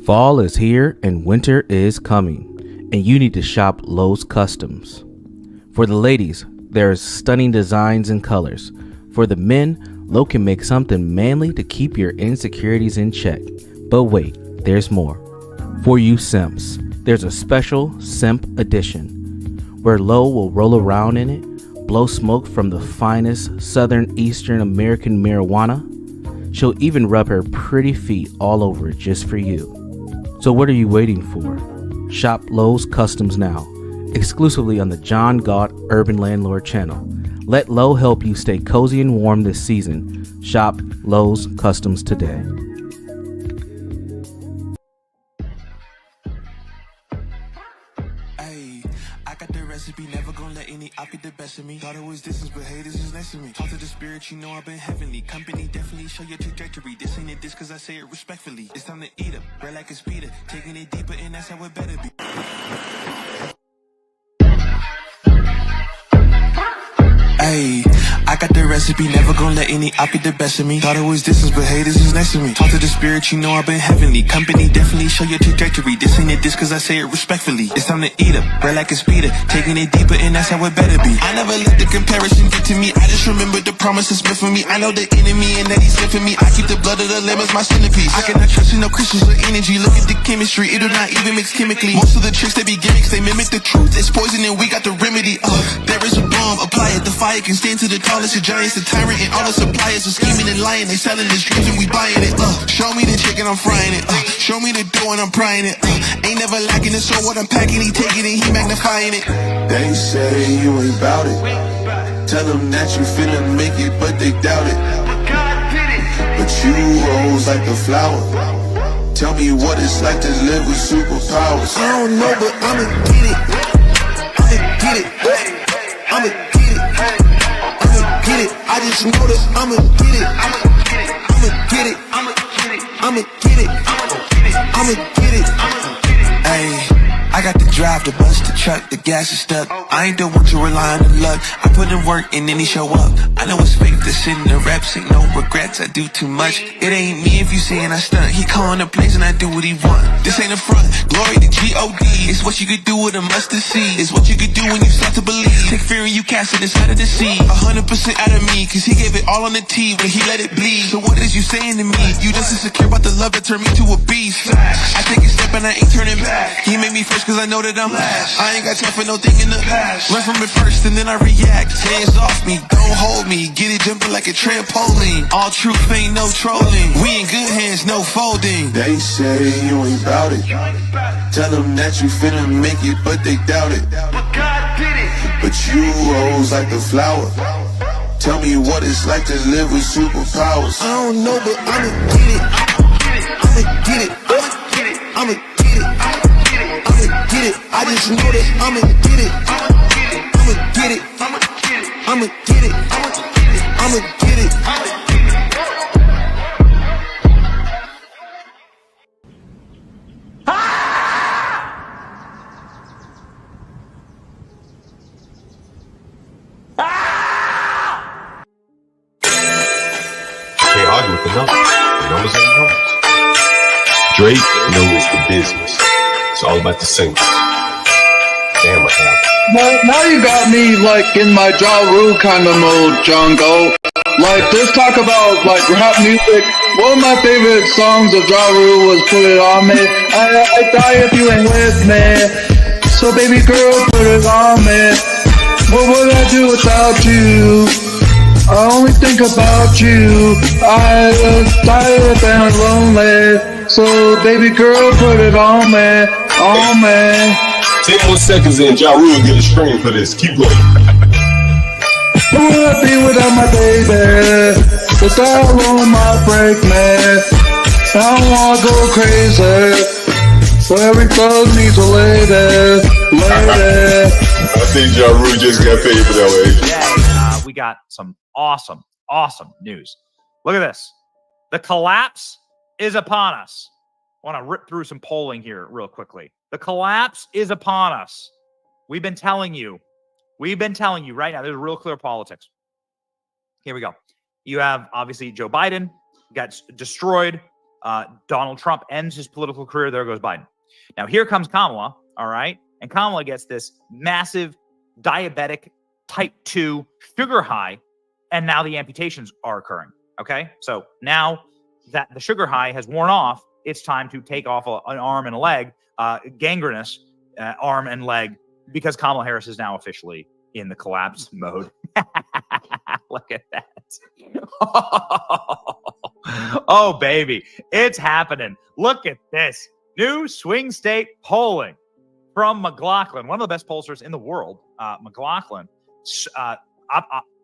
Fall is here and winter is coming, and you need to shop Lowe's Customs. For the ladies, there's stunning designs and colors. For the men, Lowe can make something manly to keep your insecurities in check. But wait, there's more. For you simps, there's a special Simp edition where Lo will roll around in it, blow smoke from the finest Southern Eastern American marijuana. She'll even rub her pretty feet all over it just for you. So what are you waiting for? Shop Lo's Customs now, exclusively on the John Galt Urban Landlord channel. Let Lo help you stay cozy and warm this season. Shop Lo's Customs today. I got the recipe, never gonna let any op get the best of me. Thought it was distance, but hey, this is next to me. Talk to the spirit, you know I've been heavenly. Company definitely show your trajectory. This ain't a diss, cause I say it respectfully. It's time to eat up, right like a speeder. Taking it deeper, and that's how it better be. Ayy, I got the recipe, never gonna let any op get the best of me. Thought it was distance, but hey, this is next to me. Talk to the spirit, you know I've been heavenly. Company definitely show your trajectory. This ain't a diss, cause I say it respectfully. It's time to eat up, right like a speeder. Taking it deeper, and that's how it better be. I never let the comparison get to me. I just remember the promises meant for me. I know the enemy and that he's sent for me. I keep the blood of the lamb as my centerpiece. I cannot trust in no Christians with energy. Look at the chemistry, it do not even mix chemically. Most of the tricks, they be gimmicks, they mimic the truth. It's poison and we got the remedy. There is a bomb, apply it, the fire can stand to the tallest of giants, the tyrant and all the suppliers are scheming and lying. They selling his dreams and we buying it. Show me the chicken, I'm frying it. Show me the dough and I'm prying it. Ain't never lacking it, so what I'm packing, he taking it, he magnifying it. They say you ain't bout it. Tell them that you finna make it, but they doubt it. But you rose like a flower. Tell me what it's like to live with superpowers. I don't know, but I'ma get it. I'ma get it. I'ma get it. I'ma get it. I just know that I'ma get it. I'ma get it. I'ma get it. I'ma get it. I'ma get it. Ayy. I got the drive, the bus, the truck, the gas is stuck. I ain't the one to rely on the luck. I put in work and then he show up. I know it's fake, this shit in the reps. Ain't no regrets, I do too much. It ain't me if you saying I stunt. He calling the plays and I do what he want. This ain't a front, glory to G-O-D. It's what you could do with a mustard seed. It's what you could do when you start to believe. Take fear and you cast it inside of the sea. 100% out of me, cause he gave it all on the tee when he let it bleed. So what is you saying to me? You just insecure about the love that turned me to a beast. I take a step and I ain't turning back. He made me first cause I know that I'm last. I ain't got time for no thing in the past. Learn from it first and then I react. Hands off me, don't hold me. Get it jumping like a trampoline. All truth ain't no trolling. We in good hands, no folding. They say you ain't bout it. Tell them that you finna make it, but they doubt it. But God did it. But you rose like a flower. Tell me what it's like to live with superpowers. I don't know, but I'ma get it. I'ma get it. I'ma get it. I'ma get it. I'ma get it. I just know that I'ma get it. I'ma get it. I'ma get it. I'ma get it. I'ma get it. Can't argue with the numbers. The numbers are the numbers. Drake knows the business. It's all about the singles. Damn, what happened? Now you got me like in my Ja Rule kind of mode, John Galt. Like just talk about like rap music. One of my favorite songs of Ja Rule was "Put It On Me." I die if you ain't with me. So baby girl, put it on me. What would I do without you? I only think about you. I was tired and lonely. So baby girl, put it on me, on me. 10 more seconds in, Ja Rule get a scream for this. Keep going. Who would I be without my baby? Without alone might break me. I don't wanna go crazy. So every thug needs a lady, lady. I think Ja Rule just got paid for that way. Yeah, we got some awesome news. Look at this. The collapse is upon us. I want to rip through some polling here real quickly. The collapse is upon us. We've been telling you right now. There's real clear politics. Here we go. You have obviously Joe Biden gets destroyed. Donald Trump ends his political career. There goes Biden. Now here comes Kamala. All right. And Kamala gets this massive diabetic type 2 sugar high. And now the amputations are occurring. Okay. So now that the sugar high has worn off, it's time to take off an arm and a leg, gangrenous arm and leg because Kamala Harris is now officially in the collapse mode. Look at that. Oh, baby. It's happening. Look at this. New swing state polling from McLaughlin, one of the best pollsters in the world. McLaughlin.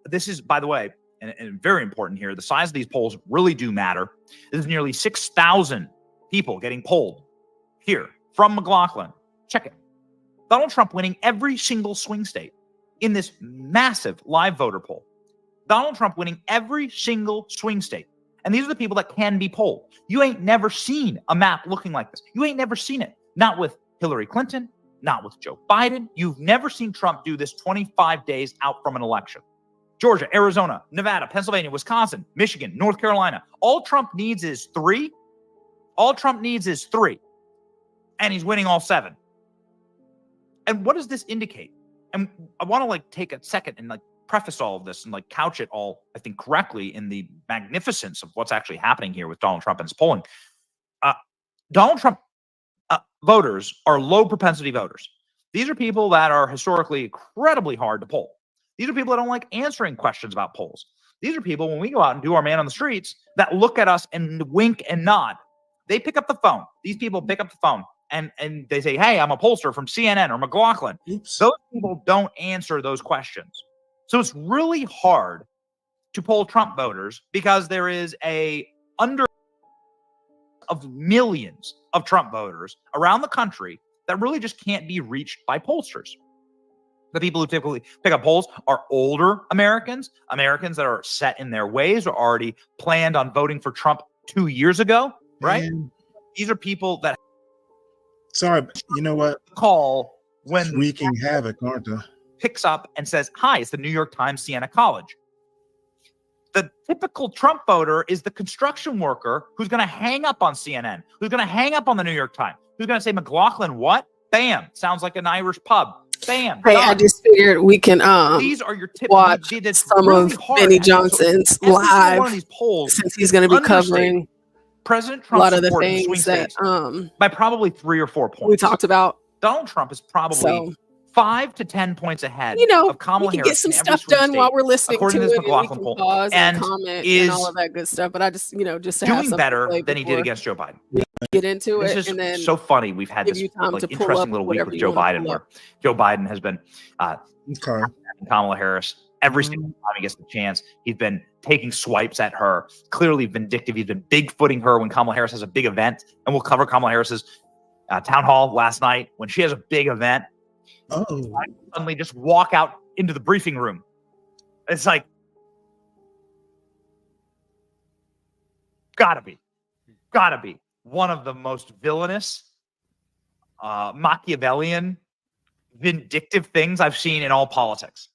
This is, by the way, and very important here, the size of these polls really do matter. This is nearly 6,000 people getting polled here from McLaughlin. Check it. Donald Trump winning every single swing state in this massive live voter poll. Donald Trump winning every single swing state. And these are the people that can be polled. You ain't never seen a map looking like this. You ain't never seen it. Not with Hillary Clinton, not with Joe Biden. You've never seen Trump do this 25 days out from an election. Georgia, Arizona, Nevada, Pennsylvania, Wisconsin, Michigan, North Carolina. All Trump needs is 3. All Trump needs is 3. And he's winning all 7. And what does this indicate? And I want to take a second and preface all of this and couch it all, I think, correctly in the magnificence of what's actually happening here with Donald Trump and his polling. Donald Trump voters are low propensity voters. These are people that are historically incredibly hard to poll. These are people that don't like answering questions about polls. These are people, when we go out and do our man on the streets, that look at us and wink and nod. They pick up the phone. These people pick up the phone and they say, hey, I'm a pollster from CNN or McLaughlin. Oops. Those people don't answer those questions. So it's really hard to poll Trump voters because there is a under of millions of Trump voters around the country that really just can't be reached by pollsters. The people who typically pick up polls are older Americans, Americans that are set in their ways or already planned on voting for Trump 2 years ago, right? Man. These are people that Sorry, but you know what? Call when wreaking havoc, aren't they? Picks up and says, hi, it's the New York Times, Siena College. The typical Trump voter is the construction worker who's going to hang up on CNN, who's going to hang up on the New York Times, who's going to say, McLaughlin, what? Bam. Sounds like an Irish pub. Bam. Hey, done. I just figured we can These are your typical watch some really of hard. Benny Johnson's So every single one of live these polls since he's going to be covering President a Trump's lot of the support in swing things that states by probably 3 or 4 points. we talked about. Donald Trump is probably So, 5 to 10 points ahead you know, of Kamala we can Harris get some in every stuff swing done state, while we're listening to according it, to this and we McLaughlin can poll, pause and and comment is and all of that good stuff. But I just, just to have doing something better to play than he did before against Joe Biden. we get into This it, is and then so funny. We've had give this you time to pull interesting up little week whatever with you Joe wanna Biden pull where up. Joe Biden has been Okay. Kamala Harris every single time he gets the chance. He's been taking swipes at her, clearly vindictive. He's been big-footing her when Kamala Harris has a big event, and we'll cover Kamala Harris's town hall last night when she has a big event. Oh, Suddenly just walk out into the briefing room. It's like, gotta be one of the most villainous, Machiavellian, vindictive things I've seen in all politics.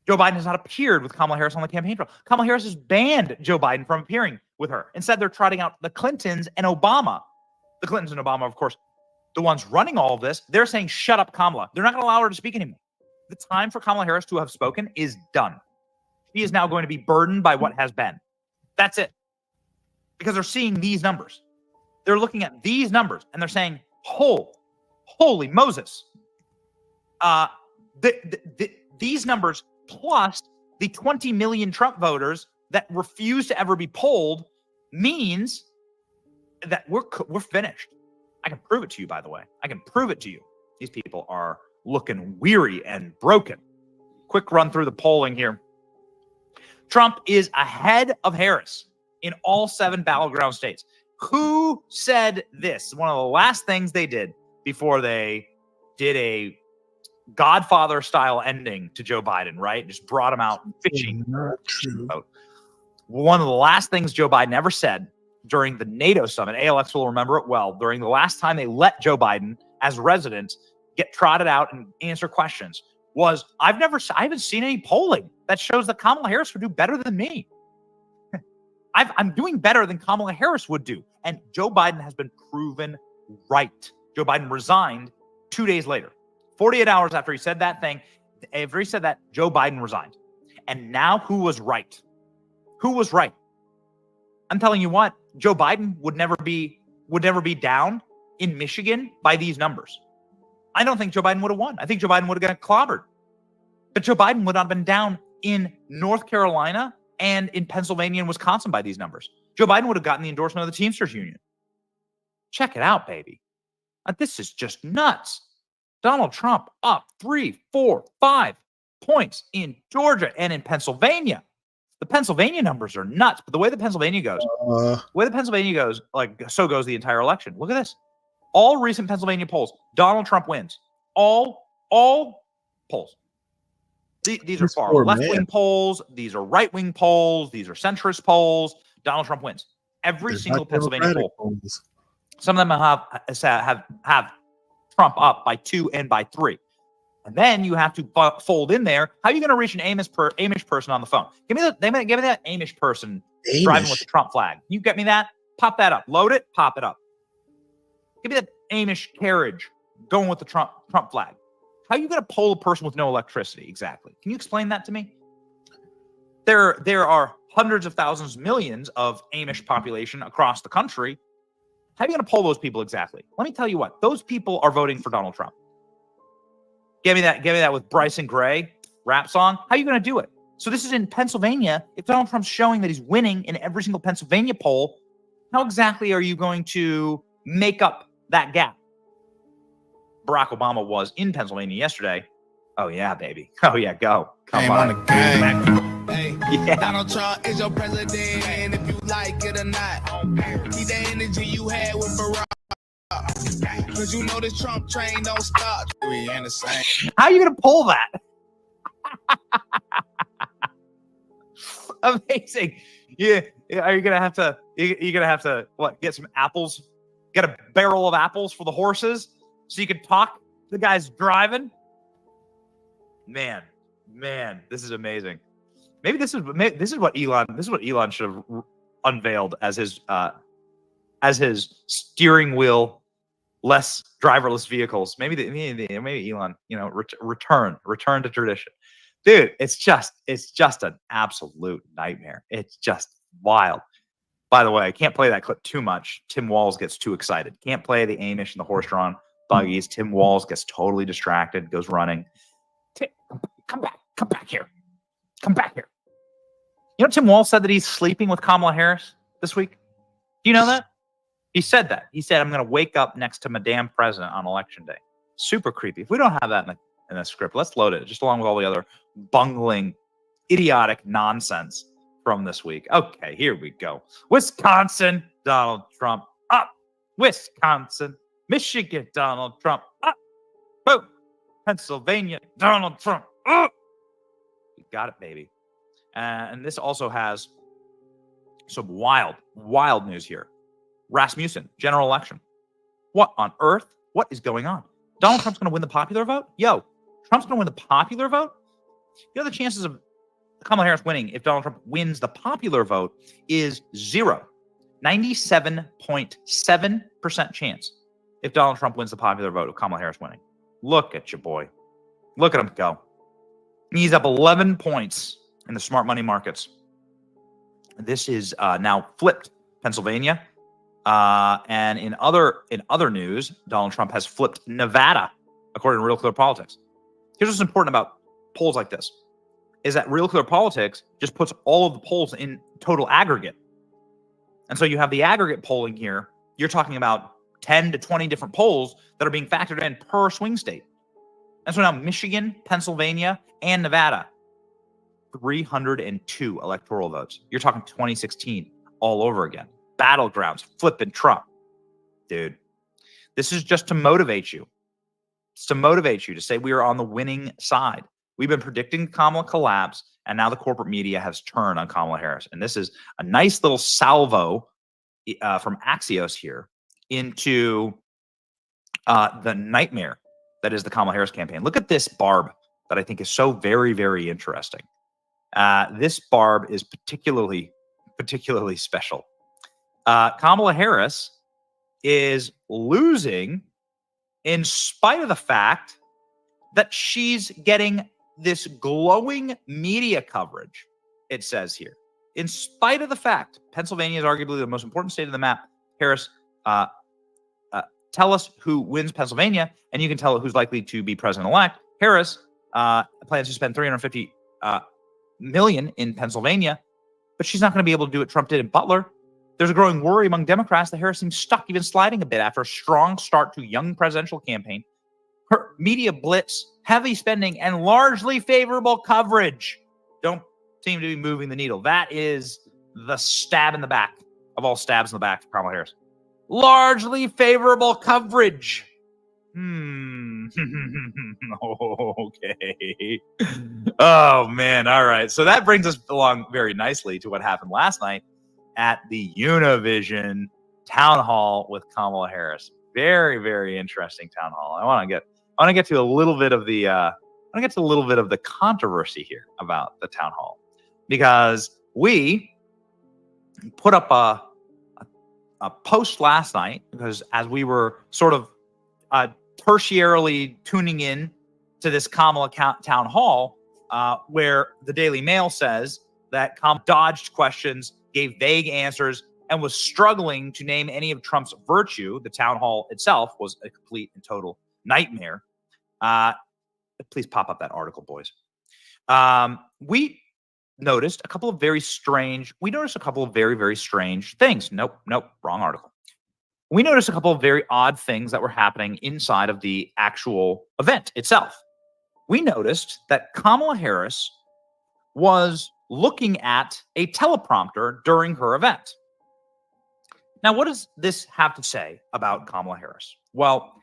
Joe Biden has not appeared with Kamala Harris on the campaign trail. Kamala Harris has banned Joe Biden from appearing with her. Instead, they're trotting out the Clintons and Obama. The Clintons and Obama, of course, the ones running all of this, they're saying, shut up, Kamala. They're not going to allow her to speak anymore. The time for Kamala Harris to have spoken is done. She is now going to be burdened by what has been. That's it. Because they're seeing these numbers. They're looking at these numbers and they're saying, holy Moses. These numbers plus the 20 million Trump voters that refuse to ever be polled means that we're finished. I can prove it to you, by the way. I can prove it to you. These people are looking weary and broken. Quick run through the polling here. Trump is ahead of Harris in all 7 battleground states. Who said this? One of the last things they did before they did a Godfather-style ending to Joe Biden, right? Just brought him out fishing. not true. One of the last things Joe Biden ever said during the NATO summit, ALX will remember it well, during the last time they let Joe Biden, as resident, get trotted out and answer questions, was, I haven't seen any polling that shows that Kamala Harris would do better than me. I'm doing better than Kamala Harris would do. And Joe Biden has been proven right. Joe Biden resigned 2 days later. 48 hours after he said that thing, after he said that, Joe Biden resigned. And now who was right? Who was right? I'm telling you what, Joe Biden would never be down in Michigan by these numbers, I don't think Joe Biden would have won. I think Joe Biden would have got clobbered. But Joe Biden would not have been down in North Carolina and in Pennsylvania and Wisconsin by these numbers. Joe Biden would have gotten the endorsement of the Teamsters Union. Check it out, baby. This is just nuts. Donald Trump up 3, 4, 5 points in Georgia and in Pennsylvania. The Pennsylvania numbers are nuts, but the way the Pennsylvania goes, like so goes the entire election. Look at this. All recent Pennsylvania polls, Donald Trump wins. All polls. These are far left-wing polls. These are right-wing polls. These are centrist polls. Donald Trump wins. Every single Pennsylvania poll. Polls. Some of them have Trump up by 2 and by 3. And then you have to fold in there. How are you going to reach an Amish person on the phone? Give me that Amish person driving with the Trump flag. You get me that? Pop that up. Load it. Pop it up. Give me that Amish carriage going with the Trump flag. How are you going to poll a person with no electricity exactly? Can you explain that to me? There are hundreds of thousands, millions of Amish population across the country. How are you going to poll those people exactly? Let me tell you what. Those people are voting for Donald Trump. Give me that with Bryson Gray rap song. How are you going to do it? So this is in Pennsylvania. If Donald Trump's showing that he's winning in every single Pennsylvania poll, how exactly are you going to make up that gap? Barack Obama was in Pennsylvania yesterday. Oh, yeah, baby. Oh, yeah, go. Come on. Hey, yeah. Donald Trump is your president, and if you like it or not, keep the energy you had with Barack. Cause you know this Trump train don't stop. We ain't the same. How are you gonna pull that? Amazing. Yeah. Are you gonna have to? You're gonna have to what? Get some apples. Get a barrel of apples for the horses, so you can talk to the guys driving. Man, this is amazing. Maybe this is what Elon should have unveiled as his steering wheel. Less driverless vehicles. Maybe Elon, return to tradition, dude. It's just an absolute nightmare. It's just wild. By the way, I can't play that clip too much. Tim Walz gets too excited. Can't play the Amish and the horse-drawn buggies. Tim Walz gets totally distracted, goes running. Tim, come back here. Come back here. You know, Tim Walz said that he's sleeping with Kamala Harris this week. Do you know that? He said that. He said, I'm going to wake up next to Madame President on Election Day. Super creepy. If we don't have that in the script, let's load it, just along with all the other bungling, idiotic nonsense from this week. Okay, here we go. Wisconsin, Donald Trump up. Wisconsin. Michigan, Donald Trump up. Boom. Pennsylvania, Donald Trump up. You got it, baby. And this also has some wild news here. Rasmussen, general election. What on earth? What is going on? Donald Trump's going to win the popular vote? Yo, Trump's going to win the popular vote? You know, the chances of Kamala Harris winning if Donald Trump wins the popular vote is 0. 97.7% chance if Donald Trump wins the popular vote of Kamala Harris winning. Look at you, boy. Look at him go. He's up 11 points in the smart money markets. This is now flipped Pennsylvania. And in other news, Donald Trump has flipped Nevada, according to Real Clear Politics. Here's what's important about polls like this, is that Real Clear Politics just puts all of the polls in total aggregate. And so you have the aggregate polling here. You're talking about 10 to 20 different polls that are being factored in per swing state. And so now Michigan, Pennsylvania, and Nevada, 302 electoral votes. You're talking 2016 all over again. Battlegrounds, flipping Trump. Dude, this is just to motivate you. It's to motivate you to say we are on the winning side. We've been predicting Kamala collapse, and now the corporate media has turned on Kamala Harris. And this is a nice little salvo from Axios here into the nightmare that is the Kamala Harris campaign. Look at this barb that I think is so very, very interesting. This barb is particularly special. Kamala Harris is losing in spite of the fact that she's getting this glowing media coverage, it says here. In spite of the fact, Pennsylvania is arguably the most important state of the map, Harris tell us who wins Pennsylvania, and you can tell who's likely to be president-elect. Harris plans to spend $350 million in Pennsylvania, but she's not going to be able to do what Trump did in Butler. There's a growing worry among Democrats that Harris seems stuck, even sliding a bit after a strong start to young presidential campaign. Her media blitz, heavy spending, and largely favorable coverage don't seem to be moving the needle. That is the stab in the back of all stabs in the back for Kamala Harris. Largely favorable coverage. Okay. Oh, man. All right. So that brings us along very nicely to what happened last night at the Univision town hall with Kamala Harris. Very, very interesting town hall. I want to get to a little bit of the controversy here about the town hall, because we put up a post last night, because as we were sort of tertiarily tuning in to this Kamala town hall, where the Daily Mail says that Kamala dodged questions, gave vague answers, and was struggling to name any of Trump's virtue. The town hall itself was a complete and total nightmare. Please pop up that article, boys. We noticed a couple of very, very strange things. Nope, wrong article. We noticed a couple of very odd things that were happening inside of the actual event itself. We noticed that Kamala Harris was looking at a teleprompter during her event. Now, what does this have to say about Kamala Harris? Well,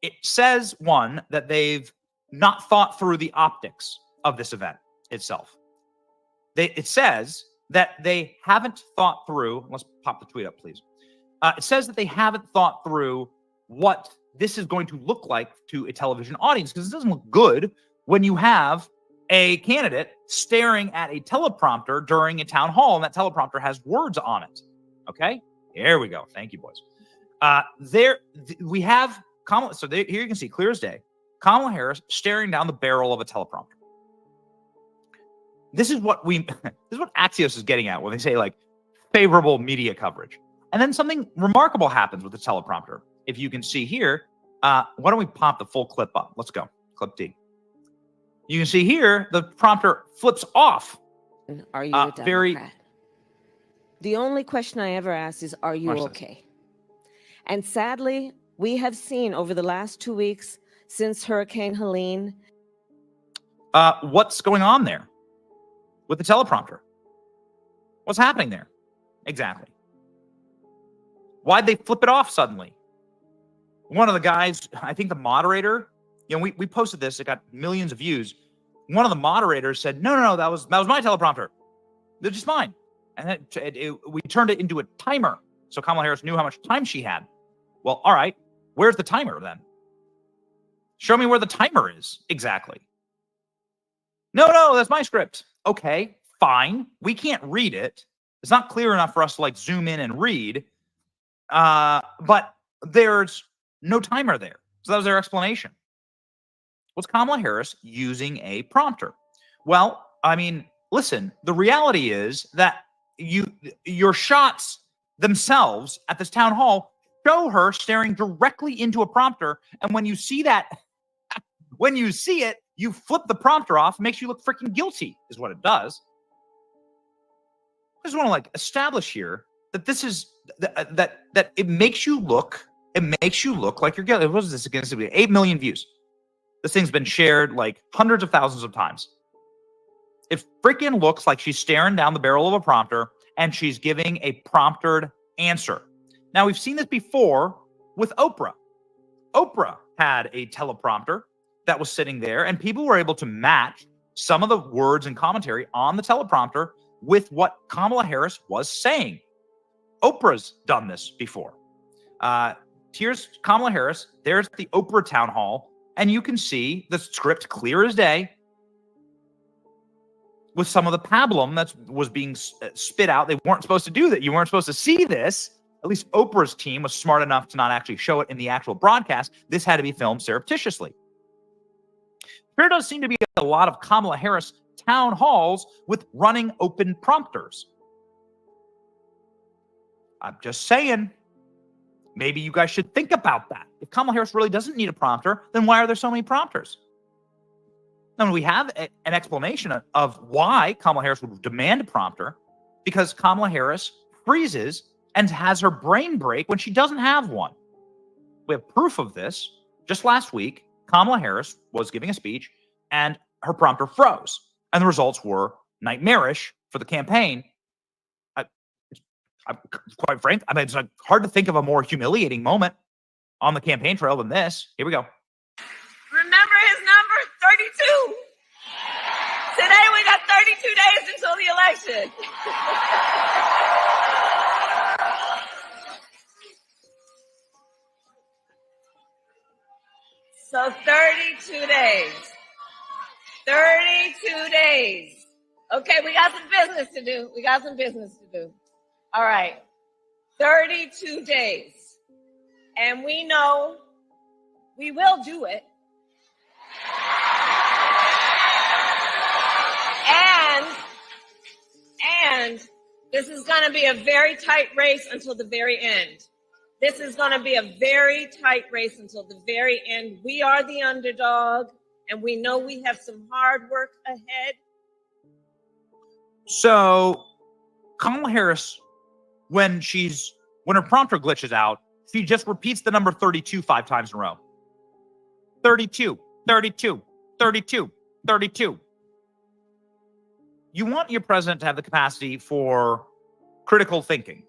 it says, one, that they've not thought through the optics of this event itself. It says that they haven't thought through, let's pop the tweet up, please. It says that they haven't thought through what this is going to look like to a television audience, because it doesn't look good when you have a candidate staring at a teleprompter during a town hall, and that teleprompter has words on it. Okay, here we go. Thank you, boys. We have Kamala. So here you can see clear as day, Kamala Harris staring down the barrel of a teleprompter. This is what Axios is getting at when they say like favorable media coverage. And then something remarkable happens with the teleprompter. If you can see here, why don't we pop the full clip up? Let's go. Clip D. You can see here, the prompter flips off. Are you a Democrat? The only question I ever ask is, are you okay? And sadly, we have seen over the last 2 weeks since Hurricane Helene. What's going on there with the teleprompter? What's happening there? Exactly. Why'd they flip it off suddenly? One of the guys, I think the moderator, we posted this, it got millions of views. One of the moderators said, no, that was my teleprompter. They're just mine. And we turned it into a timer. So Kamala Harris knew how much time she had. Well, all right, where's the timer then? Show me where the timer is exactly. No, that's my script. Okay, fine. We can't read it. It's not clear enough for us to like zoom in and read. But there's no timer there. So that was their explanation. Was Kamala Harris using a prompter? Well, I mean, listen, the reality is that your shots themselves at this town hall show her staring directly into a prompter. And when you see that, when you see it, you flip the prompter off, makes you look freaking guilty, is what it does. I just want to like establish here that this is that it makes you look like you're guilty. What is this against? 8 million views. This thing's been shared like hundreds of thousands of times. It freaking looks like she's staring down the barrel of a prompter and she's giving a promptered answer. Now, we've seen this before with Oprah. Oprah had a teleprompter that was sitting there, and people were able to match some of the words and commentary on the teleprompter with what Kamala Harris was saying. Oprah's done this before. Here's Kamala Harris. There's the Oprah town hall, and you can see the script clear as day with some of the pablum that was being spit out. They weren't supposed to do that. You weren't supposed to see this. At least Oprah's team was smart enough to not actually show it in the actual broadcast. This had to be filmed surreptitiously. There does seem to be a lot of Kamala Harris town halls with running open prompters. I'm just saying. maybe you guys should think about that. If Kamala Harris really doesn't need a prompter, then why are there so many prompters? And we have an explanation of why Kamala Harris would demand a prompter, because Kamala Harris freezes and has her brain break when she doesn't have one. We have proof of this. Just last week, Kamala Harris was giving a speech and her prompter froze. And the results were nightmarish for the campaign. I'm quite frank, I mean, it's like hard to think of a more humiliating moment on the campaign trail than this. Here we go. Remember his number, 32. Today we got 32 days until the election. So 32 days. 32 days. Okay, we got some business to do. All right. 32 days. And we know we will do it. And this is going to be a very tight race until the very end. We are the underdog, and we know we have some hard work ahead. So Kamala Harris, when her prompter glitches out, she just repeats the number 32 5 times in a row. 32, 32, 32, 32. You want your president to have the capacity for critical thinking.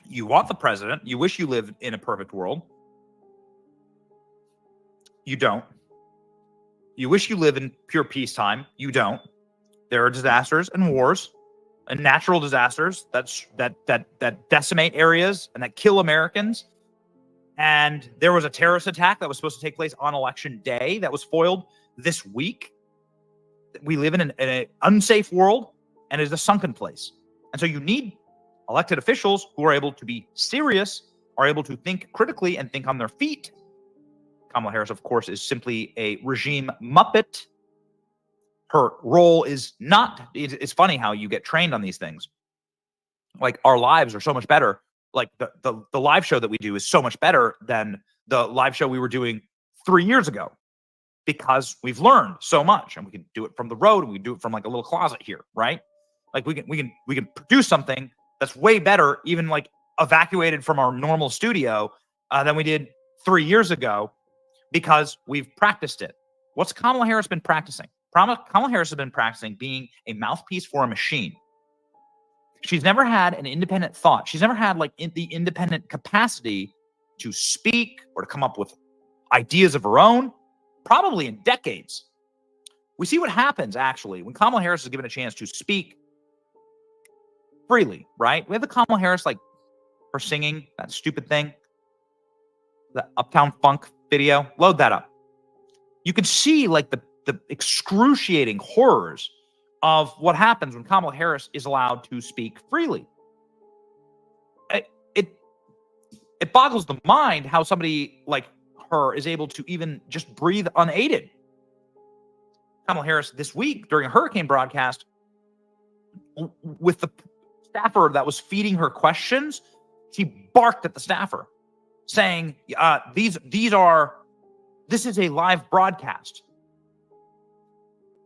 You want the president. You wish you lived in a perfect world. You don't. You wish you live in pure peacetime. You don't. There are disasters and wars and natural disasters that decimate areas and that kill Americans. And there was a terrorist attack that was supposed to take place on election day that was foiled this week. We live in an unsafe world, and it is a sunken place. And so you need elected officials who are able to be serious, are able to think critically and think on their feet. Kamala Harris, of course, is simply a regime muppet. Her role is not, it's funny how you get trained on these things. Like, our lives are so much better. Like, the live show that we do is so much better than the live show we were doing 3 years ago, because we've learned so much, and we can do it from the road, and we can do it from like a little closet here, right? Like, we can produce something that's way better, even like evacuated from our normal studio, than we did 3 years ago, because we've practiced it. What's Kamala Harris been practicing? Kamala Harris has been practicing being a mouthpiece for a machine. She's never had an independent thought. She's never had like the independent capacity to speak or to come up with ideas of her own, probably in decades. We see what happens, actually, when Kamala Harris is given a chance to speak freely, right? We have the Kamala Harris, like, her singing that stupid thing, the Uptown Funk video. Load that up. You can see, like, the excruciating horrors of what happens when Kamala Harris is allowed to speak freely. It boggles the mind how somebody like her is able to even just breathe unaided. Kamala Harris this week during a hurricane broadcast with the staffer that was feeding her questions, she barked at the staffer saying, this is a live broadcast.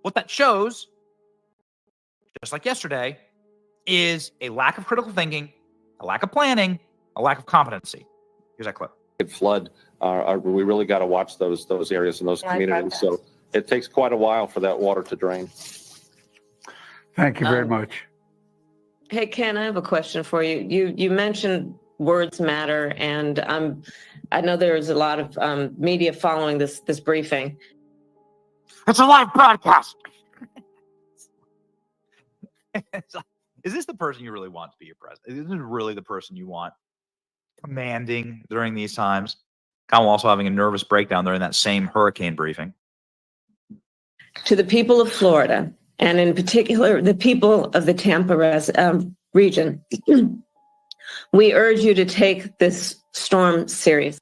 What that shows, just like yesterday, is a lack of critical thinking, a lack of planning, a lack of competency. Here's that clip. Flood. We really got to watch those areas and those communities. So it takes quite a while for that water to drain. Thank you very much. Hey, Ken, I have a question for you. You mentioned words matter, and I know there's a lot of media following this briefing. It's a live broadcast. Is this the person you really want to be your president? Is this really the person you want commanding during these times? Kamala also having a nervous breakdown during that same hurricane briefing. To the people of Florida, and in particular, the people of the Tampa region, we urge you to take this storm serious.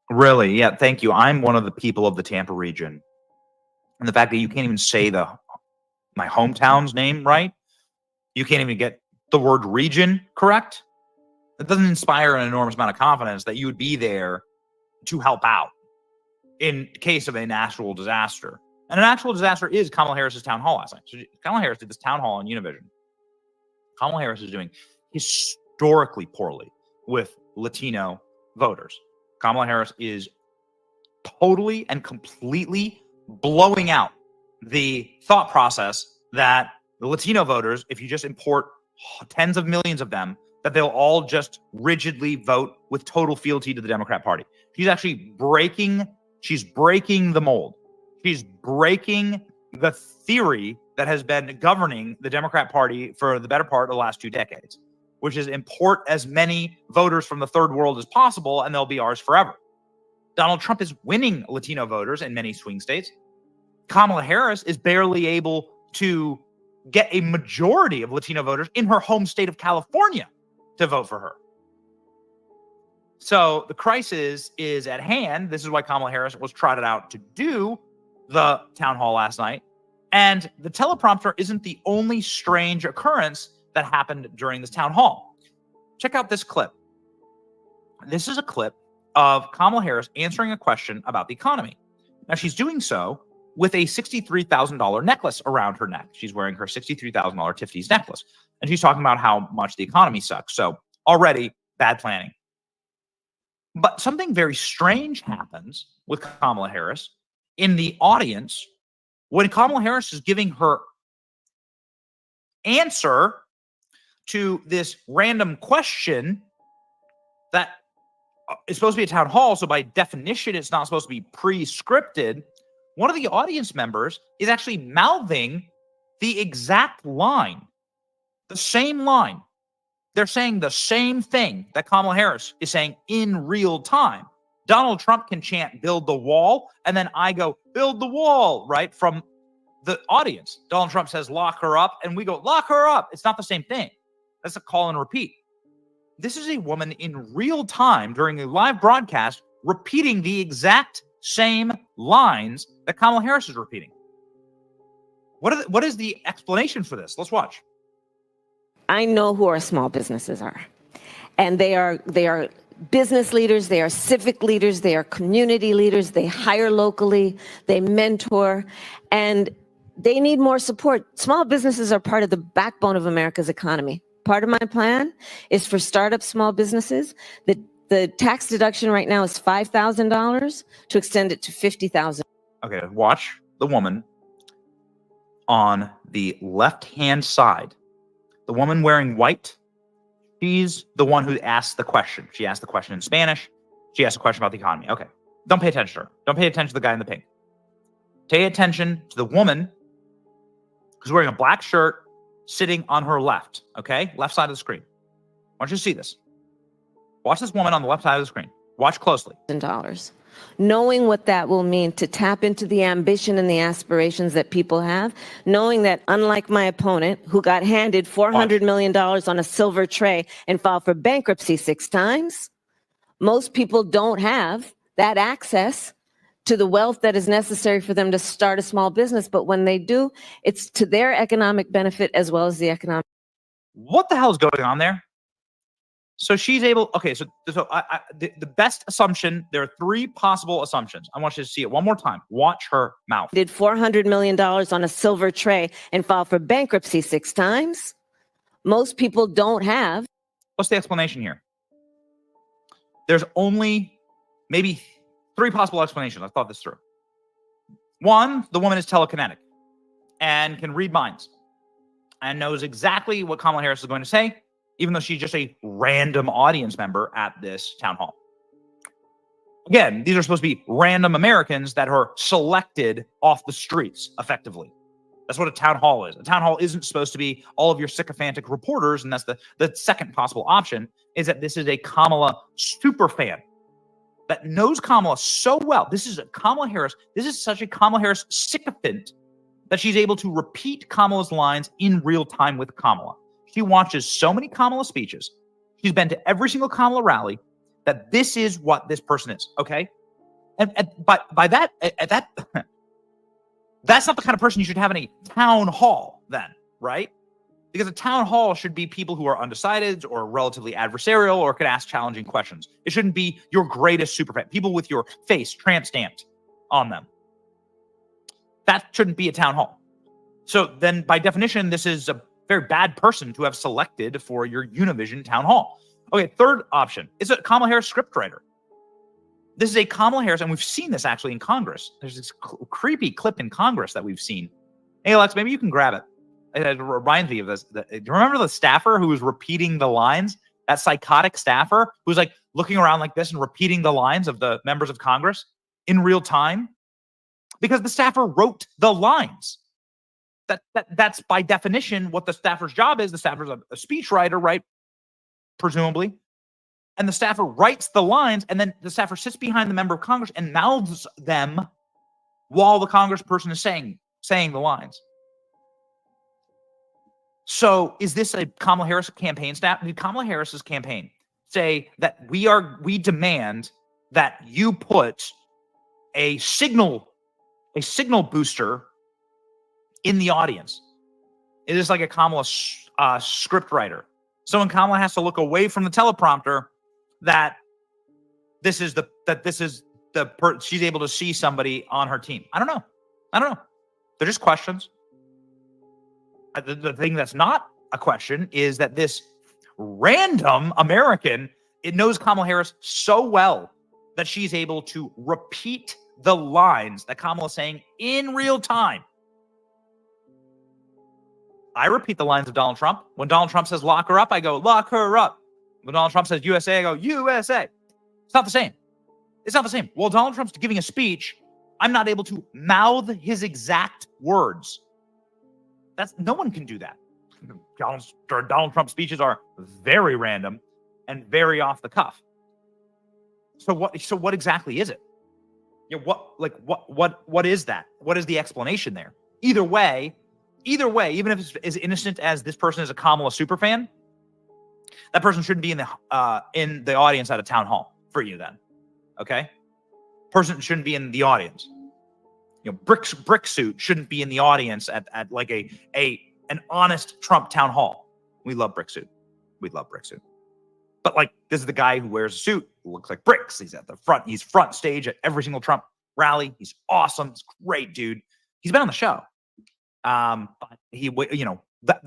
Really? Yeah, thank you. I'm one of the people of the Tampa region. And the fact that you can't even say my hometown's name right, you can't even get the word region correct. It doesn't inspire an enormous amount of confidence that you would be there to help out in case of a natural disaster. And a natural disaster is Kamala Harris's town hall last night. So Kamala Harris did this town hall on Univision. Kamala Harris is doing historically poorly with Latino voters. Kamala Harris is totally and completely blowing out the thought process that the Latino voters, if you just import tens of millions of them, that they'll all just rigidly vote with total fealty to the Democrat Party. She's actually breaking the mold. She's breaking the theory that has been governing the Democrat Party for the better part of the last 2 decades, which is import as many voters from the third world as possible, and they'll be ours forever. Donald Trump is winning Latino voters in many swing states. Kamala Harris is barely able to get a majority of Latino voters in her home state of California to vote for her. So the crisis is at hand. This is why Kamala Harris was trotted out to do the town hall last night. And the teleprompter isn't the only strange occurrence that happened during this town hall. Check out this clip. This is a clip of Kamala Harris answering a question about the economy. Now, she's doing so with a $63,000 necklace around her neck. She's wearing her $63,000 Tiffany's necklace. And she's talking about how much the economy sucks. So already bad planning. But something very strange happens with Kamala Harris in the audience when Kamala Harris is giving her answer to this random question that is supposed to be a town hall. So by definition, it's not supposed to be pre-scripted. One of the audience members is actually mouthing the exact line, the same line. They're saying the same thing that Kamala Harris is saying in real time. Donald Trump can chant, build the wall, and then I go, build the wall, right, from the audience. Donald Trump says, lock her up, and we go, lock her up. It's not the same thing. That's a call and repeat. This is a woman in real time during a live broadcast repeating the exact same lines that Kamala Harris is repeating. What is the explanation for this? Let's watch. I know who our small businesses are, and they are business leaders, they are civic leaders, they are community leaders, they hire locally, they mentor, and they need more support. Small businesses are part of the backbone of America's economy. Part of my plan is for startup small businesses. The tax deduction right now is $5,000 to extend it to $50,000. Okay, watch the woman on the left-hand side. The woman wearing white, she's the one who asked the question. She asked the question in Spanish. She asked a question about the economy. Okay, don't pay attention to her. Don't pay attention to the guy in the pink. Pay attention to the woman who's wearing a black shirt sitting on her left, okay? Left side of the screen. I want you to see this. Watch this woman on the left side of the screen. Watch closely. $1,000. Knowing what that will mean to tap into the ambition and the aspirations that people have, knowing that unlike my opponent who got handed $400 million on a silver tray and filed for bankruptcy 6 times, most people don't have that access to the wealth that is necessary for them to start a small business. But when they do, it's to their economic benefit as well as the economic. What the hell is going on there? So she's able, okay, so the best assumption, there are 3 possible assumptions. I want you to see it one more time. Watch her mouth. Did $400 million on a silver tray and filed for bankruptcy 6 times. Most people don't have. What's the explanation here? There's only maybe 3 possible explanations. I thought this through. 1, the woman is telekinetic and can read minds and knows exactly what Kamala Harris is going to say, even though she's just a random audience member at this town hall. Again, these are supposed to be random Americans that are selected off the streets, effectively. That's what a town hall is. A town hall isn't supposed to be all of your sycophantic reporters, and that's the second possible option, is that this is a Kamala super fan that knows Kamala so well. This is a Kamala Harris. This is such a Kamala Harris sycophant that she's able to repeat Kamala's lines in real time with Kamala. She watches so many Kamala speeches. She's been to every single Kamala rally that this is what this person is, okay? And by that, that's not the kind of person you should have in a town hall then, right? Because a town hall should be people who are undecided or relatively adversarial or could ask challenging questions. It shouldn't be your greatest superfan, people with your face tramp stamped on them. That shouldn't be a town hall. So then by definition, this is a very bad person to have selected for your Univision town hall. Okay, third option is a Kamala Harris scriptwriter. This is a Kamala Harris, and we've seen this actually in Congress. There's this creepy clip in Congress that we've seen. Hey, Alex, maybe you can grab it. It reminds me of this. Do you remember the staffer who was repeating the lines? That psychotic staffer who was like looking around like this and repeating the lines of the members of Congress in real time? Because the staffer wrote the lines. That's by definition what the staffer's job is. The staffer's a speechwriter, right? Presumably. And the staffer writes the lines, and then the staffer sits behind the member of Congress and mouths them while the congressperson is saying the lines. So is this a Kamala Harris campaign staff? Did Kamala Harris's campaign say that we demand that you put a signal booster in the audience? It is like a Kamala script writer. So when Kamala has to look away from the teleprompter, she's able to see somebody on her team. I don't know. They're just questions. The thing that's not a question is that this random American, it knows Kamala Harris so well that she's able to repeat the lines that Kamala's saying in real time. I repeat the lines of Donald Trump. When Donald Trump says lock her up, I go lock her up. When Donald Trump says USA, I go USA. It's not the same. It's not the same. While Donald Trump's giving a speech, I'm not able to mouth his exact words. No one can do that. Donald Trump speeches are very random and very off the cuff. So what exactly is it? What is that? What is the explanation there? Either way, even if it's as innocent as this person is a Kamala superfan, that person shouldn't be in the audience at a town hall for you then. Okay? Person shouldn't be in the audience. Brick suit shouldn't be in the audience at like an honest Trump town hall. We love brick suit. We love brick suit. But like, this is the guy who wears a suit, who looks like bricks. He's at the front. He's front stage at every single Trump rally. He's awesome. He's great, dude. He's been on the show. But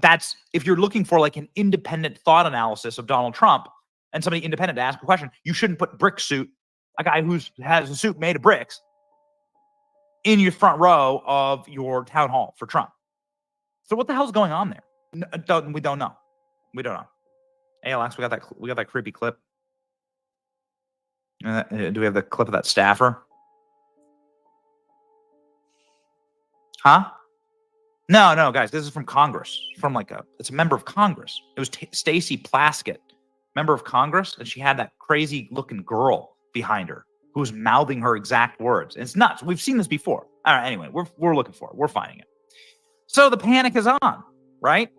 that's if you're looking for like an independent thought analysis of Donald Trump and somebody independent to ask a question, you shouldn't put brick suit, a guy who has a suit made of bricks, in your front row of your town hall for Trump. So what the hell's going on there? We don't know. We don't know. Hey, Alex, we got that creepy clip. Do we have the clip of that staffer? Huh? No, guys, this is from Congress. It's a member of Congress. It was Stacey Plaskett, member of Congress, and she had that crazy looking girl behind her who was mouthing her exact words. And it's nuts. We've seen this before. All right, anyway, we're looking for it. We're finding it. So the panic is on, right?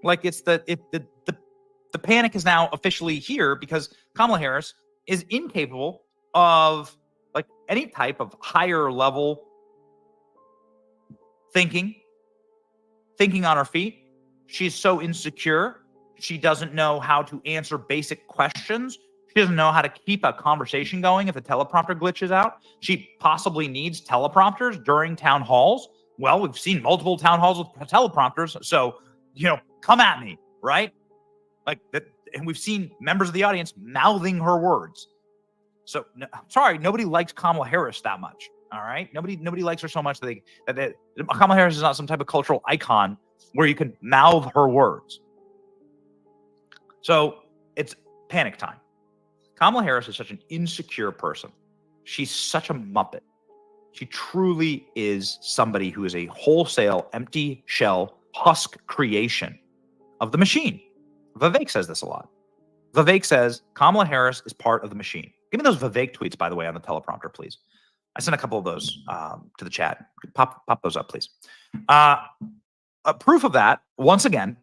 Like the panic is now officially here because Kamala Harris is incapable of like any type of higher level thinking on her feet. She's so insecure. She doesn't know how to answer basic questions. She doesn't know how to keep a conversation going if the teleprompter glitches out. She possibly needs teleprompters during town halls. Well, we've seen multiple town halls with teleprompters. So, come at me, right? Like that. And we've seen members of the audience mouthing her words. So, sorry, nobody likes Kamala Harris that much. All right, nobody likes her so much that Kamala Harris is not some type of cultural icon where you can mouth her words. So it's panic time. Kamala Harris is such an insecure person. She's such a muppet. She truly is somebody who is a wholesale, empty shell, husk creation of the machine. Vivek says this a lot. Vivek says Kamala Harris is part of the machine. Give me those Vivek tweets, by the way, on the teleprompter, please. I sent a couple of those to the chat. Pop those up, please. A proof of that, once again,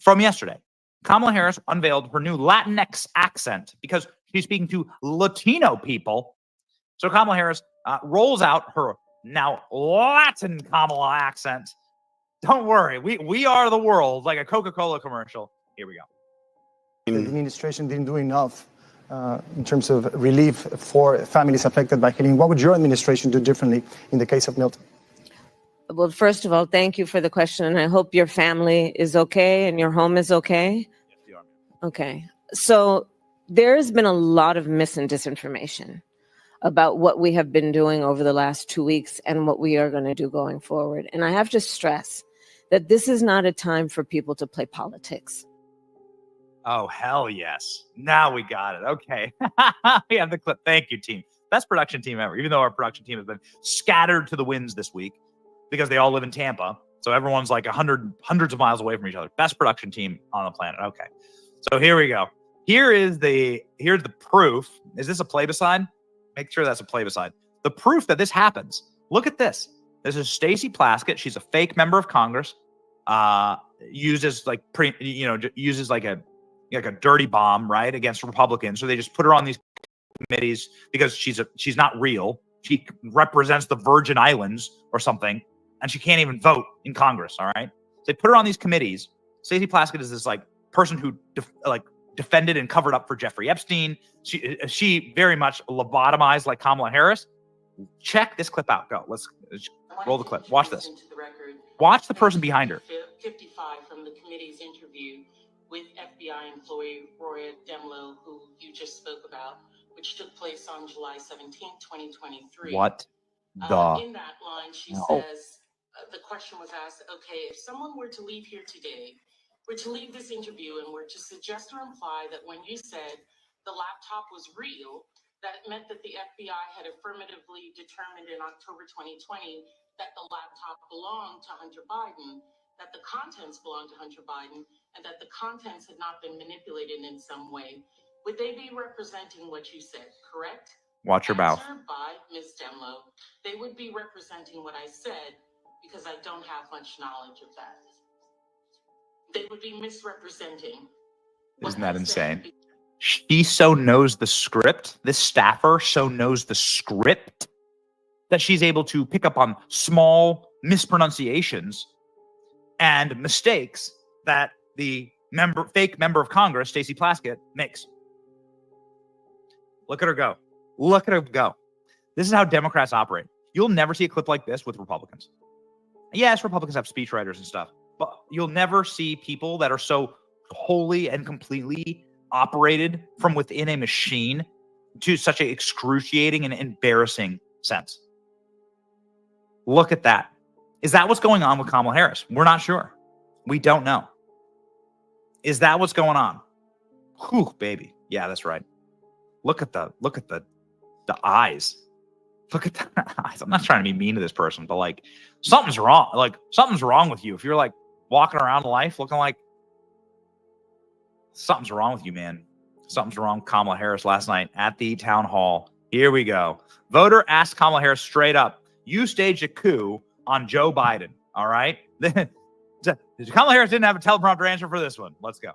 from yesterday. Kamala Harris unveiled her new Latinx accent because she's speaking to Latino people. So Kamala Harris rolls out her now Latin Kamala accent Don't worry. We are the world, like a Coca-Cola commercial. Here we go. The administration didn't do enough in terms of relief for families affected by Helene. What would your administration do differently in the case of Milton? Well, first of all, thank you for the question, and I hope your family is okay and your home is okay. Yes, you are. Okay. So there has been a lot of mis and disinformation about what we have been doing over the last 2 weeks and what we are going to do going forward. And I have to stress that this is not a time for people to play politics. Oh, hell yes. Now we got it. Okay. We have the clip. Thank you, team. Best production team ever, even though our production team has been scattered to the winds this week because they all live in Tampa. So everyone's like hundreds of miles away from each other. Best production team on the planet. Okay. So here we go. Here's the proof. Is this a plebiscite? Make sure that's a plebiscite. The proof that this happens. Look at this. This is Stacey Plaskett. She's a fake member of Congress. Uses like a dirty bomb, right, against Republicans. So they just put her on these committees because she's not real. She represents the Virgin Islands or something, and she can't even vote in Congress. All right. So they put her on these committees. Stacey Plaskett is this like person who defended and covered up for Jeffrey Epstein. She very much lobotomized like Kamala Harris. Check this clip out. Go. Let's roll the clip. Watch this. Watch the person behind her. 55 from the committee's interview with FBI employee Roya Demlow, who you just spoke about, which took place on July 17, 2023. What In that line, she says, the question was asked, okay, if someone were to leave here today, were to leave this interview and were to suggest or imply that when you said the laptop was real, that it meant that the FBI had affirmatively determined in October 2020 that the laptop belonged to Hunter Biden, that the contents belonged to Hunter Biden, and that the contents had not been manipulated in some way, would they be representing what you said, correct? Watch your mouth. Answer by Ms. Demlow. They would be representing what I said because I don't have much knowledge of that. They would be misrepresenting. Isn't that insane? She so knows the script. This staffer so knows the script that she's able to pick up on small mispronunciations and mistakes that the fake member of Congress, Stacey Plaskett, makes. Look at her go. Look at her go. This is how Democrats operate. You'll never see a clip like this with Republicans. Yes, Republicans have speechwriters and stuff, but you'll never see people that are so wholly and completely operated from within a machine to such an excruciating and embarrassing sense. Look at that. Is that what's going on with Kamala Harris? We're not sure. We don't know. Is that what's going on? Whew, baby. Yeah, that's right. Look at the eyes. Look at the eyes. I'm not trying to be mean to this person, but like something's wrong. Like something's wrong with you. If you're like walking around life looking like something's wrong with you, man. Something's wrong with Kamala Harris last night at the town hall. Here we go. Voter asked Kamala Harris straight up, you staged a coup on Joe Biden. All right. Kamala Harris didn't have a teleprompter answer for this one. Let's go.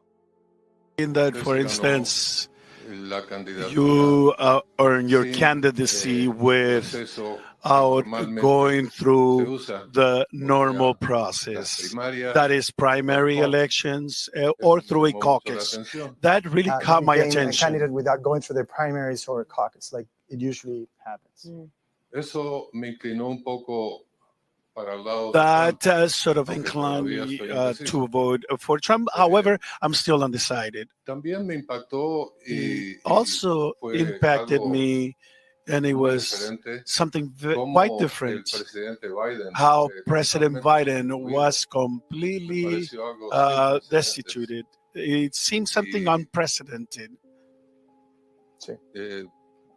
In that, for instance, you earn your candidacy without going through the normal process, that is primary elections or through a caucus. That really caught my attention. A candidate without going through the primaries or a caucus, like it usually happens. Eso me inclinó un poco para el lado. That sort of inclined me to vote for Trump. However, I'm still undecided. También me impactó It also impacted me, and it was something quite different. How President Biden was completely destituted. It seems something unprecedented.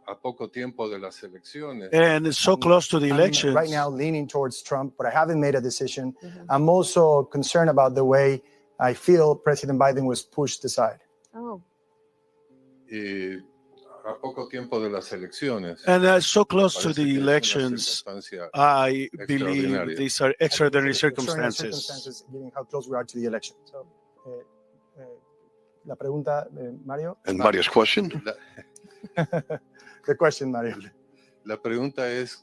A poco tiempo de las elecciones. And so close to the elections. I'm right now leaning towards Trump, but I haven't made a decision. I'm also concerned about the way I feel President Biden was pushed aside. Oh. A poco tiempo de las elecciones. And so close to the elections, I believe these are extraordinary circumstances. Given how close we are to the election. So, la pregunta, Mario. And Mario's question? The question, Mario.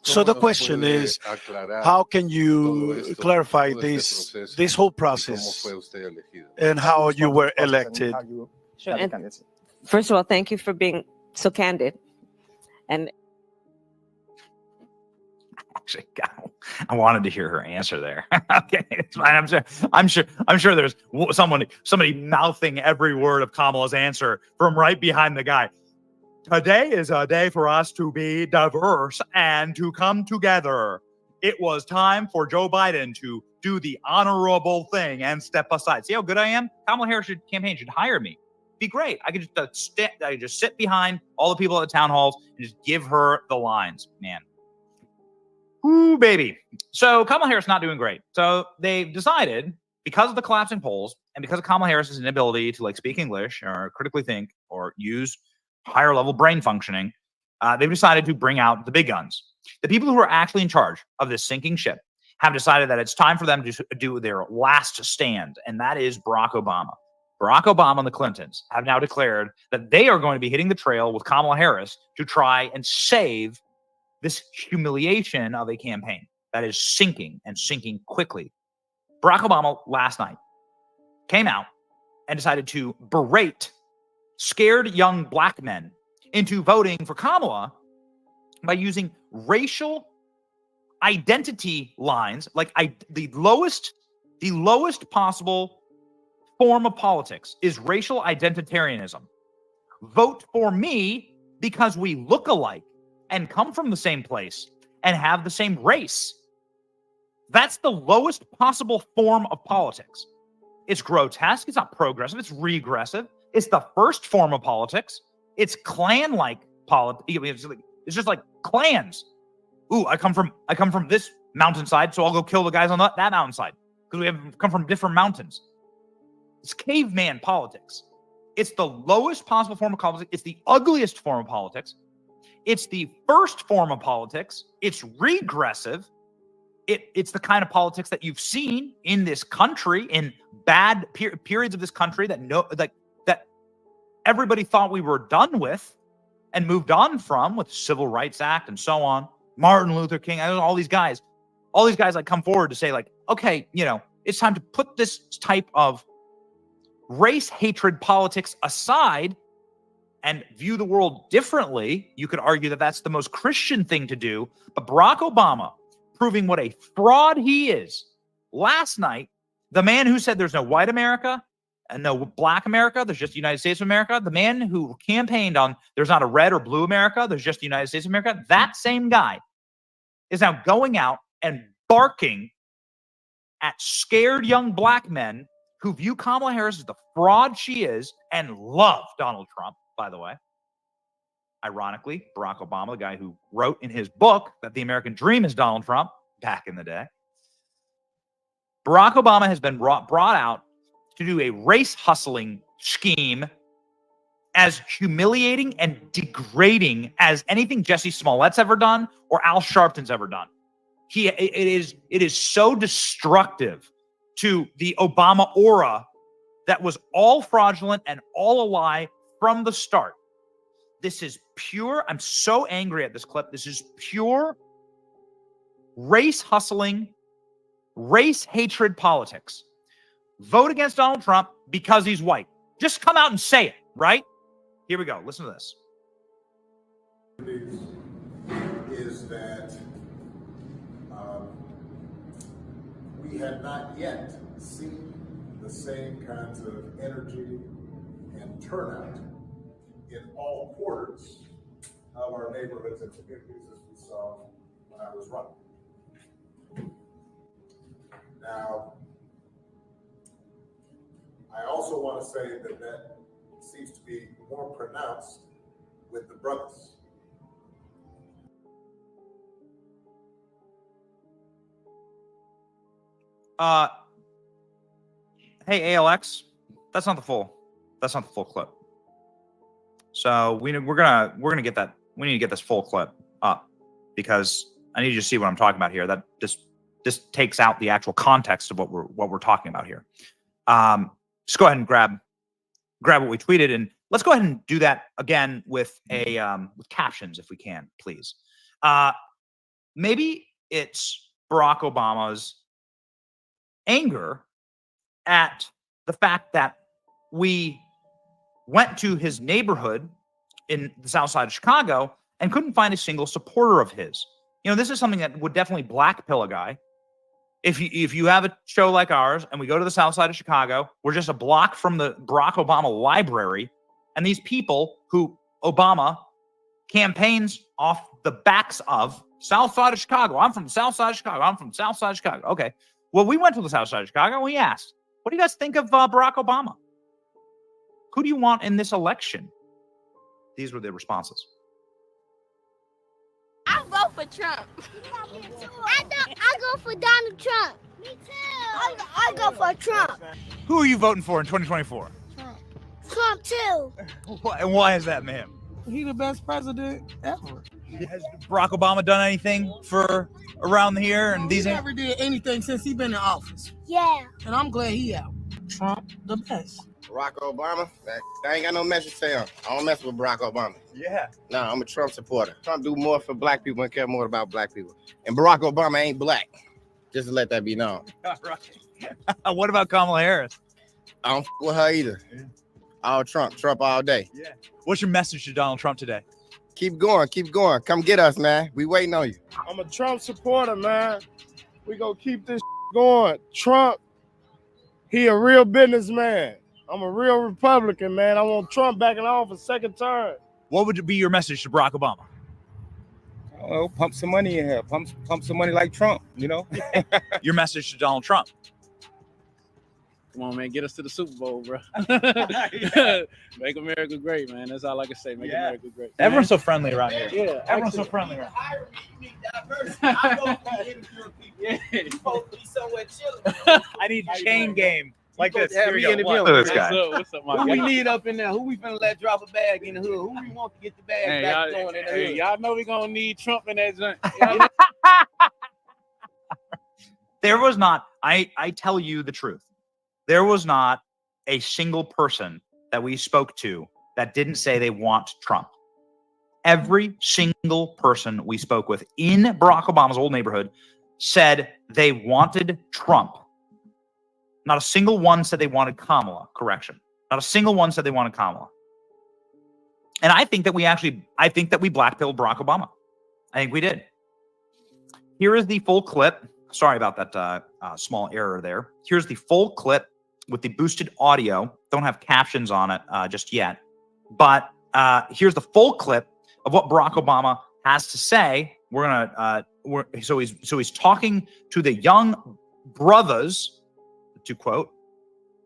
So the question is, how can you clarify this whole process and how you were elected? Sure. And first of all, thank you for being so candid. And actually, I wanted to hear her answer there. Okay, it's fine. I'm sure there's somebody mouthing every word of Kamala's answer from right behind the guy. Today is a day for us to be diverse and to come together. It was time for Joe Biden to do the honorable thing and step aside. See how good I am? Kamala Harris campaign should hire me. Be great. I could just sit behind all the people at the town halls and just give her the lines, man. Ooh, baby. So Kamala Harris not doing great. So they've decided, because of the collapsing polls and because of Kamala Harris's inability to speak English or critically think or use higher level brain functioning, they've decided to bring out the big guns. The people who are actually in charge of this sinking ship have decided that it's time for them to do their last stand, and that is Barack Obama. Barack Obama and the Clintons have now declared that they are going to be hitting the trail with Kamala Harris to try and save this humiliation of a campaign that is sinking and sinking quickly. Barack Obama last night came out and decided to berate scared young black men into voting for Kamala by using racial identity lines, the lowest possible form of politics is racial identitarianism. Vote for me because we look alike and come from the same place and have the same race. That's the lowest possible form of politics. It's grotesque. It's not progressive. It's regressive. It's the first form of politics. It's clan-like politics. It's just like clans. Ooh, I come from this mountainside, so I'll go kill the guys on that mountainside because we have come from different mountains. It's caveman politics. It's the lowest possible form of politics. It's the ugliest form of politics. It's the first form of politics. It's regressive. It's the kind of politics that you've seen in this country, in bad periods of this country that everybody thought we were done with and moved on from, with the Civil Rights Act and so on. Martin Luther King, all these guys come forward to say okay, it's time to put this type of race hatred politics aside and view the world differently. You could argue that that's the most Christian thing to do. But Barack Obama, proving what a fraud he is, last night, the man who said there's no white America and no black America, there's just the United States of America, the man who campaigned on there's not a red or blue America, there's just the United States of America, that same guy is now going out and barking at scared young black men who view Kamala Harris as the fraud she is and love Donald Trump, by the way. Ironically, Barack Obama, the guy who wrote in his book that the American dream is Donald Trump back in the day. Barack Obama has been brought out to do a race hustling scheme as humiliating and degrading as anything Jesse Smollett's ever done or Al Sharpton's ever done. It is so destructive to the Obama aura that was all fraudulent and all a lie from the start. This is pure, I'm so angry at this clip. This is pure race hustling, race hatred politics. Vote against Donald Trump because he's white. Just come out and say it, right? Here we go. Listen to this. Is that we have not yet seen the same kinds of energy and turnout in all quarters of our neighborhoods and communities as we saw when I was running. Now, I also want to say that seems to be more pronounced with the brothers. Hey, ALX, that's not the full clip. So we're gonna get that. We need to get this full clip up because I need you to see what I'm talking about here. That this takes out the actual context of what we're talking about here. Just go ahead and grab what we tweeted, and let's go ahead and do that again with with captions if we can, please. Maybe it's Barack Obama's anger at the fact that we went to his neighborhood in the south side of Chicago and couldn't find a single supporter of his. You know, this is something that would definitely black pill a guy. If you have a show like ours and we go to the south side of Chicago, we're just a block from the Barack Obama library, and these people who Obama campaigns off the backs of, south side of Chicago. I'm from the south side of Chicago. I'm from the south side of Chicago. Okay. Well, we went to the south side of Chicago and we asked, what do you guys think of Barack Obama? Who do you want in this election? These were the responses. I vote for Trump. I go for Donald Trump. Me too. I go for Trump. Who are you voting for in 2024? Trump too. And why is that, ma'am? He's the best president ever. Has Barack Obama done anything for around here? And He never did anything since he been in office. Yeah. And I'm glad he out. Trump, the best. Barack Obama? I ain't got no message to say him. I don't mess with Barack Obama. Yeah. No, I'm a Trump supporter. Trump do more for black people and care more about black people. And Barack Obama ain't black. Just to let that be known. All right. What about Kamala Harris? I don't f with her either. Yeah. All Trump all day. Yeah. What's your message to Donald Trump today? Keep going. Come get us, man. We waiting on you. I'm a Trump supporter, man. We gonna keep this going. Trump, he a real businessman. I'm a real Republican, man. I want Trump back in office second term. What would be your message to Barack Obama? Oh, pump some money in here. Pump some money like Trump, you know? Your message to Donald Trump? Come on, man. Get us to the Super Bowl, bro. Make America great, man. That's all I can say. Make America great. Everyone's so friendly around here. Yeah. Everyone's so friendly around here. I need chain game. Like this. Here we go. Look at this guy. What's up, Who we need up in there? Who we finna let drop a bag in the hood? Who we want to get the bag back going in the hood? Y'all know we gonna need Trump in that joint. There was not, I tell you the truth. There was not a single person that we spoke to that didn't say they want Trump. Every single person we spoke with in Barack Obama's old neighborhood said they wanted Trump. Not a single one said they wanted Kamala. Correction. Not a single one said they wanted Kamala. And I think that we blackpilled Barack Obama. I think we did. Here is the full clip. Sorry about that small error there. Here's the full clip with the boosted audio. Don't have captions on it just yet. But here's the full clip of what Barack Obama has to say. So he's talking to the young brothers, to quote,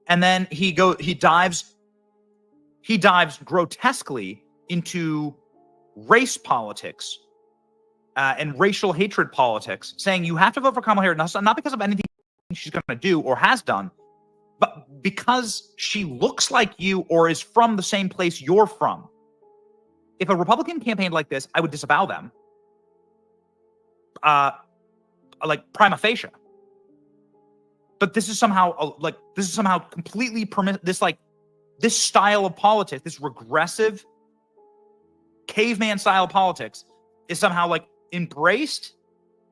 and then he dives grotesquely into race politics and racial hatred politics, saying you have to vote for Kamala Harris, not because of anything she's going to do or has done, but because she looks like you or is from the same place you're from. If a Republican campaigned like this, I would disavow them, like prima facie. But this is somehow completely this style of politics, this regressive caveman style of politics is somehow like embraced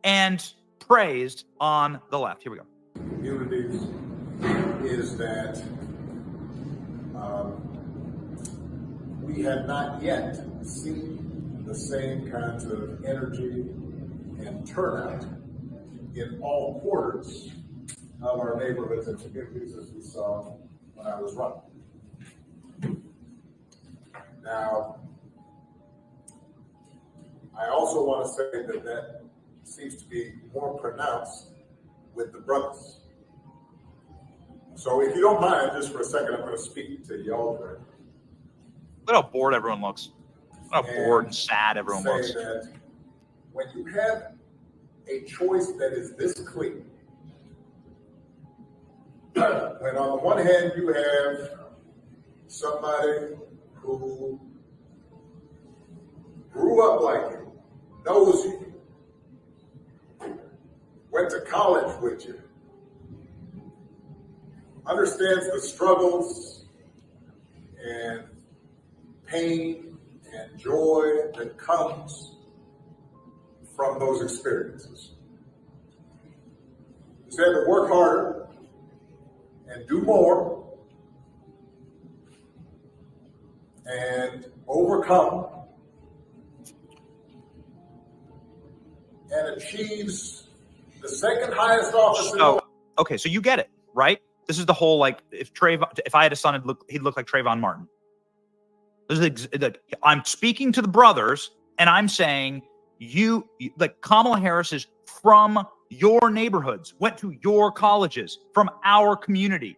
and praised on the left. Here we go. Unity is that we have not yet seen the same kinds of energy and turnout in all quarters of our neighborhoods and communities as we saw when I was running. Now, I also want to say that seems to be more pronounced with the brothers. So if you don't mind, just for a second, I'm going to speak to y'all directly. Look how bored everyone looks. Look how bored and sad everyone say looks. That when you have a choice that is this clear, when on the one hand you have somebody who grew up like you, knows you, went to college with you, understands the struggles and pain and joy that comes from those experiences. He said to work harder and do more and overcome and achieves the second highest office in the world. Okay, so you get it, right? This is the whole, like, if I had a son, he'd look like Trayvon Martin. This is I'm speaking to the brothers, and I'm saying like Kamala Harris is from your neighborhoods, went to your colleges, from our community.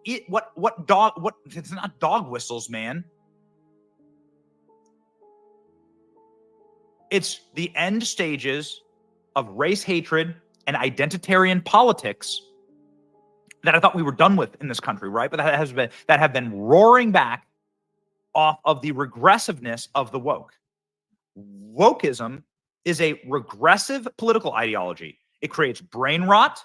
It's not dog whistles, man. It's the end stages of race hatred and identitarian politics that I thought we were done with in this country, right? But that have been roaring back off of the regressiveness of the woke. Wokeism is a regressive political ideology. It creates brain rot.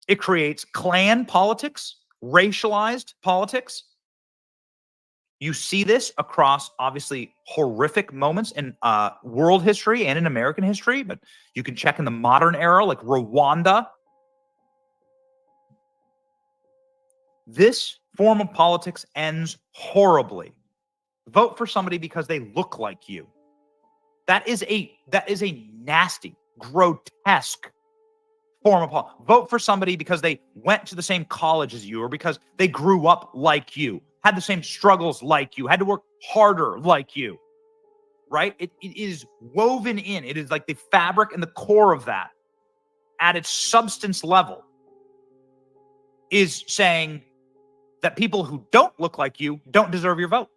It creates clan politics, racialized politics. You see this across, obviously, horrific moments in world history and in American history, but you can check in the modern era, like Rwanda. This form of politics ends horribly. Vote for somebody because they look like you. That is a nasty, grotesque form of politics. Vote for somebody because they went to the same college as you, or because they grew up like you, had the same struggles like you, had to work harder like you, right? It is woven in. It is like the fabric and the core of that at its substance level is saying that people who don't look like you don't deserve your vote.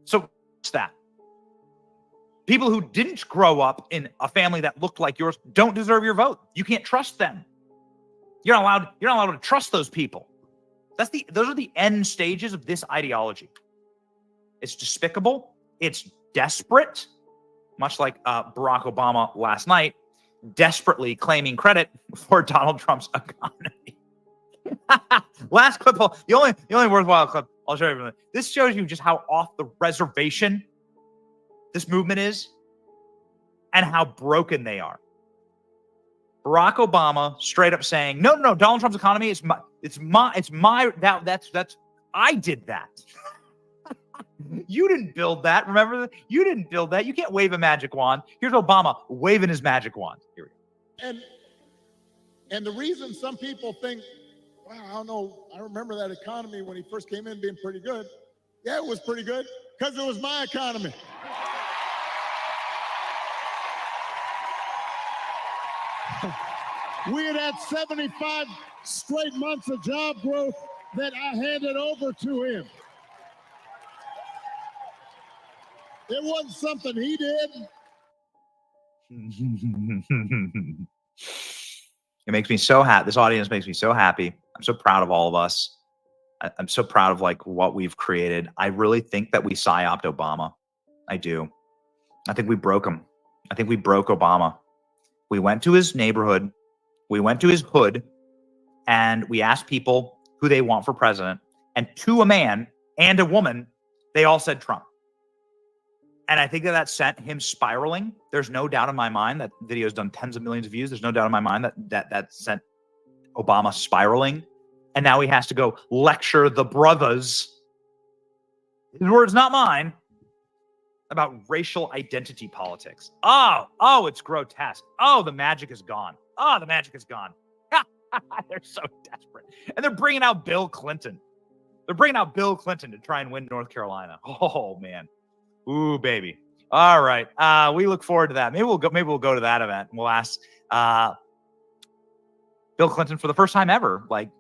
So it's that. People who didn't grow up in a family that looked like yours don't deserve your vote. You can't trust them. You're not allowed to trust those people. Those are the end stages of this ideology. It's despicable. It's desperate, much like Barack Obama last night, desperately claiming credit for Donald Trump's economy. Last clip, the only worthwhile clip I'll show you. This shows you just how off the reservation this movement is and how broken they are. Barack Obama straight up saying, no, Donald Trump's economy is I did that. You didn't build that. Remember, you didn't build that. You can't wave a magic wand. Here's Obama waving his magic wand. Here we go. And the reason some people think, wow, I don't know, I remember that economy when he first came in being pretty good. Yeah, it was pretty good because it was my economy. We had 75 straight months of job growth that I handed over to him. It wasn't something he did. It makes me so happy. This audience makes me so happy. I'm so proud of all of us. I'm so proud of like what we've created. I really think that we psyoped Obama. I do. I think we broke him. I think we broke Obama. We went to his neighborhood. We went to his hood, and we asked people who they want for president. And to a man and a woman, they all said Trump. And I think that sent him spiraling. There's no doubt in my mind that video's done tens of millions of views. There's no doubt in my mind that sent Obama spiraling. And now he has to go lecture the brothers, his words, not mine, about racial identity politics. Oh, it's grotesque. Oh, the magic is gone. Oh, the magic is gone. They're so desperate. And they're bringing out Bill Clinton. They're bringing out Bill Clinton to try and win North Carolina. Oh, man. Ooh, baby. All right. We look forward to that. Maybe we'll go to that event and we'll ask Bill Clinton for the first time ever, like,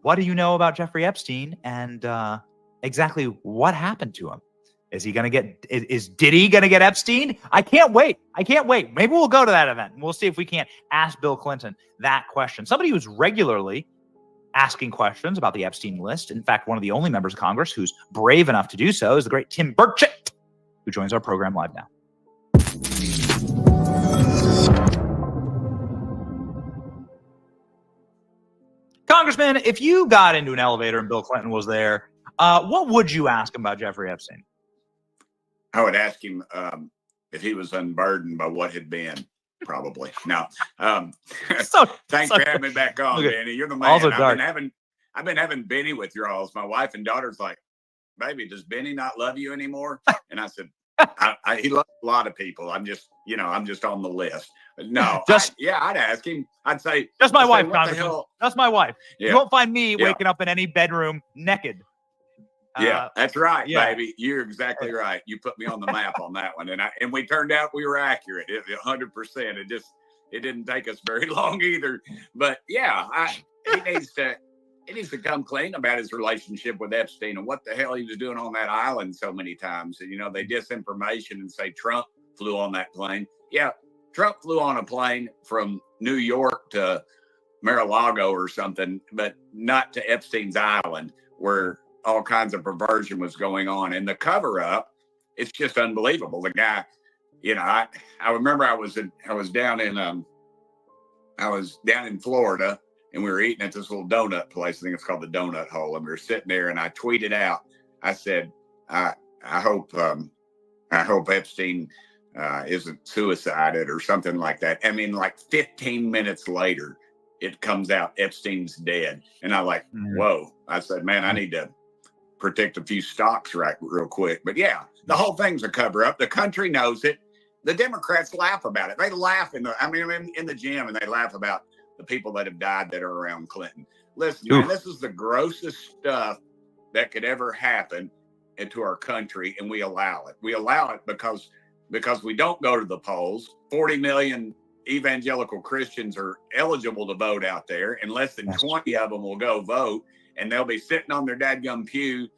what do you know about Jeffrey Epstein and exactly what happened to him? Is he going to get, is Diddy going to get Epstein? I can't wait. Maybe we'll go to that event and we'll see if we can't ask Bill Clinton that question. Somebody who's regularly asking questions about the Epstein list. In fact, one of the only members of Congress who's brave enough to do so is the great Tim Burchett, who joins our program live now. Congressman, if you got into an elevator and Bill Clinton was there, what would you ask him about Jeffrey Epstein? I would ask him, if he was unburdened by what had been. Probably. No. So, thanks for having me back on, Benny. You're the man. Also dark. I've been having Benny with your alls. My wife and daughter's like, baby, does Benny not love you anymore? And I said, he loves a lot of people. I'm just on the list. But no, I'd ask him. I'd say, just my wife, what the Congressman. hell? That's my wife. Yeah. You won't find me waking up in any bedroom naked. Yeah, that's right, baby. You're exactly right. You put me on the map on that one, and we turned out we were accurate. 100%. It didn't take us very long either. But yeah, he needs to come clean about his relationship with Epstein and what the hell he was doing on that island so many times. And they disinformation and say Trump flew on that plane. Yeah, Trump flew on a plane from New York to Mar-a-Lago or something, but not to Epstein's island where all kinds of perversion was going on. And the cover up, it's just unbelievable. The guy, I remember I was down in Florida, and we were eating at this little donut place. I think it's called the Donut Hole. And we were sitting there, and I tweeted out, I said, I hope Epstein isn't suicided or something like that. I mean, like 15 minutes later, it comes out Epstein's dead. And I whoa. I said, man, I need to protect a few stocks real quick. But yeah, the whole thing's a cover up. The country knows it. The Democrats laugh about it. They laugh in the gym, and they laugh about the people that have died that are around Clinton. Listen, man, this is the grossest stuff that could ever happen into our country, and we allow it. We allow it because we don't go to the polls. 40 million evangelical Christians are eligible to vote out there, and less than 20 of them will go vote. And they'll be sitting on their dadgum pew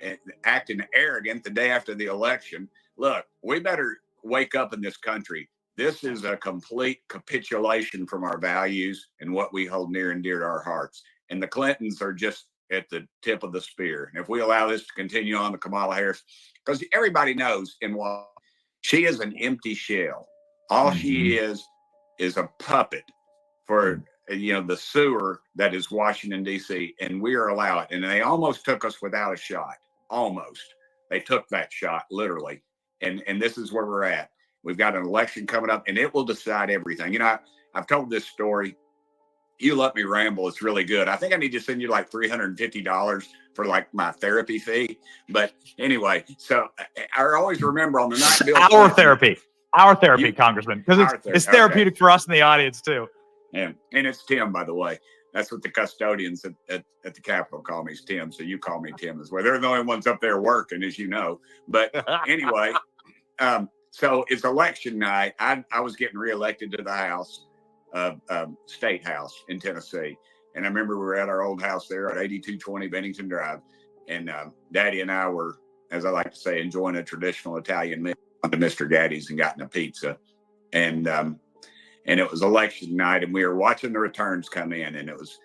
and acting arrogant the day after the election. Look, we better wake up in this country. This is a complete capitulation from our values and what we hold near and dear to our hearts. And the Clintons are just at the tip of the spear. And if we allow this to continue on, the Kamala Harris, because everybody knows she is an empty shell. All she is a puppet for the sewer that is Washington, D.C., and we are allowed it. And they almost took us without a shot. Almost. They took that shot, literally. And this is where we're at. We've got an election coming up, and it will decide everything. I've told this story. You let me ramble. It's really good. I think I need to send you like $350 for like my therapy fee. But anyway, so I always remember on the night Bill Our therapy, Congressman, because it's therapeutic for us in the audience, too. Yeah, and it's Tim, by the way. That's what the custodians at the Capitol call me, Tim. So you call me Tim as well. They're the only ones up there working, as you know. But anyway, so it's election night. I was getting reelected to the House, State House in Tennessee. And I remember we were at our old house there at 8220 Bennington Drive. And Daddy and I were, as I like to say, enjoying a traditional Italian meal to Mr. Gaddy's and gotten a pizza. And it was election night, and we were watching the returns come in, and it was,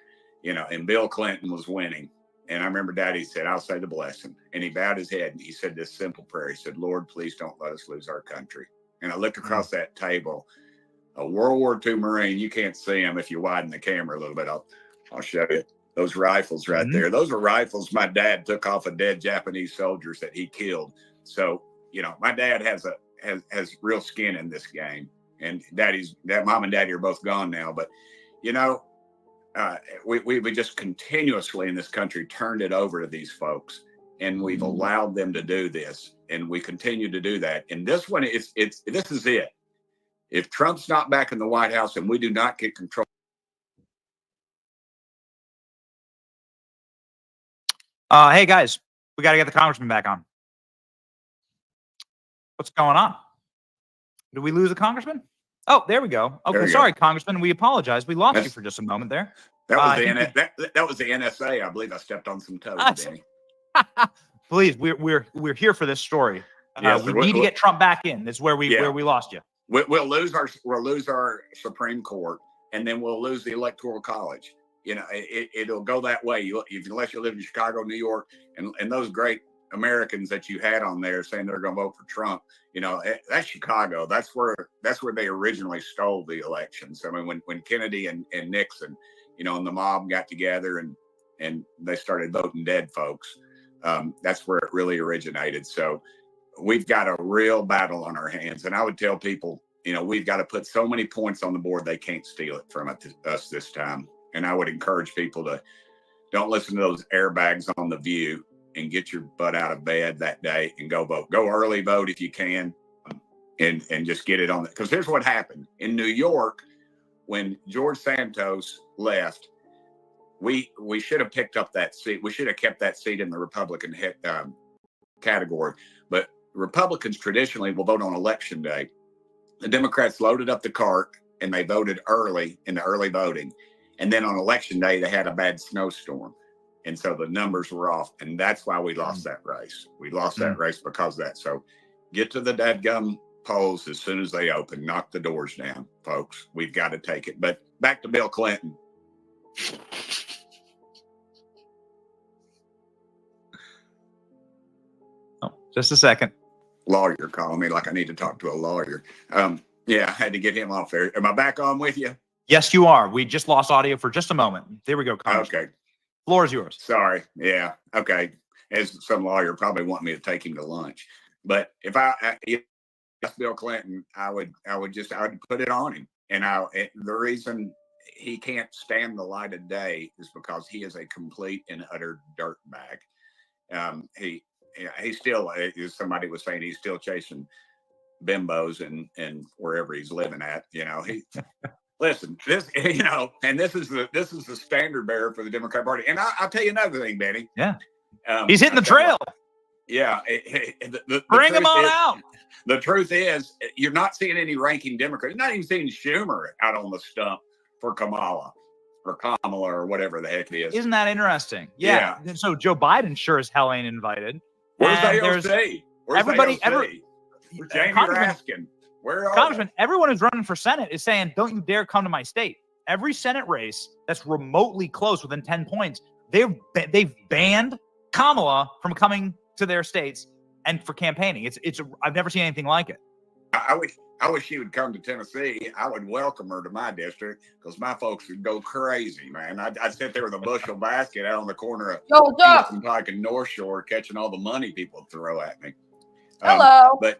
and Bill Clinton was winning. And I remember Daddy said, I'll say the blessing. And he bowed his head, and he said this simple prayer. He said, Lord, please don't let us lose our country. And I looked across that table, a World War II Marine. You can't see him if you widen the camera a little bit. I'll show you those rifles right there. Those are rifles my dad took off of dead Japanese soldiers that he killed. So, my dad has real skin in this game. And mom and daddy are both gone now. But, we just continuously in this country turned it over to these folks. And we've allowed them to do this. And we continue to do that. And this one, this is it. If Trump's not back in the White House and we do not get control. Hey, guys, we got to get the congressman back on. What's going on? Did we lose a congressman? Oh, there we go. Okay, sorry, Congressman. We apologize. We lost you for just a moment there. That was the NSA. I believe I stepped on some toes, Danny. Please, we're here for this story. We need to get Trump back in. That's where we lost you. We'll lose our Supreme Court, and then we'll lose the Electoral College. It'll go that way. Unless you live in Chicago, New York, and those great Americans that you had on there saying they're going to vote for Trump. That's Chicago. That's where they originally stole the elections. I mean, when Kennedy and Nixon, and the mob got together and they started voting dead folks. That's where it really originated. So we've got a real battle on our hands. And I would tell people, we've got to put so many points on the board they can't steal it from us this time. And I would encourage people to don't listen to those airbags on The View and get your butt out of bed that day and go vote. Go early vote if you can, and just get it on. Because here's what happened in New York when George Santos left. We should have picked up that seat. We should have kept that seat in the Republican category. But Republicans traditionally will vote on election day. The Democrats loaded up the cart and they voted early in the early voting. And then on election day, they had a bad snowstorm. And so the numbers were off. And that's why we lost that race. We lost that race because of that. So get to the dadgum polls as soon as they open. Knock the doors down, folks. We've got to take it. But back to Bill Clinton. Oh, just a second. Lawyer calling me like I need to talk to a lawyer. Yeah, I had to get him off there. Am I back on with you? Yes, you are. We just lost audio for just a moment. There we go, Congressman. Okay. Floor is yours. Sorry. Yeah. Okay. As some lawyer probably want me to take him to lunch, but if Bill Clinton, I would put it on him. And the reason he can't stand the light of day is because he is a complete and utter dirtbag. He still, as somebody was saying, he's still chasing bimbos and wherever he's living at. Listen, this, and this is the standard bearer for the Democratic Party. And I'll tell you another thing, Benny. Yeah. He's hitting the trail. Yeah. Bring him on out. The truth is, you're not seeing any ranking Democrats. You're not even seeing Schumer out on the stump for Kamala or whatever the heck it is. Isn't that interesting? Yeah. So Joe Biden sure as hell ain't invited. Where's the AOC? Where's everybody? Jamie Raskin. Where are Congressman, everyone who's running for Senate is saying, don't you dare come to my state. Every Senate race that's remotely close within 10 points, they've banned Kamala from coming to their states and for campaigning. I've never seen anything like it. I wish she would come to Tennessee. I would welcome her to my district because my folks would go crazy, man. I'd sit there with a bushel basket out on the corner of Houston Pike and North Shore catching all the money people throw at me. Hello. But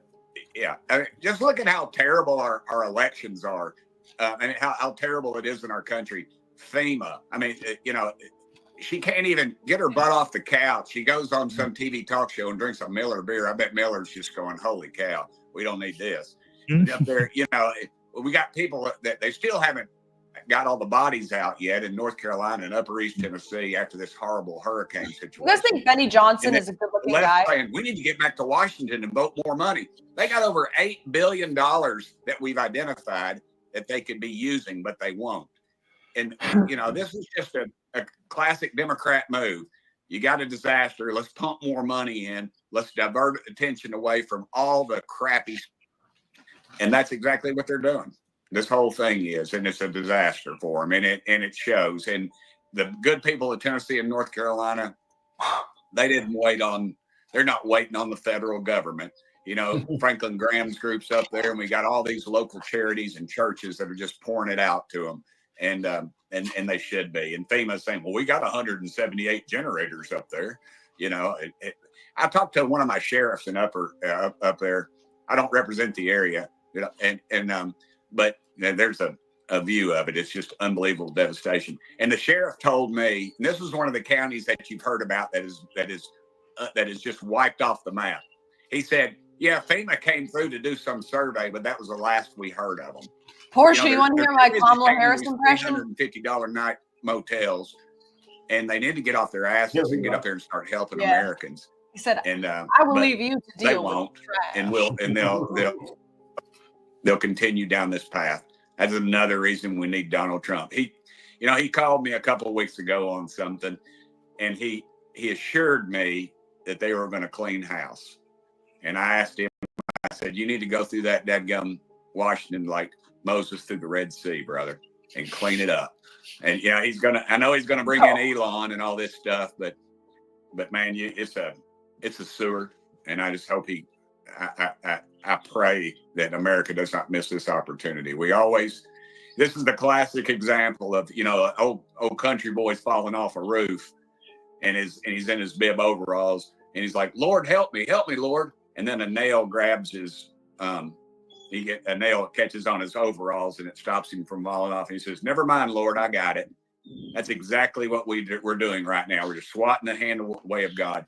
yeah, just look at how terrible our elections are, and how terrible it is in our country. FEMA. I mean, she can't even get her butt off the couch. She goes on some TV talk show and drinks a Miller beer. I bet Miller's just going, holy cow, we don't need this. Up there, we got people that they still haven't got all the bodies out yet in North Carolina and Upper East Tennessee after this horrible hurricane situation. You guys think Benny Johnson is a good-looking guy? Saying, we need to get back to Washington and vote more money. They got over $8 billion that we've identified that they could be using, but they won't. And, this is just a classic Democrat move. You got a disaster. Let's pump more money in. Let's divert attention away from all the crappy. And that's exactly what they're doing. This whole thing is, and it's a disaster for them, and it shows. And the good people of Tennessee and North Carolina, they're not waiting on the federal government. Franklin Graham's group's up there, and we got all these local charities and churches that are just pouring it out to them, and they should be. And FEMA's saying, well, we got 178 generators up there. I talked to one of my sheriffs in up there. I don't represent the area, but there's a view of it. It's just unbelievable devastation. And the sheriff told me, and this is one of the counties that you've heard about that is just wiped off the map. He said, yeah, FEMA came through to do some survey, but that was the last we heard of them. Portia, you want to hear my Kamala Harris impression? $150 night motels, and they need to get off their asses and get up there and start helping Americans. He said, and I will leave you to deal they won't, with the trash. and they'll continue down this path. That's another reason we need Donald Trump. He called me a couple of weeks ago on something, and he assured me that they were going to clean house. And I asked him, I said, you need to go through that dadgum Washington like Moses through the Red Sea, brother, and clean it up. And I know he's gonna bring in Elon and all this stuff, but man, it's a sewer, and I just hope I pray that America does not miss this opportunity. This is the classic example of, old country boys falling off a roof, and he's in his bib overalls, and he's like, Lord, help me, Lord. and then a nail grabs his a nail catches on his overalls and it stops him from falling off. And he says, "Never mind, Lord, I got it." That's exactly what we're doing right now. We're just swatting the hand away of God.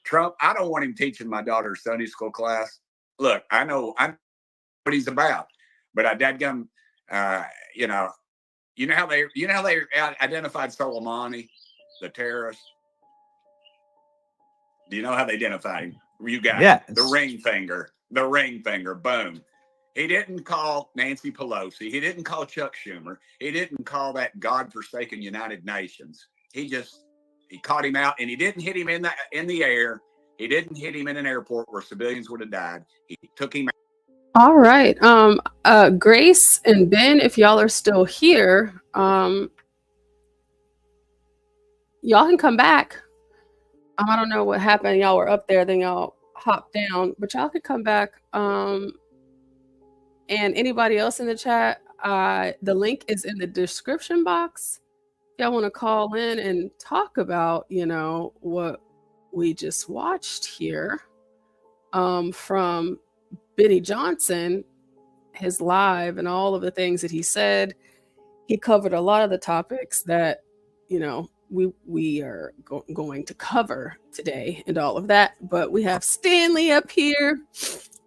Trump, I don't want him teaching my daughter's Sunday school class. Look, I know what he's about, but I dadgum, you know how they identified Charlamagne, the terrorist. Do you know how they identified him? You got Yeah, the ring finger. Boom. He didn't call Nancy Pelosi. He didn't call Chuck Schumer. He didn't call that godforsaken United Nations. He caught him out, and he didn't hit him in the air. He didn't hit him in an airport where civilians would have died. He took him out. All right. Grace and Ben, if y'all are still here, y'all can come back. I don't know what happened. Y'all were up there, then y'all hopped down, but y'all could come back. And anybody else in the chat, the link is in the description box. Y'all want to call in and talk about, what we just watched here from Benny Johnson, his live and all of the things that he said. He covered a lot of the topics that, we are going to cover today and all of that. But we have Stanley up here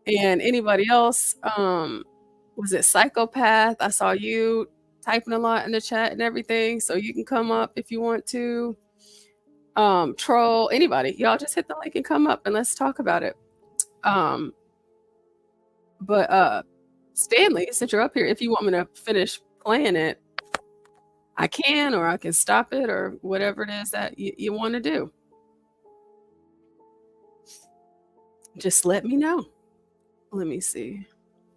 and anybody else. Was it Psychopath? I saw you typing a lot in the chat and everything. So you can come up if you want to. Troll, anybody. Y'all just hit the link and come up and let's talk about it. But Stanley, since you're up here, if you want me to finish playing it, I can, or I can stop it, or whatever it is that you want to do. Just let me know. Let me see.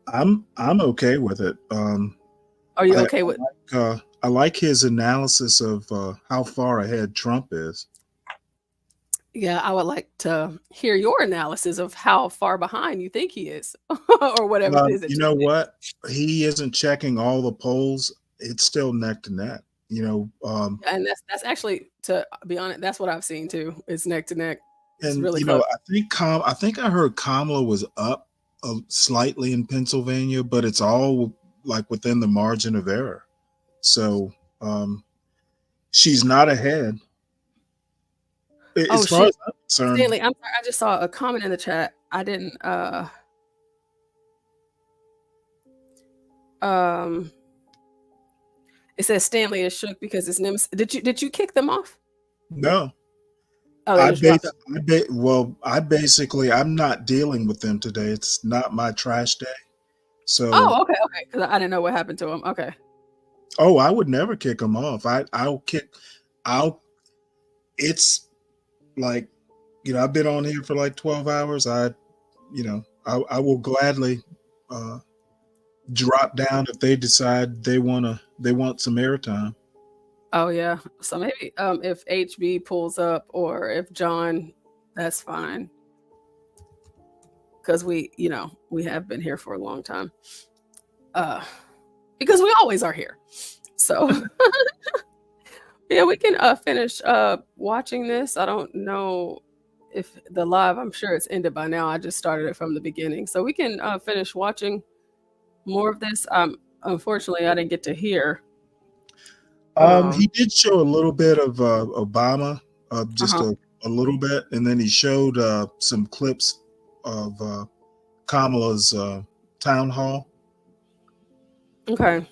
I'm okay with it. Are you okay with? I like his analysis of how far ahead Trump is. Yeah, I would like to hear your analysis of how far behind you think he is, or whatever it is. You know what? He isn't checking all the polls. It's still neck to neck. And that's actually, to be honest, that's what I've seen too. It's neck to neck. It's and really close. I think I heard Kamala was up slightly in Pennsylvania, but it's all like within the margin of error. So she's not ahead. As far as I'm concerned, Stanley, I'm sorry, I just saw a comment in the chat. I didn't it says Stanley is shook because his name. Did you kick them off? No. Oh, I'm not dealing with them today. It's not my trash day. So okay. Because I didn't know what happened to him. Okay. Oh, I would never kick them off. It's like, I've been on here for like 12 hours. I will gladly drop down if they decide they want some airtime. Oh yeah. So maybe if HB pulls up or if John, that's fine. Because we have been here for a long time. Because we always are here. So yeah, we can finish watching this. I don't know if the live, I'm sure it's ended by now. I just started it from the beginning. So we can finish watching more of this. Unfortunately, I didn't get to hear. He did show a little bit of Obama, just a little bit, and then he showed some clips of Kamala's town hall. Okay.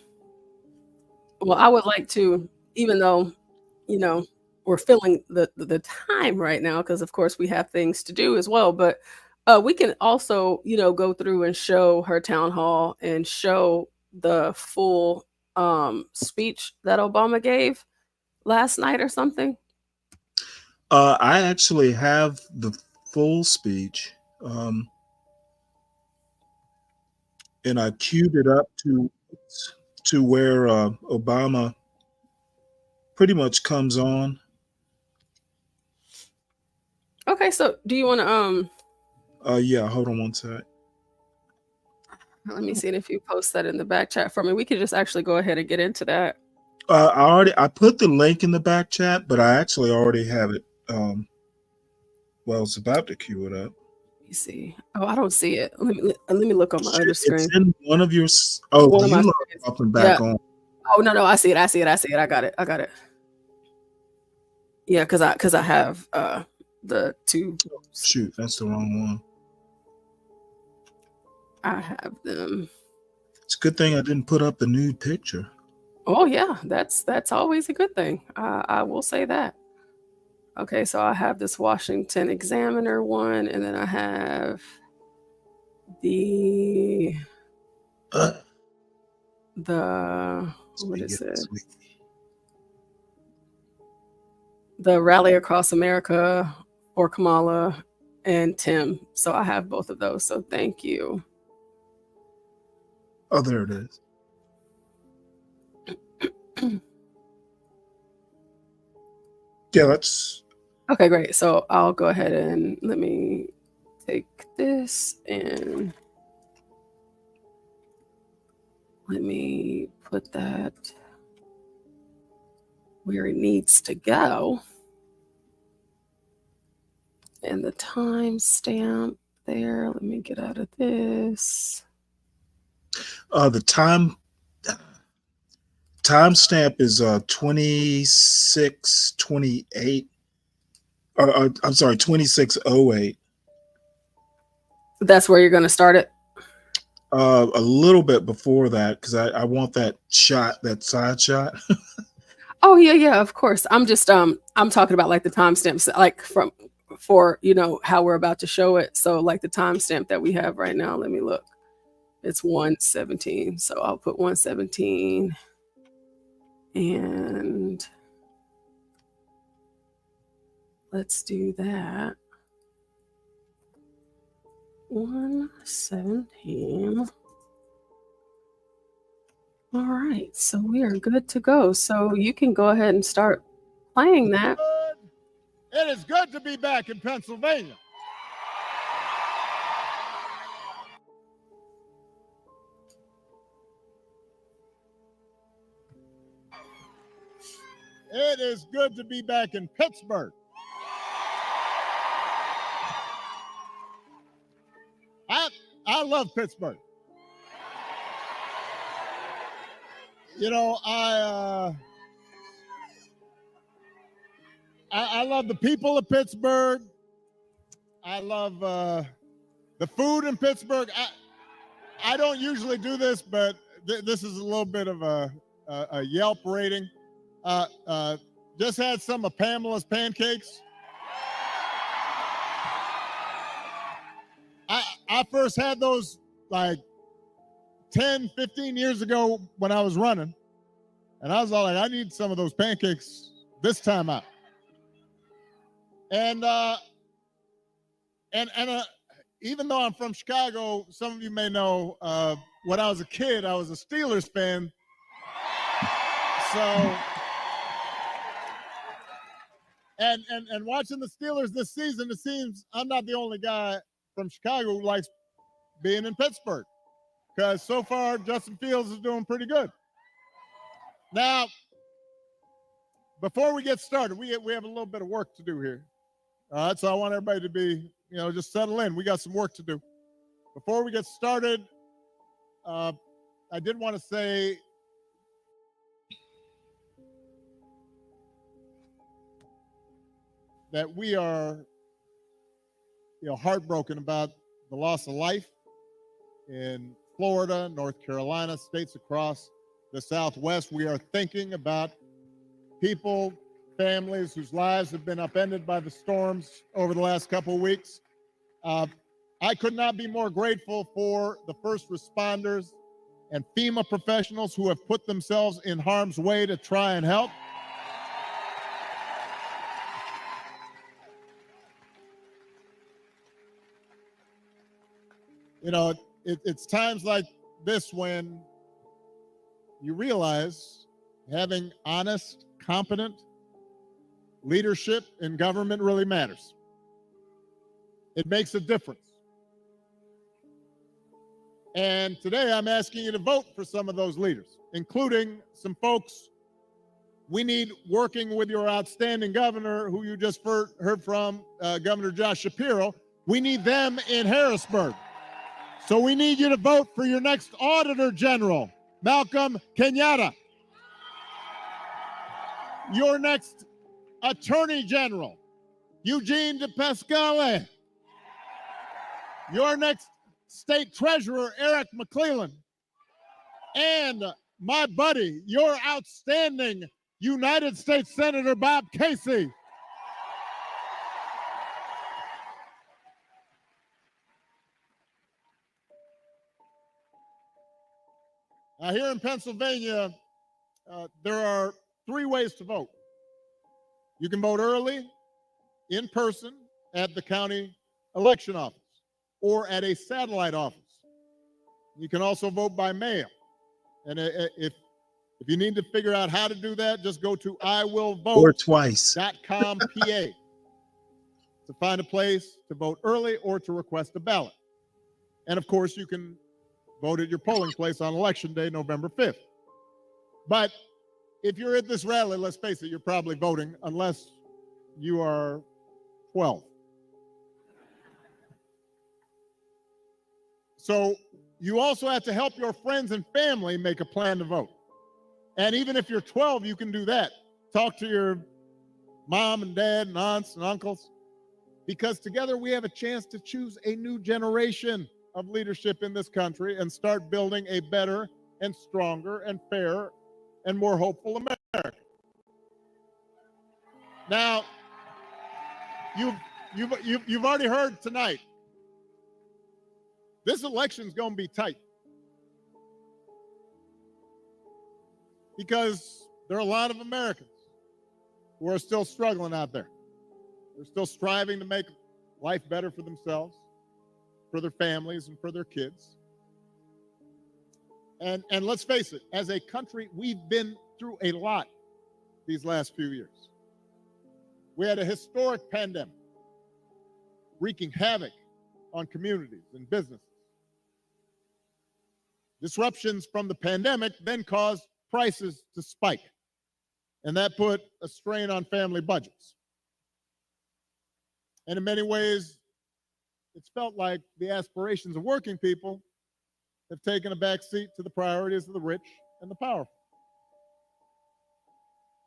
Well, I would like to, even though, we're filling the time right now, because of course we have things to do as well, but we can also, go through and show her town hall and show the full speech that Obama gave last night or something. I actually have the full speech, and I queued it up to where Obama pretty much comes on. Okay, so do you want to yeah, hold on one sec. Let me see if you post that in the back chat for me. We could just actually go ahead and get into that. I put the link in the back chat, but I actually already have it. Well, it's about to queue it up. me see. Oh, I don't see it. Let me look on my other screen. It's in one of your. Oh, One of you my are screens. popping back on. Oh no, I see it. I got it. Yeah, because I have the two. Shoot, that's the wrong one. I have them. It's a good thing I didn't put up the nude picture. Oh yeah, that's always a good thing. I will say that. Okay, so I have this Washington Examiner one, and then I have the what is it? The Rally Across America for Kamala and Tim. So I have both of those. So thank you. Oh, there it is. Yeah, that's okay. Great. So I'll go ahead and let me take this and let me put that where it needs to go. And the timestamp there. Let me get out of this. The timestamp is 2628. I'm sorry, 2608. That's where you're going to start it. A little bit before that, because I want that shot, that side shot. Oh yeah, of course. I'm just I'm talking about like the timestamps, like for how we're about to show it. So like the timestamp that we have right now. Let me look. It's 1:17. So I'll put 1:17 and let's do that. 1:17. All right, so we are good to go. So you can go ahead and start playing that. It is good to be back in Pennsylvania. It is good to be back in Pittsburgh. I love Pittsburgh. I love the people of Pittsburgh. I love the food in Pittsburgh. I don't usually do this, but this is a little bit of a Yelp rating. Just had some of Pamela's pancakes. I first had those like 10, 15 years ago when I was running. And I was all like, I need some of those pancakes this time out. And even though I'm from Chicago, some of you may know when I was a kid, I was a Steelers fan. So, and watching the Steelers this season, it seems I'm not the only guy from Chicago who likes being in Pittsburgh, because so far Justin Fields is doing pretty good. Now, before we get started, we have a little bit of work to do here. All right, so I want everybody to be, just settle in. We got some work to do. Before we get started, I did want to say that we are, heartbroken about the loss of life in Florida, North Carolina, states across the Southwest. We are thinking about people, families whose lives have been upended by the storms over the last couple of weeks. I could not be more grateful for the first responders and FEMA professionals who have put themselves in harm's way to try and help. It's times like this when you realize having honest, competent leadership in government really matters. It makes a difference. And today I'm asking you to vote for some of those leaders, including some folks we need working with your outstanding governor, who you just heard from, Governor Josh Shapiro, We need them in Harrisburg. So we need you to vote for your next Auditor General, Malcolm Kenyatta. Your next Attorney General, Eugene de Pascale. Your next State Treasurer, Eric McClellan. And my buddy, your outstanding United States Senator Bob Casey. Now, here in Pennsylvania, there are 3 ways to vote. You can vote early, in person, at the county election office, or at a satellite office. You can also vote by mail. And if you need to figure out how to do that, just go to iwillvote.com PA to find a place to vote early or to request a ballot. And of course, you can vote at your polling place on Election Day, November 5th. But if you're at this rally, let's face it, you're probably voting unless you are 12. So you also have to help your friends and family make a plan to vote. And even if you're 12, you can do that. Talk to your mom and dad and aunts and uncles, because together we have a chance to choose a new generation of leadership in this country and start building a better and stronger and fairer and more hopeful America. Now, you've already heard tonight, this election's going to be tight because there are a lot of Americans who are still struggling out there. They're still striving to make life better for themselves, for their families, and for their kids. And let's face it, as a country, we've been through a lot these last few years. We had a historic pandemic wreaking havoc on communities and businesses. Disruptions from the pandemic then caused prices to spike, and that put a strain on family budgets. And in many ways, it's felt like the aspirations of working people have taken a back seat to the priorities of the rich and the powerful.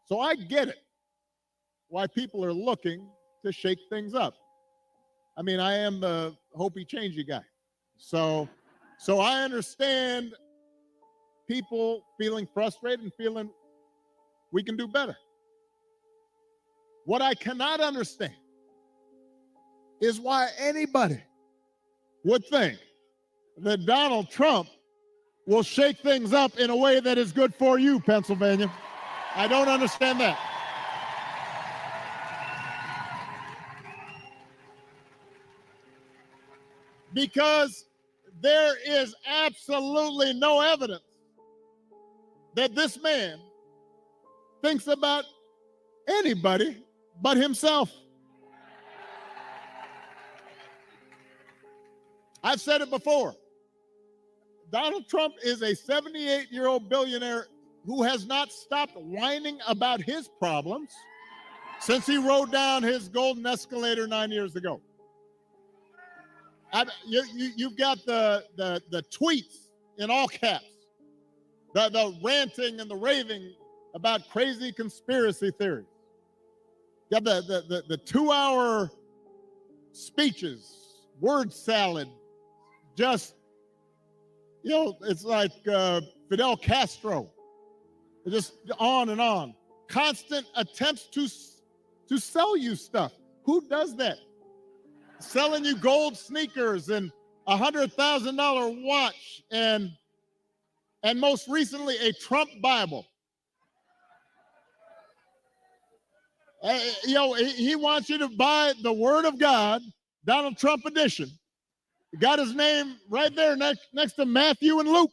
So I get it, why people are looking to shake things up. I mean, I am the hopey changey guy. So I understand people feeling frustrated and feeling we can do better. What I cannot understand is why anybody would think that Donald Trump will shake things up in a way that is good for you, Pennsylvania. I don't understand that. Because there is absolutely no evidence that this man thinks about anybody but himself. I've said it before. Donald Trump is a 78-year-old billionaire who has not stopped whining about his problems since he rode down his golden escalator 9 years ago. You've got the tweets in all caps, the ranting and the raving about crazy conspiracy theories. You have the 2-hour speeches, word salad, just, it's like Fidel Castro, just on and on. Constant attempts to sell you stuff. Who does that? Selling you gold sneakers and a $100,000 watch and most recently a Trump Bible. He wants you to buy the Word of God, Donald Trump edition. Got his name right there next to Matthew and Luke.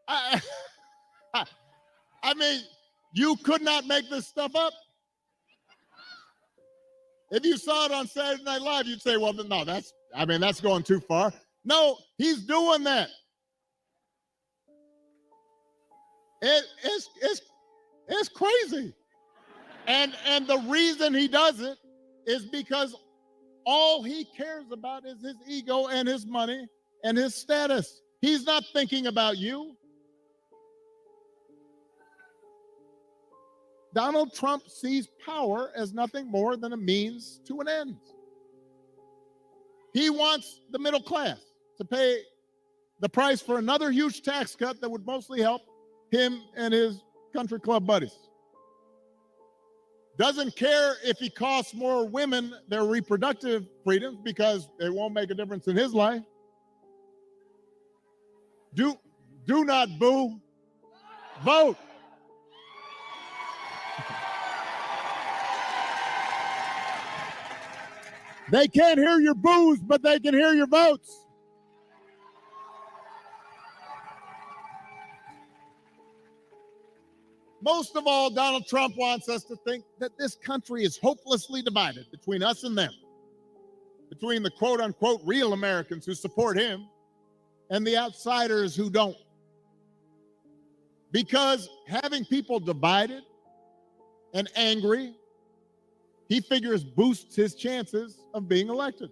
I mean, you could not make this stuff up. If you saw it on Saturday Night Live, you'd say, well, no, that's going too far. No, he's doing that. It's crazy. And the reason he does it is because All he cares about is his ego and his money and his status. He's not thinking about you. Donald Trump sees power as nothing more than a means to an end. He wants the middle class to pay the price for another huge tax cut that would mostly help him and his country club buddies. Doesn't care if he costs more women their reproductive freedoms because it won't make a difference in his life. Do not boo. Vote. They can't hear your boos, but they can hear your votes. Most of all, Donald Trump wants us to think that this country is hopelessly divided between us and them, between the quote unquote real Americans who support him and the outsiders who don't. Because having people divided and angry, he figures boosts his chances of being elected.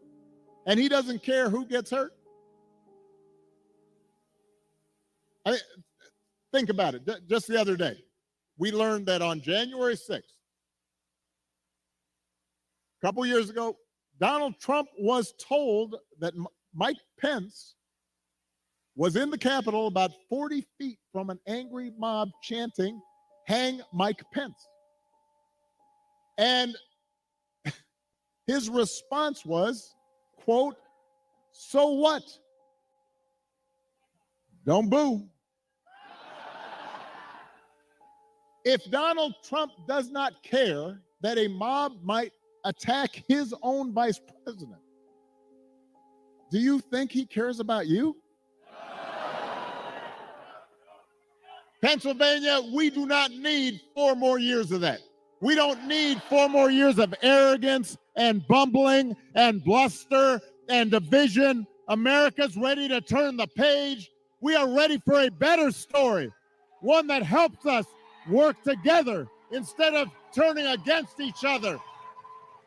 And he doesn't care who gets hurt. Think about it. Just the other day, we learned that on January 6th, a couple years ago, Donald Trump was told that Mike Pence was in the Capitol about 40 feet from an angry mob chanting, "Hang Mike Pence." And his response was, quote, "So what? Don't boo." If Donald Trump does not care that a mob might attack his own vice president, do you think he cares about you? Pennsylvania, we do not need 4 more years of that. We don't need 4 more years of arrogance and bumbling and bluster and division. America's ready to turn the page. We are ready for a better story, one that helps us work together instead of turning against each other.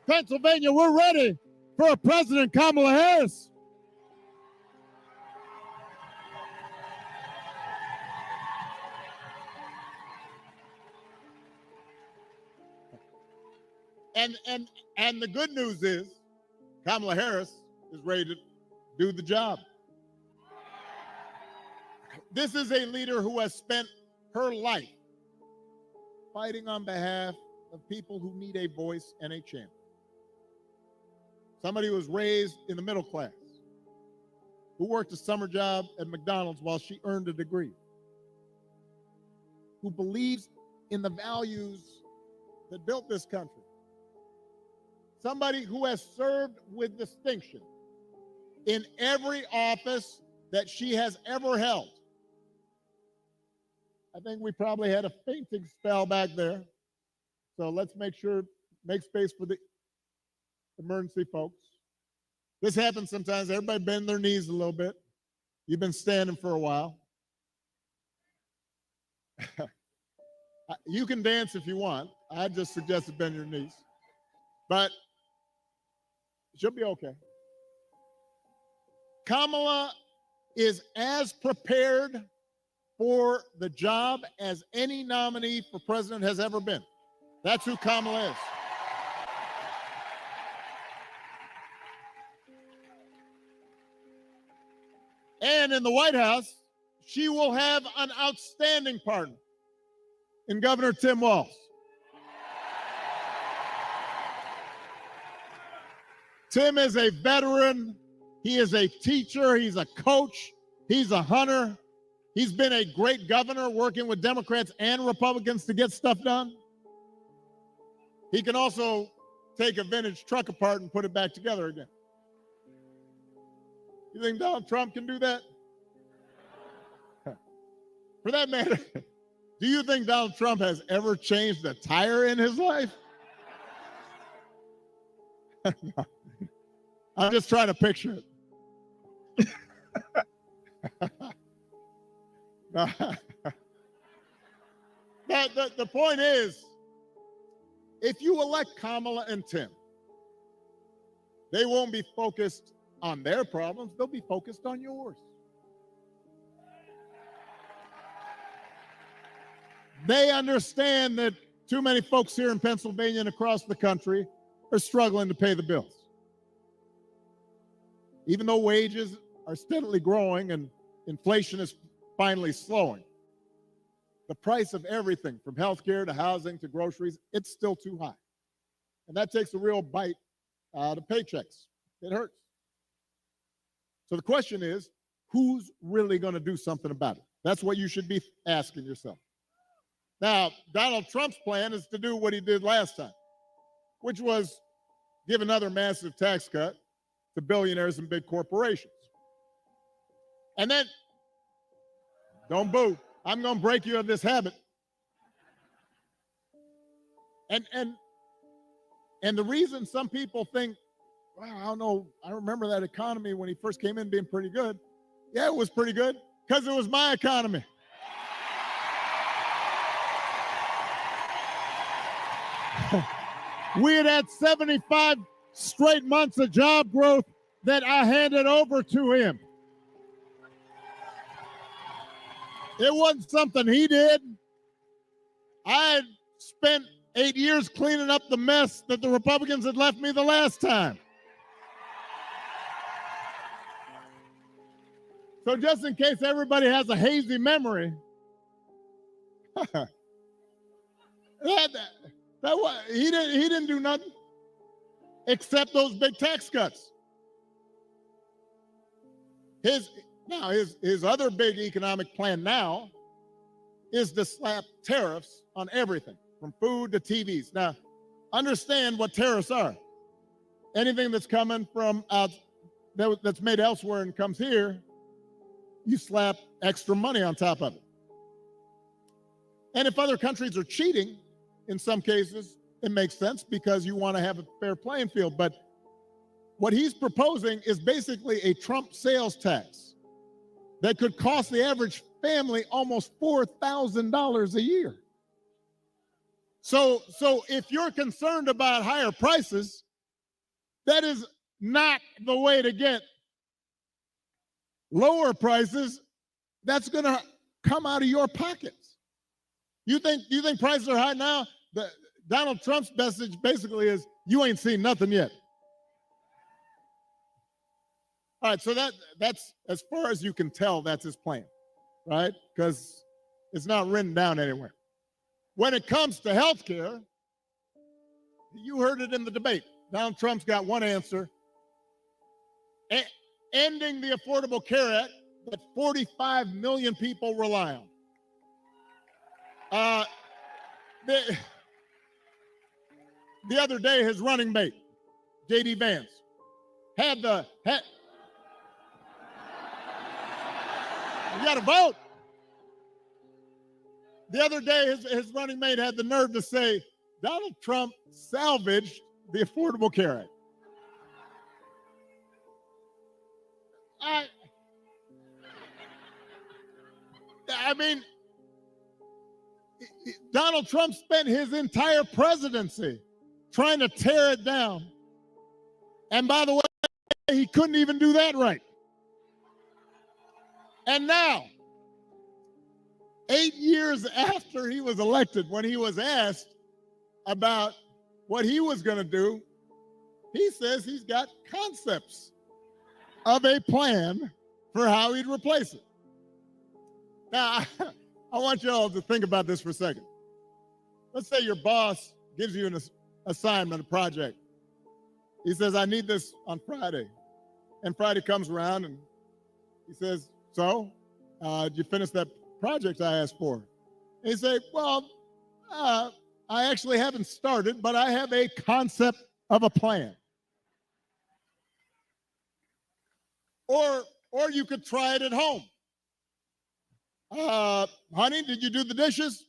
Pennsylvania, we're ready for a President Kamala Harris. And the good news is Kamala Harris is ready to do the job. This is a leader who has spent her life fighting on behalf of people who need a voice and a champion. Somebody who was raised in the middle class, who worked a summer job at McDonald's while she earned a degree, who believes in the values that built this country. Somebody who has served with distinction in every office that she has ever held. I think we probably had a fainting spell back there. So let's make space for the emergency folks. This happens sometimes. Everybody bend their knees a little bit. You've been standing for a while. You can dance if you want. I just suggested bend your knees. But she'll be okay. Kamala is as prepared for the job as any nominee for president has ever been. That's who Kamala is. And in the White House, she will have an outstanding partner in Governor Tim Walz. Tim is a veteran. He is a teacher. He's a coach. He's a hunter. He's been a great governor working with Democrats and Republicans to get stuff done. He can also take a vintage truck apart and put it back together again. You think Donald Trump can do that? For that matter, do you think Donald Trump has ever changed a tire in his life? No. I'm just trying to picture it. The point is, if you elect Kamala and Tim, They won't be focused on their problems. They'll be focused on yours. They understand that too many folks here in Pennsylvania and across the country are struggling to pay the bills. Even though wages are steadily growing and inflation is finally slowing, the price of everything from healthcare to housing to groceries, it's still too high. And that takes a real bite out of paychecks. It hurts. So the question is, who's really going to do something about it? That's what you should be asking yourself. Now, Donald Trump's plan is to do what he did last time, which was give another massive tax cut to billionaires and big corporations. And then, don't boo, I'm going to break you of this habit. And the reason some people think, well, I don't know, I remember that economy when he first came in being pretty good. Yeah, it was pretty good because it was my economy. We had 75 straight months of job growth that I handed over to him. It wasn't something he did. I had spent 8 years cleaning up the mess that the Republicans had left me the last time. So just in case everybody has a hazy memory, he didn't do nothing except those big tax cuts. His other big economic plan now is to slap tariffs on everything, from food to TVs. Now, understand what tariffs are. Anything that's coming from that's made elsewhere and comes here, you slap extra money on top of it. And if other countries are cheating, in some cases, it makes sense because you want to have a fair playing field. But what he's proposing is basically a Trump sales tax that could cost the average family almost $4,000 a year. So if you're concerned about higher prices, that is not the way to get lower prices. That's going to come out of your pockets. You think prices are high now? Donald Trump's message basically is, you ain't seen nothing yet. All right, so that's as far as you can tell, that's his plan, right? Because it's not written down anywhere. When it comes to health care, you heard it in the debate. Donald Trump's got one answer: ending the Affordable Care Act that 45 million people rely on. The other day, his running mate, J.D. Vance, had you got to vote. The other day, his running mate had the nerve to say, Donald Trump salvaged the Affordable Care Act. I mean, Donald Trump spent his entire presidency trying to tear it down. And by the way, he couldn't even do that right. And now, 8 years after he was elected, when he was asked about what he was going to do, he says he's got concepts of a plan for how he'd replace it. Now, I want you all to think about this for a second. Let's say your boss gives you an assignment, a project. He says, I need this on Friday. And Friday comes around and he says, so, did you finish that project I asked for? And you say, well, I actually haven't started, but I have a concept of a plan. Or you could try it at home. Honey, did you do the dishes?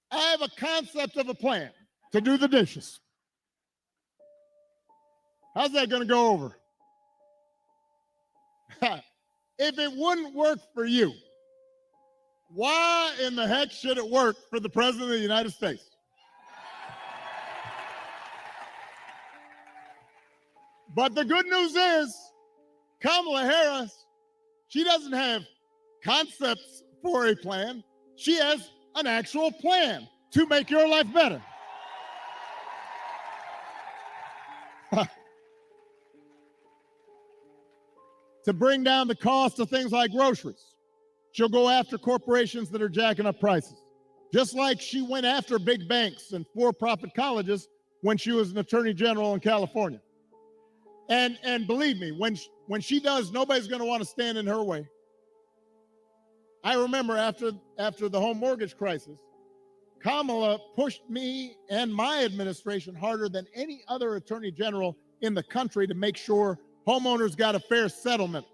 I have a concept of a plan to do the dishes. How's that going to go over? If it wouldn't work for you, why in the heck should it work for the President of the United States? But the good news is Kamala Harris, she doesn't have concepts for a plan. She has an actual plan to make your life better. To bring down the cost of things like groceries. She'll go after corporations that are jacking up prices. Just like she went after big banks and for-profit colleges when she was an attorney general in California. And believe me, when she does, nobody's going to want to stand in her way. I remember after the home mortgage crisis, Kamala pushed me and my administration harder than any other attorney general in the country to make sure homeowners got a fair settlement.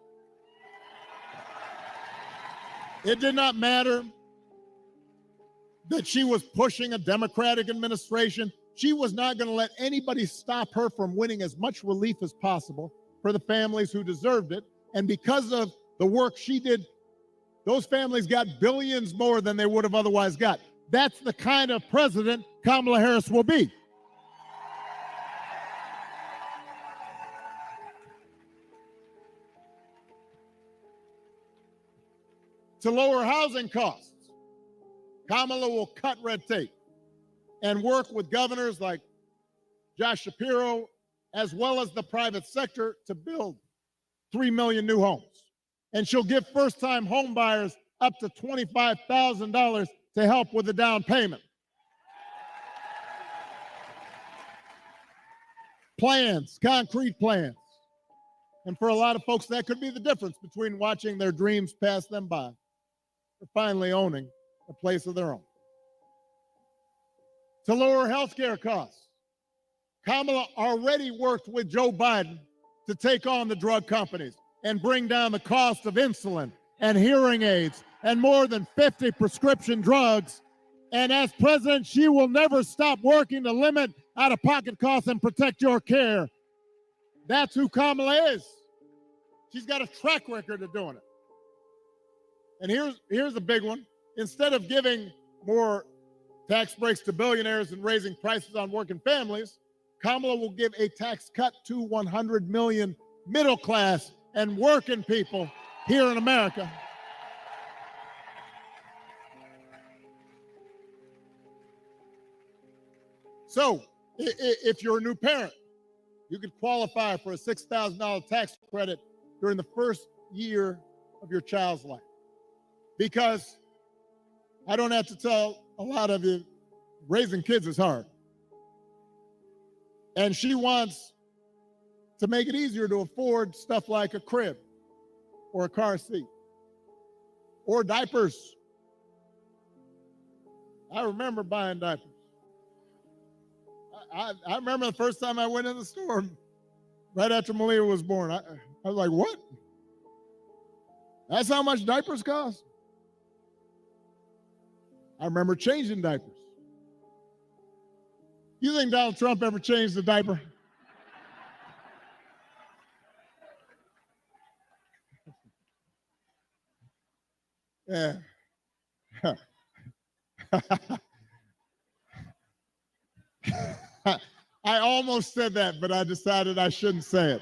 It did not matter that she was pushing a Democratic administration. She was not going to let anybody stop her from winning as much relief as possible for the families who deserved it. And because of the work she did, those families got billions more than they would have otherwise got. That's the kind of president Kamala Harris will be. To lower housing costs, Kamala will cut red tape and work with governors like Josh Shapiro, as well as the private sector, to build 3 million new homes. And she'll give first-time home buyers up to $25,000 to help with the down payment. Plans, concrete plans. And for a lot of folks, that could be the difference between watching their dreams pass them by or finally owning a place of their own. To lower healthcare costs, Kamala already worked with Joe Biden to take on the drug companies and bring down the cost of insulin and hearing aids and more than 50 prescription drugs. And as president, she will never stop working to limit out-of-pocket costs and protect your care. That's who Kamala is. She's got a track record of doing it. And here's a big one. Instead of giving more tax breaks to billionaires and raising prices on working families, Kamala will give a tax cut to 100 million middle class and working people here in America. So if you're a new parent, you could qualify for a $6,000 tax credit during the first year of your child's life. Because I don't have to tell a lot of you, raising kids is hard. And she wants to make it easier to afford stuff like a crib or a car seat or diapers. I remember buying diapers. I remember the first time I went in the store right after Malia was born. I was like, what? That's how much diapers cost? I remember changing diapers. You think Donald Trump ever changed the diaper? Yeah. I almost said that, but I decided I shouldn't say it.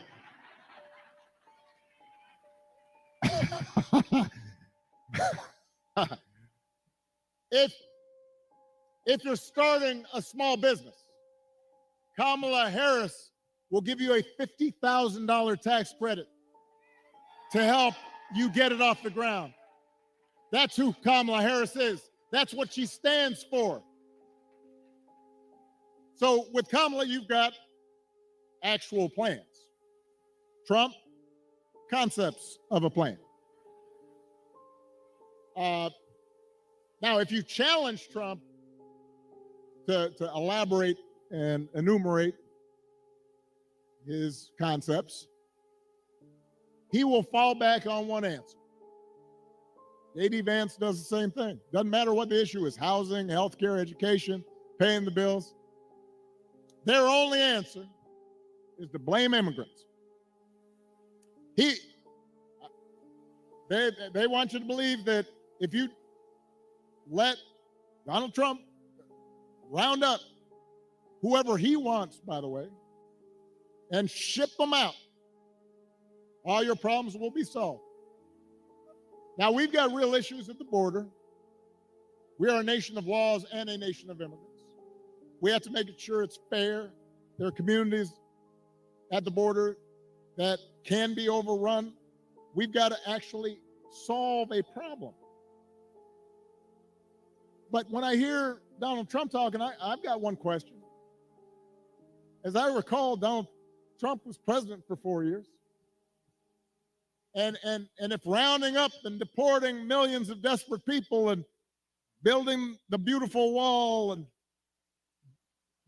If you're starting a small business, Kamala Harris will give you a $50,000 tax credit to help you get it off the ground. That's who Kamala Harris is. That's what she stands for. So with Kamala, you've got actual plans. Trump, concepts of a plan. Now, if you challenge Trump to elaborate and enumerate his concepts, he will fall back on one answer. J.D. Vance does the same thing. Doesn't matter what the issue is, housing, healthcare, education, paying the bills. Their only answer is to blame immigrants. They want you to believe that if you let Donald Trump round up whoever he wants, by the way, and ship them out. All your problems will be solved. Now, we've got real issues at the border. We are a nation of laws and a nation of immigrants. We have to make sure it's fair. There are communities at the border that can be overrun. We've got to actually solve a problem. But when I hear Donald Trump talking, I've got one question. As I recall, Donald Trump was president for 4 years. And if rounding up and deporting millions of desperate people and building the beautiful wall, and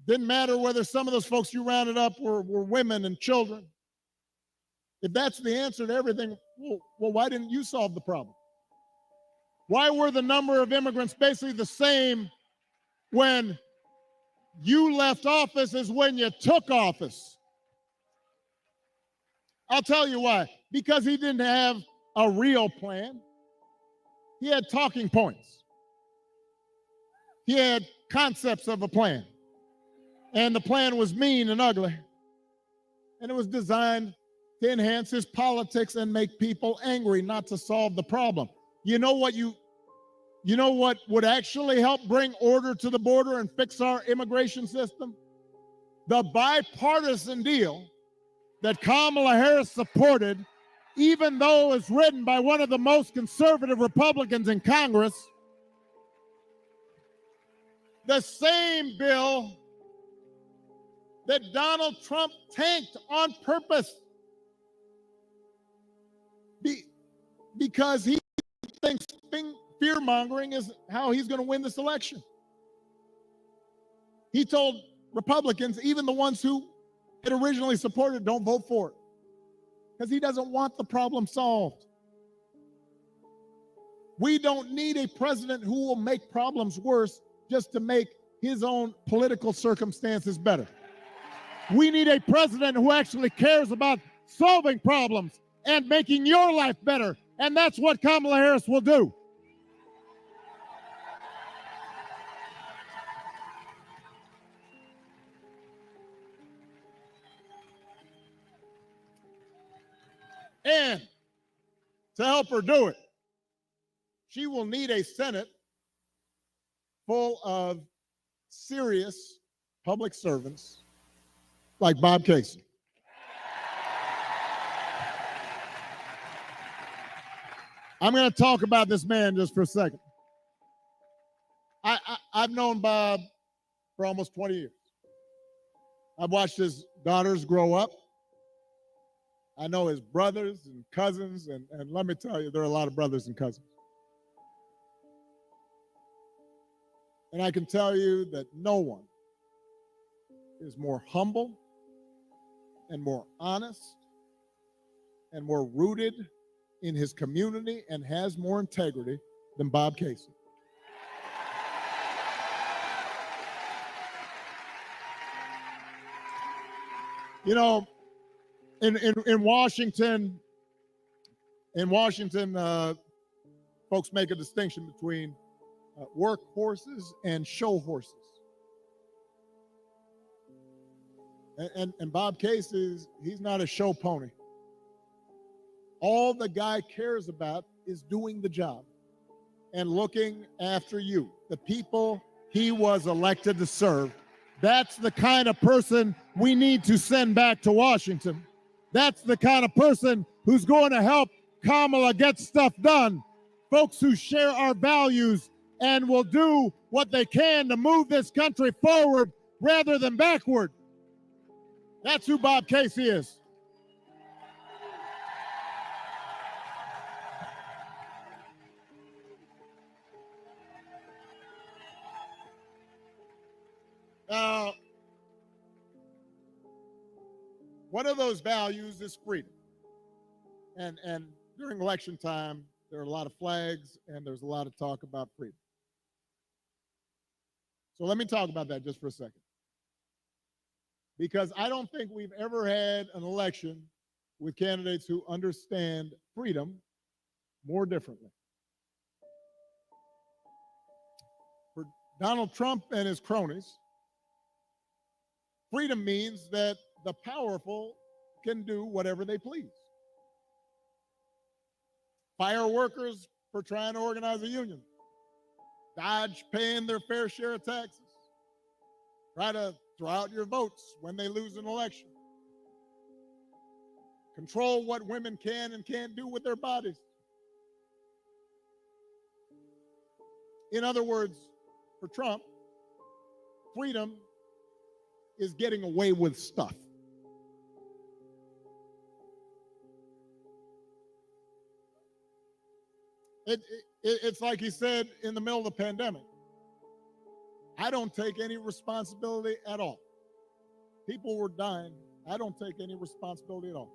didn't matter whether some of those folks you rounded up were women and children, if that's the answer to everything, well, why didn't you solve the problem? Why were the number of immigrants basically the same when you left office as when you took office? I'll tell you why. Because he didn't have a real plan. He had talking points. He had concepts of a plan. And the plan was mean and ugly. And it was designed to enhance his politics and make people angry, not to solve the problem. You know what would actually help bring order to the border and fix our immigration system? The bipartisan deal that Kamala Harris supported, even though it was written by one of the most conservative Republicans in Congress, the same bill that Donald Trump tanked on purpose because he thinks fear-mongering is how he's going to win this election. He told Republicans, even the ones who had originally supported, don't vote for it, because he doesn't want the problem solved. We don't need a president who will make problems worse just to make his own political circumstances better. We need a president who actually cares about solving problems and making your life better, and that's what Kamala Harris will do. And to help her do it, she will need a Senate full of serious public servants like Bob Casey. I'm going to talk about this man just for a second. I've known Bob for almost 20 years. I've watched his daughters grow up. I know his brothers and cousins, and let me tell you, there are a lot of brothers and cousins. And I can tell you that no one is more humble and more honest and more rooted in his community and has more integrity than Bob Casey. You know, in Washington, folks make a distinction between work horses and show horses. And Bob Casey, he's not a show pony. All the guy cares about is doing the job and looking after you, the people he was elected to serve. That's the kind of person we need to send back to Washington. That's the kind of person who's going to help Kamala get stuff done. Folks who share our values and will do what they can to move this country forward rather than backward. That's who Bob Casey is. Now, one of those values is freedom. And during election time, there are a lot of flags and there's a lot of talk about freedom. So let me talk about that just for a second. Because I don't think we've ever had an election with candidates who understand freedom more differently. Donald Trump and his cronies, freedom means that the powerful can do whatever they please. Fire workers for trying to organize a union. Dodge paying their fair share of taxes. Try to throw out your votes when they lose an election. Control what women can and can't do with their bodies. In other words, for Trump, freedom is getting away with stuff. It's like he said in the middle of the pandemic. I don't take any responsibility at all. People were dying. I don't take any responsibility at all.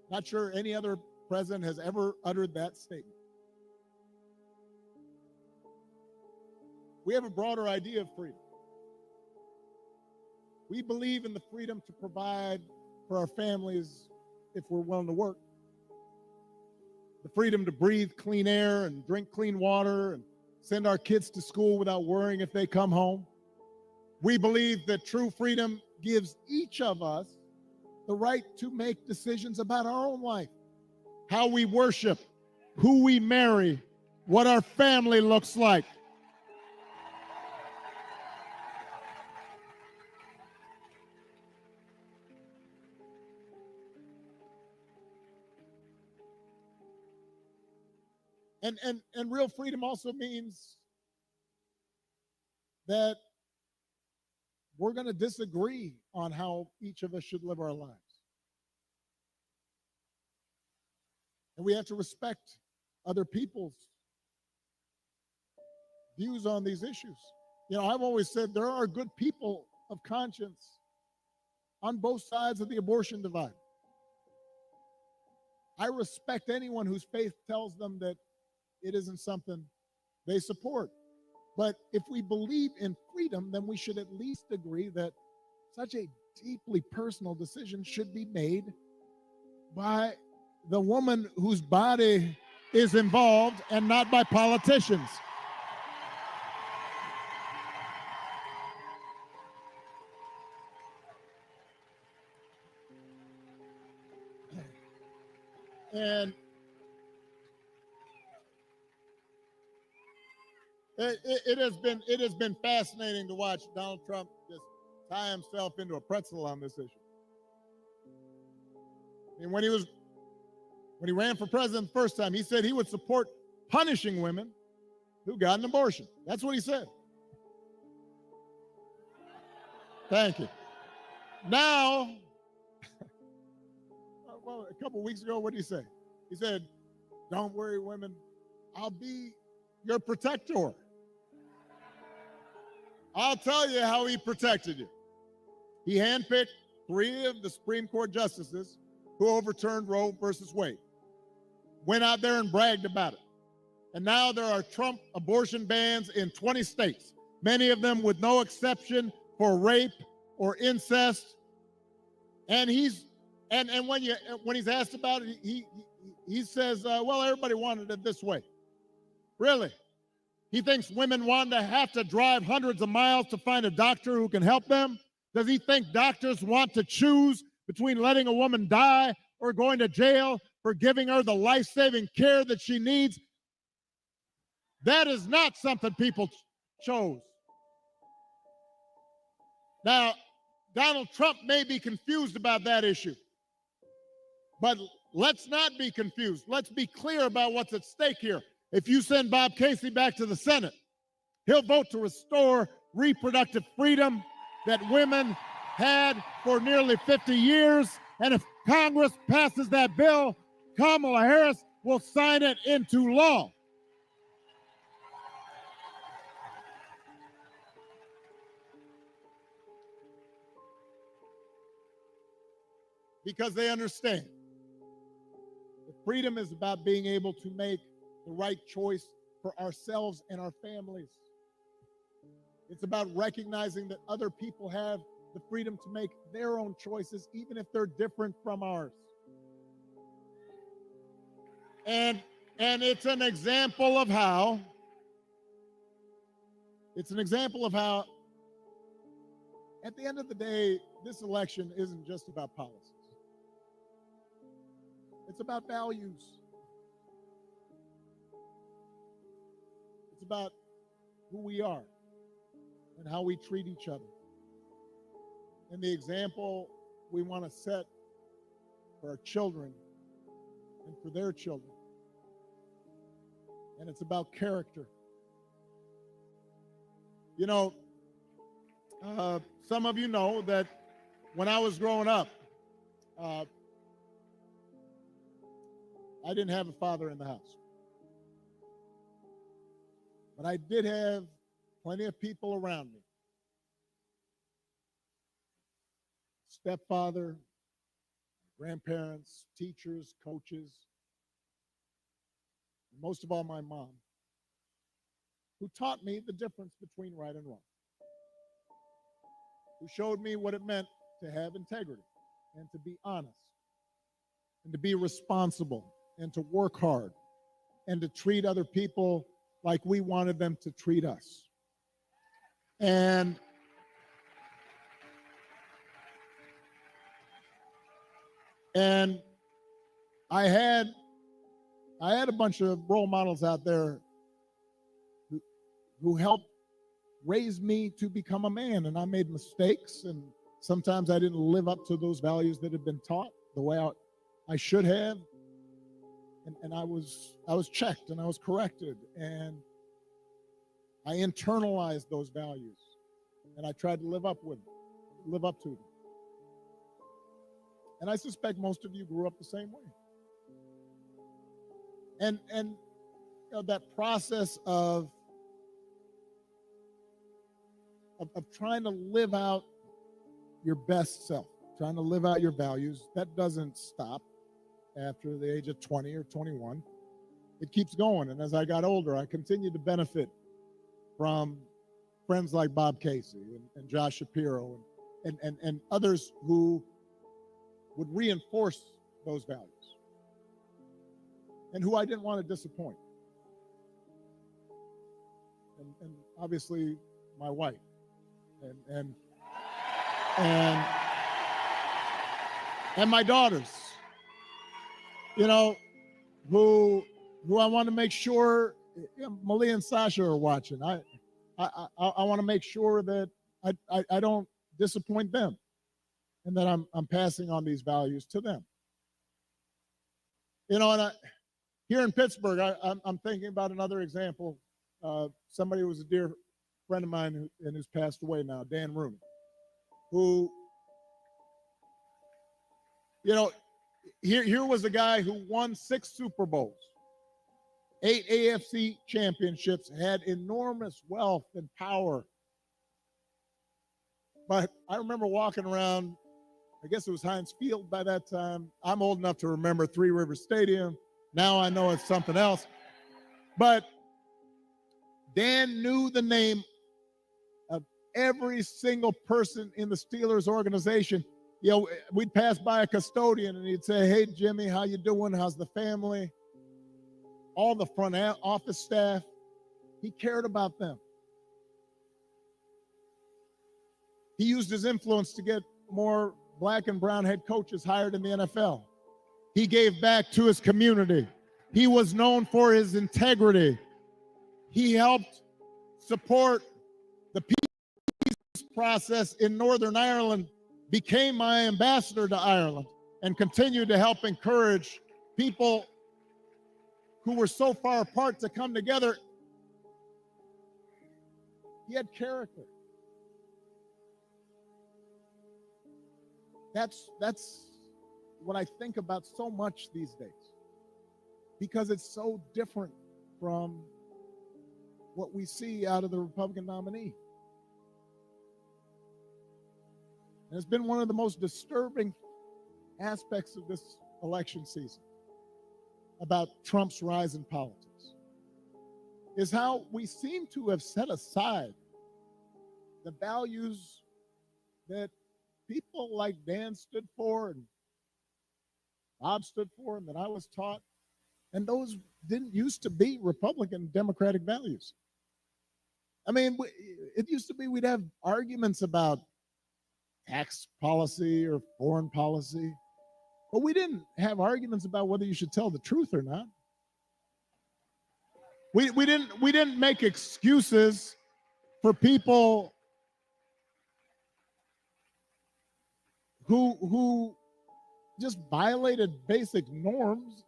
Not sure any other president has ever uttered that statement. We have a broader idea of freedom. We believe in the freedom to provide for our families if we're willing to work. The freedom to breathe clean air and drink clean water and send our kids to school without worrying if they come home. We believe that true freedom gives each of us the right to make decisions about our own life, how we worship, who we marry, what our family looks like. And real freedom also means that we're going to disagree on how each of us should live our lives. And we have to respect other people's views on these issues. You know, I've always said there are good people of conscience on both sides of the abortion divide. I respect anyone whose faith tells them that it isn't something they support. But if we believe in freedom, then we should at least agree that such a deeply personal decision should be made by the woman whose body is involved and not by politicians. And it has been fascinating to watch Donald Trump just tie himself into a pretzel on this issue. I mean, when he ran for president the first time, he said he would support punishing women who got an abortion. That's what he said. Thank you. Now, well, a couple of weeks ago, what did he say? He said, "Don't worry, women, I'll be your protector. I'll tell you how he protected you." He handpicked 3 of the Supreme Court justices who overturned Roe versus Wade, went out there and bragged about it. And now there are Trump abortion bans in 20 states, many of them with no exception for rape or incest. And when he's asked about it, he says, well, everybody wanted it this way. Really? He thinks women want to have to drive hundreds of miles to find a doctor who can help them? Does he think doctors want to choose between letting a woman die or going to jail for giving her the life-saving care that she needs? That is not something people chose. Now, Donald Trump may be confused about that issue, but let's not be confused. Let's be clear about what's at stake here. If you send Bob Casey back to the Senate, he'll vote to restore reproductive freedom that women had for nearly 50 years. And if Congress passes that bill, Kamala Harris will sign it into law. Because they understand that freedom is about being able to make the right choice for ourselves and our families. It's about recognizing that other people have the freedom to make their own choices, even if they're different from ours. And it's an example of how At the end of the day, this election isn't just about policies. It's about values. It's about who we are and how we treat each other. And the example we want to set for our children and for their children. And it's about character. You know, some of you know that when I was growing up, I didn't have a father in the house. But I did have plenty of people around me. Stepfather, grandparents, teachers, coaches, and most of all, my mom, who taught me the difference between right and wrong, who showed me what it meant to have integrity and to be honest and to be responsible and to work hard and to treat other people like we wanted them to treat us. And I had a bunch of role models out there who helped raise me to become a man, and I made mistakes, and sometimes I didn't live up to those values that had been taught the way I should have, and I was checked and I was corrected, and I internalized those values, and I tried to live up to them. And I suspect most of you grew up the same way. And you know, that process of trying to live out your best self, trying to live out your values, that doesn't stop after the age of 20 or 21. It keeps going. And as I got older, I continued to benefit from friends like Bob Casey and Josh Shapiro and others who would reinforce those values and who I didn't want to disappoint. And obviously my wife and my daughters, you know, who I want to make sure, you know, Malia and Sasha are watching. I want to make sure that I don't disappoint them, and that I'm passing on these values to them. You know, and here in Pittsburgh, I'm thinking about another example. Somebody who was a dear friend of mine who's passed away now, Dan Rooney, who, you know, here was a guy who won 6 Super Bowls, 8 AFC championships, had enormous wealth and power. But I remember walking around, I guess it was Heinz Field by that time. I'm old enough to remember Three Rivers Stadium. Now I know it's something else. But Dan knew the name of every single person in the Steelers organization. You know, we'd pass by a custodian and he'd say, "Hey, Jimmy, how you doing? How's the family?" All the front office staff, he cared about them. He used his influence to get more black and brown head coaches hired in the NFL. He gave back to his community. He was known for his integrity. He helped support the peace process in Northern Ireland, became my ambassador to Ireland, and continued to help encourage people who were so far apart to come together. He had character. That's what I think about so much these days, because it's so different from what we see out of the Republican nominee. And it's been one of the most disturbing aspects of this election season about Trump's rise in politics, is how we seem to have set aside the values that people like Dan stood for and Bob stood for and that I was taught. And those didn't used to be Republican Democratic values. I mean, it used to be we'd have arguments about tax policy or foreign policy. But we didn't have arguments about whether you should tell the truth or not. We didn't make excuses for people who just violated basic norms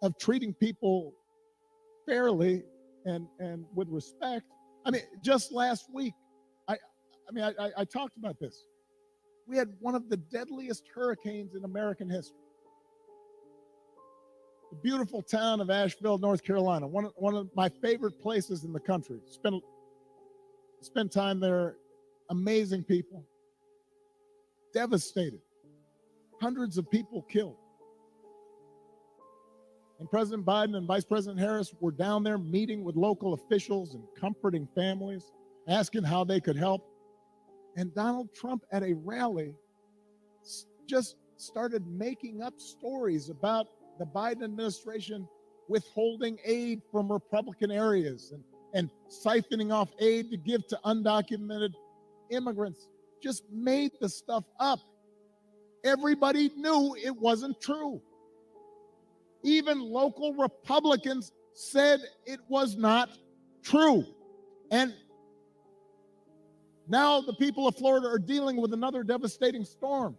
of treating people fairly and with respect. I mean, just last week, I talked about this. We had one of the deadliest hurricanes in American history. The beautiful town of Asheville, North Carolina, one of my favorite places in the country. Spent time there, amazing people. Devastated. Hundreds of people killed. And President Biden and Vice President Harris were down there meeting with local officials and comforting families, asking how they could help. And Donald Trump at a rally just started making up stories about the Biden administration withholding aid from Republican areas and siphoning off aid to give to undocumented immigrants. Just made the stuff up. Everybody knew it wasn't true. Even local Republicans said it was not true. And now the people of Florida are dealing with another devastating storm.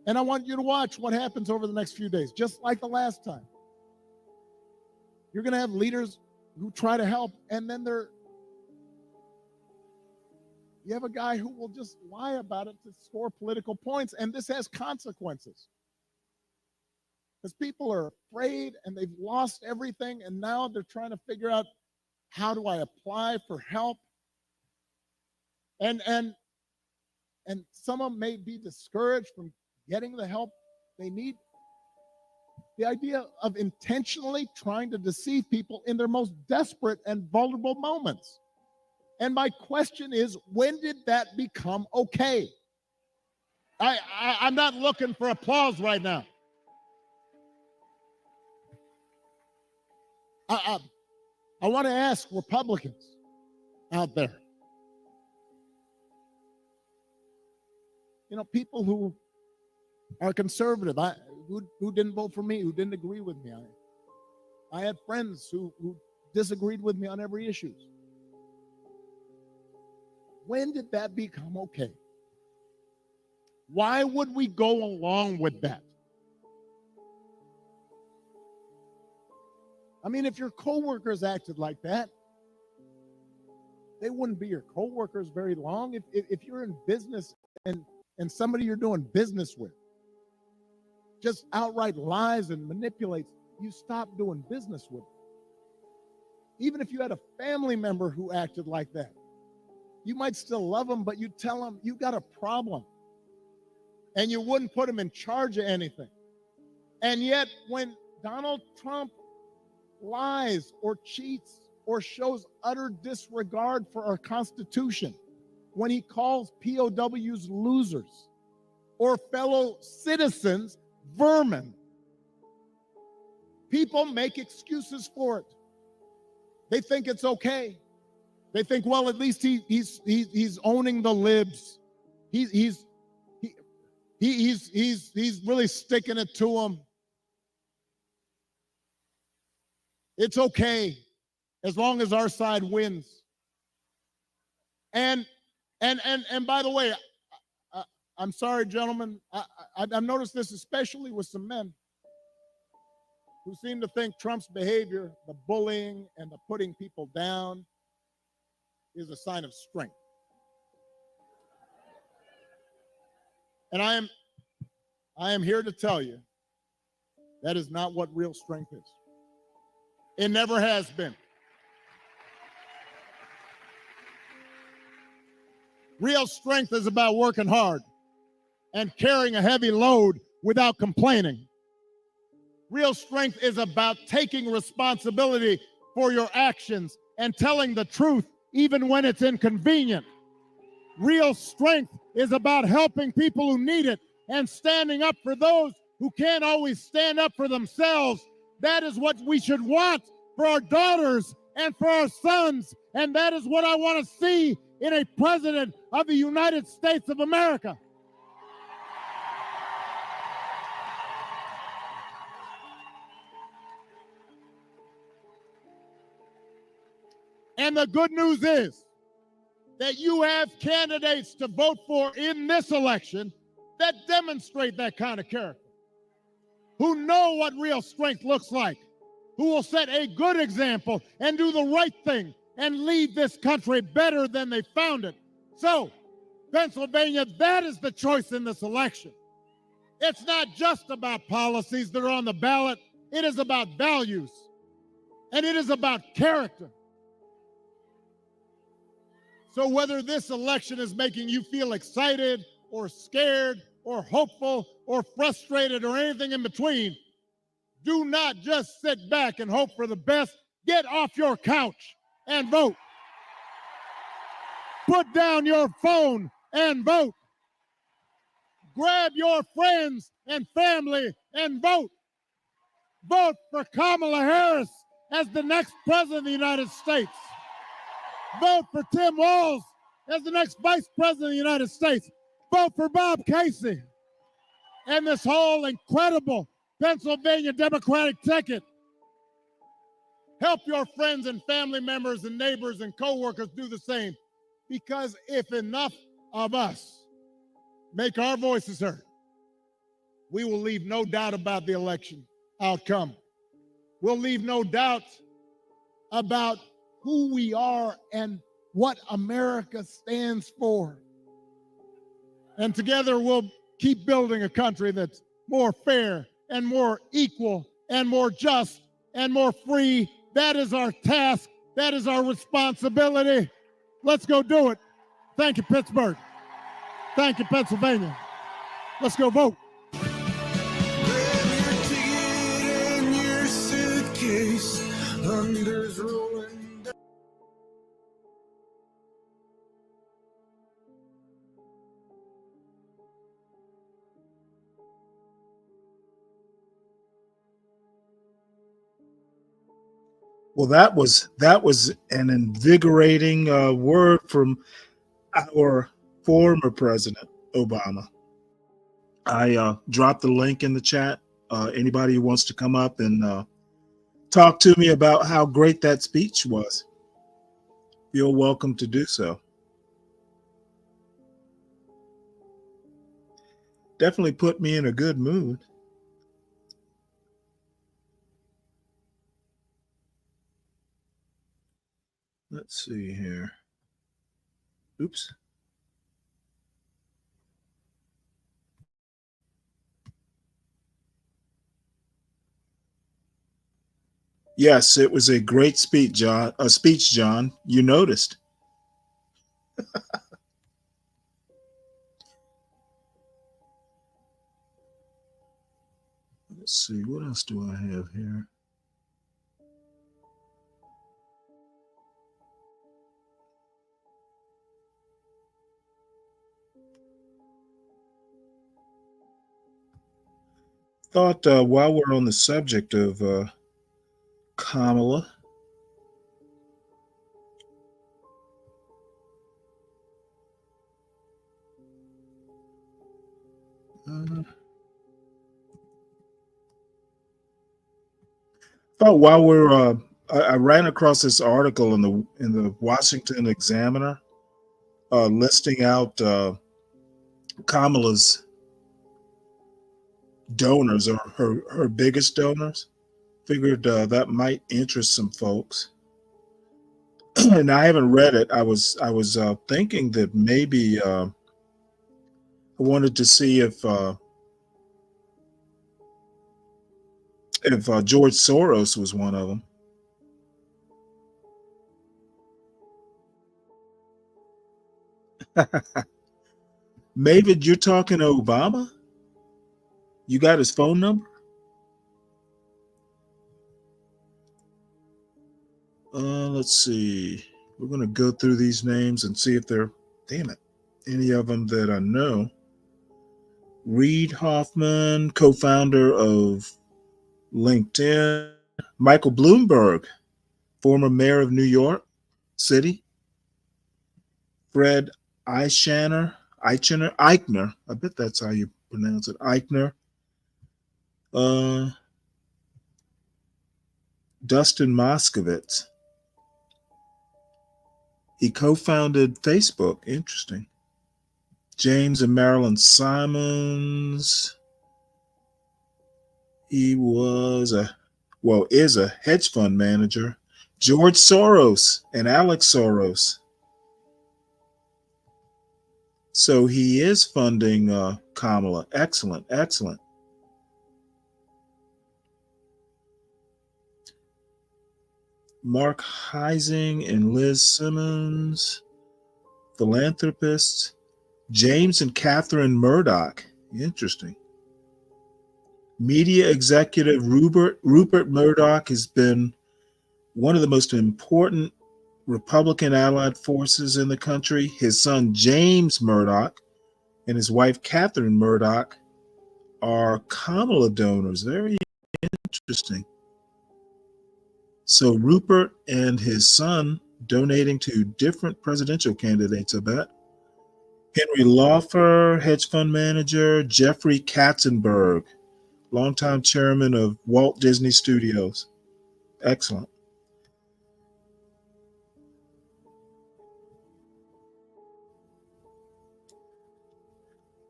And I want you to watch what happens over the next few days, just like the last time. You're going to have leaders who try to help, and then you have a guy who will just lie about it to score political points, and this has consequences. Because people are afraid, and they've lost everything, and now they're trying to figure out, how do I apply for help? And some of them may be discouraged from getting the help they need. The idea of intentionally trying to deceive people in their most desperate and vulnerable moments. And my question is, when did that become okay? I'm not looking for applause right now. I want to ask Republicans out there, people who are conservative, who didn't vote for me, who didn't agree with me. I had friends who disagreed with me on every issue. When did that become okay? Why would we go along with that? I mean, if your coworkers acted like that, they wouldn't be your coworkers very long. If you're in business and somebody you're doing business with just outright lies and manipulates, you stop doing business with them. Even if you had a family member who acted like that, you might still love them, but you tell them you got a problem. And you wouldn't put them in charge of anything. And yet, when Donald Trump lies or cheats or shows utter disregard for our Constitution, when he calls POWs losers or fellow citizens vermin, people make excuses for it. They think it's okay. They think, well, at least he's owning the libs. He's really sticking it to them. It's okay as long as our side wins. And by the way, I'm sorry, gentlemen, I've noticed this especially with some men who seem to think Trump's behavior, the bullying and the putting people down, is a sign of strength. And I am here to tell you that is not what real strength is. It never has been. Real strength is about working hard and carrying a heavy load without complaining. Real strength is about taking responsibility for your actions and telling the truth even when it's inconvenient. Real strength is about helping people who need it and standing up for those who can't always stand up for themselves. That is what we should want for our daughters and for our sons. And that is what I want to see in a president of the United States of America. And the good news is that you have candidates to vote for in this election that demonstrate that kind of character, who know what real strength looks like, who will set a good example and do the right thing and leave this country better than they found it. So, Pennsylvania, that is the choice in this election. It's not just about policies that are on the ballot. It is about values, and it is about character. So whether this election is making you feel excited or scared or hopeful or frustrated or anything in between, do not just sit back and hope for the best. Get off your couch and vote. Put down your phone and vote. Grab your friends and family and vote. Vote for Kamala Harris as the next president of the United States. Vote for Tim Walz as the next vice president of the United States. Vote for Bob Casey and this whole incredible Pennsylvania Democratic ticket. Help your friends and family members and neighbors and co-workers do the same, because if enough of us make our voices heard, we will leave no doubt about the election outcome. We'll leave no doubt about who we are and what America stands for. And together we'll keep building a country that's more fair and more equal and more just and more free. That is our task. That is our responsibility. Let's go do it. Thank you, Pittsburgh. Thank you, Pennsylvania. Let's go vote. Well, that was an invigorating word from our former President Obama. I dropped the link in the chat. Anybody who wants to come up and talk to me about how great that speech was, feel welcome to do so. Definitely put me in a good mood. Let's see here. Oops. Yes, it was a great speech, John. John. You noticed. Let's see, what else do I have here? Thought while we're on the subject of Kamala, thought while we're I ran across this article in the Washington Examiner listing out Kamala's donors, or her biggest donors. Figured that might interest some folks. And I haven't read it. I was thinking that maybe I wanted to see if George Soros was one of them. Maybe you're talking to Obama? You got his phone number? Let's see. We're going to go through these names and see if they're, damn it, any of them that I know. Reid Hoffman, co-founder of LinkedIn. Michael Bloomberg, former mayor of New York City. Fred Eichner, I bet that's how you pronounce it, Eichner. Dustin Moskovitz. He co-founded Facebook. Interesting. James and Marilyn Simons. He is a hedge fund manager. George Soros and Alex Soros. So he is funding Kamala. Excellent, excellent. Mark Heising and Liz Simmons, philanthropists. James and Catherine Murdoch. Interesting. Media executive Rupert Murdoch has been one of the most important Republican allied forces in the country. His son James Murdoch and his wife Catherine Murdoch are Kamala donors. Very interesting. So Rupert and his son donating to different presidential candidates, I bet. Henry Laufer, hedge fund manager. Jeffrey Katzenberg, longtime chairman of Walt Disney Studios. Excellent.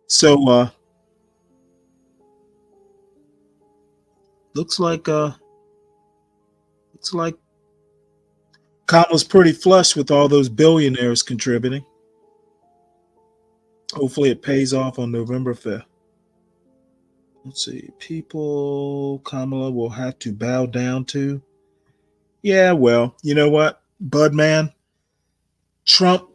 So looks like Kamala's pretty flush with all those billionaires contributing. Hopefully it pays off on November 5th. Let's see. People Kamala will have to bow down to. Yeah, well, you know what, Budman? Trump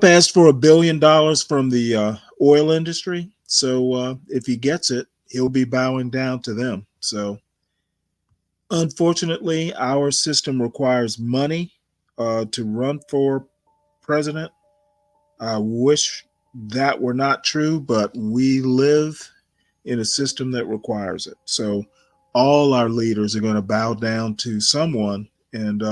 asked for $1 billion from the oil industry. So if he gets it, he'll be bowing down to them. So unfortunately, our system requires money to run for president. I wish that were not true, but we live in a system that requires it. So all our leaders are going to bow down to someone. And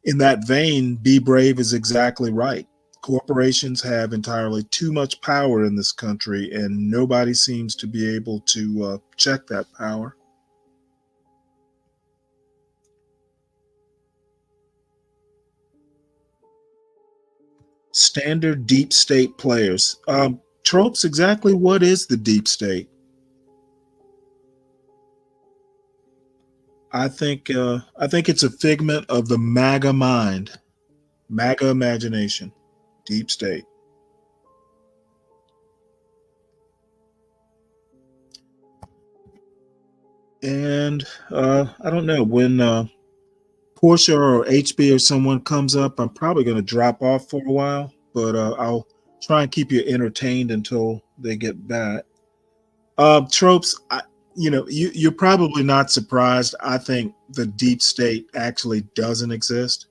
in that vein, Be Brave is exactly right. Corporations have entirely too much power in this country, and nobody seems to be able to check that power. Standard deep state players. Tropes, exactly what is the deep state? I think it's a figment of the MAGA mind, MAGA imagination, deep state. And I don't know, when Portia or HB or someone comes up, I'm probably going to drop off for a while, but I'll try and keep you entertained until they get back. Tropes, you're probably not surprised. I think the deep state actually doesn't exist.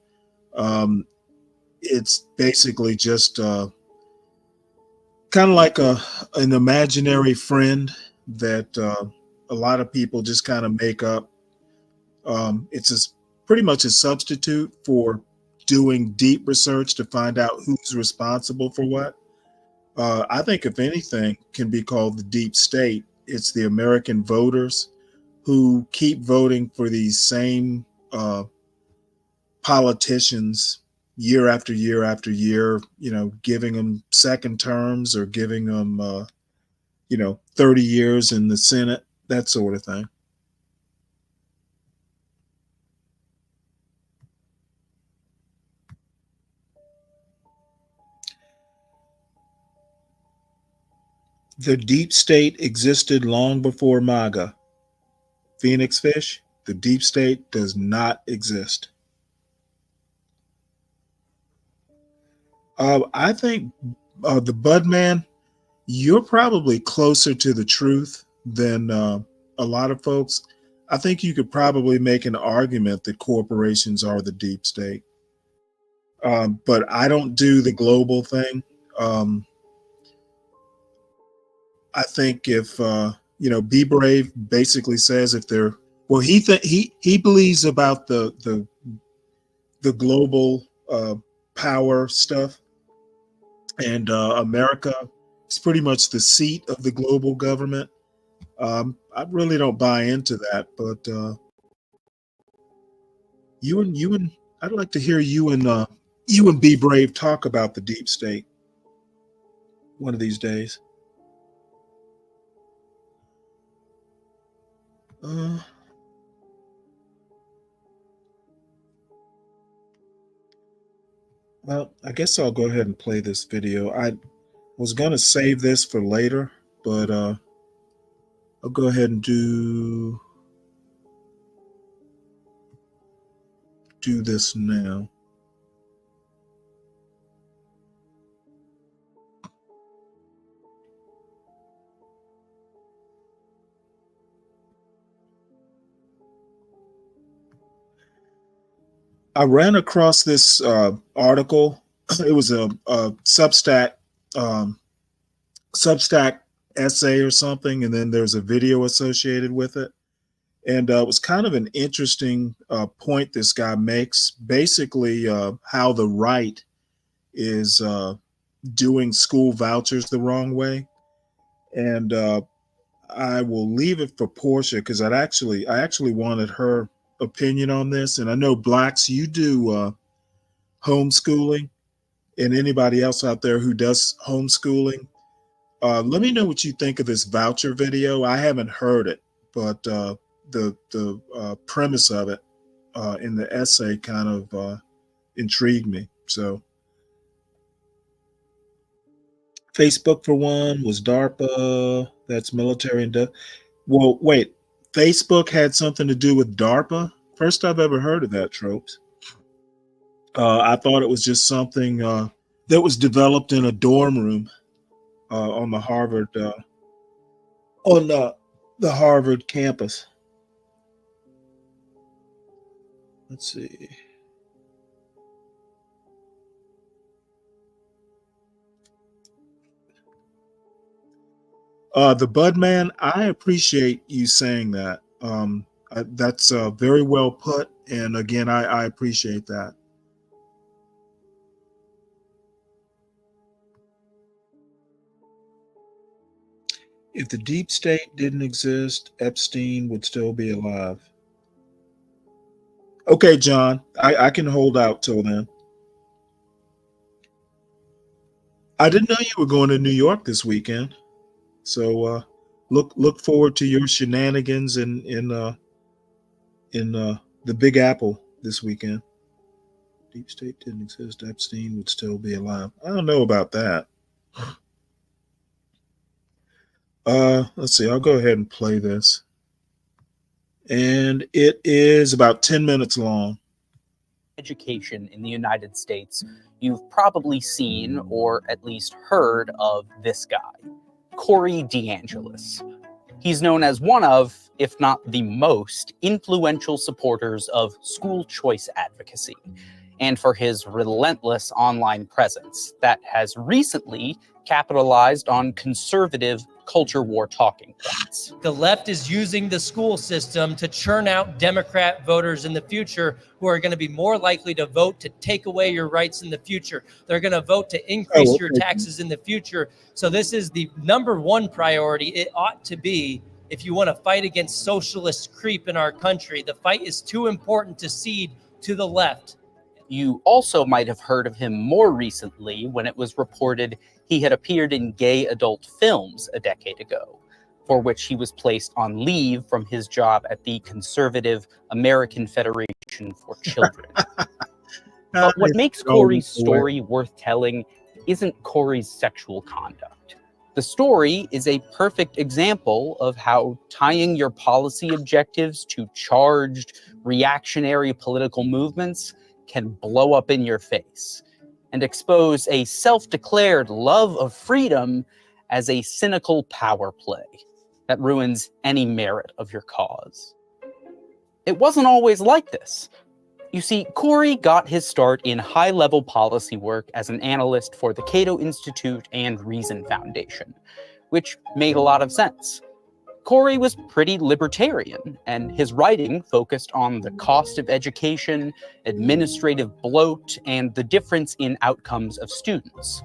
It's basically just kind of like an imaginary friend that a lot of people just kind of make up. It's pretty much a substitute for doing deep research to find out who's responsible for what. I think if anything can be called the deep state, it's the American voters who keep voting for these same politicians year after year after year, giving them second terms or giving them, 30 years in the Senate, that sort of thing. The deep state existed long before MAGA. Phoenix Fish, the deep state does not exist. I think the Budman, you're probably closer to the truth than a lot of folks. I think you could probably make an argument that corporations are the deep state. But I don't do the global thing. I think if Be Brave basically says if they're he believes about the global power stuff, and America is pretty much the seat of the global government. I really don't buy into that, but I'd like to hear you and you and Be Brave talk about the deep state one of these days. Well, I guess I'll go ahead and play this video. I was going to save this for later, but I'll go ahead and do this now. I ran across this article. It was a Substack essay or something, and then there's a video associated with it. And it was kind of an interesting point this guy makes. Basically, how the right is doing school vouchers the wrong way. And I will leave it for Portia because I actually wanted her opinion on this. And I know Blacks, you do homeschooling, and anybody else out there who does homeschooling, let me know what you think of this voucher video. I haven't heard it, but the premise of it in the essay kind of intrigued me. So Facebook, for one, was DARPA. That's military and well, wait, Facebook had something to do with DARPA? First I've ever heard of that, Tropes. I thought it was just something that was developed in a dorm room on the Harvard the Harvard campus. Let's see. The Budman, I appreciate you saying that. That's very well put. And again, I appreciate that. If the deep state didn't exist, Epstein would still be alive. Okay, John, I can hold out till then. I didn't know you were going to New York this weekend. So look forward to your shenanigans in the Big Apple this weekend. Deep state didn't exist, Epstein would still be alive. I don't know about that. Let's see, I'll go ahead and play this. And it is about 10 minutes long. Education in the United States, you've probably seen or at least heard of this guy, Corey DeAngelis. He's known as one of, if not the most, influential supporters of school choice advocacy, and for his relentless online presence that has recently capitalized on conservative culture war talking points. The left is using the school system to churn out Democrat voters in the future who are going to be more likely to vote to take away your rights in the future. They're going to vote to increase your taxes in the future. So this is the number one priority. It ought to be, if you want to fight against socialist creep in our country. The fight is too important to cede to the left. You also might have heard of him more recently when it was reported he had appeared in gay adult films a decade ago, for which he was placed on leave from his job at the conservative American Federation for Children. But what makes Corey's story worth telling isn't Corey's sexual conduct. The story is a perfect example of how tying your policy objectives to charged, reactionary political movements can blow up in your face and expose a self-declared love of freedom as a cynical power play that ruins any merit of your cause. It wasn't always like this. You see, Corey got his start in high-level policy work as an analyst for the Cato Institute and Reason Foundation, which made a lot of sense. Corey was pretty libertarian, and his writing focused on the cost of education, administrative bloat, and the difference in outcomes of students,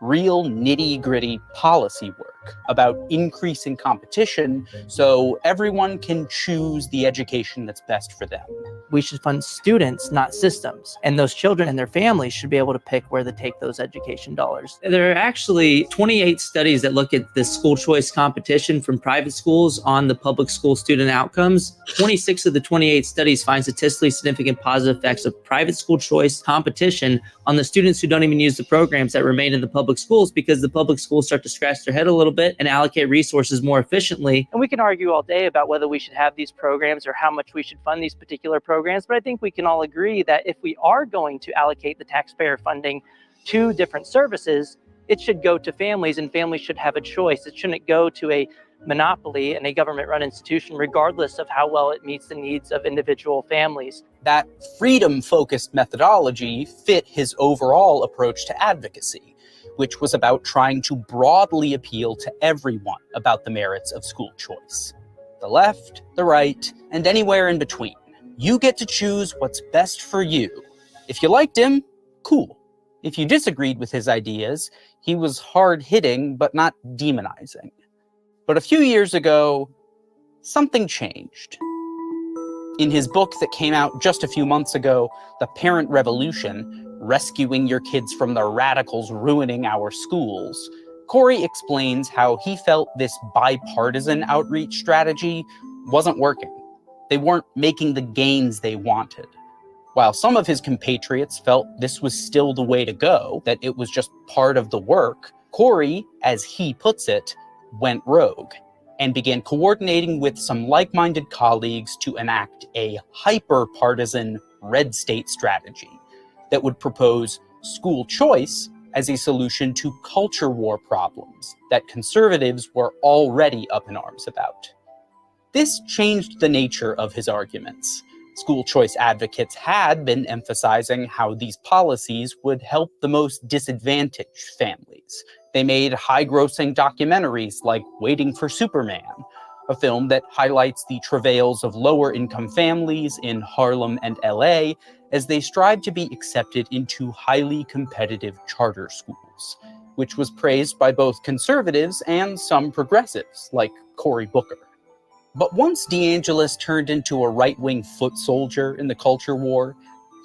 real nitty-gritty policy work about increasing competition so everyone can choose the education that's best for them. We should fund students, not systems. And those children and their families should be able to pick where to take those education dollars. There are actually 28 studies that look at the school choice competition from private schools on the public school student outcomes. 26 of the 28 studies find statistically significant positive effects of private school choice competition on the students who don't even use the programs that remain in the public schools, because the public schools start to scratch their head a little bit and allocate resources more efficiently. And we can argue all day about whether we should have these programs or how much we should fund these particular programs, but I think we can all agree that if we are going to allocate the taxpayer funding to different services, it should go to families, and families should have a choice. It shouldn't go to a monopoly and a government-run institution, regardless of how well it meets the needs of individual families. That freedom-focused methodology fit his overall approach to advocacy, which was about trying to broadly appeal to everyone about the merits of school choice. The left, the right, and anywhere in between. You get to choose what's best for you. If you liked him, cool. If you disagreed with his ideas, he was hard-hitting but not demonizing. But a few years ago, something changed. In his book that came out just a few months ago, The Parent Revolution, Rescuing Your Kids from the Radicals Ruining Our Schools, Corey explains how he felt this bipartisan outreach strategy wasn't working. They weren't making the gains they wanted. While some of his compatriots felt this was still the way to go, that it was just part of the work, Corey, as he puts it, went rogue and began coordinating with some like-minded colleagues to enact a hyper-partisan red state strategy that would propose school choice as a solution to culture war problems that conservatives were already up in arms about. This changed the nature of his arguments. School choice advocates had been emphasizing how these policies would help the most disadvantaged families. They made high-grossing documentaries like Waiting for Superman, a film that highlights the travails of lower-income families in Harlem and LA as they strive to be accepted into highly competitive charter schools, which was praised by both conservatives and some progressives, like Cory Booker. But once DeAngelis turned into a right-wing foot soldier in the culture war,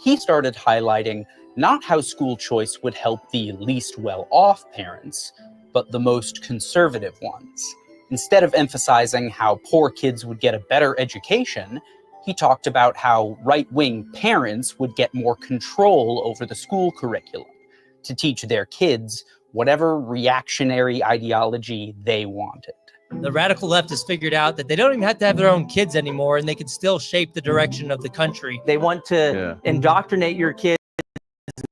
he started highlighting not how school choice would help the least well-off parents, but the most conservative ones. Instead of emphasizing how poor kids would get a better education, he talked about how right-wing parents would get more control over the school curriculum to teach their kids whatever reactionary ideology they wanted. The radical left has figured out that they don't even have to have their own kids anymore, and they can still shape the direction of the country. They want to indoctrinate your kids,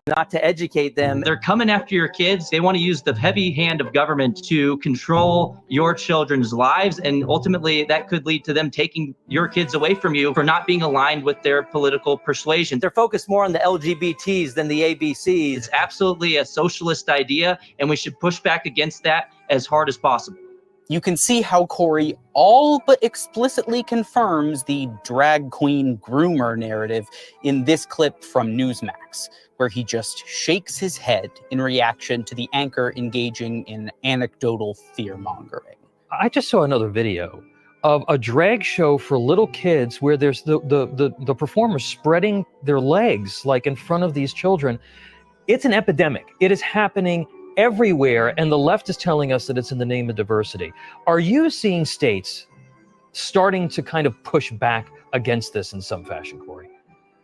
not to educate them. They're coming after your kids. They want to use the heavy hand of government to control your children's lives, and ultimately that could lead to them taking your kids away from you for not being aligned with their political persuasion. They're focused more on the LGBTs than the ABCs. It's absolutely a socialist idea, and we should push back against that as hard as possible. You can see how Corey all but explicitly confirms the drag queen groomer narrative in this clip from Newsmax, where he just shakes his head in reaction to the anchor engaging in anecdotal fear-mongering. I just saw another video of a drag show for little kids where there's the performers spreading their legs like in front of these children. It's an epidemic. It is happening everywhere, and the left is telling us that it's in the name of diversity. Are you seeing states starting to kind of push back against this in some fashion, Corey?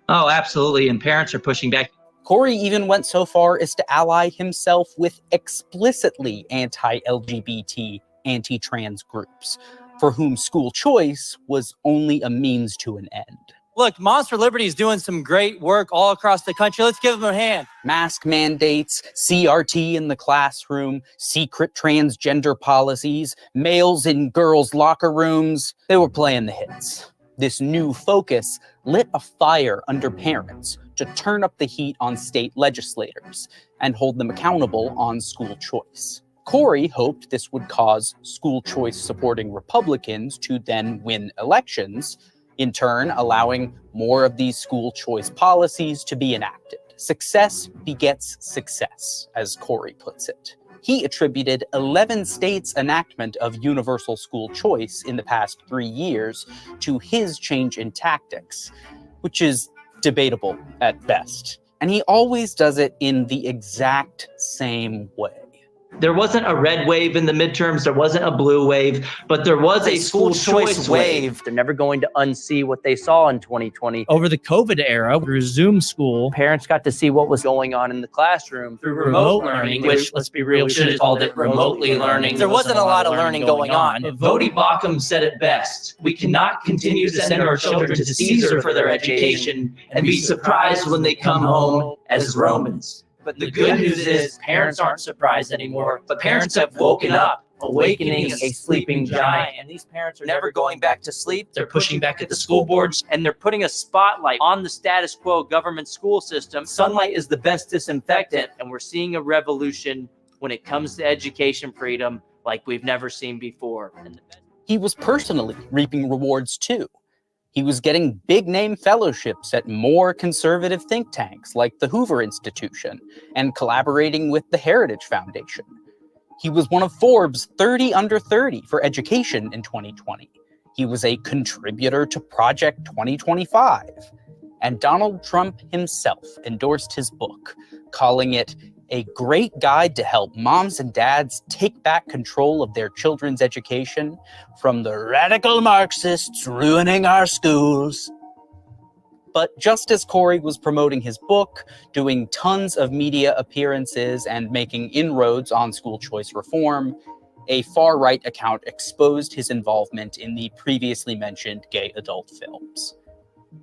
Oh, absolutely, and parents are pushing back. Corey even went so far as to ally himself with explicitly anti-LGBT, anti-trans groups, for whom school choice was only a means to an end. Look, Moms for Liberty is doing some great work all across the country. Let's give them a hand. Mask mandates, CRT in the classroom, secret transgender policies, males in girls' locker rooms. They were playing the hits. This new focus lit a fire under parents to turn up the heat on state legislators and hold them accountable on school choice. Corey hoped this would cause school choice supporting Republicans to then win elections, in turn allowing more of these school choice policies to be enacted. Success begets success, as Corey puts it. He attributed 11 states' enactment of universal school choice in the past 3 years to his change in tactics, which is debatable at best. And he always does it in the exact same way. There wasn't a red wave in the midterms, there wasn't a blue wave, but there was a school choice wave. They're never going to unsee what they saw in 2020. Over the COVID era, we resumed school. Parents got to see what was going on in the classroom through remote learning, which, let's be real, we should have called it remotely learning. There wasn't a lot of learning going on. But Vodi Bakum said it best. We cannot continue to send our children to Caesar for their education and be surprised when they come home as Romans. But the good news is parents aren't surprised anymore, but parents have woken up, awakening a sleeping giant. And these parents are never going back to sleep. They're pushing back at the school boards. And they're putting a spotlight on the status quo government school system. Sunlight is the best disinfectant. And we're seeing a revolution when it comes to education freedom like we've never seen before. He was personally reaping rewards too. He was getting big-name fellowships at more conservative think tanks like the Hoover Institution and collaborating with the Heritage Foundation. He was one of Forbes' 30 under 30 for education in 2020. He was a contributor to Project 2025. And Donald Trump himself endorsed his book, calling it a great guide to help moms and dads take back control of their children's education from the radical Marxists ruining our schools. But just as Corey was promoting his book, doing tons of media appearances, and making inroads on school choice reform, a far-right account exposed his involvement in the previously mentioned gay adult films.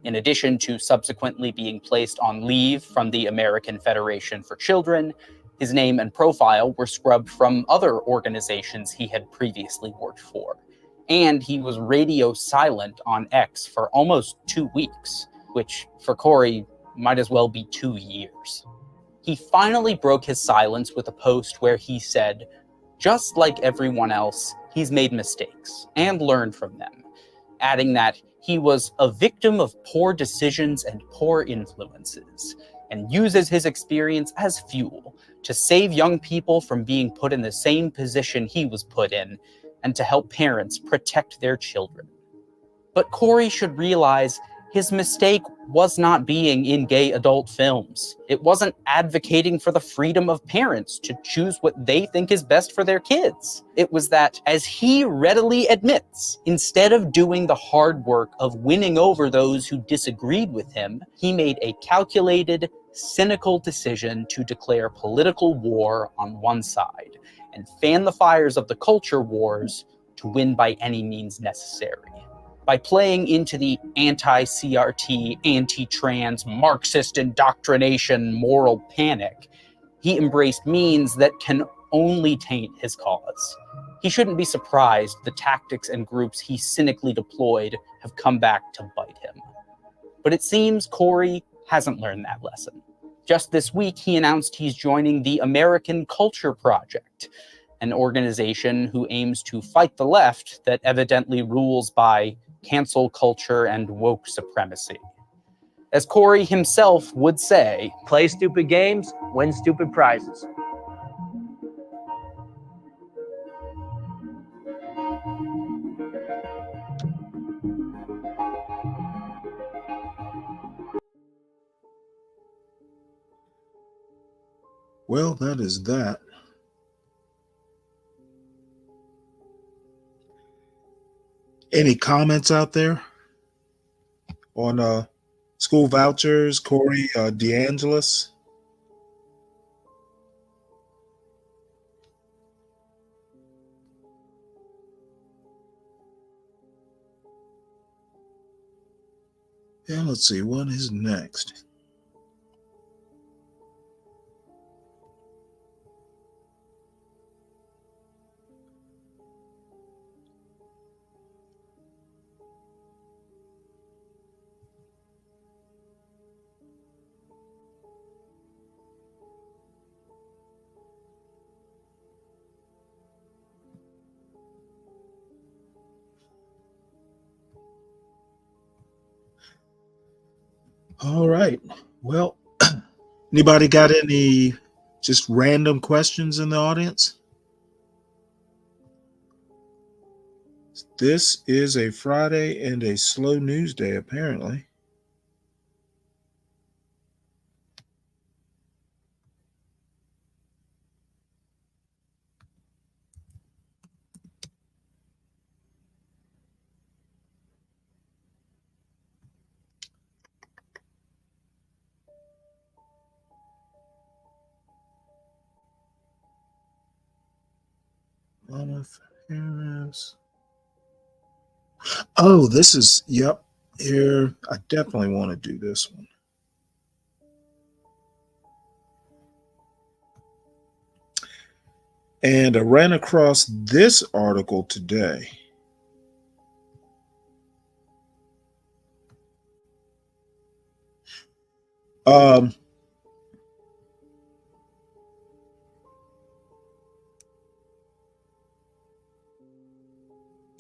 In addition to subsequently being placed on leave from the American Federation for Children, his name and profile were scrubbed from other organizations he had previously worked for. And he was radio silent on X for almost 2 weeks, which for Corey might as well be 2 years. He finally broke his silence with a post where he said, just like everyone else, he's made mistakes and learned from them, adding that he was a victim of poor decisions and poor influences, and uses his experience as fuel to save young people from being put in the same position he was put in, and to help parents protect their children. But Corey should realize his mistake was not being in gay adult films. It wasn't advocating for the freedom of parents to choose what they think is best for their kids. It was that, as he readily admits, instead of doing the hard work of winning over those who disagreed with him, he made a calculated, cynical decision to declare political war on one side and fan the fires of the culture wars to win by any means necessary. By playing into the anti-CRT, anti-trans, Marxist indoctrination moral panic, he embraced means that can only taint his cause. He shouldn't be surprised the tactics and groups he cynically deployed have come back to bite him. But it seems Corey hasn't learned that lesson. Just this week, he announced he's joining the American Culture Project, an organization who aims to fight the left that evidently rules by cancel culture and woke supremacy. As Corey himself would say, play stupid games, win stupid prizes. Well, that is that. Any comments out there on school vouchers, Corey DeAngelis? Yeah, let's see, what is next? All right. Well, anybody got any Just random questions in the audience? This is a Friday and a slow news day, apparently. Oh, this is, yep, here. I definitely want to do this one. And I ran across this article today.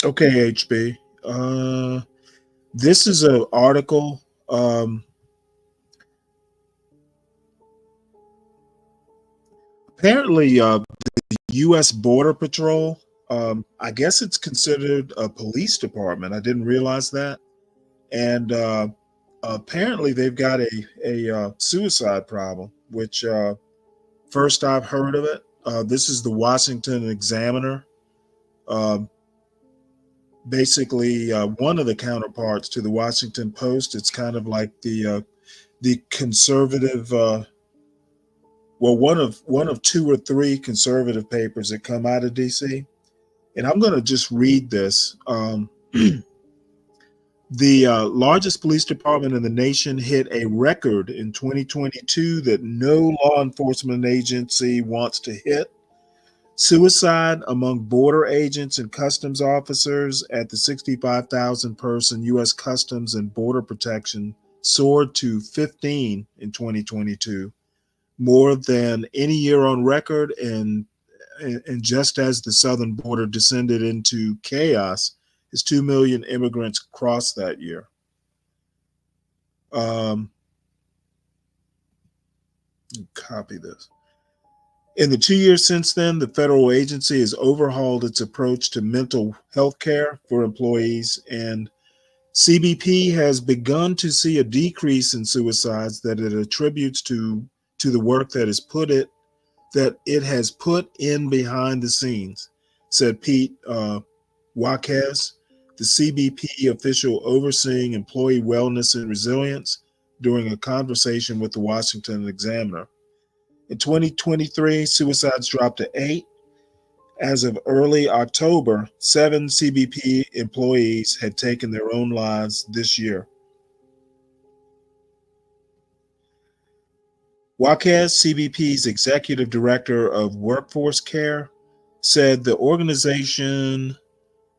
Okay, HB. This is an article. Apparently, the U.S. Border Patrol, I guess it's considered a police department. I didn't realize that. And apparently, they've got a suicide problem, which first I've heard of it. This is the Washington Examiner. Basically, one of the counterparts to the Washington Post. It's kind of like the conservative. One of two or three conservative papers that come out of DC, and I'm going to just read this. The largest police department in the nation hit a record in 2022 that no law enforcement agency wants to hit. Suicide among border agents and customs officers at the 65,000 person U.S. Customs and Border Protection soared to 15 in 2022, more than any year on record. And just as the southern border descended into chaos, as 2 million immigrants crossed that year. Copy this. In the 2 years since then, the federal agency has overhauled its approach to mental health care for employees, and CBP has begun to see a decrease in suicides that it attributes to the work that it has put in behind the scenes, said Pete Jaquez, the CBP official overseeing employee wellness and resilience, during a conversation with the Washington Examiner. In 2023, suicides dropped to 8. As of early October, 7 CBP employees had taken their own lives this year. Jaquez, CBP's executive director of workforce care, said the organization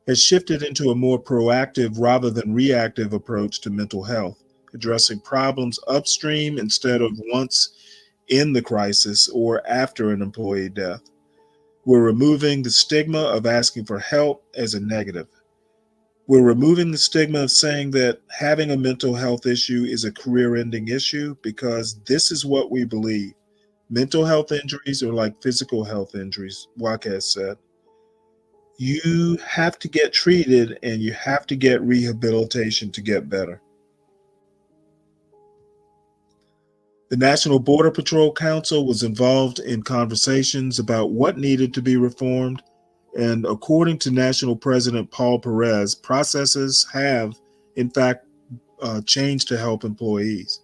has shifted into a more proactive rather than reactive approach to mental health, addressing problems upstream instead of once in the crisis or after an employee death. We're removing the stigma of asking for help as a negative. We're removing the stigma of saying that having a mental health issue is a career-ending issue, because this is what we believe. Mental health injuries are like physical health injuries, Jaquez said. You have to get treated and you have to get rehabilitation to get better. The National Border Patrol Council was involved in conversations about what needed to be reformed, and according to National President Paul Perez, processes have, in fact, changed to help employees.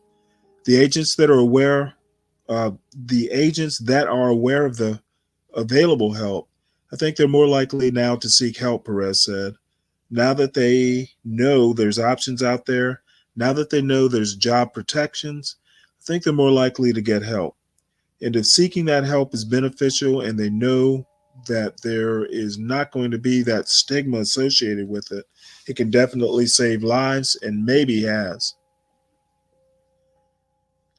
The agents that are aware of the available help, I think they're more likely now to seek help, Perez said. Now that they know there's options out there, now that they know there's job protections, I think they're more likely to get help. And if seeking that help is beneficial and they know that there is not going to be that stigma associated with it, it can definitely save lives, and maybe has.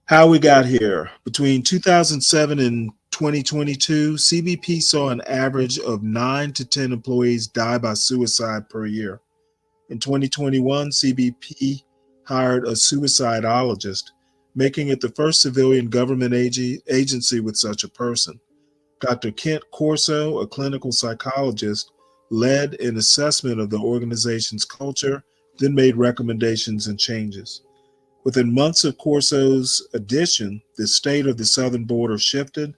How we got here. Between 2007 and 2022, CBP saw an average of 9 to 10 employees die by suicide per year. In 2021, CBP hired a suicidologist, making it the first civilian government agency with such a person. Dr. Kent Corso, a clinical psychologist, led an assessment of the organization's culture, then made recommendations and changes. Within months of Corso's addition, the state of the southern border shifted.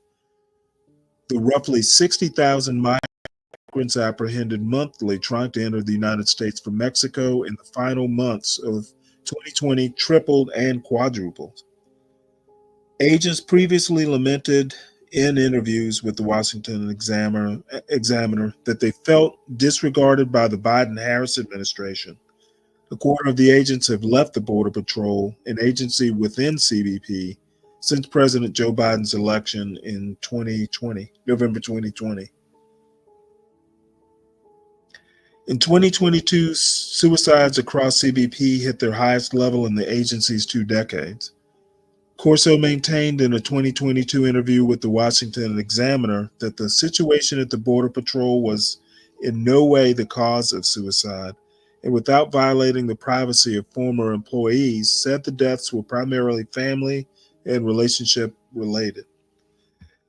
The roughly 60,000 migrants apprehended monthly trying to enter the United States from Mexico in the final months of 2020 tripled and quadrupled. Agents previously lamented in interviews with the Washington Examiner that they felt disregarded by the Biden-Harris administration. A quarter of the agents have left the Border Patrol, an agency within CBP, since President Joe Biden's election in November 2020. In 2022, suicides across CBP hit their highest level in the agency's 2 decades. Corso maintained in a 2022 interview with the Washington Examiner that the situation at the Border Patrol was in no way the cause of suicide, and without violating the privacy of former employees, said the deaths were primarily family and relationship related.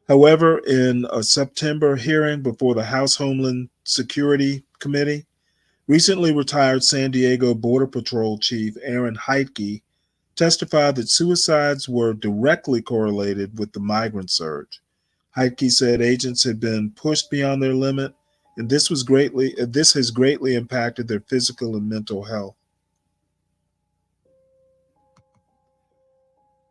However, in a September hearing before the House Homeland Security Committee, recently retired San Diego Border Patrol Chief Aaron Heitke testified that suicides were directly correlated with the migrant surge. Heitke said agents had been pushed beyond their limit, and this has greatly impacted their physical and mental health.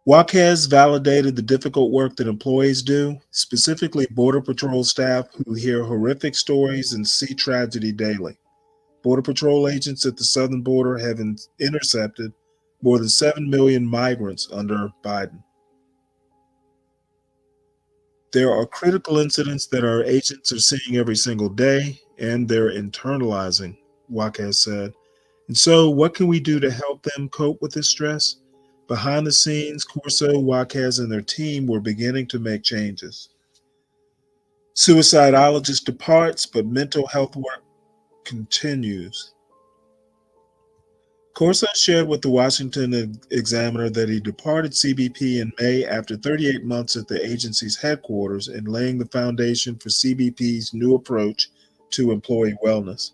Jaquez validated the difficult work that employees do, specifically Border Patrol staff who hear horrific stories and see tragedy daily. Border Patrol agents at the southern border have intercepted more than 7 million migrants under Biden. There are critical incidents that our agents are seeing every single day, and they're internalizing, Jaquez said. And so what can we do to help them cope with this stress? Behind the scenes, Corso, Jaquez, and their team were beginning to make changes. Suicidologist departs, but mental health work continues. Corso shared with the Washington Examiner that he departed CBP in May after 38 months at the agency's headquarters and laying the foundation for CBP's new approach to employee wellness.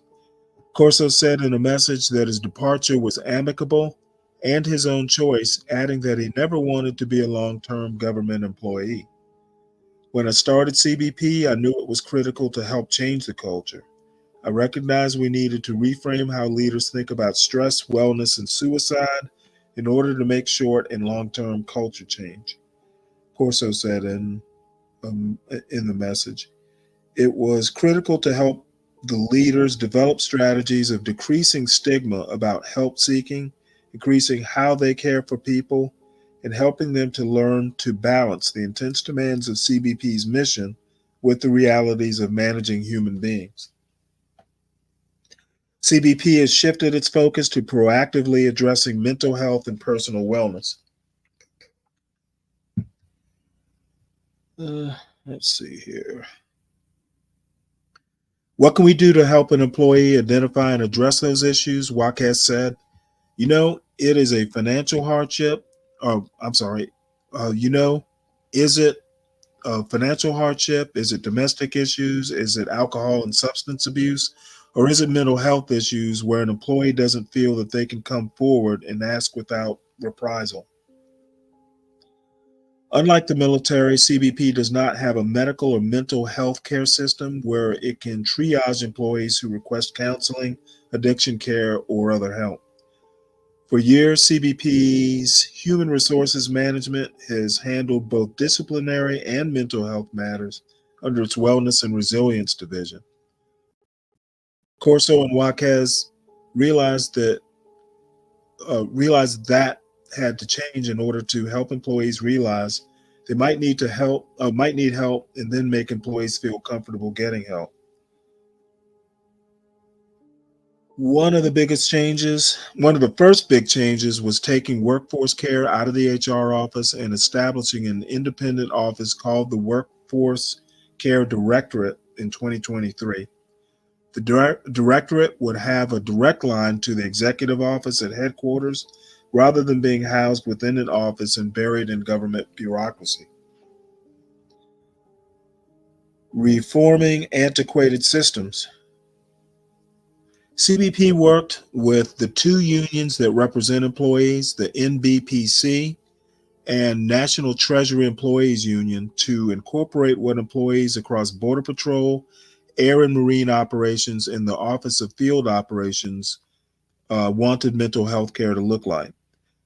Corso said in a message that his departure was amicable and his own choice, adding that he never wanted to be a long-term government employee. When I started CBP, I knew it was critical to help change the culture. I recognized we needed to reframe how leaders think about stress, wellness, and suicide in order to make short and long-term culture change. Corso said in the message, it was critical to help the leaders develop strategies of decreasing stigma about help seeking, increasing how they care for people, and helping them to learn to balance the intense demands of CBP's mission with the realities of managing human beings. CBP has shifted its focus to proactively addressing mental health and personal wellness. Let's see here. What can we do to help an employee identify and address those issues? Jaquez said, it is a financial hardship. Is it a financial hardship? Is it domestic issues? Is it alcohol and substance abuse? Or is it mental health issues where an employee doesn't feel that they can come forward and ask without reprisal? Unlike the military, CBP does not have a medical or mental health care system where it can triage employees who request counseling, addiction care, or other help. For years, CBP's Human Resources Management has handled both disciplinary and mental health matters under its Wellness and Resilience Division. Corso and Jaquez realized that had to change in order to help employees realize they might need help, and then make employees feel comfortable getting help. One of the first big changes was taking workforce care out of the HR office and establishing an independent office called the Workforce Care Directorate in 2023. The directorate would have a direct line to the executive office at headquarters, rather than being housed within an office and buried in government bureaucracy. Reforming antiquated systems. CBP worked with the two unions that represent employees, the NBPC and National Treasury Employees Union, to incorporate what employees across Border Patrol, Air and Marine Operations, and the Office of Field Operations wanted mental health care to look like.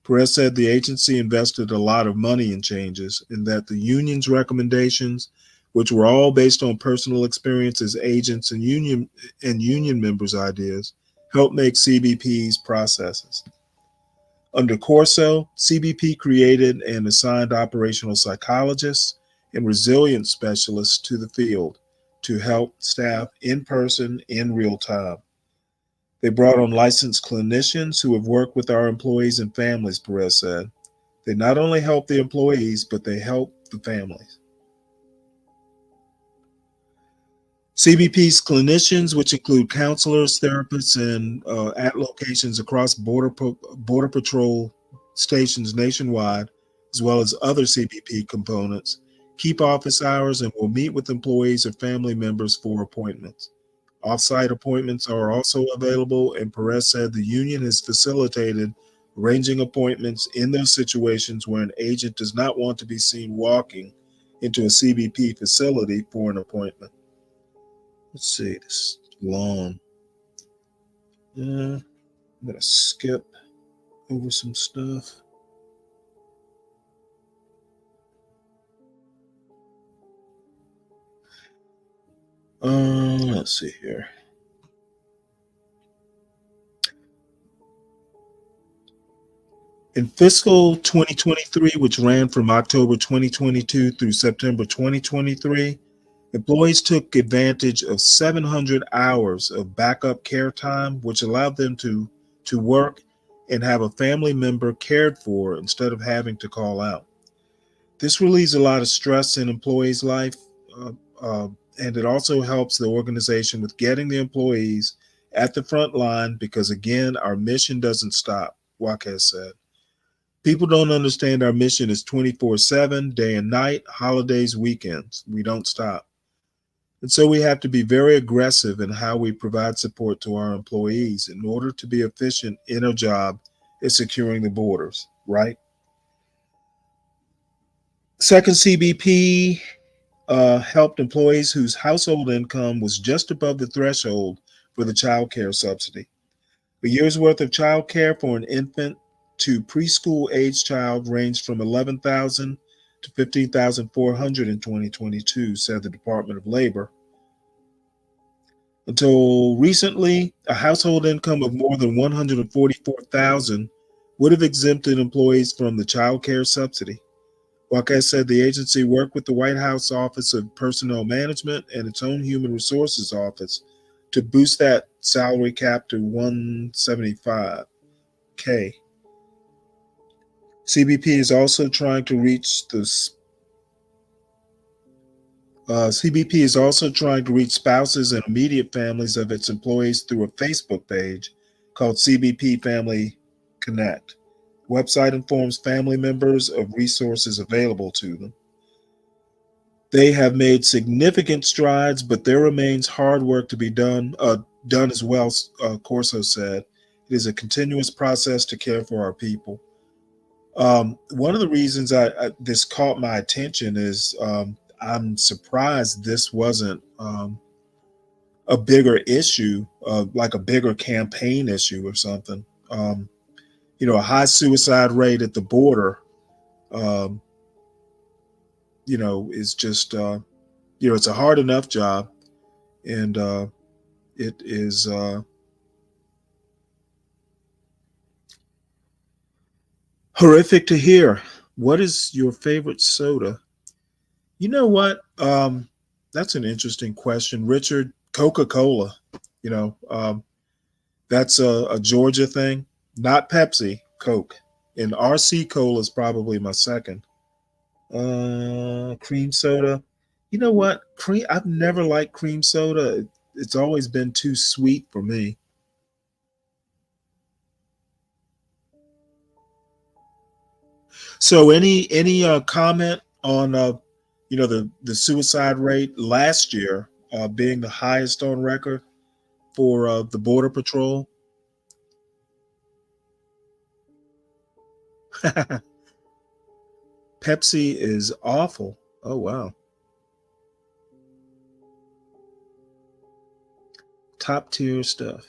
Perez said the agency invested a lot of money in changes and that the union's recommendations, which were all based on personal experience as agents and union members' ideas, helped make CBP's processes. Under Corso, CBP created and assigned operational psychologists and resilience specialists to the field to help staff in person in real time. They brought on licensed clinicians who have worked with our employees and families, Perez said. They not only help the employees, but they help the families. CBP's clinicians, which include counselors, therapists, and at locations across Border Patrol stations nationwide, as well as other CBP components, keep office hours and will meet with employees or family members for appointments. Off-site appointments are also available, and Perez said the union has facilitated arranging appointments in those situations where an agent does not want to be seen walking into a CBP facility for an appointment. Let's see, this is long. I'm going to skip over some stuff. Let's see here. In fiscal 2023, which ran from October 2022 through September 2023, employees took advantage of 700 hours of backup care time, which allowed them to work and have a family member cared for instead of having to call out. This relieves a lot of stress in employees' life, and it also helps the organization with getting the employees at the front line because, again, our mission doesn't stop, Juarez said. People don't understand our mission is 24/7, day and night, holidays, weekends. We don't stop. And so we have to be very aggressive in how we provide support to our employees in order to be efficient in our job is securing the borders, right? Second, CBP helped employees whose household income was just above the threshold for the child care subsidy. A year's worth of child care for an infant to preschool age child ranged from $11,000 to $15,400 in 2022, said the Department of Labor. Until recently, a household income of more than $144,000 would have exempted employees from the child care subsidy. Juarez said the agency worked with the White House Office of Personnel Management and its own Human Resources Office to boost that salary cap to $175K. CBP is also trying to reach spouses and immediate families of its employees through a Facebook page called CBP Family Connect. Website informs family members of resources available to them. They have made significant strides, but there remains hard work to be done as well, Corso said. It is a continuous process to care for our people. One of the reasons this caught my attention is I'm surprised this wasn't a bigger issue, like a bigger campaign issue or something. A high suicide rate at the border, is just, it's a hard enough job, and it is horrific to hear. What is your favorite soda? You know what? That's an interesting question, Richard. Coca-Cola. That's a Georgia thing. Not Pepsi, Coke. And RC Cola is probably my second. Cream soda. You know what? I've never liked cream soda. It's always been too sweet for me. So any comment on the suicide rate last year being the highest on record for the Border Patrol? Pepsi is awful. Oh wow. Top tier stuff.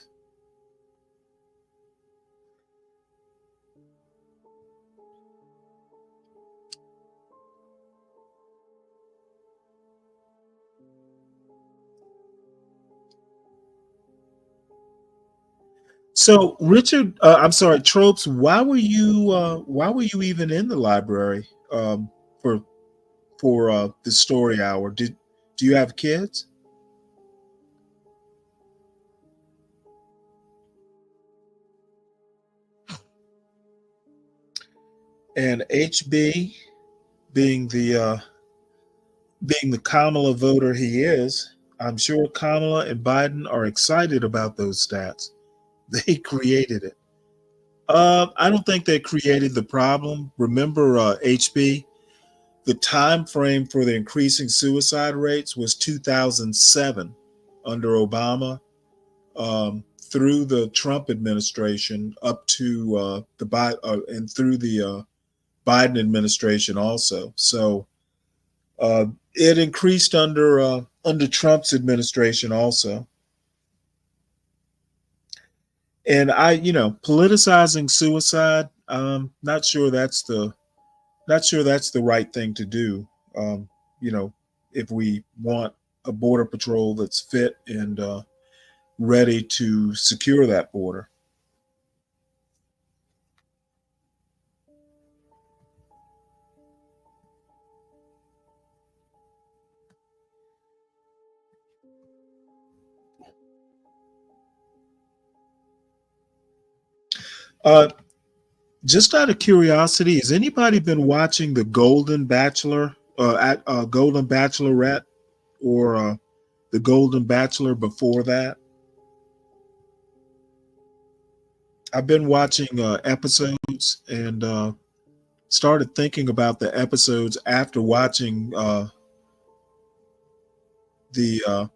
So Richard, I'm sorry, Tropes. Why were you even in the library for the story hour? Do you have kids? And HB, being the Kamala voter he is, I'm sure Kamala and Biden are excited about those stats. They created it. I don't think they created the problem. Remember, HB, the time frame for the increasing suicide rates was 2007 under Obama, through the Trump administration up to and through the Biden administration also. So it increased under Trump's administration also. And politicizing suicide, not sure that's the right thing to do. If we want a border patrol that's fit and ready to secure that border. Just out of curiosity, has anybody been watching the Golden Bachelor, Golden Bachelorette, or the Golden Bachelor before that? I've been watching episodes and started thinking about the episodes after watching the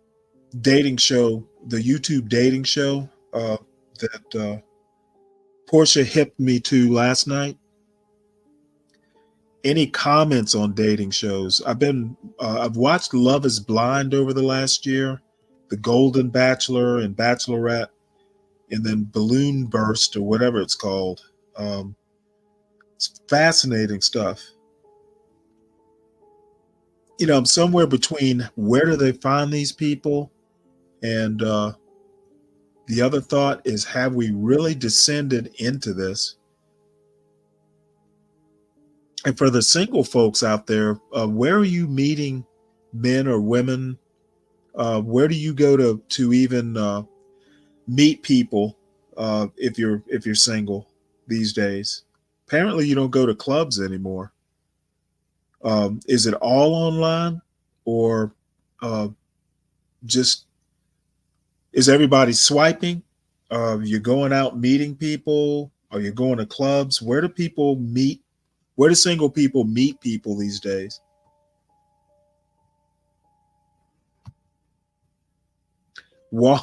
dating show, the YouTube dating show that Portia hipped me to last night. Any comments on dating shows? I've watched Love is Blind over the last year, The Golden Bachelor and Bachelorette, and then Balloon Burst or whatever it's called. It's fascinating stuff. I'm somewhere between where do they find these people, and the other thought is, have we really descended into this? And for the single folks out there, where are you meeting men or women? Where do you go to even meet people if you're single these days? Apparently, you don't go to clubs anymore. Is it all online, or just is everybody swiping? You're going out meeting people? Are you going to clubs? Where do people meet? Where do single people meet people these days? Why?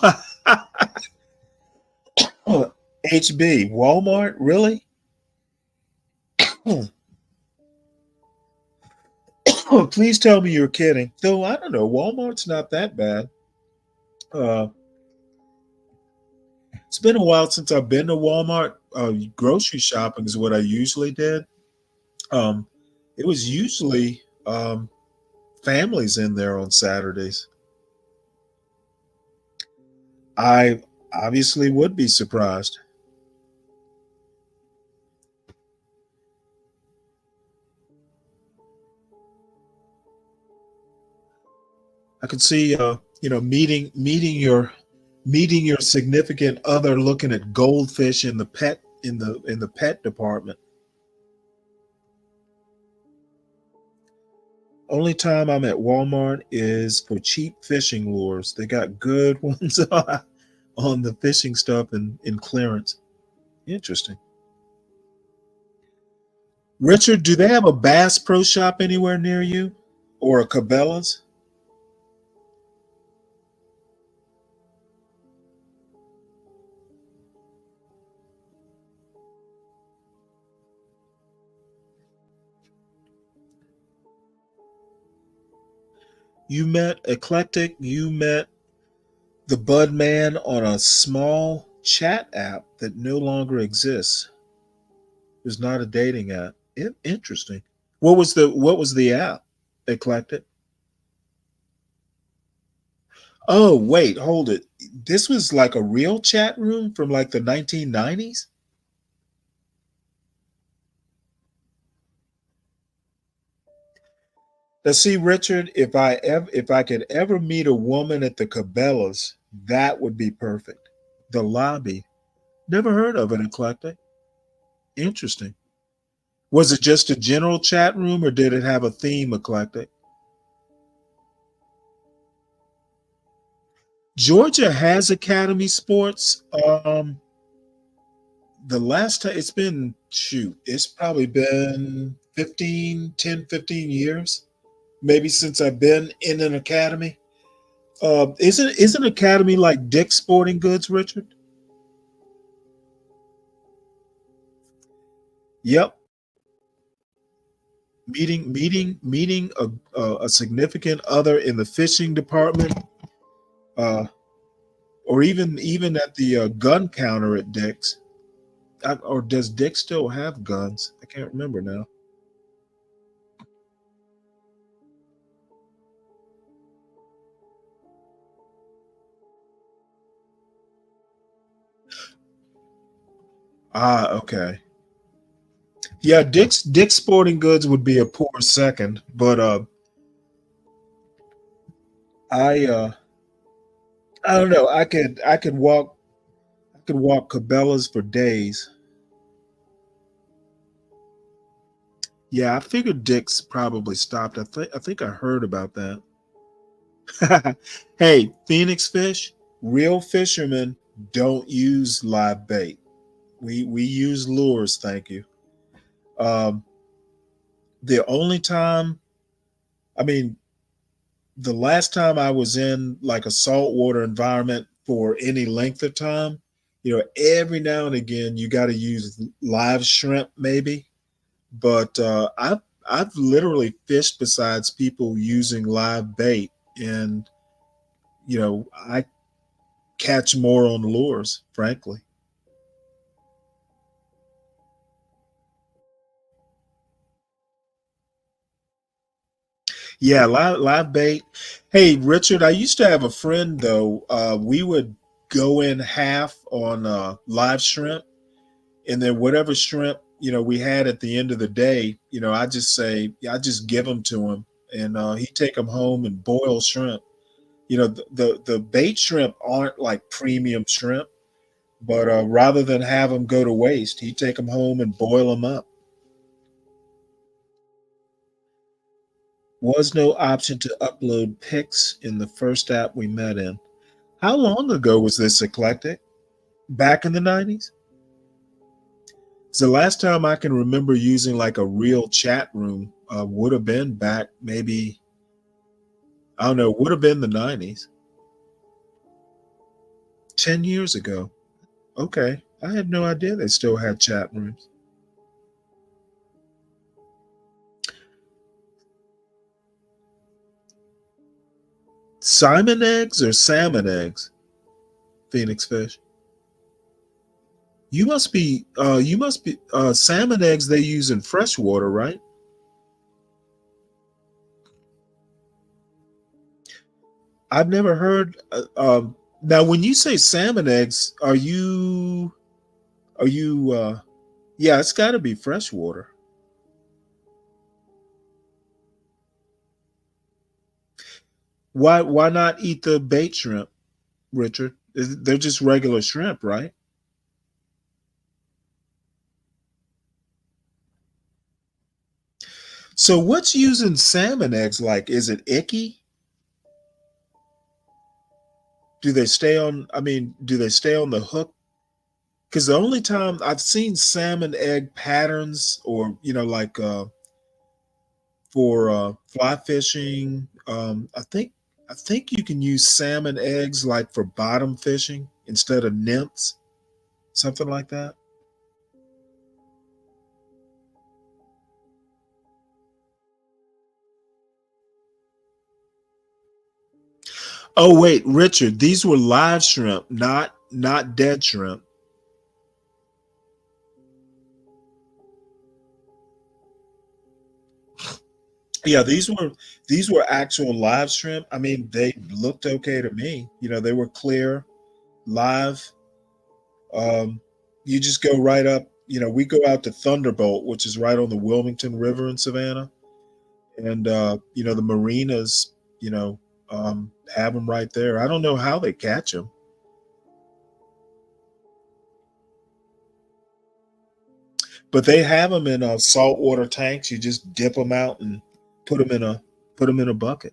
HB, Walmart, really? Please tell me you're kidding. Though I don't know, Walmart's not that bad. It's been a while since I've been to Walmart. Grocery shopping is what I usually did. It was usually families in there on Saturdays. I obviously would be surprised. I could see, meeting your significant other looking at goldfish in the pet department. Only time I'm at Walmart is for cheap fishing lures. They got good ones on the fishing stuff in clearance. Interesting. Richard, do they have a Bass Pro Shop anywhere near you, or a Cabela's? You met Eclectic. You met the Bud Man on a small chat app that no longer exists. It's not a dating app. Interesting. What was the app? Eclectic. Oh, wait, hold it. This was like a real chat room from like the 1990s? Now, see, Richard, if I could ever meet a woman at the Cabela's, that would be perfect. The lobby. Never heard of it, Eclectic. Interesting. Was it just a general chat room or did it have a theme, Eclectic? Georgia has Academy Sports. The last time it's probably been 10, 15 years, maybe since I've been in an academy. Isn't academy like Dick's Sporting Goods, Richard? Yep. Meeting a significant other in the fishing department, or even at the gun counter at Dick's. Or does Dick still have guns? I can't remember now. Ah, okay. Yeah, Dick's Sporting Goods would be a poor second, but I don't know. I could walk Cabela's for days. Yeah, I figured Dick's probably stopped. I think I heard about that. Hey, Phoenix Fish, real fishermen don't use live bait. We use lures, thank you. The only time, I mean, the last time I was in like a saltwater environment for any length of time, every now and again you got to use live shrimp, maybe. But I've literally fished besides people using live bait, and I catch more on lures, frankly. Yeah, live bait. Hey, Richard, I used to have a friend though. We would go in half on live shrimp, and then whatever shrimp we had at the end of the day, I just give them to him, and he'd take them home and boil shrimp. The bait shrimp aren't like premium shrimp, but rather than have them go to waste, he'd take them home and boil them up. Was no option to upload pics in the first app we met in. How long ago was this, Eclectic? Back in the 90s? It's the last time I can remember using like a real chat room would have been back maybe, I don't know, would have been the 90s. 10 years ago. Okay. I had no idea they still had chat rooms. Simon eggs or salmon eggs? Phoenix Fish. You must be salmon eggs they use in freshwater, right? I've never heard. Now, when you say salmon eggs, are you? Yeah, it's got to be freshwater. Why not eat the bait shrimp, Richard? They're just regular shrimp, right? So what's using salmon eggs like? Is it icky? Do they stay on the hook Because the only time I've seen salmon egg patterns, or like for fly fishing, I think you can use salmon eggs like for bottom fishing instead of nymphs, something like that. Oh wait, Richard, these were live shrimp, not dead shrimp. Yeah, these were actual live shrimp. I mean, they looked okay to me. They were clear, live. You just go right up. We go out to Thunderbolt, which is right on the Wilmington River in Savannah, and the marinas, have them right there. I don't know how they catch them. But they have them in saltwater tanks. You just dip them out and put them in a bucket.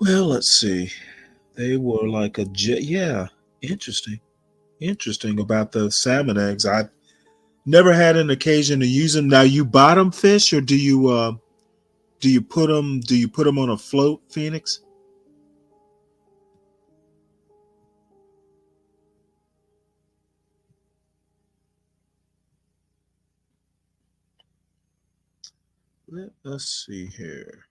Well, let's see. They were like yeah, interesting. Interesting about the salmon eggs. I've never had an occasion to use them. Now, you bottom fish, or do you put them on a float, Phoenix? Let us see here.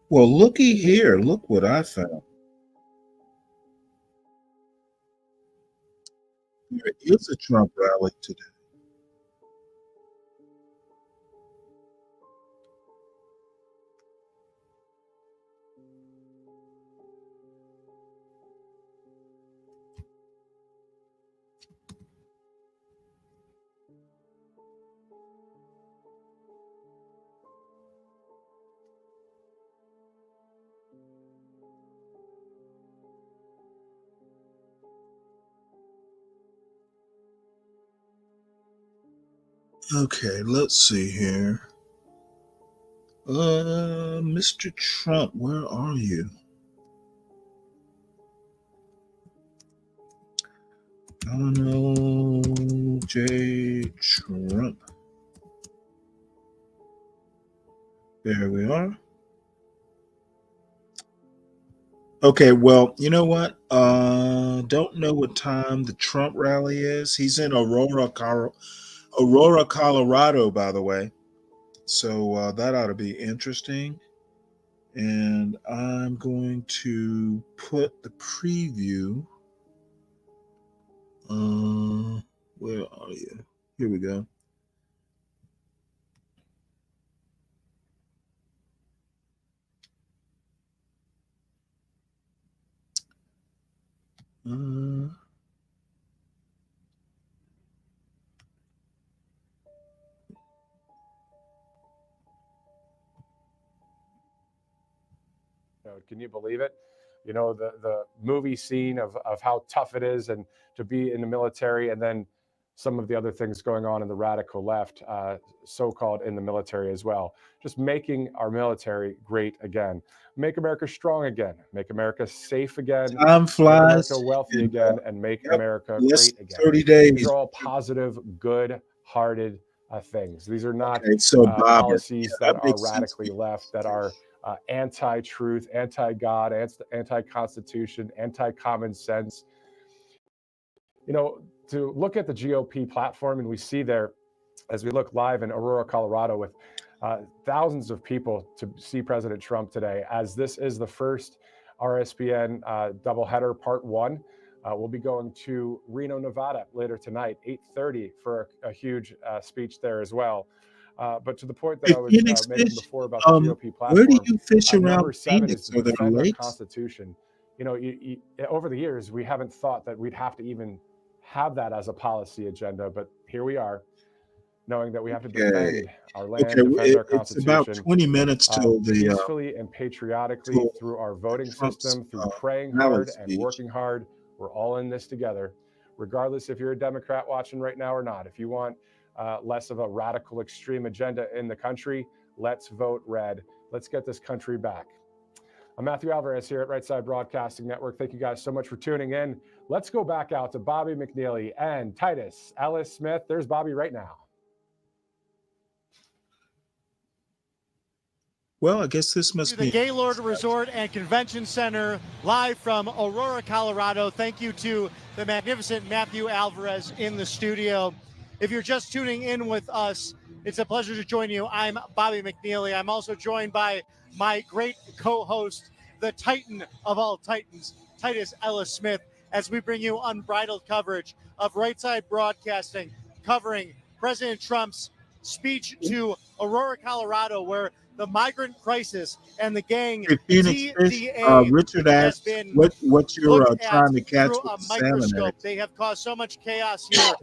Well, looky here. Look what I found. There is a Trump rally today. Okay, let's see here. Mr. Trump, where are you? Donald J. Trump. There we are. Okay, well, you know what? Don't know what time the Trump rally is. He's in Aurora, Colorado, by the way. So that ought to be interesting. And I'm going to put the preview. Where are you? Here we go. Can you believe it? The movie scene of how tough it is and to be in the military, and then some of the other things going on in the radical left, so-called in the military as well. Just making our military great again. Make America strong again. Make America safe again. Time flies. Make America wealthy again, and make America Less great again. 30 days. These are all positive, good-hearted things. These are not policies that are radically left, that are anti-truth, anti-God, anti-Constitution, anti-common sense. To look at the GOP platform, and we see there, as we look live in Aurora, Colorado, with thousands of people to see President Trump today, as this is the first RSBN doubleheader part 1. We'll be going to Reno, Nevada later tonight, 8:30, for a huge speech there as well. But to the point that I was making before about the GOP platform, where do you fish around number 7 Phoenix? is to Are there defend our lakes? Constitution. You know, over the years, we haven't thought that we'd have to even have that as a policy agenda, but here we are, knowing that we have to defend our land, defend our It's Constitution. about 20 minutes till the peacefully and patriotically through our voting system, through praying hard and working hard. We're all in this together, regardless if you're a Democrat watching right now or not. If you want less of a radical extreme agenda in the country, let's vote red. Let's get this country back. I'm Matthew Alvarez here at Right Side Broadcasting Network. Thank you guys so much for tuning in. Let's go back out to Bobby McNeely and Titus Ellis Smith. There's Bobby right now. Well, I guess this must The be Gaylord Resort and Convention Center, live from Aurora, Colorado. Thank you to the magnificent Matthew Alvarez in the studio. If you're just tuning in with us, it's a pleasure to join you. I'm Bobby McNeely. I'm also joined by my great co-host, the Titan of all Titans, Titus Ellis Smith, as we bring you unbridled coverage of Right Side Broadcasting, covering President Trump's speech to Aurora, Colorado, where the migrant crisis and the gang TDA Richard has asked been what you're looked trying to at catch through with a the salmon microscope. eggs. They have caused so much chaos here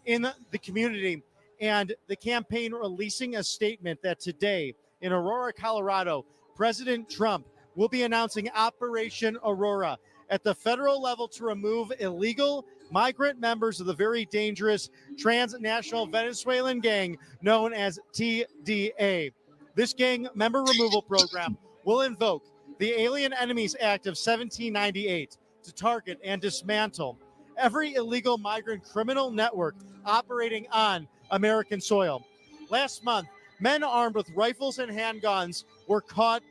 in the community, and the campaign releasing a statement that today in Aurora, Colorado, President Trump will be announcing Operation Aurora at the federal level to remove illegal migrant members of the very dangerous transnational Venezuelan gang known as TDA. This gang member removal program will invoke the Alien Enemies Act of 1798 to target and dismantle every illegal migrant criminal network operating on American soil. Last month, men armed with rifles and handguns were caught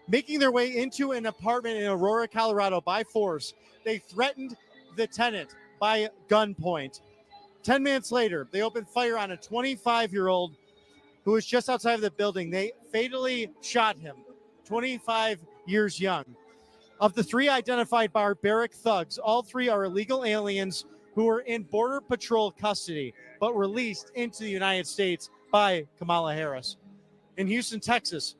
making their way into an apartment in Aurora, Colorado by force. They threatened the tenant by gunpoint. 10 minutes later, they opened fire on a 25-year-old who was just outside of the building. They fatally shot him, 25 years young. Of the 3 identified barbaric thugs, all 3 are illegal aliens who were in Border Patrol custody, but released into the United States by Kamala Harris. In Houston, Texas,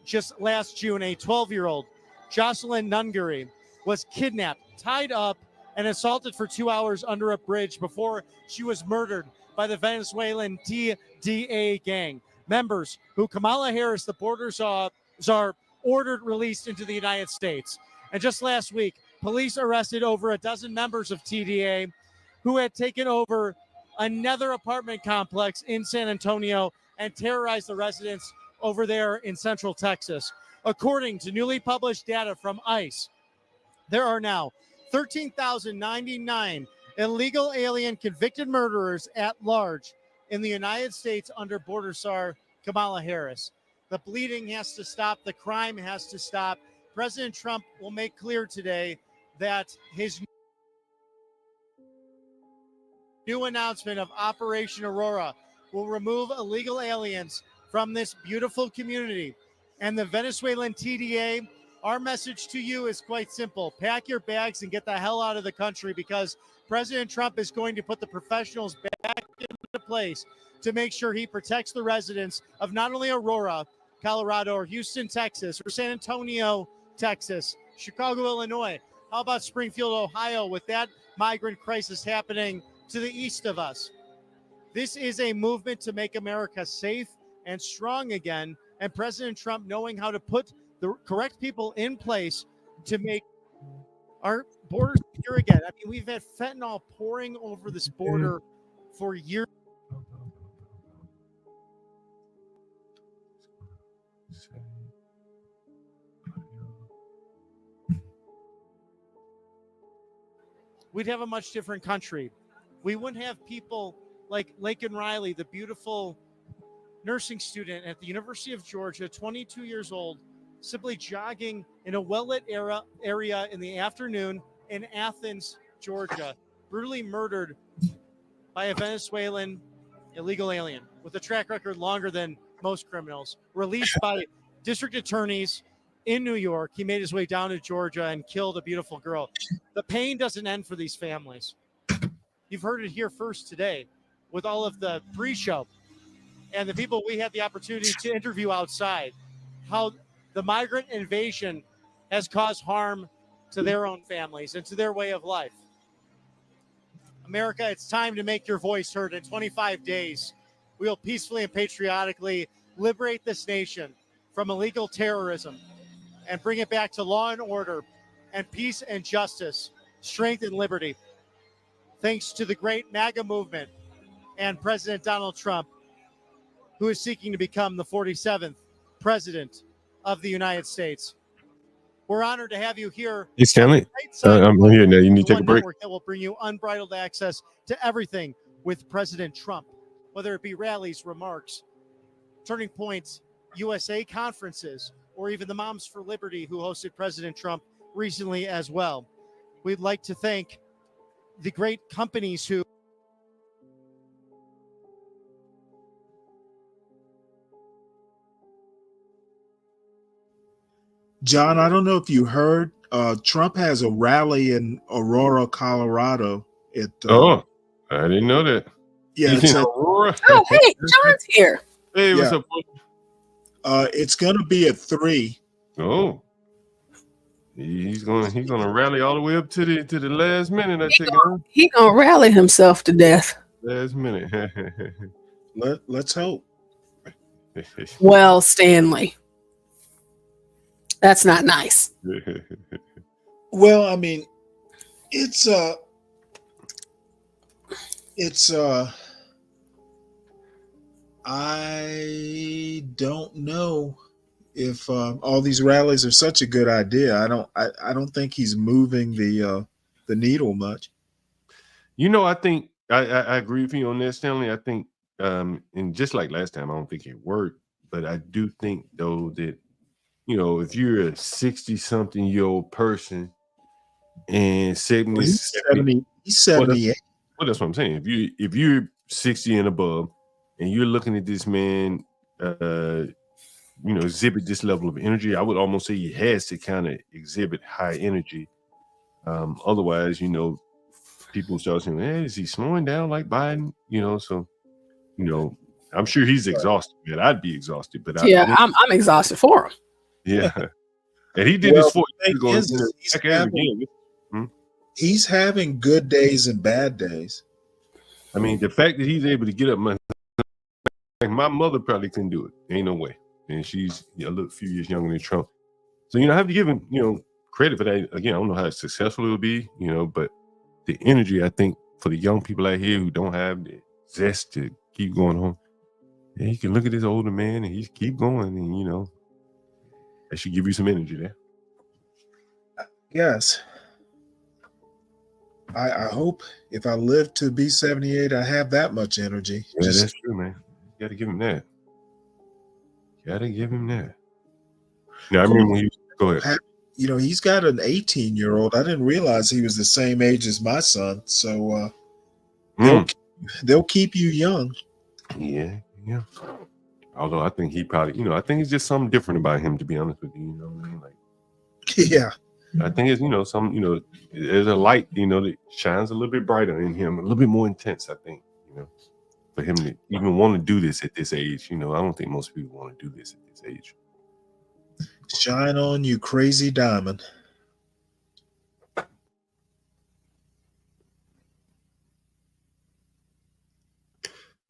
just last June, a 12-year-old, Jocelyn Nungary, was kidnapped, tied up, and assaulted for 2 hours under a bridge before she was murdered by the Venezuelan TDA gang, members who Kamala Harris, the border czar, ordered released into the United States. And just last week, police arrested over a dozen members of TDA who had taken over another apartment complex in San Antonio and terrorized the residents over there in Central Texas. According to newly published data from ICE, there are now 13,099 illegal alien convicted murderers at large in the United States under border czar Kamala Harris. The bleeding has to stop. The crime has to stop. President Trump will make clear today that his new announcement of Operation Aurora will remove illegal aliens from this beautiful community. And the Venezuelan TDA, our message to you is quite simple. Pack your bags and get the hell out of the country, because President Trump is going to put the professionals back into place to make sure he protects the residents of not only Aurora, Colorado, or Houston, Texas, or San Antonio, Texas, Chicago, Illinois. How about Springfield, Ohio, with that migrant crisis happening to the east of us? This is a movement to make America safe and strong again, and President Trump knowing how to put the correct people in place to make our border secure again. I mean, we've had fentanyl pouring over this border for years. We'd have a much different country. We wouldn't have people like Laken Riley, the beautiful nursing student at the University of Georgia, 22 years old, simply jogging in a well-lit area in the afternoon in Athens, Georgia, brutally murdered by a Venezuelan illegal alien with a track record longer than most criminals, released by district attorneys in New York. He made his way down to Georgia and killed a beautiful girl. The pain doesn't end for these families. You've heard it here first today with all of the pre-show. and the people we had the opportunity to interview outside, how the migrant invasion has caused harm to their own families and to their way of life. America, it's time to make your voice heard. In 25 days, we will peacefully and patriotically liberate this nation from illegal terrorism and bring it back to law and order and peace and justice, strength and liberty. Thanks to the great MAGA movement and President Donald Trump, who is seeking to become the 47th president of the United States. We're honored to have you here. Hey, Stanley, I'm here now. You need to take a break. Network that will bring you unbridled access to everything with President Trump, whether it be rallies, remarks, Turning Points, USA conferences, or even the Moms for Liberty, who hosted President Trump recently as well. We'd like to thank the great companies who John, I don't know if you heard, Trump has a rally in Aurora, Colorado. I didn't know that. Yeah, He's in Aurora. Oh, hey, John's here. Hey, what's Yeah. up? It's going to be at 3. Oh, he's gonna rally all the way up to the last minute. I think. He gonna rally himself to death. Last minute. Let's hope. Well, Stanley, that's not nice. Well, I mean, it's I don't know if all these rallies are such a good idea. I don't think he's moving the needle much. You know, I think I agree with you on that, Stanley. I think, and just like last time, I don't think it worked, but I do think though that, you know, if you're a 60-something-year-old person and 70, he's 78. Well, that's what I'm saying. If you're 60 and above, and you're looking at this man, you know, exhibit this level of energy, I would almost say he has to kind of exhibit high energy. Otherwise, you know, people start saying, "Hey, is he slowing down like Biden?" You know, so, you know, I'm sure he's exhausted. Man, I'd be exhausted, but I'm exhausted for him. Yeah, and he did this 4 years ago. He's having good days and bad days. I mean, the fact that he's able to get up, my mother probably couldn't do it. Ain't no way. And she's a little few years younger than Trump. So, you know, I have to give him, you know, credit for that. Again, I don't know how successful it'll be, you know, but the energy, I think, for the young people out here who don't have the zest to keep going on, yeah, you can look at this older man and he keep going, and, you know, that should give you some energy there. Yes. I hope if I live to be 78, I have that much energy. Yeah, that's true, man. You got to give him that. Gotta give him that. Now, I remember when go ahead. You know, he's got an 18-year-old. I didn't realize he was the same age as my son. So they'll keep you young. Yeah. Although I think he probably, you know, I think it's just something different about him, to be honest with you. You know what I mean? Like, yeah. I think it's, you know, there's a light, you know, that shines a little bit brighter in him, a little bit more intense, I think, you know, for him to even want to do this at this age. You know, I don't think most people want to do this at this age. Shine on, you crazy diamond.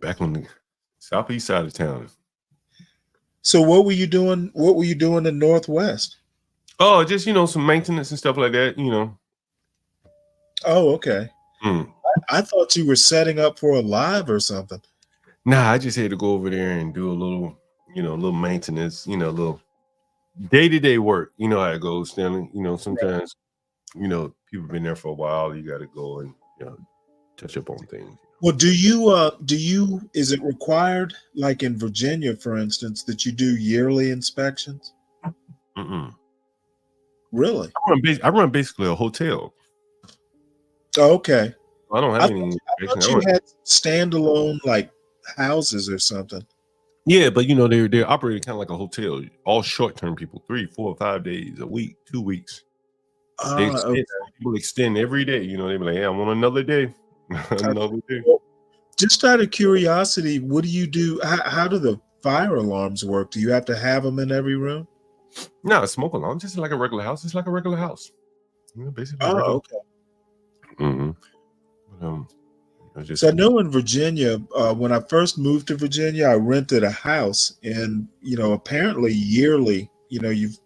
Back on the southeast side of town. So what were you doing? What were you doing in Northwest? Oh, just, you know, some maintenance and stuff like that, you know. Oh, okay. I thought you were setting up for a live or something. Nah, I just had to go over there and do a little, you know, a little maintenance, you know, a little day-to-day work. You know how it goes, Stanley. You know, sometimes, you know, people have been there for a while. You got to go and, you know, touch up on things. Well, do you, is it required, like in Virginia, for instance, that you do yearly inspections? Really? I run basically a hotel. Oh, okay. I don't have any. I thought you had standalone like houses or something. Yeah, but you know, they're operating kind of like a hotel. All short-term people, 3, 4, 5 days a week, 2 weeks. People extend every day. You know, they be like, "Yeah, I want another day." Another day. Just out of curiosity, what do you do? How do the fire alarms work? Do you have to have them in every room? No, a smoke alarm, just like a regular house. It's like a regular house. Basically. Oh, regular. okay. Just So I know in Virginia, when I first moved to Virginia, I rented a house, and apparently yearly, maybe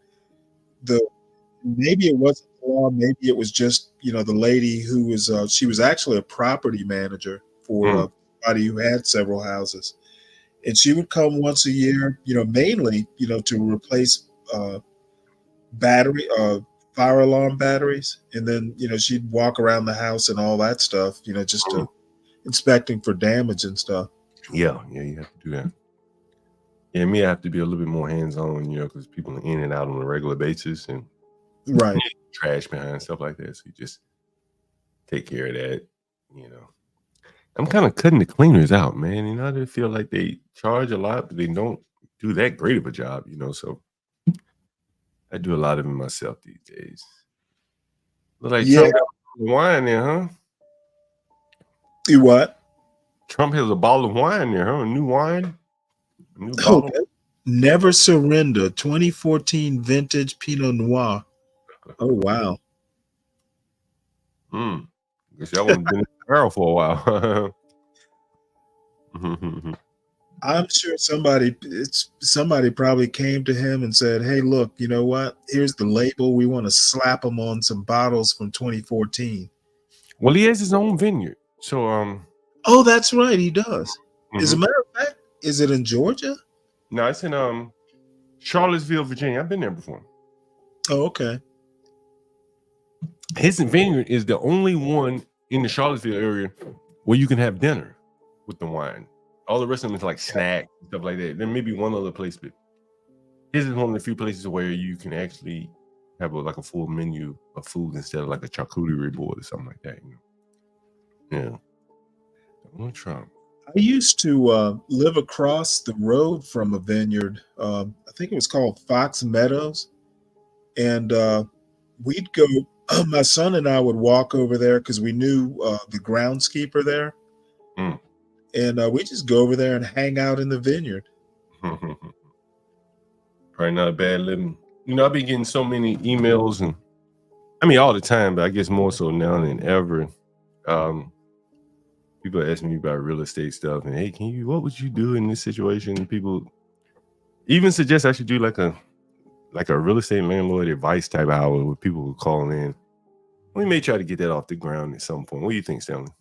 it wasn't the law, maybe it was just the lady who was she was actually a property manager for somebody who had several houses, and she would come once a year, mainly to replace fire alarm batteries, and then she'd walk around the house and all that stuff, just to inspecting for damage and stuff. Yeah, you have to do that. Yeah, me, I have to be a little bit more hands-on, because people are in and out on a regular basis, and right, trash behind stuff like that. So you just take care of that. I'm kind of cutting the cleaners out, man. I feel like they charge a lot, but they don't do that great of a job. So I do a lot of it myself these days. Look like Trump got wine there, huh? You what? Trump has a bottle of wine there, huh? A new wine? A new bottle? Okay. Never Surrender 2014 vintage Pinot Noir. Oh, wow. Guess y'all would have been in the barrel for a while. I'm sure somebody probably came to him and said, "Hey, look, you know what? Here's the label. We want to slap him on some bottles from 2014." Well, he has his own vineyard. So oh, that's right, he does. As a matter of fact, is it in Georgia? No, it's in Charlottesville, Virginia. I've been there before. Oh, okay. His vineyard is the only one in the Charlottesville area where you can have dinner with the wine. All the rest of them is like snacks and stuff like that. There may be one other place, but this is one of the few places where you can actually have a full menu of food instead of like a charcuterie board or something like that. Yeah. Donald Trump. I used to live across the road from a vineyard. I think it was called Fox Meadows. And we'd go, my son and I would walk over there because we knew the groundskeeper there. And we just go over there and hang out in the vineyard. Probably not a bad living. I've been getting so many emails, and all the time, but I guess more so now than ever. People are asking me about real estate stuff, and hey, what would you do in this situation? People even suggest I should do like a real estate landlord advice type hour where people will call in. We may try to get that off the ground at some point. What do you think, Stanley?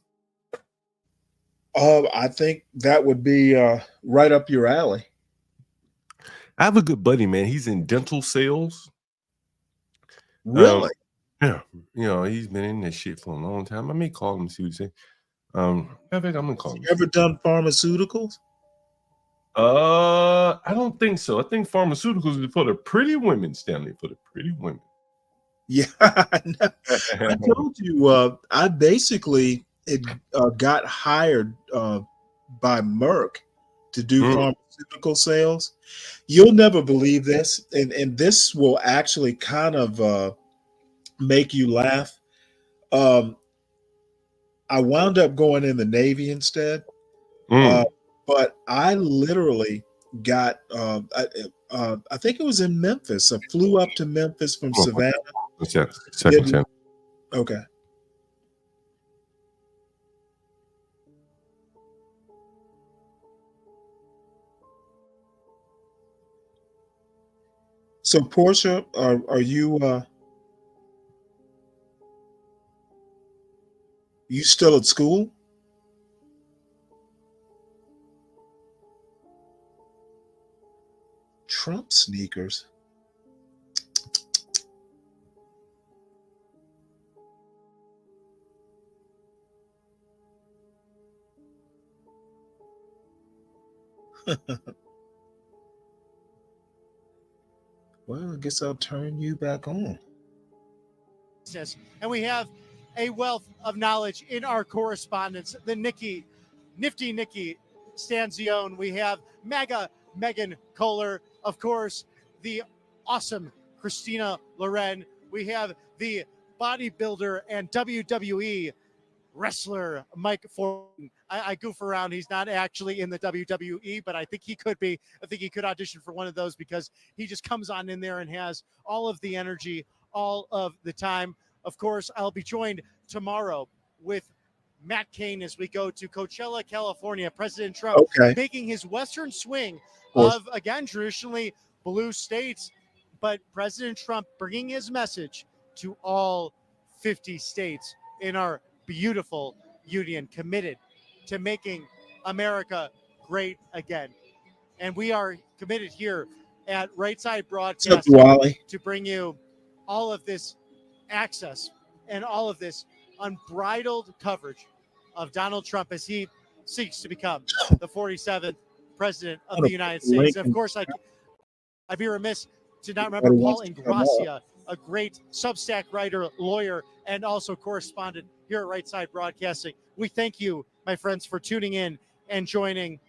I think that would be right up your alley. I have a good buddy, man. He's in dental sales. Really? Yeah. He's been in this shit for a long time. I may call him and see what he say. I think I'm gonna call him. You ever done pharmaceuticals? I don't think so. I think pharmaceuticals is for the pretty women, Stanley. For the pretty women. Yeah, I know. I told you. I basically got hired by Merck to do pharmaceutical sales. You'll never believe this, and this will actually kind of make you laugh. I wound up going in the Navy instead, but I literally got I think it was in Memphis. I flew up to Memphis from Savannah. Second. Okay. So Portia, are you still at school? Trump sneakers. Well, I guess I'll turn you back on. And we have a wealth of knowledge in our correspondence. The nifty Nikki Stanzione. We have MAGA Megan Kohler. Of course, the awesome Christina Loren. We have the bodybuilder and WWE wrestler Mike Fortin. I goof around. He's not actually in the WWE, but I think he could be. I think he could audition for one of those because he just comes on in there and has all of the energy all of the time. Of course, I'll be joined tomorrow with Matt Cain as we go to Coachella, California. President Trump making his western swing of, again, traditionally blue states, but President Trump bringing his message to all 50 states in our beautiful union, committed to making America great again. And we are committed here at Right Side Broadcasting to bring you all of this access and all of this unbridled coverage of Donald Trump as he seeks to become the 47th president of the United States. And of course, I'd be remiss to not remember Paul Ingracia, a great Substack writer, lawyer, and also correspondent here at Right Side Broadcasting. We thank you, my friends, for tuning in and joining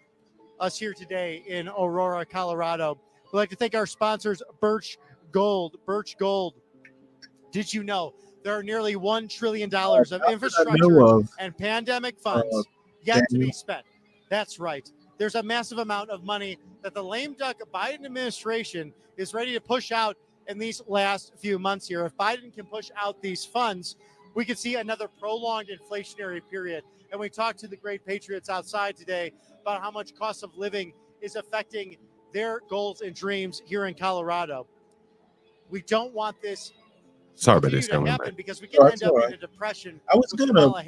us here today in Aurora, Colorado. We'd like to thank our sponsors, Birch Gold. Birch Gold. Did you know there are nearly $1 trillion of infrastructure and pandemic funds yet to be spent? That's right. There's a massive amount of money that the lame duck Biden administration is ready to push out in these last few months here. If Biden can push out these funds, we could see another prolonged inflationary period. And we talked to the great patriots outside today about how much cost of living is affecting their goals and dreams here in Colorado. We don't want this Sorry about this. to happen because we can end up in a depression. I was going to. I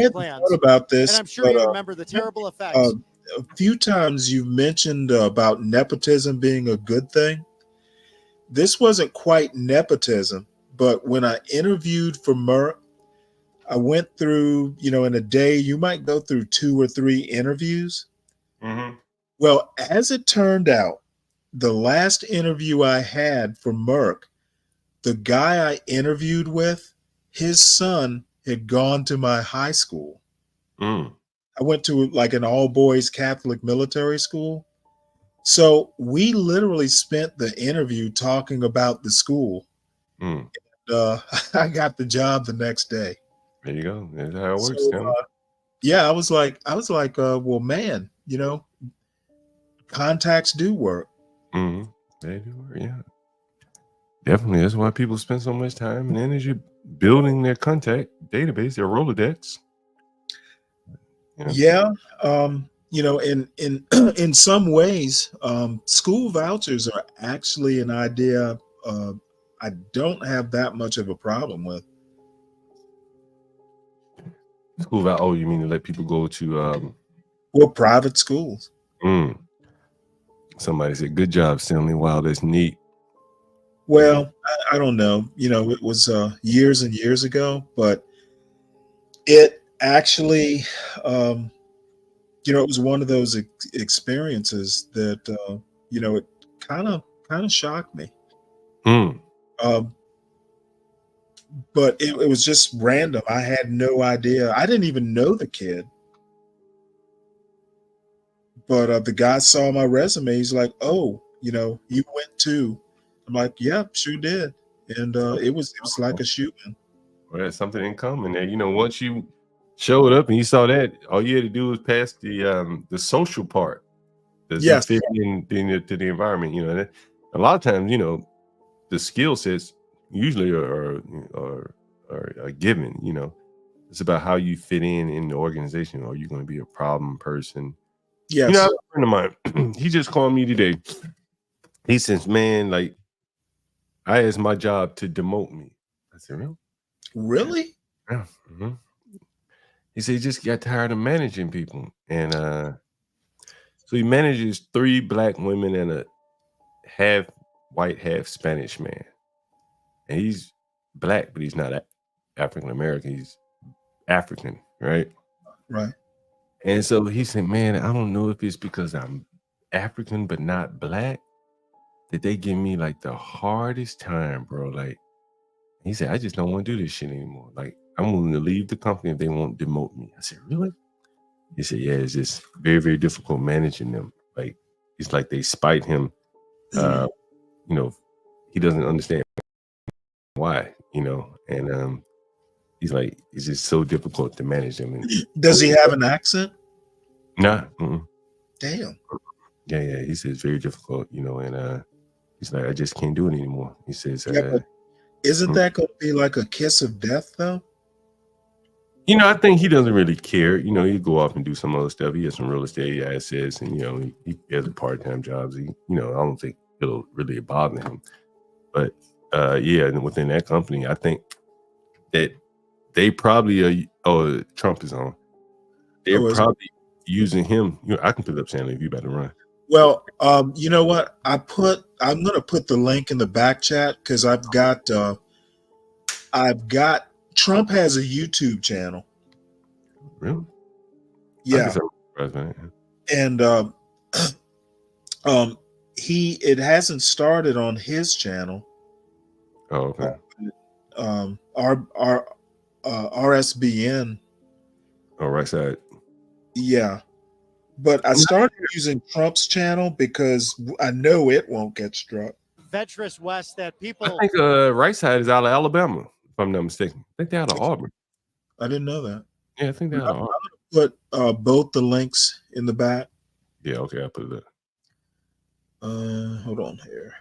had thought about this, and I'm sure you remember the terrible effects. A few times you mentioned about nepotism being a good thing. This wasn't quite nepotism, but when I interviewed for Merck, I went through, in a day, you might go through 2 or 3 interviews. Mm-hmm. Well, as it turned out, the last interview I had for Merck, the guy I interviewed with, his son had gone to my high school. Mm. I went to like an all boys Catholic military school. So we literally spent the interview talking about the school. Mm. And, I got the job the next day. There you go. That's how it works. So, yeah, I was like, well, man, contacts do work. Mm-hmm. They do work, yeah. Definitely. That's why people spend so much time and energy building their contact database, their Rolodex. Yeah. In some ways, school vouchers are actually an idea I don't have that much of a problem with. School voucher? Oh, you mean to let people go to private schools? Somebody said, "Good job, Stanley." Wow, that's neat. Well, I don't know. It was years and years ago, but it actually, it was one of those experiences that, it kind of shocked me. But it was just random. I had no idea. I didn't even know the kid. But the guy saw my resume. He's like, "Oh, you went to." I'm like, "Yeah, sure did." And it was like a shooting. Well, that's something in common there. Once you showed up and you saw that, all you had to do was pass the social part. Does it fit to the environment? And a lot of times, the skill sets usually are given. It's about how you fit in the organization. Are you going to be a problem person? Yes. A friend of mine, he just called me today. He says, "Man, like, I asked my job to demote me." I said, "Really?" Really? Yeah. Mm-hmm. He said he just got tired of managing people. And so he manages 3 Black women and a half white, half Spanish man. And he's Black, but he's not African American. He's African, right? Right. And so he said, "Man, I don't know if it's because I'm African but not Black that they give me like the hardest time, bro." Like, he said, "I just don't want to do this shit anymore. Like, I'm willing to leave the company if they won't demote me." I said, "Really?" He said, "Yeah, it's just very, very difficult managing them. Like, it's like they spite him. He doesn't understand why, and he's like, it's just so difficult to manage him. Does he have an accent? Nah. Damn. Yeah. He says it's very difficult, and he's like, I just can't do it anymore. He says, but isn't that going to be like a kiss of death, though? I think he doesn't really care. He'd go off and do some other stuff. He has some real estate assets, and he has a part-time jobs. I don't think it'll really bother him. But and within that company, I think that they probably are. Oh, Trump is on. They're probably using him. I can put it up, Shanley, if you better run. Well, you know what? I'm going to put the link in the back chat because I've got Trump has a YouTube channel. Really? Yeah. And it hasn't started on his channel. Oh, okay. RSBN. Oh, right side. Yeah. But I started using Trump's channel because I know it won't get struck. Veterans West that people. I think right side is out of Alabama, if I'm not mistaken. I think they're out of Auburn. I didn't know that. Yeah, I think they're out of Auburn. Put both the links in the back. Yeah, okay, I'll put it up. Hold on here.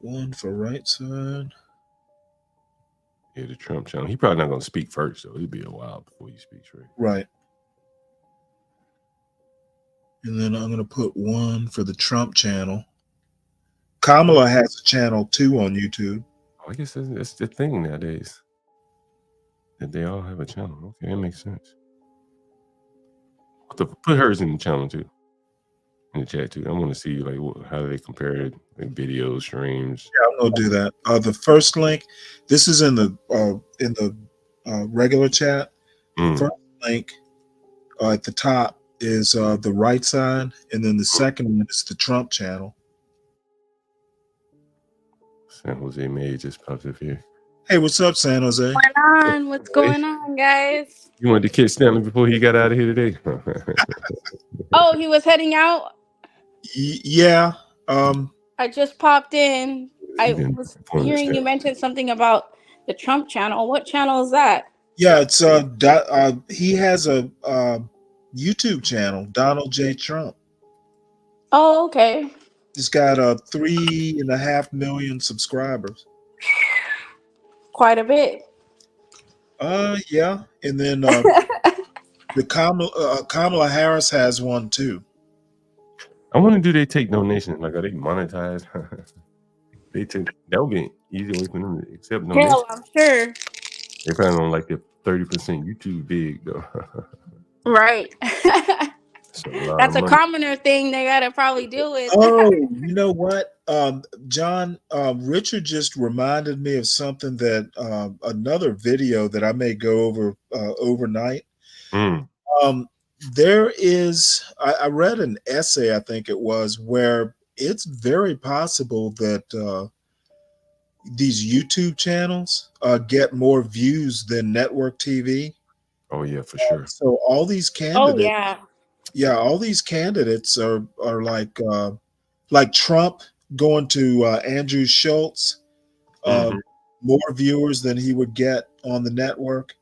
One for right side. Yeah, the Trump channel. He probably not going to speak first, so it'll be a while before he speaks, right? Right. And then I'm going to put one for the Trump channel. Kamala has a channel too on YouTube. I guess that's the thing nowadays, that they all have a channel. Okay, that makes sense. Put hers in the channel too, in the chat too. I want to see how they compare it, like videos, streams. Yeah, I'm gonna do that. The first link, this is in the regular chat. The first link at the top is the right side, and then the second one is the Trump channel. San Jose May just popped up here. Hey, what's up, San Jose? What's going on, guys? You wanted to catch Stanley before he got out of here today? Oh, he was heading out? Yeah. I just popped in. I was hearing you mention something about the Trump channel. What channel is that? Yeah, it's he has a YouTube channel, Donald J. Trump. Oh, okay. He's got 3.5 million subscribers. Quite a bit. Yeah, and then the Kamala Harris has one too. I wonder, do they take donations? Like, are they monetized? That would be easy way for them to accept donations. Hell, I'm sure. They probably on like the 30% YouTube big though. Right. That's a money. commoner thing they gotta probably deal with. Oh, you know what, John? Richard just reminded me of something that another video that I may go over overnight. There is, I read an essay, I think it was, where it's very possible that these YouTube channels get more views than network TV. Oh yeah, for sure. So all these candidates. Oh yeah. Yeah, all these candidates are like Trump going to Andrew Schultz, more viewers than he would get on the network.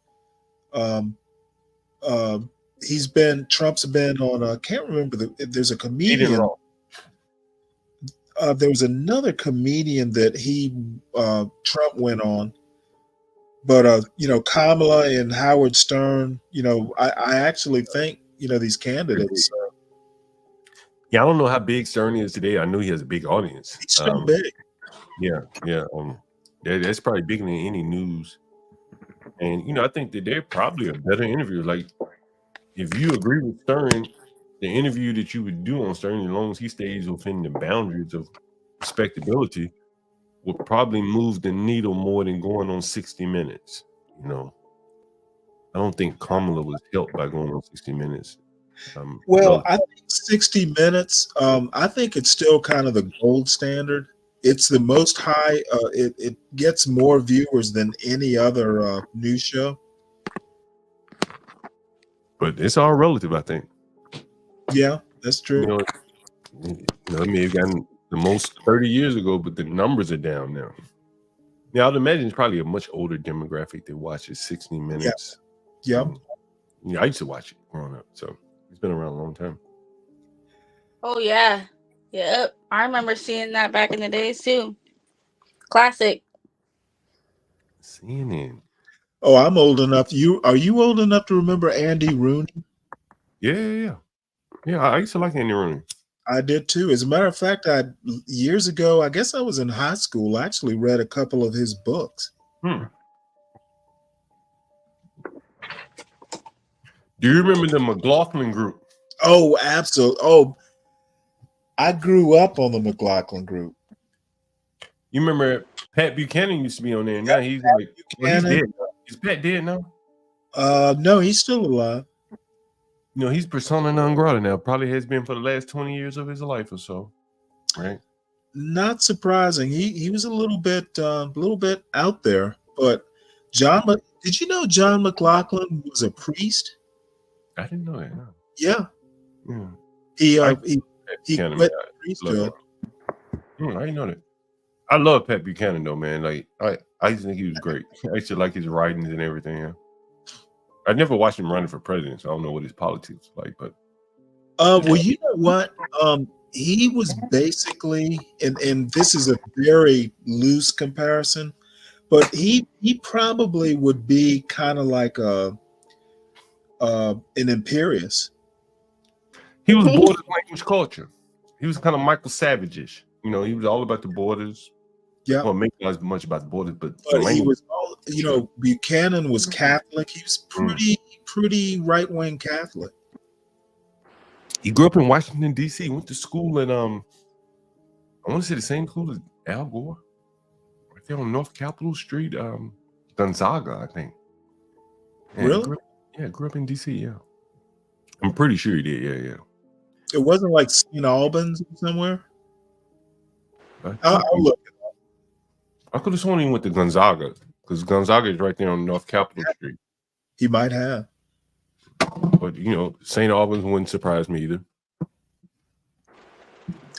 Trump's been on. I can't remember there's a comedian. There was another comedian that Trump went on, but Kamala and Howard Stern. I actually think. These candidates. Yeah, I don't know how big Stern is today. I know he has a big audience. He's so big. Yeah. That's probably bigger than any news. And I think that they're probably a better interview. Like, if you agree with Stern, the interview that you would do on Stern, as long as he stays within the boundaries of respectability, will probably move the needle more than going on 60 Minutes. I don't think Kamala was helped by going on 60 Minutes. I think 60 Minutes, I think it's still kind of the gold standard. It's the most high. It gets more viewers than any other news show. But it's all relative, I think. Yeah, that's true. It may have gotten the most 30 years ago, but the numbers are down now. Yeah, I'd imagine it's probably a much older demographic that watches 60 Minutes. Yeah. Yeah, I used to watch it growing up, so it's been around a long time. Oh yeah. Yep. I remember seeing that back in the days too. Classic. CNN. Oh, I'm old enough. Are you old enough to remember Andy Rooney? Yeah. I used to like Andy Rooney. I did too. As a matter of fact, years ago, I guess I was in high school, I actually read a couple of his books. Do you remember the McLaughlin group? Oh, absolutely. Oh, I grew up on the McLaughlin group. You remember Pat Buchanan used to be on there. Now he's like, he's dead. Is Pat dead now? No, he's still alive. You know, he's persona non grata now. Probably has been for the last 20 years of his life or so. Right? Not surprising. He was a little bit out there. But did you know John McLaughlin was a priest? I didn't know that. No. Yeah. He quit the priesthood. I didn't know that. I love Pat Buchanan though, man. Like I used to think he was great. I used to like his writings and everything. Yeah. I never watched him running for president, so I don't know what his politics was like. But well, you know what? He was basically, and this is a very loose comparison, but he probably would be kind of like an imperious. He was border language culture. He was kind of Michael Savage-ish. You know, he was all about the borders. Yeah. Well, maybe not as much about the borders, but he was all, Buchanan was Catholic. He was pretty right-wing Catholic. He grew up in Washington, D.C., went to school at I want to say the same school as Al Gore. Right there on North Capitol Street, Gonzaga, I think. And really? Grew up in D.C., yeah. I'm pretty sure he did, yeah. It wasn't like St. Albans somewhere? I'll look it up. I could have sworn he went to Gonzaga, because Gonzaga is right there on North Capitol Street. He might have. But, St. Albans wouldn't surprise me either.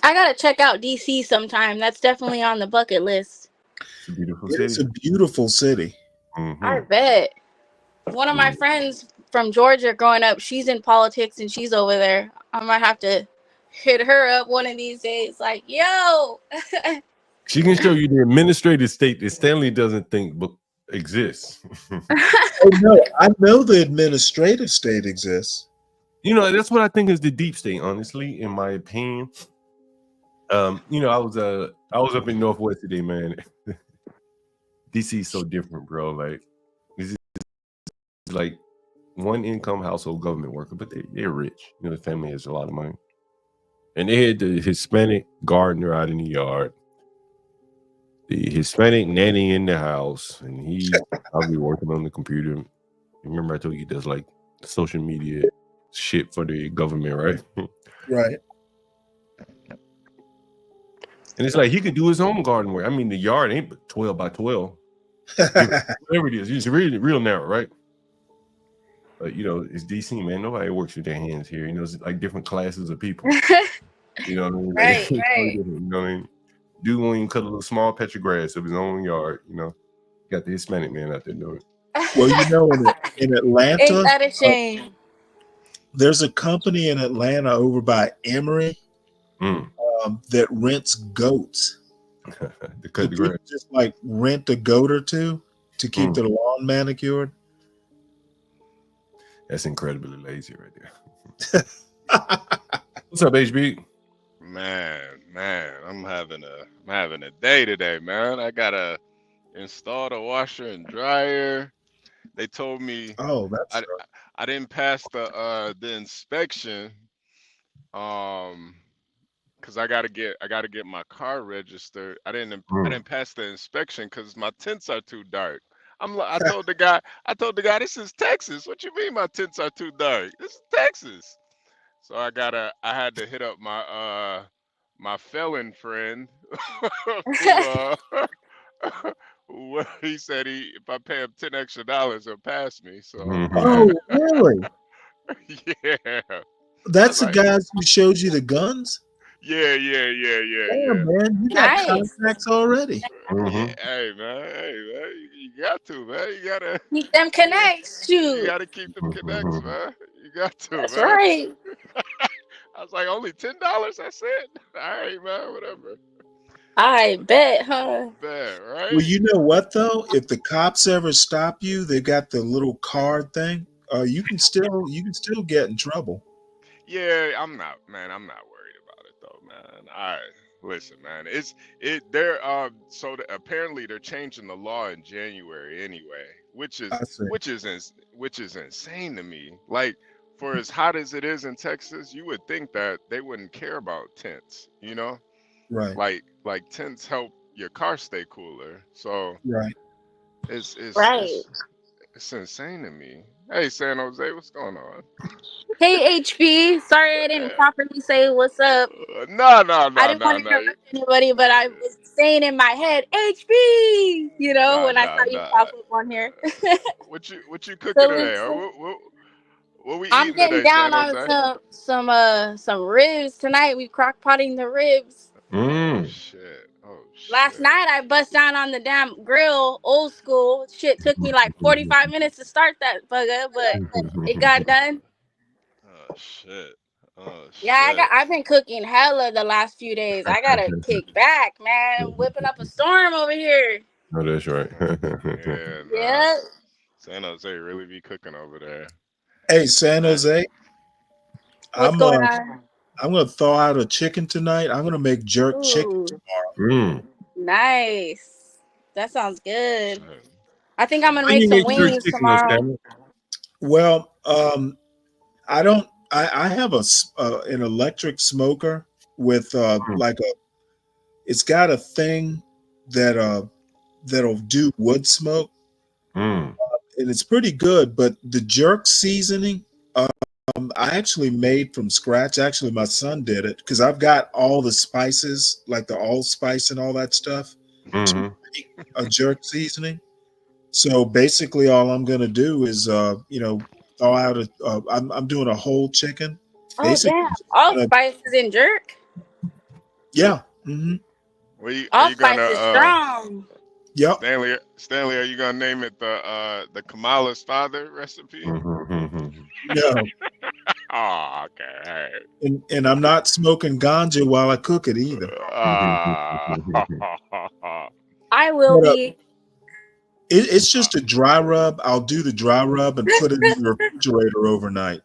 I gotta check out DC sometime. That's definitely on the bucket list. It's a beautiful city. It's a beautiful city. I bet. One of my friends from Georgia growing up, she's in politics and she's over there. I might have to hit her up one of these days. Like, yo. She can show you the administrative state that Stanley doesn't think exists. Oh, no, I know the administrative state exists. That's what I think is the deep state, honestly, in my opinion. I was up in Northwest today, man. DC is so different, bro. Like, this is like one income household government worker, but they're rich. The family has a lot of money. And they had the Hispanic gardener out in the yard, the Hispanic nanny in the house, and he's probably working on the computer. Remember I told you he does like social media shit for the government, right? Right. And it's like he could do his own garden work. I mean, the yard ain't but 12 by 12. Whatever it is, it's really real narrow, right? But it's DC, man. Nobody works with their hands here. It's like different classes of people. You know what I mean? Right. You know what I mean? Dude won't even cut a little small patch of grass of his own yard. Got the Hispanic man out there doing it. Well, in Atlanta, Ain't that a shame? There's a company in Atlanta over by Emory that rents goats. To cut the grass. Just like rent a goat or two to keep the lawn manicured. That's incredibly lazy right there. What's up, HB? Man, I'm having a day today, man. I gotta install the washer and dryer. They told me I didn't pass the inspection because I gotta get my car registered. I didn't pass the inspection because my tints are too dark. I told the guy, this is Texas. What you mean my tints are too dark? This is Texas. So I had to hit up my felon friend who he said if I pay him $10 extra, he'll pass me. So Oh, really? yeah. That's the guys who showed you the guns? Yeah. Damn, man, you got contacts already. Hey man, you got to, man. You gotta Keep them connects, you shoot. gotta keep them connects, man. You got to, That's man. right. I was like, only $10. I said, all right, man, whatever. I bet, huh? Bet, right? Well, you know what though? If the cops ever stop you, they got the little card thing. You can still get in trouble. Yeah, I'm not worried about it though, man. Listen, man. They're apparently they're changing the law in January anyway, which is insane to me. Like, for as hot as it is in Texas, you would think that they wouldn't care about tents, you know? Right. Like tents help your car stay cooler. So Right. it's Right. it's insane to me. Hey, San Jose, what's going on? Hey, HB. Sorry I didn't properly say what's up. No. I didn't want to interrupt anybody, but I was saying in my head, HB, when I saw you pop up on here. What you cooking today? What we I'm eating getting today, down San Jose? on some ribs tonight. We crock potting the ribs. Oh shit. Last night I bust down on the damn grill, old school. Shit took me like 45 minutes to start that bugger, but it got done. Oh shit. Yeah, I've been cooking hella the last few days. I gotta kick back, man. Whipping up a storm over here. Oh, that's right. Yeah. San Jose really be cooking over there. Hey, San Jose. What's going on? I'm gonna thaw out a chicken tonight. I'm gonna make jerk chicken tomorrow. Nice. That sounds good. I think I'm gonna When make you some make jerk wings chicken, tomorrow. Well, I don't. I have an electric smoker with it's got a thing that'll do wood smoke, and it's pretty good. But the jerk seasoning, I actually made from scratch. Actually, my son did it because I've got all the spices, like the allspice and all that stuff, to make a jerk seasoning. So basically, all I'm gonna do is, thaw out I'm doing a whole chicken. Oh Basically, damn! All spices in jerk. yeah. All spices strong. Yep. Stanley, are you gonna name it the Kamala's father recipe? No. Oh, okay. All right. And I'm not smoking ganja while I cook it either. I will be. It's just a dry rub. I'll do the dry rub and put it in the refrigerator overnight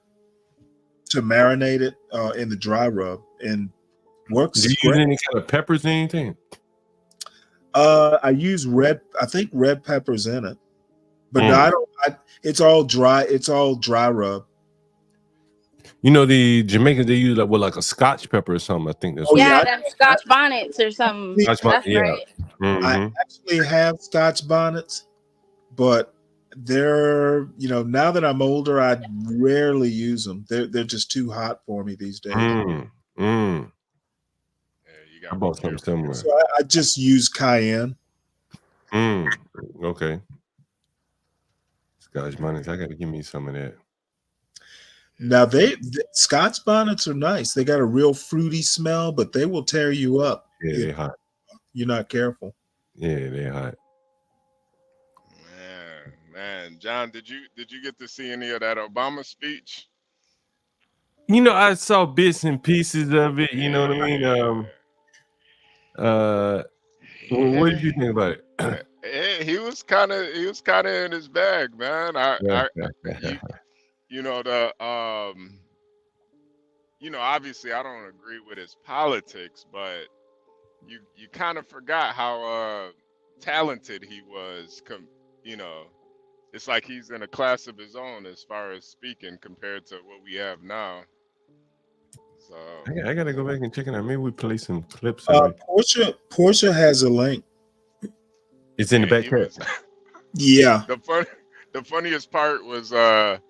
to marinate it in the dry rub, and works. Do you use any kind of peppers or anything? I use red peppers in it, but no, I don't. It's all dry. It's all dry rub. You know, the Jamaicans, they use like a Scotch pepper or something. I think that's them Scotch bonnets or something. Scotch That's bonnet, right. I actually have Scotch bonnets, but they're now that I'm older, I rarely use them. They're just too hot for me these days. I bought something similar. So I just use cayenne. Okay. Scotch bonnets. I got to give me some of that. Now Scotch bonnets are nice. They got a real fruity smell, but they will tear you up. Yeah, they're hot. You're not careful. Yeah, they're hot. Man, John, did you get to see any of that Obama speech? You know, I saw bits and pieces of it. You know what I mean? What did you think about it? He was kind of in his bag, man. Obviously I don't agree with his politics, but you kind of forgot how talented he was. It's like he's in a class of his own as far as speaking compared to what we have now. So I gotta go back and check it out. Maybe we play some clips of it. Portia has a link. It's in the back chat. Yeah. The funniest part was the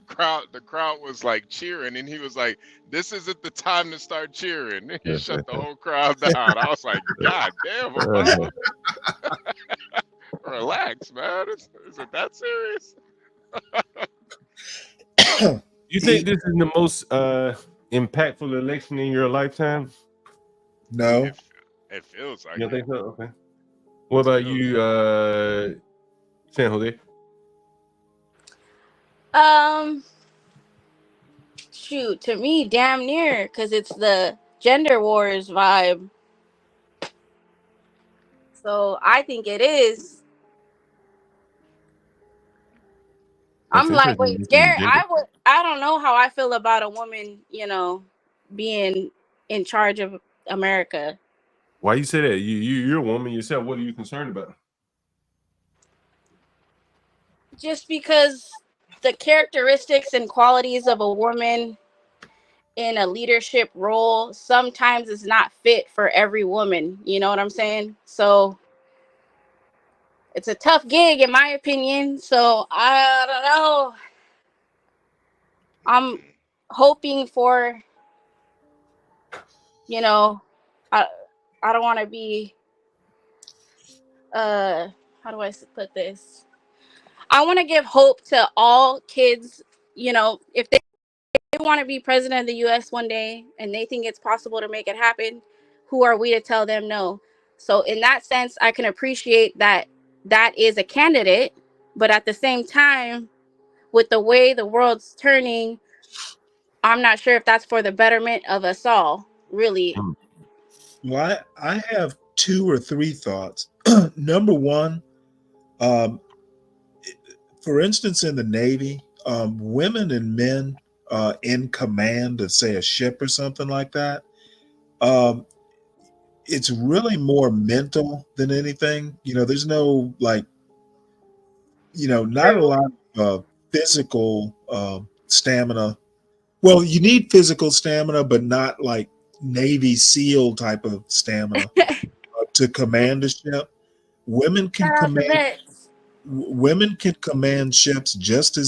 crowd was like cheering, and he was like, "This isn't the time to start cheering." He shut the whole crowd down. I was like, "God damn, Obama." Relax, man. Is it that serious? You think this is the most impactful election in your lifetime? No. It feels like You don't it. think so? Okay. What about you, San Jose? Shoot, to me, damn near, because it's the gender wars vibe. So I think it is. That's I'm like, interesting. wait, You Gary, think gender- I don't know how I feel about a woman, being in charge of America. Why you say that? You're a woman yourself. What are you concerned about? Just because the characteristics and qualities of a woman in a leadership role sometimes is not fit for every woman. You know what I'm saying? So it's a tough gig, in my opinion. So I don't know. I'm hoping for, I don't want to be, how do I put this? I want to give hope to all kids, if they want to be president of the U.S. one day and they think it's possible to make it happen, who are we to tell them no? So in that sense, I can appreciate that is a candidate, but at the same time, with the way the world's turning, I'm not sure if that's for the betterment of us all, really. Well, I have 2 or 3 thoughts. Number one, for instance, in the Navy, women and men in command of, say, a ship or something like that, it's really more mental than anything. There's no not a lot of physical stamina. Well, you need physical stamina, but not like Navy SEAL type of stamina to command a ship. Women can command ships just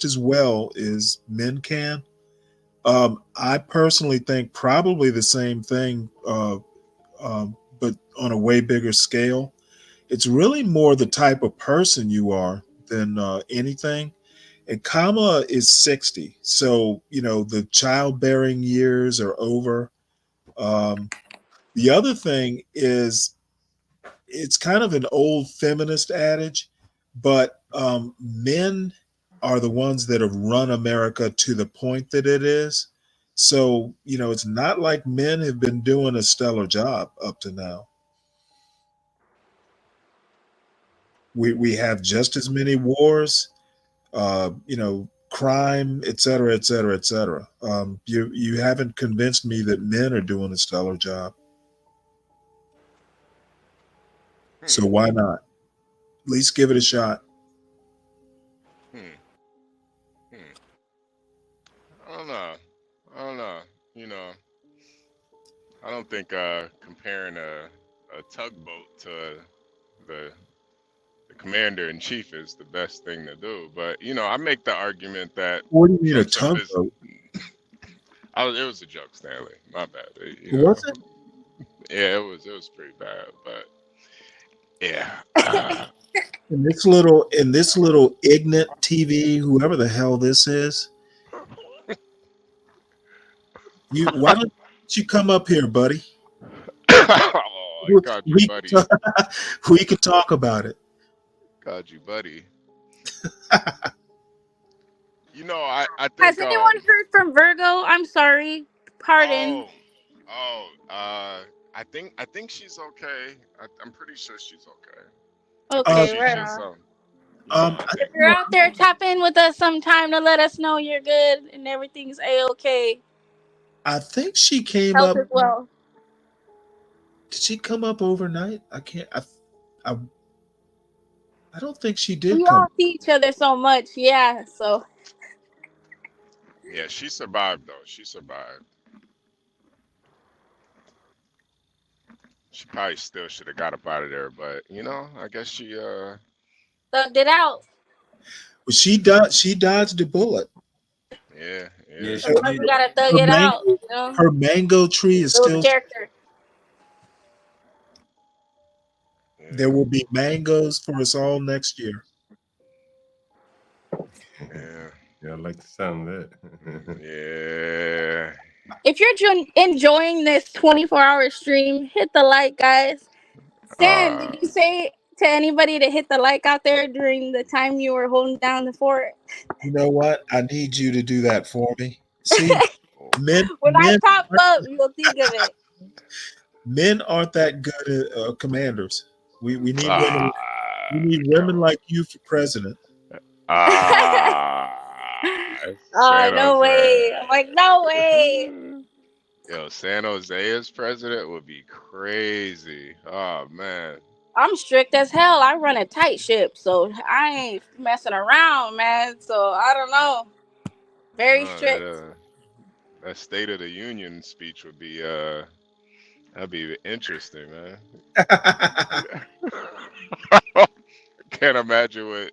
as well as men can. I personally think probably the same thing, but on a way bigger scale. It's really more the type of person you are than anything. And Kamala is 60, so the childbearing years are over. The other thing is, it's kind of an old feminist adage, but men are the ones that have run America to the point that it is. So, it's not like men have been doing a stellar job up to now. We have just as many wars, crime, et cetera, et cetera, et cetera. You haven't convinced me that men are doing a stellar job. So why not? At least give it a shot. I don't know. I don't think comparing a tugboat to the commander in chief is the best thing to do. But I make the argument that. What do you mean a tugboat? It was a joke, Stanley. My bad. Was it? Yeah, it was pretty bad, but yeah. In this little ignorant TV, whoever the hell this is, why don't you come up here, buddy? I got you, buddy. We can talk about it. Got you, buddy. I think. Has anyone heard from Virgo? I'm sorry. Pardon. I think she's okay. I'm pretty sure she's okay. Okay, right on. If you're out there, tap in with us sometime to let us know you're good and everything's a-okay. I think she came Health up as well. Did she come up overnight? I don't think she did We come. all see each other so much, yeah. So yeah, she survived though. She survived. She probably still should have got up out of there, but I guess she thugged it out. Well, she dodged the bullet. Yeah. You gotta thug it out. Her mango tree is still. Character. There will be mangoes for us all next year. Yeah, I like the sound of that. If you're enjoying this 24-hour stream, hit the like, guys. Stan, did you say to anybody to hit the like out there during the time you were holding down the fort? You know what? I need you to do that for me. See, men I pop up, you'll think of it. Men aren't that good at commanders. We need women. We need women like you for president. Oh, no way. I'm like, no way. Yo, San Jose as president would be crazy. Oh, man. I'm strict as hell. I run a tight ship, so I ain't messing around, man. So I don't know. Very strict. That State of the Union speech would be, that'd be interesting, man. Can't imagine what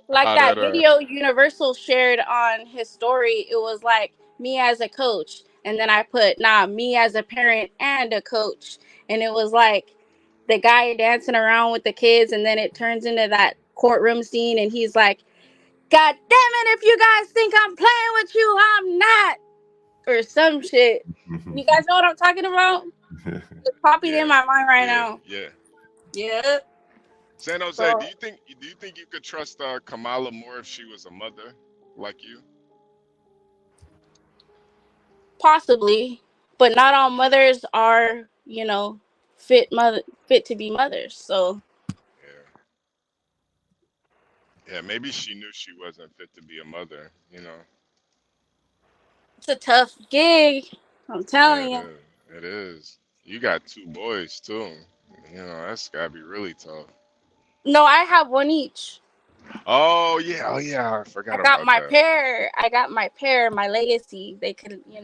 like how that video Universal shared on his story. It was like me as a coach, and then I put me as a parent and a coach, and it was like the guy dancing around with the kids, and then it turns into that courtroom scene, and he's like, God damn it, if you guys think I'm playing with you, I'm not, or some shit. You guys know what I'm talking about? It's popping in my mind right now. Yeah. San Jose, do you think you could trust Kamala more if she was a mother like you? Possibly, but not all mothers are, fit to be mothers. So yeah, maybe she knew she wasn't fit to be a mother. It's a tough gig. I'm telling you. It is. You got 2 boys too. That's gotta be really tough. No, I have one each. Oh yeah, I forgot about that. I got my pair, my legacy. They could, Yeah,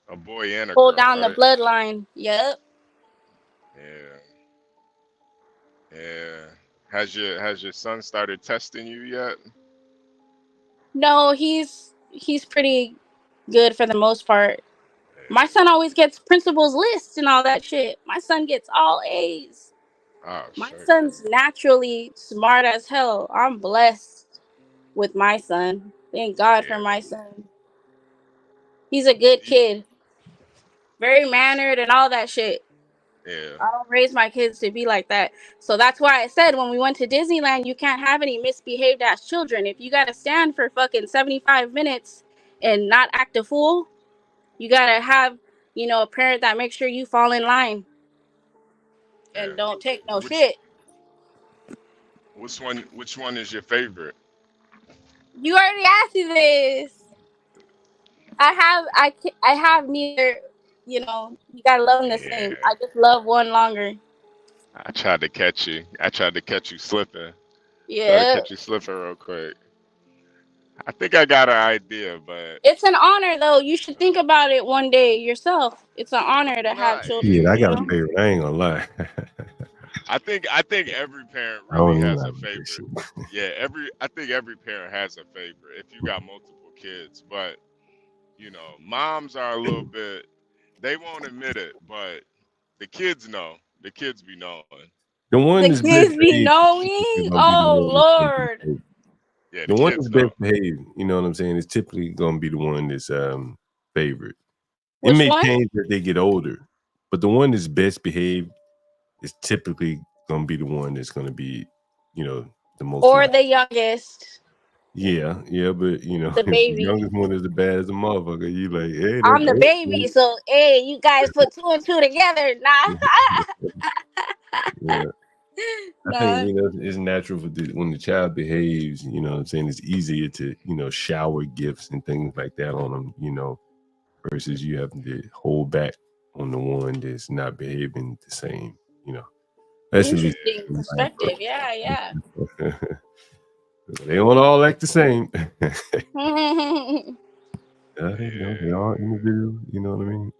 a boy and a pull girl, down right? the bloodline. Yep. Yeah. Has your son started testing you yet? No, he's pretty good for the most part. My son always gets principal's list and all that shit. My son gets all A's. My son's naturally smart as hell. I'm blessed with my son. Thank God for my son. He's a good kid. Very mannered and all that shit. Yeah. I don't raise my kids to be like that. So that's why I said when we went to Disneyland, you can't have any misbehaved ass children. If you got to stand for fucking 75 minutes and not act a fool, you got to have, a parent that makes sure you fall in line and don't take no shit. Which one is your favorite? You already asked me this. I have neither, you got to love them the same. I just love one longer. I tried to catch you. Slipping. Yeah. Tried to catch you slipping real quick. I think I got an idea, but it's an honor though. You should think about it one day yourself. It's an honor to have children. Yeah, I got a favorite. I ain't gonna lie. I think every parent really has a favorite. Yeah, I think every parent has a favorite if you got multiple kids. But moms are a little bit. They won't admit it, but the kids know. The kids be knowing. The one the that's kids be knowing. Oh Lord. Yeah, the one that's best behaved, you know what I'm saying, is typically gonna be the one that's favorite. Which it may one? change as they get older, but the one that's best behaved is typically gonna be the one that's gonna be, the most. Or the youngest. Yeah, but the baby. The youngest one is the bad as a motherfucker. You like, hey, I'm the baby, so hey, you guys put 2 and 2 together. Nah. Yeah. I think it's natural for when the child behaves, what I'm saying, it's easier to shower gifts and things like that on them, versus you having to hold back on the one that's not behaving the same. That's interesting perspective. Yeah. They don't all act the same. They all individual. You know what I mean?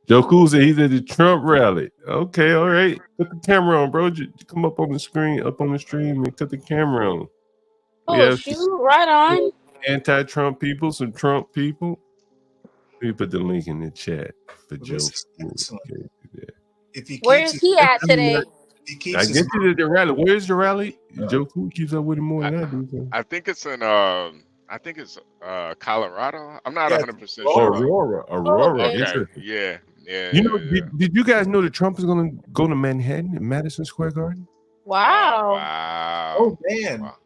Joe Cool said he's at the Trump rally. Okay, all right. Put the camera on, bro. Come up on the screen, up on the stream, and put the camera on. Oh, shoot, right on. Anti-Trump people, some Trump people. We put the link in the chat for Joe. Where is he at today? I guess he's at the rally. Where's the rally? Joe Cool keeps up with him more than I do. I think it's in I think it's Colorado. I'm not Yeah, 100% sure though. Aurora. Okay. Interesting. Yeah. Yeah. You know, Yeah. did you guys know that Trump is going to go to Manhattan at Madison Square Garden? Wow. Wow. Oh man. Wow.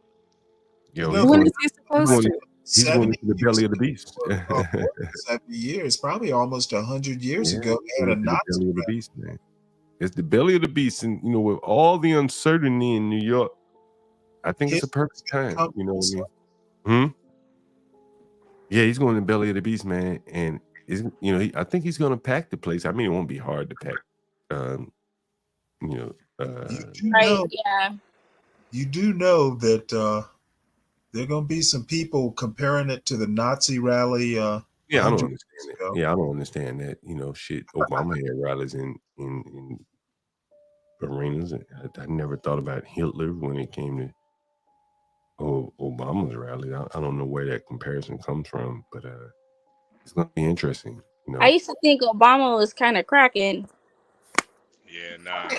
Yo, When is he supposed to? He's going into the belly of the beast. 70 years, probably almost 100 years ago. They had a the Nazi belly of the beast, man. It's the belly of the beast, and with all the uncertainty in New York, I think it's a perfect time. You know what I mean? Yeah, he's going to the belly of the beast, man, and I think he's going to pack the place. I mean, it won't be hard to pack. Yeah. You do know that there are going to be some people comparing it to the Nazi rally. Yeah, I don't understand that. Yeah, I don't understand that. Shit, Obama had rallies in arenas. I never thought about Hitler when it came to Obama's rally. I don't know where that comparison comes from, but it's going to be interesting. I used to think Obama was kind of cracking. Yeah, nah.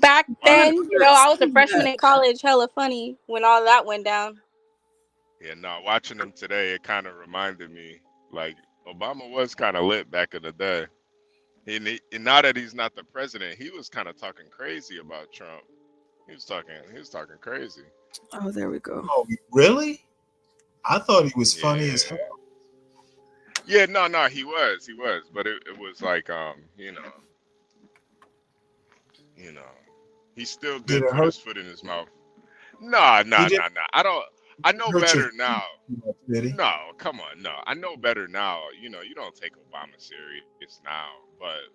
Back then, I was a freshman in college, hella funny when all that went down. Yeah, no, watching him today, it kind of reminded me, like, Obama was kind of lit back in the day. And now that he's not the president, he was kind of talking crazy about Trump. He was talking crazy. Oh, there we go. Oh, really? I thought he was funny as hell. Yeah, no, he was, but it was like, he still did put his foot in his mouth. Nah. I know better now. No, come on, no. I know better now. You don't take Obama serious now, but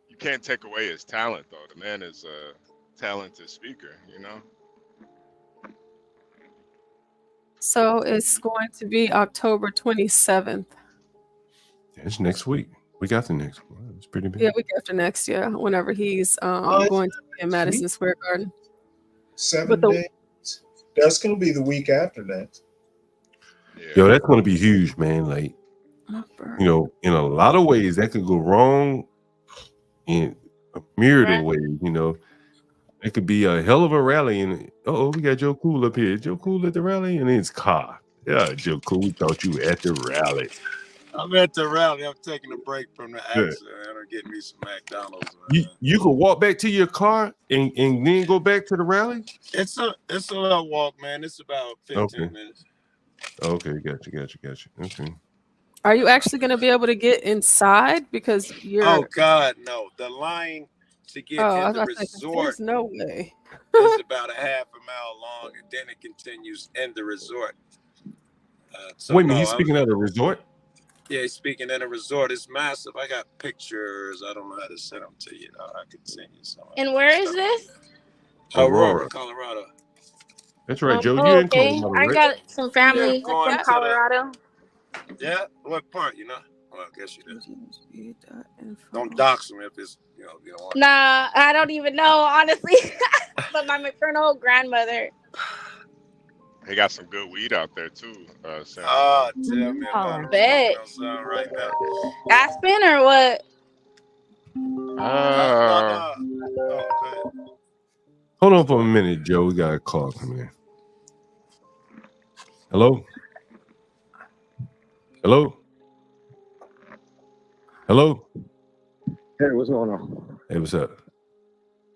you can't take away his talent, though. The man is a talented speaker, So it's going to be October 27th. It's next week. We got the next one. It's pretty big. Yeah, week after next, whenever he's going to be in Madison Square Garden. 7 days. That's going to be the week after that. Yo, that's going to be huge, man. Like, in a lot of ways, that could go wrong in a myriad of ways, It could be a hell of a rally, and we got Joe Cool up here. Joe Cool at the rally, and it's car. Yeah, Joe Cool, we thought you were at the rally. I'm at the rally. I'm taking a break from the accident. I'm getting me some McDonald's. You could walk back to your car and then go back to the rally? It's a little walk, man. It's about 15 minutes. Okay, gotcha. Okay. Are you actually going to be able to get inside? Because you're... Oh, God, no. The line to get in the resort there's no way. is about a half a mile long, and then it continues in the resort. Wait a minute, he's speaking of the resort? Yeah, he's speaking in a resort. It's massive. I got pictures. I don't know how to send them to you. I can send you some. And where is this? Aurora, Colorado. That's right, Joe. You're in okay. Colorado, I right? got some family going from to Colorado. Yeah, what part? Well, I guess you did. Don't dox them if it's you don't want. Nah, I don't even know, honestly. But my maternal grandmother. They got some good weed out there too. Tell me about Bet. Right now. Aspen or what? Hold on for a minute, Joe. We got a call coming in. Hello? Hey, what's going on? Hey, what's up?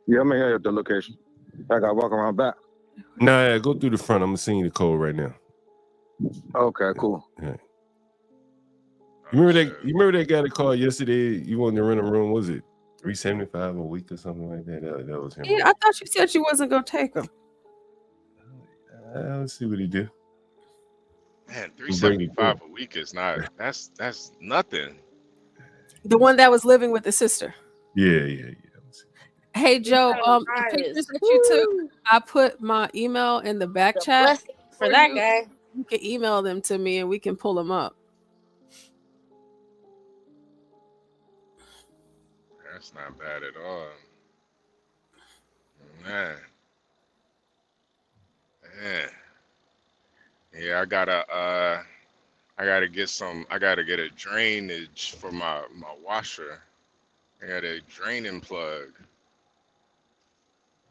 Yeah, I'm here at the location. I got to walk around back. Nah, go through the front. I'm seeing the code right now. Okay, cool. Yeah. You remember that guy that called yesterday? You wanted to rent a room? Was it $375 a week or something like that? That was him. Yeah, I thought you said you wasn't gonna take him. Let's see what he did. Man, $375 a week is not. That's nothing. The one that was living with the sister. Yeah. Hey Joe, the pictures that you took, I put my email in the back chat for that guy. You can email them to me and we can pull them up. That's not bad at all. Man. Yeah, I gotta get a drainage for my washer. I got a draining plug.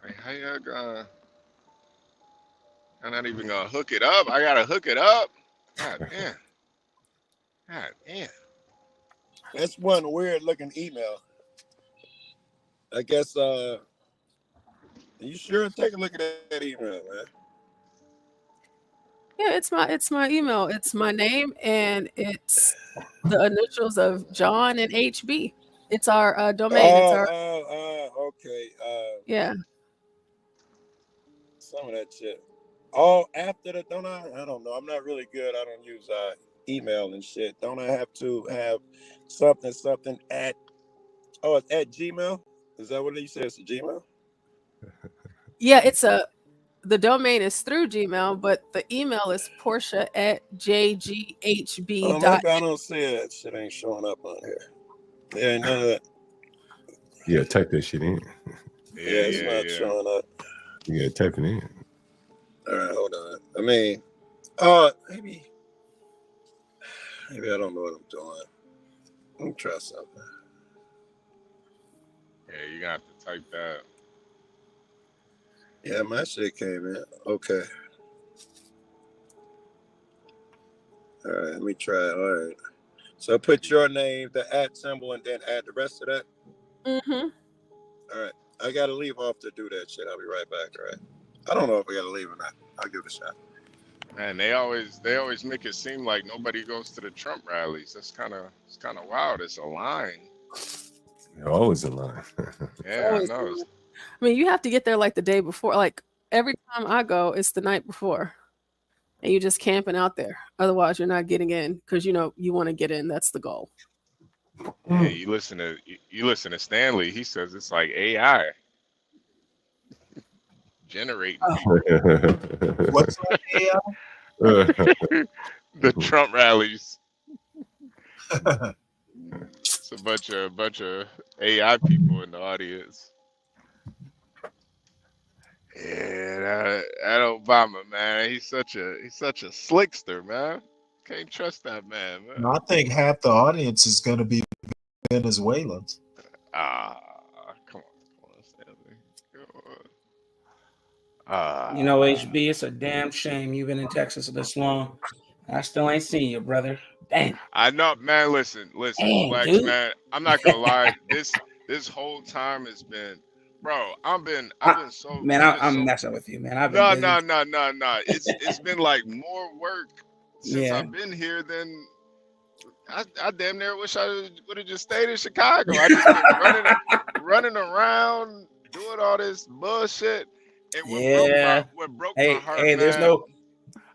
Hey, how y'all gonna I'm not even gonna hook it up. I gotta hook it up. God damn. God damn. That's one weird looking email. I guess you sure take a look at that email, man. Yeah, it's my email. It's my name and it's the initials of John and HB. It's our domain. It's our Okay. yeah. Some of that shit. All after the don't I don't know. I'm not really good. I don't use email and shit. Don't I have to have something at it's at Gmail? Is that what you said? It's a Gmail? Yeah, the domain is through Gmail, but the email is Portia at jghb. Oh, maybe I don't see it. Shit ain't showing up on here. There ain't none of that. Yeah, type that shit in. It's not showing up. Yeah, type it in. All right, hold on. I mean, maybe I don't know what I'm doing. Let me try something. Yeah, you got to type that. Yeah, my shit came in. Okay. All right, let me try it. All right. So put your name, the @ symbol, and then add the rest of that. Mm-hmm. All right. I gotta leave off to do that shit. I'll be right back. All right. I don't know if I gotta leave or not. I'll give it a shot. Man, they always make it seem like nobody goes to the Trump rallies. It's kind of wild. It's a line. You're always in line. Yeah, I know. I mean, you have to get there like the day before. Like every time I go, it's the night before, and you're just camping out there. Otherwise, you're not getting in because you want to get in. That's the goal. Yeah, you listen to Stanley. He says it's like AI generating people. What's that AI? The Trump rallies. It's a bunch of AI people in the audience. Yeah, that Obama, man. He's such a slickster, man. Can't trust that man. No, I think half the audience is going to be Venezuelans. Come on, Stanley. Come on. You know, HB, it's a damn shame you've been in Texas this long. I still ain't seen you, brother. Damn. I know, man. Listen, Damn, Flex, dude. man. I'm not gonna lie. This whole time has been, bro. I've been so. Man, I'm messing with you, man. I've been busy. No. It's been like more work since Yeah. I've been here than I damn near wish I would have just stayed in Chicago. I just been running around doing all this bullshit. And what broke my heart, hey, there's man, no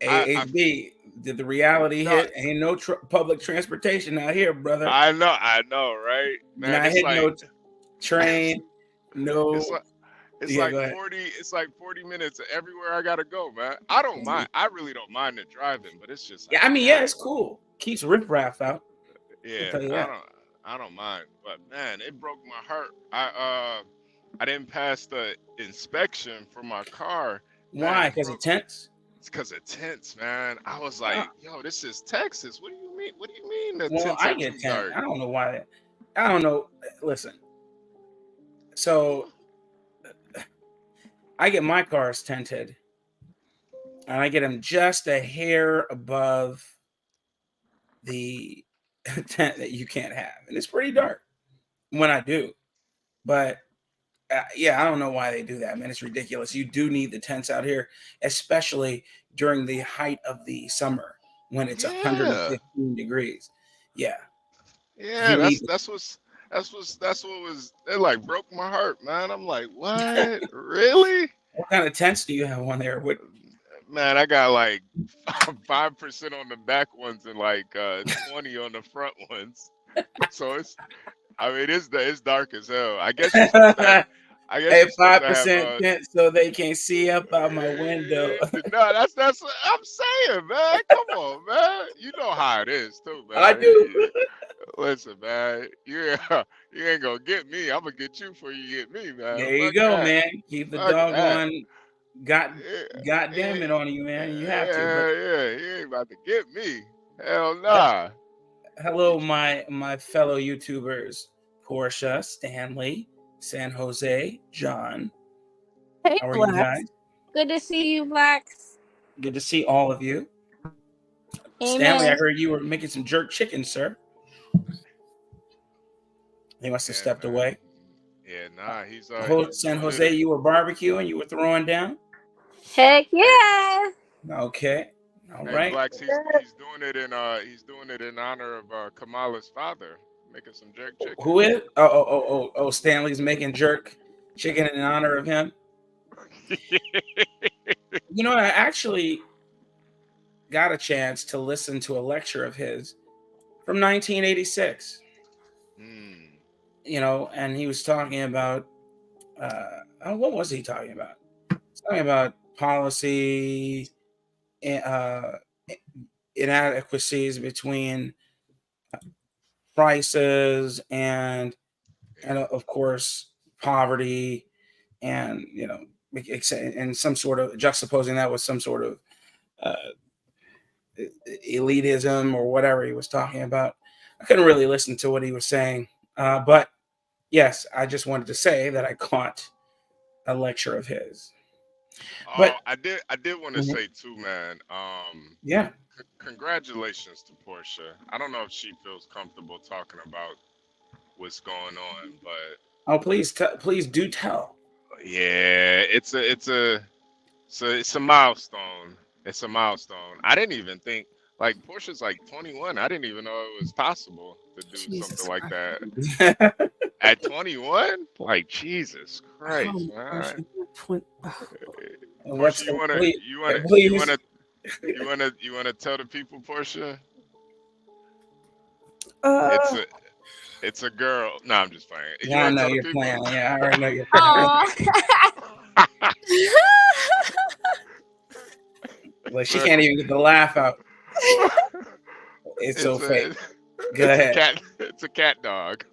HB. Did the reality hit? Ain't no public transportation out here, brother. I know, right? Man, Not hitting no train. No. It's like 40. It's like 40 minutes everywhere I gotta go, man. I don't mind. I really don't mind the driving, but it's just. Yeah, I mean, yeah, it's cool. Keeps riffraff out. Yeah, I don't mind, but man, it broke my heart. I didn't pass the inspection for my car. Why? Because of tents? It's because of tents, man. I was like, yo, this is Texas. What do you mean? What do you mean the Well, tents I are get too tent. dark? I don't know why. I don't know. Listen. So I get my cars tinted, and I get them just a hair above the tent that you can't have, and it's pretty dark when I do. But yeah, I don't know why they do that, man. It's ridiculous. You do need the tents out here, especially during the height of the summer when it's 115 degrees. Yeah. Yeah, that's what was. It like broke my heart, man. I'm like, what? Really? What kind of tents do you have on there? What? Man, I got like 5% on the back ones and like 20 on the front ones. So it's dark as hell. I guess. I guess 5% tent so they can't see up out my window. No, that's what I'm saying, man. Come on, man. You know how it is too, man. I do. Listen, man. You ain't gonna get me. I'm gonna get you before you get me, man. There you go, man. Keep the doggone goddamn it on you, man. You have to. Yeah. You ain't about to get me. Hell nah. Hello, my fellow YouTubers, Portia, Stanley, San Jose, John. Hey, How are you guys? Good to see you, Blacks. Good to see all of you. Amen. Stanley, I heard you were making some jerk chicken, sir. He must have stepped away. Yeah, nah, he's San Jose, you were barbecuing, you were throwing down. Heck yeah. Okay. All Hey, right. Blacks, he's doing it in honor of Kamala's father, making some jerk chicken. Who is? Oh, Stanley's making jerk chicken in honor of him. You know, I actually got a chance to listen to a lecture of his from 1986. You know, and he was talking about what was he talking about? He's talking about policy inadequacies between prices and of course poverty, and you know, and some sort of juxtaposing that with some sort of elitism or whatever he was talking about. I couldn't really listen to what he was saying, but yes, I just wanted to say that I caught a lecture of his. But I did want to say too, man. Yeah. Congratulations to Portia. I don't know if she feels comfortable talking about what's going on, but please do tell. Yeah, it's a milestone. It's a milestone. I didn't even think, like, Portia's like 21. I didn't even know it was possible to do something like that at 21. Like, Jesus Christ, man. Portia, you wanna tell the people, Portia? It's a girl. No, I'm just playing. Yeah, I know you're playing. Yeah, I already know you're playing. Like, she can't even get the laugh out. It's so fake. Go ahead. It's a cat dog.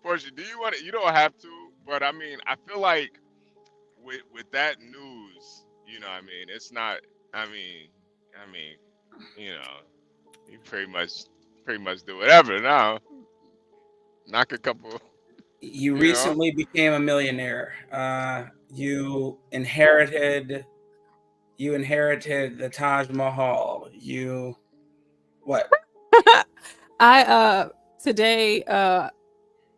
Portia, do you want it? You don't have to, but I mean, I feel like with that news, you know, I mean, it's not. I mean, you know, you pretty much do whatever now. Knock a couple. You recently became a millionaire. You inherited the Taj Mahal. What? Today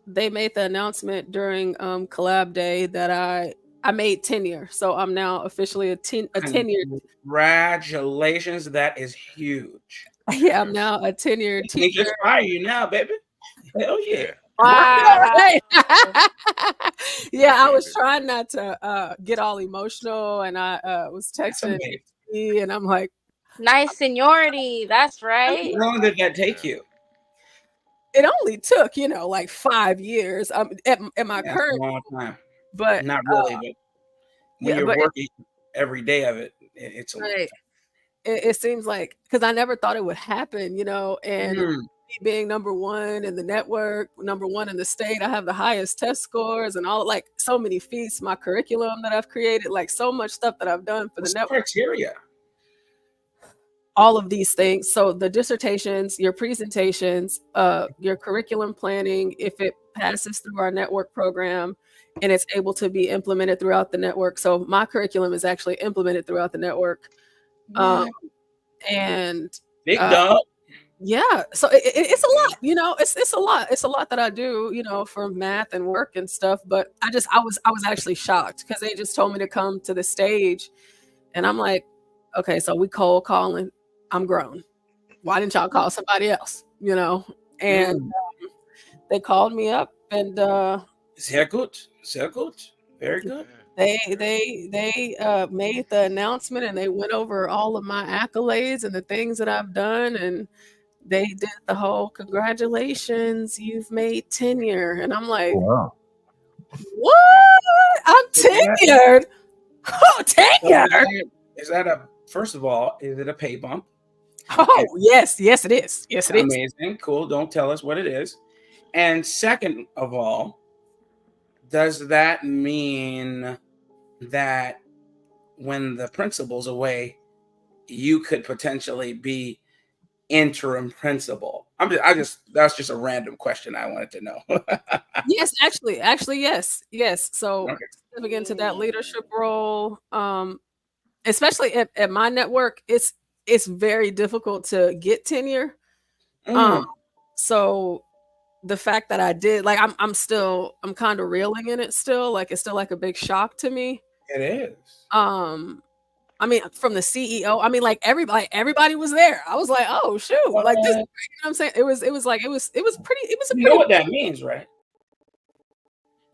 they made the announcement during collab day that I made tenure, so I'm now officially a tenured. Congratulations, that is huge. Yeah, I'm now a tenured teacher. They just fire you now, baby. Hell yeah. Wow. Yeah, I was trying not to get all emotional, and I was texting and I'm like, nice seniority. That's right. How long did that take you? It only took, like 5 years. At my That's current, a long time. but Not really, but when you're working every day of it, it's a long time. It seems like, because I never thought it would happen, and me being number one in the network, number one in the state, I have the highest test scores and all, like, so many feats, my curriculum that I've created, like so much stuff that I've done for the network. Criteria. All of these things. So the dissertations, your presentations, your curriculum planning, if it passes through our network program and it's able to be implemented throughout the network. So my curriculum is actually implemented throughout the network. And big dog. Yeah. So it's a lot, it's a lot. It's a lot that I do, for math and work and stuff. But I was actually shocked because they just told me to come to the stage and I'm like, okay, so we cold calling. I'm grown. Why didn't y'all call somebody else? And they called me up and sehr good. Very good. They made the announcement and they went over all of my accolades and the things that I've done, and they did the whole congratulations, you've made tenure. And I'm like, wow. What? I'm tenured. Oh, tenured. Is that first of all, is it a pay bump? Oh, yes, it is. Yes, it is. Amazing. Cool. Don't tell us what it is. And second of all, does that mean that when the principal's away, you could potentially be interim principal? That's just a random question I wanted to know. Yes, actually, yes. So stepping into that leadership role, especially at my network, it's very difficult to get tenure. So the fact that I did, like, I'm kind of reeling in it still. Like, it's still like a big shock to me. It is. I mean, from the CEO, I mean, like everybody was there. I was like, oh shoot, like this. You know what I'm saying? It was pretty. You know what that means, right?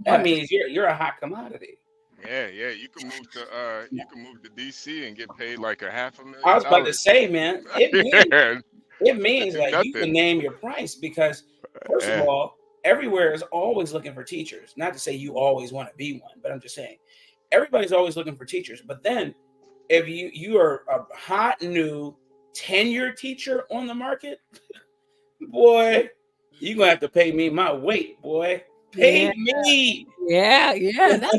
That means you're a hot commodity. Yeah, you can move to DC and get paid like $500,000. I was about to say, man, it means That's like you can name your price, because first of all, everywhere is always looking for teachers. Not to say you always want to be one, but I'm just saying everybody's always looking for teachers. But then if you are a hot new tenured teacher on the market, boy, you're gonna have to pay me my weight, boy. Pay me. Yeah. That's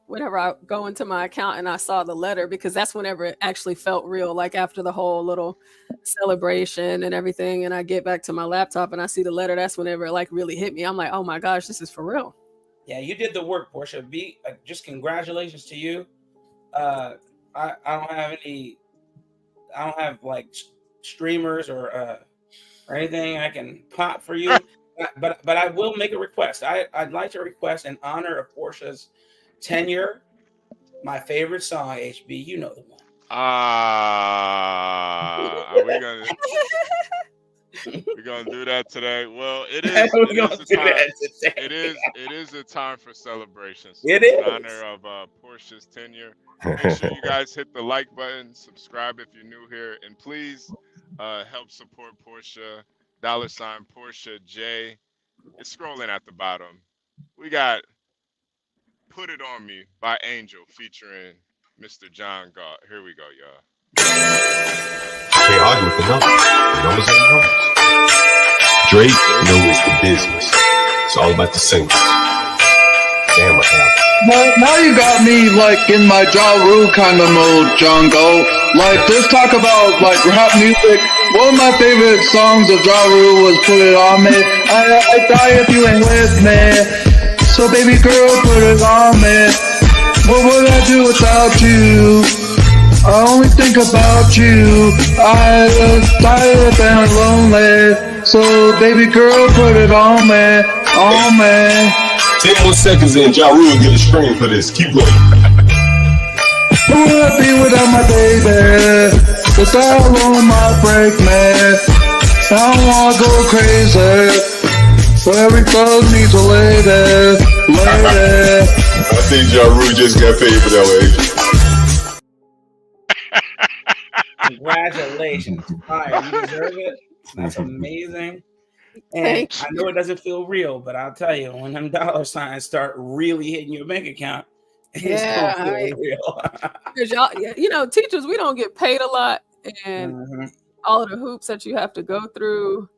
whenever I go into my account and I saw the letter, because that's whenever it actually felt real. Like after the whole little celebration and everything, and I get back to my laptop and I see the letter, that's whenever it like really hit me. I'm like, oh my gosh, this is for real. Yeah, you did the work, Portia. Just congratulations to you. I don't have like streamers or anything I can pop for you. But I will make a request. I'd like to request, in honor of Portia's tenure, my favorite song, HB. You know the one. Are we gonna do that today? Well, it is a time for celebrations. It in is. honor of Portia's tenure. Make sure you guys hit the like button, subscribe if you're new here, and please help support Portia. $ Portia J. It's scrolling at the bottom. We got Put It On Me by Angel featuring Mr. John Galt. Here we go, y'all. Can't argue with the numbers. The numbers are the numbers. Drake knows the business. It's all about the singles. Damn, what happened? Now you got me like in my Ja Rule kind of mode, John Go. Like, just talk about like rap music. One of my favorite songs of Ja Rule was Put It On Me. I die if you ain't with me. So baby girl, put it on me. What would I do without you? I only think about you. I was tired and lonely. So baby girl, put it on me, on me. 10 more seconds and Ja Rule get a screen for this. Keep going. Who would I be without my baby? The dial on my break, man. I don't wanna go crazy. So every thug needs a lady, lady. I think Ja Rule just got paid for that one. Congratulations. Fire. You deserve it. That's amazing. And I know it doesn't feel real, but I'll tell you, when them $ start really hitting your bank account, it's gonna feel real. Because y'all, you know, teachers, we don't get paid a lot, and all of the hoops that you have to go through,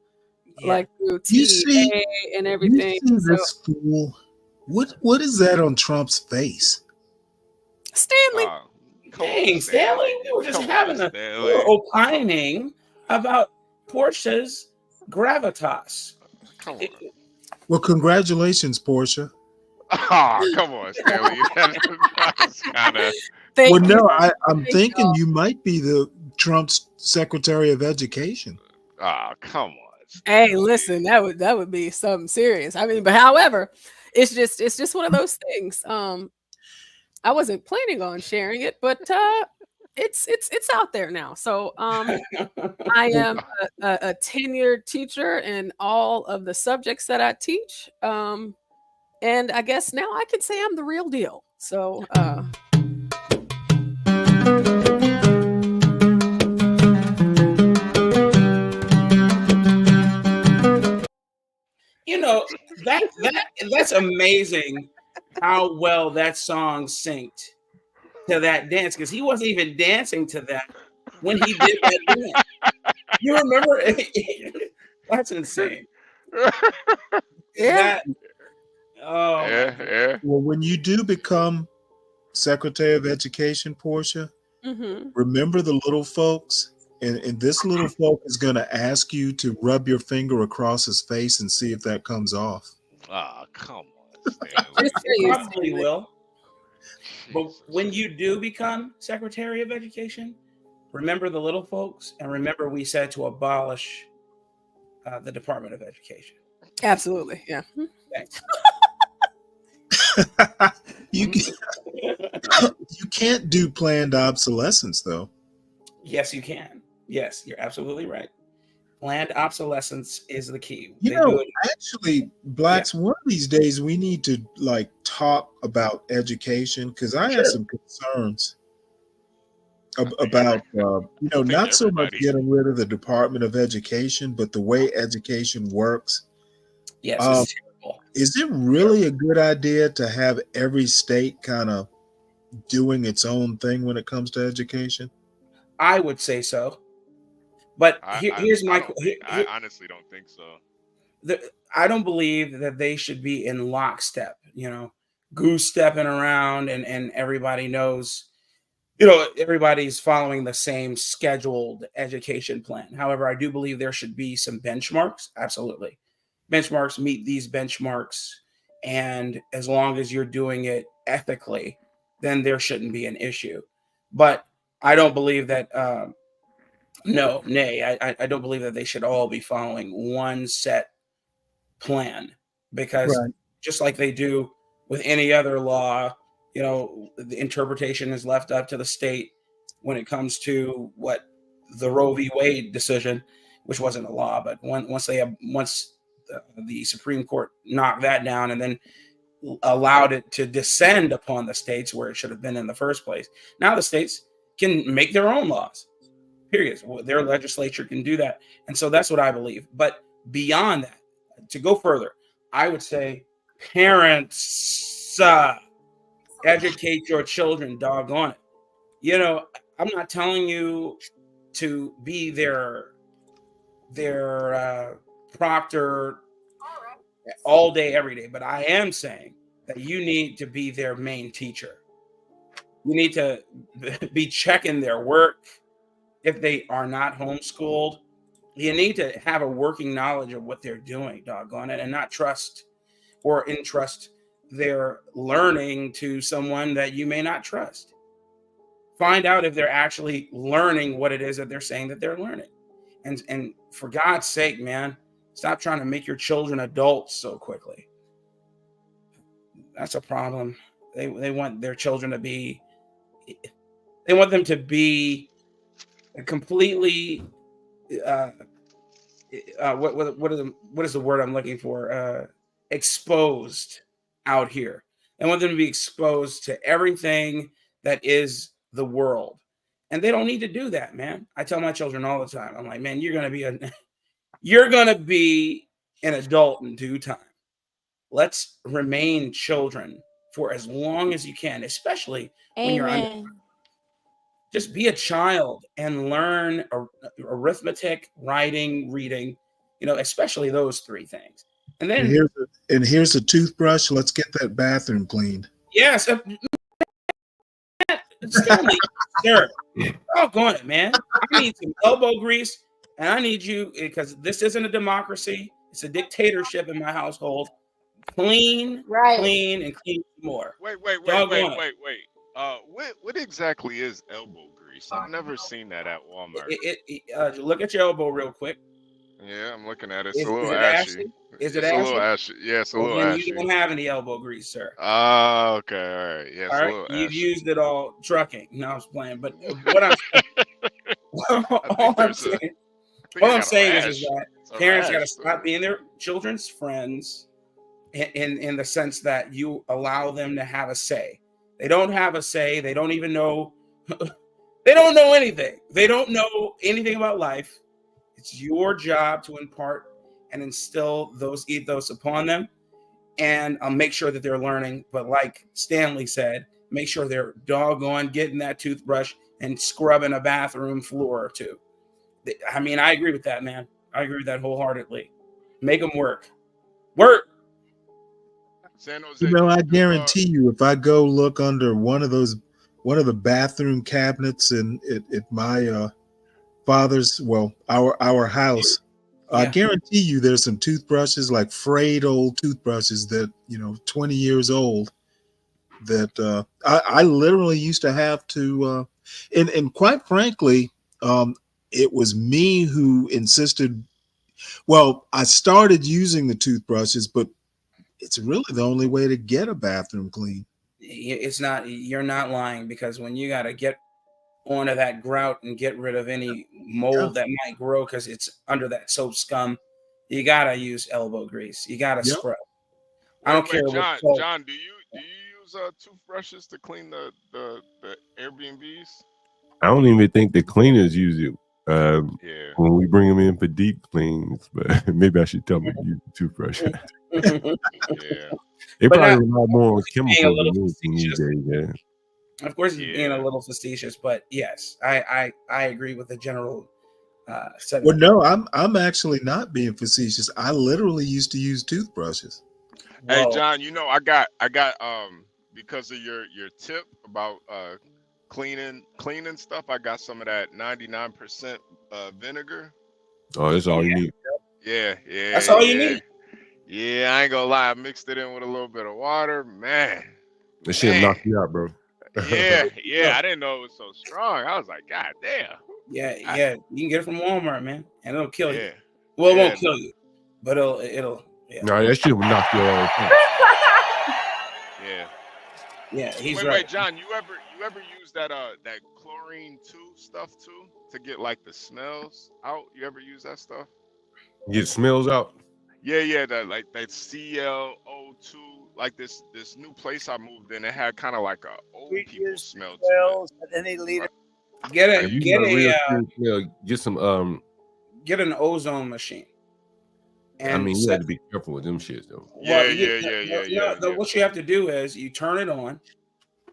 like through TA and everything. You see this school? What is that on Trump's face? Stanley. Dang, Stanley, we were just having a opining about Portia's gravitas. Come on. Well, congratulations, Portia. Oh, come on, Stanley. That's kinda... Well, no, I'm thinking you might be the Trump's Secretary of Education. Oh, come on. Hey, listen, that would be something serious. I mean, but however, it's just one of those things. I wasn't planning on sharing it, but it's out there now. So I am a tenured teacher in all of the subjects that I teach. And I guess now I can say I'm the real deal. So you know, that's amazing how well that song synced to that dance, because he wasn't even dancing to that when he did that dance. You remember? That's insane. Yeah. Well, when you do become Secretary of Education, Portia, remember the little folks, and this little folk is going to ask you to rub your finger across his face and see if that comes off. Oh, come on. Probably will. But when you do become Secretary of Education, remember the little folks, and remember we said to abolish the Department of Education. Absolutely, yeah. Thanks. You can't do planned obsolescence, though. Yes, you can. Yes, you're absolutely right. Planned obsolescence is the key. You They know, do it. actually, Blacks, one of these days we need to like talk about education, because I have some concerns about not so much getting rid of the Department of Education, but the way education works. Yes, it's terrible. Is it really a good idea to have every state kind of doing its own thing when it comes to education? I would say so. But here's my. I honestly don't think so. I don't believe that they should be in lockstep. Goose stepping around, and everybody knows. Everybody's following the same scheduled education plan. However, I do believe there should be some benchmarks. Absolutely, benchmarks, meet these benchmarks, and as long as you're doing it ethically, then there shouldn't be an issue. But I don't believe that. I don't believe that they should all be following one set plan, because just like they do with any other law, the interpretation is left up to the state when it comes to what the Roe v. Wade decision, which wasn't a law, but once the Supreme Court knocked that down and then allowed it to descend upon the states where it should have been in the first place. Now the states can make their own laws. Period. Their legislature can do that. And so that's what I believe. But beyond that, to go further, I would say parents, educate your children, doggone it. I'm not telling you to be their proctor all day, every day, but I am saying that you need to be their main teacher. You need to be checking their work. If they are not homeschooled, you need to have a working knowledge of what they're doing, doggone it, and not trust or entrust their learning to someone that you may not trust. Find out if they're actually learning what it is that they're saying that they're learning. And for God's sake, man, stop trying to make your children adults so quickly. That's a problem. They want their children to be, they want them to be completely what is the word I'm looking for? Exposed out here. I want them to be exposed to everything that is the world, and they don't need to do that, man. I tell my children all the time. I'm like, man, you're gonna be an adult in due time. Let's remain children for as long as you can, especially when you're under. Just be a child and learn arithmetic, writing, reading, especially those three things. And then here's a toothbrush. Let's get that bathroom cleaned. Yes. Stanley, sir. Oh, go on it, man. I need some elbow grease, and I need you, because this isn't a democracy. It's a dictatorship in my household. Clean, and clean more. Wait. What exactly is elbow grease? I've never seen that at Walmart. Look at your elbow real quick. Yeah, I'm looking at it. It's a little ashy. Is it ashy? ashy? A little ashy. Yeah, it's a little ashy. You don't have any elbow grease, sir. Oh, okay. All right. Yeah, all right. You've used it all trucking. No, I was playing. But what I'm saying is that parents got to stop being their children's friends in the sense that you allow them to have a say. They don't have a say. They don't even know. They don't know anything. They don't know anything about life. It's your job to impart and instill those ethos upon them, and make sure that they're learning. But like Stanley said, make sure they're doggone getting that toothbrush and scrubbing a bathroom floor or two. I mean, I agree with that, man. I agree with that wholeheartedly. Make them work. Work. San Jose, I guarantee you, if I go look under one of the bathroom cabinets at my father's, our house, I guarantee you there's some toothbrushes, like frayed old toothbrushes that 20 years old, that I literally used to have to, and quite frankly, it was me who insisted. Well, I started using the toothbrushes, but it's really the only way to get a bathroom clean. It's not. You're not lying, because when you got to get onto that grout and get rid of any mold that might grow because it's under that soap scum, you gotta use elbow grease. You gotta scrub. I don't care John, what. John, do you use toothbrushes to clean the Airbnbs? I don't even think the cleaners use it Yeah. when we bring them in for deep cleans, but maybe I should tell them to use the toothbrush. Yeah. They But probably not- rely more on being a chemicals little than anything these days, yeah. Of course, he's being a little facetious, but yes, I agree with the general Well, sentiment. no, I'm actually not being facetious. I literally used to use toothbrushes. Hey John, you know I got because of your tip about cleaning stuff, I got some of that 99% vinegar. Oh, that's all you need. Yeah. That's all you need. Yeah, I ain't gonna lie, I mixed it in with a little bit of water, man. That shit knock you out, bro. Yeah, I didn't know it was so strong. I was like, God damn. Yeah, you can get it from Walmart, man, and it'll kill you. Yeah. Well, it Yeah. won't kill you, but it'll. Yeah. No, that shit will knock you out. Yeah. Yeah, he's wait, right. Wait, John, you ever use that chlorine stuff too to get like the smells out? You ever use that stuff? Get smells out. Yeah, that like that ClO2, like this new place I moved in, it had kind of like a old people smell to it. And then they lead it. Get If you got a real serious smell, get some get an ozone machine. I mean, you have to be careful with them shits though. What you have to do is you turn it on.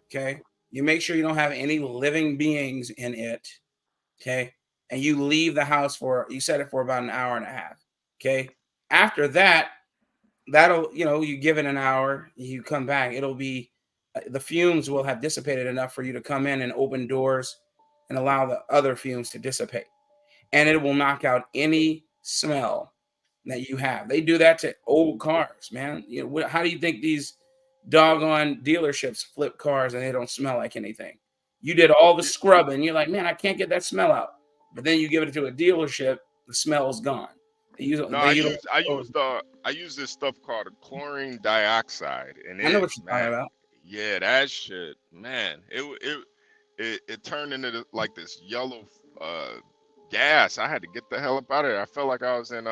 Okay. You make sure you don't have any living beings in it. Okay. And you leave the house you set it for about an hour and a half. Okay. After that, you give it an hour, you come back, it'll be, the fumes will have dissipated enough for you to come in and open doors and allow the other fumes to dissipate. And it will knock out any smell that you have. They do that to old cars, man. How do you think these doggone dealerships flip cars and they don't smell like anything? You did all the scrubbing. You're like, man, I can't get that smell out. But then you give it to a dealership, the smell is gone. I use this stuff called chlorine dioxide, and I know what you're talking about. Yeah, that shit, man. It turned into like this yellow gas. I had to get the hell up out of there. I felt like I was in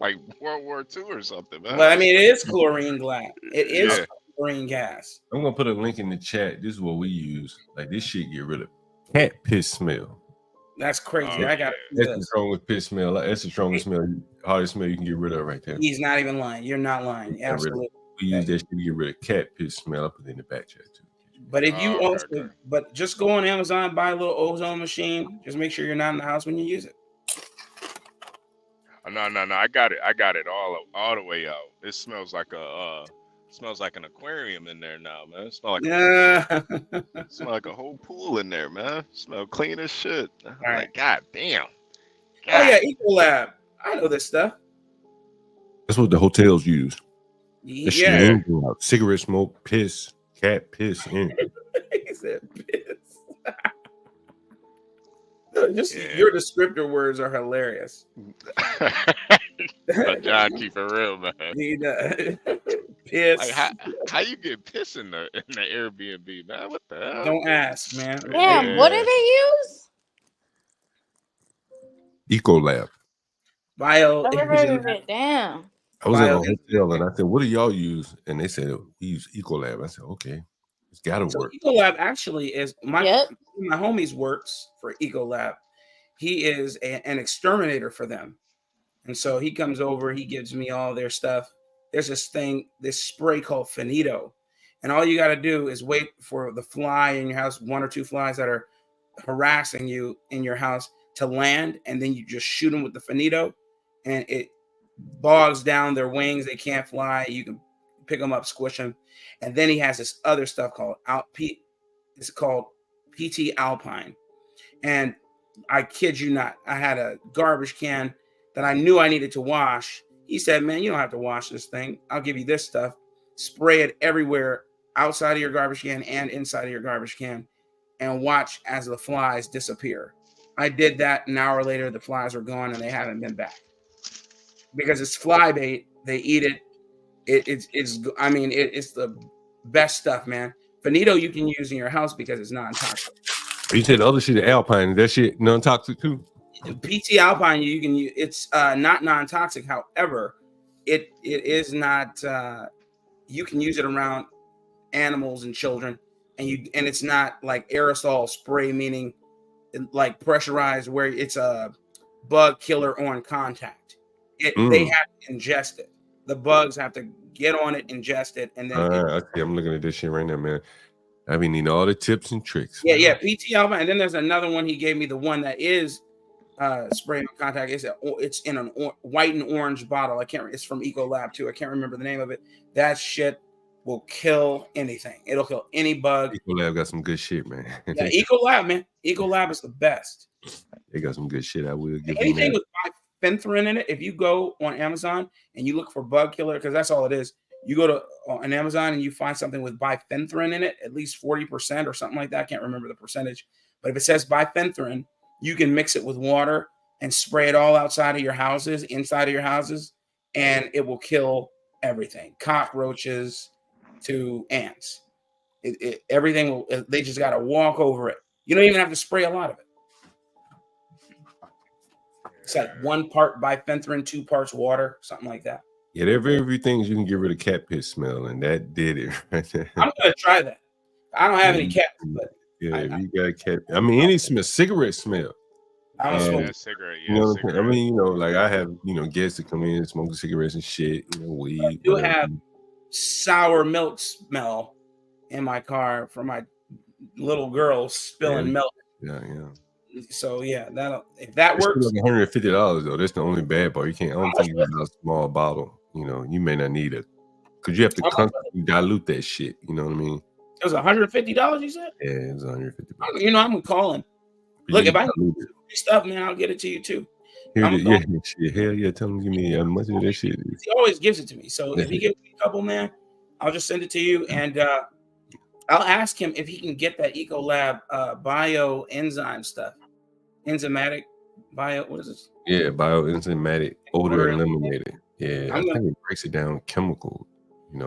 like World War II or something, man. Well, I mean, it is chlorine gas. It is chlorine gas. I'm gonna put a link in the chat. This is what we use. Like this shit get rid of cat piss smell. That's crazy. I got that's the strongest piss smell. That's the strongest smell, hardest smell you can get rid of right there. He's not even lying. You're not lying. Absolutely. We use that shit to get rid of cat piss smell. I put it in the back chat too. But if you but just go on Amazon, buy a little ozone machine. Just make sure you're not in the house when you use it. No. I got it all the way out. It smells like an aquarium in there now, man. It smells like smell like a whole pool in there, man. Smell clean as shit. Like, God damn. Oh yeah, Ecolab. I know this stuff. That's what the hotels use. That shit Yeah. ain't go out. Cigarette smoke, piss, cat piss. He said piss. Your descriptor words are hilarious. But John, keep it real, man. He does. Piss. Like how you get piss in the Airbnb, man? What the hell? Don't ask, man. Damn, what do they use? Ecolab. Never heard of it. Damn. I was in a hotel and I said, "What do y'all use?" And they said, "We use Ecolab." I said, "Okay, it's got to work." Ecolab actually is my homie's works for Ecolab. He is an exterminator for them, and so he comes over. He gives me all their stuff. There's this spray called Finito, and all you got to do is wait for the fly in your house, 1 or 2 flies that are harassing you in your house, to land, and then you just shoot them with the Finito, and it bogs down their wings. They can't fly. You can pick them up, squish them, and then he has this other stuff called It's called PT Alpine, and I kid you not, I had a garbage can that I knew I needed to wash. He said, "Man, you don't have to wash this thing. I'll give you this stuff." spray it everywhere outside of your garbage can and inside of your garbage can, and watch as the flies disappear. I did that. An hour later, the flies are gone and they haven't been back because it's fly bait. They eat it. It's the best stuff, man. Finito you can use in your house because it's non-toxic. You said the other shit, Alpine, that shit non-toxic too? PT Alpine you can use. It's not non-toxic. However, it is not. You can use it around animals and children, and it's not like aerosol spray, meaning like pressurized where it's a bug killer on contact. They have to ingest it. The bugs have to get on it, ingest it, and then I'm looking at this shit right now, man. I be needing all the tips and tricks. Yeah, PT Alpine. And then there's another one he gave me, the one that is spray on contact. It's in a white and orange bottle. It's from Ecolab too. I can't remember the name of it. That shit will kill anything. It'll kill any bug. Ecolab got some good shit, man. Yeah, Ecolab, man. Ecolab is the best. They got some good shit. I will give Anything them with bifenthrin in it. If you go on Amazon and you look for bug killer, because that's all it is. You go to on Amazon and you find something with bifenthrin in it, at least 40% or something like that. I can't remember the percentage, but if it says bifenthrin, you can mix it with water and spray it all outside of your houses, inside of your houses, and it will kill everything, cockroaches to ants. Everything will. They just got to walk over it. You don't even have to spray a lot of it. It's like 1 part bifenthrin, 2 parts water, something like that. Yeah, there are very few things you can get rid of cat piss smell, and that did it right there. I'm gonna try that. I don't have any cat, but yeah, if you got a cat. I mean, any smell, cigarette smell. I don't smoke cigarette. You know, I mean, like I have, guests that come in smoking cigarettes and shit. Weed. I do have sour milk smell in my car from my little girl spilling milk. Yeah. So yeah, if that works. Like $150 though. That's the only bad part. I don't think you need a small bottle. You may not need it because you have to constantly dilute that shit. You know what I mean? It was $150. You said? Yeah, it was $150. I'm gonna call him. Look, if I need stuff, man, I'll get it to you too. Hell yeah! Tell him to give me as much of that shit. He always gives it to me. So if he gives me a couple, man, I'll just send it to you, and I'll ask him if he can get that Ecolab bioenzyme stuff. Enzymatic bio, what is this? Yeah, bioenzymatic odor eliminated. Yeah, I think it breaks it down chemical.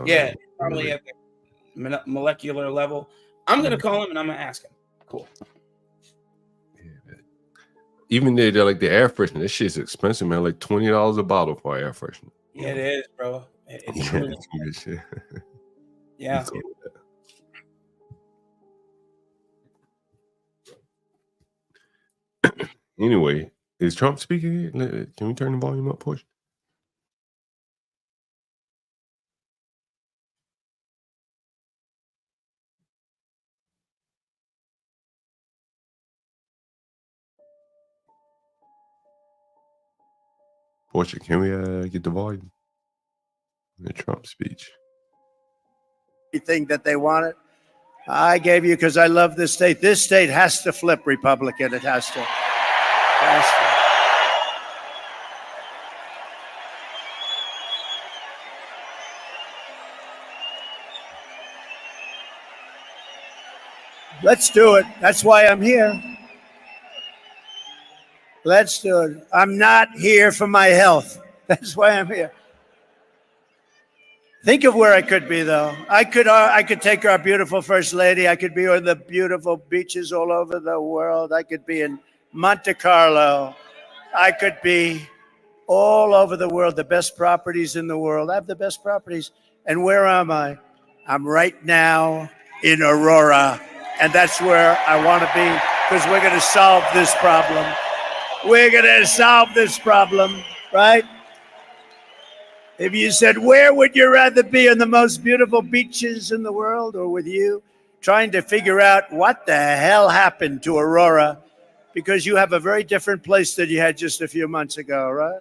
Yeah, probably at the molecular level. I'm gonna call him and I'm gonna ask him. Cool. Even they're like the air freshener. This shit's expensive, man. Like $20 a bottle for air freshener. Yeah, it is, bro. It's really good shit. Yeah. Anyway, is Trump speaking? Can we turn the volume up, push? Portia, can we get the volume? The Trump speech. Anything that they wanted, I gave you because I love this state. This state has to flip Republican. It has to. Let's do it. That's why I'm here. Let's do it. I'm not here for my health. That's why I'm here. Think of where I could be, though. I could take our beautiful first lady. I could be on the beautiful beaches all over the world. I could be in Monte Carlo. I could be all over the world, the best properties in the world. I have the best properties. And where am I? I'm right now in Aurora. And that's where I want to be because we're going to solve this problem. We're going to solve this problem, right? If you said, where would you rather be, on the most beautiful beaches in the world or with you? Trying to figure out what the hell happened to Aurora because you have a very different place than you had just a few months ago, right?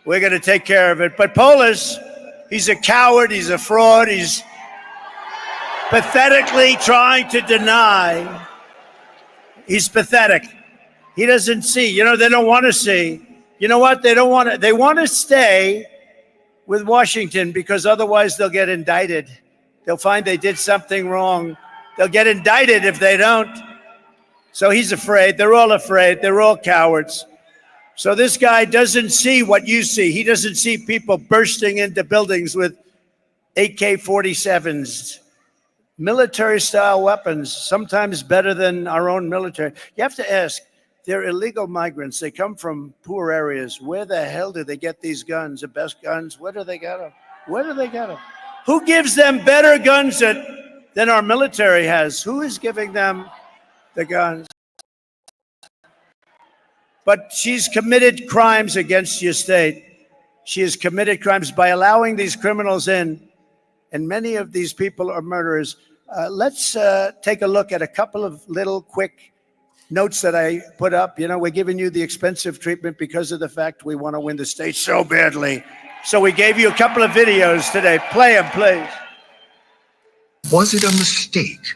We're going to take care of it. But Polis, he's a coward. He's a fraud. He's pathetically trying to deny. He's pathetic. He doesn't see. They don't want to see. You know what? They don't want to. They want to stay with Washington because otherwise they'll get indicted. They'll find they did something wrong. They'll get indicted if they don't. So he's afraid. They're all afraid. They're all cowards. So this guy doesn't see what you see. He doesn't see people bursting into buildings with AK-47s, military-style weapons, sometimes better than our own military. You have to ask, they're illegal migrants. They come from poor areas. Where the hell do they get these guns, the best guns? Where do they get them? Where do they get them? Who gives them better guns than our military has? Who is giving them the guns? But she's committed crimes against your state. She has committed crimes by allowing these criminals in, and many of these people are murderers. Let's take a look at a couple of little quick notes that I put up. You know, we're giving you the expensive treatment because of the fact we want to win the state so badly. So we gave you a couple of videos today. Play them, please. Was it a mistake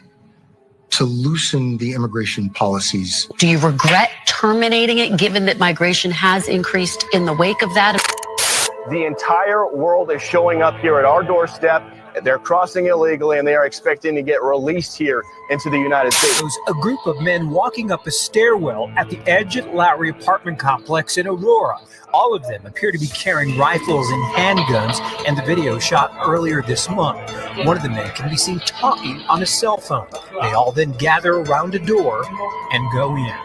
to loosen the immigration policies? Do you regret terminating it, given that migration has increased in the wake of that? The entire world is showing up here at our doorstep. They're crossing illegally, and they are expecting to get released here into the United States. A group of men walking up a stairwell at the Edge at Lowry apartment complex in Aurora. All of them appear to be carrying rifles and handguns, and the video shot earlier this month. One of the men can be seen talking on a cell phone. They all then gather around a door and go in.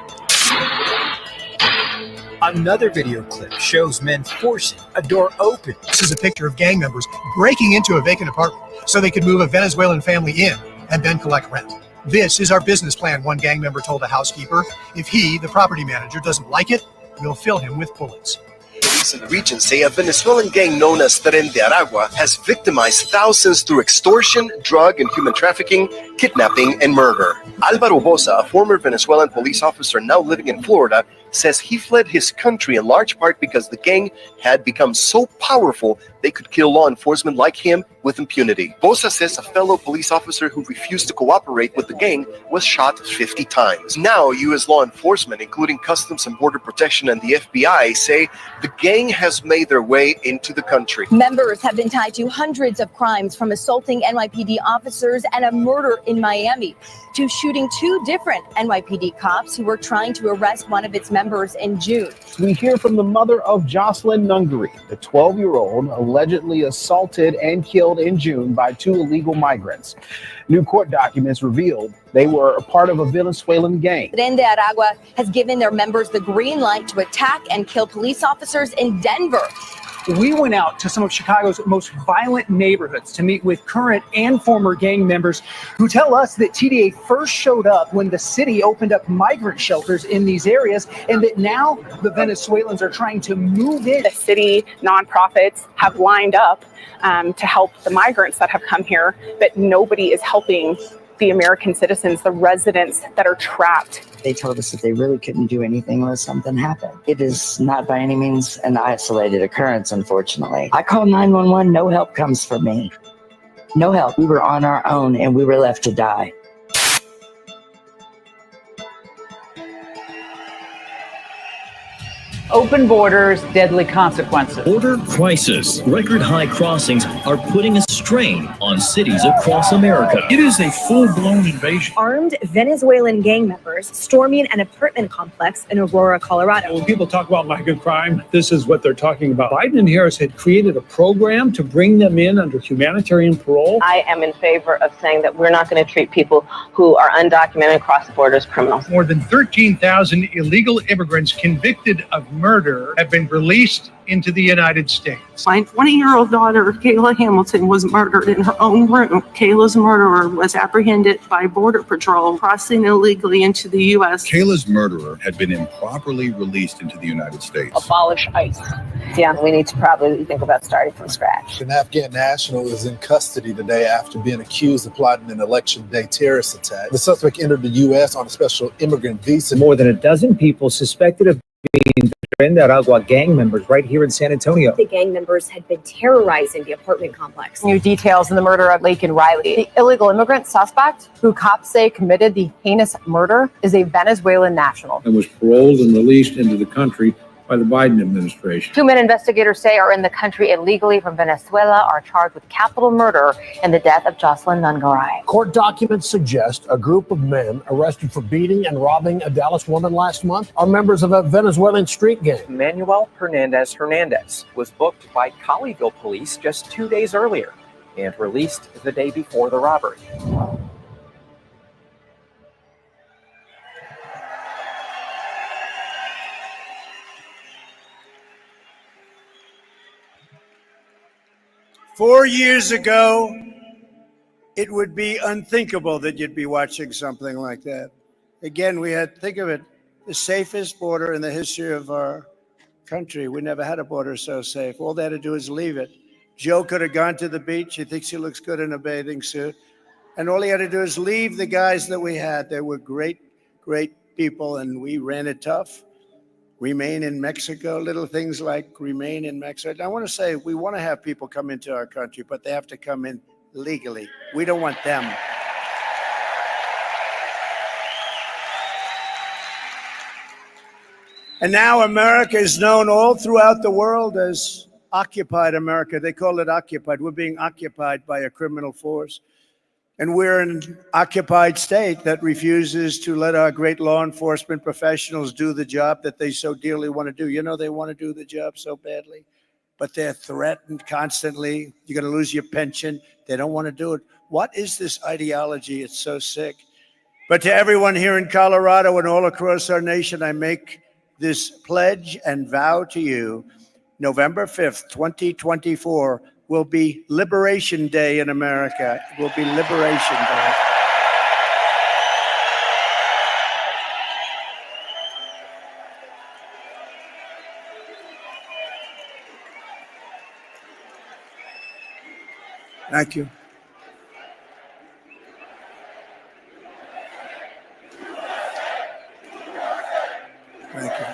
Another video clip shows men forcing a door open. This is a picture of gang members breaking into a vacant apartment so they could move a Venezuelan family in and then collect rent. This is our business plan, one gang member told a housekeeper. If he, the property manager, doesn't like it, we'll fill him with bullets. Police in the region say a Venezuelan gang known as Tren de Aragua has victimized thousands through extortion, drug and human trafficking, kidnapping, and murder. Alvaro Bosa, a former Venezuelan police officer now living in Florida, says he fled his country in large part because the gang had become so powerful they could kill law enforcement like him with impunity. Bosa says a fellow police officer who refused to cooperate with the gang was shot 50 times. Now, U.S. law enforcement, including Customs and Border Protection and the FBI, say the gang has made their way into the country. Members have been tied to hundreds of crimes, from assaulting NYPD officers and a murder in Miami to shooting two different NYPD cops who were trying to arrest one of its members in June. We hear from the mother of Jocelyn Nungary, the 12-year-old allegedly assaulted and killed in June by two illegal migrants. New court documents revealed they were a part of a Venezuelan gang. Tren de Aragua has given their members the green light to attack and kill police officers in Denver. We went out to some of Chicago's most violent neighborhoods to meet with current and former gang members who tell us that TDA first showed up when the city opened up migrant shelters in these areas, and that now the Venezuelans are trying to move in. The city nonprofits have lined up to help the migrants that have come here, but nobody is helping the American citizens, the residents that are trapped. They told us that they really couldn't do anything unless something happened. It is not by any means an isolated occurrence, unfortunately. I called 911, no help comes from me. No help. We were on our own and we were left to die. Open borders, deadly consequences. Border crisis. Record high crossings are putting a strain on cities across America. It is a full-blown invasion. Armed Venezuelan gang members storming an apartment complex in Aurora, Colorado. When people talk about migrant crime, this is what they're talking about. Biden and Harris had created a program to bring them in under humanitarian parole. I am in favor of saying that we're not going to treat people who are undocumented across the border as criminals. More than 13,000 illegal immigrants convicted of murder have been released into the United States. My 20-year-old daughter, Kayla Hamilton, was murdered in her own room. Kayla's murderer was apprehended by Border Patrol crossing illegally into the U.S. Kayla's murderer had been improperly released into the United States. Abolish ICE. Yeah, we need to probably think about starting from scratch. An Afghan national is in custody today after being accused of plotting an election day terrorist attack. The suspect entered the U.S. on a special immigrant visa. More than a dozen people suspected of being Tren de Aragua gang members right here in San Antonio. The gang members had been terrorizing the apartment complex. New details in the murder of Lake and Riley. The illegal immigrant suspect, who cops say committed the heinous murder, is a Venezuelan national. And was paroled and released into the country by the Biden administration. 2 men investigators say are in the country illegally from Venezuela are charged with capital murder in the death of Jocelyn Nungaray. Court documents suggest a group of men arrested for beating and robbing a Dallas woman last month are members of a Venezuelan street gang. Manuel Hernandez was booked by Colleyville police just 2 days earlier and released the day before the robbery. Four years ago, it would be unthinkable that you'd be watching something like that. Again, we had, think of it, the safest border in the history of our country. We never had a border so safe. All they had to do is leave it. Joe could have gone to the beach. He thinks he looks good in a bathing suit. And all he had to do is leave the guys that we had. They were great, great people, and we ran it tough. Remain in Mexico, little things like remain in Mexico. I want to say we want to have people come into our country, but they have to come in legally. We don't want them. And now America is known all throughout the world as occupied America. They call it occupied. We're being occupied by a criminal force. And we're an occupied state that refuses to let our great law enforcement professionals do the job that they so dearly want to do. You know, they want to do the job so badly, but they're threatened constantly. You're going to lose your pension. They don't want to do it. What is this ideology? It's so sick. But to everyone here in Colorado and all across our nation, I make this pledge and vow to you, November 5th, 2024, will be Liberation Day in America. It will be Liberation Day. Thank you. Thank you.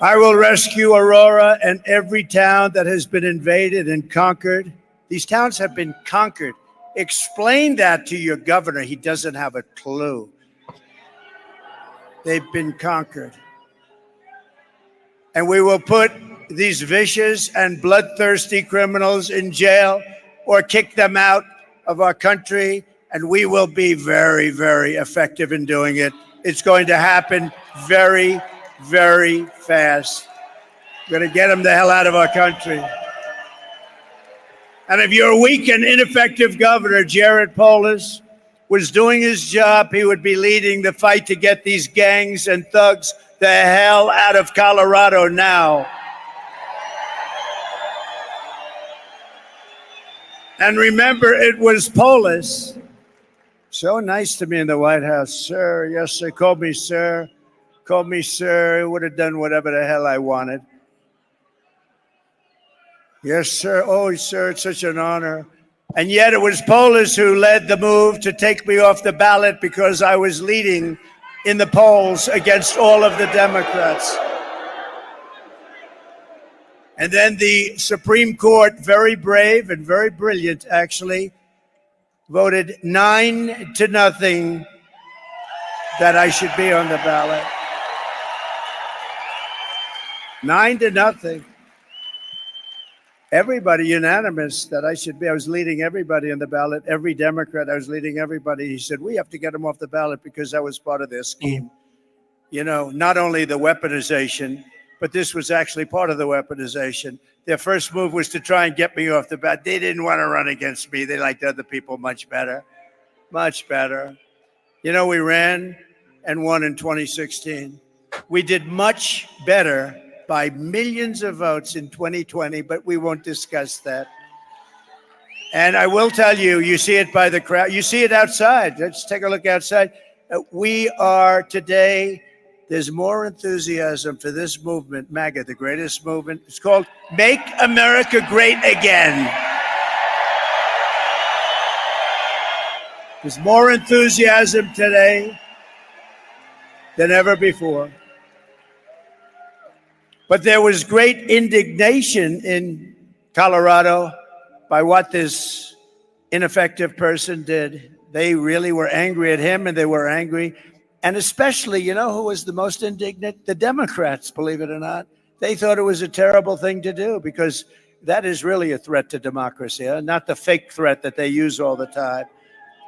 I will rescue Aurora and every town that has been invaded and conquered. These towns have been conquered. Explain that to your governor. He doesn't have a clue. They've been conquered. And we will put these vicious and bloodthirsty criminals in jail or kick them out of our country. And we will be very, very effective in doing it. It's going to happen very, very fast. We're going to get them the hell out of our country. And if you're a weak and ineffective governor, Jared Polis was doing his job, he would be leading the fight to get these gangs and thugs the hell out of Colorado now. And remember, it was Polis. So nice to me in the White House. Sir, yes, sir. Called me sir. Called me sir. He would have done whatever the hell I wanted. Yes, sir. Oh, sir, it's such an honor. And yet it was Polis who led the move to take me off the ballot because I was leading in the polls against all of the Democrats. And then the Supreme Court, very brave and very brilliant, actually, voted 9-0 that I should be on the ballot. 9-0. Everybody unanimous that I should be. I was leading everybody on the ballot. Every Democrat, I was leading everybody. He said, we have to get him off the ballot because that was part of their scheme. You know, not only the weaponization, but this was actually part of the weaponization. Their first move was to try and get me off the ballot. They didn't want to run against me. They liked other people much better, much better. You know, we ran and won in 2016. We did much better by millions of votes in 2020, but we won't discuss that. And I will tell you, you see it by the crowd. You see it outside. Let's take a look outside. We are today, there's more enthusiasm for this movement, MAGA, the greatest movement. It's called Make America Great Again. There's more enthusiasm today than ever before. But there was great indignation in Colorado by what this ineffective person did. They really were angry at him, and they were angry And especially, you know who was the most indignant? The Democrats, believe it or not. They thought it was a terrible thing to do because that is really a threat to democracy, not the fake threat that they use all the time.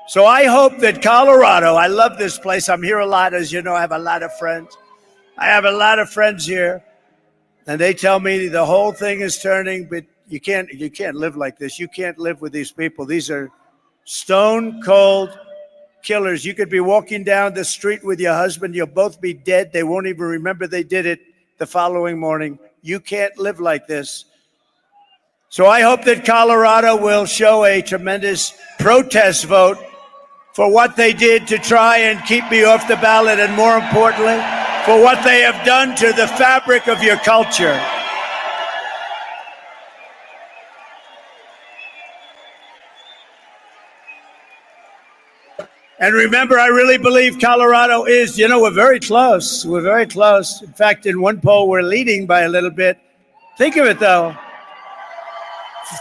So I hope that Colorado, I love this place. I'm here a lot. As you know, I have a lot of friends. I have a lot of friends here. And they tell me the whole thing is turning, but you can't live like this. You can't live with these people. These are stone cold killers. You could be walking down the street with your husband. You'll both be dead. They won't even remember they did it the following morning. You can't live like this. So I hope that Colorado will show a tremendous protest vote for what they did to try and keep me off the ballot, and more importantly, for what they have done to the fabric of your culture. And remember, I really believe Colorado is, we're very close. We're very close. In fact, in one poll, we're leading by a little bit. Think of it, though.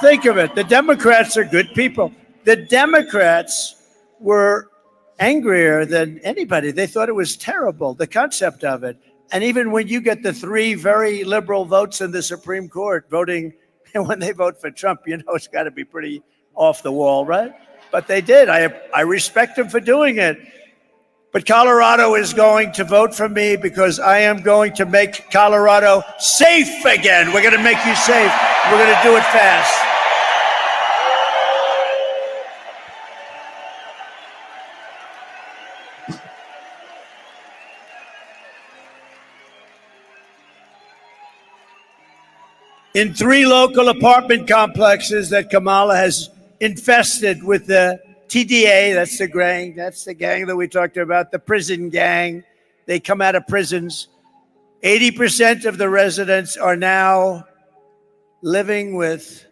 Think of it. The Democrats are good people. The Democrats were angrier than anybody. They thought it was terrible, the concept of it. And even when you get the 3 very liberal votes in the Supreme Court voting, and when they vote for Trump, it's got to be pretty off the wall, right? But they did. I respect them for doing it. But Colorado is going to vote for me because I am going to make Colorado safe again. We're going to make you safe. We're going to do it fast. In 3 local apartment complexes that Kamala has infested with the TDA, that's the gang that we talked about, the prison gang. They come out of prisons. 80% of the residents are now living with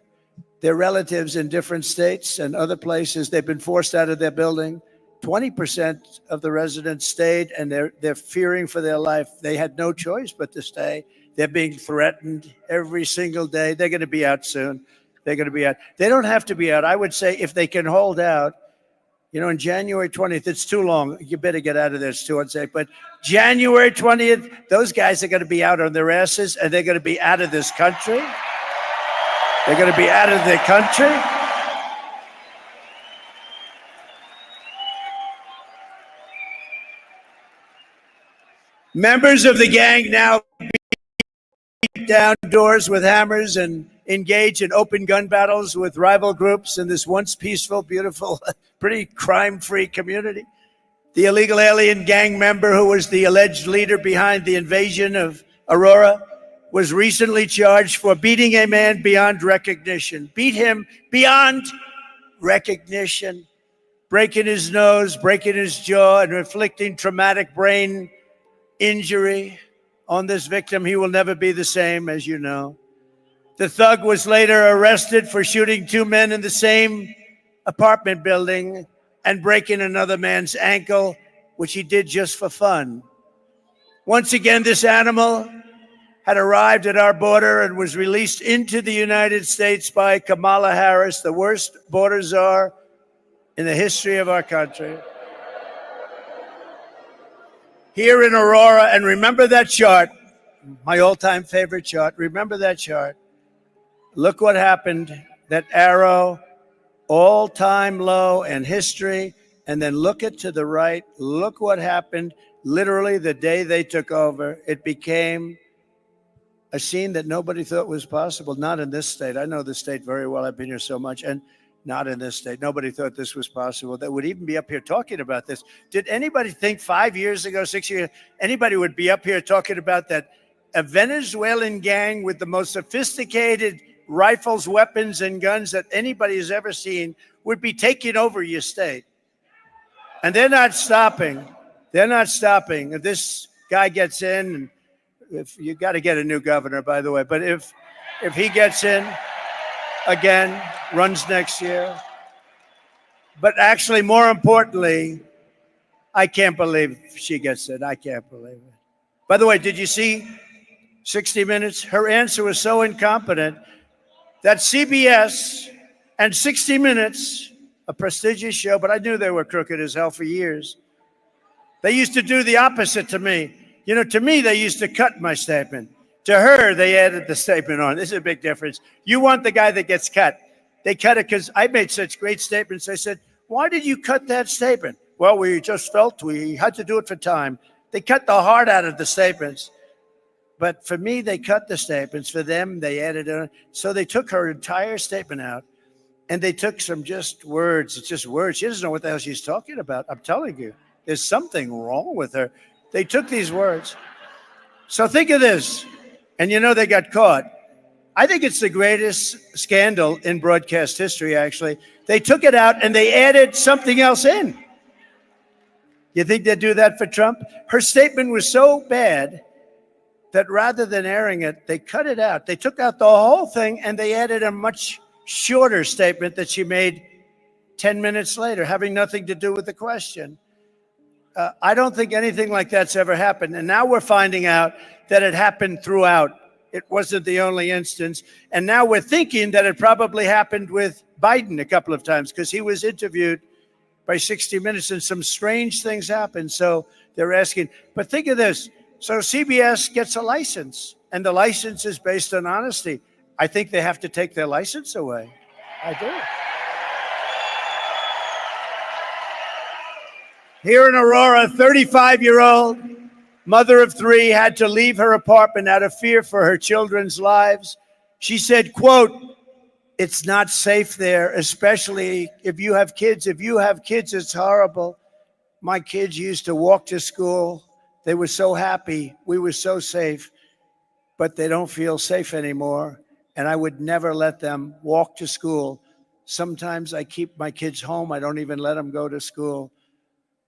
their relatives in different states and other places. They've been forced out of their building. 20% of the residents stayed, and they're fearing for their life. They had no choice but to stay. They're being threatened every single day. They're going to be out soon. They're going to be out. They don't have to be out. I would say if they can hold out, on January 20th, it's too long. You better get out of there. It's too unsafe. But January 20th, those guys are going to be out on their asses, and they're going to be out of this country. They're going to be out of their country. Members of the gang now beat down doors with hammers and engage in open gun battles with rival groups in this once peaceful, beautiful, pretty crime-free community. The illegal alien gang member who was the alleged leader behind the invasion of Aurora was recently charged for beating a man beyond recognition. Beat him beyond recognition, breaking his nose, breaking his jaw, and inflicting traumatic brain injury on this victim. He will never be the same, as you know. The thug was later arrested for shooting 2 men in the same apartment building and breaking another man's ankle, which he did just for fun. Once again, this animal had arrived at our border and was released into the United States by Kamala Harris, the worst border czar in the history of our country. Here in Aurora, and remember that chart, my all-time favorite chart. Remember that chart. Look what happened, that arrow, all-time low in history, and then look it to the right. Look what happened literally the day they took over. It became a scene that nobody thought was possible, not in this state. I know the state very well. I've been here so much, and not in this state. Nobody thought this was possible. That would even be up here talking about this. Did anybody think 5 years ago, 6 years, anybody would be up here talking about that a Venezuelan gang with the most sophisticated rifles, weapons, and guns that anybody has ever seen would be taking over your state? And they're not stopping. They're not stopping. If this guy gets in, if you got to get a new governor, by the way, but if he gets in again, runs next year. But actually, more importantly, I can't believe she gets in. I can't believe it. By the way, did you see 60 Minutes? Her answer was so incompetent that CBS and 60 Minutes, a prestigious show, but I knew they were crooked as hell for years, They used to do the opposite to me. You know, to me, they used to cut my statement. To her, they added the statement on. This is a big difference. You want the guy that gets cut. They cut it because I made such great statements. I said, why did you cut that statement? Well, we just felt we had to do it for time. They cut the heart out of the statements. But for me, they cut the statements. For them, they added it on. So they took her entire statement out, and they took some just words. It's just words. She doesn't know what the hell she's talking about. I'm telling you, there's something wrong with her. They took these words. So think of this. And you know they got caught. I think it's the greatest scandal in broadcast history, actually. They took it out and they added something else in. You think they'd do that for Trump? Her statement was so bad that rather than airing it, they cut it out. They took out the whole thing and they added a much shorter statement that she made 10 minutes later, having nothing to do with the question. I don't think anything like that's ever happened. And now we're finding out that it happened throughout. It wasn't the only instance. And now we're thinking that it probably happened with Biden a couple of times because he was interviewed by 60 Minutes and some strange things happened. So they're asking, but think of this. So CBS gets a license and the license is based on honesty. I think they have to take their license away. I do. Here in Aurora, a 35-year-old mother of three had to leave her apartment out of fear for her children's lives. She said, quote, it's not safe there, especially if you have kids. If you have kids, it's horrible. My kids used to walk to school. They were so happy. We were so safe, but they don't feel safe anymore. And I would never let them walk to school. Sometimes I keep my kids home. I don't even let them go to school.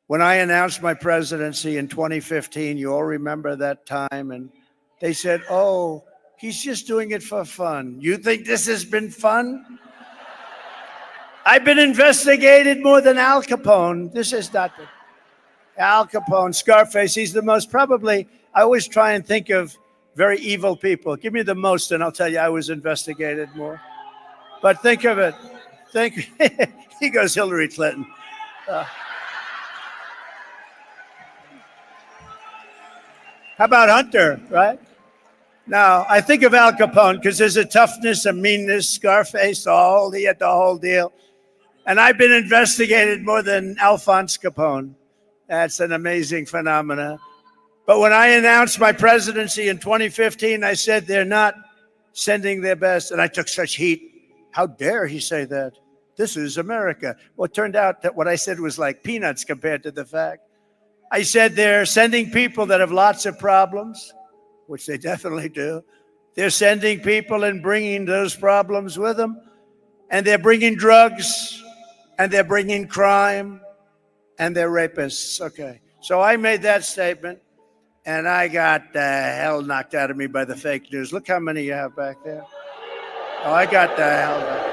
When I announced my presidency in 2015, you all remember that time, and they said, oh, he's just doing it for fun. You think this has been fun? I've been investigated more than Al Capone. This has not been. Al Capone, Scarface, he's the most probably, I always try and think of very evil people. Give me the most and I'll tell you I was investigated more. But think of it. He goes Hillary Clinton. How about Hunter, right? Now, I think of Al Capone because there's a toughness, a meanness, Scarface, he had the whole deal. And I've been investigated more than Alphonse Capone. That's an amazing phenomenon. But when I announced my presidency in 2015, I said they're not sending their best. And I took such heat. How dare he say that? This is America. Well, it turned out that what I said was like peanuts compared to the fact. I said they're sending people that have lots of problems, which they definitely do. They're sending people and bringing those problems with them. And they're bringing drugs, and they're bringing crime, and they're rapists. Okay. So I made that statement, and I got the hell knocked out of me by the fake news. Look how many you have back there. Oh, I got the hell knocked.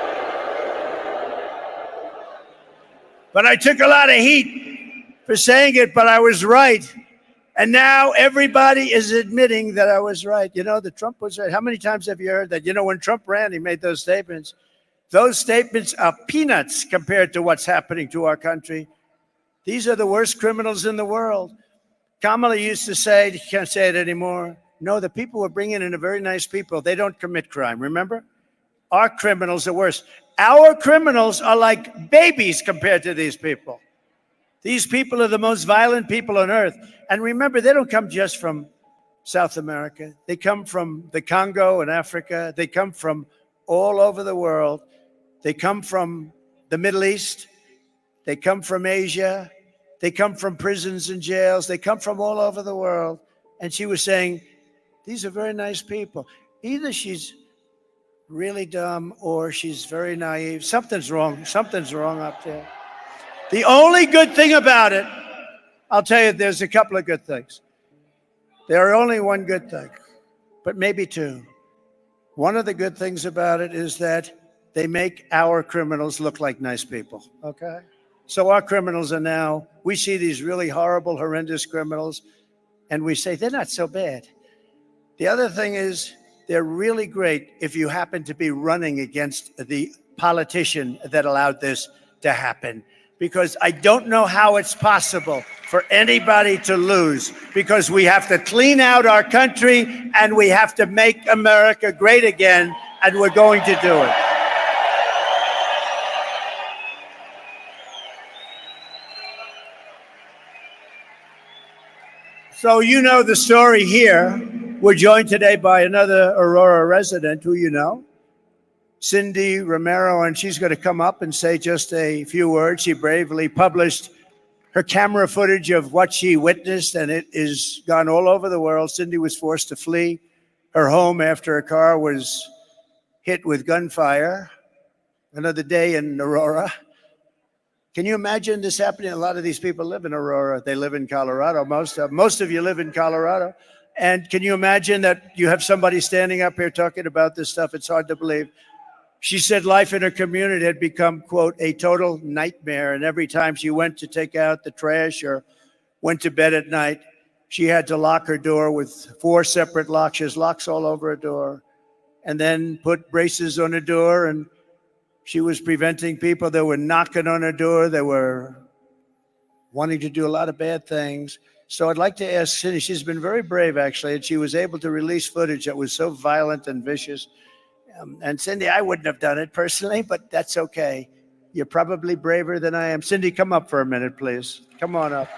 But I took a lot of heat for saying it, but I was right. And now everybody is admitting that I was right. You know, that Trump was right. How many times have you heard that? You know, when Trump ran, he made those statements. Those statements are peanuts compared to what's happening to our country. These are the worst criminals in the world. Kamala used to say, she can't say it anymore. No, the people we're bringing in are very nice people. They don't commit crime, remember? Our criminals are worse. Our criminals are like babies compared to these people. These people are the most violent people on earth. And remember, they don't come just from South America. They come from the Congo and Africa. They come from all over the world. They come from the Middle East. They come from Asia. They come from prisons and jails. They come from all over the world. And she was saying, these are very nice people. Either she's really dumb or she's very naive. Something's wrong. Something's wrong up there. The only good thing about it, I'll tell you, there's a couple of good things. There are only one good thing, but maybe two. One of the good things about it is that they make our criminals look like nice people, okay? So our criminals are now, we see these really horrible, horrendous criminals, and we say, they're not so bad. The other thing is, they're really great if you happen to be running against the politician that allowed this to happen. because I don't know how it's possible for anybody to lose, because we have to clean out our country and we have to make America great again, and we're going to do it. So you know the story here. We're joined today by another Aurora resident who you know, Cindy Romero, and she's going to come up and say just a few words. She bravely published her camera footage of what she witnessed, and it is gone all over the world. Cindy was forced to flee her home after a car was hit with gunfire. Another day in Aurora. Can you imagine this happening? A lot of these people live in Aurora. They live in Colorado. Most of you live in Colorado. And can you imagine that you have somebody standing up here talking about this stuff? It's hard to believe. She said life in her community had become, quote, a total nightmare. And every time she went to take out the trash or went to bed at night, she had to lock her door with 4 separate locks. She has locks all over her door. And then put braces on her door, and she was preventing people that were knocking on her door. They were wanting to do a lot of bad things. So I'd like to ask Cindy, she's been very brave, actually, and she was able to release footage that was so violent and vicious. And Cindy, I wouldn't have done it personally, but that's okay. You're probably braver than I am. Cindy, come up for a minute, please. Come on up.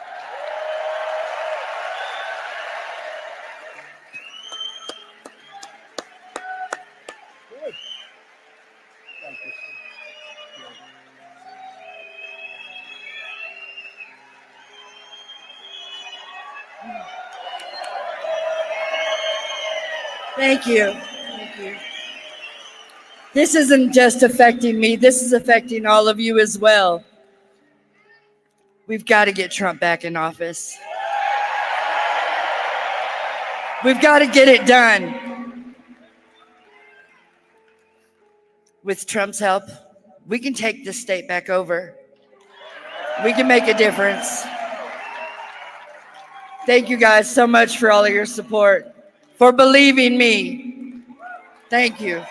Thank you. Thank you. This isn't just affecting me. This is affecting all of you as well. We've got to get Trump back in office. We've got to get it done. With Trump's help, we can take this state back over. We can make a difference. Thank you guys so much for all of your support, for believing me. Thank you.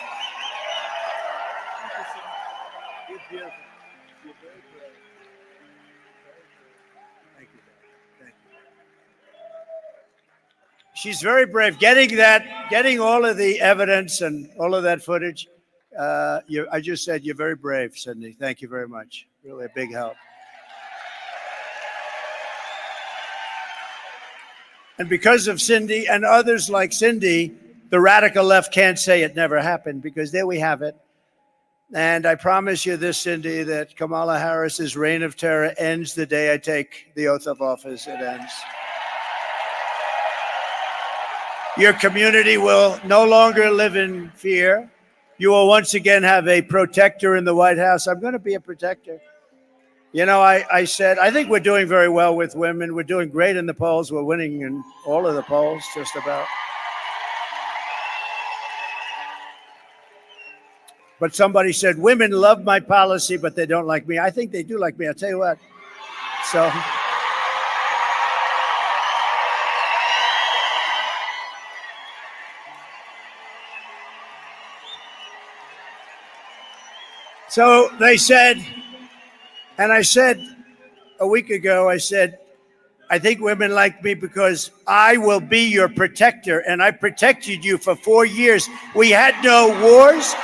She's very brave. Getting all of the evidence and all of that footage. I just said you're very brave, Cindy. Thank you very much. Really a big help. And because of Cindy and others like Cindy, the radical left can't say it never happened, because there we have it. And I promise you this, Cindy, that Kamala Harris's reign of terror ends the day I take the oath of office. It ends. Your community will no longer live in fear. You will once again have a protector in the White House. I'm going to be a protector. You know, I said, I think we're doing very well with women. We're doing great in the polls. We're winning in all of the polls, just about. But somebody said, women love my policy, but they don't like me. I think they do like me. I'll tell you what. So they said, and I said a week ago, I said, I think women like me because I will be your protector, and I protected you for 4 years. We had no wars.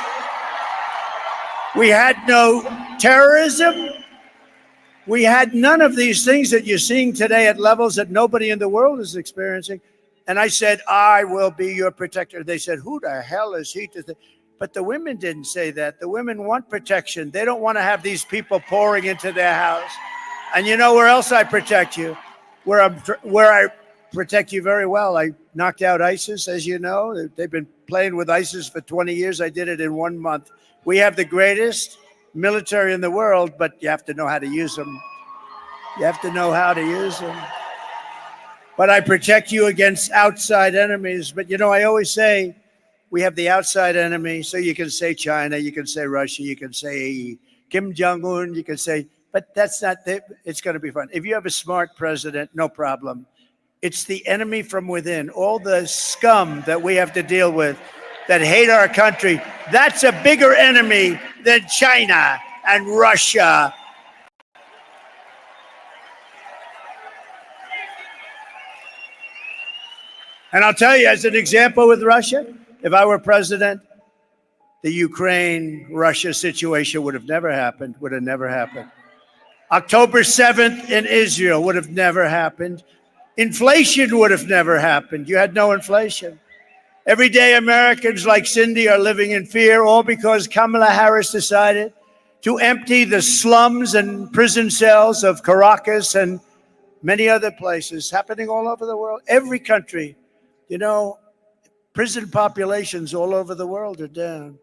We had no terrorism. We had none of these things that you're seeing today at levels that nobody in the world is experiencing. And I said, I will be your protector. They said, who the hell is he to think? But the women didn't say that. The women want protection. They don't want to have these people pouring into their house. And you know where else I protect you? Where I protect you very well. I knocked out ISIS, as you know. They've been playing with ISIS for 20 years. I did it in 1 month. We have the greatest military in the world, but you have to know how to use them. You have to know how to use them. But I protect you against outside enemies. But, you know, I always say, we have the outside enemy, so you can say China, you can say Russia, you can say Kim Jong-un, you can say, but that's not, it's going to be fun. If you have a smart president, no problem. It's the enemy from within, all the scum that we have to deal with that hate our country. That's a bigger enemy than China and Russia And I'll tell you, as an example with Russia, if I were president, the Ukraine-Russia situation would have never happened, October 7th in Israel would have never happened. Inflation would have never happened. You had no inflation. Everyday Americans like Cindy are living in fear, all because Kamala Harris decided to empty the slums and prison cells of Caracas and many other places, happening all over the world. Every country, prison populations all over the world are down.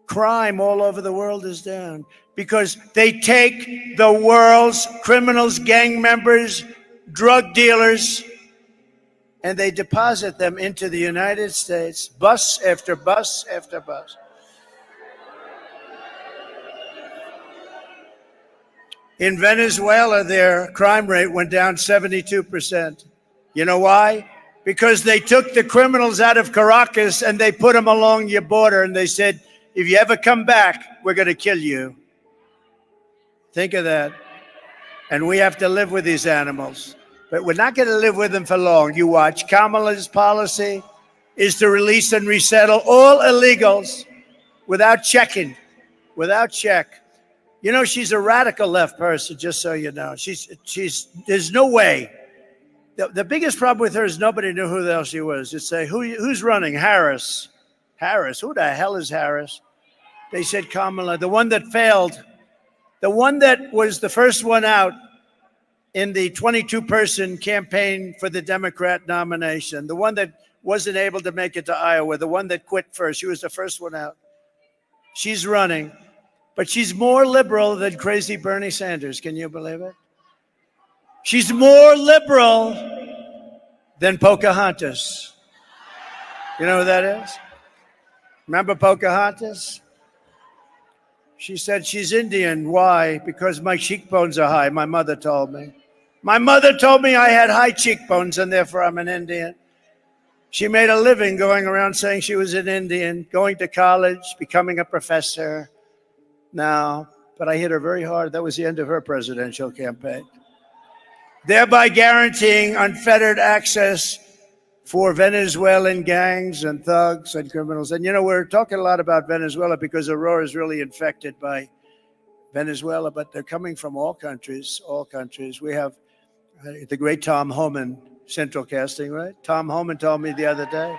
Crime all over the world is down because they take the world's criminals, gang members, drug dealers, and they deposit them into the United States, bus after bus after bus. In Venezuela, their crime rate went down 72%. You know why? Because they took the criminals out of Caracas and they put them along your border and they said, if you ever come back, we're going to kill you. Think of that. And we have to live with these animals. But we're not going to live with them for long. You watch. Kamala's policy is to release and resettle all illegals without checking, without check. She's a radical left person, just so you know. There's no way. The biggest problem with her is nobody knew who the hell she was. Just say, who's running? Harris. Harris. Who the hell is Harris? They said Kamala, the one that failed, the one that was the first one out in the 22-person campaign for the Democrat nomination, the one that wasn't able to make it to Iowa, the one that quit first. She was the first one out. She's running, but she's more liberal than crazy Bernie Sanders. Can you believe it? She's more liberal than Pocahontas. You know who that is? Remember Pocahontas? She said she's Indian. Why? Because my cheekbones are high, my mother told me. My mother told me I had high cheekbones and therefore I'm an Indian. She made a living going around saying she was an Indian, going to college, becoming a professor. Now, but I hit her very hard. That was the end of her presidential campaign. Thereby guaranteeing unfettered access for Venezuelan gangs and thugs and criminals. And we're talking a lot about Venezuela because Aurora is really infected by Venezuela, but they're coming from all countries, all countries. We have the great Tom Homan, Central Casting, right? Tom Homan told me the other day.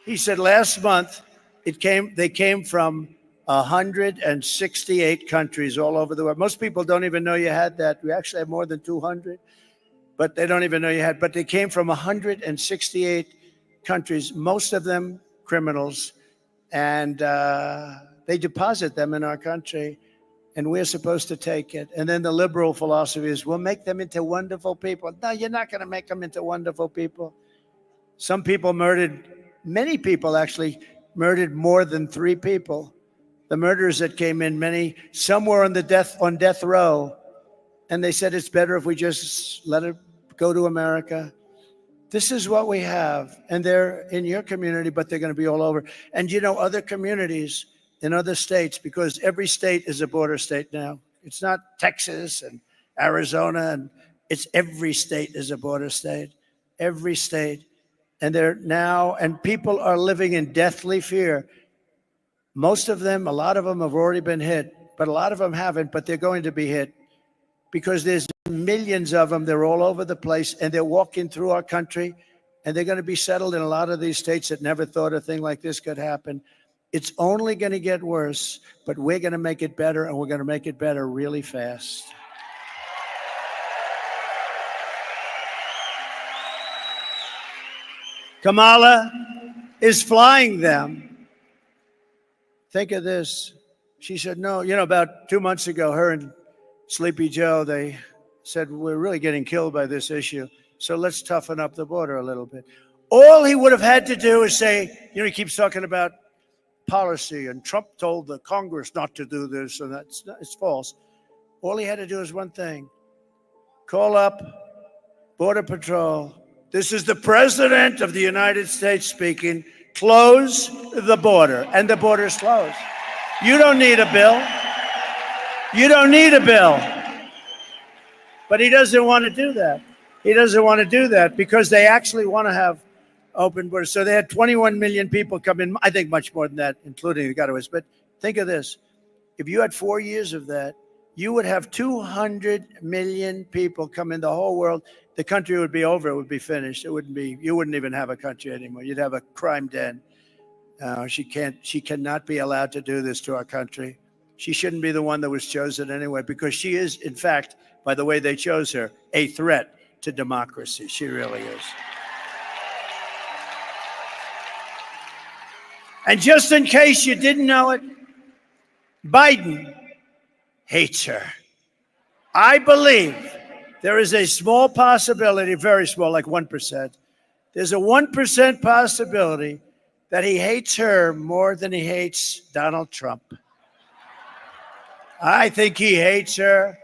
He said last month they came from 168 countries all over the world. Most people don't even know you had that. We actually have more than 200. But they don't even know you had. But they came from 168 countries, most of them criminals, and they deposit them in our country, and we're supposed to take it. And then the liberal philosophy is, we'll make them into wonderful people. No, you're not going to make them into wonderful people. Some people murdered, many people actually murdered more than 3 people. The murderers that came in, some were on death row. And they said, it's better if we just let it go to America. This is what we have. And they're in your community, but they're going to be all over. And other communities in other states, because every state is a border state now. It's not Texas and Arizona, and it's every state is a border state. Every state. And and people are living in deathly fear. Most of them, a lot of them have already been hit, but a lot of them haven't, but they're going to be hit. Because there's millions of them. They're all over the place, and they're walking through our country, and they're going to be settled in a lot of these states that never thought a thing like this could happen. It's only going to get worse, but we're going to make it better, and we're going to make it better really fast. Kamala is flying them. Think of this. She said, no, about 2 months ago, her and Sleepy Joe, they said, we're really getting killed by this issue, so let's toughen up the border a little bit. All he would have had to do is say, he keeps talking about policy, and Trump told the Congress not to do this, and it's false. All he had to do is one thing. Call up Border Patrol. This is the President of the United States speaking. Close the border, and the border is closed. You don't need a bill. You don't need a bill. But he doesn't want to do that. He doesn't want to do that because they actually want to have open borders. So they had 21 million people come in. I think much more than that, including the gotaways. But think of this. If you had 4 years of that, you would have 200 million people come in the whole world. The country would be over. It would be finished. It wouldn't be, you wouldn't even have a country anymore. You'd have a crime den. She cannot be allowed to do this to our country. She shouldn't be the one that was chosen anyway, because she is, in fact, by the way they chose her, a threat to democracy. She really is. And just in case you didn't know it, Biden hates her. I believe there is a small possibility, very small, like 1%. There's a 1% possibility that he hates her more than he hates Donald Trump. I think he hates her.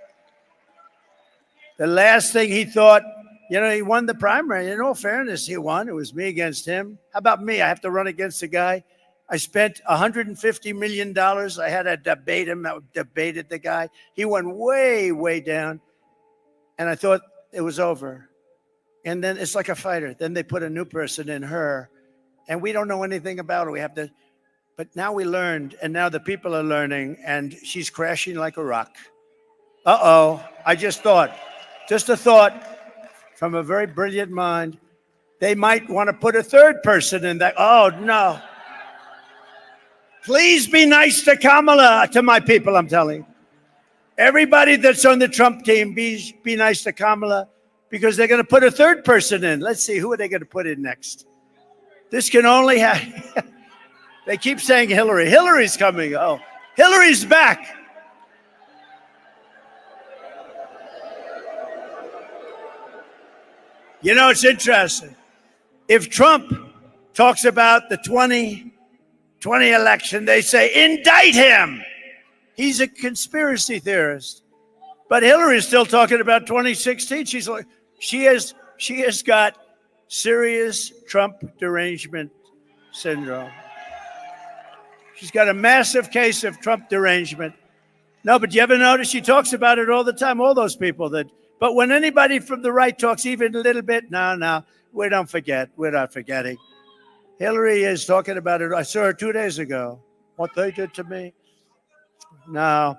The last thing he thought, he won the primary. In all fairness, he won. It was me against him. How about me? I have to run against a guy. I spent $150 million. I had to debate him. I debated the guy. He went way, way down. And I thought it was over. And then it's like a fighter. Then they put a new person in her. And we don't know anything about her. But now we learned, and now the people are learning, and she's crashing like a rock. Uh-oh. I just a thought from a very brilliant mind. They might want to put a third person in that. Oh, no. Please be nice to Kamala, to my people, I'm telling you. Everybody that's on the Trump team, be nice to Kamala, because they're going to put a third person in. Let's see, who are they going to put in next? This can only happen. They keep saying Hillary. Hillary's coming. Oh, Hillary's back. It's interesting. If Trump talks about the 2020 election, they say, indict him. He's a conspiracy theorist. But Hillary's still talking about 2016. She has got serious Trump derangement syndrome. She's got a massive case of Trump derangement. No, but you ever notice she talks about it all the time, all those people that, but when anybody from the right talks even a little bit, no, we don't forget. We're not forgetting. Hillary is talking about it. I saw her 2 days ago. What they did to me. No.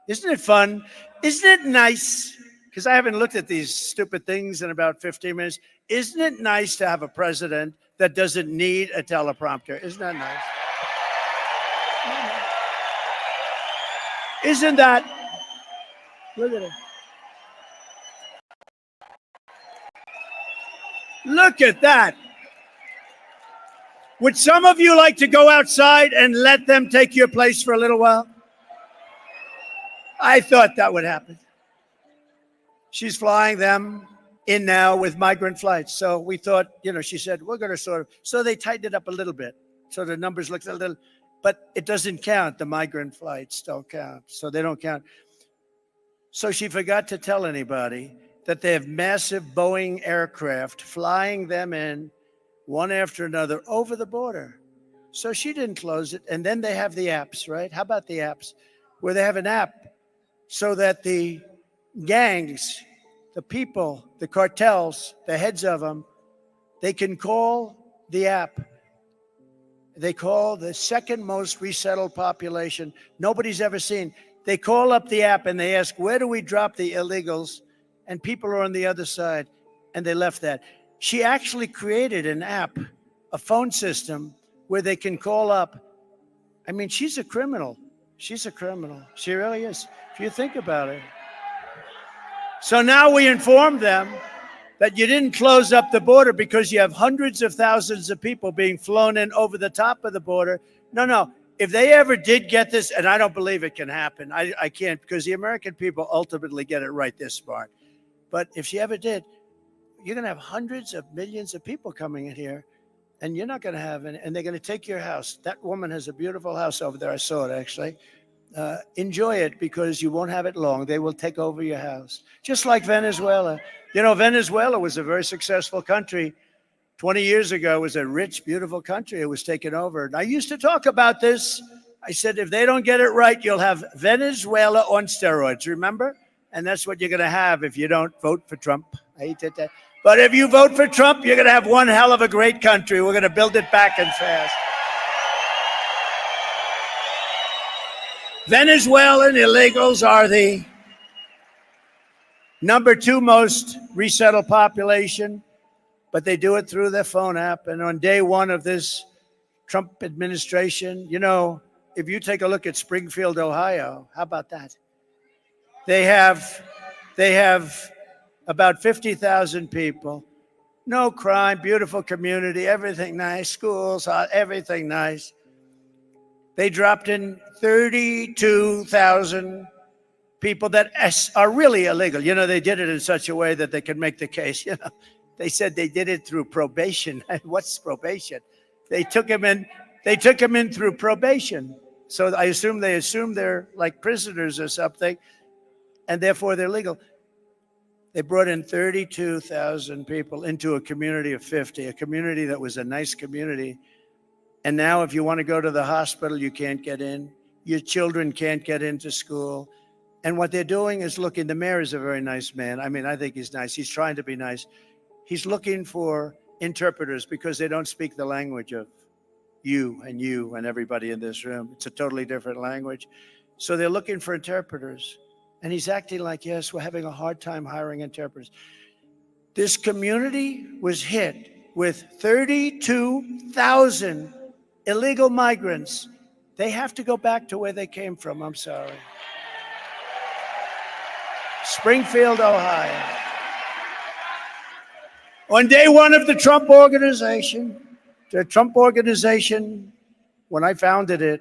Isn't it fun? Isn't it nice? Because I haven't looked at these stupid things in about 15 minutes. Isn't it nice to have a president that doesn't need a teleprompter? Isn't that nice? Isn't that? Look at it. Look at that. Would some of you like to go outside and let them take your place for a little while? I thought that would happen. She's flying them in now with migrant flights. So we thought, she said, we're going to so they tightened it up a little bit. So the numbers look a little, but it doesn't count. The migrant flights don't count. So they don't count. So she forgot to tell anybody that they have massive Boeing aircraft flying them in one after another over the border. So she didn't close it. And then they have the apps, right? How about the apps? Where they have an app so that the gangs, the people, the cartels, the heads of them, they can call the app. They call the second most resettled population nobody's ever seen. They call up the app and they ask, where do we drop the illegals? And people are on the other side. And they left that. She actually created an app, a phone system where they can call up. I mean, she's a criminal. She's a criminal. She really is. If you think about it. So now we informed them that you didn't close up the border because you have hundreds of thousands of people being flown in over the top of the border. No. If they ever did get this, and I don't believe it can happen, I can't, because the American people ultimately get it right this smart. But if she ever did, you're going to have hundreds of millions of people coming in here, and you're not going to have any, and they're going to take your house. That woman has a beautiful house over there. I saw it, actually. Enjoy it, because you won't have it long. They will take over your house, just like Venezuela. Venezuela was a very successful country. 20 years ago, it was a rich, beautiful country. It was taken over. And I used to talk about this. I said, if they don't get it right, you'll have Venezuela on steroids, remember? And that's what you're going to have if you don't vote for Trump. I hate that. But if you vote for Trump, you're going to have one hell of a great country. We're going to build it back and fast. Venezuelan illegals are the number 2 most resettled population, but they do it through their phone app. And on day 1 of this Trump administration, you know, if you take a look at Springfield, Ohio, how about that? They have about 50,000 people, no crime, beautiful community, everything nice, schools, everything nice. They dropped in 32,000 people that are really illegal. You know, they did it in such a way that they could make the case. You know, they said they did it through probation. What's probation? They took him in through probation. So I assume they're like prisoners or something, and therefore they're legal. They brought in 32,000 people into a community of 50, a community that was a nice community. And now if you want to go to the hospital, you can't get in. Your children can't get into school. And what they're doing is looking, the mayor is a very nice man. I mean, I think he's nice. He's trying to be nice. He's looking for interpreters because they don't speak the language of you and everybody in this room. It's a totally different language. So they're looking for interpreters. And he's acting like, yes, we're having a hard time hiring interpreters. This community was hit with 32,000 illegal migrants. They have to go back to where they came from. I'm sorry. Springfield, Ohio. On day 1 of the Trump organization, when I founded it,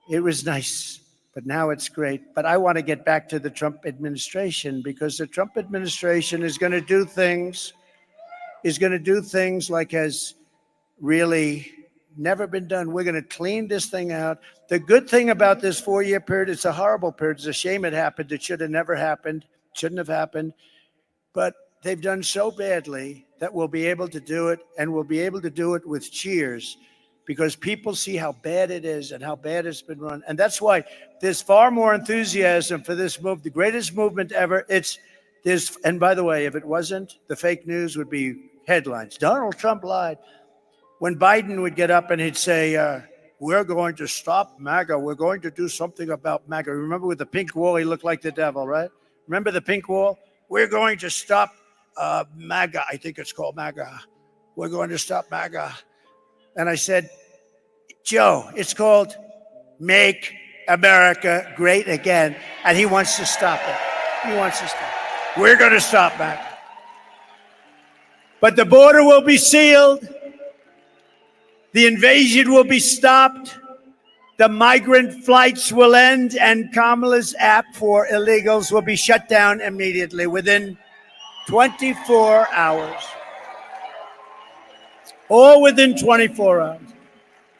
it was nice, but now it's great. But I want to get back to the Trump administration because the Trump administration is going to do things like has really never been done. We're going to clean this thing out. The good thing about this 4-year period, it's a horrible period. It's a shame it happened. It should have never happened. Shouldn't have happened. But they've done so badly that we'll be able to do it, and we'll be able to do it with cheers because people see how bad it is and how bad it's been run. And that's why there's far more enthusiasm for this move, the greatest movement ever. And by the way, if it wasn't, the fake news would be headlines. Donald Trump lied. When Biden would get up and he'd say, we're going to stop MAGA. We're going to do something about MAGA. Remember with the pink wall, he looked like the devil, right? Remember the pink wall? We're going to stop MAGA. I think it's called MAGA. We're going to stop MAGA. And I said, Joe, it's called Make America Great Again. And he wants to stop it. He wants to stop it. We're going to stop MAGA. But the border will be sealed. The invasion will be stopped. The migrant flights will end, and Kamala's app for illegals will be shut down immediately within 24 hours. All within 24 hours.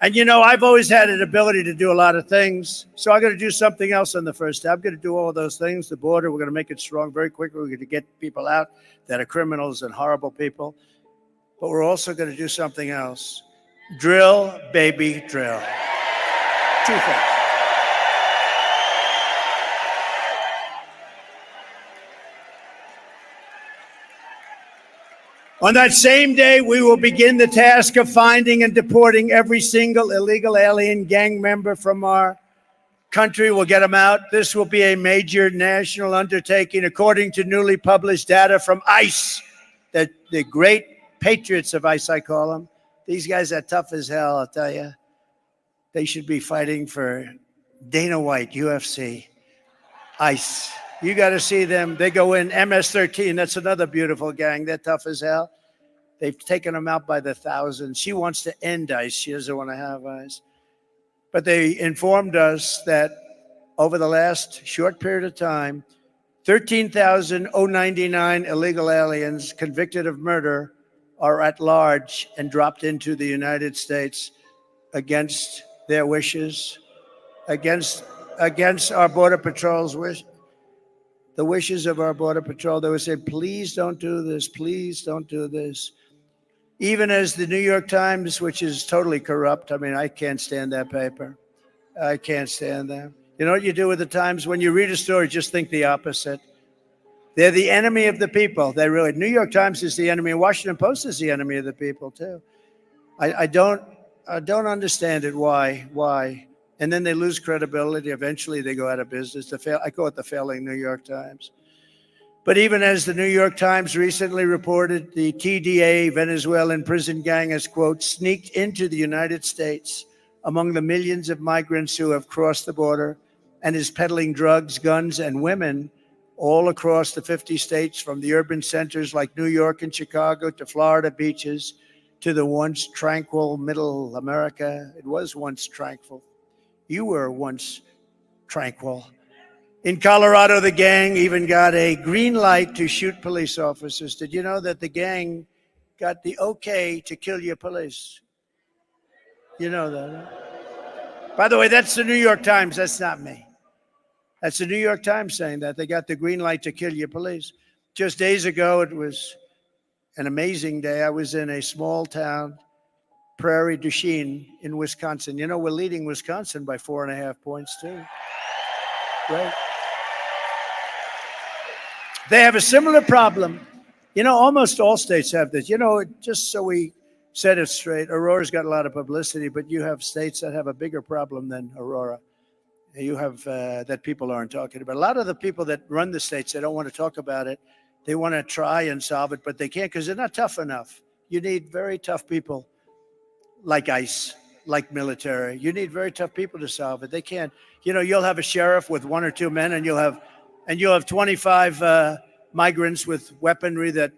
And you know, I've always had an ability to do a lot of things, so I'm going to do something else on the first day. I'm going to do all of those things. The border, we're going to make it strong very quickly. We're going to get people out that are criminals and horrible people. But we're also going to do something else. Drill, baby, drill. 2 things. On that same day, we will begin the task of finding and deporting every single illegal alien gang member from our country. We'll get them out. This will be a major national undertaking, according to newly published data from ICE, the great patriots of ICE, I call them. These guys are tough as hell, I'll tell you. They should be fighting for Dana White, UFC, ICE. You got to see them. They go in MS-13. That's another beautiful gang. They're tough as hell. They've taken them out by the thousands. She wants to end ICE. She doesn't want to have ICE. But they informed us that over the last short period of time, 13,099 illegal aliens convicted of murder are at large and dropped into the United States against their wishes, against our Border Patrol's wish. The wishes of our Border Patrol. They would say, please don't do this. Please don't do this. Even as the New York Times, which is totally corrupt. I mean, I can't stand that paper. I can't stand them. You know what you do with the Times? When you read a story, just think the opposite. They're the enemy of the people. They really. New York Times is the enemy. Washington Post is the enemy of the people too. I don't understand it. Why? And then they lose credibility. Eventually, they go out of business. I call it the failing New York Times. But even as the New York Times recently reported, the TDA Venezuelan prison gang has, quote, sneaked into the United States among the millions of migrants who have crossed the border and is peddling drugs, guns, and women all across the 50 states, from the urban centers like New York and Chicago to Florida beaches to the once tranquil middle America. It was once tranquil. You were once tranquil. In Colorado, the gang even got a green light to shoot police officers. Did you know that the gang got the okay to kill your police? You know that, huh? By the way, that's the New York Times. That's not me. That's the New York Times saying that. They got the green light to kill your police. Just days ago, it was an amazing day. I was in a small town, Prairie du Chien in Wisconsin. You know, we're leading Wisconsin by 4.5 points, too. Right? They have a similar problem. You know, almost all states have this. You know, just so we set it straight, Aurora's got a lot of publicity, but you have states that have a bigger problem than Aurora. You have that people aren't talking about. A lot of the people that run the states, they don't want to talk about it. They want to try and solve it, but they can't because they're not tough enough. You need very tough people like ICE, like military. You need very tough people to solve it. They can't. You know, you'll have a sheriff with 1 or 2 men, and you'll have 25 migrants with weaponry that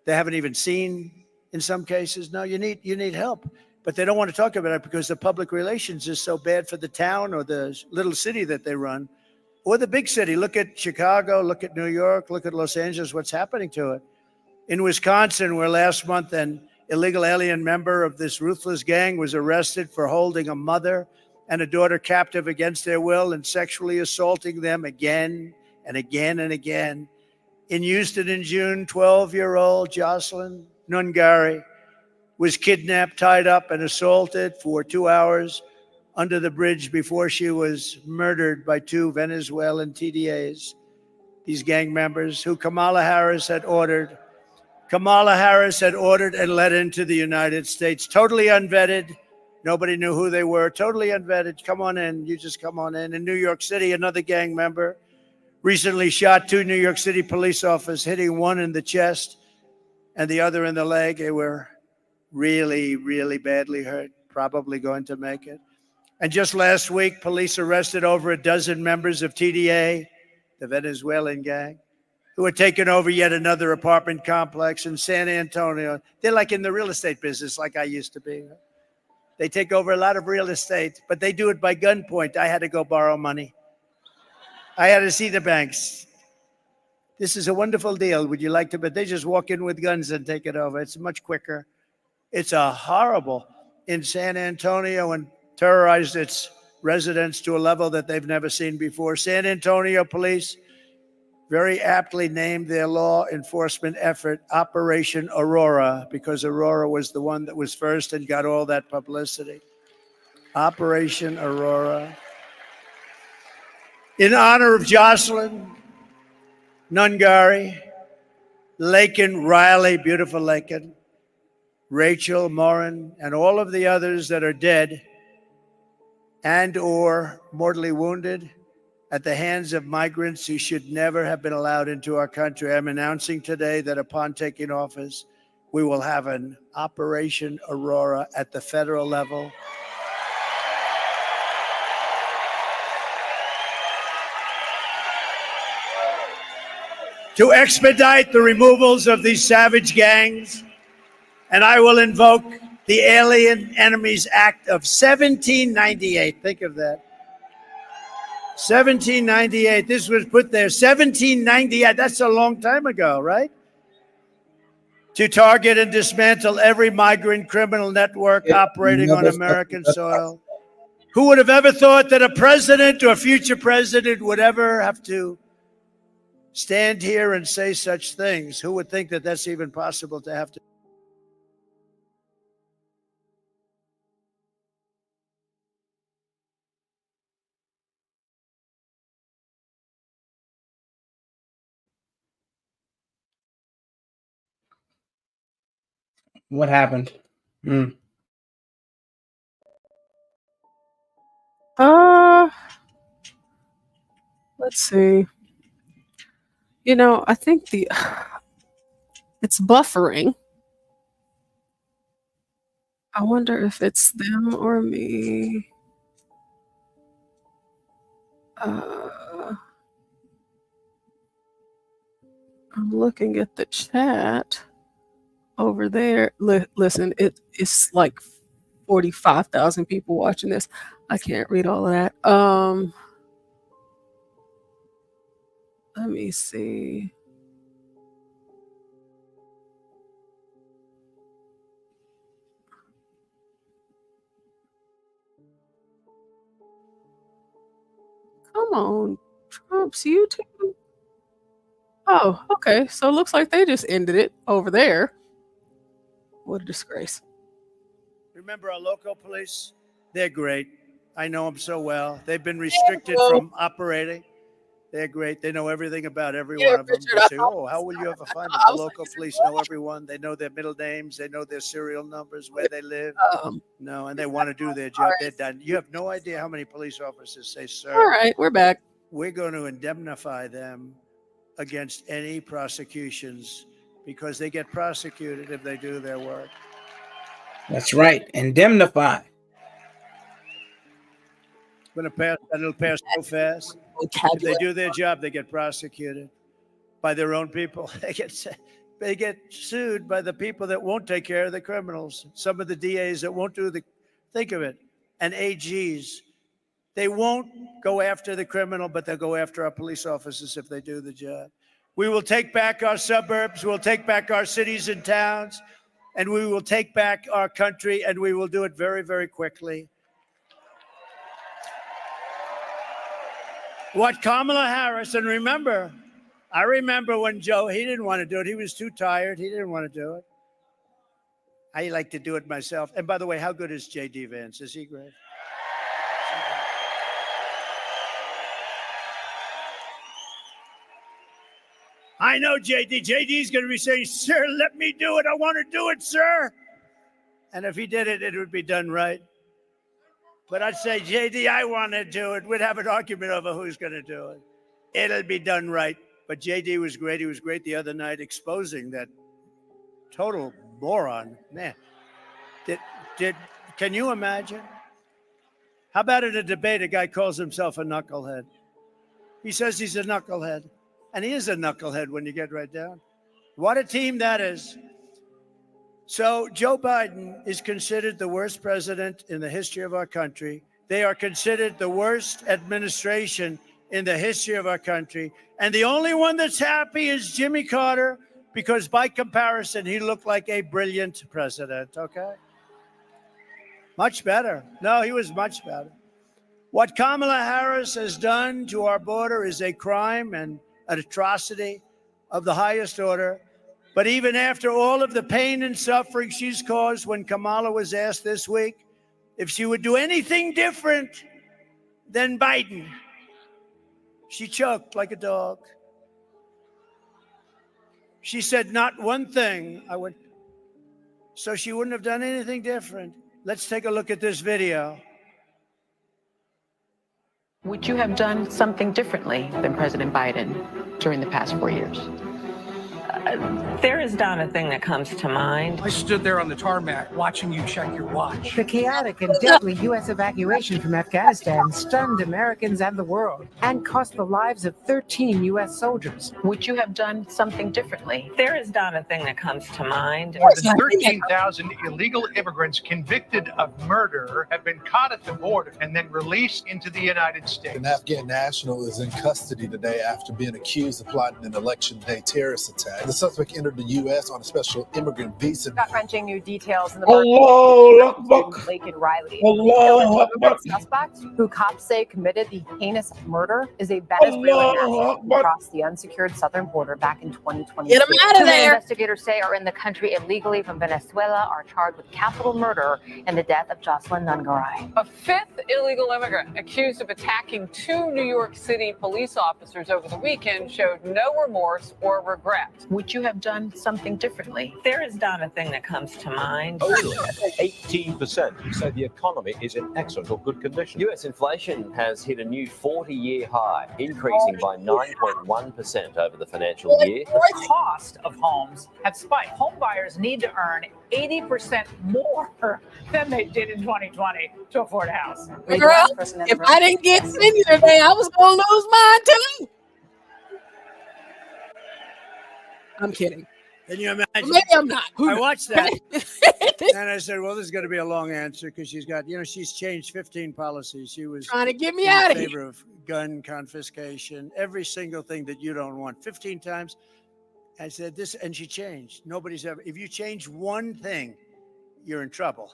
they haven't even seen in some cases. No, you need help. But they don't want to talk about it because the public relations is so bad for the town or the little city that they run, or the big city. Look at Chicago, look at New York, look at Los Angeles, what's happening to it. In Wisconsin, where last month an illegal alien member of this ruthless gang was arrested for holding a mother and a daughter captive against their will and sexually assaulting them again and again and again. In Houston in June, 12-year-old Jocelyn Nungari was kidnapped, tied up, and assaulted for 2 hours under the bridge before she was murdered by 2 Venezuelan TDAs, these gang members who Kamala Harris had ordered and let into the United States. Totally unvetted. Nobody knew who they were. Totally unvetted. Come on in. You just come on in. In New York City, another gang member recently shot 2 New York City police officers, hitting one in the chest and the other in the leg. They were really, really badly hurt, probably going to make it. And just last week, police arrested over a dozen members of TDA, the Venezuelan gang, who had taken over yet another apartment complex in San Antonio. They're like in the real estate business, like I used to be. They take over a lot of real estate, but they do it by gunpoint. I had to go borrow money. I had to see the banks. This is a wonderful deal. Would you like to? But they just walk in with guns and take it over. It's much quicker. It's a horrible in San Antonio and terrorized its residents to a level that they've never seen before. San Antonio police very aptly named their law enforcement effort Operation Aurora because Aurora was the one that was first and got all that publicity. Operation Aurora. In honor of Jocelyn Nungari, Laken Riley, beautiful Laken, Rachel Morin, and all of the others that are dead and or mortally wounded at the hands of migrants who should never have been allowed into our country. I'm announcing today that upon taking office, we will have an Operation Aurora at the federal level. To expedite the removals of these savage gangs, and I will invoke the Alien Enemies Act of 1798. Think of that. 1798. This was put there. 1798. That's a long time ago, right? To target and dismantle every migrant criminal network operating on American soil. Who would have ever thought that a president or a future president would ever have to stand here and say such things? Who would think that that's even possible to have to? What happened? Let's see. I think it's buffering. I wonder if it's them or me. I'm looking at the chat over there. Listen, it's like 45,000 people watching this. I can't read all of that. Let me see. Come on, Trump's YouTube. Oh, okay. So it looks like they just ended it over there. What a disgrace. Remember our local police? They're great. I know them so well. They've been restricted from operating. They're great. They know everything about every one of them. You say, oh, how will you ever find them? The local police know everyone. They know their middle names. They know their serial numbers, where they live. No, and they want to do their job. They're done. You have no idea how many police officers say, sir. All right, we're back. We're going to indemnify them against any prosecutions because they get prosecuted if they do their work. That's right. Indemnify. It's going to pass, and it'll pass so fast. If they do their job, they get prosecuted by their own people. They get sued by the people that won't take care of the criminals. Some of the DAs that won't do think of it, and AGs. They won't go after the criminal, but they'll go after our police officers if they do the job. We will take back our suburbs. We'll take back our cities and towns, and we will take back our country, and we will do it very, very quickly. What Kamala Harris, and remember, I remember when Joe, he didn't want to do it. He was too tired. He didn't want to do it. I like to do it myself. And by the way, how good is J.D. Vance? Is he great? I know JD. JD's going to be saying, sir, let me do it. I want to do it, sir. And if he did it, it would be done right. But I'd say, JD, I want to do it. We'd have an argument over who's going to do it. It'll be done right. But JD was great. He was great the other night exposing that total moron. Man, can you imagine? How about in a debate, a guy calls himself a knucklehead? He says he's a knucklehead. And he is a knucklehead when you get right down. What a team that is. So Joe Biden is considered the worst president in the history of our country. They are considered the worst administration in the history of our country. And the only one that's happy is Jimmy Carter, because by comparison, he looked like a brilliant president, okay? Much better. No, he was much better. What Kamala Harris has done to our border is a crime and an atrocity of the highest order. But even after all of the pain and suffering she's caused, when Kamala was asked this week if she would do anything different than Biden, she choked like a dog. She said, not one thing. So she wouldn't have done anything different. Let's take a look at this video. Would you have done something differently than President Biden during the past 4 years? There is not a thing that comes to mind. I stood there on the tarmac watching you check your watch. The chaotic and deadly U.S. evacuation from Afghanistan stunned Americans and the world and cost the lives of 13 U.S. soldiers. Would you have done something differently? There is not a thing that comes to mind. More than 13,000 illegal immigrants convicted of murder have been caught at the border and then released into the United States. An Afghan national is in custody today after being accused of plotting an election day terrorist attack. The suspect entered the U.S. on a special immigrant visa. Gut-wrenching new details in the Lake and Riley. The suspect, who cops say committed the heinous murder, is a Venezuelan national who crossed the unsecured southern border back in 2020. Get him out of there! Investigators say are in the country illegally from Venezuela are charged with capital murder in the death of Jocelyn Nungaray. A fifth illegal immigrant accused of attacking 2 New York City police officers over the weekend showed no remorse or regret. Would Would you have done something differently? There is not a thing that comes to mind. Only 18% say the economy is in excellent or good condition. US inflation has hit a new 40-year high, increasing by 9.1% over the financial year. The cost of homes have spiked. Home buyers need to earn 80% more than they did in 2020 to afford a house. Girl, if I didn't get senior today, I was going to lose mine too. I'm kidding. Can you imagine? Maybe I'm not. I watched that, and I said, well, this is going to be a long answer because she's got, she's changed 15 policies. She was trying to get me out of in here. favor of gun confiscation, every single thing that you don't want, 15 times. I said this, and she changed. Nobody's ever, if you change one thing, you're in trouble.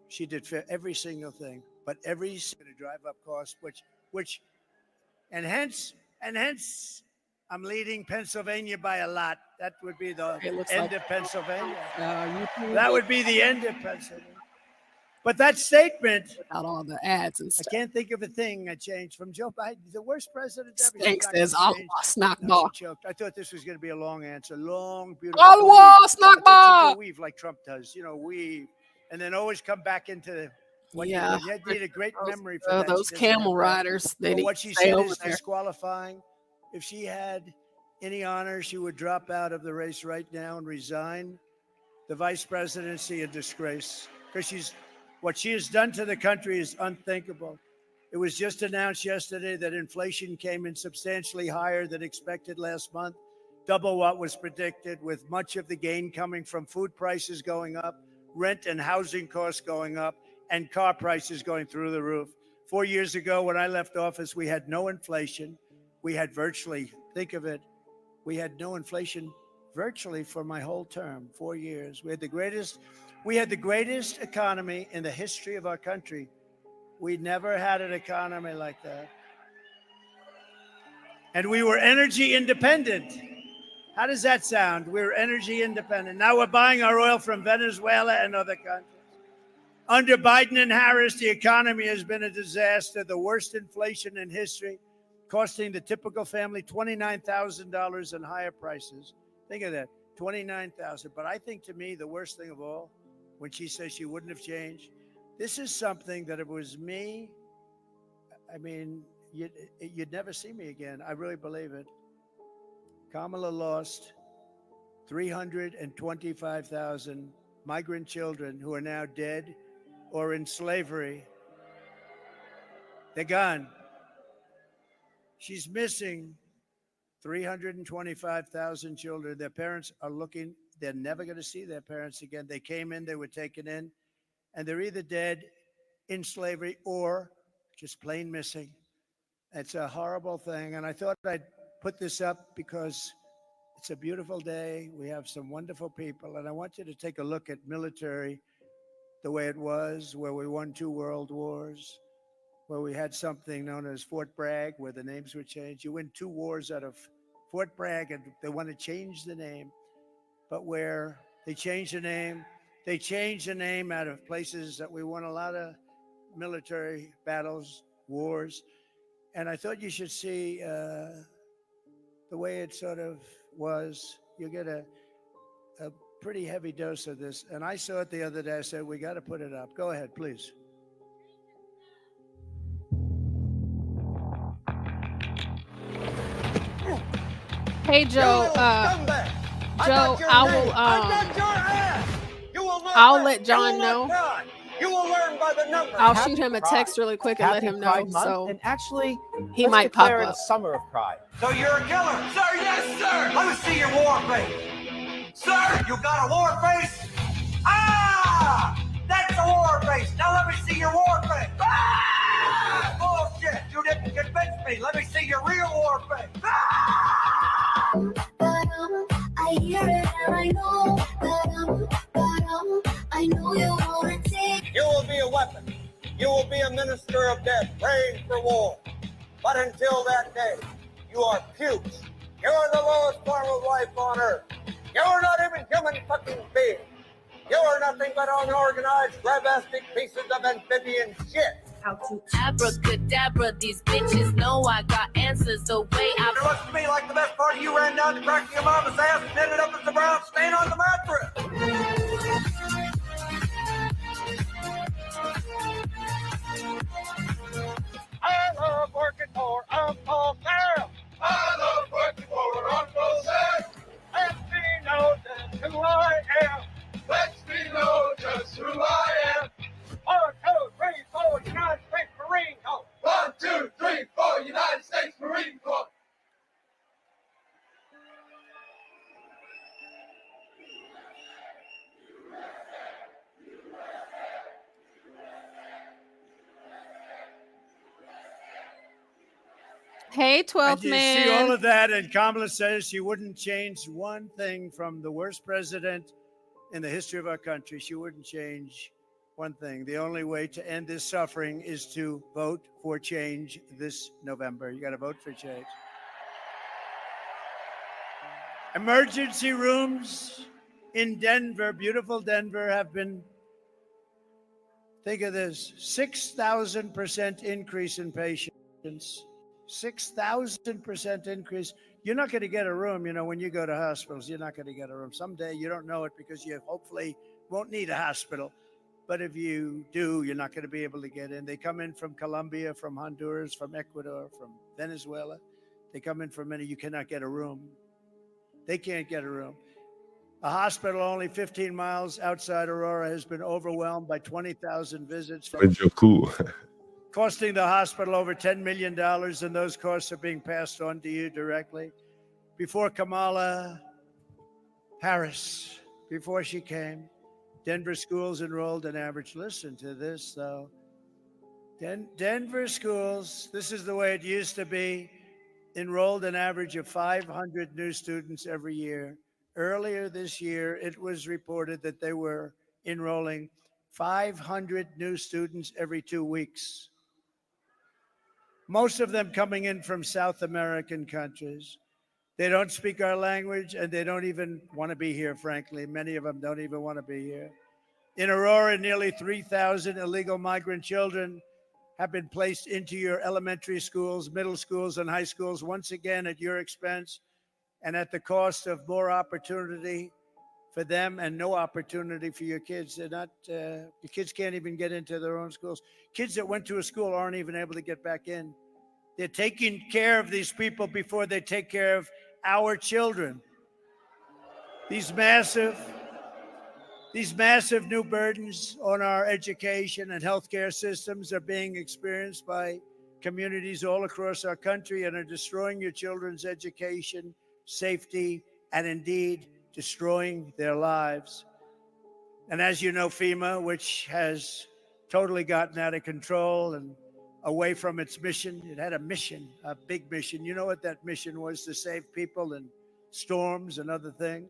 She did every single thing, but every going to drive up costs, and hence, I'm leading Pennsilvania by a lot. That would be the end of Pennsylvania. That would be the end of Pennsylvania. But that statement, without all the ads and stuff, I can't think of a thing I changed from Joe Biden, the worst president ever. Thanks, says Allah Snackball. I thought this was going to be a long answer, long, beautiful. Allah Snackball. Weave like Trump does, weave, and then always come back into. Yeah, you need a great memory for that. Those camel riders. They need what to she stay said over is there. disqualifying. If she had any honor, she would drop out of the race right now and resign the vice presidency, a disgrace, because what she has done to the country is unthinkable. It was just announced yesterday that inflation came in substantially higher than expected last month, double what was predicted, with much of the gain coming from food prices going up, rent and housing costs going up, and car prices going through the roof. 4 years ago, when I left office, we had no inflation. We had virtually, think of it, we had no inflation virtually for my whole term, 4 years. We had the greatest economy in the history of our country. We never had an economy like that. And we were energy independent. How does that sound? We're energy independent. Now we're buying our oil from Venezuela and other countries. Under Biden and Harris, the economy has been a disaster, the worst inflation in history, costing the typical family $29,000 and higher prices. Think of that, $29,000. But I think, to me, the worst thing of all, when she says she wouldn't have changed, this is something that if it was me, I mean, you'd never see me again. I really believe it. Kamala lost 325,000 migrant children who are now dead or in slavery. They're gone. She's missing 325,000 children. Their parents are looking. They're never going to see their parents again. They came in, they were taken in, and they're either dead in slavery or just plain missing. It's a horrible thing. And I thought I'd put this up because it's a beautiful day. We have some wonderful people. And I want you to take a look at military the way it was, where we won 2 world wars, where we had something known as Fort Bragg, where the names were changed. You win 2 wars out of Fort Bragg, and they want to change the name. But where they changed the name out of places that we won a lot of military battles, wars. And I thought you should see the way it sort of was. You get a pretty heavy dose of this. And I saw it the other day. I said, we got to put it up. Go ahead, please. Hey, Joe. Joe, I'll let John know. You will learn by the numbers. I'll shoot him a text really quick and let him know. Pride Month, So and actually, he might pop up. Summer of Pride. So you're a killer, sir? Yes, sir. Let me see your war face, sir. You got a war face? Ah, that's a war face. Now let me see your war face. Ah, bullshit. You didn't convince me. Let me see your real war face. Ah! I hear it and I know, I know you wanna take. You will be a weapon. You will be a minister of death, praying for war. But until that day, you are pukes. You are the lowest form of life on earth. You are not even human fucking beings. You are nothing but unorganized, grabastic pieces of amphibian shit. how to abracadabra these bitches know I got answers the way I. It looks to me like the best part of you ran down the crack of your mama's ass and ended up as a brown stain on the mattress. I love working for Uncle Sam. I love working for Uncle Sam. Lets me know just who I am. Lets me know just who I am. 1, 2, 3, 4, United States Marine Corps. 1, 2, 3, 4, United States Marine Corps. Hey, 12th And you man. see all of that, and Kamala says she wouldn't change one thing from the worst president in the history of our country. She wouldn't change one thing. The only way to end this suffering is to vote for change this November. You got to vote for change. Emergency rooms in Denver, beautiful Denver, have been, think of this, 6,000% increase in patients. 6,000% increase. You're not going to get a room, you know, when you go to hospitals. You're not going to get a room. Someday you don't know it because you hopefully won't need a hospital. But if you do, you're not going to be able to get in. They come in from Colombia, from Honduras, from Ecuador, from Venezuela. They come in from many. You cannot get a room. They can't get a room. A hospital only 15 miles outside Aurora has been overwhelmed by 20,000 visits. Costing the hospital over $10 million, and those costs are being passed on to you directly. Before Kamala Harris, before she came, Denver schools enrolled an average, listen to this though, Denver schools, this is the way it used to be, enrolled an average of 500 new students every year. Earlier this year, it was reported that they were enrolling 500 new students every 2 weeks. Most of them coming in from South American countries. They don't speak our language, and they don't even want to be here, frankly. Many of them don't even want to be here. In Aurora, nearly 3,000 illegal migrant children have been placed into your elementary schools, middle schools, and high schools, once again at your expense and at the cost of more opportunity for them and no opportunity for your kids. They're not, the kids can't even get into their own schools. Kids that went to a school aren't even able to get back in. They're taking care of these people before they take care of our children. These massive new burdens on our education and healthcare systems are being experienced by communities all across our country and are destroying your children's education, safety, and indeed destroying their lives. And as you know, FEMA, which has totally gotten out of control and away from its mission, it had a mission, a big mission. You know what that mission was? To save people in storms and other things.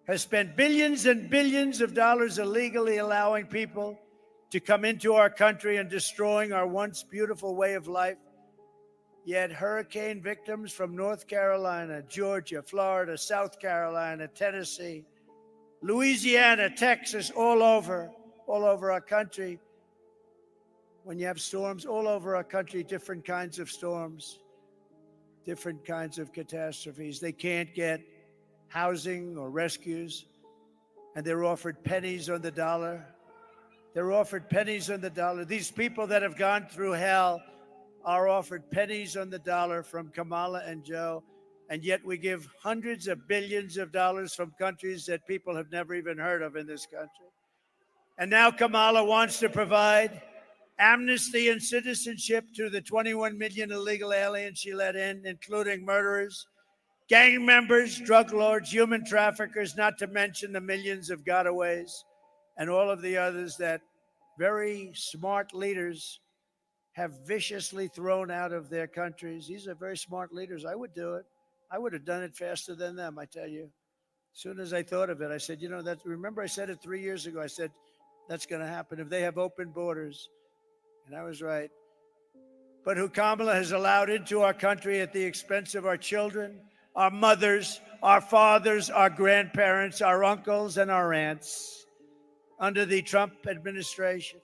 Has spent billions and billions of dollars illegally allowing people to come into our country and destroying our once beautiful way of life. Yet hurricane victims from North Carolina, Georgia, Florida, South Carolina, Tennessee, Louisiana, Texas, all over our country. When you have storms all over our country, different kinds of storms, different kinds of catastrophes, they can't get housing or rescues, and they're offered pennies on the dollar. They're offered pennies on the dollar. These people that have gone through hell are offered pennies on the dollar from Kamala and Joe, and yet we give hundreds of billions of dollars from countries that people have never even heard of in this country. And now Kamala wants to provide amnesty and citizenship to the 21 million illegal aliens she let in, including murderers, gang members, drug lords, human traffickers, not to mention the millions of gotaways and all of the others that very smart leaders have viciously thrown out of their countries. These are very smart leaders. I would do it. I would have done it faster than them, I tell you. As soon as I thought of it, I said, you know, remember I said it 3 years ago. I said, that's going to happen if they have open borders. And I was right. But who Kamala has allowed into our country at the expense of our children, our mothers, our fathers, our grandparents, our uncles, and our aunts under the Trump administration.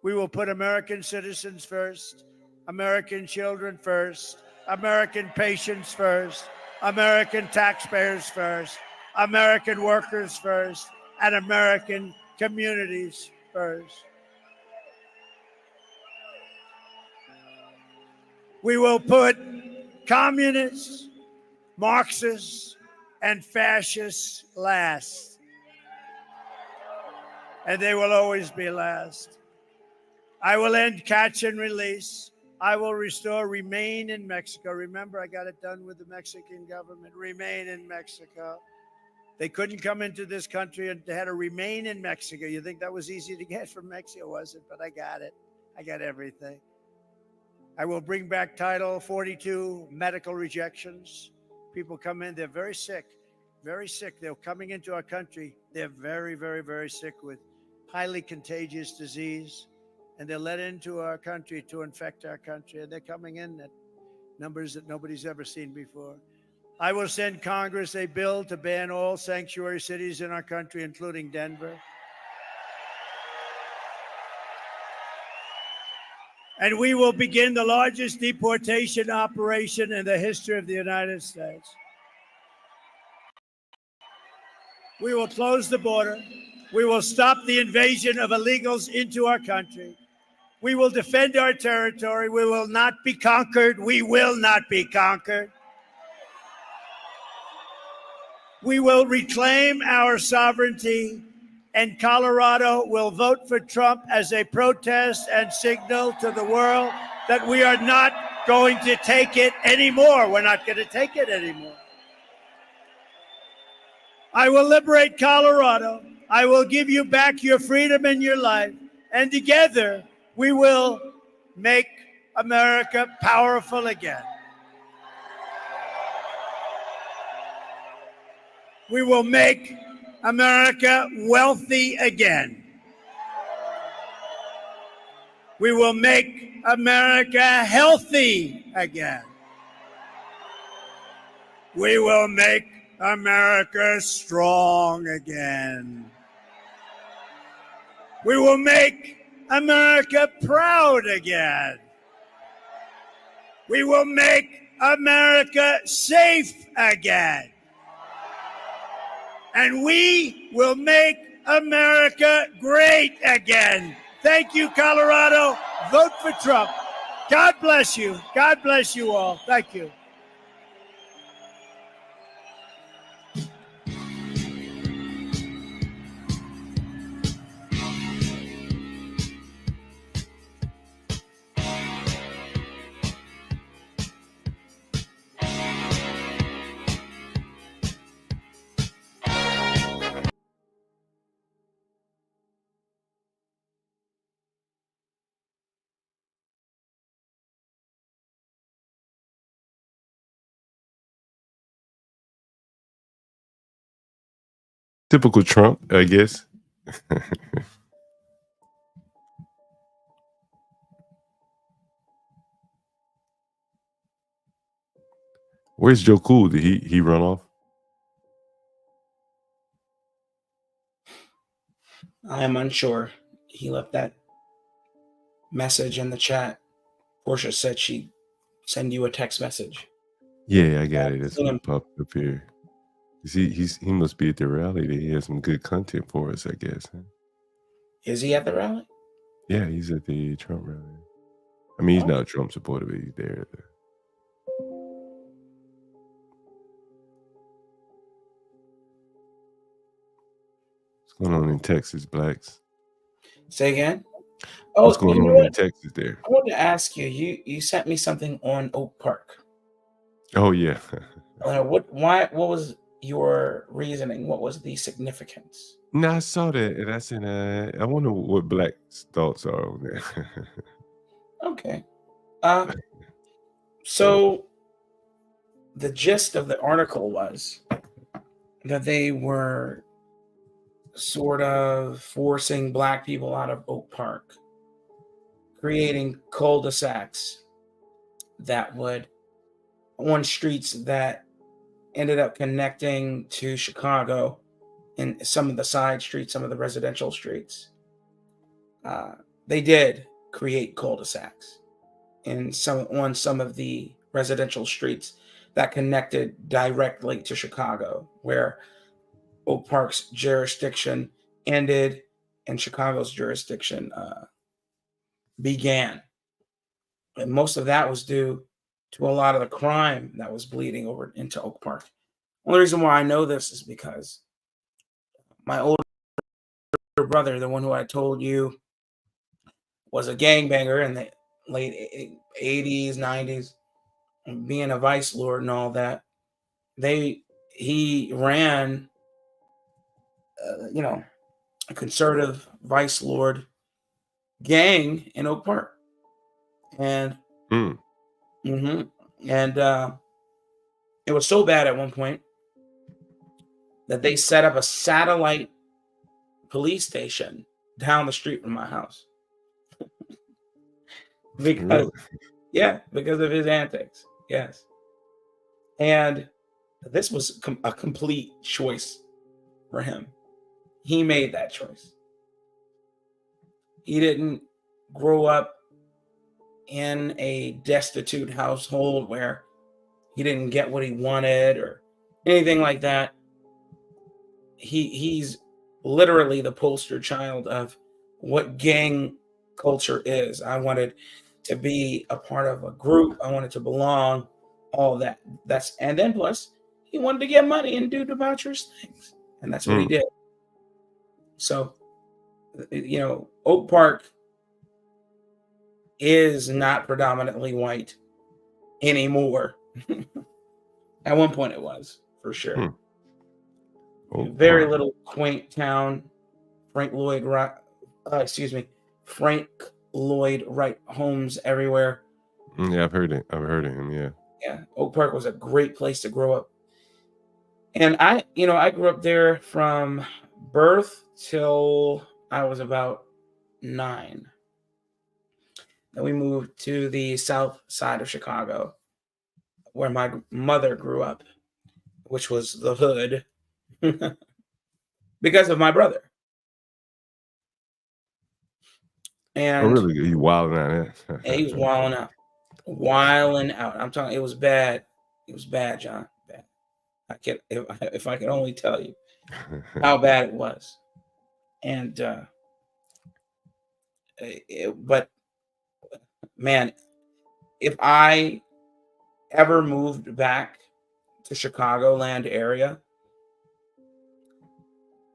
We will put American citizens first, American children first, American patients first, American taxpayers first, American workers first, and American communities first. We will put communists, Marxists, and fascists last. And they will always be last. I will end catch and release. I will restore remain in Mexico. Remember, I got it done with the Mexican government. Remain in Mexico. They couldn't come into this country and they had to remain in Mexico. You think that was easy to get from Mexico, was it? But I got it. I got everything. I will bring back Title 42 medical rejections. People come in, they're very sick, very sick. They're coming into our country. They're very, very, very sick with highly contagious disease. And they're let into our country to infect our country. And they're coming in at numbers that nobody's ever seen before. I will send Congress a bill to ban all sanctuary cities in our country, including Denver. And we will begin the largest deportation operation in the history of the United States. We will close the border. We will stop the invasion of illegals into our country. We will defend our territory. We will not be conquered. We will not be conquered. We will reclaim our sovereignty, and Colorado will vote for Trump as a protest and signal to the world that we are not going to take it anymore. We're not going to take it anymore. I will liberate Colorado. I will give you back your freedom and your life. And together, we will make America powerful again. We will make America wealthy again. We will make America healthy again. We will make America strong again. We will make America proud again. We will make America safe again. And we will make America great again. Thank you, Colorado. Vote for Trump. God bless you. God bless you all. Thank you. Typical Trump, I guess. Where's Joe Cool? Did he run off? I am unsure. He left that message in the chat. Portia said she'd send you a text message. Yeah, I got it. That's what popped up here. He must be at the rally. He has some good content for us, I guess. Huh? Is he at the rally? Yeah, he's at the Trump rally. I mean, he's not a Trump supporter, but he's there. What's going on in Texas, blacks? Say again? What's going on in Texas there? I wanted to ask you. You sent me something on Oak Park. Oh yeah. What was your reasoning? What was the significance? No, I saw that, and I said, I wonder what blacks' thoughts are on that. Okay. So the gist of the article was that they were sort of forcing black people out of Oak Park, creating cul-de-sacs that would on streets that ended up connecting to Chicago and some of the side streets, some of the residential streets. they did create cul-de-sacs on some of the residential streets that connected directly to Chicago, where Oak Park's jurisdiction ended and Chicago's jurisdiction began. And most of that was due to a lot of the crime that was bleeding over into Oak Park. Only reason why I know this is because my older brother, the one who I told you was a gangbanger in the late 80s, 90s, being a vice lord and all that, he ran, a conservative vice lord gang in Oak Park. And it was so bad at one point that they set up a satellite police station down the street from my house. because of his antics. Yes. And this was a complete choice for him. He made that choice. He didn't grow up in a destitute household where he didn't get what he wanted or anything like that. He's literally the poster child of what gang culture is. I wanted to be a part of a group. I wanted to belong, all that. And then plus he wanted to get money and do debaucherous things. And that's what he did. So, Oak Park is not predominantly white anymore. At one point it was, for sure. Very little quaint town. Frank Lloyd Wright homes everywhere. Yeah, I've heard it. I've heard of him. Yeah. Yeah, Oak Park was a great place to grow up. And I grew up there from birth till I was about 9. Then we moved to the south side of Chicago, where my mother grew up, which was the hood, because of my brother. And really? You wilding out? Yeah, he was wilding out. I'm talking. It was bad. It was bad, John. Bad. If I could only tell you how bad it was. And but man, if I ever moved back to Chicagoland area,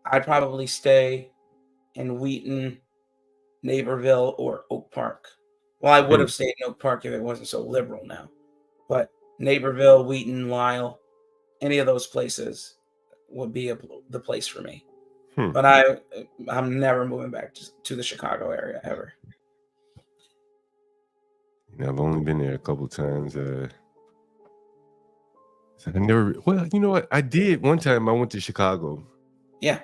I'd probably stay in Wheaton, Naperville, or Oak Park. Well, I would have stayed in Oak Park if it wasn't so liberal now. But Naperville, Wheaton, Lisle, any of those places would be the place for me. But I'm never moving back to the Chicago area ever. I've only been there a couple times. I never. Well, you know what? I did one time. I went to Chicago. Yeah.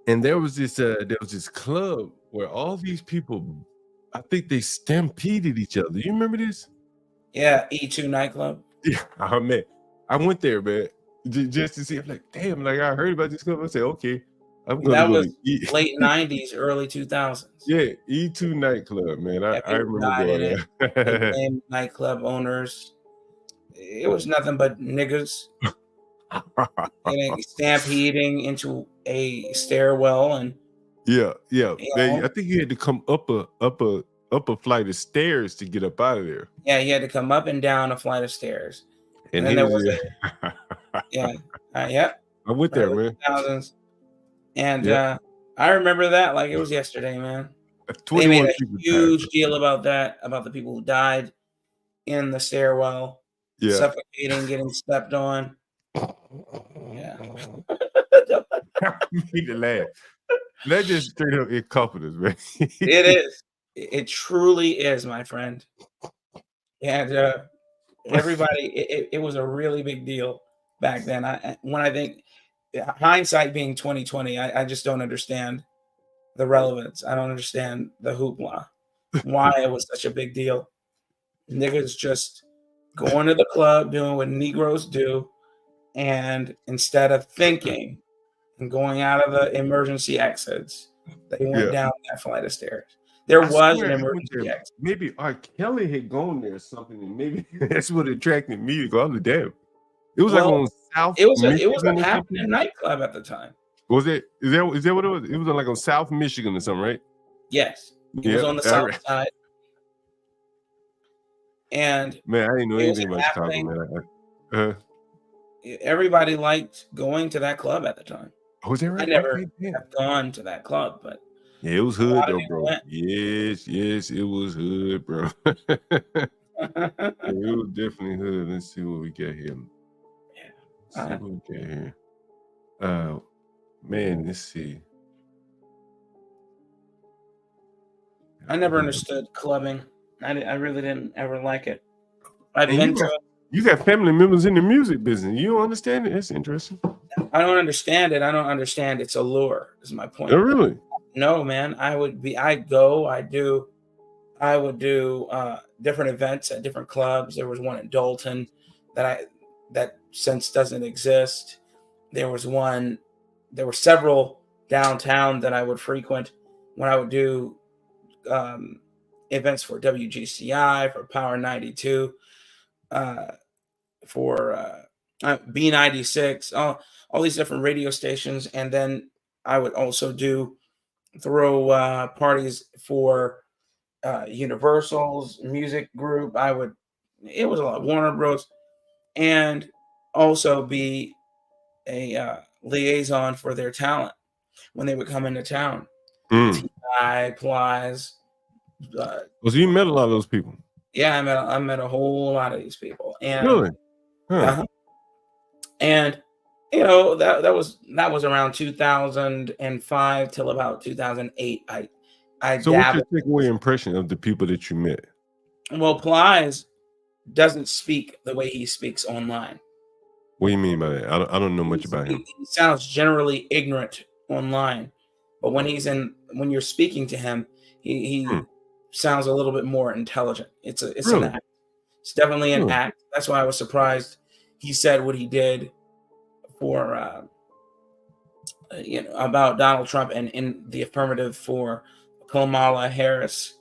And there was this club where all these people, I think they stampeded each other. You remember this? Yeah, E2 nightclub. Yeah, man. I went there, man, just to see. I'm like, damn, like I heard about this club. I said, okay, I'm going that to go was late 90s, early 2000s. Yeah, E2 nightclub, man. I remember going there. Name nightclub owners. It was nothing but niggas stampeding into a stairwell, and yeah. I think you had to come up a flight of stairs to get up out of there. Yeah, you had to come up and down a flight of stairs, and then there was I went there, man. 2000s, and I remember that like it was yesterday, man. They made a huge deal about that, about the people who died in the stairwell, suffocating, getting stepped on. Yeah. I need to laugh. That just straight up incompetence, man. It is. It truly is, my friend. And everybody, it was a really big deal back then. When I think hindsight being 2020, I just don't understand the relevance. I don't understand the hoopla, why it was such a big deal. Niggas just going to the club, doing what Negroes do, and instead of thinking and going out of the emergency exits, they went down that flight of stairs. There I was an swear I went emergency there. exit. Maybe R. Kelly had gone there or something, and maybe that's what attracted me to go. I was damn. It was like Well, on South it was Michigan a or happening something. nightclub at the time. Was it? Is that what it was? It was like on South Michigan or something, right? Yes, it was on the I south re- side, and Man, I didn't know it was anything about Chicago, happening. man. Everybody liked going to that club at the time. Was that I right? never Okay, yeah. have gone to that club, but Yeah, it was a hood lot of though, people bro. went. Yes, it was hood, bro. It was definitely hood. Let's see what we got here. Let's see what we got here. Man, let's see. I never understood clubbing. I really didn't ever like it. I've And been to you got family members in the music business. You don't understand it? That's interesting. I don't understand it. I don't understand its allure, is my point. Oh, really? No, man. I would do different events at different clubs. There was one in Dalton that since doesn't exist. There were several downtown that I would frequent when I would do events for WGCI, for Power 92, for B96, all these different radio stations. And then I would also throw parties for Universal's music group. It was a lot, Warner Bros. And also be a liaison for their talent when they would come into town. T.I., Plies. So you met a lot of those people? Yeah, I met a whole lot of these people. And really? Huh. And that was around 2005 till about 2008. So what's your takeaway impression of the people that you met? Well, Plies doesn't speak the way he speaks online. What do you mean by that? I don't know much about him. He sounds generally ignorant online, but when you're speaking to him, he sounds a little bit more intelligent. It's Really? an act. It's definitely an Really? act. That's why I was surprised he said what he did for about Donald Trump and in the affirmative for Kamala Harris.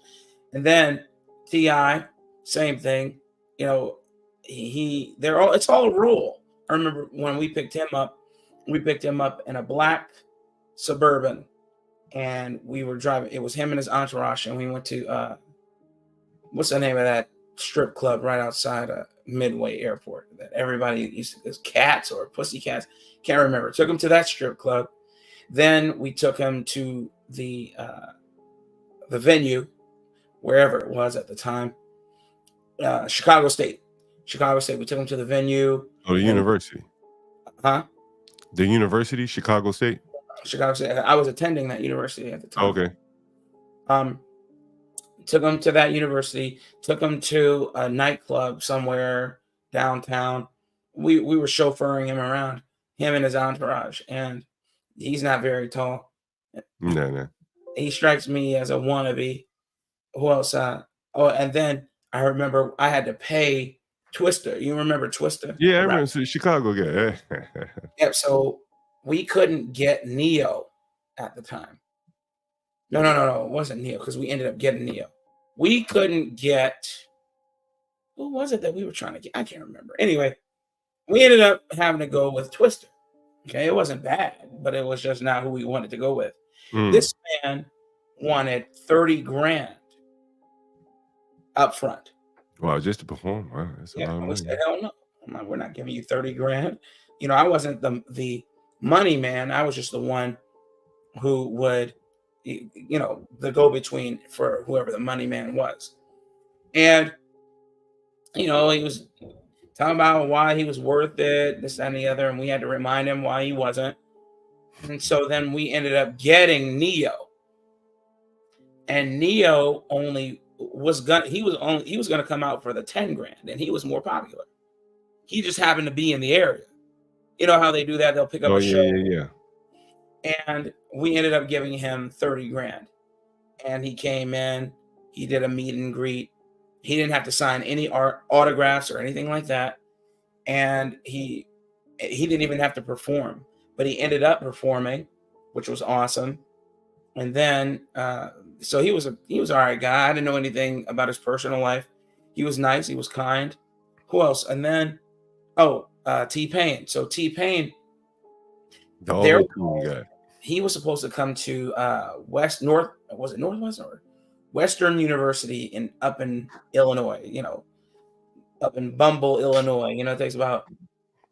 And then T.I., same thing. It's all rule. I remember when we picked him up in a black Suburban, and we were driving. It was him and his entourage, and we went to what's the name of that strip club right outside Midway Airport that everybody used to, is Cats or Pussycats, can't remember. Took him to that strip club. Then we took him to the venue, wherever it was at the time, Chicago State. We took him to the venue. Oh, the university. Huh? The university, Chicago State. Chicago State. I was attending that university at the time. Okay. Took him to that university. Took him to a nightclub somewhere downtown. We were chauffeuring him around, him and his entourage, and he's not very tall. No. He strikes me as a wannabe. Who else? And then I remember I had to pay Twister. You remember Twister? Yeah, I remember the Chicago guy. Yep. So we couldn't get Neo at the time. No. It wasn't Neo because we ended up getting Neo. We couldn't get. Who was it that we were trying to get? I can't remember. Anyway, we ended up having to go with Twister. Okay, it wasn't bad, but it was just not who we wanted to go with. This man wanted $30,000 up front. Wow, just to perform. Wow, that's a lot of We money. said, hell no. I'm like, we're not giving you $30,000. I wasn't the money man. I was just the one who would, the go-between for whoever the money man was. And, he was talking about why he was worth it, this, that, and the other, and we had to remind him why he wasn't. And so then we ended up getting Neo. And Neo was going to come out for the $10,000, and he was more popular. He just happened to be in the area. You know how they do that? They'll pick up a show. Yeah. And we ended up giving him $30,000. And he came in, he did a meet and greet. He didn't have to sign any autographs or anything like that. And he didn't even have to perform, but he ended up performing, which was awesome. And then, so he was all right guy. I didn't know anything about his personal life. He was nice. He was kind. Who else? And then, T-Pain. So T-Pain, he was supposed to come to Western University up in Illinois. Up in Bumble, Illinois. It takes about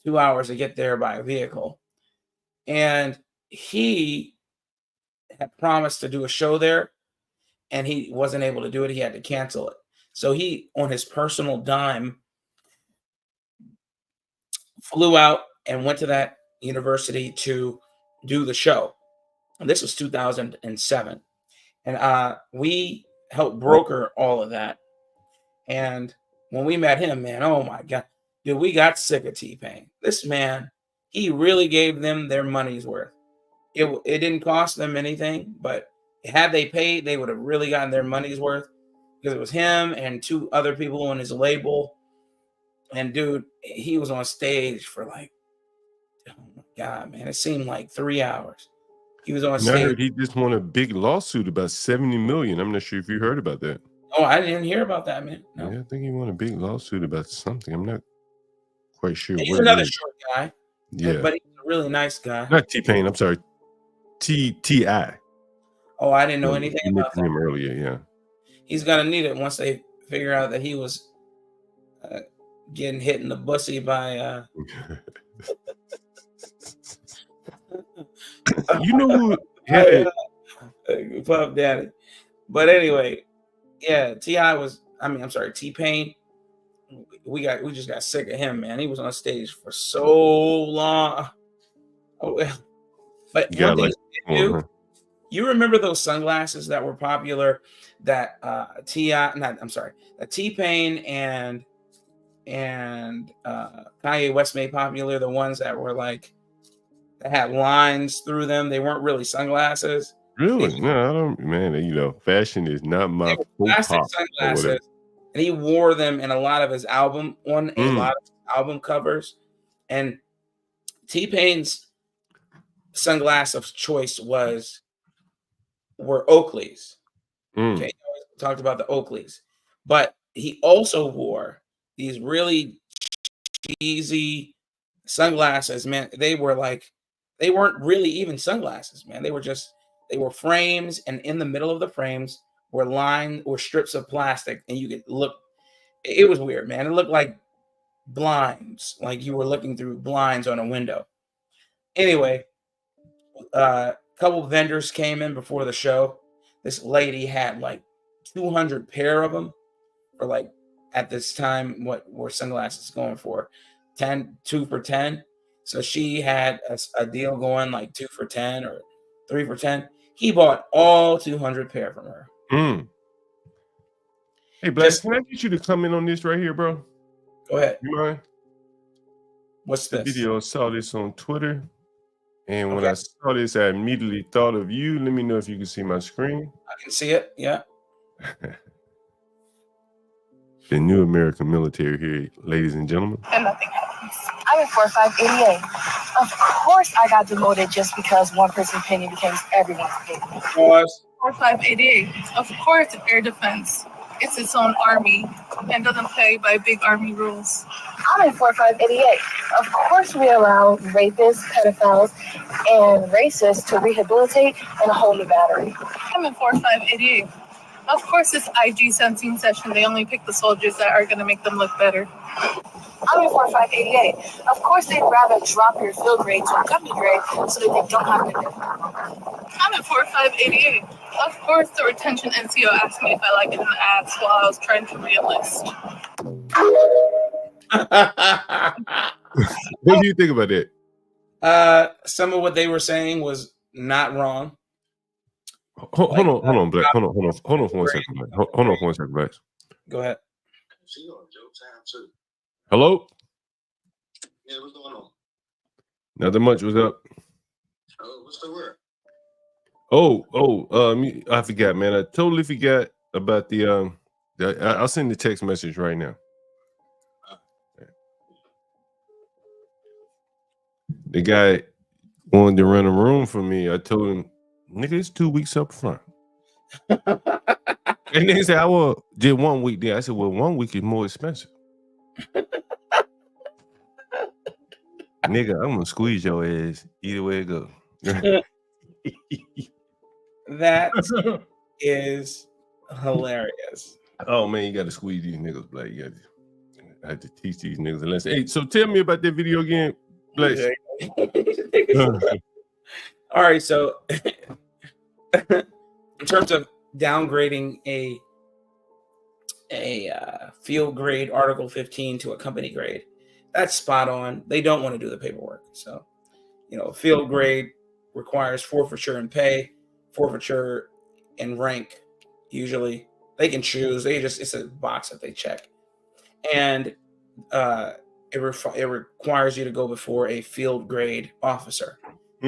2 hours to get there by vehicle. And he had promised to do a show there, and he wasn't able to do it. He had to cancel it. So he, on his personal dime, flew out and went to that university to do the show. And this was 2007. And we helped broker all of that. And when we met him, man, oh my God, dude, we got sick of T-Pain. This man, he really gave them their money's worth. It didn't cost them anything, but had they paid, they would have really gotten their money's worth, because it was him and 2 other people on his label. And dude, he was on stage for like, oh my God, man, it seemed like 3 hours. He was on stage. I heard he just won a big lawsuit about $70 million. I'm not sure if you heard about that. Oh, I didn't hear about that, man. No. Yeah, I think he won a big lawsuit about something. I'm not quite sure. He's another short guy. Yeah, but he's a really nice guy. Not T-Pain. I'm sorry, T.I. Oh, I didn't know anything you about that. mentioned him earlier. Yeah, he's gonna need it once they figure out that he was getting hit in the bussy by. You know who had Puff Daddy. But anyway, yeah, T-Pain. We just got sick of him, man. He was on stage for so long. Oh, well. But one thing he did do, you remember those sunglasses that were popular that T-Pain and Kanye West made popular, the ones that were like that had lines through them. They weren't really sunglasses. Really? No, I don't. Man, fashion is not my plastic sunglasses, and he wore them in a lot of his album covers. And T-Pain's sunglass of choice were Oakleys. Okay, he always talked about the Oakleys, but he also wore these really cheesy sunglasses. Man, they weren't really even sunglasses, man. They were frames, and in the middle of the frames were strips of plastic, and you could look. It was weird, man. It looked like blinds, like you were looking through blinds on a window. Anyway, a couple of vendors came in before the show. This lady had like 200 pair of them, or like at this time, what were sunglasses going for? 2 for 10. So she had a deal going like 2 for 10 or 3 for 10. He bought all 200 pair from her. Hey, Black, can I get you to comment on this right here, bro? Go ahead. You mind? What's this? Video, I saw this on Twitter. And when I saw this, I immediately thought of you. Let me know if you can see my screen. I can see it, yeah. The new American military here, ladies and gentlemen. And nothing happens. I'm in 4588. Of course I got demoted just because one person's opinion became everyone's opinion. 4588. Of course, air defense. It's its own army and doesn't play by big army rules. I'm in 4588. Of course we allow rapists, pedophiles, and racists to rehabilitate and a whole new battery. I'm in 4588. Of course, this IG sensing session, they only pick the soldiers that are going to make them look better. I'm in 4588. Of course they'd rather drop your field grade to a company grade so that they don't have to do it. I'm in 4588. Of course, the retention NCO asked me if I liked it in the ads while I was trying to re-enlist. What do you think about that? Some of what they were saying was not wrong. Hold on, Black. Hold on for 1 second, Black. Hold on for 1 second, Black. Go ahead. Hello? Yeah, what's going on? Nothing much. What's up? What's the word? I forgot, man. I totally forgot about the I'll send the text message right now. The guy wanted to rent a room for me. I told him Nigga, it's 2 weeks up front. And they say, I did 1 week there. I said, well, 1 week is more expensive. Nigga, I'm gonna squeeze your ass either way it go. That is hilarious. Oh man, you gotta squeeze these niggas, Black. I have to teach these niggas a lesson. Hey, so tell me about that video again, Black. All right, so in terms of downgrading a field grade Article 15 to a company grade, that's spot on. They don't want to do the paperwork. So, field grade requires forfeiture and pay, forfeiture and rank. Usually they can choose. It's a box that they check. And it requires you to go before a field grade officer.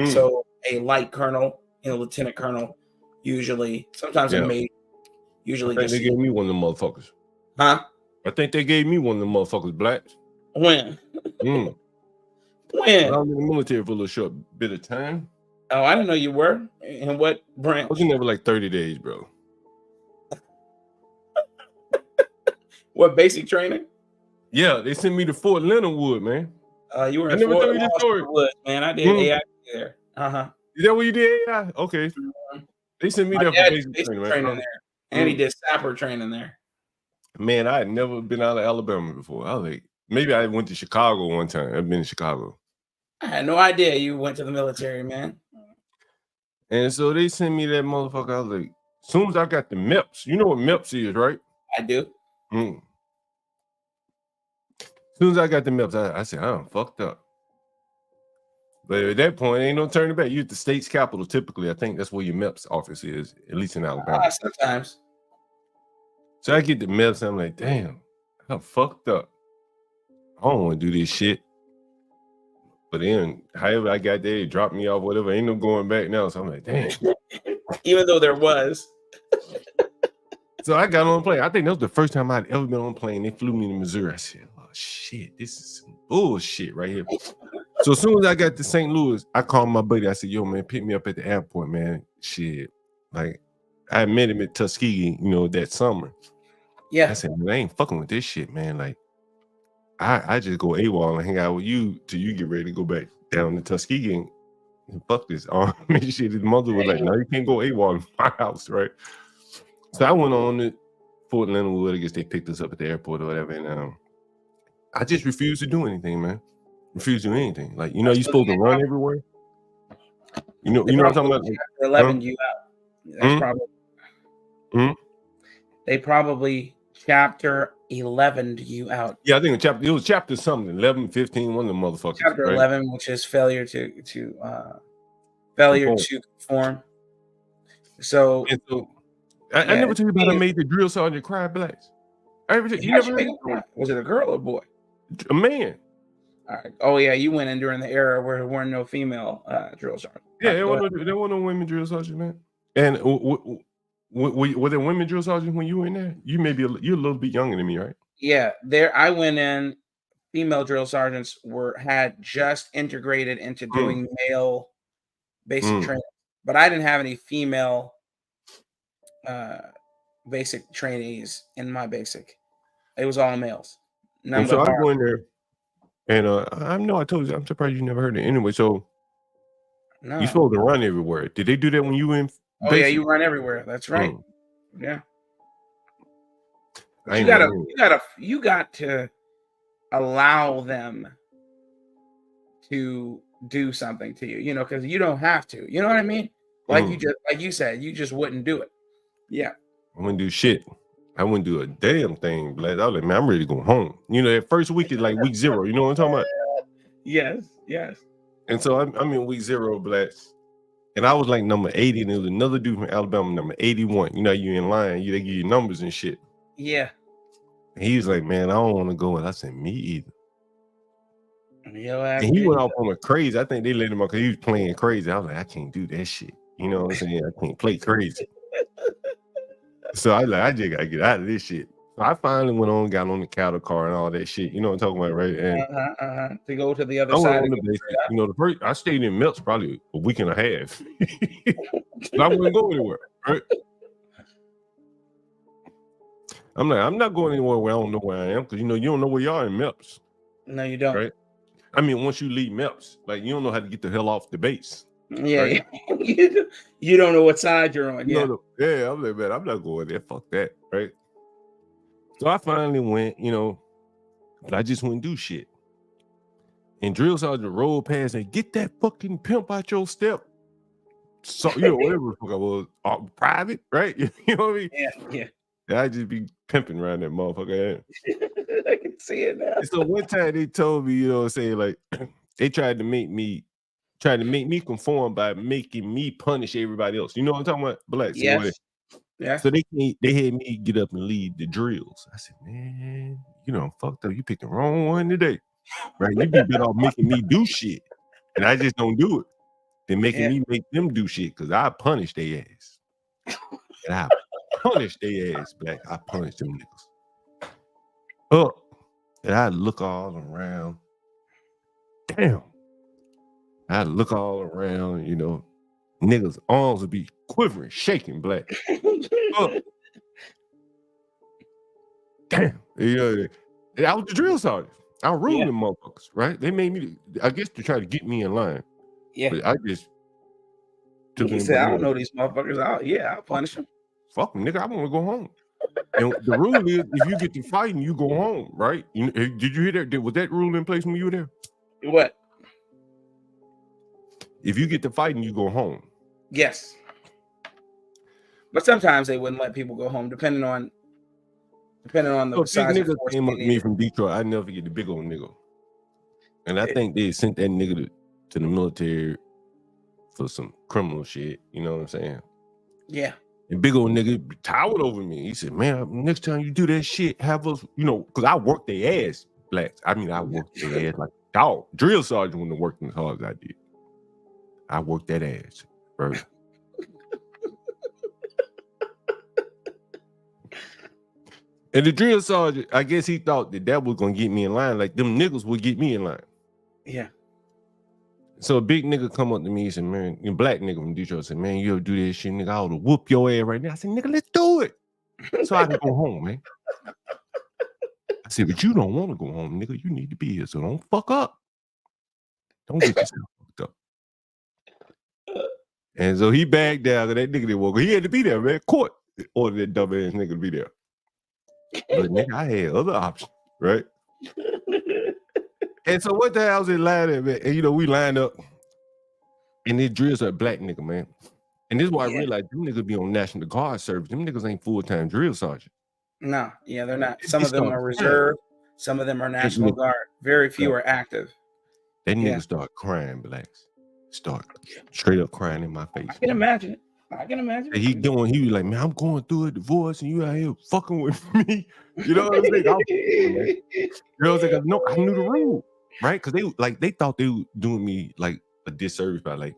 So a light colonel, lieutenant colonel, usually, sometimes a major, usually. I think they gave me one of them motherfuckers. Huh? I think they gave me one of them motherfuckers, Black. When? When? I was in the military for a little short bit of time. Oh, I didn't know you were. In what branch? I was in there for like 30 days, bro. What, basic training? Yeah, they sent me to Fort Leonard Wood, man. You were I in never Fort told you the story. Wood, man. I did AI there. Is that what you did? AI? Okay. They sent me there for basic training, man. There. And he did sapper training there. Man, I had never been out of Alabama before. I was like, maybe I went to Chicago one time. I've been in Chicago. I had no idea you went to the military, man. And so they sent me that motherfucker. I was like, as soon as I got the MEPS, you know what MEPS is, right? I do. As soon as I got the MEPS, I said, I'm fucked up. But at that point, ain't no turning back. You at the state's capital, typically. I think that's where your MEPS office is, at least in Alabama. Sometimes. So I get the MEPS, I'm like, damn, I'm fucked up. I don't want to do this shit. But then, however I got there, it dropped me off, whatever. Ain't no going back now. So I'm like, damn. Even though there was. So I got on a plane. I think that was the first time I'd ever been on a plane. They flew me to Missouri. I said, oh, shit, this is some bullshit right here. So as soon as I got to St. Louis, I called my buddy. I said, yo, man, pick me up at the airport, man. Shit. Like, I met him at Tuskegee, that summer. Yeah. I said, man, I ain't fucking with this shit, man. Like, I just go AWOL and hang out with you till you get ready to go back down to Tuskegee and fuck this army shit. His mother was like, no, you can't go AWOL in my house, right? So I went on to Fort Leonard Wood. I guess they picked us up at the airport or whatever. And I just refused to do anything, man. Refused to do anything. Like, you're supposed to run everywhere. You know what I'm talking about? 11 you out. That's probably. They probably chapter 11 you out. Yeah, I think it was chapter something, 11, 15, one of the motherfuckers. Chapter 11, which is failure to conform. So I never told you about I made the drill sergeant cry, Blacks. Was it a girl or a boy? A man. All right. Oh yeah, you went in during the era where there weren't no female drill sergeant. Yeah, there weren't no women drill sergeant, man. And were there women drill sergeants when you were in there? You're a little bit younger than me, right? Yeah, I went in. Female drill sergeants had just integrated into doing male basic training, but I didn't have any female basic trainees in my basic. It was all males. So I go in there, and I know I told you. I'm surprised you never heard it. Anyway, so you're supposed to run everywhere. Did they do that when you were in? Oh yeah, you run everywhere. That's right. Yeah. You got to allow them to do something to you, because you don't have to. You know what I mean? Like you said, you just wouldn't do it. Yeah. I wouldn't do shit. I wouldn't do a damn thing, Black. I was like, man, I'm ready to go home. That first week is like week 0. You know what I'm talking about? Yes. And so I'm in week 0, Black. And I was like number 80, and there was another dude from Alabama, number 81. You in line, they give you numbers and shit. Yeah. And he was like, man, I don't want to go. And I said, me either. And he went off on a crazy. I think they let him out because he was playing crazy. I was like, I can't do that shit. You know what I'm saying? I can't play crazy. So I was like, I just gotta get out of this shit. So I finally got on the cattle car and all that shit. You know what I'm talking about, right? And to go to the other side. I stayed in Melts probably a week and a half. I wouldn't go anywhere, right? I'm like, I'm not going anywhere where I don't know where I am, because you don't know where you are in MEPS. No, you don't. Right? I mean, once you leave MEPS, like you don't know how to get the hell off the base. Yeah, right? yeah. You don't know what side you're on. Yeah. Yeah, I'm like, man, I'm not going there. Fuck that, right? So I finally went, but I just wouldn't do shit. And drill sergeant rolled past and get that fucking pimp out your step. So whatever the fuck I was, private, right? You know what I mean? Yeah. I just be pimping around that motherfucker. I can see it now. So one time they told me, like they tried to make me conform by making me punish everybody else. You know what I'm talking about? Blacks. Yes. Yeah. So they had me get up and lead the drills. I said, man, fucked up. You picked the wrong one today. Right? You be better off making me do shit. And I just don't do it. Than making me make them do shit, because I punish their ass. And I punish their ass, Black. I punish them niggas. Oh, and I look all around. Damn. I look all around, niggas' arms would be quivering, shaking, Black. Oh. Damn. I was the drill sergeant. I ruled them motherfuckers, right? They made me, I guess, to try to get me in line. Yeah. But I just took He said, I don't know these motherfuckers. I'll punish them. Fuck them, nigga. I want to go home. And the rule is, if you get to fighting, you go home, right? Did you hear that? Was that rule in place when you were there? What? If you get to fighting, you go home. Yes. But sometimes they wouldn't let people go home, depending on the size of nigga force. came up to me from Detroit. I never forget the big old nigga. And I think they sent that nigga to the military for some criminal shit. You know what I'm saying? Yeah. And big old nigga towered over me. He said, man, next time you do that shit, have us, because I worked their ass, Blacks. I mean, I worked their ass like a dog. Drill sergeant wouldn't have worked as hard as I did. I worked that ass, bro. And the drill sergeant, I guess he thought that was going to get me in line. Like, them niggas would get me in line. Yeah. So a big nigga come up to me and said, man, a black nigga from Detroit said, man, you ever do that shit, nigga? I ought to whoop your ass right now. I said, nigga, let's do it. So I can go home, man. I said, but you don't want to go home, nigga. You need to be here, so don't fuck up. Don't get yourself fucked up. And so he backed down, and that nigga didn't walk. He had to be there, man. Court ordered that dumb ass nigga to be there. But nigga, I had other options, right? And so what the hell was it lying at, man? And we lined up, and this drills a black nigga, man. And this is why I realized them niggas be on National Guard service. Them niggas ain't full-time drill sergeant. No, yeah, they're not. Some of them are reserve, some of them are National Guard. Very few are active. That nigga start crying, Blacks. Start straight up crying in my face. I can imagine it. And he was like, man, I'm going through a divorce and you out here fucking with me. You know what I'm saying? Girls like, no, I knew the rule, right? Because they thought they were doing me like a disservice by like,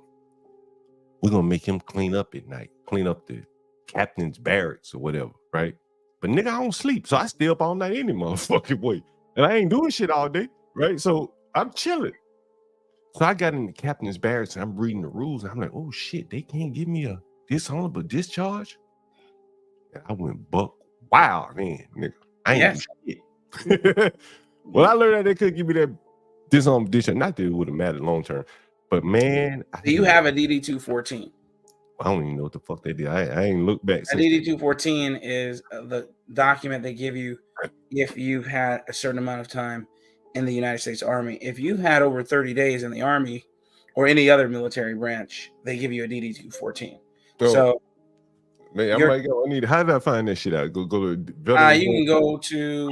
we're gonna make him clean up at night, clean up the captain's barracks or whatever, right? But nigga, I don't sleep, so I stay up all night any motherfucking way, and I ain't doing shit all day, right? So I'm chilling. So I got in the captain's barracks and I'm reading the rules, and I'm like, oh shit, they can't give me a dishonorable discharge. And I went buck wild, man, nigga. I ain't shit. Well, I learned that they couldn't give me that dishonorable discharge. Not that it would have mattered long term, but man, you have a DD-214. I don't even know what the fuck they did. I ain't looked back. A DD-214 is the document they give you if you've had a certain amount of time in the United States Army. If you've had over 30 days in the Army or any other military branch, they give you a DD-214. So man, I might go. How did I find that shit out? Go to you can go to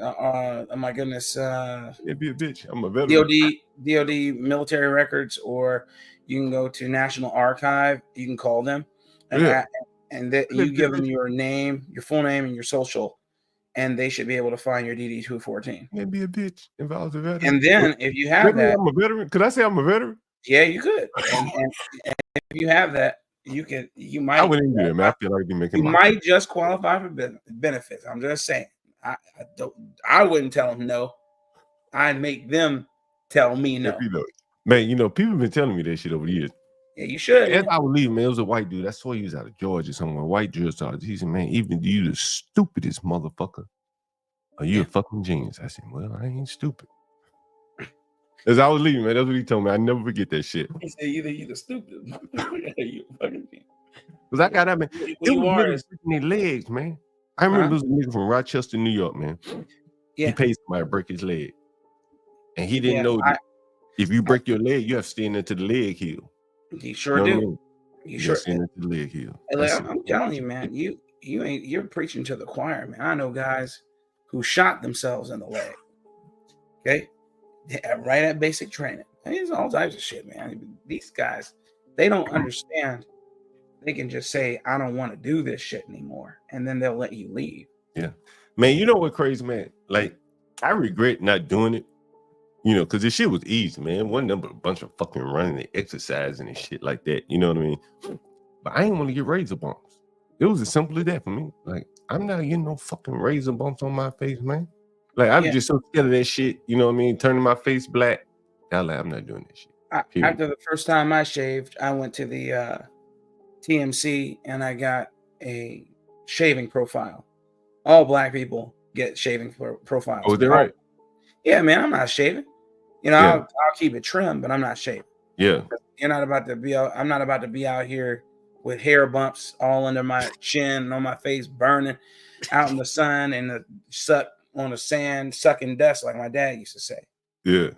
oh my goodness, it'd be a bitch. I'm a veteran. DOD military records, or you can go to National Archive. You can call them, and you give them your name, your full name, and your social, and they should be able to find your DD-214. Maybe a bitch if I was a veteran. And then if you have that, I'm a veteran. Could I say I'm a veteran? Yeah, you could. And if you have that, you might. I wouldn't do it, man. I feel like I'd be making. You might just qualify for benefits. I'm just saying. I wouldn't tell them no. I'd make them tell me no. Man, people have been telling me that shit over the years. Yeah, you should. As I was leaving, man, it was a white dude. I swear he was out of Georgia somewhere. White drill sergeant. He said, man, even you the stupidest motherfucker. Are you a fucking genius? I said, well, I ain't stupid. As I was leaving, man, that's what he told me. I never forget that shit. He said, either you the stupid motherfucker, you a fucking genius. Because I got out, man. What It you was are niggas is- breaking their legs, man. I remember there was a nigga from Rochester, New York, man. Yeah. He paid somebody to break his leg. And he didn't Yeah, know that if you break your leg, you have to stand into the leg heel. You sure You know do. what I mean? You gotta sure stand into the leg heel. Hey, I look, said, I'm telling you, man, you're preaching to the choir, man. I know guys who shot themselves in the leg. Okay, right at basic training. There's all types of shit, man. These guys, they don't understand. They can just say, "I don't want to do this shit anymore," and then they'll let you leave. yeah. Man, you know what crazy, man? Like, I regret not doing it. You know, because this shit was easy, man. It wasn't but a bunch of fucking running and exercising and shit like that. You know what I mean? But I ain't want to get razor bumps. It was as simple as that for me. Like, I'm not getting no fucking razor bumps on my face, man. Like, I'm just so scared of that shit. You know what I mean? Turning my face black. I'm not doing that shit. After the first time I shaved, I went to the TMC and I got a shaving profile. All black people get shaving profiles. Oh, is that right? Yeah, man. I'm not shaving. You know, I'll keep it trim, but I'm not shaving. Yeah. You're not about to be out. I'm not about to be out here with hair bumps all under my chin and on my face, burning out in the sun and the suck on the sand, sucking dust like my dad used to say. Yeah.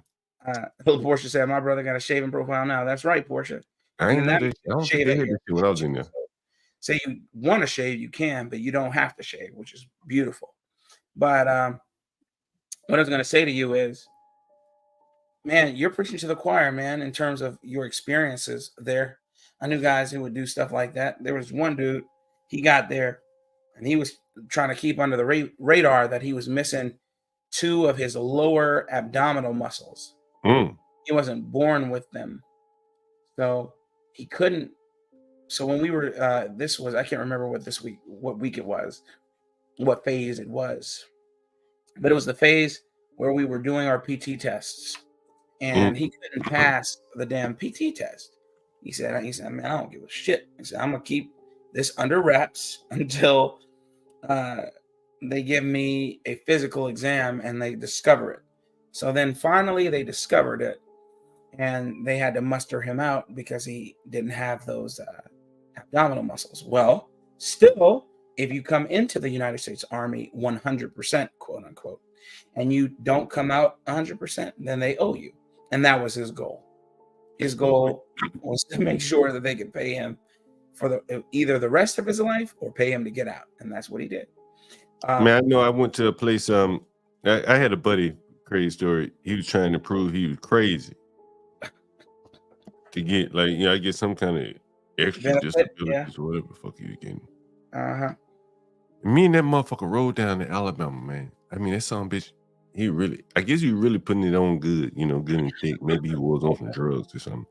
Portia said, "My brother got a shaving profile now." That's right, Portia. I ain't know that. I don't think they had this shit when I was in there. Say you want to shave, you can, but you don't have to shave, which is beautiful. But what I was going to say to you is, man, you're preaching to the choir, man, in terms of your experiences there. I knew guys who would do stuff like that. There was one dude, he got there and he was trying to keep under the radar that he was missing 2 of his lower abdominal muscles. He wasn't born with them. So he couldn't. So when we were, I can't remember what week it was, what phase it was, but it was the phase where we were doing our PT tests. And he couldn't pass the damn PT test. He said, man, I don't give a shit. He said, I'm going to keep this under wraps until they give me a physical exam and they discover it. So then finally they discovered it and they had to muster him out because he didn't have those abdominal muscles. Well, still, if you come into the United States Army 100%, quote unquote, and you don't come out 100%, then they owe you. And that was his goal. His goal was to make sure that they could pay him for either the rest of his life or pay him to get out. And that's what he did. Man, I know I went to a place. I had a buddy, crazy story. He was trying to prove he was crazy to get, like, you know, I get some kind of extra disabilities or whatever the fuck he was getting. Me and that motherfucker rode down to Alabama, man. I mean, that son bitch, I guess he really putting it on good, you know, good and thick. Maybe he was on some drugs or something.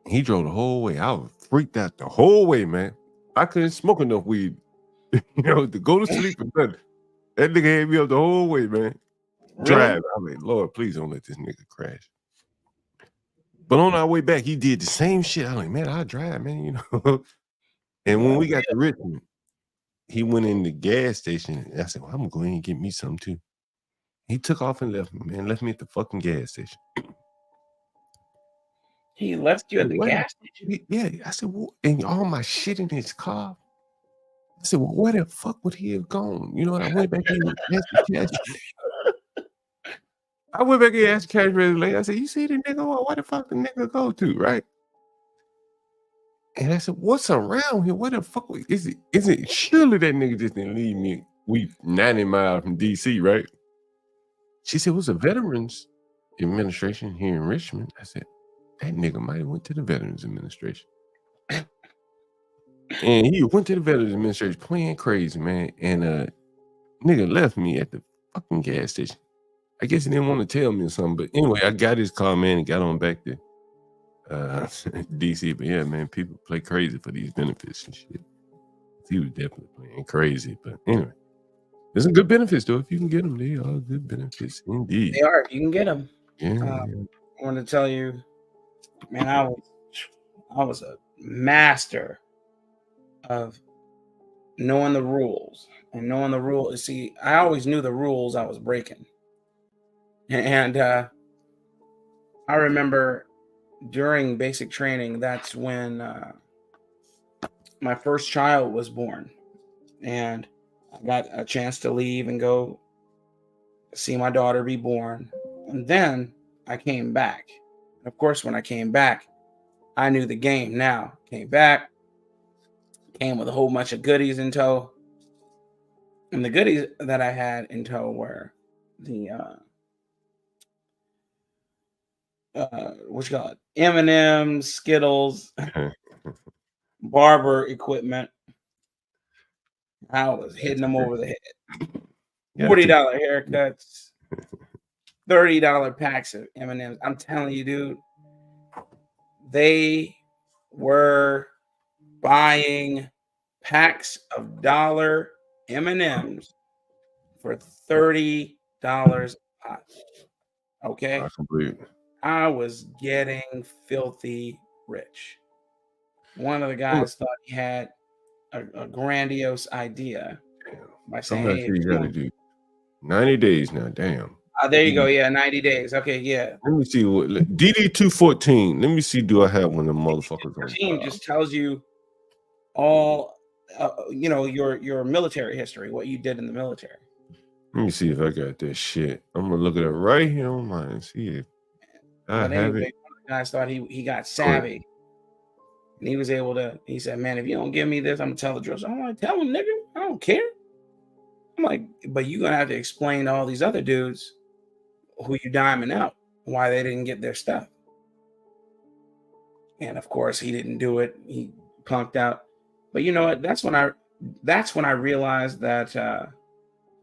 He drove the whole way. I was freaked out the whole way, man. I couldn't smoke enough weed, you know, to go to sleep and nothing. That nigga had me up the whole way, man. Drive. I'm like, Lord, please don't let this nigga crash. But on our way back, he did the same shit. I'm like, man, I'll drive, man, you know. And when we got to Richmond, he went in the gas station. And I said, well, I'm going to go in and get me something too. He took off and left me, man. Left me at the fucking gas station. He left you at the gas station? Yeah. I said, well, and all my shit in his car. I said, well, where the fuck would he have gone? You know what? I went back in and asked the cash. I went back and asked the cash register. I said, you see the nigga? Where the fuck the nigga go to, right? And I said, what's around here? What the fuck is it? Is it surely that nigga just didn't leave me? We 90 miles from DC, right? She said, it was a Veterans Administration here in Richmond. I said, that nigga might have went to the Veterans Administration. And he went to the Veterans Administration playing crazy, man. And nigga left me at the fucking gas station. I guess he didn't want to tell me or something. But anyway, I got his car, man, and got on back to DC. But yeah, man, people play crazy for these benefits and shit. He was definitely playing crazy. But anyway, there's some good benefits, though. If you can get them, they are good benefits indeed. They are. You can get them. Yeah. I want to tell you, man, I was a master of knowing the rules and knowing the rules. See, I always knew the rules I was breaking. And I remember during basic training, that's when my first child was born. And I got a chance to leave and go see my daughter be born. And then I came back. Of course, when I came back, I knew the game now. Came back, came with a whole bunch of goodies in tow. And the goodies that I had in tow were the what you call it? M&M's, Skittles, barber equipment. I was hitting them over the head. $40 haircuts, $30 packs of M&M's. I'm telling you, dude, they were buying packs of dollar M&M's for $30 a pop. Okay, I was getting filthy rich. One of the guys thought he had a grandiose idea by saying, Sometimes "Hey, you gotta do 90 days now." Damn. There you go. Yeah, 90 days. Okay, yeah. Let me see what DD214. Let me see. Do I have one of them motherfuckers on? Team just tells you all, your military history, what you did in the military. Let me see if I got this shit. I'm gonna look at it right here on mine and see if I But have anyway, it. one of the guys thought he got savvy. And he was able to, he said, "Man, if you don't give me this, I'm gonna tell the drill." So I'm like, "Tell him, nigga, I don't care." I'm like, "But you're gonna have to explain to all these other dudes who you diming out why they didn't get their stuff." And of course he didn't do it. He punked out. But you know what? That's when I realized that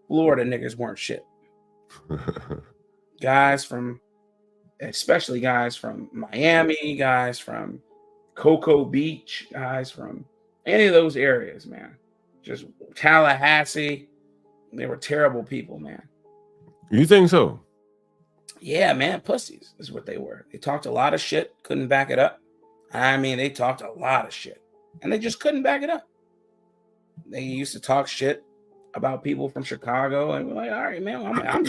Florida niggas weren't shit. Especially guys from Miami, guys from Cocoa Beach, guys from any of those areas, man. Just Tallahassee. They were terrible people, man. You think so? Yeah, man, pussies is what they were. They talked a lot of shit, couldn't back it up. I mean, they talked a lot of shit, and they just couldn't back it up. They used to talk shit about people from Chicago, and we're like, "All right, man, I'm I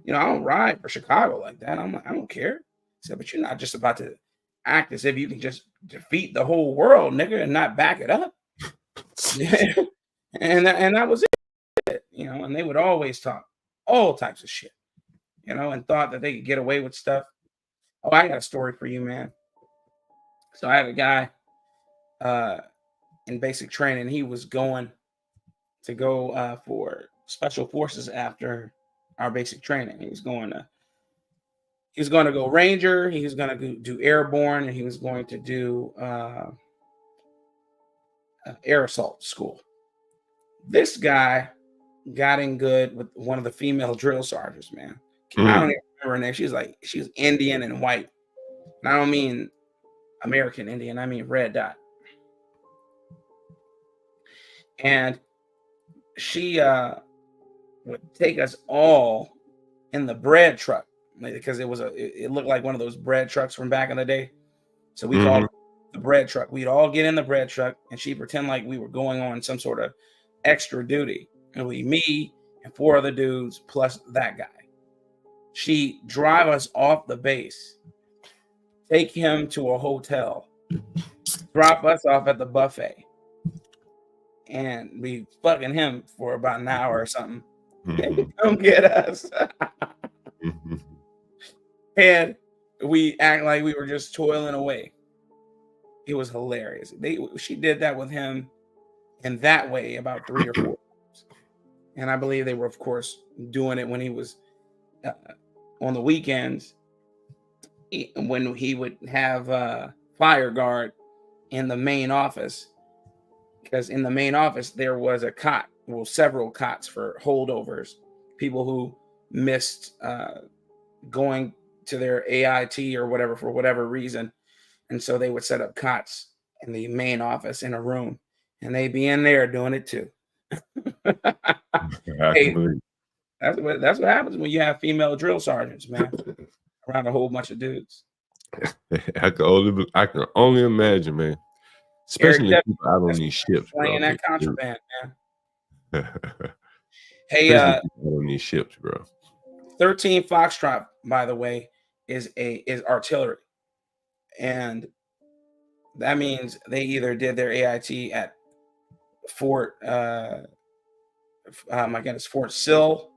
don't ride for Chicago like that. I'm like, I don't care." I said, "But you're not just about to act as if you can just defeat the whole world, nigga, and not back it up." and that was it, and they would always talk all types of shit, and thought that they could get away with stuff. Oh, I got a story for you, man. So I had a guy in basic training. He was going to go for special forces after our basic training. He was going to go Ranger. He was going to do airborne, and he was going to do air assault school. This guy got in good with one of the female drill sergeants, man. I don't even remember her name. She was Indian and white. And I don't mean American Indian. I mean red dot. And she would take us all in the bread truck because it looked like one of those bread trucks from back in the day. So we called it the bread truck. We'd all get in the bread truck, and she'd pretend like we were going on some sort of extra duty. It would be me and 4 other dudes plus that guy. She'd drive us off the base, take him to a hotel, drop us off at the buffet, and be fucking him for about an hour or something. Come get us. And we act like we were just toiling away. It was hilarious. She did that with him in that way about 3 or 4 times. And I believe they were, of course, doing it when he was on the weekends, when he would have fire guard in the main office. Because in the main office, there was a cot, several cots for holdovers, people who missed going to their AIT or whatever for whatever reason. And so they would set up cots in the main office in a room, and they'd be in there doing it too. Hey, that's what happens when you have female drill sergeants, man, around a whole bunch of dudes. I can only imagine, man. Especially the people out on these ships, bro. Playing that contraband, man. Hey, Hey, people out on these ships, bro. 13 Foxtrot, by the way, is artillery, and that means they either did their AIT at Fort Fort Sill,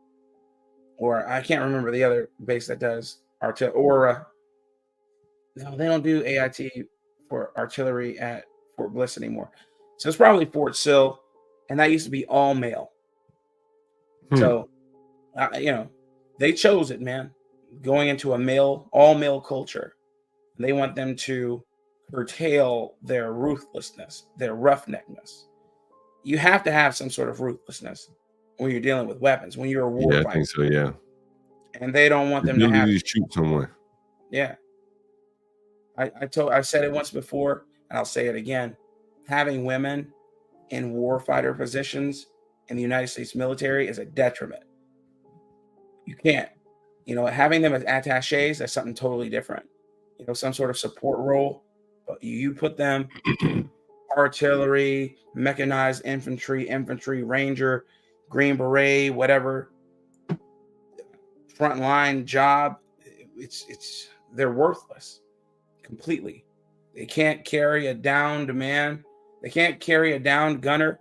or I can't remember the other base that does artillery. Or no, they don't do AIT for artillery at Fort Bliss anymore. So it's probably Fort Sill, and that used to be all male. So, they chose it, man. Going into all male culture, they want them to curtail their ruthlessness, their roughneckness. You have to have some sort of ruthlessness when you're dealing with weapons, when you're a war fighter. I think so, yeah. And they don't want them to have to shoot someone. Yeah. I said it once before, and I'll say it again. Having women in warfighter positions in the United States military is a detriment. You can't. Having them as attachés, that's something totally different. Some sort of support role. But you put them artillery, mechanized infantry, ranger, Green Beret, whatever frontline job, they're worthless completely. They can't carry a downed man. They can't carry a downed gunner.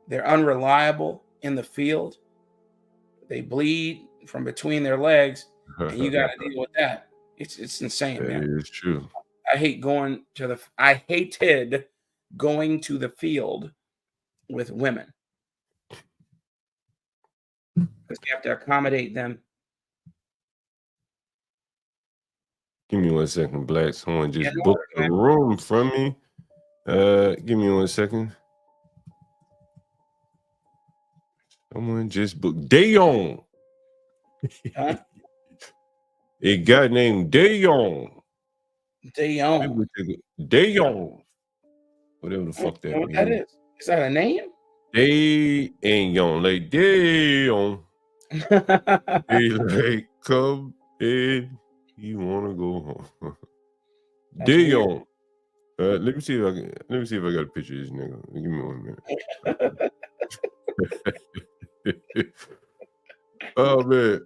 They're unreliable in the field. They bleed from between their legs, and you got to deal with that. It's insane, man. It is true. I hated going to the field with women because you have to accommodate them. Give me 1 second, Black. Someone just booked a room from me. Give me 1 second. Someone just booked Dayon. Huh? A guy named Dayon. Dayon. Whatever the fuck that what means. that is. Is that a name? Dayon. Like Dayon. He like come in. You wanna go home. Dayon. Let me see if I got a picture of this nigga. Give me 1 minute. Oh man.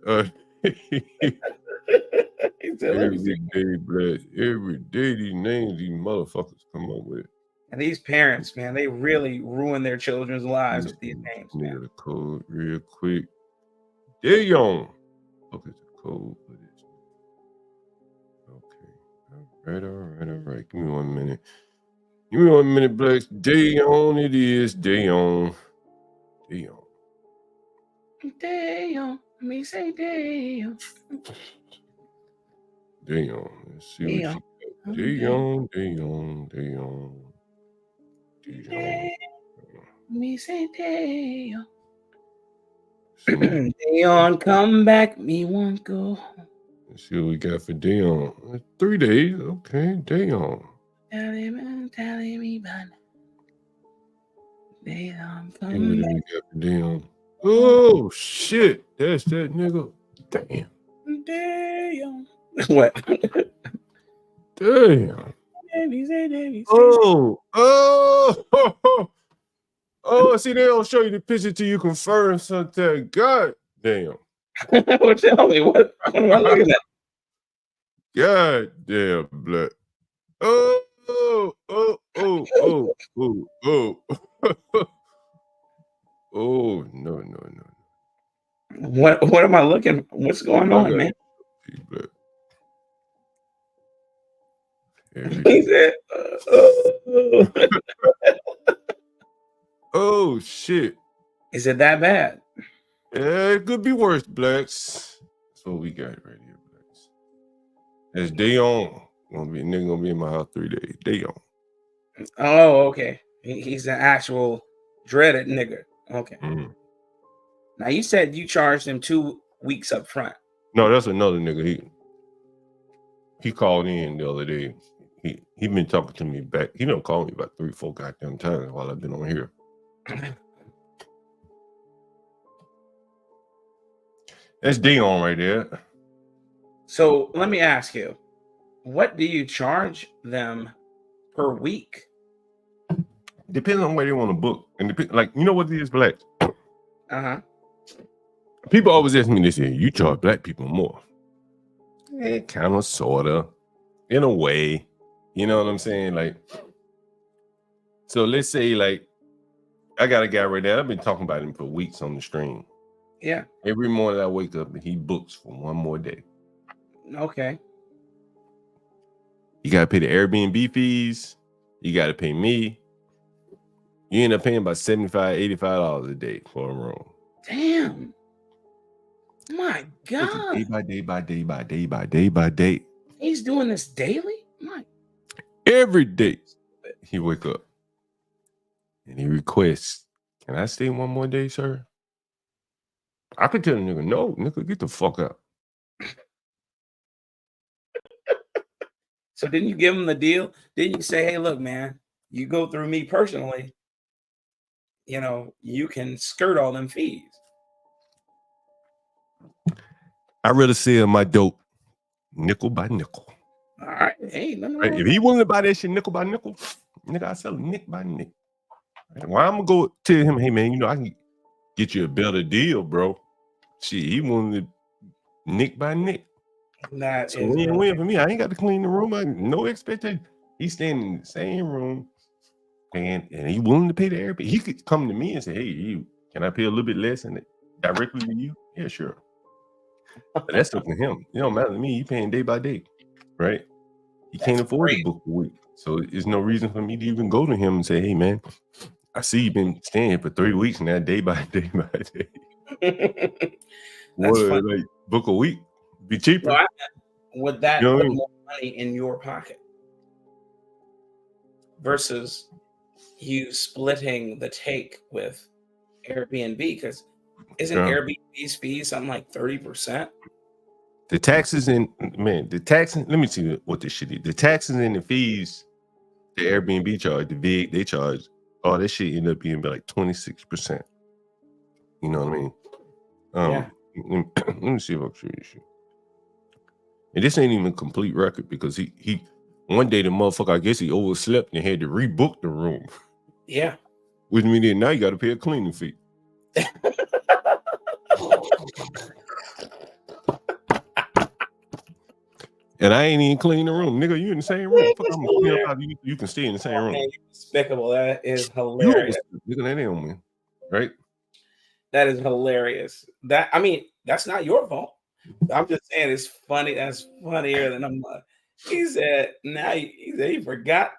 Every day these names these motherfuckers come up with. And these parents, man, they really ruin their children's lives with these names. Nigga, the code real quick. Dayon. Look at the code for this. Okay. All right. Give me 1 minute. Give me 1 minute, Blacks. Dayon it is. Dayon. Dayon. Let me say Dayon. Dayon. Let's see what you got. Dayon. Let me say Dayon. Dayon, come back. Me won't go home. Let's see what we got for Dayon. 3 days. Okay, Dayon. Tell me, man. Dayon, What come we back. got for Dayon? Oh shit. That's that nigga. Damn. Dayon. What? Damn. Davies. Oh, see, they don't show you the picture till you confirm something. God damn. Well, tell me, what am I looking at? God damn, Black. Oh. Oh, no. What am I looking? What's going on, man? He said, oh shit. Is it that bad? Yeah, it could be worse, Blacks. That's what we got right here, Blacks. That's Dayon. Nigga gonna be in my house 3 days. Dayon. Oh, okay. He's an actual dreaded nigga. Okay. Now you said you charged him 2 weeks up front. No, that's another nigga. He called in the other day. He been talking to me back. He done called me about 3-4 goddamn times while I've been on here. That's Dion right there. So let me ask you, what do you charge them per week? Depends on where they want to book. And like, you know what it is, Black? Uh-huh. People always ask me this here, you charge Black people more. Kind of, sort of, in a way. You know what I'm saying? Like, so let's say, like, I got a guy right now, I've been talking about him for weeks on the stream. Yeah. Every morning I wake up and he books for one more day. Okay. You got to pay the Airbnb fees. You got to pay me. You end up paying about $75, $85 a day for a room. Damn. My God. Day by day by day by day by day by day. He's doing this daily? My. Every day he wake up and he requests, can I stay one more day, sir? I could tell the nigga, no, nigga, get the fuck out. So didn't you give him the deal? Didn't you say, hey, look, man, you go through me personally, you know, you can skirt all them fees. I'd rather sell my dope nickel by nickel. All right. Hey, Right? If he willing to buy that shit nickel by nickel, nigga, I sell it nick by nick. Right? Well, I'm gonna go tell him, hey man, you know, I can get you a better deal, bro. Shit, he wanted to nick by nick. That so is win for me. I ain't got to clean the room. No expectation. He's staying in the same room, and he willing to pay the Airbnb. He could come to me and say, hey, can I pay a little bit less and directly to you? Yeah, sure. But that's up to him. It don't matter to me. You paying day by day, right? He can't afford to book a week. So there's no reason for me to even go to him and say, hey, man, I see you've been staying here for 3 weeks now, day by day by day. What, like, book a week? Be cheaper. So would that You know put what I mean? more money in your pocket versus you splitting the take with Airbnb? Because isn't Yeah. Airbnb's fees something like 30%? The taxes and let me see what this shit is. The taxes and the fees, the Airbnb charge, the VIG, they charge, all that shit end up being like 26%. You know what I mean? Yeah. Let me see if I can show you this shit. And this ain't even a complete record because he one day the motherfucker, I guess he overslept and had to rebook the room. Yeah. Which means that now you got to pay a cleaning fee. And I ain't even clean the room. Nigga, you in the same room. Fuck, I'm gonna clean up how you can stay in the same room. Man, you're despicable. That is You hilarious. nigga, that ain't on me. Right? That is hilarious. That's not your fault. I'm just saying it's funny. That's funnier than I'm. He said he forgot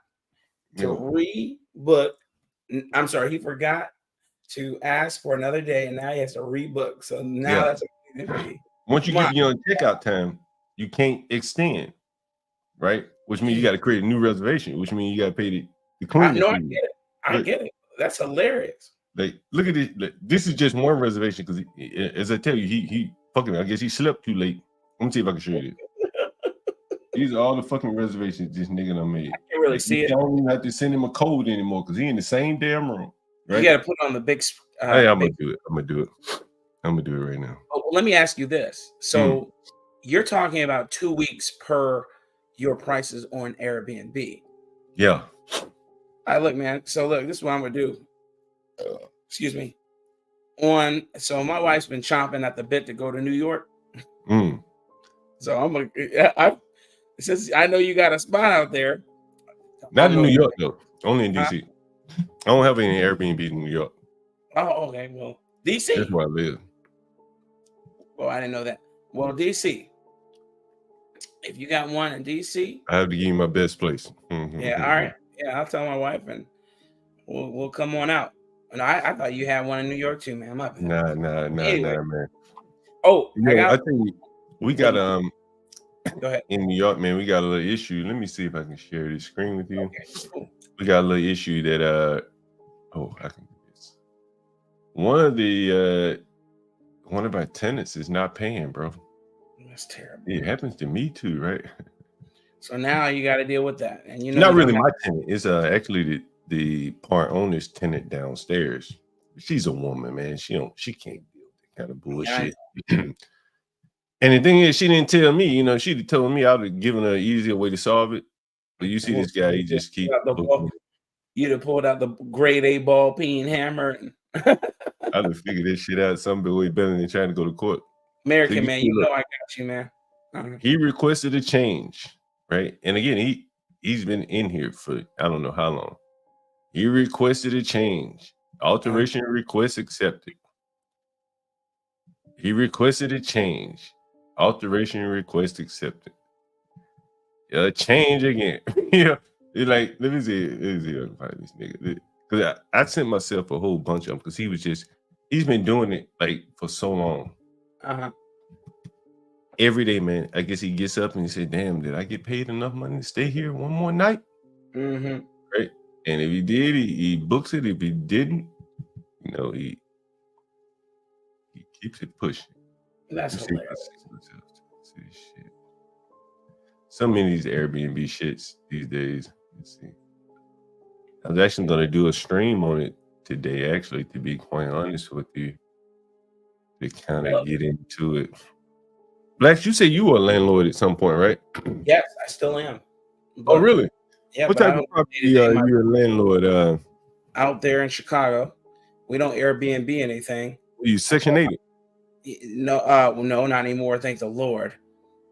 to rebook. I'm sorry, he forgot to ask for another day, and now he has to rebook. So now that's a once you get beyond checkout time, you can't extend, right? Which means you got to create a new reservation, which means you got to pay the cleaning I fee. get it. I get it. That's hilarious. Like, look at this. This is just one reservation because, as I tell you, he fucking. I guess he slept too late. Let me see if I can show you this. These are all the fucking reservations this nigga done made. I can't really see it. You don't even have to send him a code anymore because he in the same damn room. Right? You got to put on the big. Hey, I'm gonna do it. I'm gonna do it right now. Oh, well, let me ask you this. So you're talking about 2 weeks per your prices on Airbnb. Yeah. All right, look, man. So look, this is what I'm gonna do. Excuse me. So my wife's been chomping at the bit to go to New York. So since I know you got a spot out there. Not in New York though. Only in DC. I don't have any Airbnb in New York. Oh, okay. Well, DC. That's where I live. Well, I didn't know that. Well, DC. If you got one in DC, I have to give you my best place. Yeah, all right. Yeah, I'll tell my wife and we'll come on out. And I thought you had one in New York too, man. Nah, man. Oh, I think we got Go ahead. In New York, man, we got a little issue. Let me see if I can share this screen with you. Okay, cool. We got a little issue that I can do this. One of our tenants is not paying, bro. That's terrible. It happens to me too, right? So now you got to deal with that, and you know, not really my tenant. It's actually the part owner's tenant downstairs. She's a woman, man. She can't deal with that kind of bullshit. And the thing is, she didn't tell me. You know, she'd have told me. I'd have given her an easier way to solve it. But you see, this guy, he just keep. You'd have pulled out the grade A ball peen hammer. I'd have figured this shit out some way better than trying to go to court. American man, you know I got you, man. He requested a change, right? And again, he's been in here for I don't know how long. He requested a change. Alteration request accepted. He requested a change. Alteration request accepted. Yeah, change again. Yeah, it's like let me see if I can find this nigga. Because I sent myself a whole bunch of them because he's been doing it like for so long. Every day, man. I guess he gets up and he said, "Damn, did I get paid enough money to stay here one more night?" Right. And if he did, he books it. If he didn't, you know, he keeps it pushing. That's hilarious. Shit. So many of these Airbnb shits these days. Let's see. I was actually going to do a stream on it today, actually, to be quite honest with you, to kind of get into it. Blacks, you say you were a landlord at some point, right? Yes, I still am. Oh, really? Yeah. What type of property are you a landlord? Out there in Chicago, we don't Airbnb anything. You Section 8? No, no, not anymore. Thank the Lord.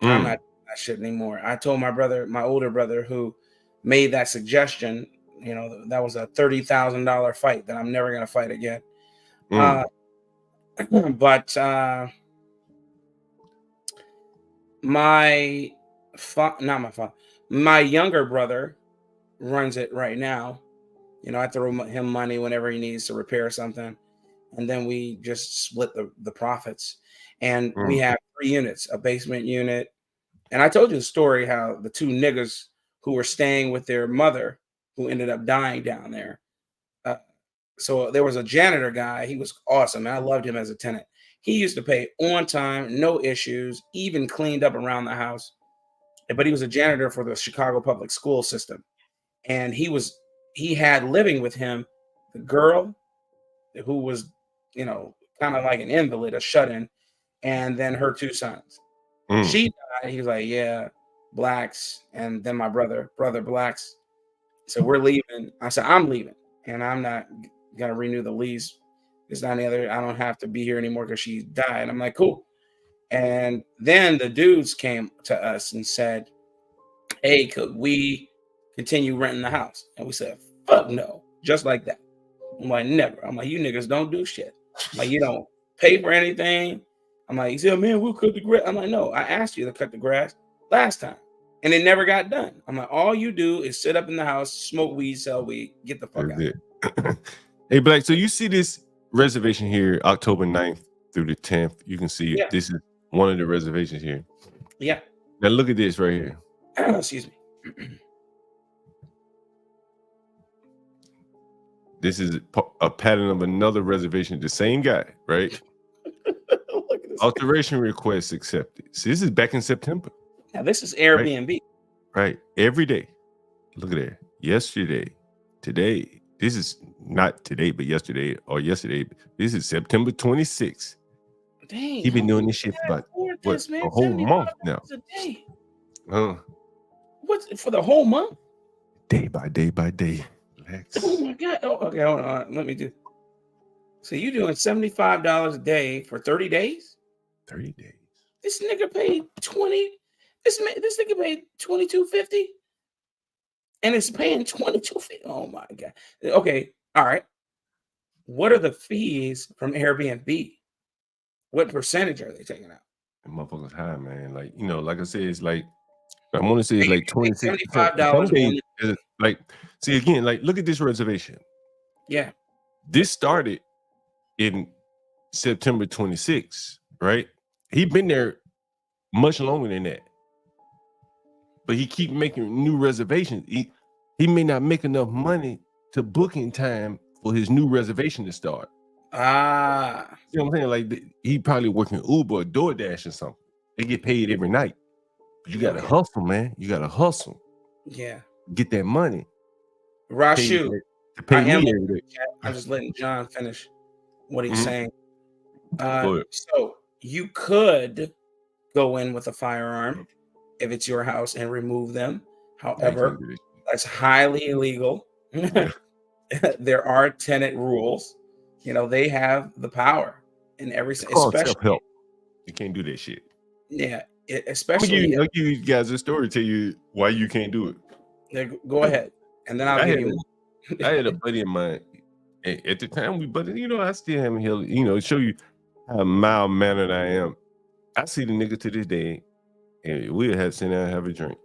I'm not that shit anymore. I told my brother, my older brother, who made that suggestion. You know, that was a $30,000 fight that I'm never gonna fight again. But my younger brother runs it right now. You know, I throw him money whenever he needs to repair something, and then we just split the profits. And we have 3 units, a basement unit. And I told you the story how the 2 niggas who were staying with their mother who ended up dying down there. So there was a janitor guy. He was awesome. And I loved him as a tenant. He used to pay on time, no issues, even cleaned up around the house. But he was a janitor for the Chicago public school system. And he had living with him the girl who was, you know, kind of like an invalid, a shut-in, and then her 2 sons. She died. He was like, yeah, blacks. And then my brother blacks. So we're leaving. I said, I'm leaving. And I'm not going to renew the lease. There's not any other. I don't have to be here anymore because she died. I'm like, cool. And then the dudes came to us and said, hey, could we continue renting the house? And we said, fuck no. Just like that. I'm like, never. I'm like, you niggas don't do shit. I'm like, you don't pay for anything. I'm like, he said, man, we'll cut the grass. I'm like, no, I asked you to cut the grass last time. And it never got done. I'm like, all you do is sit up in the house, smoke weed, sell weed, get the fuck out. Hey, Black, so you see this reservation here, October 9th through the 10th. You can see this is one of the reservations here. Yeah. Now look at this right here. Excuse me. This is a pattern of another reservation. The same guy, right? Alteration request accepted. See, this is back in September. Now this is Airbnb. Right. Every day. Look at that. Yesterday. Today. This is not today, but yesterday or yesterday. This is September 26th. Dang. He been doing this shit for about a whole month now. What's for the whole month? Day by day by day. Relax. Oh my God. Oh, okay, hold on. Let me do. So you doing $75 a day for 30 days? 30 days. This nigga paid 20. This nigga paid $22.50, and it's paying $22.50. Oh my God. Okay, all right. What are the fees from Airbnb? What percentage are they taking out? The motherfuckers high, man. Like, you know, like I said, it's like I want to say it's like $75. Like, see again, like look at this reservation. Yeah. This started in September 26th, right? He been there much longer than that. But he keep making new reservations. He may not make enough money to book in time for his new reservation to start. You know what I'm saying? Like he probably working Uber or DoorDash or something. They get paid every night. But you gotta hustle, man. You gotta hustle. Yeah. Get that money. Rashu. I'm just letting John finish what he's saying. So you could go in with a firearm if it's your house and remove them. However, that's highly illegal. There are tenant rules. You know, they have the power in every, especially self-help. You can't do that shit. Yeah, especially. I'll give you guys a story. Tell you why you can't do it. Go ahead, and then I'll give you. I had a buddy of mine at the time. I still haven't healed. Show you how mild mannered I am. I see the nigga to this day, and we'll have sit down and have a drink.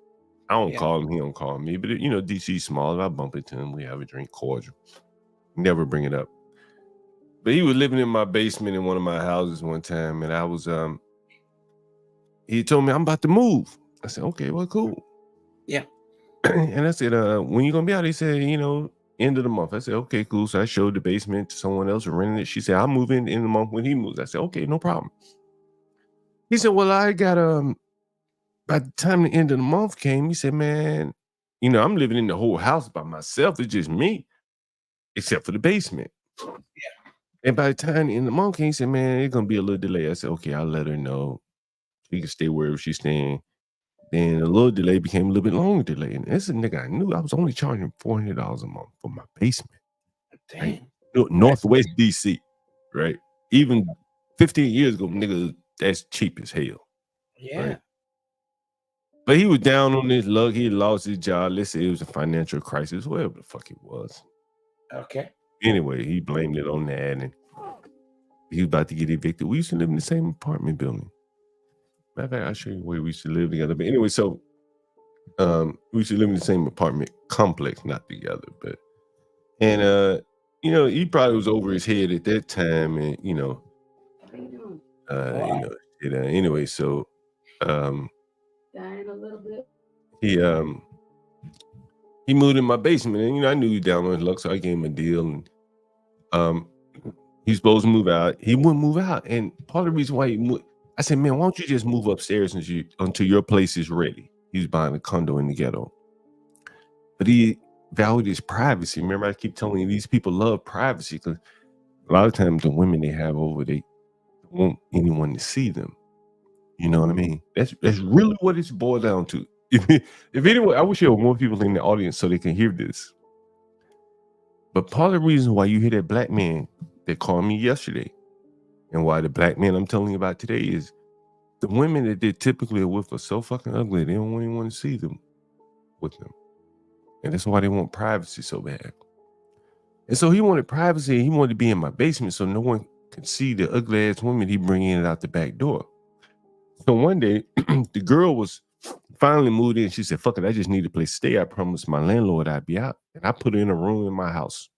I don't call him, he don't call me, but DC small. I bump into him, we have a drink, cordial. Never bring it up. But he was living in my basement in one of my houses one time, and I was he told me I'm about to move. I said, okay, well, cool. Yeah. And I said, when you gonna be out? He said, end of the month. I said, okay, cool. So I showed the basement to someone else who rented it. She said, I'll move in the month when he moves. I said, okay, no problem. He said, well, I got by the time the end of the month came, he said, man, I'm living in the whole house by myself. It's just me, except for the basement. Yeah. And by the time the end of the month came, he said, man, it's gonna be a little delay. I said, okay, I'll let her know. She can stay wherever she's staying. Then a little delay became a little bit longer delay. And this is a nigga I knew. I was only charging $400 a month for my basement. Damn. Right? Northwest DC, right? Even 15 years ago, nigga, that's cheap as hell. Yeah. Right? But he was down on his luck. He lost his job. Let's say it was a financial crisis, whatever the fuck it was. Okay. Anyway, he blamed it on that, and he was about to get evicted. We used to live in the same apartment building. Matter of fact, I'll show you where we used to live together. But anyway, so we used to live in the same apartment complex, not together. But he probably was over his head at that time, and anyway, so dying a little bit. He moved in my basement, and I knew he was down on his luck, so I gave him a deal. And he's supposed to move out. He wouldn't move out, and part of the reason why he moved, I said, man, why don't you just move upstairs until your place is ready? He was buying a condo in the ghetto, but he valued his privacy. Remember, I keep telling you, these people love privacy because a lot of times the women they have over, they don't want anyone to see them. You know what I mean? That's really what it's boiled down to. If anyone, I wish there were more people in the audience so they can hear this. But part of the reason why you hear that black man that called me yesterday, and why the black man I'm telling you about today is the women that they typically are with are so fucking ugly, they don't even want to see them with them. And that's why they want privacy so bad. And so he wanted privacy, and he wanted to be in my basement so no one could see the ugly ass women he bring in and out the back door. So one day, the girl was finally moved in. She said, fuck it, I just need a place to stay. I promised my landlord I'd be out. And I put her in a room in my house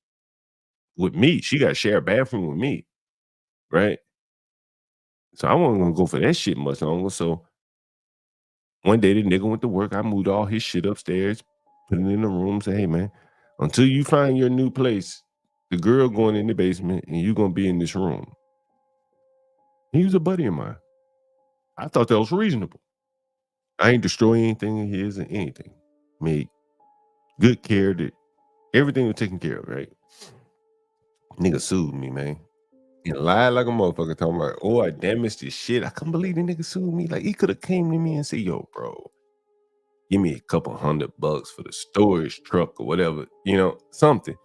with me. She got to share a bathroom with me, right? So I wasn't going to go for that shit much longer. So one day, the nigga went to work. I moved all his shit upstairs, put it in the room, say, hey, man, until you find your new place, the girl going in the basement and you going to be in this room. He was a buddy of mine. I thought that was reasonable. I ain't destroy anything of his or anything. Made good care that everything was taken care of, right? Nigga sued me, man. And lied like a motherfucker, talking about, oh, I damaged his shit. I couldn't believe the nigga sued me. Like, he could have came to me and said, yo, bro, give me a couple $100 for the storage truck or whatever, something.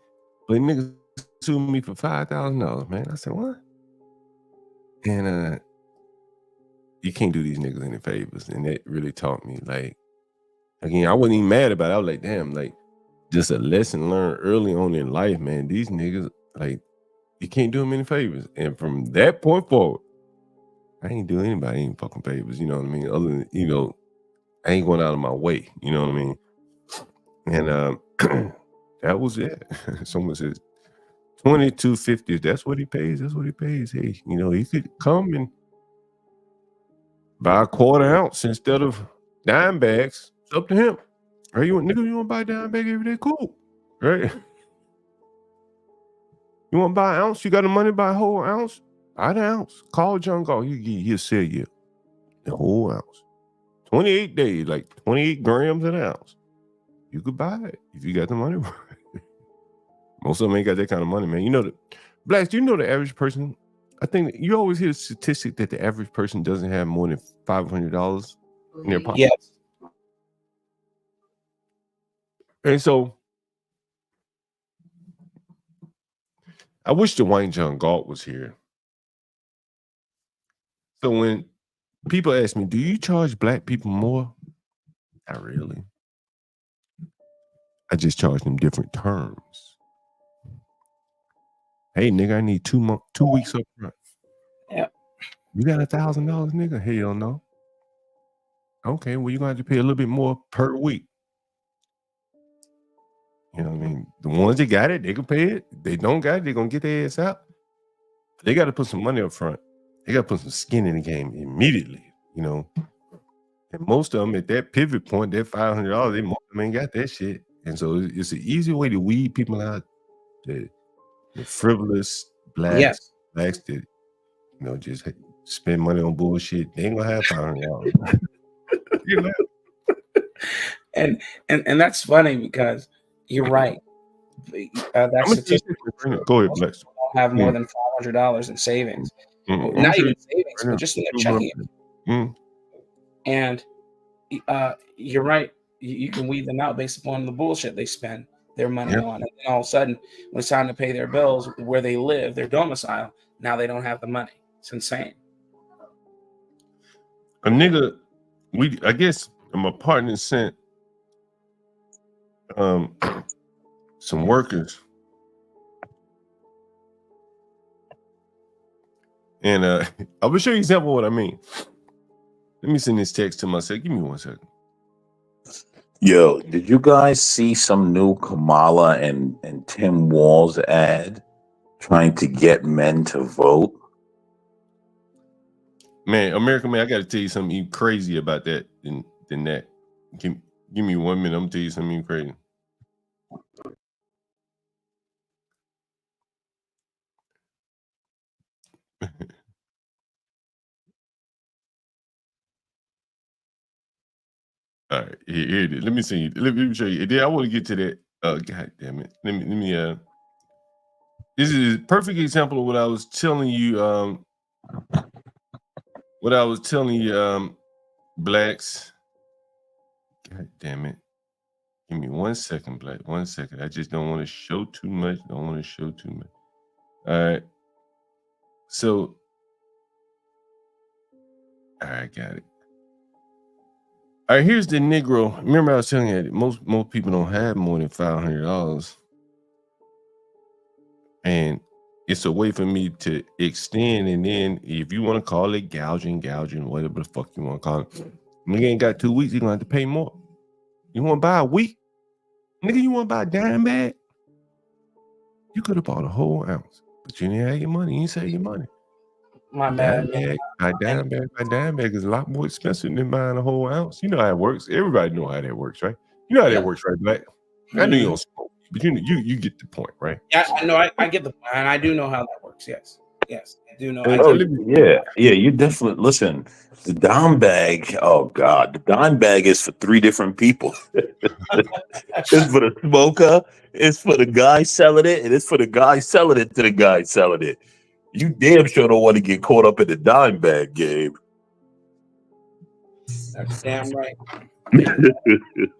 But the nigga sued me for $5,000, man. I said, what? And you can't do these niggas any favors. And that really taught me, like, again, I wasn't even mad about it. I was like, damn, like, just a lesson learned early on in life, man. These niggas, like, you can't do them any favors. And from that point forward, I ain't do anybody any fucking favors, you know what I mean? Other than, I ain't going out of my way, you know what I mean? And that was it. Someone says, $22.50, that's what he pays. That's what he pays. Hey, he could come and buy a quarter ounce instead of dime bags. It's up to him. Right? You want to buy a dime bag every day? Cool. Right? You want to buy an ounce? You got the money to buy a whole ounce? Buy the ounce. Call John Galt. He'll sell you the whole ounce. 28 days, like 28 grams an ounce. You could buy it if you got the money. Most of them ain't got that kind of money, man. Blacks, do you know the average person I think you always hear the statistic that the average person doesn't have more than $500 in their pocket. Yes. And so I wish the Wayne John Galt was here. So when people ask me, do you charge black people more? Not really. I just charge them different terms. Hey, nigga, I need 2 weeks up front. Yeah. You got $1,000, nigga? Hell no. Okay, well, you're going to have to pay a little bit more per week. You know what I mean? The ones that got it, they can pay it. They don't got it, they're going to get their ass out. They got to put some money up front. They got to put some skin in the game immediately, you know. And most of them at that pivot point, that $500, they most of them ain't got that shit. And so it's an easy way to weed people out, the frivolous blacks that, you know, just spend money on bullshit. They ain't gonna have $500. You know? And that's funny because you're right. That statistic go ahead, Blacks. Don't have more than $500 in savings. Not even savings, but just in their checking account. And you're right. You can weed them out based upon the bullshit they spend their money on. And then all of a sudden, when it's time to pay their bills, where they live, their domicile, now they don't have the money. It's insane. A nigga, I guess my partner sent some workers. And I will show you an example of what I mean. Let me send this text to myself. Give me 1 second. Yo, did you guys see some new Kamala and Tim Walz ad trying to get men to vote? Man, American man, I got to tell you something even crazy about that than that. Give me 1 minute. I'm going to tell you something even crazy. All right, here it is. Let me see. Let me show you. I want to get to that. God damn it. Let me. This is a perfect example of what I was telling you. Blacks. God damn it. Give me 1 second, Black. 1 second. I just don't want to show too much. All right. So, all right, got it. All right, here's the Negro. Remember, I was telling you that most people don't have more than $500, and it's a way for me to extend. And then, if you want to call it gouging, whatever the fuck you want to call it, nigga ain't got 2 weeks. You're gonna have to pay more. You want to buy a week, nigga? You want to buy a dime bag? You could have bought a whole ounce, but you didn't have your money. You didn't save your money. My bad. A dime bag is a lot more expensive than buying a whole ounce. You know how it works. Everybody know how that works, right? You know how that works, right, Black? I know you don't smoke, but you get the point, right? Yeah, I know. I get the point, and I do know how that works. Yes, I do know. You definitely listen. The dime bag. Oh God, the dime bag is for 3 different people. It's for the smoker. It's for the guy selling it, and it's for the guy selling it to the guy selling it. You damn sure don't want to get caught up in the dime bag game. That's damn right. So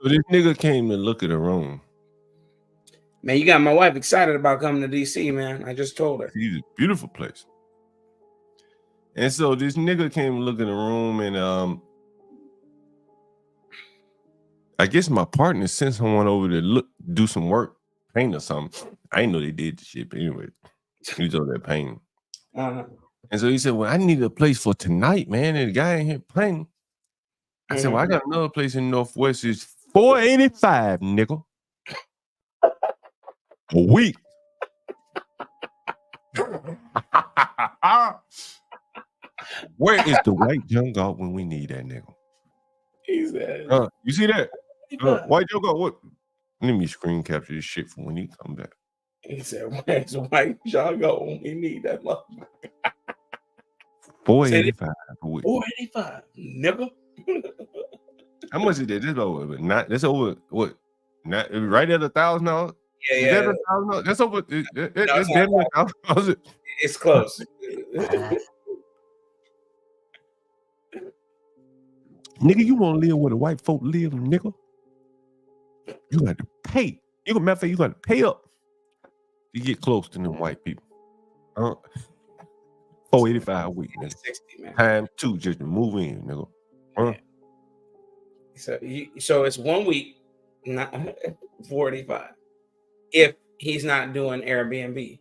this nigga came to look at the room. Man, you got my wife excited about coming to DC, man. I just told her. It's a beautiful place. And so this nigga came to look in the room, and I guess my partner sent someone over to do some work, paint or something. I didn't know they did the shit, but anyway, he was over there painting. Uh-huh. And so he said, well, I need a place for tonight, man. And the guy ain't here playing. I said, well, I got another place in Northwest. It's $485, nickel. A week. Where is the white young Galt when we need that nigga? He said, you see that? White young Galt, what? Let me screen capture this shit for when he come back. He said, where's the white young Galt when we need that motherfucker? $485 a week. $485, nigga. How much is that? That's over what? Not right at $1,000. Yeah. That's over. That's damn near $1,000. It's close. Nigga, you want to live where the white folk live, nigga? You got to pay. You matter of fact, you got to pay up to get close to them white people. $485 a week, nigga. 60, man. Time 2 just to move in, nigga. So it's 1 week, not 485. If he's not doing Airbnb.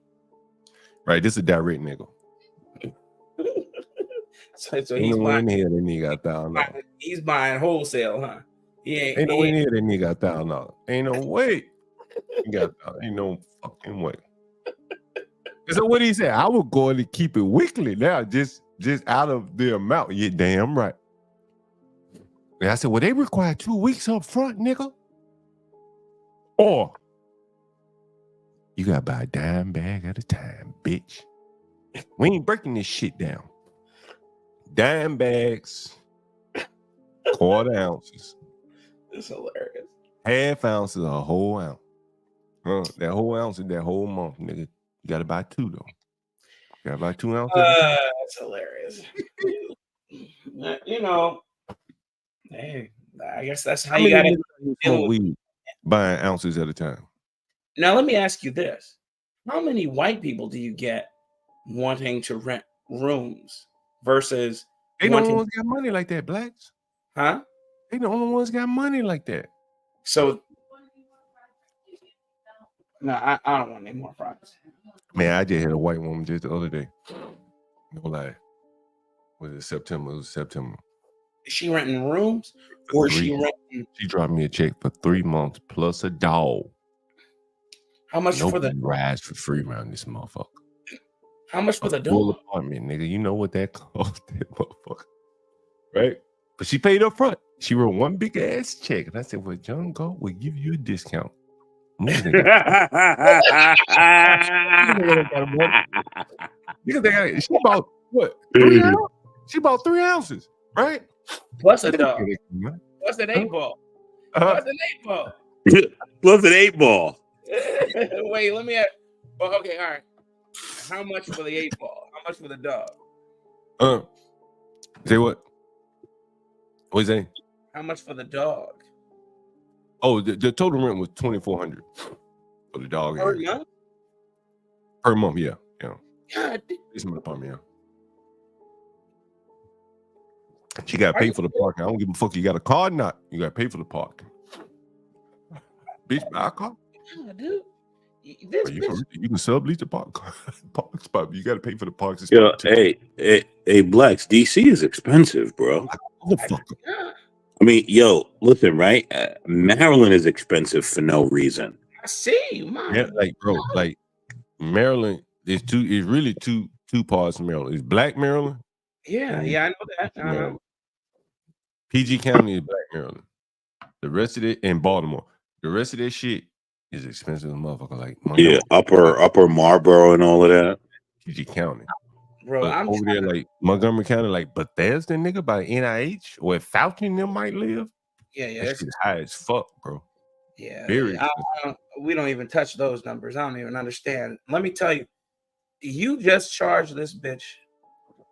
Right, this is a direct nigga. So he's buying buying. Here, that nigga got $1,000. He's buying wholesale, huh? Ain't no way near that nigga got $1,000. Ain't no way. Ain't no fucking way. So what he said, I was going to keep it weekly now, just out of the amount. You damn right. And I said, well, they require 2 weeks up front, nigga. Or you gotta buy a dime bag at a time, bitch. We ain't breaking this shit down. Dime bags, quarter ounces. It's hilarious. Half ounce is a whole ounce. That whole ounce is that whole month, nigga. You gotta buy 2 though. You gotta buy 2 ounces. That's hilarious. You know, hey, I guess that's how you gotta smoke weed, buying ounces at a time. Now let me ask you this: how many white people do you get wanting to rent rooms versus they the only ones got money like that, blacks? Huh? They the only ones got money like that. So no, I don't want any more fries. Man, I just had a white woman just the other day. No lie. Was it September? It was September. Is she renting rooms or is she renting? She dropped me a check for 3 months plus a dog. How much for the rides for free around this motherfucker? How much for the full dog? apartment, nigga. You know what that cost, that motherfucker, right? But she paid up front. She wrote one big ass check, and I said, "Well, John Galt will give you a discount." She bought what? 3 ounces? She bought 3 ounces, right? Plus a dog. Plus an 8 ball. Plus an 8 ball. Plus an 8 ball. Wait, let me ask. Well, okay, all right. How much for the 8 ball? How much for the dog? Say what? What you saying? How much for the dog? Oh, the total rent was $2,400 for the dog. Per month? Per month, yeah. God. It's my apartment, yeah. She got to pay for the parking. I don't give a fuck. You got a car or not? You got to pay for the parking. Bitch, buy a car. Yeah, dude. You can sublease the park spot. You got to pay for the parks. Yeah, hey, blacks. DC is expensive, bro. I mean, yo, listen, right? Maryland is expensive for no reason. I see, man. Yeah, like, bro, like Maryland is really two parts of Maryland. It's Black Maryland. Yeah, I know that. PG County is Black Maryland. The rest of it, and Baltimore. The rest of that shit is expensive as motherfucker. Like upper Marlboro and all of that. PG County. Bro, I'm over there like Montgomery County, like Bethesda, nigga, by NIH, where Fauci and them might live. Yeah. That shit's high as fuck, bro. Yeah. Very. We don't even touch those numbers. I don't even understand. Let me tell you, you just charged this bitch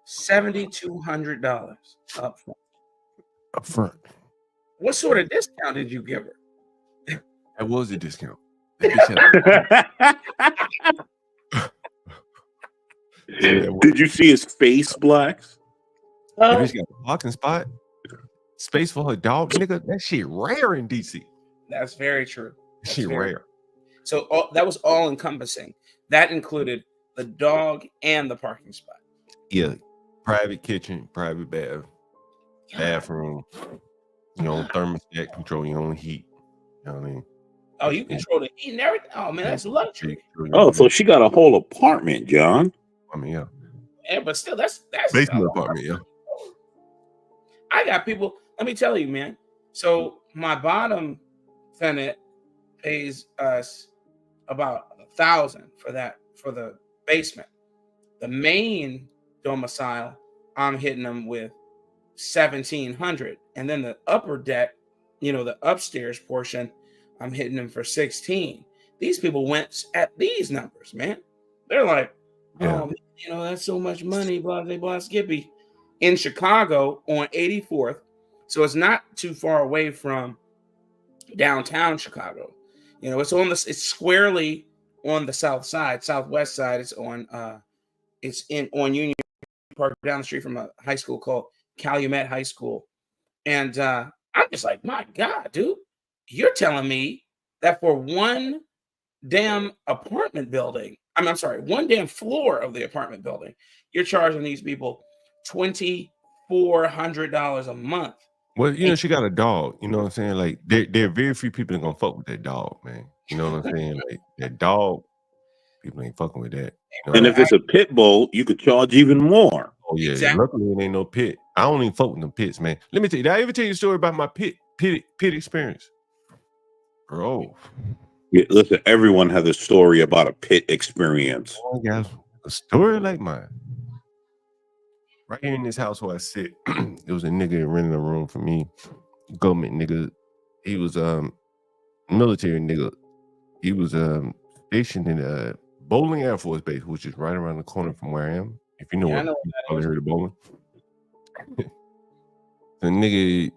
$7,200 up front. Up front. What sort of discount did you give her? That was a discount. That Did you see his face, blacks? That bitch got a parking spot, space for her dog, nigga. That shit rare in DC. That's very true. That's shit very rare. So that was all encompassing. That included the dog and the parking spot. Yeah, private kitchen, private bathroom. You know, thermostat, control your own heat. You know what I mean? Oh, you control the heat and everything. Oh man, that's luxury. Oh, so she got a whole apartment, John. I mean, yeah. Yeah, but still, that's basement apartment, yeah. I got people. Let me tell you, man. So my bottom tenant pays us about $1,000 for the basement. The main domicile, I'm hitting them with $1,700, and then the upper deck, the upstairs portion, I'm hitting them for $16. These people went at these numbers, man. They're like, oh, man, That's so much money, blah, blah, blah, Skippy. In Chicago on 84th. So it's not too far away from downtown Chicago. It's squarely on the south side, southwest side. It's on Union Park, down the street from a high school called Calumet High School. And I'm just like, my God, dude, you're telling me that for one damn apartment building, one damn floor of the apartment building, you're charging these people $2,400 a month. Well, she got a dog. You know what I'm saying? Like, there are very few people that gonna fuck with that dog, man. You know what I'm saying? Like, that dog, people ain't fucking with that. And if it's a pit bull, you could charge even more. Oh yeah, Exactly. Luckily it ain't no pit. I don't even fuck with them pits, man. Let me tell you. Did I ever tell you a story about my pit experience, bro? Yeah, listen, everyone has a story about a pit experience. Oh, guys, a story like mine. Right here in this house where I sit, there was a nigga renting a room for me. Government nigga. He was military nigga. He was stationed in Bowling Air Force Base, which is right around the corner from where I am. If you know Yeah, I what, know you probably heard of bowling. The nigga,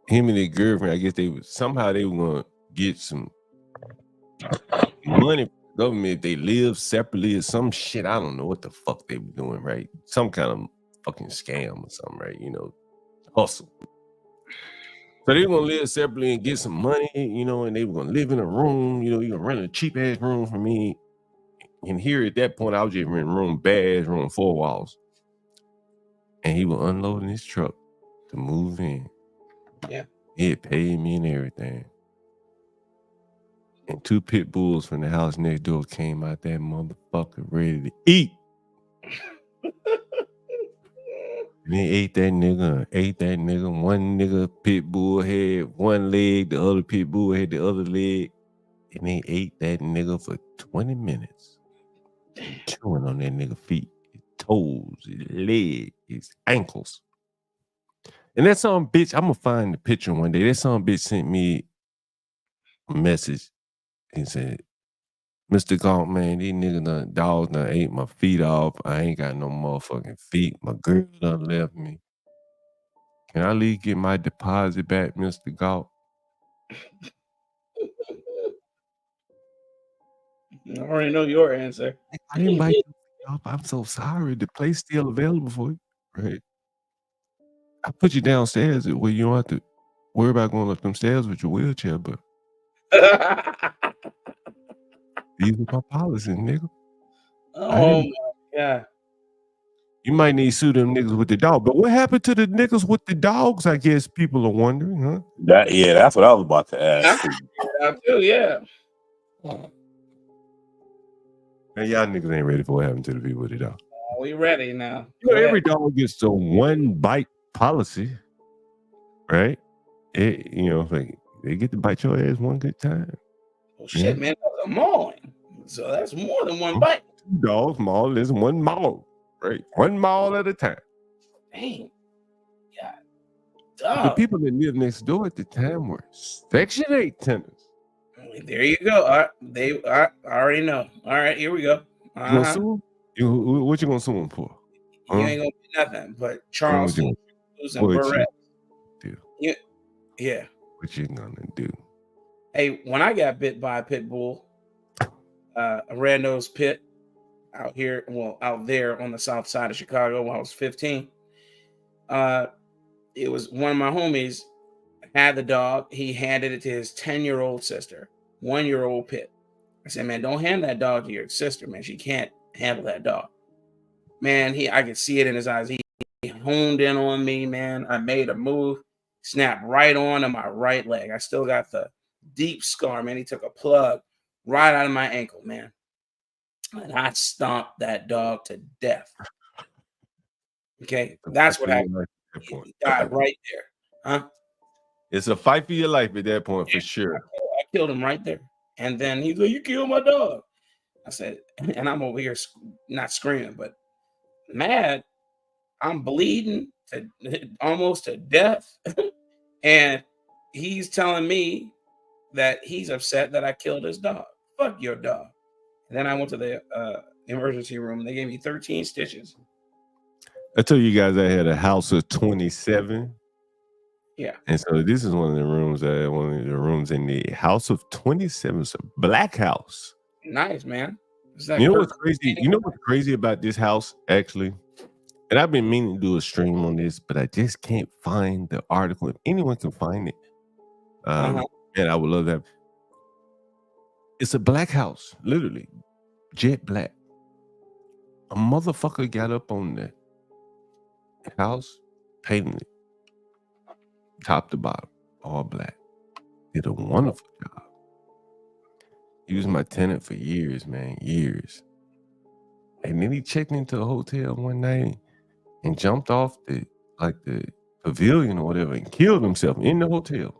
him and his girlfriend, I guess they were gonna get some money from the government if they live separately or some shit. I don't know what the fuck they were doing, right? Some kind of fucking scam or something, right? Hustle. So they were gonna live separately and get some money, and they were gonna live in a room, you gonna rent a cheap ass room for me. And here at that point, I was just renting a room, bad ass room, 4 walls. And he was unloading his truck to move in. Yeah. He had paid me and everything. And 2 pit bulls from the house next door came out that motherfucker ready to eat. And they ate that nigga. One nigga pit bull had one leg, the other pit bull had the other leg. And they ate that nigga for 20 minutes. Chewing on that nigga feet, his toes, his leg, his ankles. And that some bitch, I'm gonna find the picture one day. That some bitch sent me a message and said, Mr. Galt, man, these niggas dogs done ate my feet off. I ain't got no motherfucking feet. My girl done left me. Can I at least get my deposit back, Mr. Galt? I already know your answer. I didn't bite your feet off. I'm so sorry. The place still available for you, right? I put you downstairs where you don't have to worry about going up them stairs with your wheelchair, but these are my policies, nigga. Oh my God. You might need to sue them niggas with the dog. But what happened to the niggas with the dogs? I guess people are wondering, huh? That's what I was about to ask. I too, yeah. Man, y'all niggas ain't ready for what happened to the people with the dog. We ready now. Every dog gets a 1 bite policy, right? Like they get to bite your ass one good time. Well, shit, man, that's a mauling. So that's more than 1 bite. 2 dogs maul is 1 maul, right? 1 maul at a time. Dang. Yeah. The people that lived next door at the time were Section 8 tenants. There you go. I already know. All right, here we go. You gonna sue them? What you gonna sue them for? You ain't gonna do nothing but Charles and Barrett. Yeah. What you gonna do? Hey, when I got bit by a pit bull, a red-nosed pit out there on the south side of Chicago when I was 15, it was one of my homies had the dog. He handed it to his 10-year-old sister, 1-year-old pit. I said, man, don't hand that dog to your sister, man. She can't handle that dog. Man, I could see it in his eyes. He honed in on me, man. I made a move, snapped right onto my right leg. I still got the deep scar, man. He took a plug right out of my ankle, man. And I stomped that dog to death. Okay, that's what happened. He died right there. Huh? It's a fight for your life at that point, for sure. I killed him right there. And then he's like, you killed my dog. I said, and I'm over here not screaming, but mad. I'm bleeding almost to death. And he's telling me that he's upset that I killed his dog. Fuck your dog. And then I went to the emergency room. They gave me 13 stitches. I told you guys I had a house of 27. Yeah. And so this is one of the rooms in the house of 27. It's a black house. Nice, man. Is that You know what's crazy? You know what's crazy about this house, actually? And I've been meaning to do a stream on this, but I just can't find the article. If anyone can find it, and I would love that. It's a black house, literally, jet black. A motherfucker got up on the house, painted it, top to bottom, all black. Did a wonderful job. He was my tenant for years, man, years. And then he checked into the hotel one night and jumped off the pavilion or whatever and killed himself in the hotel.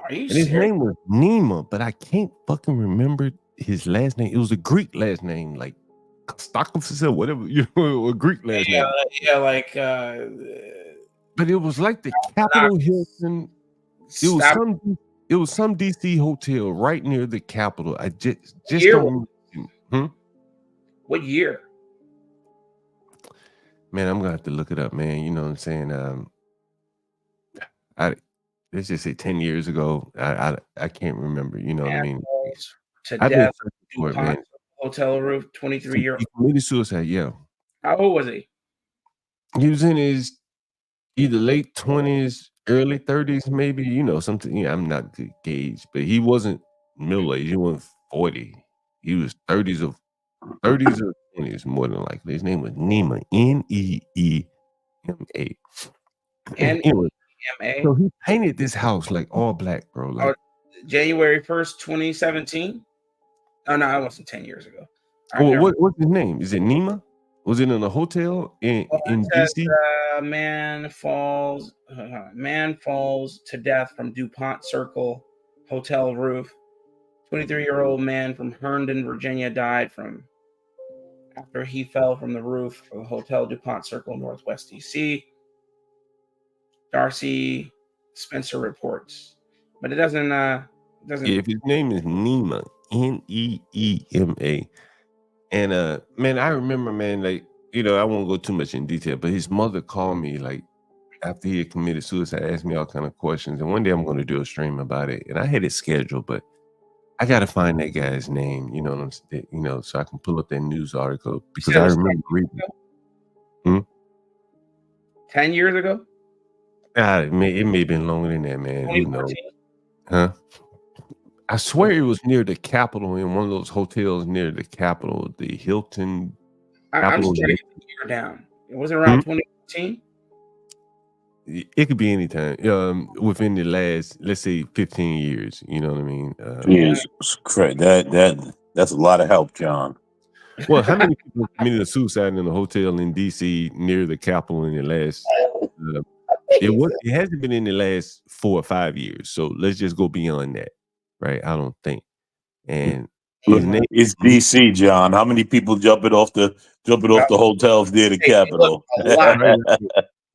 Are you And his serious? name was Nima, but I can't fucking remember his last name. It was a Greek last name, like Kostakis or whatever, you know, a Greek last name. Yeah, like But it was like the Capitol Hilton. It was some DC hotel right near the Capitol. I just don't remember. What year? Man, I'm gonna have to look it up, man. You know what I'm saying? Let's just say 10 years ago. I can't remember. You know what I mean? To I've been death. searching for it, man. Hotel roof, 23-year-old. He committed suicide. Yeah, How old was he? he was in his either late 20s, early 30s, maybe. You know, something. Yeah, I'm not good gauge, but he wasn't middle age. He wasn't 40. He was 30s or 20s, more than likely. His name was Nima, Neema. Anyway, so he painted this house like all black, bro. Like, January 1st, 2017? Oh, no, that wasn't 10 years ago. what's his name? Is it Nima? Was it in a hotel in DC? Man falls to death from DuPont Circle hotel roof. 23-year-old man from Herndon, Virginia, died after he fell from the roof of the Hotel DuPont Circle, Northwest DC. Darcy Spencer reports, but it doesn't. Yeah, if his name is Neema, Neema, and man, I remember, man, like, you know, I won't go too much in detail, but his mother called me like after he had committed suicide, asked me all kind of questions, and one day I'm going to do a stream about it, and I had it scheduled, but I got to find that guy's name, you know what I'm saying? You know, so I can pull up that news article because I remember reading. 10 years ago? It may have been longer than that, man. Who knows? Huh? I swear it was near the Capitol, in one of those hotels near the Capitol, the Hilton. I'm just trying to get the year down. Was it around 2015? It could be any time within the last, let's say, 15 years. You know what I mean? That's a lot of help, John. Well, how many people committed a suicide in a hotel in DC near the Capitol in the last? It hasn't been in the last 4 or 5 years. So let's just go beyond that, right? I don't think. And it's DC, John. How many people jumping off the hotels near the Capitol?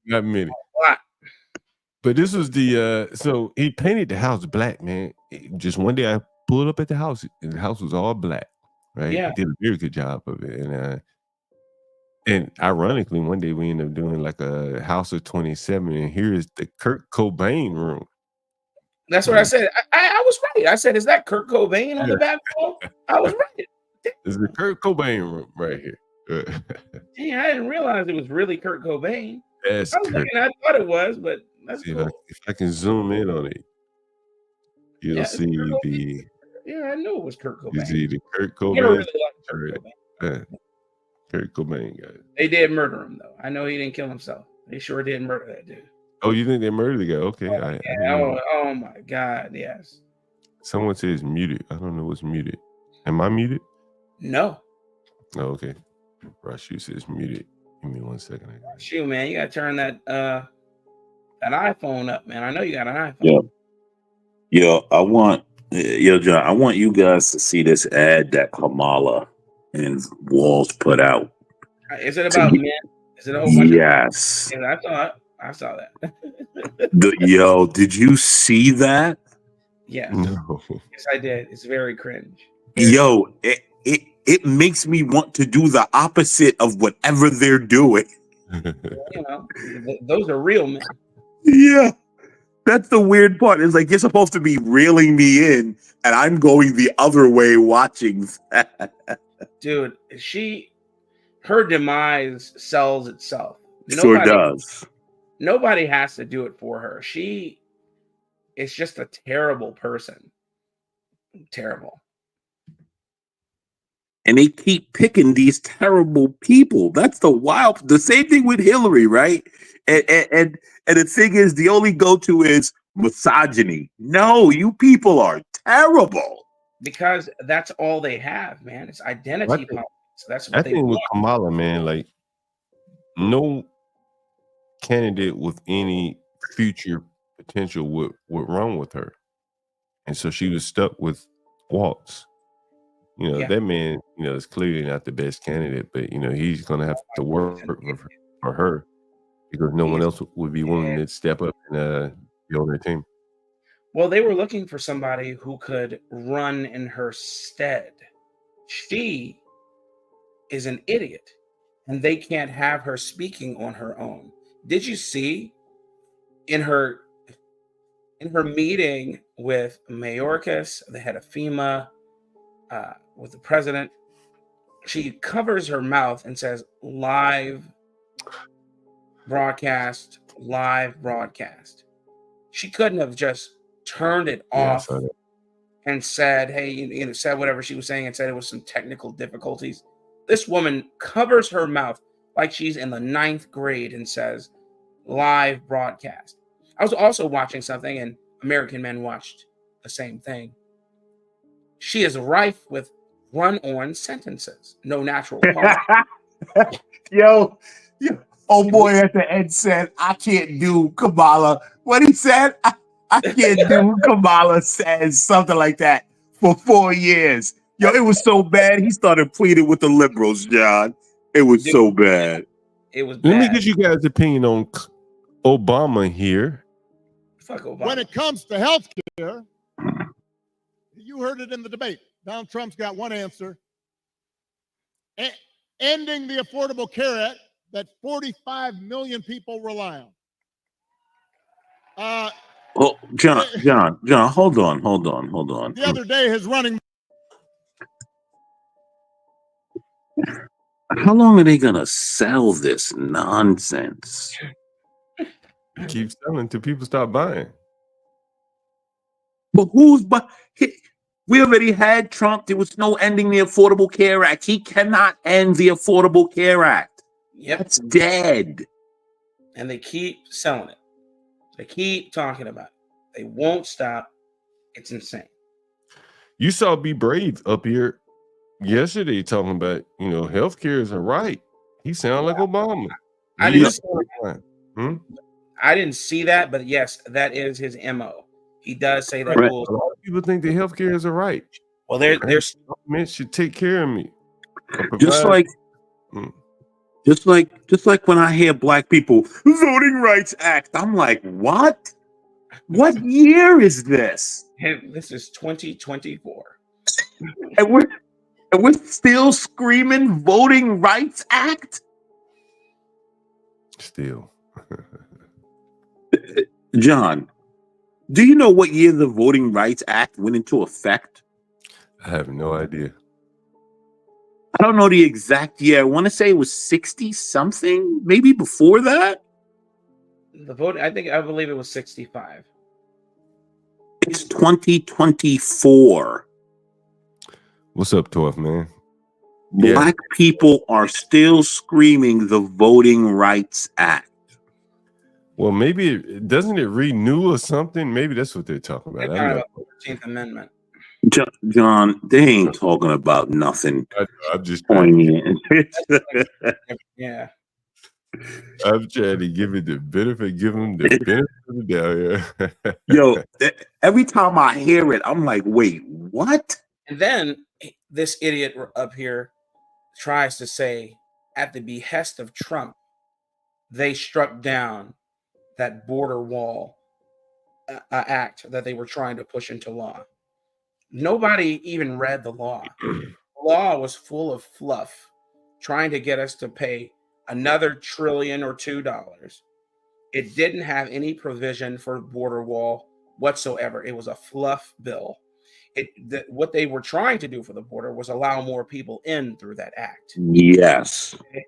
Not many. But this was so he painted the house black, man. Just one day I pulled up at the house, and the house was all black, right? Yeah. He did a very good job of it. And ironically, one day we ended up doing like a house of 27, and here is the Kurt Cobain room. That's what I said. I was right. I said, is that Kurt Cobain on the back wall? I was right. This is the Kurt Cobain room right here. Dang, I didn't realize it was really Kurt Cobain. That's I thought it was, but that's cool. If I can zoom in on it, you'll see the. Yeah, I knew it was Kurt Cobain. You see the Kurt Cobain. You don't really like Kurt Cobain. Kurt Cobain guy. They did murder him, though. I know he didn't kill himself. They sure did murder that dude. Oh, you think they murdered the guy? Okay. Oh my God, yes. Someone says muted. I don't know what's muted. Am I muted? No. Oh, okay. Rashu says muted. Give me 1 second. Shoot, man, you gotta turn that iPhone up, man. I know you got an iPhone. John, I want you guys to see this ad that Kamala and Walls put out. Is it about men? Is it a whole bunch? Yes. Yeah, I saw that. Did you see that? Yes. No. Yes, I did. It's very cringe. It it makes me want to do the opposite of whatever they're doing. You know, those are real men. Yeah. That's the weird part. It's like you're supposed to be reeling me in, and I'm going the other way watching that. Dude, her demise sells itself. Sure does. Nobody has to do it for her. She is just a terrible person. Terrible. And they keep picking these terrible people. That's the same thing with Hillary, right? And the thing is, the only go-to is misogyny. No, you people are terrible. Because that's all they have, man. It's identity politics. That's what I they think with want. Kamala, man, like no candidate with any future potential would run with her. And so she was stuck with Waltz. You know, that man, you know, is clearly not the best candidate, but, you know, he's going to have to work for her because no one else would be willing to step up and be on their team. Well, they were looking for somebody who could run in her stead. She is an idiot, and they can't have her speaking on her own. Did you see in her meeting with Mayorkas, the head of FEMA, with the president, she covers her mouth and says, live broadcast. She couldn't have just turned it off and said, hey, you know, said whatever she was saying and said it was some technical difficulties. This woman covers her mouth like she's in the 9th grade and says, live broadcast. I was also watching something, and American Men watched the same thing. She is rife with run-on sentences. No natural pause. Yo, oh boy at the end said, I can't do Kamala. What he said, I can't do Kamala says something like that for 4 years. Yo, it was so bad. He started pleading with the liberals, John. It was so bad. It was bad. Let me get you guys' opinion on Obama here. Fuck Obama. When it comes to health care, you heard it in the debate. Donald Trump's got one answer. Ending the Affordable Care Act that 45 million people rely on. Oh, John, hold on. The other day, his running. How long are they gonna sell this nonsense? Keep selling until people stop buying. But we already had Trump. There was no ending the Affordable Care Act. He cannot end the Affordable Care Act. Yep. It's dead. And they keep selling it. They keep talking about it. They won't stop. It's insane. You saw Be Brave up here yesterday talking about, you know, healthcare is a right. He sounded like Obama. I didn't see that, but yes, that is his MO. He does say that. Right. A lot of people think that healthcare is a right. Well, there's government should take care of me. Just like when I hear black people Voting Rights Act, I'm like, what? What year is this? This is 2024, and we're still screaming Voting Rights Act. Still, John, do you know what year the Voting Rights Act went into effect? I have no idea. I don't know the exact year. I want to say it was 60 something, maybe before that. the vote. I believe it was 65. It's 2024. What's up, Torf, man? Black people are still screaming the Voting Rights Act. Well, maybe doesn't it renew or something? Maybe that's what they're talking about. They're talking about the 13th Amendment. John, they ain't talking about nothing. I'm just poignant. Yeah. I'm trying to give them the benefit of the doubt. Yeah. Yo, every time I hear it, I'm like, wait, what? And then this idiot up here tries to say, at the behest of Trump, they struck down that border wall act that they were trying to push into law. Nobody even read the law. The law was full of fluff, trying to get us to pay another $1 trillion or $2. It didn't have any provision for border wall whatsoever. It was a fluff bill. What they were trying to do for the border was allow more people in through that act. Yes. Okay?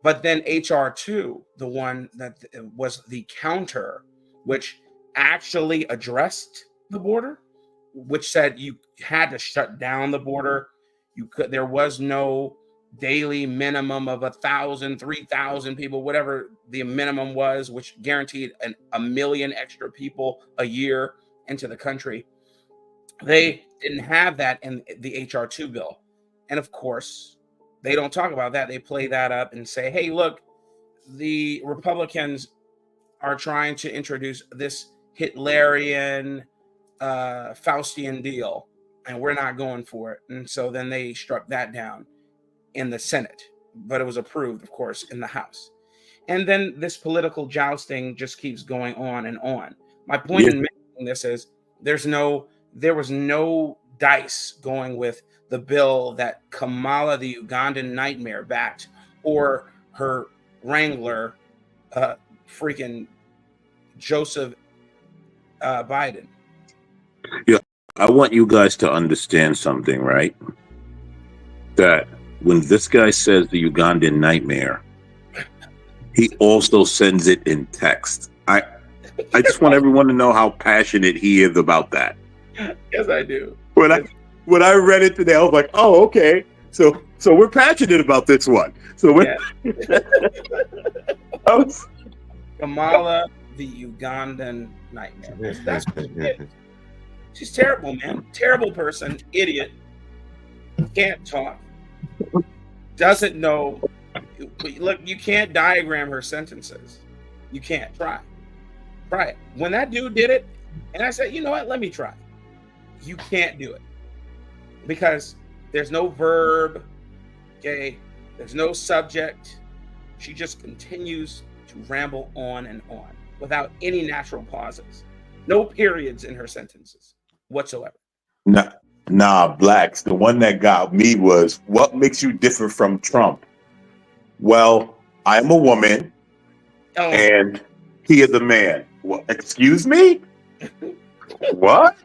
But then HR 2, the one that was the counter, which actually addressed the border, which said you had to shut down the border. There was no daily minimum of 1,000, 3,000 people, whatever the minimum was, which guaranteed 1 million extra people a year into the country. They didn't have that in the HR 2 bill. And of course, they don't talk about that. They play that up and say, hey, look, the Republicans are trying to introduce this Hitlerian Faustian deal, and we're not going for it. And so then they struck that down in the Senate, but it was approved, of course, in the House. And then this political jousting just keeps going on and on. My point in making this is there was no dice going with the bill that Kamala, the Ugandan nightmare, backed, or her wrangler, freaking Joseph Biden. Yeah, I want you guys to understand something, right? That when this guy says the Ugandan nightmare, he also sends it in text. I just want everyone to know how passionate he is about that. Yes, I do. When I read it today, I was like, oh, okay. So we're passionate about this one. So we're Kamala, the Ugandan nightmare. That's what she is. She's terrible, man. Terrible person, idiot. Can't talk. Doesn't know. Look, you can't diagram her sentences. You can't. Try it. When that dude did it, and I said, you know what? Let me try. You can't do it because there's no verb. Okay, there's no subject. She just continues to ramble on and on without any natural pauses. No periods in her sentences whatsoever. Nah, Blacks. The one that got me was, what makes you different from Trump? Well, I'm a woman, and he is a man. Well, excuse me? What?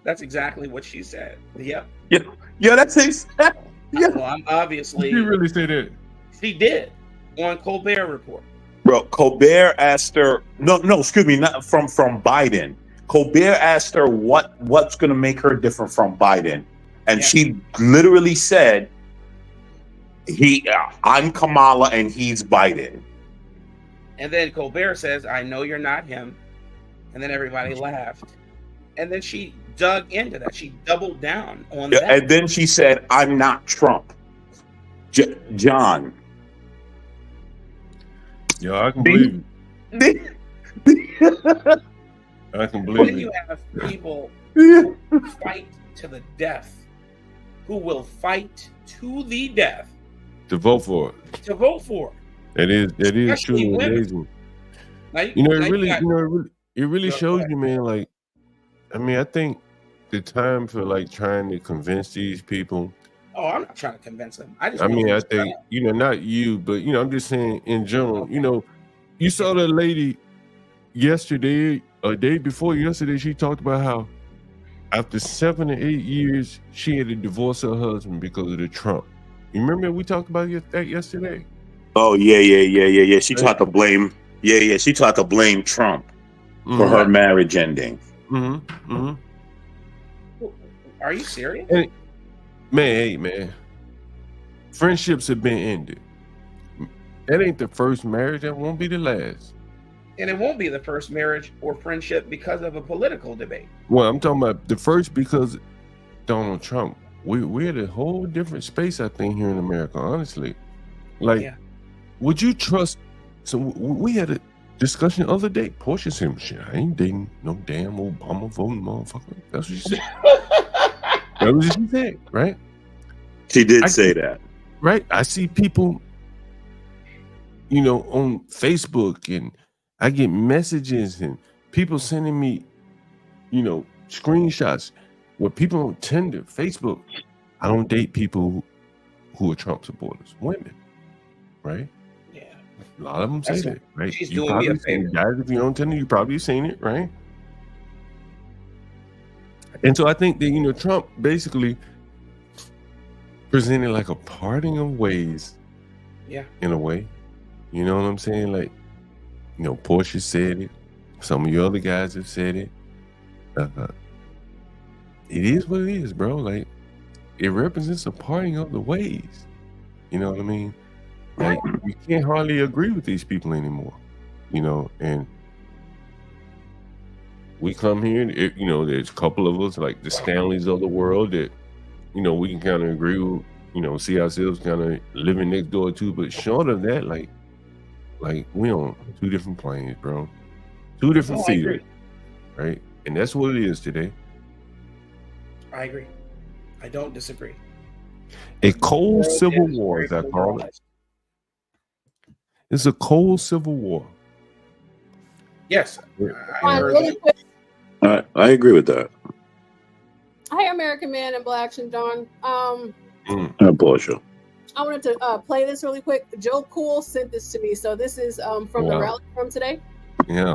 That's exactly what she said. Yep. Yeah, that's exactly. Yeah. Well, I'm obviously. She really said it. She did on Colbert Report. Bro, Colbert asked her. No, excuse me, not from Biden. Colbert asked her what's going to make her different from Biden, and she literally said, I'm Kamala and he's Biden. And then Colbert says, I know you're not him. And then everybody laughed. And then she dug into that. She doubled down on that. And then she said, I'm not Trump. John. Yo, I can believe it. I can believe When you have people who fight to the death, who will fight to the death to vote for it. It is Especially truly women. amazing. Now It really shows you, man. Like, I mean, I think the time for like trying to convince these people. Oh, I'm not trying to convince them. I think, not you, but I'm just saying in general. You saw that lady yesterday, a day before yesterday. She talked about how after 7 or 8 years, she had to divorce her husband because of the Trump. You remember we talked about that yesterday? Oh yeah. She tried to blame. Yeah. She tried to blame Trump for her marriage ending. Are you serious? And, man, friendships have been ended. That ain't the first marriage. That won't be the last. And it won't be the first marriage or friendship because of a political debate. Well, I'm talking about the first because Donald Trump. We're at a whole different space, I think, here in America, honestly. Like, would you trust? So we had a discussion the other day. Portia said, "Shit, I ain't dating no damn Obama voting motherfucker." That's what she said. That was what she said, right? She did say that. Right? I see people, on Facebook, and I get messages and people sending me, screenshots with people on Tinder, Facebook. I don't date people who are Trump supporters. Women, right? Yeah. A lot of them say That's that, right? she's You doing me a probably seen favor. guys, if you don't tell me, you probably seen it, right? And so I think that Trump basically presented like a parting of ways. Yeah. In a way, you know what I'm saying? Like, Portia said it. Some of your other guys have said it. It is what it is, bro. Like, it represents a parting of the ways. You know what I mean? Like, you can't hardly agree with these people anymore. And we come here, and there's a couple of us, like the Stanleys of the world, that, we can kind of agree with, see ourselves kind of living next door to. But short of that, like we on two different planes, bro. Two different fields, right? And that's what it is today. I agree. I don't disagree. A cold civil war, as I call it. It's a cold civil war. Yes. Really quick. I agree with that. Hi, American Man and Black Action John. Portia. I wanted to play this really quick. Joe Cool sent this to me. So this is from the rally from today. Yeah.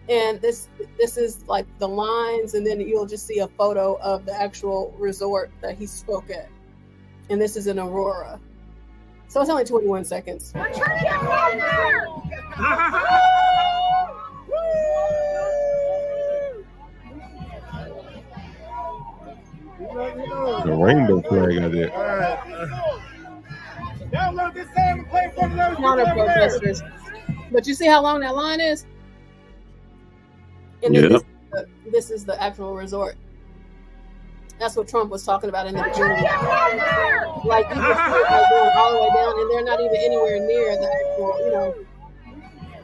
And this is like the lines, and then you'll just see a photo of the actual resort that he spoke at. And this is in Aurora. So it's only 21 seconds. The rainbow flag out there. Download this game and play for those Counter protesters. But you see how long that line is? And then this is the actual resort. That's what Trump was talking about in the beginning. Like, you can see it like going all the way down, and they're not even anywhere near the actual,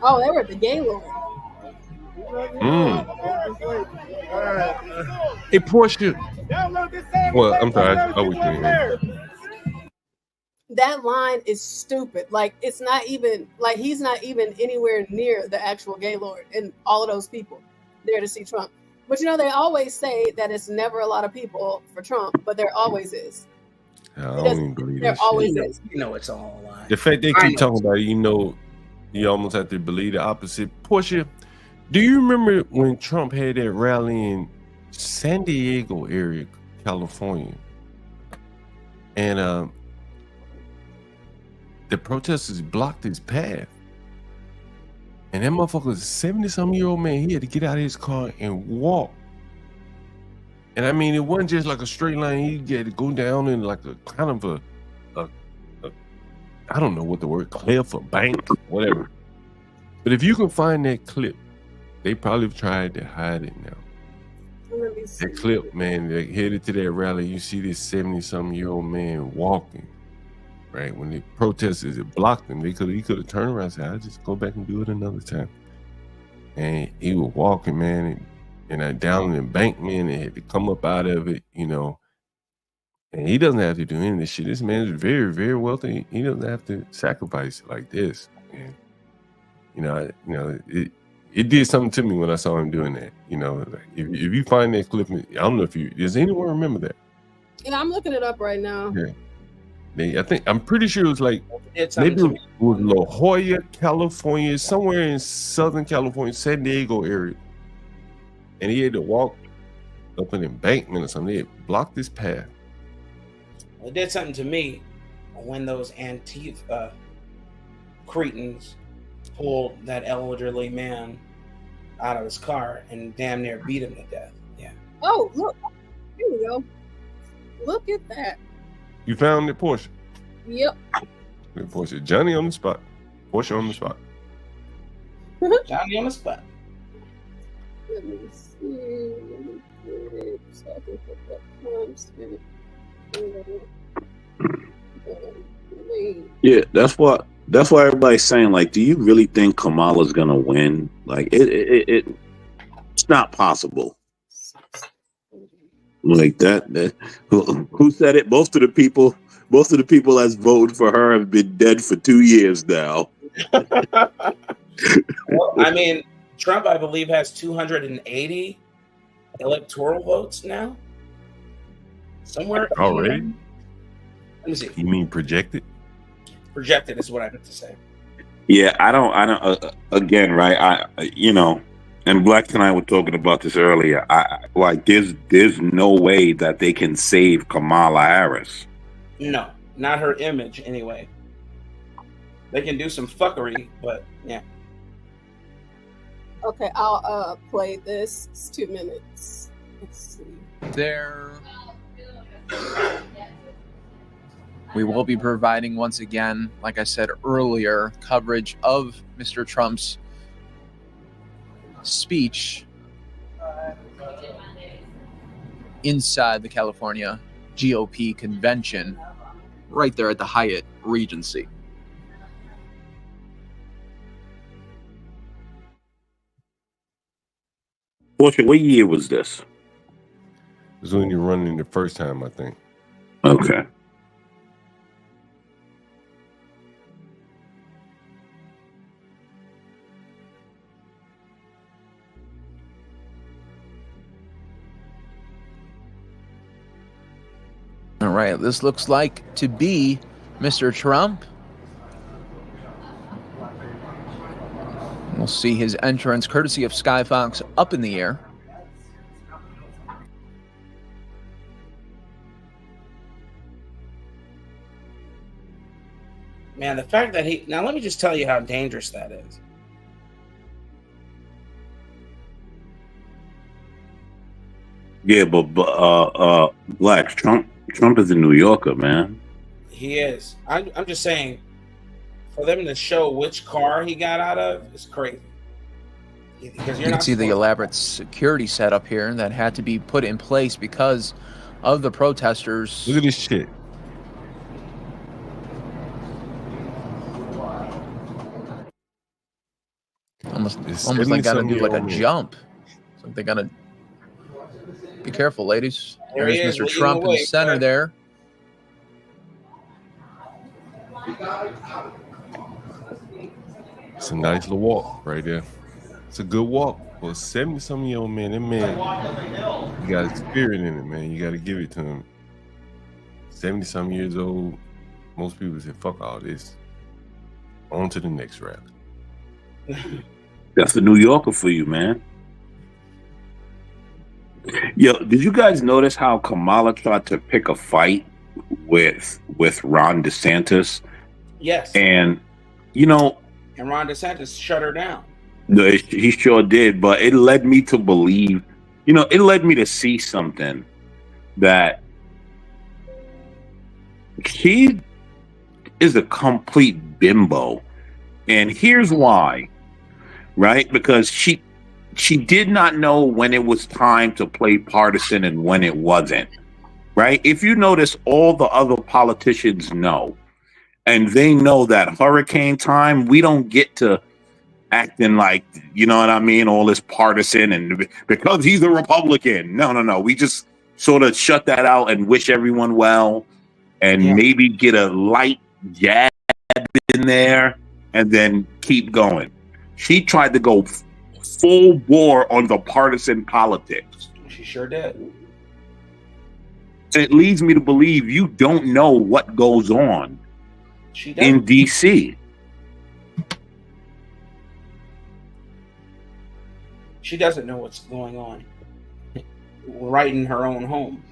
Oh, they were at the Gaylord. Hey, Portia. Well, I'm sorry. I was That line is stupid. Like, it's not even, like, he's not even anywhere near the actual Gaylord and all of those people there to see Trump. But they always say that it's never a lot of people for Trump, but there always is. I don't even believe there that always shit. is. It's all a lie. The fact they keep talking about it, you almost have to believe the opposite. Portia, do you remember when Trump had that rally in San Diego area, California? And the protesters blocked his path. And that motherfucker was a 70-something-year-old man. He had to get out of his car and walk. And I mean, it wasn't just like a straight line. He had to go down in like a kind of a I don't know what the word, cliff or bank, whatever. But if you can find that clip, they probably tried to hide it now. That clip, man, they headed to that rally. You see this 70-something-year-old man walking. Right, when the protesters had blocked him, he could have turned around and said, "I'll just go back and do it another time." And he was walking, man, and down the embankment, and had to come up out of it, And he doesn't have to do any of this shit. This man is very, very wealthy. He doesn't have to sacrifice like this. And it did something to me when I saw him doing that. Like if you find that clip, I don't know does anyone remember that? I'm looking it up right now. Yeah. I'm pretty sure it was like maybe it was La Jolla, California, somewhere in Southern California, San Diego area. And he had to walk up an embankment or something. They had blocked his path. Well, it did something to me when those Antifa cretins pulled that elderly man out of his car and damn near beat him to death. Yeah. Oh, look. Here we go. Look at that. You found it, Portia? Yep. Portia. Johnny on the spot. Portia on the spot. Johnny on the spot. Let me see. So I can put that timestamp. Yeah, that's why everybody's saying, like, do you really think Kamala's gonna win? Like, it's not possible. Like that who said it? Most of the people that's voted for her have been dead for 2 years now. Well, I mean, Trump, I believe, has 280 electoral votes now. Somewhere already. Let me see. You mean projected? Projected is what I meant to say. Yeah, I don't. Again, right? And Black and I were talking about this earlier. There's no way that they can save Kamala Harris. No, not her image anyway. They can do some fuckery, but yeah. Okay, I'll play this. It's 2 minutes. Let's see. We will be providing, once again, like I said earlier, coverage of Mr. Trump's speech inside the California GOP convention right there at the Hyatt Regency. What year was this? It was when you were running the first time, I think. Okay. All right, this looks like to be Mr. Trump. We'll see his entrance, courtesy of Skyfox, up in the air. Man, the fact that now let me just tell you how dangerous that is. Yeah, but Black Trump is a New Yorker, man. He is. I'm just saying, for them to show which car he got out of is crazy. Because You can see the elaborate security setup here that had to be put in place because of the protesters. Look at this shit. Almost like gotta do like a jump. So they gotta be careful, ladies. There he There's is, Mr. leading Trump the in way, the center Fred. there. It's a nice little walk right there. It's a good walk for a 70-something-year-old man. That man, he got spirit in it, man. You got to give it to him. 70-something years old. Most people say, "Fuck all this." On to the next rap. That's the New Yorker for you, man. Yo, did you guys notice how Kamala tried to pick a fight with Ron DeSantis? Yes. And And Ron DeSantis shut her down. he sure did, but it led me to believe, it led me to see something that she is a complete bimbo. And here's why, right? Because she did not know when it was time to play partisan and when it wasn't, right? If you notice, all the other politicians know, and they know that hurricane time, we don't get to acting like, you know what I mean, all this partisan and because he's a Republican. No. We just sort of shut that out and wish everyone well and maybe get a light jab in there and then keep going. She tried to go full bore on the partisan politics. She sure did. It leads me to believe you don't know what goes on in DC. She doesn't know what's going on right in her own home.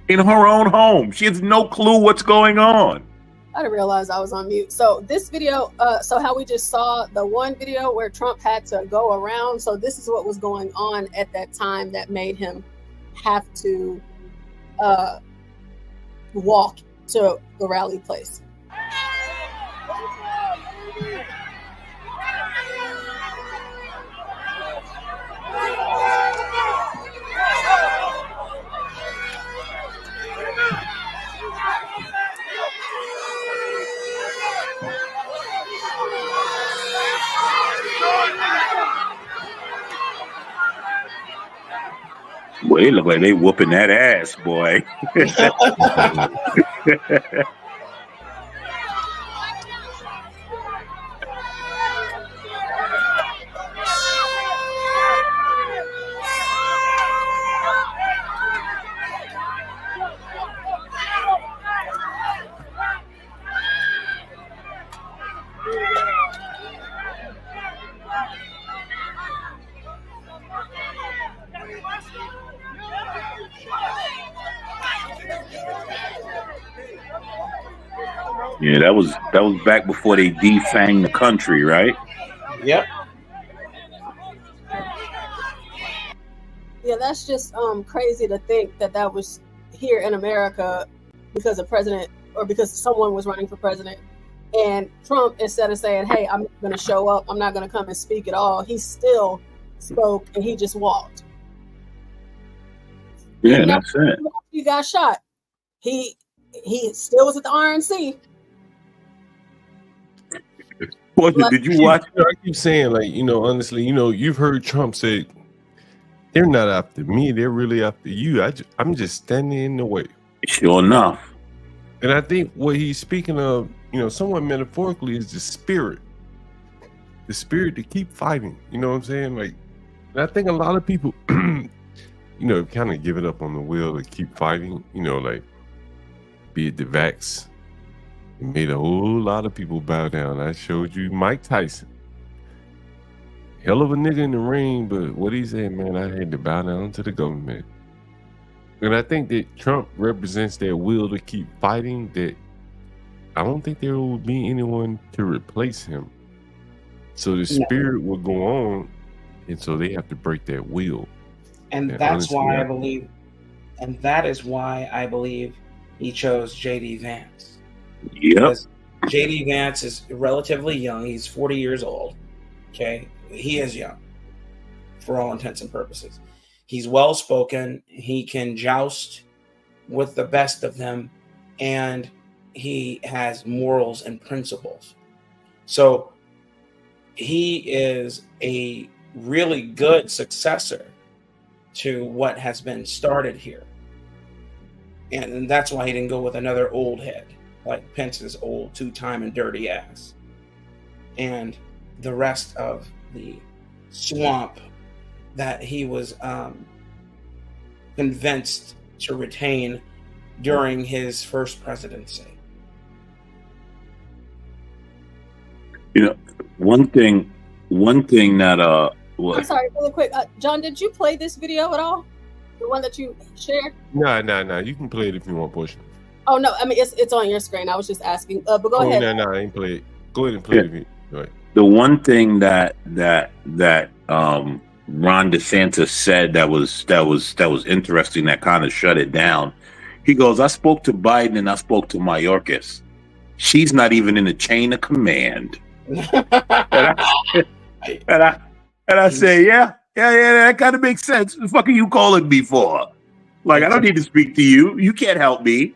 In her own home. She has no clue what's going on. I didn't realize I was on mute. So this video, so how we just saw the one video where Trump had to go around. So this is what was going on at that time that made him have to walk to the rally place. Boy, it look like they whooping that ass, boy. Yeah, that was back before they defanged the country, right? Yep. Yeah, that's just crazy to think that that was here in America because a president or because someone was running for president. And Trump, instead of saying, hey, I'm not going to show up, I'm not going to come and speak at all, he still spoke and he just walked. Yeah, that's it. He got shot. He still was at the RNC. Portia, did you watch? I keep saying, like, honestly, you've heard Trump say, they're not after me, they're really after you. I'm just standing in the way. Sure enough. And I think what he's speaking of, somewhat metaphorically, is the spirit to keep fighting. You know what I'm saying? Like, and I think a lot of people, kind of give it up on the will to keep fighting. Like, be it the vax, it made a whole lot of people bow down. I showed you Mike Tyson, hell of a nigga in the ring, but what he said, man, I had to bow down to the government. And I think that Trump represents that will to keep fighting, that I don't think there will be anyone to replace him. So the spirit will go on, and so they have to break that will. And that's why I believe, and that is why I believe he chose J.D. Vance. Yep. Because J.D. Vance is relatively young. He's 40 years old. Okay. He is young for all intents and purposes. He's well-spoken. He can joust with the best of them, and he has morals and principles. So he is a really good successor to what has been started here. And that's why he didn't go with another old head, like Pence's old two-time and dirty ass. And the rest of the swamp that he was convinced to retain during his first presidency. One thing that I'm sorry, really quick. John, did you play this video at all? The one that you shared? No. You can play it if you want, Portia. Oh no, I mean it's on your screen. I was just asking. But go ahead. No, I ain't play it. Go ahead and play it. Right. The one thing that Ron DeSantis said that was interesting, that kind of shut it down. He goes, I spoke to Biden and I spoke to Mayorkas. She's not even in the chain of command. and I say, yeah, that kind of makes sense. The fuck are you calling me for? Like, I don't need to speak to you. You can't help me.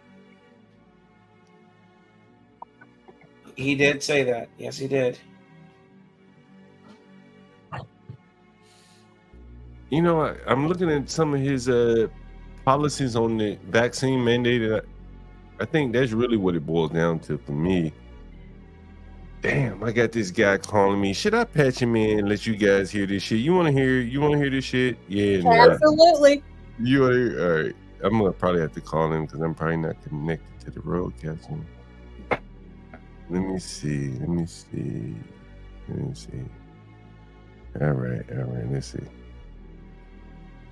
He did say that. Yes, he did. I'm looking at some of his policies on the vaccine mandate, and I think that's really what it boils down to for me. Damn, I got this guy calling me. Should I patch him in and let you guys hear this shit? You want to hear this shit? Yeah. Absolutely. You are all right. I'm gonna probably have to call him because I'm probably not connected to the roadcast. Let me see. All right. Let's see.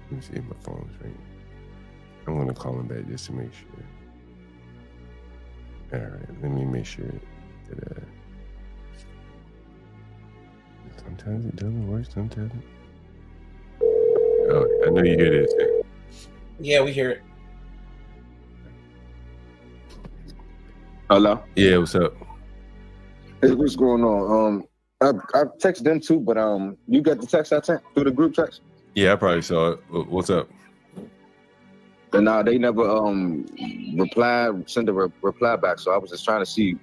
Let me see if my phone's ringing. I'm gonna call him back just to make sure. All right, let me make sure that sometimes it doesn't work, sometimes it... Oh, I know you hear this. Yeah, we hear it. Hello? Yeah, what's up? Hey, what's going on? I texted them too, but you got the text I sent through the group text? Yeah, I probably saw it. What's up? And they never sent a reply back. So I was just trying to see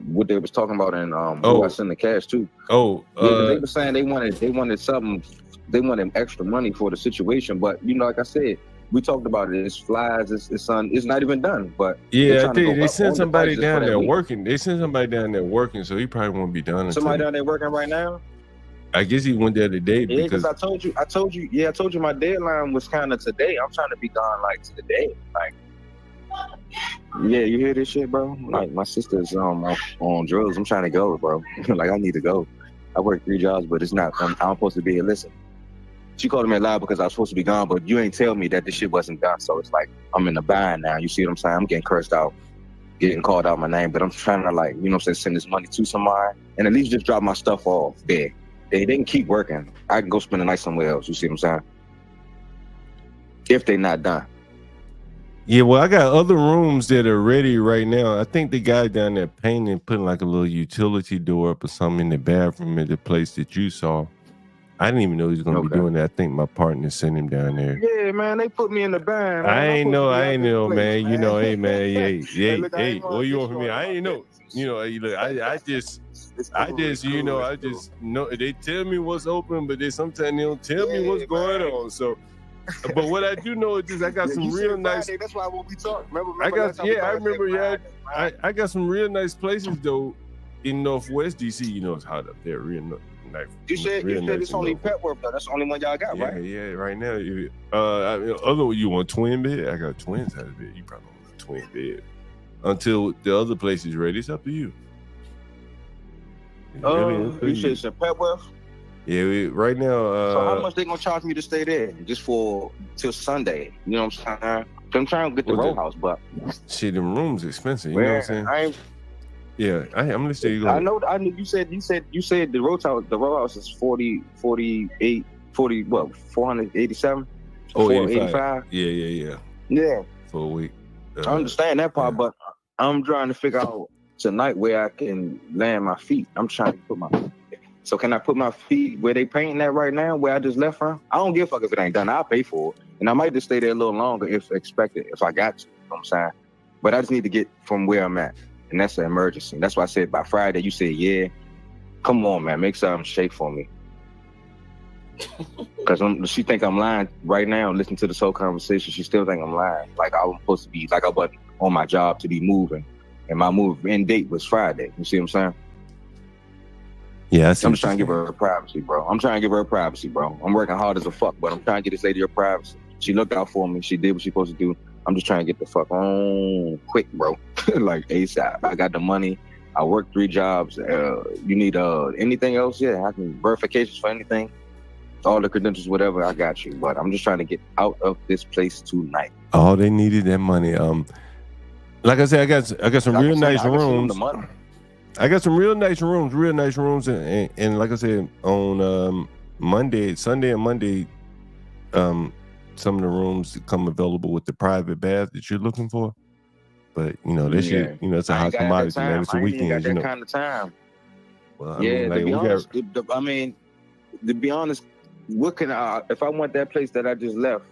what they was talking about, and who I sent the cash to. They were saying they wanted something, they wanted extra money for the situation. But like I said, we talked about it. It's flies. It's not even done. But yeah, I think they sent somebody down there working. They sent somebody down there working, so he probably won't be done. Somebody down there working right now. I guess he went there today because I told you my deadline was kind of today. I'm trying to be gone like today. Like, yeah, you hear this shit, bro? Like, my sister's on drugs. I'm trying to go, bro. Like, I need to go. I work 3 jobs, but it's not. I'm supposed to be here. Listen, she called me a lie because I was supposed to be gone, but you ain't tell me that this shit wasn't done. So it's like I'm in the bind now. You see what I'm saying? I'm getting cursed out. getting called out my name, but I'm trying to, like, you know what I'm saying, send this money to somebody and at least just drop my stuff off there. They can keep working. I can go spend the night somewhere else. You see what I'm saying? If they not done. Yeah, well, I got other rooms that are ready right now. I think the guy down there painting, putting like a little utility door up or something in the bathroom at the place that you saw. I didn't even know he was gonna be doing that. I think my partner sent him down there. Yeah, man, they put me in the band. Man. I ain't know, man. You know, hey, man, Hey, look, I hey, ain't gonna what you get want from me? you I on ain't my know. You know, hey, look, I just, you know, I just know they tell me what's open, but they sometimes they don't tell me what's going on. So, but what I do know is just I got some real nice. Friday, that's why when we talk, remember I got, last time we I talked, remember, Friday, I got some real nice places though in Northwest DC. You know, it's hot up there, real nice. You said it's only Petworth though. That's the only one y'all got, right? Yeah, right now. Other you want twin bed? I got twin size bed. You probably want a twin bed until the other place is ready. It's up to you. You said it's a Petworth? Yeah, right now. So how much they gonna charge me to stay there just for till Sunday? You know what I'm saying? I'm trying to get the row house, but shit, them rooms expensive. You know what I'm saying? I'm gonna say you. I know. You said the row house is 487. 485. Yeah. For a week. I understand that part, but I'm trying to figure out tonight where I can land my feet. I'm trying to put my. So can I put my feet where they painting that right now, where I just left from? I don't give a fuck if it ain't done. I'll pay for it. And I might just stay there a little longer if expected, if I got to. You know what I'm saying? But I just need to get from where I'm at. And that's an emergency. That's why I said by Friday, you said, yeah. Come on, man. Make something shake for me. Because she think I'm lying right now. Listen to this whole conversation. She still think I'm lying. Like I'm supposed to be, like I wasn't on my job to be moving. And my move end date was Friday. You see what I'm saying? Yeah, I'm just trying to give her privacy, bro. I'm working hard as a fuck, but I'm trying to get this lady her privacy. She looked out for me. She did what she's supposed to do. I'm just trying to get the fuck on quick, bro. Like ASAP. I got the money. I work 3 jobs. You need anything else? Yeah, I can verifications for anything. All the credentials, whatever, I got you. But I'm just trying to get out of this place tonight. All they needed that money. Like I said, I got some real nice rooms. I got some real nice rooms, and like I said, on Sunday and Monday, some of the rooms come available with the private bath that you're looking for. But you know, that shit, you know, it's a hot commodity, man. It's a weekend, you know. Kind of time. Well, I mean, to be honest, what can I? If I want that place that I just left,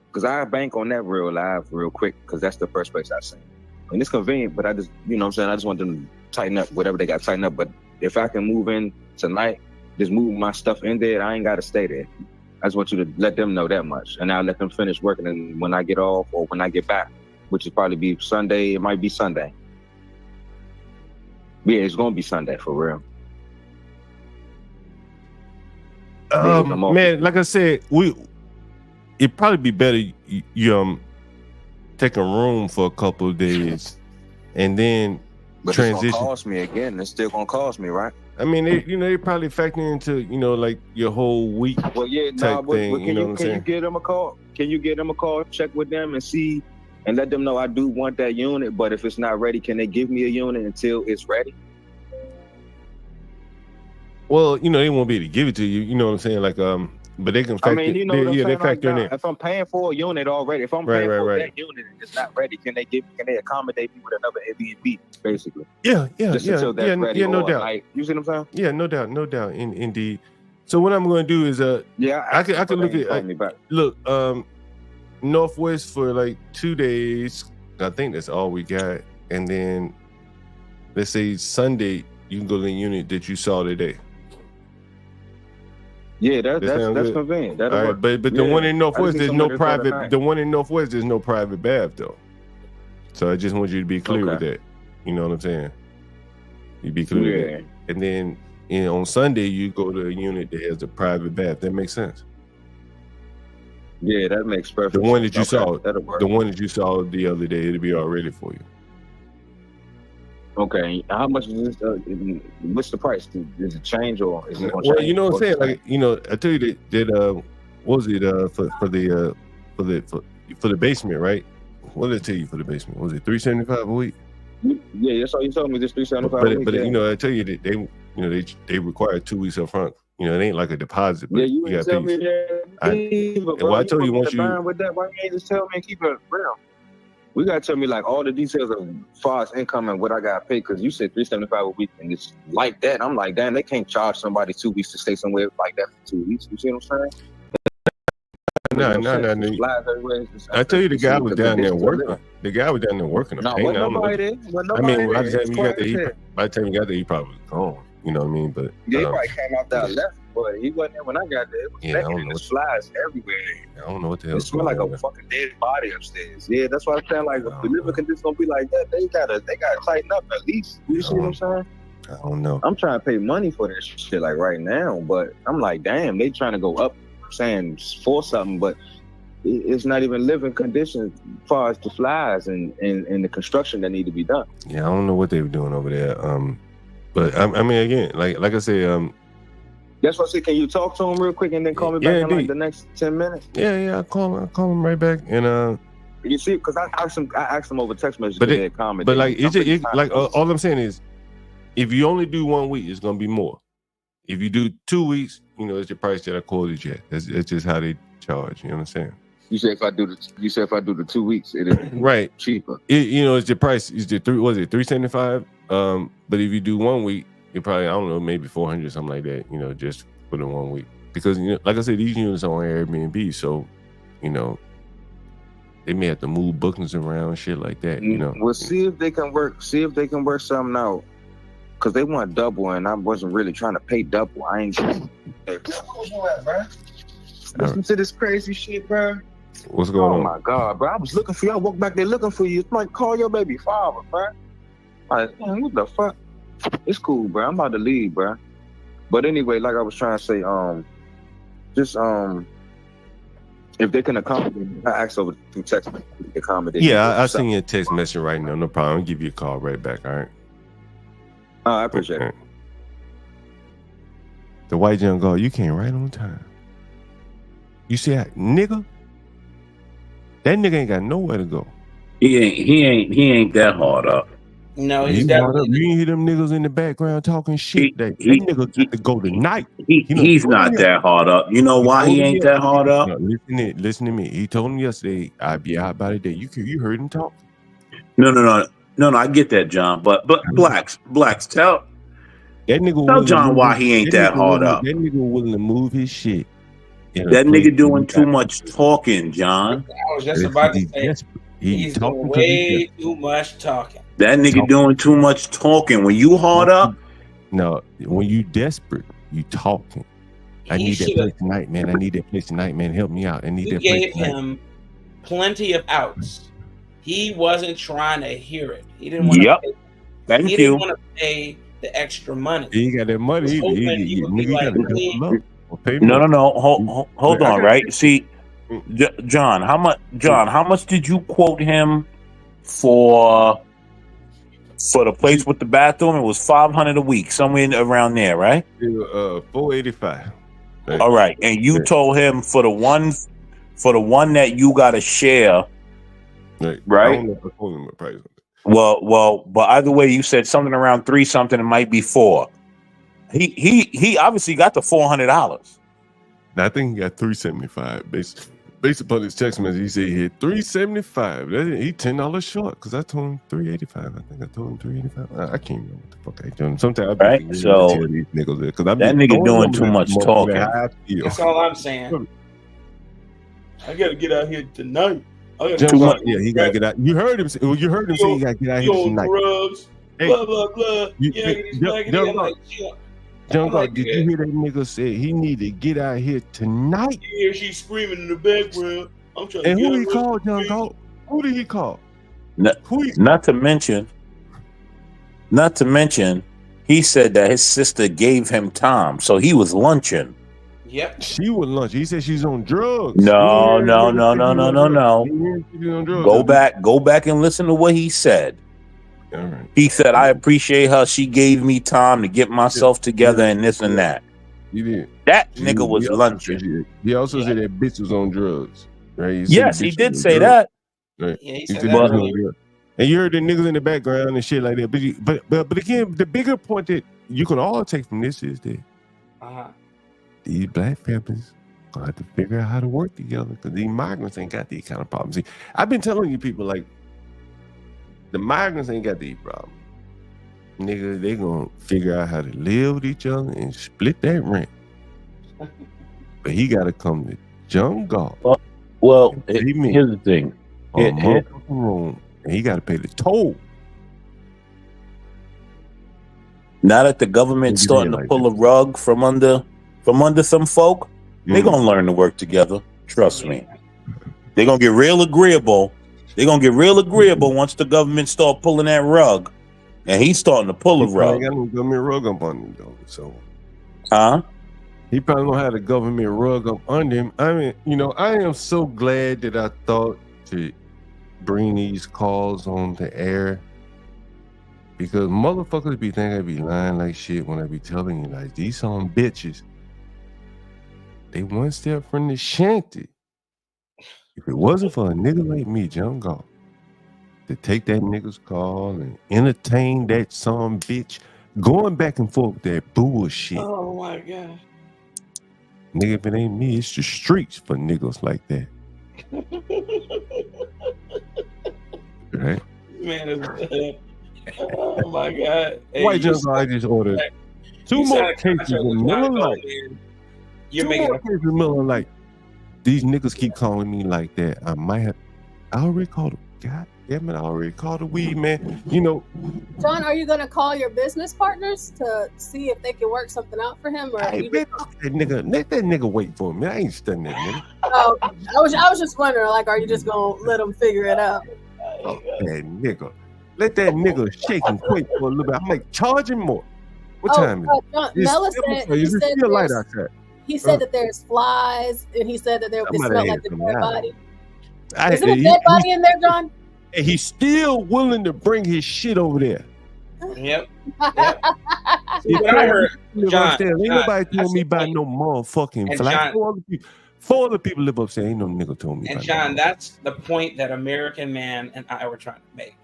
because I bank on that real quick, because that's the first place I seen. And it's convenient, but I just, you know what I'm saying, I just want them to tighten up whatever they got to tighten up. But if I can move in tonight, just move my stuff in there, I ain't got to stay there. I just want you to let them know that much. And I'll let them finish working. And when I get off or when I get back, which will probably be Sunday, it might be Sunday. Yeah, it's going to be Sunday for real. Man, like I said, it'd probably be better you take a room for a couple of days and then transition. It's gonna cost me again. It's still gonna cost me, right? I mean, they probably factor into, like your whole week. Well, yeah, type thing. Can you give them a call? Can you give them a call? Check with them and see, and let them know I do want that unit. But if it's not ready, can they give me a unit until it's ready? Well, they won't be able to give it to you. You know what I'm saying? Like, but they can factor. They factor in it. If I'm paying for a unit already, if I'm paying for that unit and it's not ready, can they accommodate me with another Airbnb, basically? Yeah. Until that's ready, no doubt. Like, you see what I'm saying? Yeah, no doubt. Indeed. So what I'm going to do is, I can look at Northwest for like 2 days. I think that's all we got, and then let's say Sunday you can go to the unit that you saw today. Yeah, that's convenient. All right, but the one in Northwest, there's no private. The one in Northwest, there's no private bath though. So I just want you to be clear with that. You know what I'm saying? You be clear with that. And then on Sunday you go to a unit that has a private bath. That makes sense. Yeah, that makes perfect sense. The one that you saw, the one that you saw the other day, it'll be all ready for you. Okay, how much is this? What's the price? Does it change or is it? Well, you know what I'm saying. Like, I tell you that what was it for the basement, right? what did I tell you for the basement? Was it $375 a week? Yeah, that's all you told me. Just $375. But you know, I tell you that they require 2 weeks up front. You know, it ain't like a deposit. But Yeah, you ain't tell me that. Well, I told you once you. With that, why you ain't just tell me and keep it real? We gotta tell me like all the details of far as income and what I gotta pay, because you said $375 a week and it's like that. I'm like, damn, they can't charge somebody 2 weeks to stay somewhere like that for 2 weeks. You see what I'm saying? No. I tell you, the guy was down there working. The guy was down there working. No, wasn't nobody there. I mean, by the time you got there, he probably was gone. You know what I mean? But yeah, he probably came out there left, but he wasn't there when I got there. It was naked and there's flies everywhere. I don't know what the hell. It smelled like a fucking dead body upstairs. Yeah, that's why I'm saying, like, if the living conditions gonna be like that, they gotta tighten up at least. You see what I'm saying? I don't know. I'm trying to pay money for this shit like right now, but I'm like, damn, they trying to go up, saying for something, but it's not even living conditions as far as the flies and the construction that need to be done. Yeah, I don't know what they were doing over there. But I mean, again, like I said, that's what I said. Can you talk to him real quick and then call me back in like the next 10 minutes? Yeah, I'll call him right back. And you see, because I asked him over text message. But like, all I'm saying is, if you only do 1 week, it's gonna be more. If you do 2 weeks, you know, it's the price that I quoted you. That's just how they charge. You know what I'm saying? You said if I do the 2 weeks, it is right cheaper. It's the price. Is the $375? But if you do 1 week, you probably, I don't know, maybe 400, something like that. You know, just for the 1 week, because you know, like I said, these units are on Airbnb, so you know they may have to move bookings around, shit like that. You know, well, see if they can work something out, because they want double, and I wasn't really trying to pay double. I ain't. Hey, where you at, bro? Listen to this crazy shit, bro. What's going on? Oh my god, bro! I was looking for you. I walked back there looking for you. It's like, call your baby father, bro. Like, man, what the fuck? It's cool, bro. I'm about to leave, bro. But anyway, like I was trying to say, if they can accommodate, I asked over through text to accommodate. Yeah, I'll send you a text message right now. No problem. I'll give you a call right back. All right. I appreciate it. The white young girl, you came right on time. You see that nigga? That nigga ain't got nowhere to go. He ain't that hard up. No, he's definitely. You ain't hear them niggas in the background talking shit. That nigga got to go tonight. He's not that hard up. You know why he ain't that hard up? No, listen to me. He told him yesterday I'd be out by the day. You heard him talk? No. I get that, John. But blacks tell that nigga. Tell John why he ain't that hard up. That nigga willing to move his shit. That nigga doing too much talking, John. I was just about to say he's doing way too much talking. That nigga doing too much talking. When you hard up, no. When you desperate, you talking. I need that place tonight, man. I need that place tonight, man. Help me out. I need that place tonight. You gave him plenty of outs. He wasn't trying to hear it. He didn't want to. Thank you. Didn't want to pay the extra money. He got that money. No. Hold on, right? See, John, how much did you quote him for the place with the bathroom? It was $500 a week, somewhere around there, right? $485. All right, and you told him for the one that you got to share, right? I don't know if I told him the price. Well, but either way, you said something around $3 something. It might be $4. He obviously got the $400. I think he got $375 based upon his text message. He said he had $375. He $10 short because I told him $385. I think I told him $385. I can't remember what the fuck I told him. Sometimes I think so these niggas there, that nigga doing too much talking. That's all I'm saying. I gotta get out here tonight. He gotta get out. You heard him say he gotta get out here tonight. Drugs, blah blah blah. John, did you hear that nigga say he need to get out here tonight? You hear she screaming in the background. I'm trying and to who he called, John Galt? Who did he call? Not to mention, he said that his sister gave him time, so he was lunching. Yep. She was lunching. He said she's on drugs. No. Go back and listen to what he said. All right. He said, I appreciate her. She gave me time to get myself together and this and that. He did. That nigga was lunching. He also said that bitch was on drugs. Right? Yes, he did say that. Right. Yeah, he You said said that niggas earlier. gonna get- And you heard the niggas in the background and shit like that. But again, the bigger point that you can all take from this is that these black families gonna have to figure out how to work together because these migrants ain't got these kind of problems. See, I've been telling you people like the migrants ain't got these problems. Nigga, they gonna figure out how to live with each other and split that rent. But he gotta come to John Galt. Well, here's the thing. Motherfucking room, and he gotta pay the toll. Now that the government's starting to pull a rug from under some folk, they're gonna learn to work together. Trust me. They're gonna get real agreeable. They're gonna get real agreeable once the government start pulling that rug. And he's starting to pull a rug. He got no government rug up on him though. So huh? He probably don't have the government rug up under him. I mean, you know, I am so glad that I thought to bring these calls on the air. Because motherfuckers be thinking I be lying like shit when I be telling you like these some bitches. They one step from the shanty. If it wasn't for a nigga like me, John Galt, to take that nigga's call and entertain that some bitch going back and forth with that bullshit. Oh my god. Nigga, if it ain't me, it's the streets for niggas like that. Right? Man is oh my god. Hey, White John Galt, I just ordered two more cases of Miller Lite. You're Two making more a cases of Miller Lite. These niggas keep calling me like that. I already called him. God damn it, I already called the weed man. You know, John, are you going to call your business partners to see if they can work something out for him? Or hey, you man, let that nigga wait for me. I ain't studying that nigga. oh, I was just wondering, like, are you just going to let them figure it out? Oh, that nigga. Let that nigga shake and quake for a little bit. I might charge him more. What time is it? John, It's Mela still- said, is it still light outside? he said that there's flies, and he said that it Somebody smelled had like a some dead out. body. I- Is it a he- dead body in there, John? And he's still willing to bring his shit over there. Yep. See, what I heard, live John, upstairs. Ain't John, nobody told that's me the about point. no motherfucking And fly. John- Four other people live upstairs. Ain't no nigga told me And about John, that's the point that American Man and I were trying to make.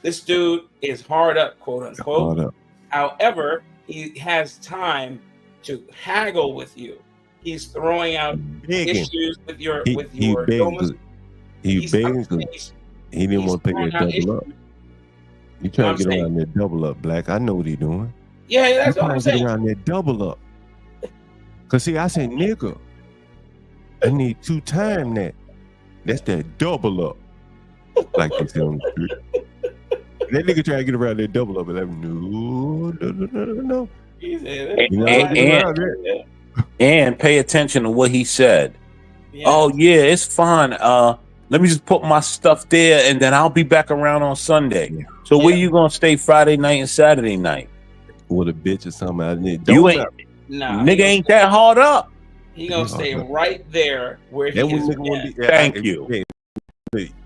This dude is hard up, quote unquote. Hard up. However, he has time to haggle with you. He's throwing out begging. issues with your He begging illness. 'cause- he begging 'cause he didn't want to pay that throwing out double up. issues. He trying I'm to get saying? around that double up, Black. I know what he doing. Yeah, that's He what I'm trying to get saying. around that double up. Cause see, I said, nigga, I need 2 times that. That's that double up. Like they say on the street. That nigga trying to get around that double up, and I'm no. He said, You know, I get around that. And pay attention to what he said. Oh yeah, it's fine. Let me just put my stuff there, and then I'll be back around on Sunday. So where you gonna stay Friday night and Saturday night? With a bitch or something. You ain't, Nah, nigga ain't that hard up. He gonna stay right there where he That is. nigga wanna be- Thank you.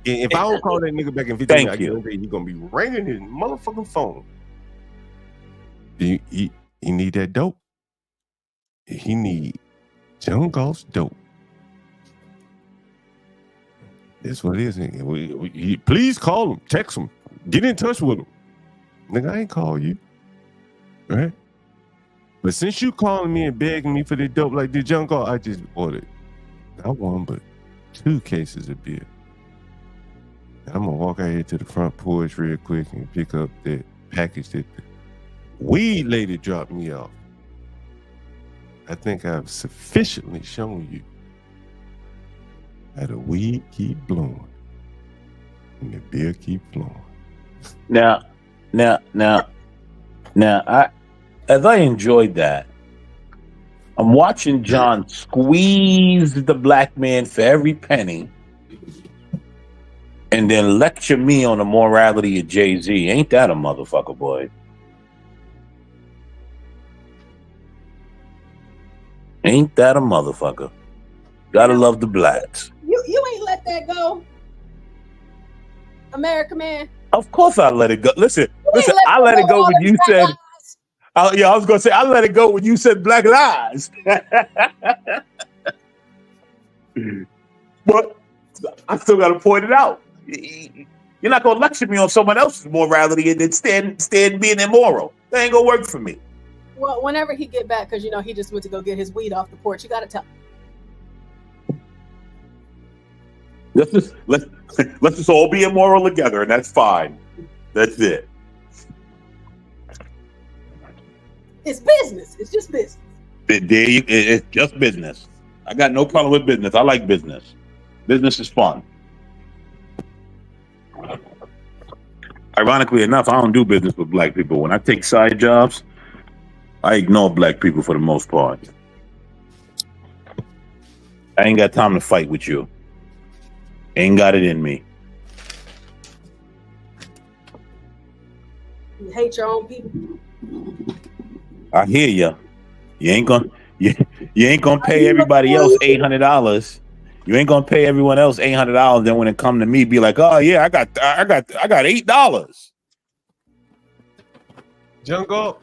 If I don't call that nigga back in 15 Thank minutes, I guarantee he gonna be ringing his motherfucking phone. He need that dope. He need John Galt's dope. That's what it is. Please call him, text him, get in touch with him. Nigga, I ain't call you, right? But since you calling me and begging me for the dope like the John Galt, I just ordered not 1 but 2 cases of beer. I'm gonna walk out here to the front porch real quick and pick up that package that the weed lady dropped me off. I think I've sufficiently shown you how the weed keep blowing and the beer keep flowing. Now, as I enjoyed that, I'm watching John squeeze the black man for every penny and then lecture me on the morality of Jay-Z. Ain't that a motherfucker, boy? Ain't that a motherfucker? Gotta love the blacks. You ain't let that go, America Man. Of course I let it go. Listen, I let it go when you said, I was gonna say I let it go when you said black lies. But I still gotta point it out. You're not gonna lecture me on someone else's morality and then stand being immoral. That ain't gonna work for me. Well, whenever he get back, because he just went to go get his weed off the porch. You got to tell. Let's just all be immoral together, and that's fine. That's it. It's business. It's just business. It's just business. I got no problem with business. I like business. Business is fun. Ironically enough, I don't do business with black people. When I take side jobs, I ignore black people for the most part. I ain't got time to fight with you. Ain't got it in me. You hate your own people. I hear you. You ain't gonna pay everybody else $800. You ain't gonna pay everyone else $800. Then when it come to me, be like, oh yeah, I got $8. Jungle,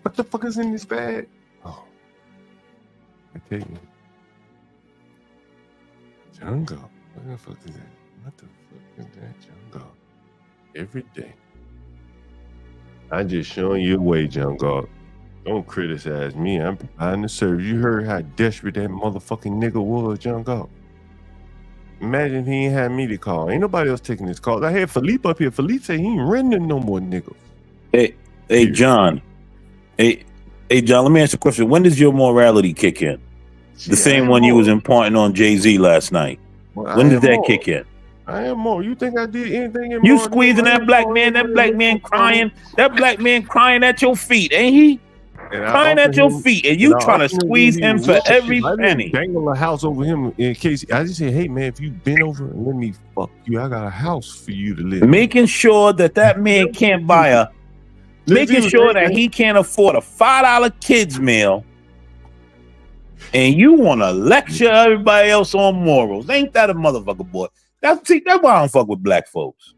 what the fuck is in this bag? Oh, I tell you, Jungle. What the fuck is that? What the fuck is that, Jungle? Every day, I just showing you a way, Jungle. Don't criticize me. I'm providing the service. You heard how desperate that motherfucking nigga was, Jungle. Imagine if he ain't had me to call. Ain't nobody else taking this call. I had Philippe up here. Philippe said he ain't rendering no more niggas. Hey, John. Hey, John, let me ask you a question. When does your morality kick in? The same one you was imparting on Jay-Z last night. Well, when did that kick in? I am more. You think I did anything in You squeezing that black man crying. That black man crying at your feet, ain't he? Crying at your feet, and you trying to squeeze him for every penny. Dangle a house over him in case. I just say, hey man, if you bend over and let me fuck you, I got a house for you to live. Making sure that man can't buy a. Making sure that he can't afford a $5 kids meal, and you want to lecture everybody else on morals. Ain't that a motherfucker, boy? That's why I don't fuck with black folks.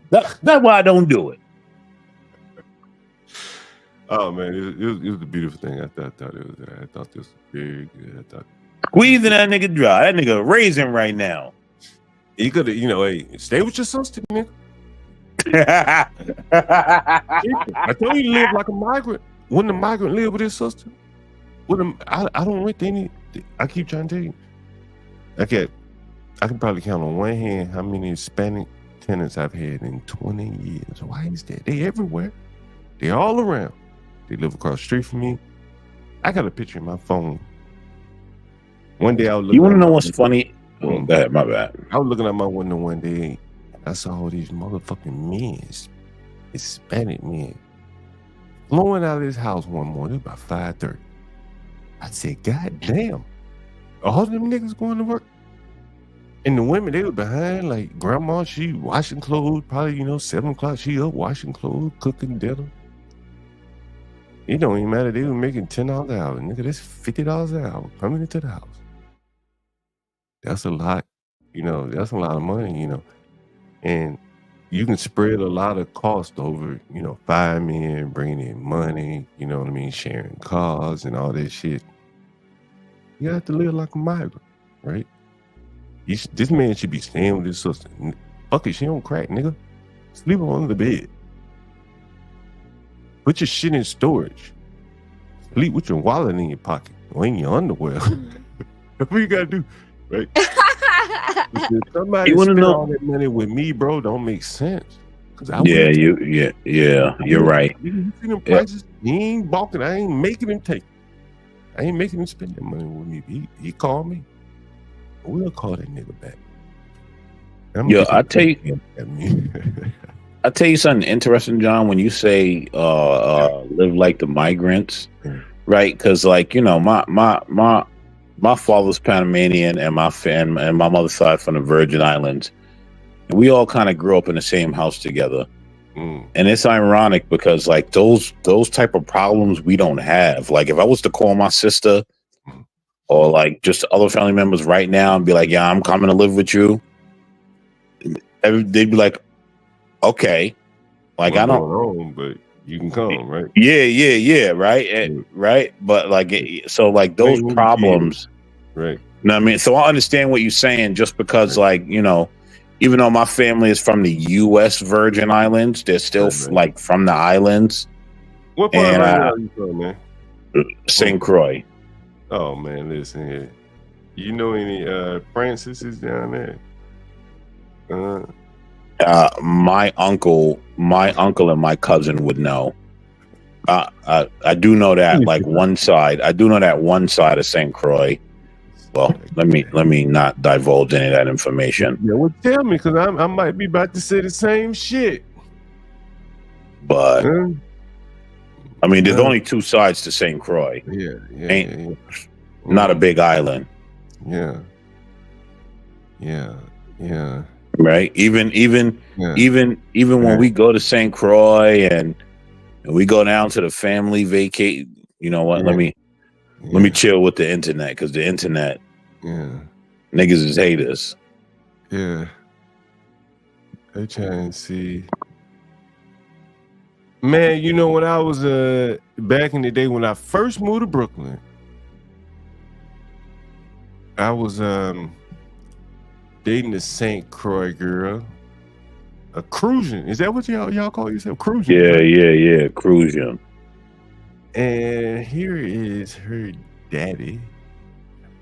That's why I don't do it. Oh man, it was a beautiful thing. I thought this was very good. I thought squeezing that nigga dry. That nigga raising right now. You could, hey, stay with your sister, nigga. I told you to live like a migrant. Wouldn't a migrant live with his sister? I don't rent any. I keep trying to tell you. I can probably count on one hand how many Hispanic tenants I've had in 20 years. Why is that? They everywhere. They all around. They live across the street from me. I got a picture in my phone. One day I was looking. You want to know what's funny? Oh, go ahead, my bad. I was looking at my window one day. I saw all these motherfucking men, Hispanic men, flowing out of this house one morning. It was about 5:30. I said, God damn, all them niggas going to work. And the women, they were behind, like grandma, she washing clothes, probably, 7 o'clock, she up washing clothes, cooking dinner. It don't even matter. They were making $10 an hour. Nigga, that's $50 an hour coming into the house. That's a lot, that's a lot of money, And you can spread a lot of cost over, 5 men bringing in money, you know what I mean, sharing cars and all that shit. You have to live like a migrant, right? This man should be staying with his sister. Fuck it, she don't crack, nigga. Sleep on the bed. Put your shit in storage. Sleep with your wallet in your pocket or in your underwear. That's what you gotta do, right? If somebody spend all that money with me, bro, don't make sense. You're right. You see them prices? He ain't balking. I ain't making him take it. I ain't making him spend that money with me. He called me. We'll call that nigga back. I tell you something interesting, John. When you say live like the migrants, right? Because my father's Panamanian and my mother's side from the Virgin Islands, and we all kind of grew up in the same house together. And it's ironic because those type of problems we don't have. Like if I was to call my sister or like just other family members right now and be like, yeah, I'm coming to live with you, they'd be like, okay, like I don't know, but you can come, right? Yeah, right. But those problems, right? You know what I mean? So I understand what you're saying. Just because, even even though my family is from the U.S. Virgin Islands, they're still like from the islands. What part of are you from, man? St. Croix. Oh man, listen here. You know any Francis's down there? My uncle and my cousin would know. I do know that like one side. I do know that one side of St. Croix. Well, let me not divulge any of that information. Yeah, well, tell me, because I might be about to say the same shit. But I mean, there's only two sides to St. Croix. Yeah. Not a big island. Yeah. Right. Even when we go to St. Croix and we go down to the family vacate, you know what? Let me chill with the internet, because the internet, niggas is haters. Yeah. I try and see. Man, you know, when I was back in the day when I first moved to Brooklyn, I was dating a St. Croix girl. A cruising. Is that what y'all call yourself? Cruising? Yeah, cruising. And here is her daddy.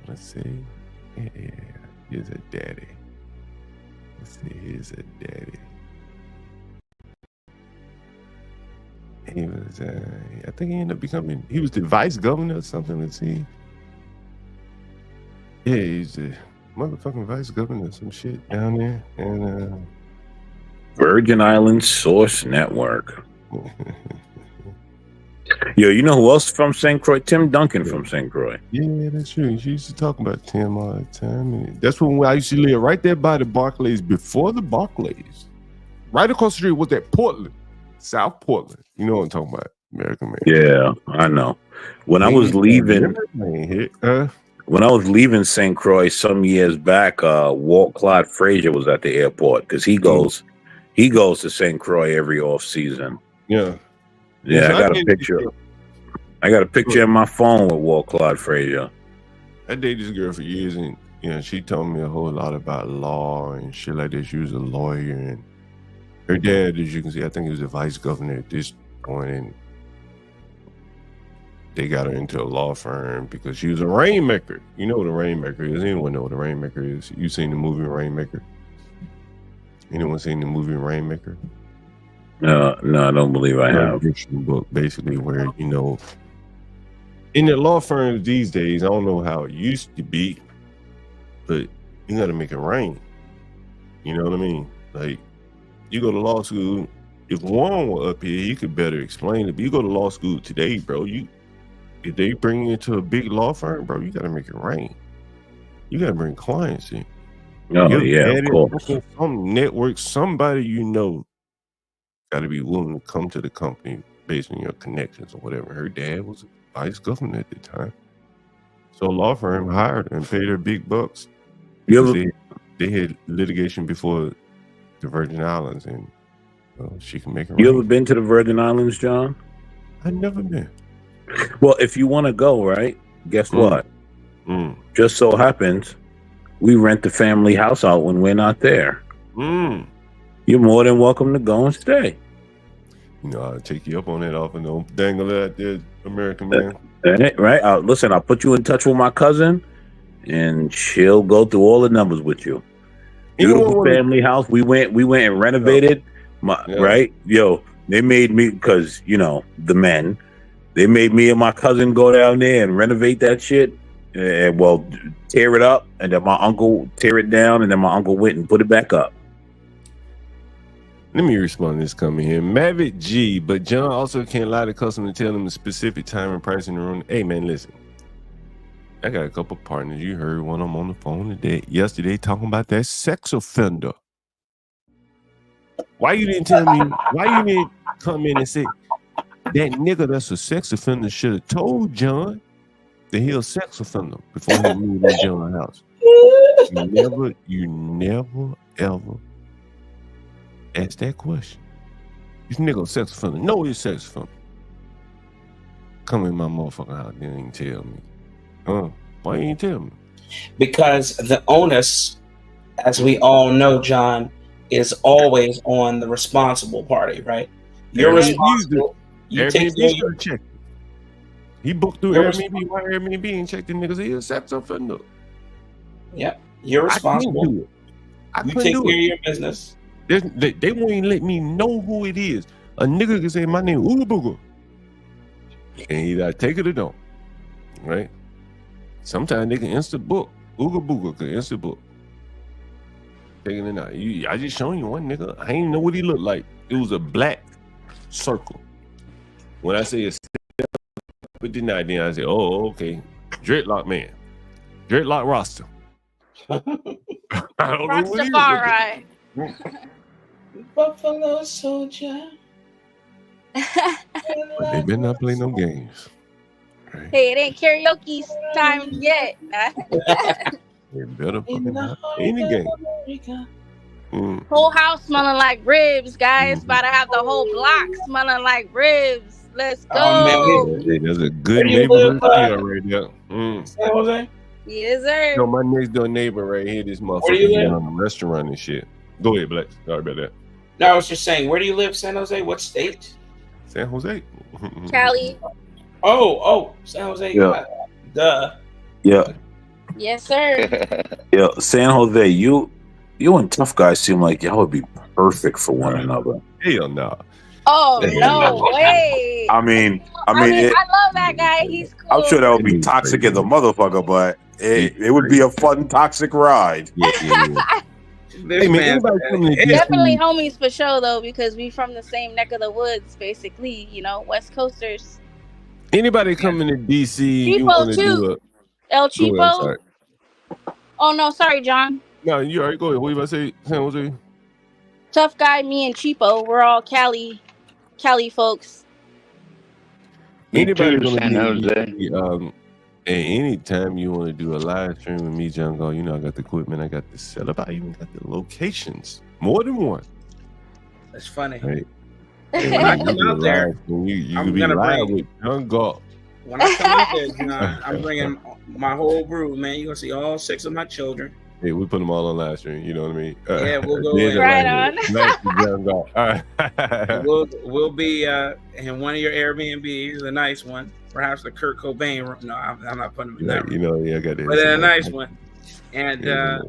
Let's see. Yeah, here's a daddy. Let's see, here's a daddy. He was, I think he ended up he was the vice governor or something. Let's see. Yeah, he's the motherfucking vice governor or some shit down there. And Virgin Islands Source Network. Yo, you know who else from St. Croix? Tim Duncan from St. Croix. Yeah, that's true. She used to talk about Tim all the time. And that's when I used to live right there by the Barclays, before the Barclays. Right across the street was that Portland, South Portland. You know what I'm talking about, American man. Yeah, I know. When I was leaving St. Croix some years back, Walt Clyde Frazier was at the airport, because he goes to St. Croix every off season. Yeah. Yeah, I got a picture. I got a picture on my phone with Walt Clyde Frazier. I dated this girl for years, and she told me a whole lot about law and shit like that. She was a lawyer, and her dad, as you can see, I think he was a vice governor at this point, and they got her into a law firm because she was a rainmaker. You know what a rainmaker is? Anyone know what a rainmaker is? You seen the movie Rainmaker? Anyone seen the movie Rainmaker? No, I don't believe I have. Book basically where, in the law firms these days, I don't know how it used to be, but you got to make it rain. You know what I mean? Like, you go to law school. If Warren were up here, he could better explain it. But you go to law school today, bro. If they bring you into a big law firm, bro, you got to make it rain. You got to bring clients in. Oh, yeah, of course. Some network, somebody got to be willing to come to the company based on your connections or whatever. Her dad was a vice governor at the time. So a law firm hired her and paid her big bucks. They had litigation before the Virgin Islands, and she can make it You rain. ever been to the Virgin Islands, John? I've never been. Well, if you want to go, right, guess what? Just so happens, we rent the family house out when we're not there. You're more than welcome to go and stay. I'll take you up on that offer. Don't dangle that there, American man. Right? Listen, I'll put you in touch with my cousin, and she'll go through all the numbers with you. Beautiful family house. We went and renovated. Right? Yo, they made me, because, the men, they made me and my cousin go down there and renovate that shit. And, tear it up, and then my uncle tear it down, and then my uncle went and put it back up. Let me respond to this comment here. Maverick G, but John also can't lie to customer and tell them a specific time and price in the room. Hey, man, listen. I got a couple partners. You heard one of them on the phone yesterday talking about that sex offender. Why you didn't tell me? Why you didn't come in and say, that nigga that's a sex offender should have told John that he a sex offender before he moved into John's house? You never, ever ask that question. This nigga a sex offender. No, he's a sex offender. Come in my motherfucking house, then you tell me. Why you ain't tell me? Because the onus as we all know, John, is always on the responsible party, right? You're responsible. You take care of your check. He booked through Airbnb and checked the niggas. He a sex offender. Yep, you're responsible. I You couldn't take do care it. of your business. They won't even let me know who it is. A nigga can say my name Ooga Booga, and he either take it or don't. Right? Sometimes they can instant book. Ooga Booga can instant book. Taking it out. I just showing you one nigga. I ain't know what he looked like. It was a black circle. When I say a with the night, then I say, oh, okay. Dreadlock man. Dreadlock roster. I don't know what he is. Rastafari. Buffalo Soldier. But they better not play no games. Hey, it ain't karaoke time yet. They better fucking not play any game. Whole house smelling like ribs, guys. About to have the whole block smelling like ribs. Let's go. Hey, there's a good neighborhood feel right there. San Jose? Yes, sir. Yo, my next door neighbor right here, this Where do you motherfucker live? down the restaurant and shit. Go ahead, Black. Sorry about that. No, I was just saying, where do you live, San Jose? What state? San Jose. Cali. Oh, San Jose. Yeah. Duh. Yeah, Yes, sir. yeah. San Jose, you and Tough Guy seem like y'all would be perfect for one another. Hell no. Oh, no way. I mean, I it, love that guy. He's cool. I'm sure that would be toxic as a motherfucker, but it would be a fun toxic ride. Hey, man, anybody coming to Definitely homies for sure, though, because we from the same neck of the woods, basically. You know, West Coasters. Anybody coming to DC? You Cheapo, want to too. do a El Go ahead, I'm Cheapo. sorry. Oh, no, sorry, John. No, you all right? Go ahead. What you about to say, San Jose? Tough Guy, me, and Cheapo. We're all Cali folks. Anybody too, gonna San be Jose. at any time you want to do a live stream with me, Jungle, you know I got the equipment, I got the setup, I even got the locations, more than one. That's funny. Right? When I come out there, you I'm can be gonna live bring- with Jungle. when I come out there, John, I'm bringing my whole brood, man. You're going to see all 6 of my children. Hey, we put them all on live stream. You know what I mean? Yeah, we'll go There's in. it Right here. on. Nice to Jungle. All right. We'll be in one of your Airbnbs, a nice one. Perhaps the Kurt Cobain room. No, I'm not putting them in that room. You know, yeah, I got that. But in a nice one. And Yeah.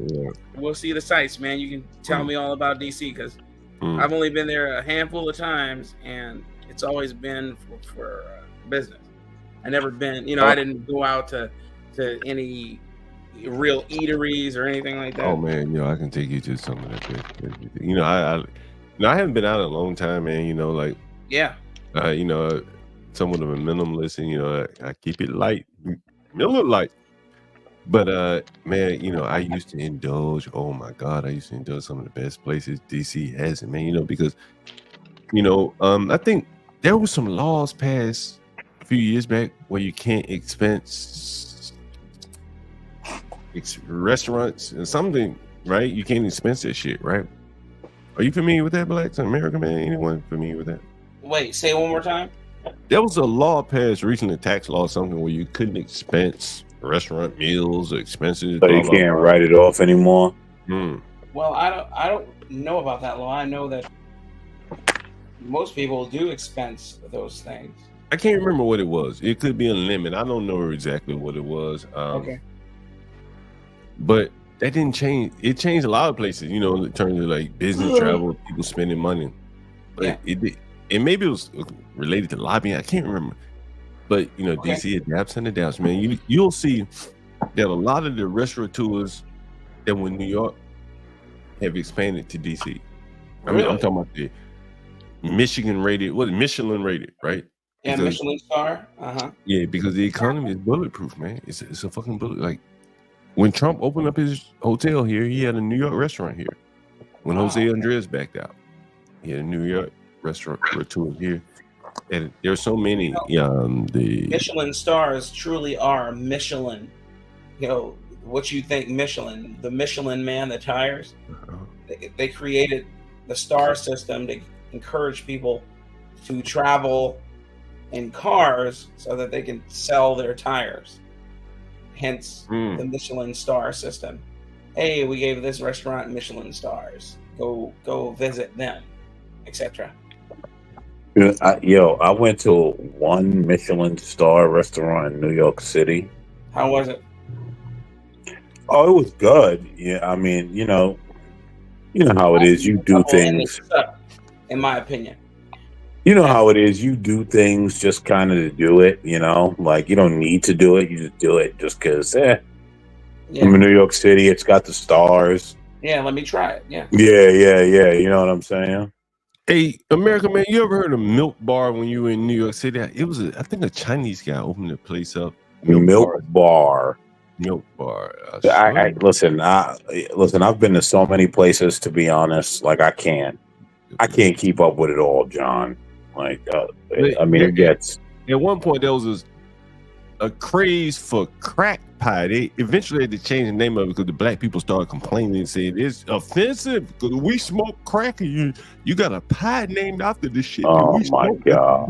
we'll see the sights, man. You can tell me all about DC because Mm. I've only been there a handful of times, and it's always been for business. I never been, I didn't go out to any real eateries or anything like that. Oh man, I can take you to some of that place. I haven't been out in a long time, man. Yeah. Somewhat of a minimalist, and I keep it light, a little light. But man, I used to indulge. Oh my God, I used to indulge some of the best places DC has, it, man. Because I think there was some laws passed a few years back where you can't expense restaurants and something, right? You can't expense that shit, right? Are you familiar with that, Blacks in America, man? Anyone familiar with that? Wait, say it one more time. There was a law passed recently, a tax law, something where you couldn't expense restaurant meals or expenses. So you can't write it off anymore. Well, I don't know about that law. I know that most people do expense those things. I can't remember what it was. It could be a limit. I don't know exactly what it was. Okay. But that didn't change. It changed a lot of places, in terms of like business travel, people spending money. But it did. And maybe it was related to lobbying. I can't remember. But DC adapts and adapts, man. You'll see that a lot of the restaurateurs that were in New York have expanded to DC. I mean, I'm talking about the Michelin rated, right? Yeah, Because- Michelin star. Yeah, because the economy is bulletproof, man. It's a fucking bullet. Like when Trump opened up his hotel here, he had a New York restaurant here. When Jose Andres backed out, he had a New York restaurant here. And there's so many. The Michelin stars truly are Michelin. What you think Michelin? The Michelin man, the tires. They created the star system to encourage people to travel in cars so that they can sell their tires. Hence the Michelin star system. hey, we gave this restaurant Michelin stars. Go visit them, etc. I went to one Michelin star restaurant in New York City. How was it? Oh, it was good. Yeah, I mean, you know how it is. You do things. In my opinion. You know how it is. You do things just kind of to do it. You know, like you don't need to do it. You just do it just because. I'm in New York City. It's got the stars. Yeah, let me try it. Yeah. Yeah. You know what I'm saying? Hey, America, man, you ever heard of Milk Bar when you were in New York City? It was, I think, a Chinese guy opened the place up. Milk Bar. I listen. I've been to so many places. To be honest, like I can't keep up with it all, John. Like, I mean, it gets. At one point, there was a craze for crack pie. They eventually had to change the name of it because the black people started complaining and saying it's offensive because we smoke crack and you got a pie named after this shit. Oh my god!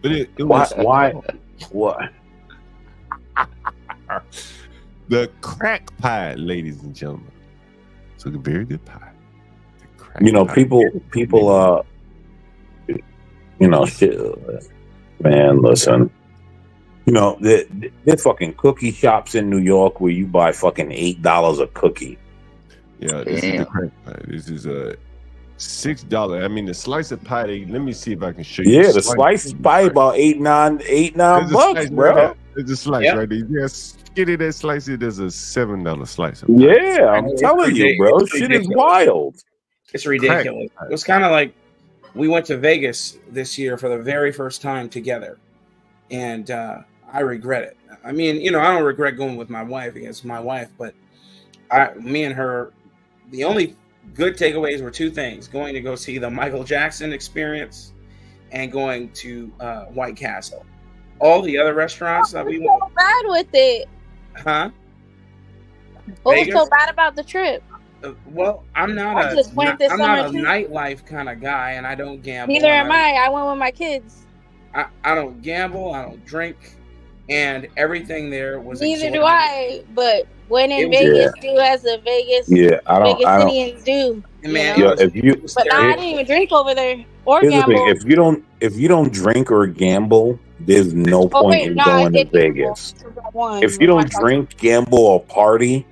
But it was why? What? The crack pie, ladies and gentlemen. It's a very good pie. People. Shit. Man, listen. There's fucking cookie shops in New York where you buy fucking $8 a cookie. Yeah, this is the crack pie. This is a $6. I mean, the slice of pie. Let me see if I can show you. Yeah, the slice pie about $8, $9 bucks, bro. It's a slice right there. Yes, get it that slice. There's a $7 slice. Yeah, I'm telling you, bro. Shit is wild. It's ridiculous. It was kind of like we went to Vegas this year for the very first time together, and I regret it. I mean, I don't regret going with my wife against my wife, but me and her, the only good takeaways were two things: going to go see the Michael Jackson Experience and going to White Castle. All the other restaurants that we went. So bad with it. Huh? What was so bad about the trip? Well, I'm not a nightlife kind of guy, and I don't gamble. Neither am I. I went with my kids. I don't gamble. I don't drink, and everything there was. Neither do I. But when in Vegas, do as the Vegas Vegasinians do. Man, but I didn't even drink over there or gamble. If you don't drink or gamble, there's no point in going to Vegas. If you don't drink, gamble, or party.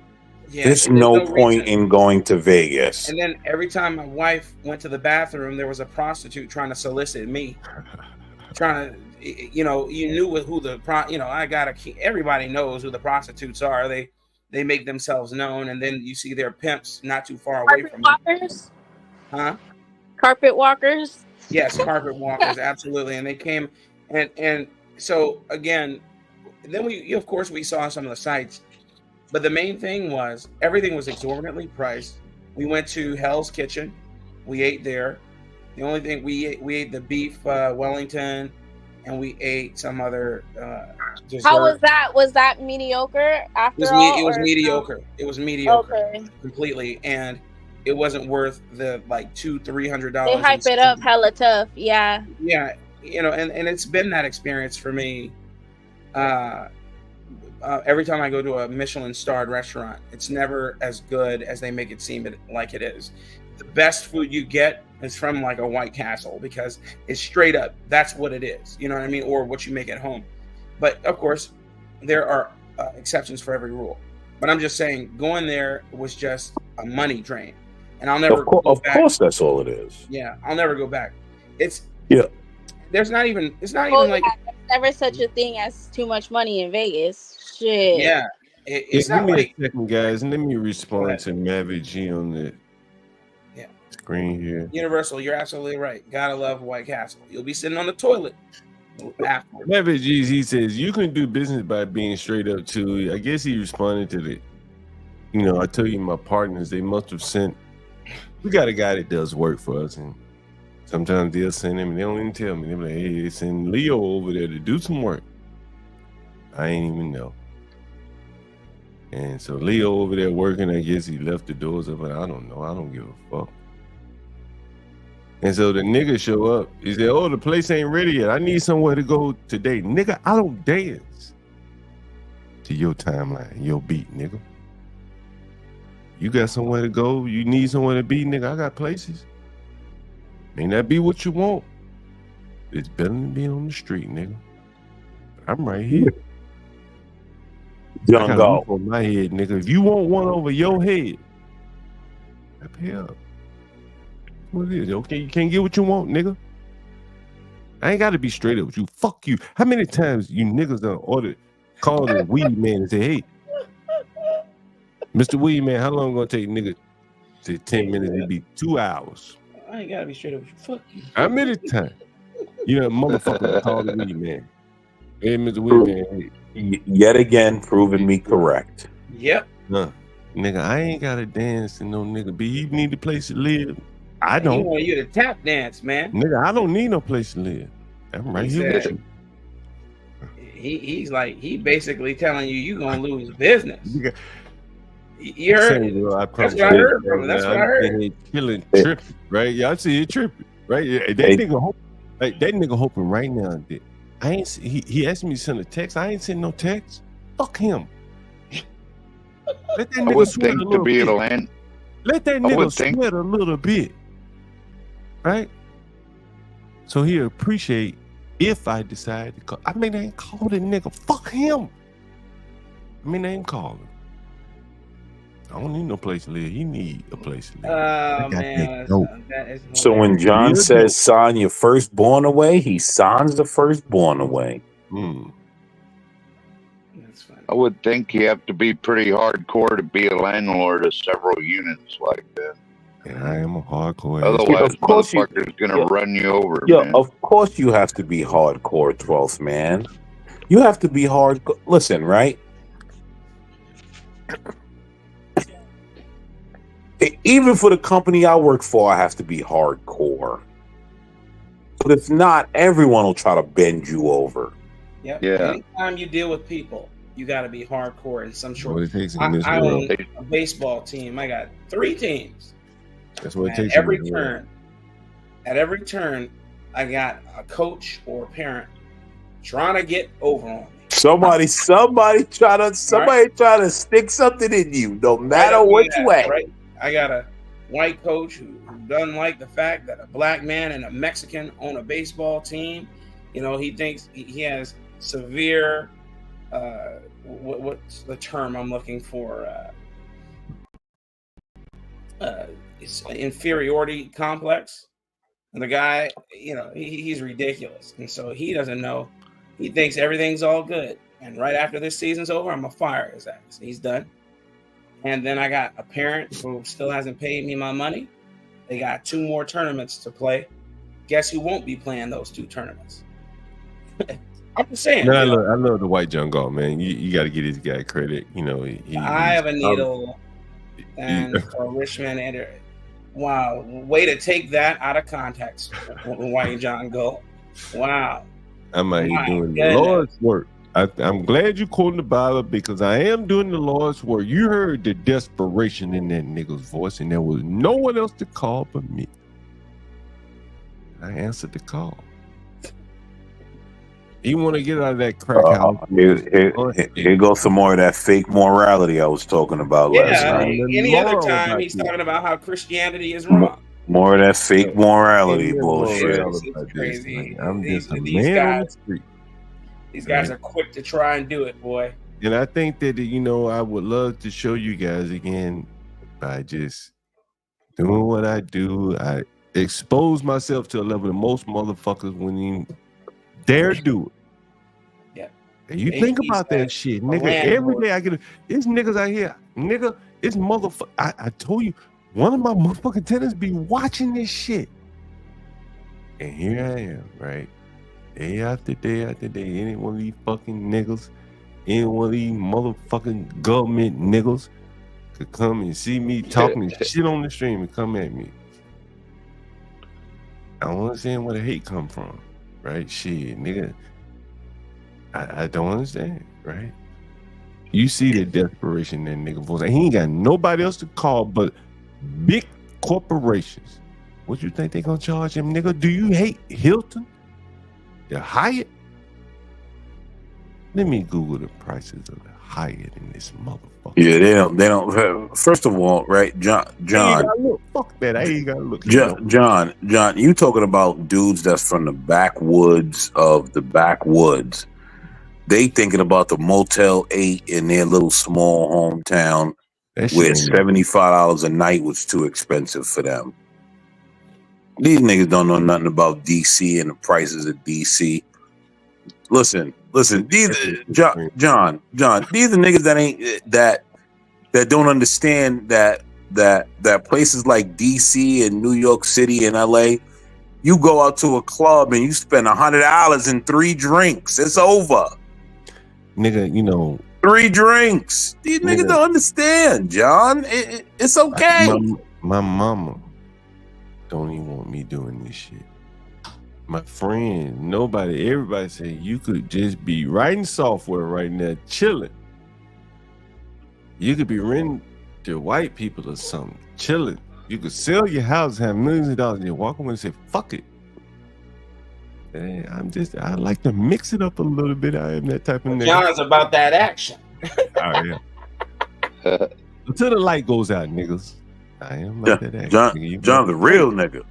Yeah, there's no point in going to Vegas. And then every time my wife went to the bathroom, there was a prostitute trying to solicit me. Trying to, you knew who the everybody knows who the prostitutes are. They make themselves known, and then you see their pimps not too far away from walkers? Huh? Carpet walkers? Yes, carpet walkers, absolutely. And they came, and so again, then we saw some of the sites. But the main thing was everything was exorbitantly priced. We went to Hell's Kitchen. We ate there. The only thing we ate the beef Wellington, and we ate some other dessert. How was that? Was that mediocre after all? It was mediocre. No? It was mediocre Okay. completely, and it wasn't worth the like $200-$300. They hype it up hella tough. Yeah. Yeah, and it's been that experience for me. Every time I go to a Michelin-starred restaurant, it's never as good as they make it seem like it is. The best food you get is from like a White Castle because it's straight up. That's what it is. You know what I mean? Or what you make at home. But of course, there are exceptions for every rule. But I'm just saying, going there was just a money drain, and I'll never. Of course, that's all it is. Yeah, I'll never go back. It's There's not even. It's not even like. There's never such a thing as too much money in Vegas. Shit. Yeah. It's not give me like a second, guys, and let me respond to Maverick G on the screen here. Universal, you're absolutely right. Gotta love White Castle. You'll be sitting on the toilet after. Maverick G, he says you can do business by being straight up too. I guess he responded to the, I tell you, my partners, they must have sent. We got a guy that does work for us, and sometimes they'll send him, and they don't even tell me. They're like, "Hey, send Leo over there to do some work." I ain't even know. And so Leo over there working, I guess he left the doors up, but I don't know. I don't give a fuck. And so the nigga show up. He said, "Oh, the place ain't ready yet. I need somewhere to go today." Nigga, I don't dance to your timeline, your beat, nigga. You got somewhere to go. You need somewhere to be, nigga. I got places. May not be what you want. It's better than being on the street, nigga. I'm right here. I got a roof on my head, nigga. If you want one over your head, I pay up. What it is? Okay, you can't get what you want, nigga. I ain't got to be straight up with you. Fuck you. How many times you niggas done called a weed man and say, hey, Mr. Weed Man, how long gonna take nigga to 10 minutes? It'd be 2 hours. I ain't gotta be straight up with you. Fuck you. How many times? You know, motherfucker called the Weed Man. Hey, Mr. Weed Man. Hey. Yet again, proving me correct. Yep. Nigga, I ain't gotta dance and no nigga. But you need a place to live. I He don't. want you to tap dance, man. Nigga, I don't need no place to live. I'm right here with you. He's like, he basically telling you gonna lose business. You heard it. That's what I heard from him. That's what I heard. Chilling, tripping, right? Yeah, I see it tripping, right? Yeah, that nigga hoping right now that I ain't. He asked me to send a text. I ain't send no text. Fuck him. Let that nigga sweat a little bit. Let that nigga sweat a little bit, right? So he'll appreciate if I decide to call. I mean, I ain't call that nigga. Fuck him. I mean, I ain't calling. I don't need no place to live. He need a place to live. Oh man, that is So when John says sign your firstborn away, he signs the firstborn away. I would think you have to be pretty hardcore to be a landlord of several units like that. Yeah, I am a hardcore. Otherwise, motherfucker's gonna run you over. Yo, man. of course you have to be hardcore, 12th man. You have to be hardcore. Listen, right? Even for the company I work for, I have to be hardcore. But if not, everyone will try to bend you over. Yep. Yeah. Anytime you deal with people, you got to be hardcore in some sort. What it takes in this I world. own a baseball team. I got 3 teams. That's what it At takes. every turn, I got a coach or a parent trying to get over on me. Somebody try to stick something in you, no matter which way. Right? I got a white coach who doesn't like the fact that a black man and a Mexican own a baseball team. You know, he thinks he has severe, what's the term I'm looking for? It's inferiority complex. And the guy, you know, he's ridiculous. And so he doesn't know. He thinks everything's all good. And right after this season's over, I'm going to fire his ass. He's done. And then I got a parent who still hasn't paid me my money. They got 2 more tournaments to play. Guess who won't be playing those 2 tournaments? I'm just saying. No, I love the white John Galt, man. You got to give this guy credit. You know, I have a needle and for Richmond. And wow, way to take that out of context, white John Galt. Wow. I'm out here doing the Lord's work. I'm glad you quoted the Bible because I am doing the Lord's work. You heard the desperation in that nigga's voice, and there was no one else to call but me. I answered the call. You want to get out of that crack house? Here goes some more of that fake morality I was talking about last night. Any other time he's talking about how Christianity is wrong. More of that fake morality bullshit. It's crazy. I'm just a These man on the guys, street. these guys are quick to try and do it, boy. And I think that, you know, I would love to show you guys again by just doing what I do. I expose myself to a level that most motherfuckers wouldn't even dare do it. Yeah. And you think about that shit, nigga. Every day I get it's niggas out here, nigga. It's motherfucker. I told you, one of my motherfucking tenants be watching this shit. And here I am, right? Day after day after day. Any one of these fucking niggas, any one of these motherfucking government niggas could come and see me talking and shit on the stream and come at me. I don't understand where the hate come from, right? Shit, nigga. I don't understand, right? You see the desperation in that nigga voice. And he ain't got nobody else to call but big corporations. What you think they gonna charge him, nigga? Do you hate Hilton? The Hyatt? Let me Google the prices of the Hyatt in this motherfucker. Yeah, they don't. First of all, right, John. Fuck that. I ain't gotta look. John, you talking about dudes that's from the backwoods of the backwoods. They thinking about the Motel 8 in their little small hometown where $75 a night was too expensive for them. These niggas don't know nothing about DC and the prices of DC. Listen, these John, these are niggas that ain't that don't understand that places like DC and New York City and LA, you go out to a club and you spend $100 and 3 drinks. It's over. Nigga, you know, 3 drinks. These niggas don't understand, John. It's okay. My mama don't even want me doing this shit. My friend, everybody say you could just be writing software right now, chilling. You could be renting to white people or something, chilling. You could sell your house, have millions of dollars, and you walk away and say, fuck it. And I like to mix it up a little bit. I am that type of nigga. John's about that action. Oh, yeah. Until the light goes out, niggas. I am like that action. John's a real nigga.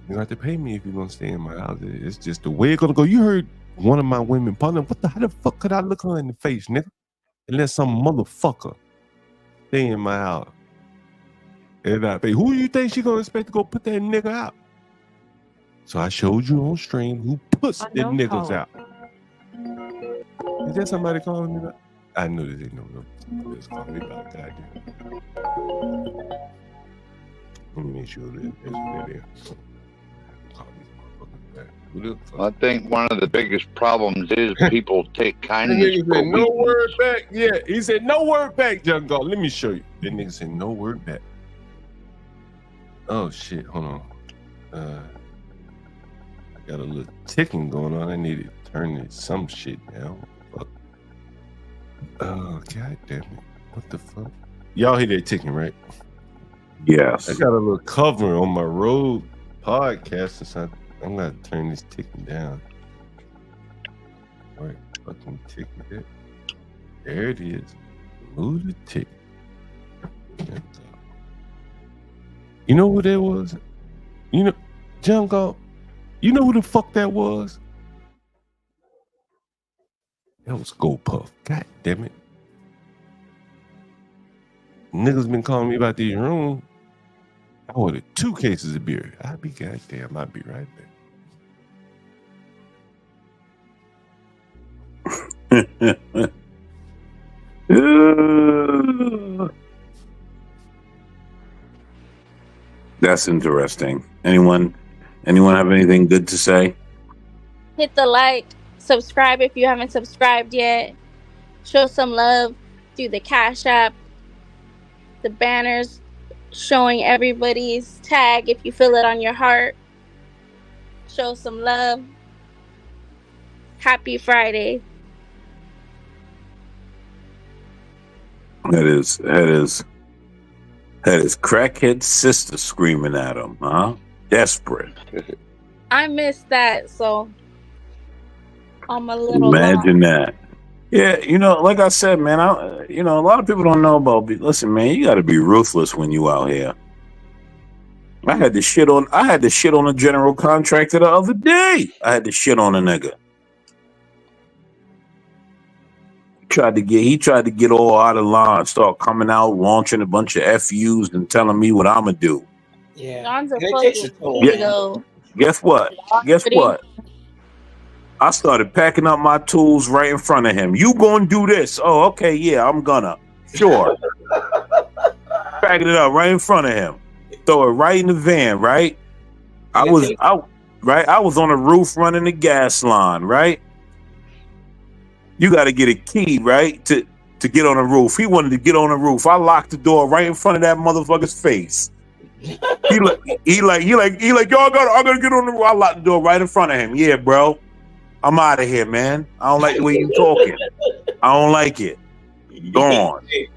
You don't have to pay me if you're gonna stay in my house. It's just the way it's gonna go. You heard one of my women partner. How the fuck could I look her in the face, nigga? Unless some motherfucker stay in my house. And I pay. Who do you think she gonna expect to go put that nigga out? So I showed you on stream who puts the niggas out. Is that somebody calling me that? I knew this ain't no. Just calling me about goddamn. Let me make sure that's what it is. I think one of the biggest problems is people take kindness. He said no word back. Yeah, he said no word back, Young Galt. Let me show you. That nigga said no word back. Oh shit, hold on. I got a little ticking going on. I need to turn this some shit down. Fuck. Oh god damn it. What the fuck? Y'all hear that ticking, right? Yes. I got a little cover on my road podcast or something. I'm gonna turn this ticking down. All right, fucking ticking it. There it is. Move the tick. You know who that was? You know, John Galt, you know who the fuck that was? That was GoPuff. God damn it. Niggas been calling me about these rooms. I ordered 2 cases of beer. I'll be goddamn. I'll be right back. That's interesting. Anyone have anything good to say? Hit the like, subscribe if you haven't subscribed yet. Show some love through the Cash App, the banners showing everybody's tag if you feel it on your heart. Show some love. Happy Friday. That is crackhead sister screaming at him, huh? Desperate. I missed that, so I'm a little Imagine that. Yeah, you know, like I said, man, a lot of people don't know about. Listen, man, you got to be ruthless when you out here. I had to shit on a general contractor the other day. I had to shit on a nigga. He tried to get all out of line, start coming out, launching a bunch of FUs and telling me what I'ma do. Yeah. John's a fucking weirdo. Guess what? I started packing up my tools right in front of him. You gonna do this? Oh, okay, yeah, I'm gonna. Sure. Packing it up right in front of him. Throw it right in the van, right? I was on the roof running the gas line, right? You got to get a key, right, to get on the roof. He wanted to get on the roof. I locked the door right in front of that motherfucker's face. He like, yo, I gotta get on the roof. I locked the door right in front of him. Yeah, bro. I'm out of here, man. I don't like the way you talking. I don't like it. Gone. He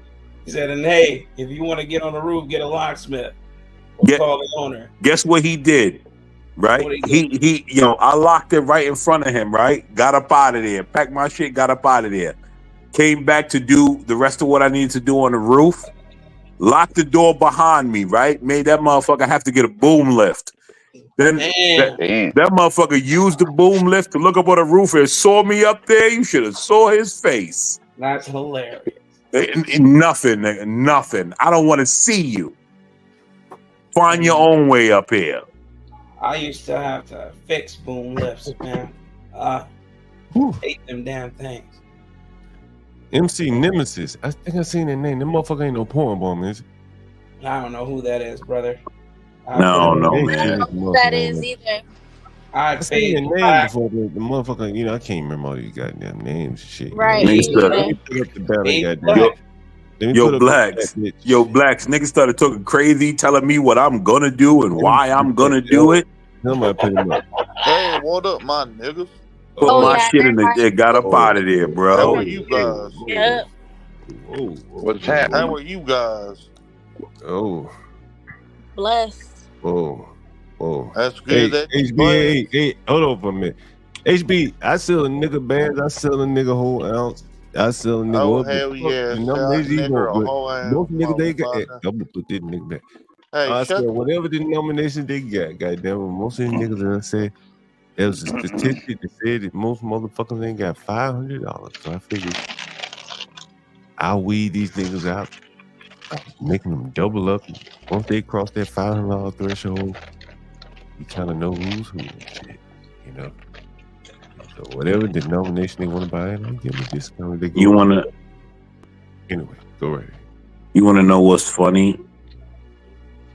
said, and hey, if you want to get on the roof, get a locksmith. Call the owner. Guess what he did? right? He, I locked it right in front of him, right? Got up out of there, packed my shit, got up out of there. Came back to do the rest of what I needed to do on the roof. Locked the door behind me, right? Made that motherfucker have to get a boom lift. Then that motherfucker used the boom lift to look up on the roof and saw me up there. You should have saw his face. That's hilarious. Nothing, nigga, nothing. I don't want to see you. Find your own way up here. I used to have to fix boom lifts, man. Hate them damn things. MC Nemesis. I think I seen that name. That motherfucker ain't no porn bomb, is it? I don't know who that is, brother. No, man. I don't know who that is either. I seen the name before the motherfucker. I can't remember all these goddamn names and shit. Right. Niggas started, Let me put up the battle, goddamn. blacks. Niggas started talking crazy, telling me what I'm gonna do and why I'm gonna do it. Somebody put him up. Hey, what up, my niggas? Put my shit in the got up out of there, bro. How are you guys? Yep. What's happening? How are you guys? Oh. Blessed. Oh. That's good. HB, hey, hold on for a minute. HB, I sell a nigga bands. I sell a nigga whole ounce. I sell a nigga. Oh, hell yeah. Most niggas they got. I'm gonna put this nigga back. Hey, I sell whatever denomination they got. Goddamn, most of these niggas that I said there was a statistic that said that most motherfuckers ain't got $500. So I figured I'll weed these niggas out, making them double up. Once they cross that $500 threshold, you kind of know who's who and shit, you know. So whatever denomination they want to buy, I give them a discount. They go You wanna? Anyway, go right ahead. You wanna know what's funny?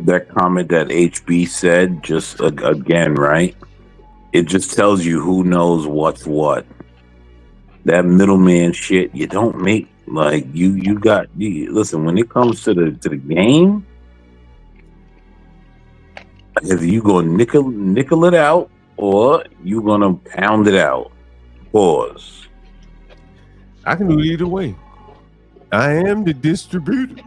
That comment that HB said, just again, right? It just tells you who knows what's what. That middleman shit, you don't make like you listen, when it comes to the game, either you gonna nickel it out or you gonna pound it out. Pause. I can do it either way. I am the distributor.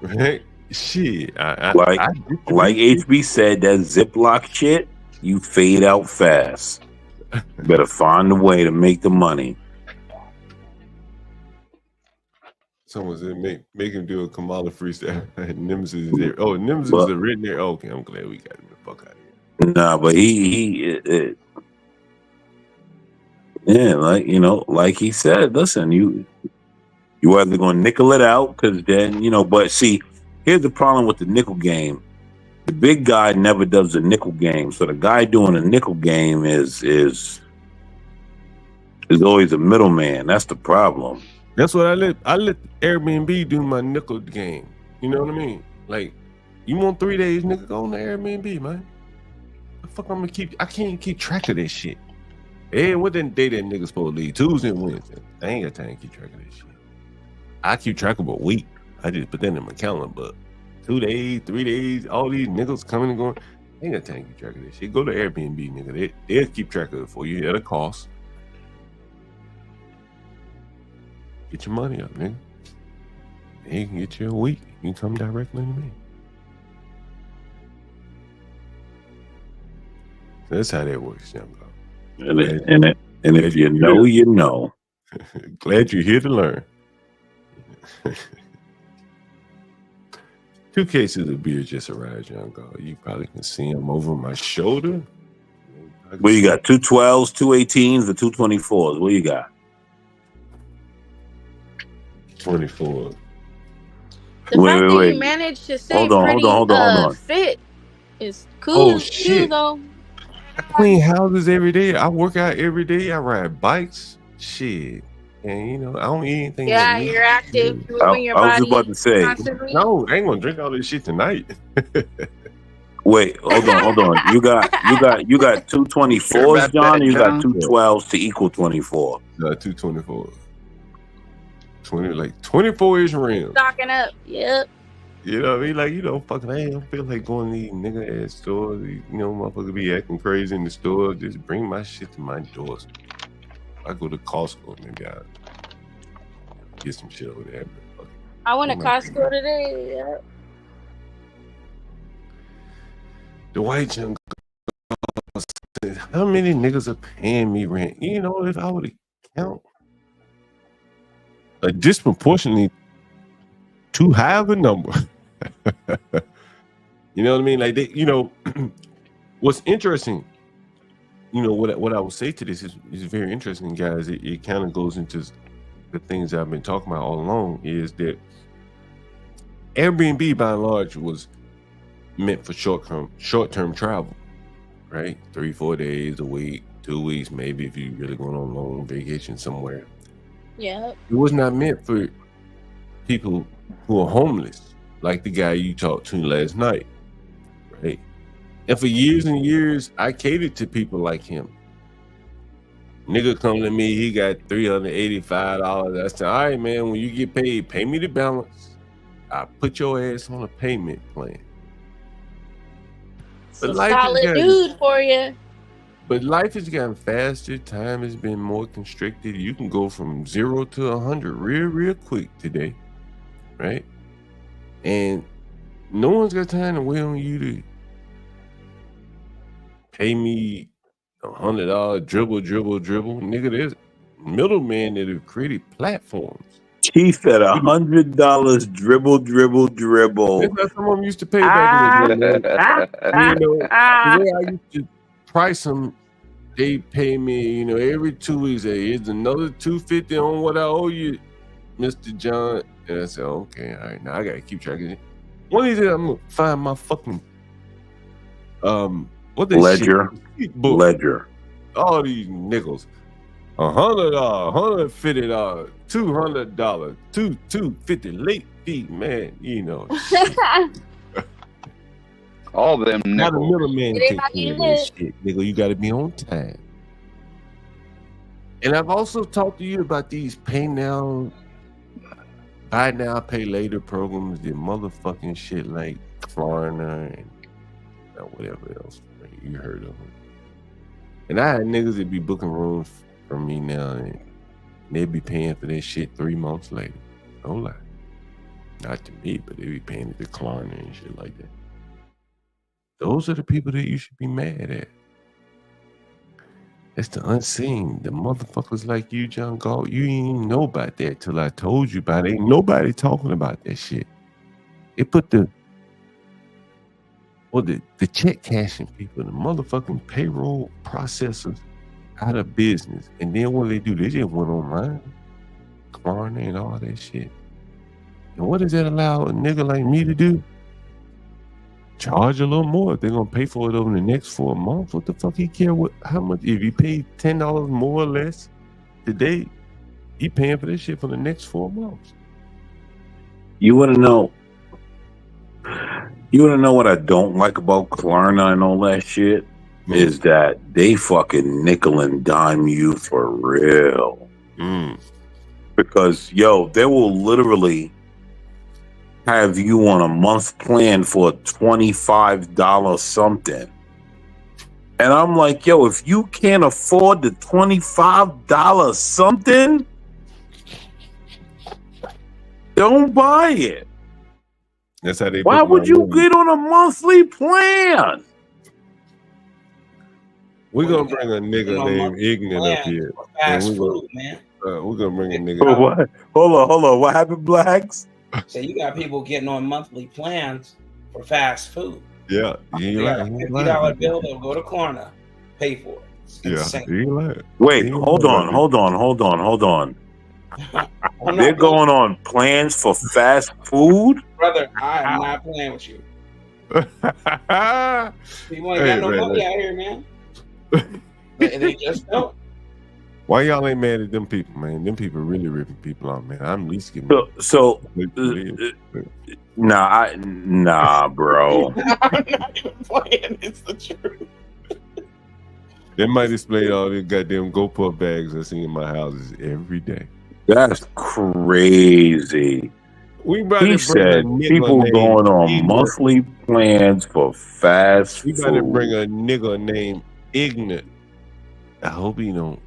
Right? Shit. Like HB said, that Ziploc shit, you fade out fast. Better find a way to make the money. Someone said make him do a Kamala freestyle. Nemesis is there. Oh, Nemesis is written there. Okay, I'm glad we got him the fuck out of here. Nah, but like he said, listen, you either gonna nickel it out, because then but see, here's the problem with the nickel game. The big guy never does the nickel game, so the guy doing the nickel game is always a middleman. That's the problem. That's what I let Airbnb do my nickel game. You know what I mean? Like, you want 3 days, nigga, go on to Airbnb, man. The fuck I'm gonna I can't keep track of this shit. Hey, what day that nigga supposed to leave? Tuesday and Wednesday. I ain't got time to keep track of this shit. I keep track of a week. I just put that in my calendar, but 2 days, 3 days, all these niggas coming and going. I ain't got time to keep track of this shit. Go to Airbnb, nigga. They'll keep track of it for you at a cost. Get your money up, nigga. Then you can get you a week. You can come directly to me. So that's how that works, young girl. And if you know, you know. Glad you're here to learn. 2 cases of beer just arrived, young girl. You probably can see them over my shoulder. What you got? 212s, 218s, or 224s? What you got? 24. The fact that you managed to stay hold on. Fit is cool. Oh, shit. Though. I clean houses every day. I work out every day. I ride bikes. Shit. And I don't eat anything. Yeah, you're active. Moving your body. I was just about to say. Constantly. No, I ain't gonna drink all this shit tonight. Wait, hold on. You got 224s, John, or you got 212s to equal 24? No, 224. 24-ish rims. Stocking up. Yep. You know what I mean? Like, fucking, I don't feel like going to these nigga ass stores. Motherfuckers be acting crazy in the store. Just bring my shit to my doors. I go to Costco, maybe I get some shit over there. I went to Costco today. Yep. The white young how many niggas are paying me rent? You know, if I would count a disproportionately too high of a number. You know what I mean? Like they, you know, what's interesting, you know, what I will say to this is very interesting, guys. It kind of goes into the things I've been talking about all along, is that Airbnb by and large was meant for short-term travel, right? 3-4 days, a week, 2 weeks, maybe if you're really going on a long vacation somewhere. Yeah. It was not meant for people who are homeless, like the guy you talked to last night, right? And for years and years, I catered to people like him. Nigga come to me, he got $385. I said, all right, man, when you get paid, pay me the balance. I put your ass on a payment plan. But solid dude for you. But life has gotten faster. Time has been more constricted. You can go from 0 to 100 real quick today, right? And no one's got time to wait on you to pay me $100, dribble. Nigga, there's middlemen that have created platforms. Chief at $100, dribble. That's how some of them used to pay back in the day, man. You know, the way I used to price them, they pay me, you know, every 2 weeks. Hey, here's another $250 on what I owe you, Mr. John. And I said, okay, all right, now I gotta keep track of it. One of these days, I'm gonna find my fucking what they Ledger. Book. Ledger. All these nickels. $100, $150, $200, $250 late fee, man. You know, all them nickels. Not a middleman take care of this shit, nigga. You got to be on time. And I've also talked to you about these pay now, buy now, pay later programs. The motherfucking shit like Klarna and whatever else you heard of them. And I had niggas that be booking rooms for me now, and they'd be paying for that shit 3 months later. No lie. Not to me, but they be paying it to Klarna and shit like that. Those are the people that you should be mad at. That's the unseen. The motherfuckers like you, John Galt, you didn't even know about that till I told you about it. Ain't nobody talking about that shit. It put the check cashing people, the motherfucking payroll processors out of business. And then what they do, they just went online, Klarna and all that shit. And what does that allow a nigga like me to do? Charge a little more. If they're gonna pay for it over the next 4 months, what the fuck he care how much? If you pay $10 more or less today, he paying for this shit for the next 4 months. You wanna know what I don't like about Klarna and all that shit? Is that they fucking nickel and dime you for real. Because, yo, they will literally have you on a month plan for $25 something. And I'm like, yo, if you can't afford the $25 something, don't buy it. That's how they. Why would you get on a monthly plan? We're gonna bring a nigga named Ignorant up here. Fast food, man. We're gonna bring a nigga. What? Hold on. What happened, Blacks? So you got people getting on monthly plans for fast food. Yeah, you got a $50 bill, they'll go to Klarna, pay for it. It's insane. Wait, hold on. They're going on plans for fast food? Brother, I am not playing with you. People ain't got no money out here, man. They just don't. Why y'all ain't mad at them people, man? Them people really ripping people out, man. I'm at least giving. Nah, bro. I'm not even playing. It's the truth. They might display all these goddamn GoPro bags I see in my houses every day. That's crazy. He said people going on monthly plans for fast food. We better bring a nigga named Ignorant. I hope he don't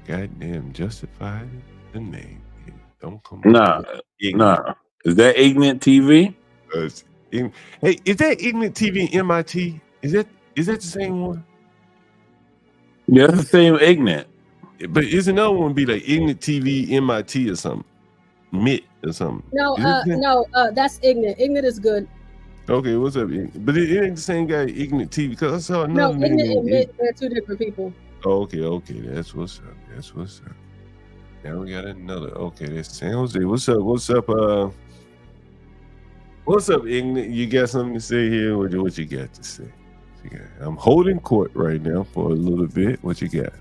goddamn justify the name. Don't come. Nah. Is that Ignorant TV? Hey, is that Ignorant TV MIT? Is that the same one? Yeah, that's the same ignorant. But isn't another one be like Ignorant TV MIT or something? MIT or something. No, Is it that's ignorant. Ignorant is good. okay, what's up? But it ain't the same guy, Ignorant TV, because I saw another No, name. ignorant and MIT, they're two different people. Oh, okay. That's what's up. Now we got another. Okay, that's San Jose. What's up? What's up, Ignorant? You got something to say here? What you got to say? I'm holding court right now for a little bit. What you got?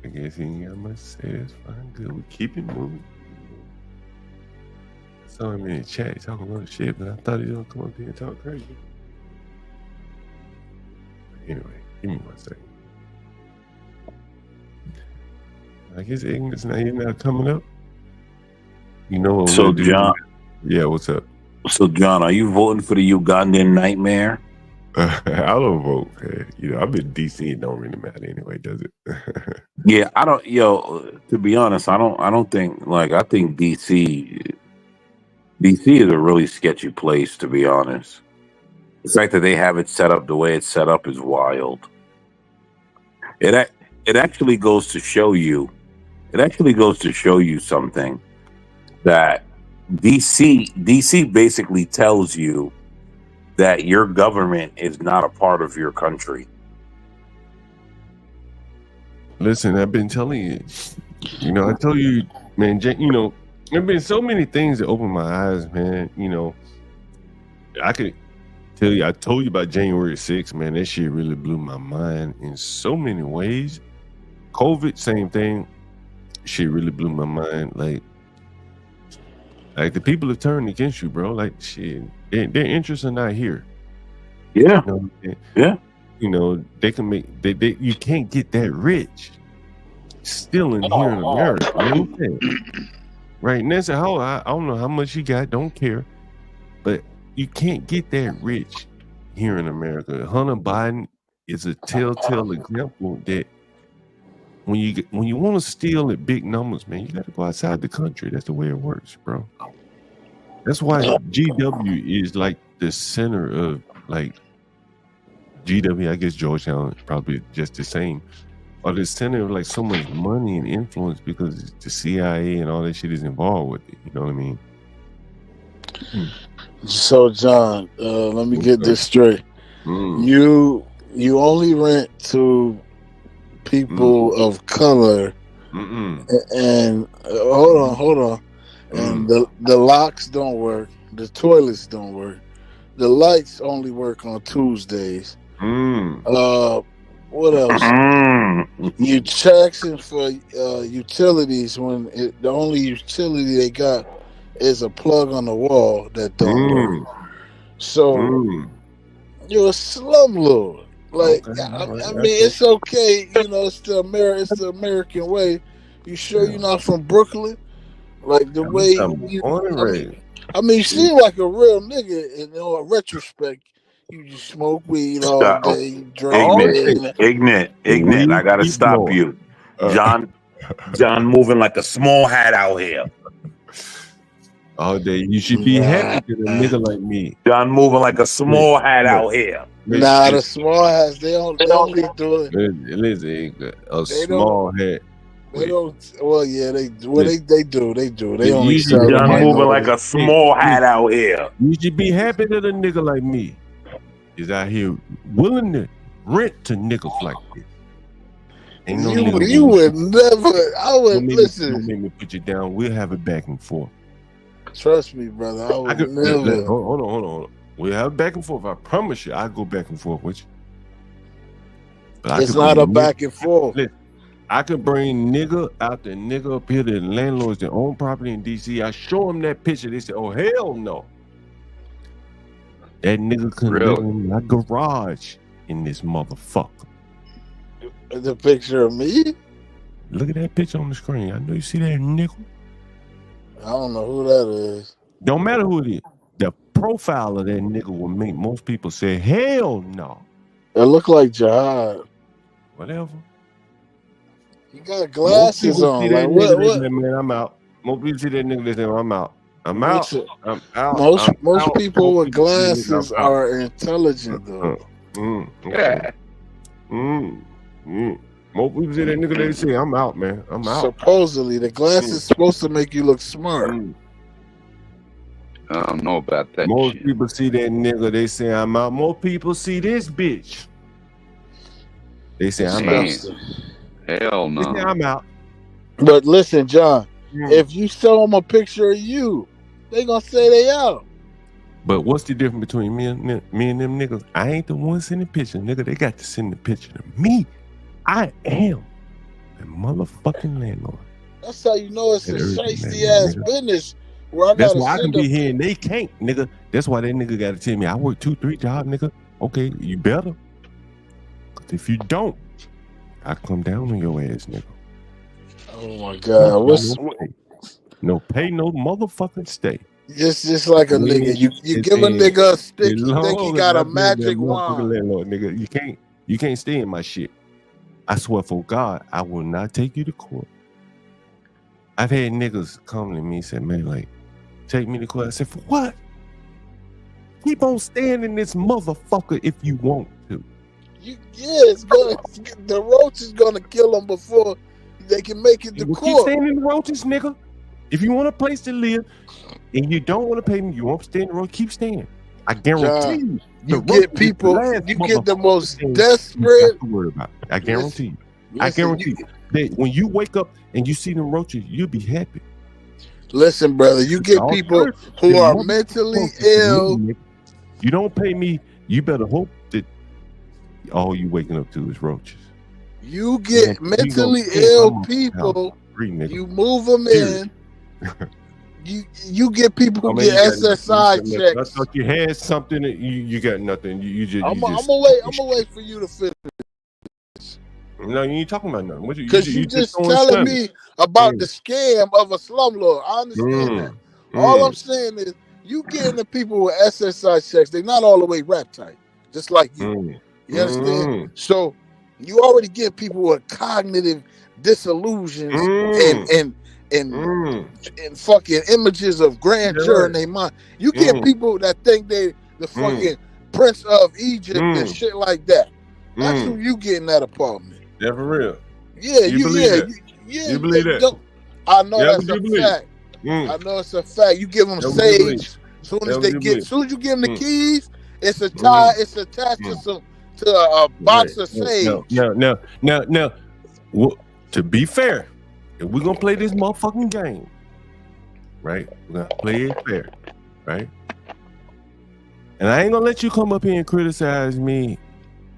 I guess he ain't got much to say. That's fine. Good. We keep it moving. I saw him in the chat talking about shit, but I thought he was gonna come up here and talk crazy. Anyway, give me 1 second. I guess Ignorance now he's not coming up. You know what? So we'll do? John, Yeah, what's up? So John, are you voting for the Ugandan nightmare? I don't vote. I'm in DC. It don't really matter anyway, does it? Yeah, I don't. To be honest, I don't think. I think DC is a really sketchy place. To be honest, the fact that they have it set up the way it's set up is wild. It actually goes to show you. It actually goes to show you something that DC basically tells you that your government is not a part of your country. Listen, I've been telling you. I tell you, man. There've been so many things that opened my eyes, man. I could tell you. I told you about January 6th, man. That shit really blew my mind in so many ways. COVID, same thing. Shit really blew my mind. Like the people have turned against you, bro. Like shit, their interests are not here. Yeah, yeah. They can make. You can't get that rich stealing here in America. You know what I'm saying? Right? And that's how I don't know how much you got. Don't care, but you can't get that rich here in America. Hunter Biden is a telltale example that. When you want to steal at big numbers, man, you got to go outside the country. That's the way it works, bro. That's why GW is like the center of GW. I guess Georgetown probably just the same, or the center of like so much money and influence because the CIA and all that shit is involved with it. You know what I mean? So, John, let me get this straight. You only rent to people of color, and hold on, and the locks don't work, the toilets don't work, the lights only work on Tuesdays. What else? You taxing for utilities when the only utility they got is a plug on the wall that don't work. So you're a slumlord. Like, I mean, it's okay, it's the American way. You sure you're not from Brooklyn? Like the way you seem like a real nigga. And in retrospect, you just smoke weed all day, you drink. Ignorant. I gotta stop you, John. John moving like a small hat out here. All day, you should be happy with a nigga like me. John moving like a small hat out here. Nah, the small hats they only do it. Listen, a small hat. They don't. Well, yeah, they do. Well, they do. They only sell. John moving like a small hat out here. You should be happy that a nigga like me is out here willing to rent to niggas like this. Ain't no you would never. I would listen. Don't make me put you down. We'll have it back and forth. Trust me, brother. I would never. Hold on. We'll have back and forth. I promise you, I'll go back and forth with you. But it's not a back and forth. Listen, I could bring nigga out there, nigga up here to the landlords that own property in DC. I show them that picture. They say, oh, hell no. That nigga couldn't live in my garage in this motherfucker. The picture of me? Look at that picture on the screen. I know you see that nigga. I don't know who that is. Don't matter who it is. The profile of that nigga will make most people say, hell no. It look like Jihad. Whatever. He got glasses on. Like, what? Man, I'm out. Most people see that nigga, they say, I'm out. I'm out. I'm out. Most people with glasses are intelligent, though. Okay. More people say that nigga, they say, I'm out, man. I'm out. Supposedly, the glass is supposed to make you look smart. I don't know about that. More shit. people see that nigga, they say I'm out. More people see this bitch. They say I'm out. Hell They say no. I'm out. But listen, John, if you show them a picture of you, they gonna say they out. But what's the difference between me and them niggas? I ain't the one sending pictures, nigga. They got to send the picture to me. I am the motherfucking landlord. That's how you know it's a Everything, shiesty ass nigga. business. Where I That's gotta why I can send be them. here and they can't, nigga. That's why that nigga gotta tell me I work 2-3 jobs, nigga. Okay, you better. Cause if you don't, I come down on your ass, nigga. Oh my God, what's no pay, no motherfucking stay. just like a nigga? You give a nigga a stick, you think he got a magic wand. Landlord, nigga. You can't stay in my shit. I swear for God, I will not take you to court. I've had niggas come to me and say, man, like, take me to court. I said, for what? Keep on staying in this motherfucker if you want to. It's gonna. The roach is gonna kill them before they can make it to Keep court. staying in the roaches, nigga. If you want a place to live and you don't want to pay me, you want to stay in the road, keep staying. I guarantee you. You get people. You get the most desperate. Worry about it. I guarantee you. I guarantee you that when you wake up and you see them roaches, you'll be happy. Listen, brother, you get people who are mentally ill. You don't pay me, you better hope that all you waking up to is roaches. You get mentally ill people. You move them in. You get people who get SSI checks. I thought you had something that you got nothing. You just. I'm gonna wait for you to finish. No, you ain't talking about nothing. Because you just telling me about the scam of a slumlord. I understand that. All I'm saying is you getting the people with SSI checks. They're not all the way rap tight, just like you. You understand? So you already get people with cognitive disillusions and fucking images of grandeur in their mind. You get people that think they the fucking Prince of Egypt and shit like that. That's who you get in that apartment. Yeah, for real. Yeah, you believe that? You believe that? I know that's a fact. I know it's a fact. You give them sage. Soon as you give them the keys, it's a tie. It's attached to a box of sage. No. Well, to be fair, if we're gonna play this motherfucking game, right? We're gonna play it fair, right? And I ain't gonna let you come up here and criticize me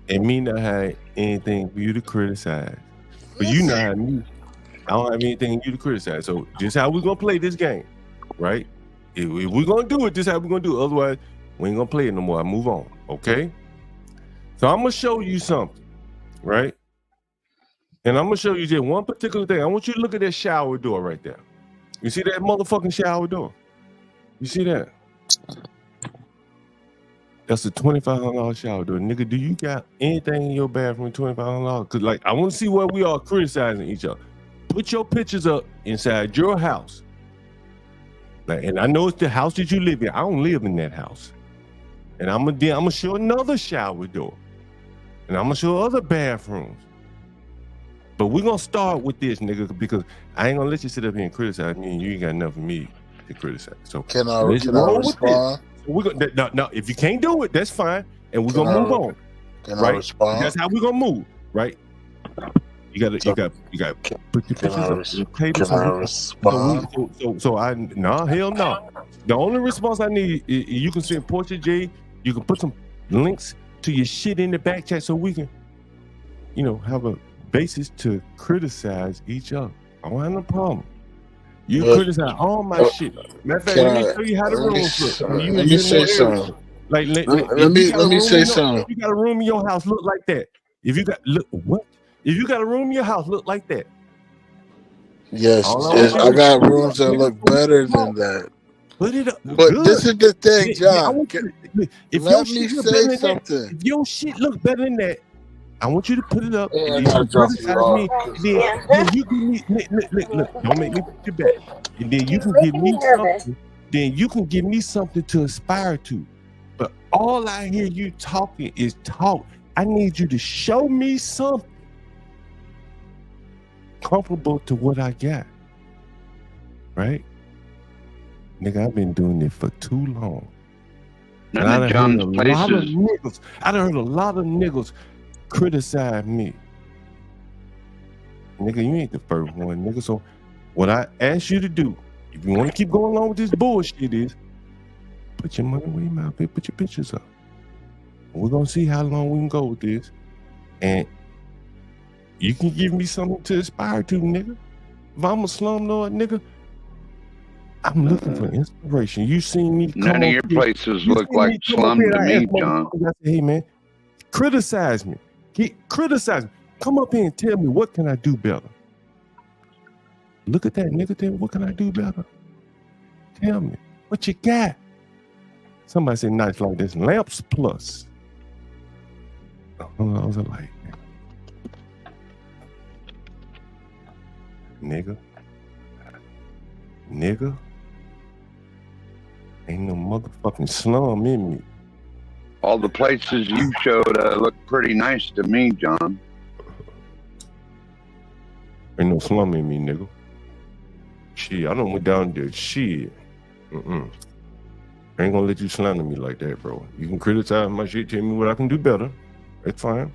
and me not have anything for you to criticize. But you not have me. I don't have anything for you to criticize. So this is how we're gonna play this game, right? If we're gonna do it, this is how we're gonna do it. Otherwise, we ain't gonna play it no more. I move on, okay? So I'm gonna show you something, right? And I'm gonna show you just one particular thing. I want you to look at that shower door right there. You see that motherfucking shower door? You see that? That's a $2,500 shower door. Nigga, do you got anything in your bathroom $2,500? Because, like, I want to see where we are criticizing each other. Put your pictures up inside your house. Like, and I know it's the house that you live in. I don't live in that house. And I'm gonna show another shower door. And I'm gonna show other bathrooms. But we're gonna start with this, nigga, because I ain't gonna let you sit up here and criticize me and you ain't got enough of me to criticize. So can I respond? We're gonna no, if you can't do it, that's fine, and we're gonna move on. Can right? I respond? That's how we're gonna move, right? You gotta put your pictures up. Can I respond? Hell no. The only response I need is you can send Portia J. You can put some links to your shit in the back chat so we can, have a basis to criticize each other. I don't have no problem. You criticize all my shit. Matter of fact, let me show you how the rooms look. Let me say something. Like, let me say something. If you got a room in your house, look like that. If you got If you got a room in your house, look like that. Yes, I got rooms that look better than that. Put it up. But good. This is the thing, John. Let me say something. If your shit look better than that, I want you to put it up. Yeah, and you criticize me. Then you give me look. Don't make me put you back. And then you can give me something. Then you can give me something to aspire to. But all I hear you talking is talk. I need you to show me something comparable to what I got. Right? Nigga, I've been doing it for too long. And I done heard a lot of niggas criticize me. Nigga, you ain't the first one, nigga. So what I ask you to do, if you want to keep going along with this bullshit, is put your money where your mouth is, put your pictures up. We're gonna see how long we can go with this. And you can give me something to aspire to, nigga. If I'm a slumlord, nigga, I'm looking for inspiration. You seen me come None of your places look like slum to me, John. I say, hey man, criticize me. Criticize me. Come up here and tell me, what can I do better? Look at that nigga. Tell me, what can I do better? Tell me what you got. Somebody said nights like this, lamps plus. I was like, nigga, ain't no motherfucking slum in me. All the places you showed look pretty nice to me, John. Ain't no slum in me, nigga. Shit, I done went down there. Shit. I ain't gonna let you slander me like that, bro. You can criticize my shit, tell me what I can do better. That's fine.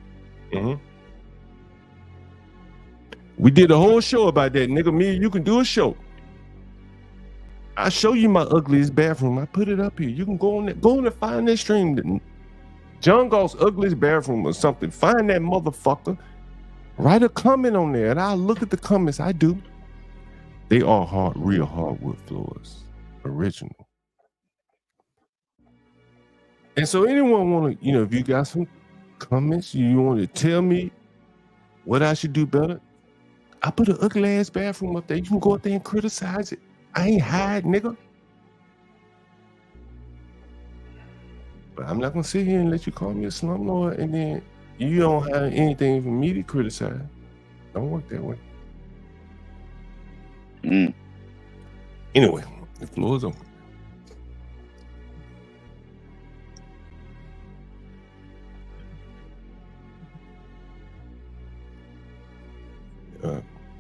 We did a whole show about that, nigga. Me and you can do a show. I show you my ugliest bathroom. I put it up here. You can go on and find that stream. John Galt's ugliest bathroom or something. Find that motherfucker. Write a comment on there, and I'll look at the comments. I do. They are real hardwood floors, original. And so anyone want to, if you got some comments, you want to tell me what I should do better, I put an ugly ass bathroom up there. You can go up there and criticize it. I ain't hide, nigga. But I'm not gonna sit here and let you call me a slumlord and then you don't have anything for me to criticize. Don't work that way. Anyway, the floor is open.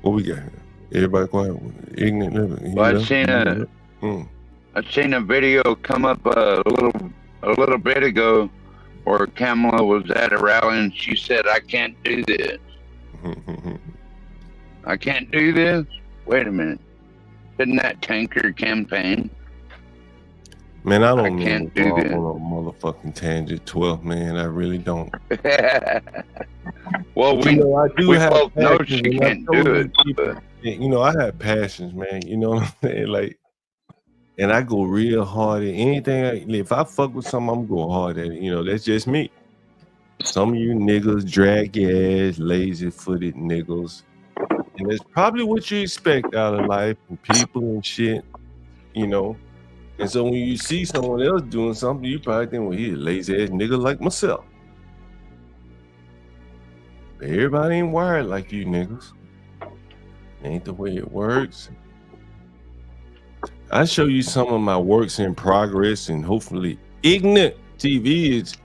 What we got here? Everybody quiet. Ignorant living. Well, I seen a video come up a little bit ago where Kamala was at a rally and she said, "I can't do this." I can't do this? Wait a minute. Isn't that tanker campaign? Man, I can't do this. On a motherfucking tangent, 12, man. I really don't. Well, we both know she can't do it. But I have passions, man. You know what I'm saying? Like, and I go real hard at anything. If I fuck with something, I'm going hard at it. That's just me. Some of you niggas drag your ass, lazy-footed niggas. And that's probably what you expect out of life and people and shit, And so when you see someone else doing something, you probably think, well, he's a lazy-ass nigga like myself. But everybody ain't wired like you niggas. Ain't the way it works. I show you some of my works in progress, and hopefully Ignorant TV is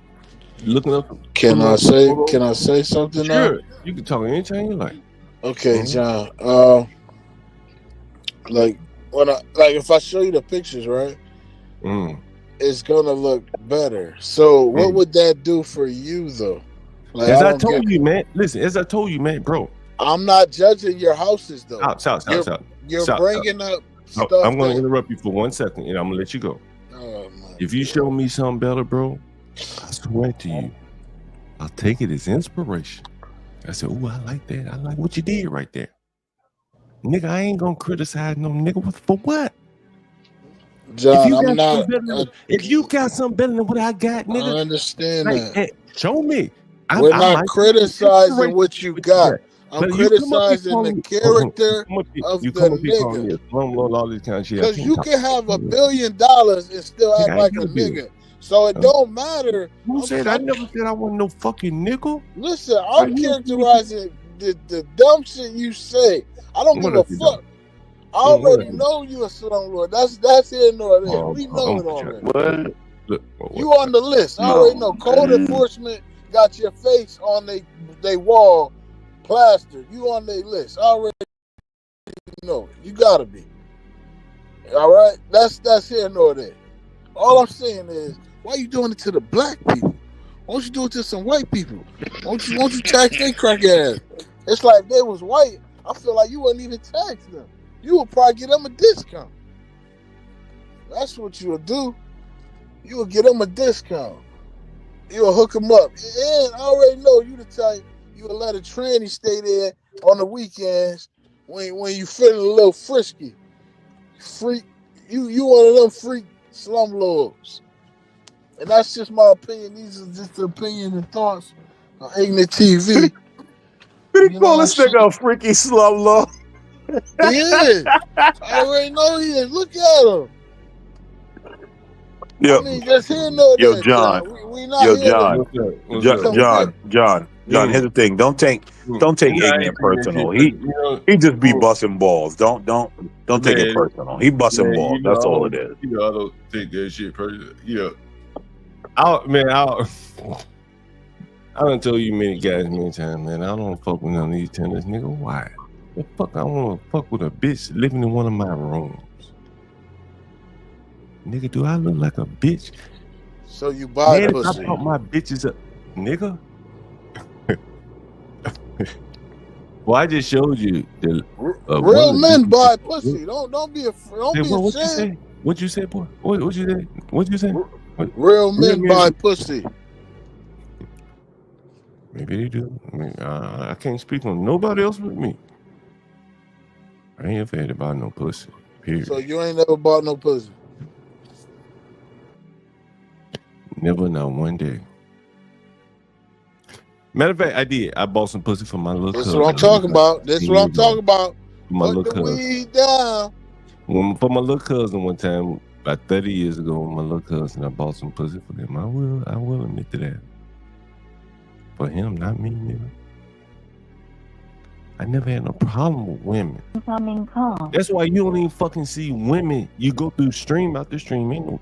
looking up. Can I say something now? Sure. You can talk anytime you like. Okay, John. If I show you the pictures, right? It's gonna look better. So what would that do for you though? As I told you, man. Listen, as I told you, man, bro. I'm not judging your houses though. You're bringing up stuff. I'm going to interrupt you for 1 second, and I'm gonna let you go. If you show me something better, bro, I swear to you, I'll take it as inspiration. I said, "Oh, I like that. I like what you did right there, nigga. I ain't gonna criticize no nigga for what." John, if you got something better than what I got, nigga, I understand that. Show me. We're not criticizing what you got. I'm criticizing the character of the nigga. Because you can have $1 billion and still act like a nigga. So it don't matter. Who said? I never said I wasn't no fucking nickel. Listen, I'm characterizing the dumb shit you say. I don't give a fuck. I already know you a slumlord. That's here nor there. We know it already. What? Look, You on the list. I already know. Code enforcement got your face on they wall plastered. You on their list. I already know. You gotta be. All right? That's here nor there. All I'm saying is, why you doing it to the black people? Why don't you do it to some white people? Why don't you tax their crack ass? It's like if they was white, I feel like you wouldn't even tax them. You would probably get them a discount. That's what you would do. You would get them a discount. You would hook them up. And I already know you the type, you would let a tranny stay there on the weekends when you feeling a little frisky. Freak, you one of them freak slumlords. And that's just my opinion. These are just the opinions and thoughts on Ignorant TV. You call this nigga a freaky slumlord? He is. I already know he is. Look at him. Yo, I mean, just here no yo, there, John. we not Yo, here John. John. Here's the thing. Don't take ignorant personal. He just be busting balls. Don't take it personal. He busting balls. That's all it is. You know, I don't take that shit personal. Yeah. I done told you many guys many times, man. I don't fuck with none of these tenants, nigga. Why? The fuck I want to fuck with a bitch living in one of my rooms? Nigga, do I look like a bitch? So you buy man, pussy. if I put my bitches up, nigga. Well, I just showed you the real men buy pussy. Don't be afraid. Don't be what ashamed. What you say, boy? What you say? What you say? Real men buy pussy. Maybe they do. I mean, I can't speak on nobody else with me. I ain't afraid about no pussy. Period. So you ain't never bought no pussy. Never, not one day. Matter of fact, I did. I bought some pussy for my little cousin. That's what I'm talking about. That's what I'm talking about. My Put little the cousin. weed down. For my little cousin one time, about 30 years ago, my little cousin, I bought some pussy for him. I will admit to that. For him, not me, nigga. I never had no problem with women. That's why you don't even fucking see women. You go through stream after stream, ain't no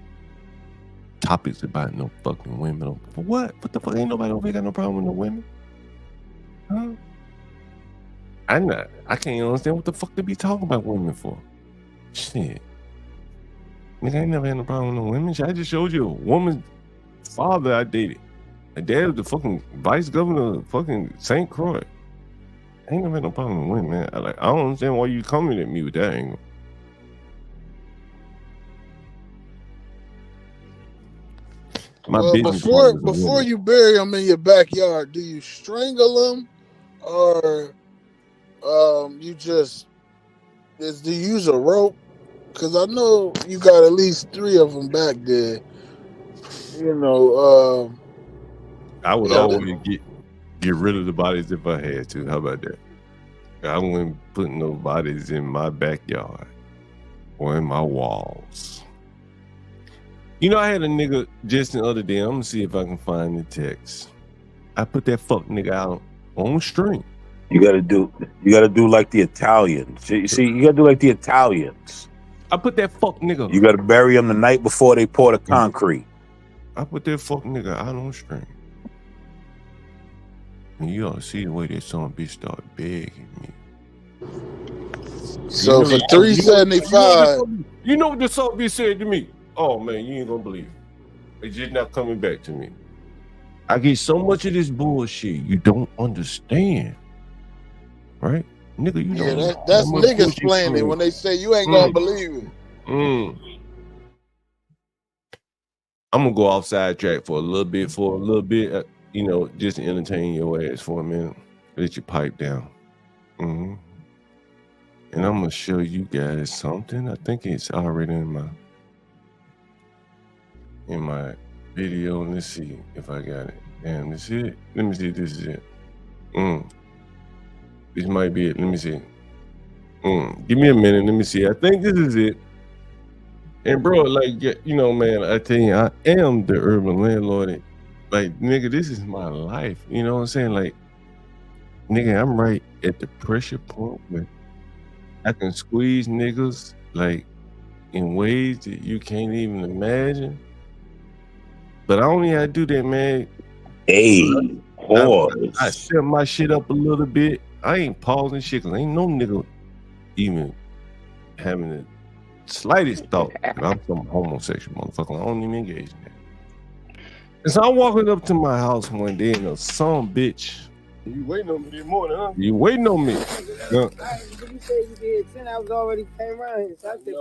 topics about no fucking women. For what? What the fuck? Ain't nobody over here got no problem with no women. Huh? I can't understand what the fuck they be talking about women for. Shit. Nigga, I ain't never had no problem with no women. I just showed you a woman's father I dated. My dad was the fucking vice governor of fucking St. Croix. I ain't never had no problem with women, man. I don't understand why you coming at me with that angle. Well, before you bury them in your backyard, do you strangle them, or you just do you use a rope? Because I know you got at least 3 of them back there. You know, I would always get rid of the bodies if I had to. How about that? I wouldn't put no bodies in my backyard or in my walls. You know, I had a nigga just the other day. I'm gonna see if I can find the text. I put that fuck nigga out on stream. You gotta do like the Italians. You see, you gotta do like the Italians. I put that fuck nigga. You gotta bury them the night before they pour the concrete. I put that fuck nigga out on stream. And you ought to see the way that son bitch started begging me. So for $375, you know what the son bitch said to me? Oh man, you ain't gonna believe it. It's just not coming back to me. I get so much of this bullshit you don't understand. Right? Nigga, you know. yeah, that's niggas playing it when they say you ain't gonna believe it. I'm gonna go off sidetrack for a little bit, you know, just to entertain your ass for a minute. Let you pipe down. And I'm gonna show you guys something. I think it's already in my video. Let's see if I got it. Damn, this is it. Let me see if this is it. This might be it. Let me see. Give me a minute. Let me see. I think this is it. And bro, like, you know, man, I tell you, I am the urban landlord. Like, nigga, this is my life. You know what I'm saying? Like, nigga, I'm right at the pressure point where I can squeeze niggas, like, in ways that you can't even imagine. But I don't even have to do that, man. Hey, I pause. set my shit up a little bit. I ain't pausing shit because ain't no nigga even having the slightest thought that I'm some homosexual motherfucker. I don't even engage in that. And so I'm walking up to my house one day and some bitch. You waiting on me this morning, huh? You waiting on me? You said you did 10 hours already came around here. So I think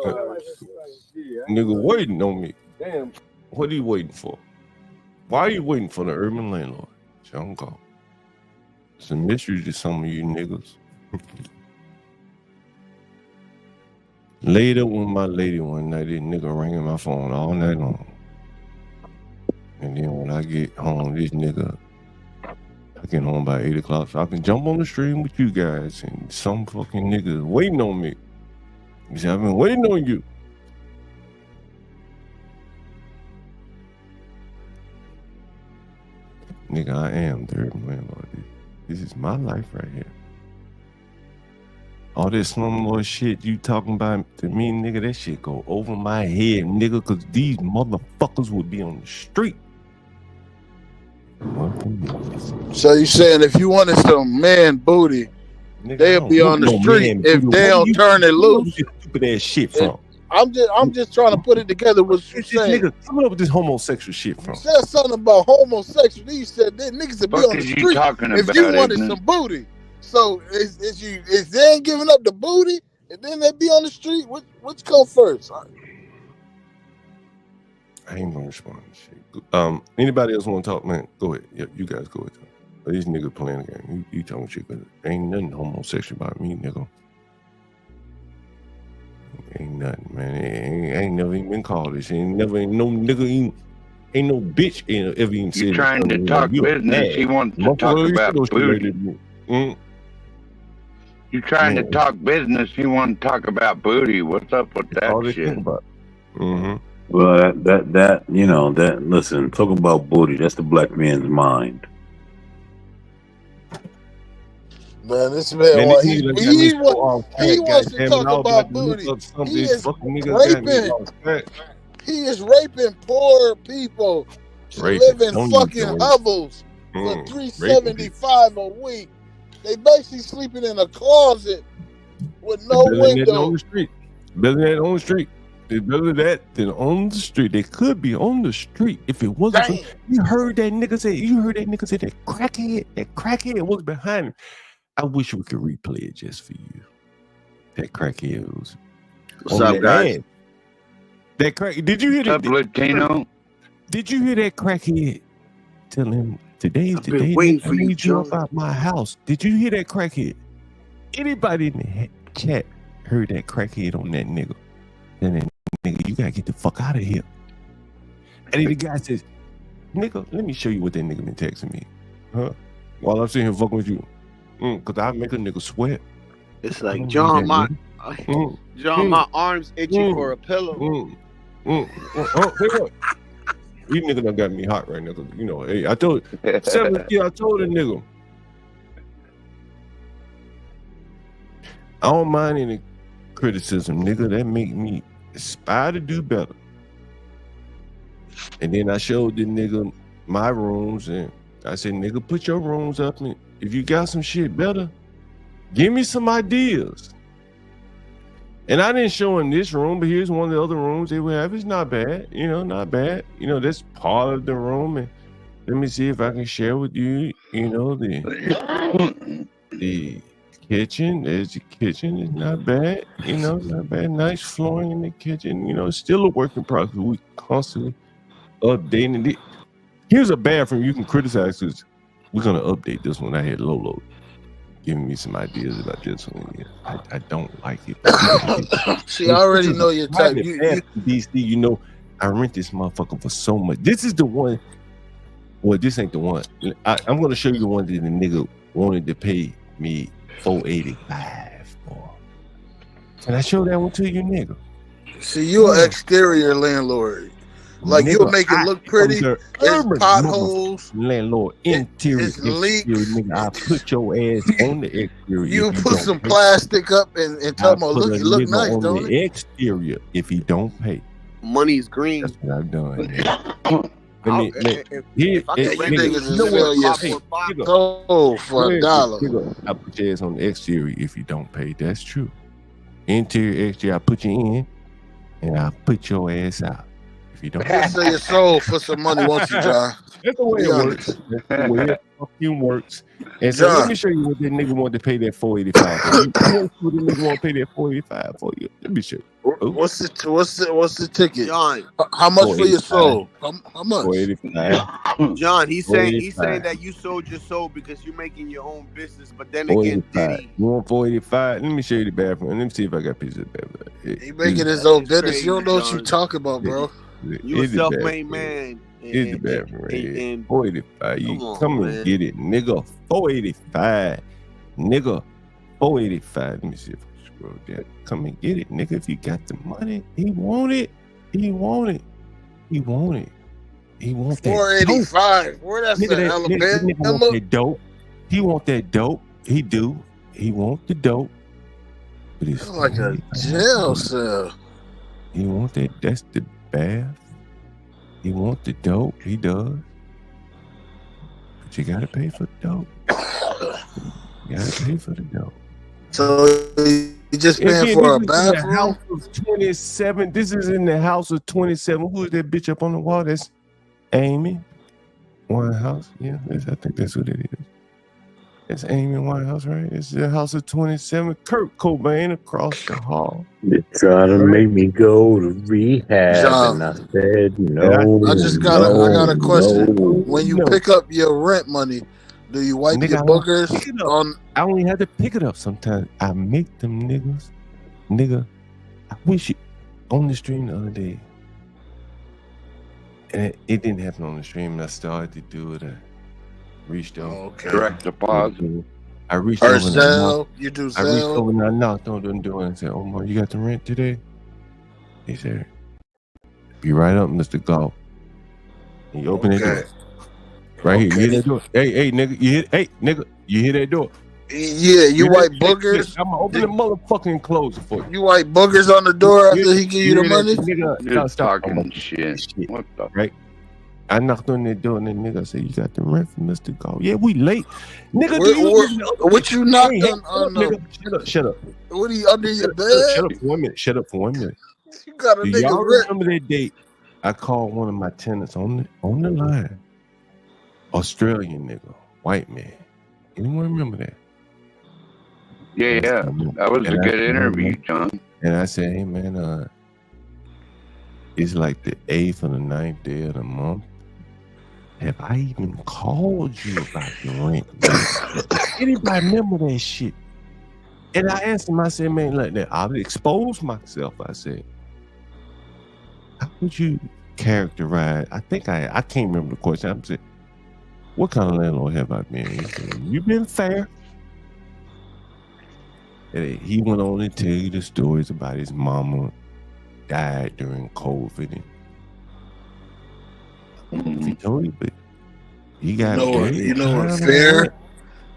Nigga waiting on me. Damn. What are you waiting for? Why are you waiting for the urban landlord? John Galt. It's a mystery to some of you niggas. Laid up with my lady one night, this nigga ringing my phone all night long. And then when I get home, this nigga, I get home by 8 o'clock, so I can jump on the stream with you guys, and some fucking niggas waiting on me. He said, I've been waiting on you. Nigga, I am the urban landlord. This is my life right here. All this slumlord shit you talking about to me, nigga, that shit go over my head, nigga, because these motherfuckers would be on the street. So you saying if you wanted some man booty, Nigga, they'll be on the street if they don't turn it loose? Stupid ass shit from. I'm just trying to put it together. What you saying? Nigga, coming up with this homosexual shit from. You said something about homosexual. You said that niggas would be Fuck on the is you street talking if about, you wanted ignorant? some booty. So is they ain't giving up the booty and then they be on the street? Which come first? I ain't gonna respond to shit. Anybody else want to talk, man? Go ahead. Yeah, you guys go ahead. But these niggas playing the game. You talking shit, but ain't nothing homosexual about me, nigga. Ain't nothing, man. Ain't never even been called this. Ain't no nigga ain't no bitch ever even said. You trying to talk business? He wants to talk about booty. You trying to talk business? He want to talk about booty. What's up with that shit? Well, that you know that. Listen, talking about booty, that's the black man's mind. Man, this man, he wants to talk about booty. He is raping poor people to live in fucking hovels for $375 a week. They basically sleeping in a closet with no window. Better than that on the street. Better that than on the street. They could be on the street if it wasn't. For, you heard that nigga say. That crackhead was behind him. I wish we could replay it just for you. That crackhead was. What's up, guys? Hand. That crack. Did you hear that? Latino? Did you hear that crackhead tell him today's the day I need you about my house? Did you hear that crackhead? Anybody in the chat heard that crackhead on that nigga? Then that nigga, you gotta get the fuck out of here. And then the guy says, nigga, let me show you what that nigga been texting me. Huh? While I'm sitting here fucking with you. Cause I make a nigga sweat. It's like, John, my arms itchy for a pillow. These niggas done got me hot right now. You know, hey, I told I told a nigga. I don't mind any criticism, nigga. That make me aspire to do better. And then I showed the nigga my rooms and I said, nigga, put your rooms up and if you got some shit better, give me some ideas. And I didn't show him this room, but here's one of the other rooms they would have. It's not bad, not bad. That's part of the room. And let me see if I can share with you, the kitchen. There's the kitchen. It's not bad, not bad. Nice flooring in the kitchen. It's still a work in progress. We constantly updating it. Here's a bathroom you can criticize because we're gonna update this one. I had Lolo giving me some ideas about this one. I don't like it. See, I already know your type. DC, I rent this motherfucker for so much. This is the one. Well, this ain't the one. I'm gonna show you the one that the nigga wanted to pay me $485 for. Can I show that one to you, nigga? See, you're an exterior landlord. Like, nigga, you'll make it look pretty. There's potholes. Landlord, interior, nigga. I put your ass on the exterior. You put some plastic up and tell him, look, it look nice, don't it? The exterior, if he don't pay. Money's green. That's what I've done. Let me. if I could rent niggas it, is you know sell what, your for $5. soul for $1. Nigga, I put your ass on the exterior if you don't pay. That's true. Interior, exterior, I put you in, and I put your ass out if you don't. You'll sell your soul for some money, won't you, John? That's the way Be it honest. works. That's the way it fucking works. And so let John. me show you what that nigga wanted to pay that $485 for. You want to what the nigga want to pay that $485 for you? Let me show you. What's the ticket? John. How much for your soul? How much? $485. John, he's saying $485. that you sold your soul because you're making your own business. But then again, $485. You want $485? Let me show you the bathroom. Let me see if I got pieces of the bathroom. He making his own business. You don't know what you talking about, bro. You a self-made man. Here's the bathroom right here. and- $485. You Come on, come man. and get it, nigga. $485. Nigga. $485. Let me see if I can scroll down. Come and get it, nigga. If you got the money, he want it. He want it. He want it. He want that. $485. Where that's Nigga, at, that nigga want Alabama? that dope. He want that dope. He do. He want the dope. But it's It's like a jail cell. He want that. That's the bath. He want the dope. He does. But you gotta pay for the dope. You gotta pay for the dope. So you just paying for a bathroom? House of 27. This is in the house of 27. Who is that bitch up on the wall? That's Amy Winehouse. Yeah, I think that's what it is. It's Amy Winehouse, right? It's the house of 27. Kurt Cobain across the hall. They try to make me go to rehab, John. and I said no. I got a question. When you pick up your rent money, do you wipe Nigga, your I don't boogers pick it up. on? I only had to pick it up sometimes. I make them niggas. Nigga, I wish it on the stream the other day. And it didn't happen on the stream. And I started to do it. I reached over. Direct deposit. I reached Or over and I Zelle. knocked- You do I reached Zelle? over and I knocked on the door and said, Omar, you got the rent today? He said, be right up, Mr. Galt. And you open that door. Right here. You hear that door? Hey, nigga, you hear that door? Yeah, you wipe boogers. I'm gonna open the motherfucking close it for you. You wipe boogers on the door after he give you the money? Nigga, stop talking shit. What the? Right? I knocked on that door and the nigga said, you got the rent from Mr. Galt. Yeah, we late. Nigga, do you What you knocked Hey, on nigga, shut up. What are you under your bed? Shut up for 1 minute. Shut up for 1 minute. You got a Do nigga y'all rent. remember that date? I called one of my tenants on the line. Australian nigga, white man. Anyone remember that? Yeah. That was a And good interview, John. And I said, hey man, it's like the 8th or the 9th day of the month. Have I even called you about the rent? Anybody remember that shit? And I asked him, I said, man, like that, I'll expose myself. I said, how would you characterize? I think I can't remember the question. I said, what kind of landlord have I been? He said, you've been fair. And he went on to tell you the stories about his mama died during COVID. And he told you, but he got You know what fair?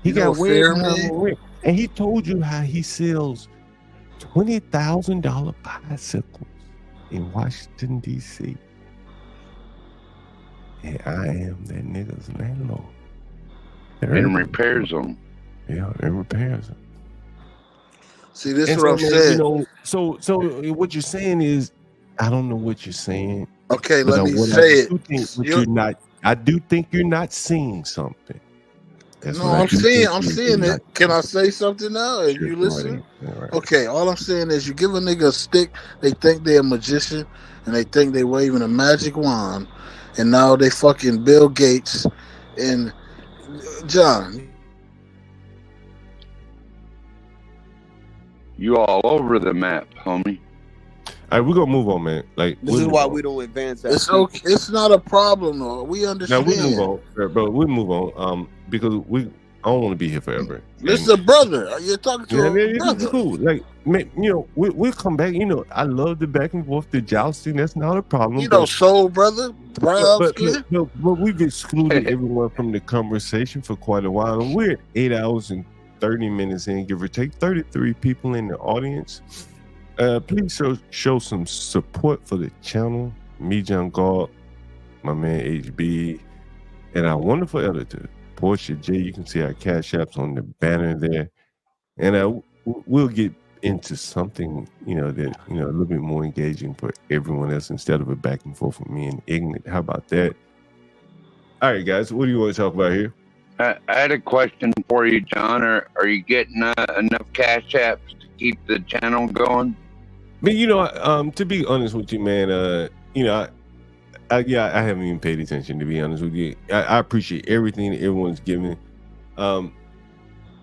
He You know got what fair way mean? more rent. And he told you how he sells $20,000 bicycles in Washington, D.C. And I am that nigga's landlord. And repairs them. Yeah, and repairs them. See, this And is what I'm man, saying. You know, so what you're saying is, I don't know what you're saying. Okay, but let me what say I do it. think what you're not. I do think you're not seeing something. That's No, what I I'm do seeing think you're it. not. Can I say something now? And you listen? Okay, all I'm saying is you give a nigga a stick, they think they're a magician, and they think they waving a magic wand, and now they fucking Bill Gates and John. You all over the map, homie. All right, we're gonna move on, man. Like This is why we don't advance that. It's okay. It's not a problem, though. We Now understand. we move on, bro. We move on. Because I don't want to be here forever. This is a brother. You're talking to Yeah, a man, brother. it's cool. Like, man, you know, we'll come back. You know, I love the back and forth, the jousting. That's not a problem. You know, soul brother, brown skin. But we've excluded everyone from the conversation for quite a while. And we're at 8 hours and 30 minutes in, give or take, 33 people in the audience. Please show some support for the channel. Me, John Galt, my man HB, and our wonderful editor, Portia J. You can see our cash apps on the banner there. And we'll get into something, that, a little bit more engaging for everyone else instead of a back and forth with me and Ignorant. How about that? All right, guys, what do you want to talk about here? I had a question for you, John. Are you getting enough cash apps to keep the channel going? But to be honest with you, man, I haven't even paid attention, to be honest with you. I appreciate everything that everyone's giving.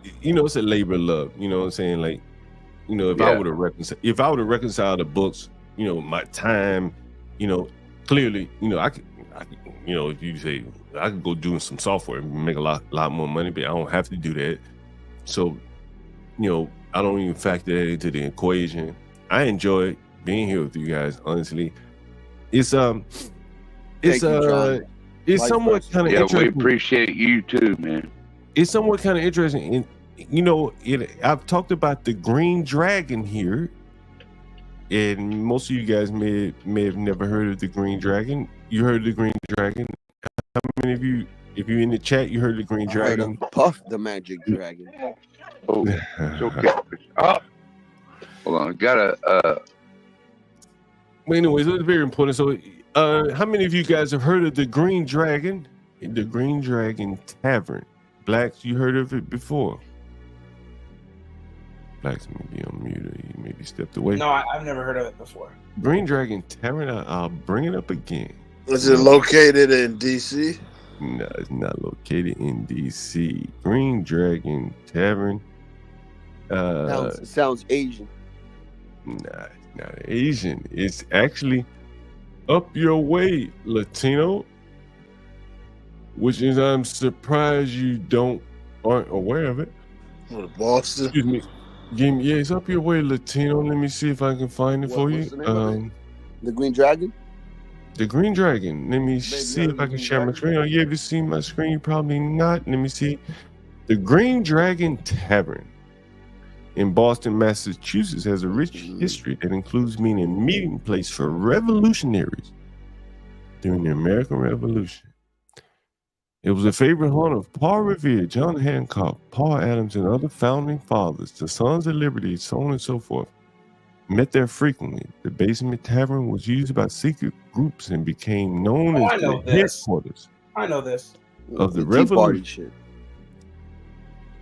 It's a labor of love. You know what I'm saying? Like, if I would have reconciled the books, my time, clearly, I could, if you say I could go doing some software and make a lot more money, but I don't have to do that. So, I don't even factor that into the equation. I enjoy being here with you guys. Honestly, it's somewhat kind of interesting. We appreciate you too, man. It's somewhat kind of interesting, and I've talked about the Green Dragon here, and most of you guys may have never heard of the Green Dragon. You heard of the Green Dragon? How many of you, if you're in the chat, you heard of the Green Dragon? Puff the Magic Dragon. Oh, it's okay. Oh, hold on, I gotta. Well, anyways, it's very important. So, how many of you guys have heard of the Green Dragon? The Green Dragon Tavern. Blacks, you heard of it before? Blacks may be on mute, or you maybe stepped away. No, I've never heard of it before. Green Dragon Tavern, I'll bring it up again. Is it located in DC? No, it's not located in DC. Green Dragon Tavern. Sounds Asian. Nah, it's not Asian. It's actually up your way, Latino. Which is, I'm surprised you aren't aware of it. Boston. Excuse me. Yeah, it's up your way, Latino. Let me see if I can find it for you. The Green Dragon? The Green Dragon. Let me see if I can share my screen. Are you able to see my screen? Probably not. Let me see. The Green Dragon Tavern in Boston, Massachusetts has a rich history that includes being a meeting place for revolutionaries during the American Revolution. It was a favorite haunt of Paul Revere, John Hancock, Paul Adams, and other founding fathers, the Sons of Liberty, so on and so forth. Met there frequently. The basement tavern was used by secret groups and became known as the headquarters. I know this. Of the revolution.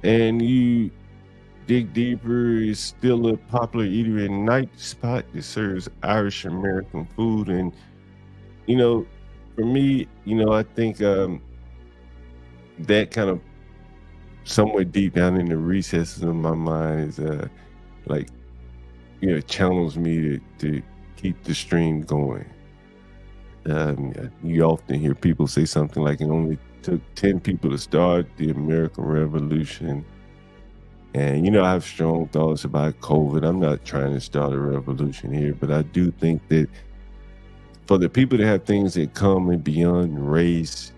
And you dig deeper, it's still a popular eatery and night spot that serves Irish American food. And, for me, I think that kind of somewhere deep down in the recesses of my mind is channels me to keep the stream going. You often hear people say something like it only took 10 people to start the American Revolution. And I have strong thoughts about COVID. I'm not trying to start a revolution here, but I do think that for the people that have things that come and beyond race,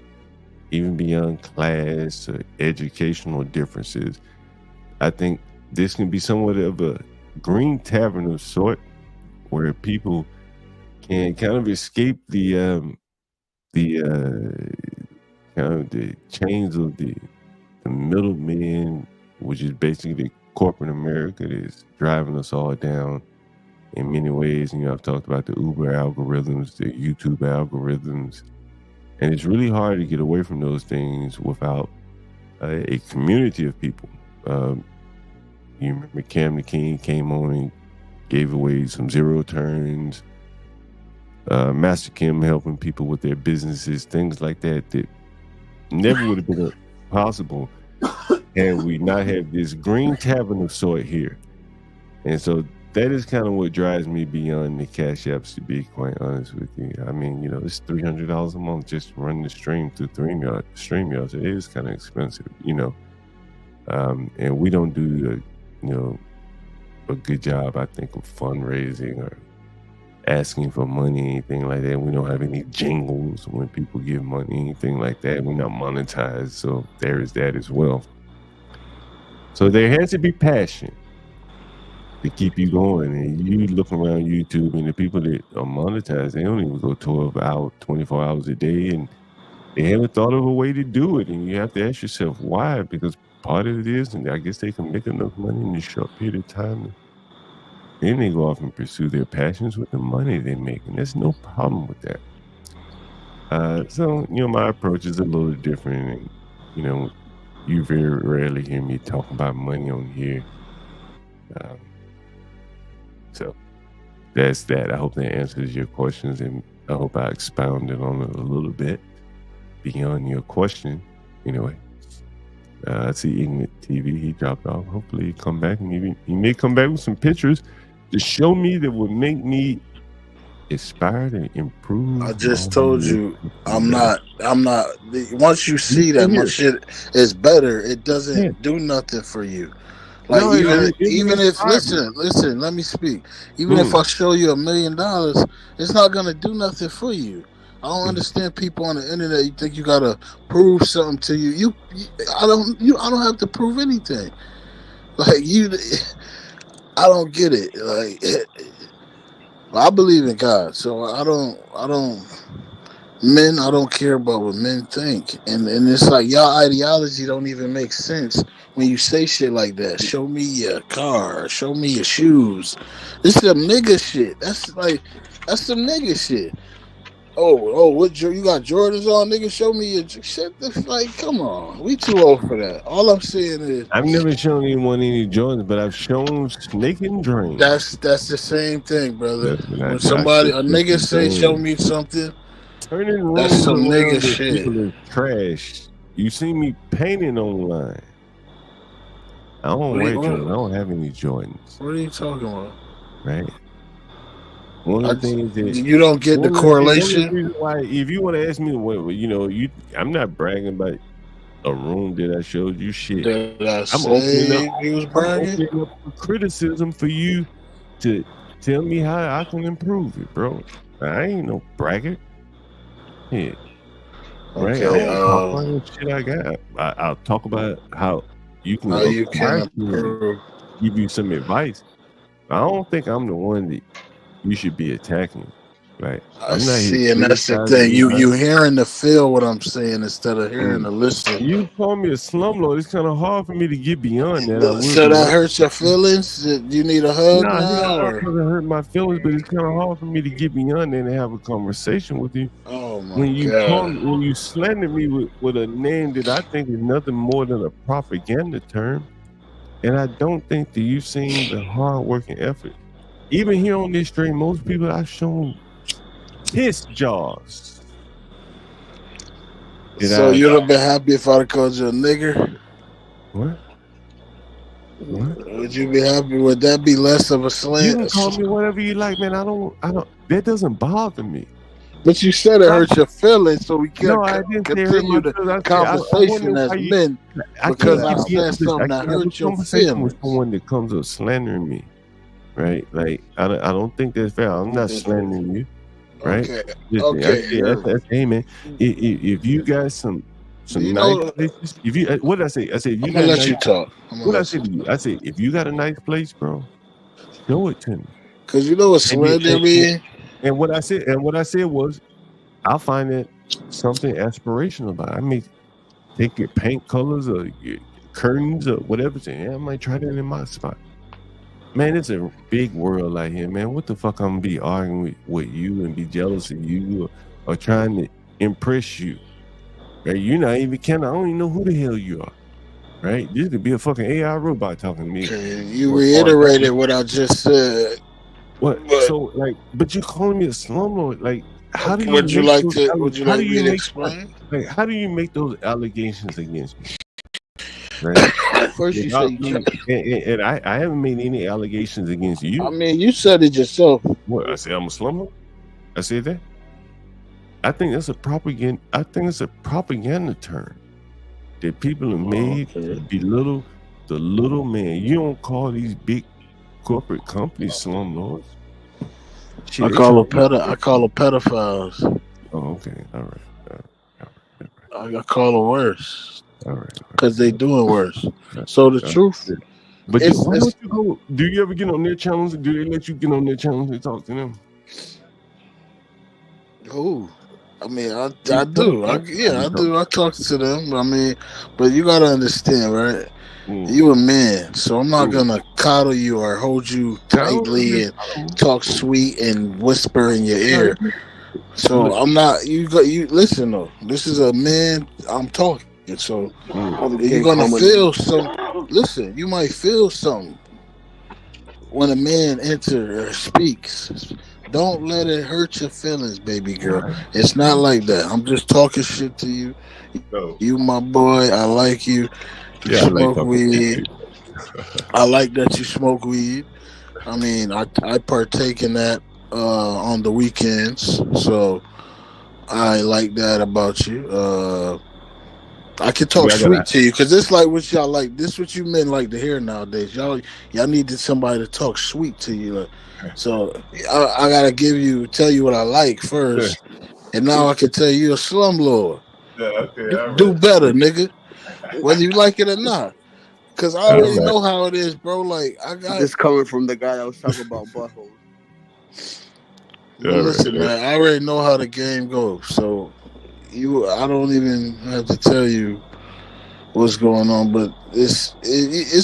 even beyond class or educational differences, I think this can be somewhat of a green tavern of sort where people can kind of escape the kind of the chains of the middlemen, which is basically the corporate America that's driving us all down in many ways. I've talked about the Uber algorithms, the YouTube algorithms. And it's really hard to get away from those things without a community of people. You remember Cam the King came on and gave away some zero turns. Master Kim helping people with their businesses, things like that never would have been possible had we not have this green tavern of sort here. And so that is kind of what drives me beyond the cash apps, to be quite honest with you. I mean, it's $300 a month just to run the stream through StreamYard. It is kind of expensive, and we don't do a good job, I think, of fundraising or asking for money, anything like that. We don't have any jingles when people give money, anything like that. We're not monetized, so there is that as well. So there has to be passion. to keep you going. And you look around YouTube, and the people that are monetized, they don't even go 12 hours, 24 hours a day, and they haven't thought of a way to do it. And you have to ask yourself why, because part of it is, and I guess they can make enough money in a short period of time. Then they go off and pursue their passions with the money they make, and there's no problem with that. So, my approach is a little different, and, you very rarely hear me talk about money on here. So that's that. I hope that answers your questions, and I hope I expounded on it a little bit beyond your question. Anyway, I see Ignorant TV. He dropped off. Hopefully he come back, and he may come back with some pictures to show me that would make me inspired and improve. I just told you, I'm not. Once you see that my shit is better, it doesn't do nothing for you. Like, No, even if inspired. listen, let me speak. Even if I show you $1 million, it's not gonna do nothing for you. I don't understand people on the internet. You think you gotta prove something to you. I don't have to prove anything. Like, I don't get it. Like, I believe in God, so I don't care about what men think. And it's like, y'all ideology don't even make sense when you say shit like that. Show me your car, show me your shoes. This is some nigga shit. That's some nigga shit. What you got Jordans on, nigga? Show me your shit. Like, come on, we too old for that. All I'm saying is, I've never shown anyone any Jordans, but I've shown Snake and Dream. that's the same thing, brother. That's what When I somebody, a said, nigga it's say, the show same. me something, Turning that's rooms some around nigga with shit. people is trash. You see me painting online. I don't What wear are you- Jordans. I don't have any Jordans, What are you talking about? right? One of the things that You don't get the one of correlation. the reasons why, if you want to ask me what, I'm not bragging about a room that I showed you. Shit, Did I I'm opening say up. he was I'm bragging? opening up for criticism for you to tell me how I can improve it, bro. I ain't no braggart. Yeah. Right? I Okay, don't talk about the shit I got. I'll talk about how you can how you acquire can things, improve. give you some advice. I don't think I'm the one that you should be attacking. Right? I I'm not here see, and that's the criticizing thing. You anybody. hearing the feel what I'm saying instead of hearing the listen. You call me a slumlord. It's kind of hard for me to get beyond that. I will So be that honest. hurts your feelings? Do you need a hug Nah, now, it or? doesn't hurt my feelings, but it's kind of hard for me to get beyond that and have a conversation with you. Oh my When you God! when you slander me with a name that I think is nothing more than a propaganda term, and I don't think that you've seen the hard work and effort. Even here on this stream, most people I've shown piss jaws. So you'd have been happy if I'd have called you a nigger? What? Would you be happy? Would that be less of a You slant? can call me whatever you like, man. I don't. That doesn't bother me. But you said it hurts your feelings, so we can't No, I didn't say it hurt continue my the feelings. I conversation wonder as why you- men I because can't I get beyond said this. something I that can't have a hurt your conversation feelings. with someone that comes up slandering me, right? Like I don't think that's fair. I'm not slandering you, right? Okay, Listen, okay. hey man, if you got some You nice know- places, if you what did I say? I said if you I'm got gonna a let nice, you talk. I'm gonna What did I let say to you? I said if you got a nice place, bro, show it to me. Cause you know what slander mean? And what I said was, I'll find it something aspirational about it. I may take your paint colors or your curtains or whatever. Say, yeah, I might try that in my spot. Man, it's a big world out here, man. What the fuck I'm gonna be arguing with you and be jealous of you or trying to impress you? Right? You're not even I don't even know who the hell you are. Right? This could be a fucking AI robot talking to me. You reiterated what I just said. What? So like, but you calling me a slumlord? Like, how do you? Would you make like those to? alle- Would you how like do me you to make- explain? Like, how do you make those allegations against me? Right? First, you say you and I haven't made any allegations against you. I mean, you said it yourself. What? I say I'm a slumlord? I said that. I think that's a propaganda. I think it's a propaganda term that people have made to belittle the little man. You don't call these big corporate companies slumlords. I call them pedophiles. Oh, okay. All right. I call them worse. All right. Because they doing worse. So the truth, But It's, why it's don't you go? Do you ever get on their channels? Do they let you get on their channels and talk to them? Who? I mean, I do. I do. I talk to them. I mean, but you gotta understand, right? You a man, so I'm not gonna coddle you or hold you tightly and talk sweet and whisper in your ear. So I'm not. You listen though. This is a man. I'm talking. So you're gonna feel some. Listen, you might feel something when a man enters or speaks. Don't let it hurt your feelings, baby girl. It's not like that. I'm just talking shit to you. You my boy. I like you. You smoke weed. I like that you smoke weed. I mean, I partake in that on the weekends. So I like that about you. I can talk sweet to you because it's like what y'all like. This what you men like to hear nowadays. Y'all needed somebody to talk sweet to you. Like, so I gotta tell you what I like first, and now I can tell you a slumlord. Do better, nigga. Whether you like it or not, because I already know how it is, bro. Like I got this coming from the guy that was talking about buttholes. Listen, man. I already know how the game goes, so I don't even have to tell you what's going on. But it's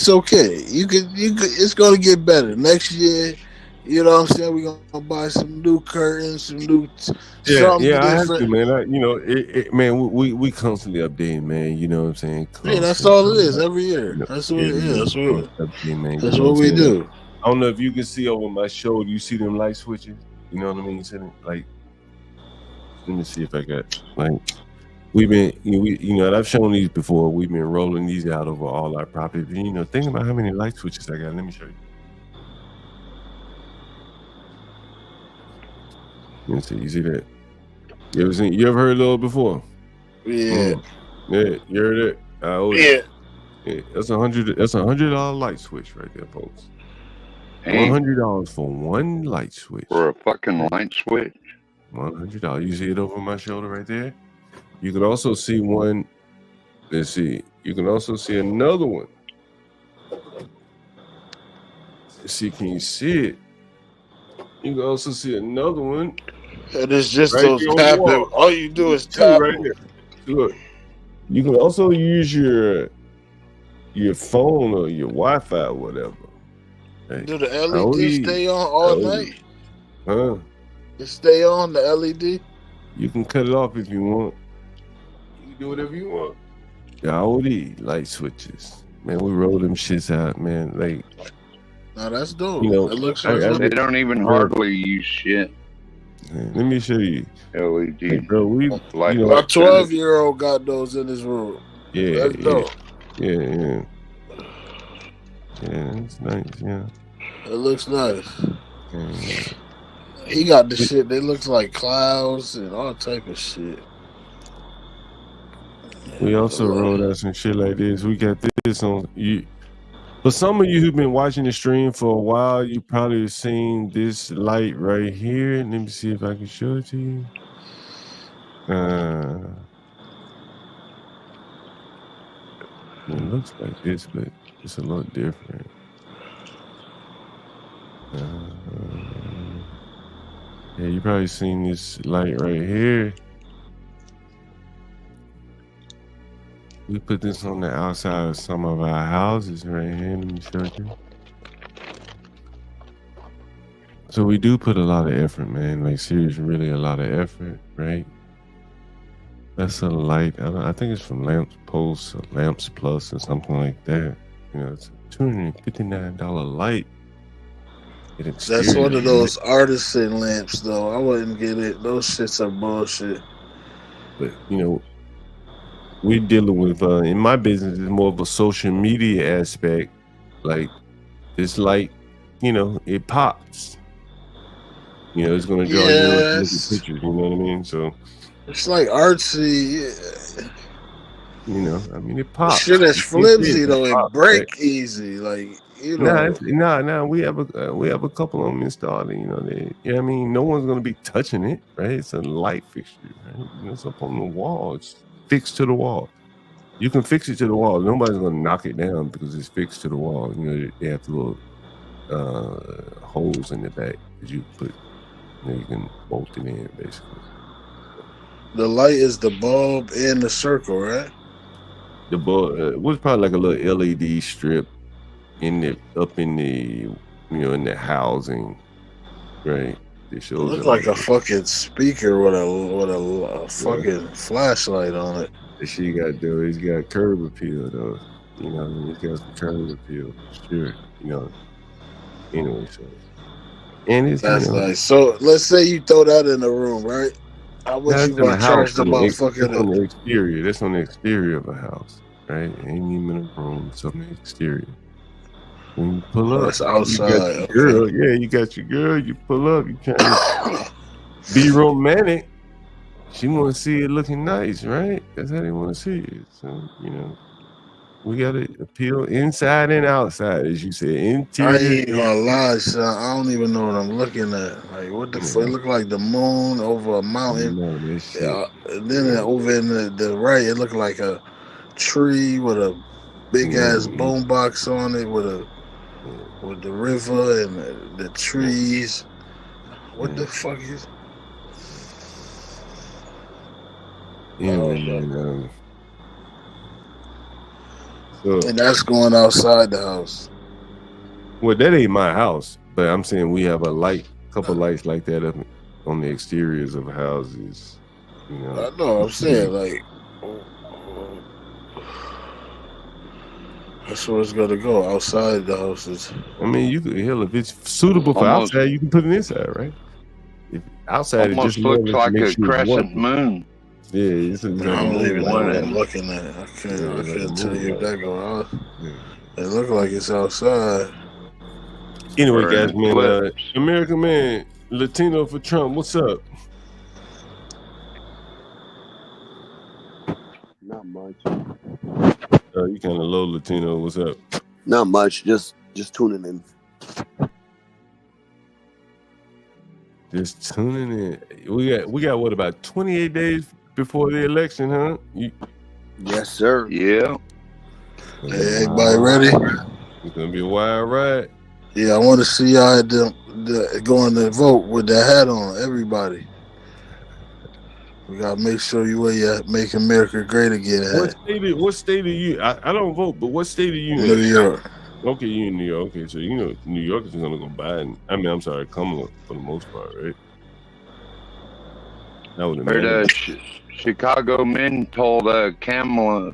okay. It's gonna get better next year. You know what I'm saying? We're gonna buy some new curtains, some new something I have different. to, man. Man, we constantly updating, man. You know what I'm saying? Yeah, that's all it is every year. That's what it is. That's what we do. I don't know if you can see over my shoulder. You see them light switches? You know what I mean? Like, let me see if I got we've been, and I've shown these before. We've been rolling these out over all our properties. Think about how many light switches I got. Let me show you. You see that? You ever heard of those before? Yeah. Yeah, you heard it? Yeah. That's $100 light switch right there, folks. $100 for one light switch. For a fucking light switch. $100. You see it over my shoulder right there? You can also see one. Let's see. You can also see another one. See, can you see it? You can also see another one. And it's just right those tapping. All you do is tap. Right here. Look, you can also use your phone or your Wi-Fi or whatever. Hey, do the LED stay on all night? Huh? It stay on the LED? You can cut it off if you want. You can do whatever you want. The AOD light switches. Man, we roll them shits out, man. Like, no, that's dope. It looks they don't even hardly use shit. Man, let me show you. LED. Hey, bro, my 12-year-old got those in his room. Yeah, that's dope. Yeah, it's nice. Yeah, it looks nice. He got the shit. They look like clouds and all type of shit. We also rolled out some shit like this. We got this on you. For some of you who've been watching the stream for a while, you probably have seen this light right here. Let me see if I can show it to you. It looks like this, but it's a little different. Yeah, you probably seen this light right here. We put this on the outside of some of our houses right here. Let me show you. So we do put a lot of effort, man. Like, seriously, really a lot of effort, right? That's a light. I think it's from Lamps Post or Lamps Plus or something like that. It's a $259 light. That's one of those artisan lamps, though. I wouldn't get it. Those shits are bullshit. But, we're dealing with, in my business, it's more of a social media aspect. Like, this light, it pops. It's going to draw you pictures, you know what I mean? So it's like artsy. It pops. Shit is flimsy, though. It break easy. Like, Nah, we have a couple of them installed. No one's going to be touching it, right? It's a light fixture, right? It's up on the wall. It's fixed to the wall. You can fix it to the wall. Nobody's gonna knock it down because it's fixed to the wall. You know, they have the little holes in the back that you put. You know, you can bolt it in basically. The light is the bulb and the circle, right? The bulb was probably like a little LED strip in the in the housing, right? It shows It looks like a fucking speaker with a fucking flashlight on it. That shit got though. He's got curb appeal though. You know, he's got some curb appeal. Sure, you know. Anyway, so and it's That's nice. So let's say you throw that in the room, right? How much that's you in the gonna charge house. the On the motherfucker? exterior. That's on the exterior of a house, right? Ain't even in a room. It's on the exterior. When you pull up, That's outside. You got your girl. Yeah, you got your girl. You pull up. You trying to be romantic. She want to see it looking nice, right? That's how they want to see it. So you know, we got to appeal inside and outside, as you said. I Interior. ain't gonna lie, son. I don't even know what I'm looking at. Like, what the fuck? It look like the moon over a mountain. And then over in the right, it looked like a tree with a big ass boombox on it with the river and the trees. What the fuck is? Anyway, so, And that's going outside the house. well, that ain't my house, but I'm saying we have a couple lights like that up on the exteriors of houses. You know, I know. I'm saying like that's where it's gonna go, outside the houses. I mean, you could if it's suitable for Almost- outside, you can put it inside, right? If outside, it Almost just more looks to like make a sure it's crescent working. moon. Yeah, it's I don't even know what I'm looking at. I can't tell you if that go out. It look like it's outside. Anyway, Or guys, in man, clips. American man, Latino for Trump. What's up? Not much. You kind of low, Latino. What's up? Not much. Just tuning in. Just tuning in. We got what, about 28 days before the election, huh? Yes, sir. Yeah. Hey, everybody ready? It's gonna be a wild ride. Yeah, I want to see y'all at going to vote with that hat on. Everybody. We gotta make sure you wear your "Make America Great Again" hat. What state are you? I don't vote, but what state are you in? New York. Okay, you in New York. Okay, so you know New York is gonna go Biden. I mean, I'm sorry, Kamala for the most part, right? That would Heard Chicago men told Kamala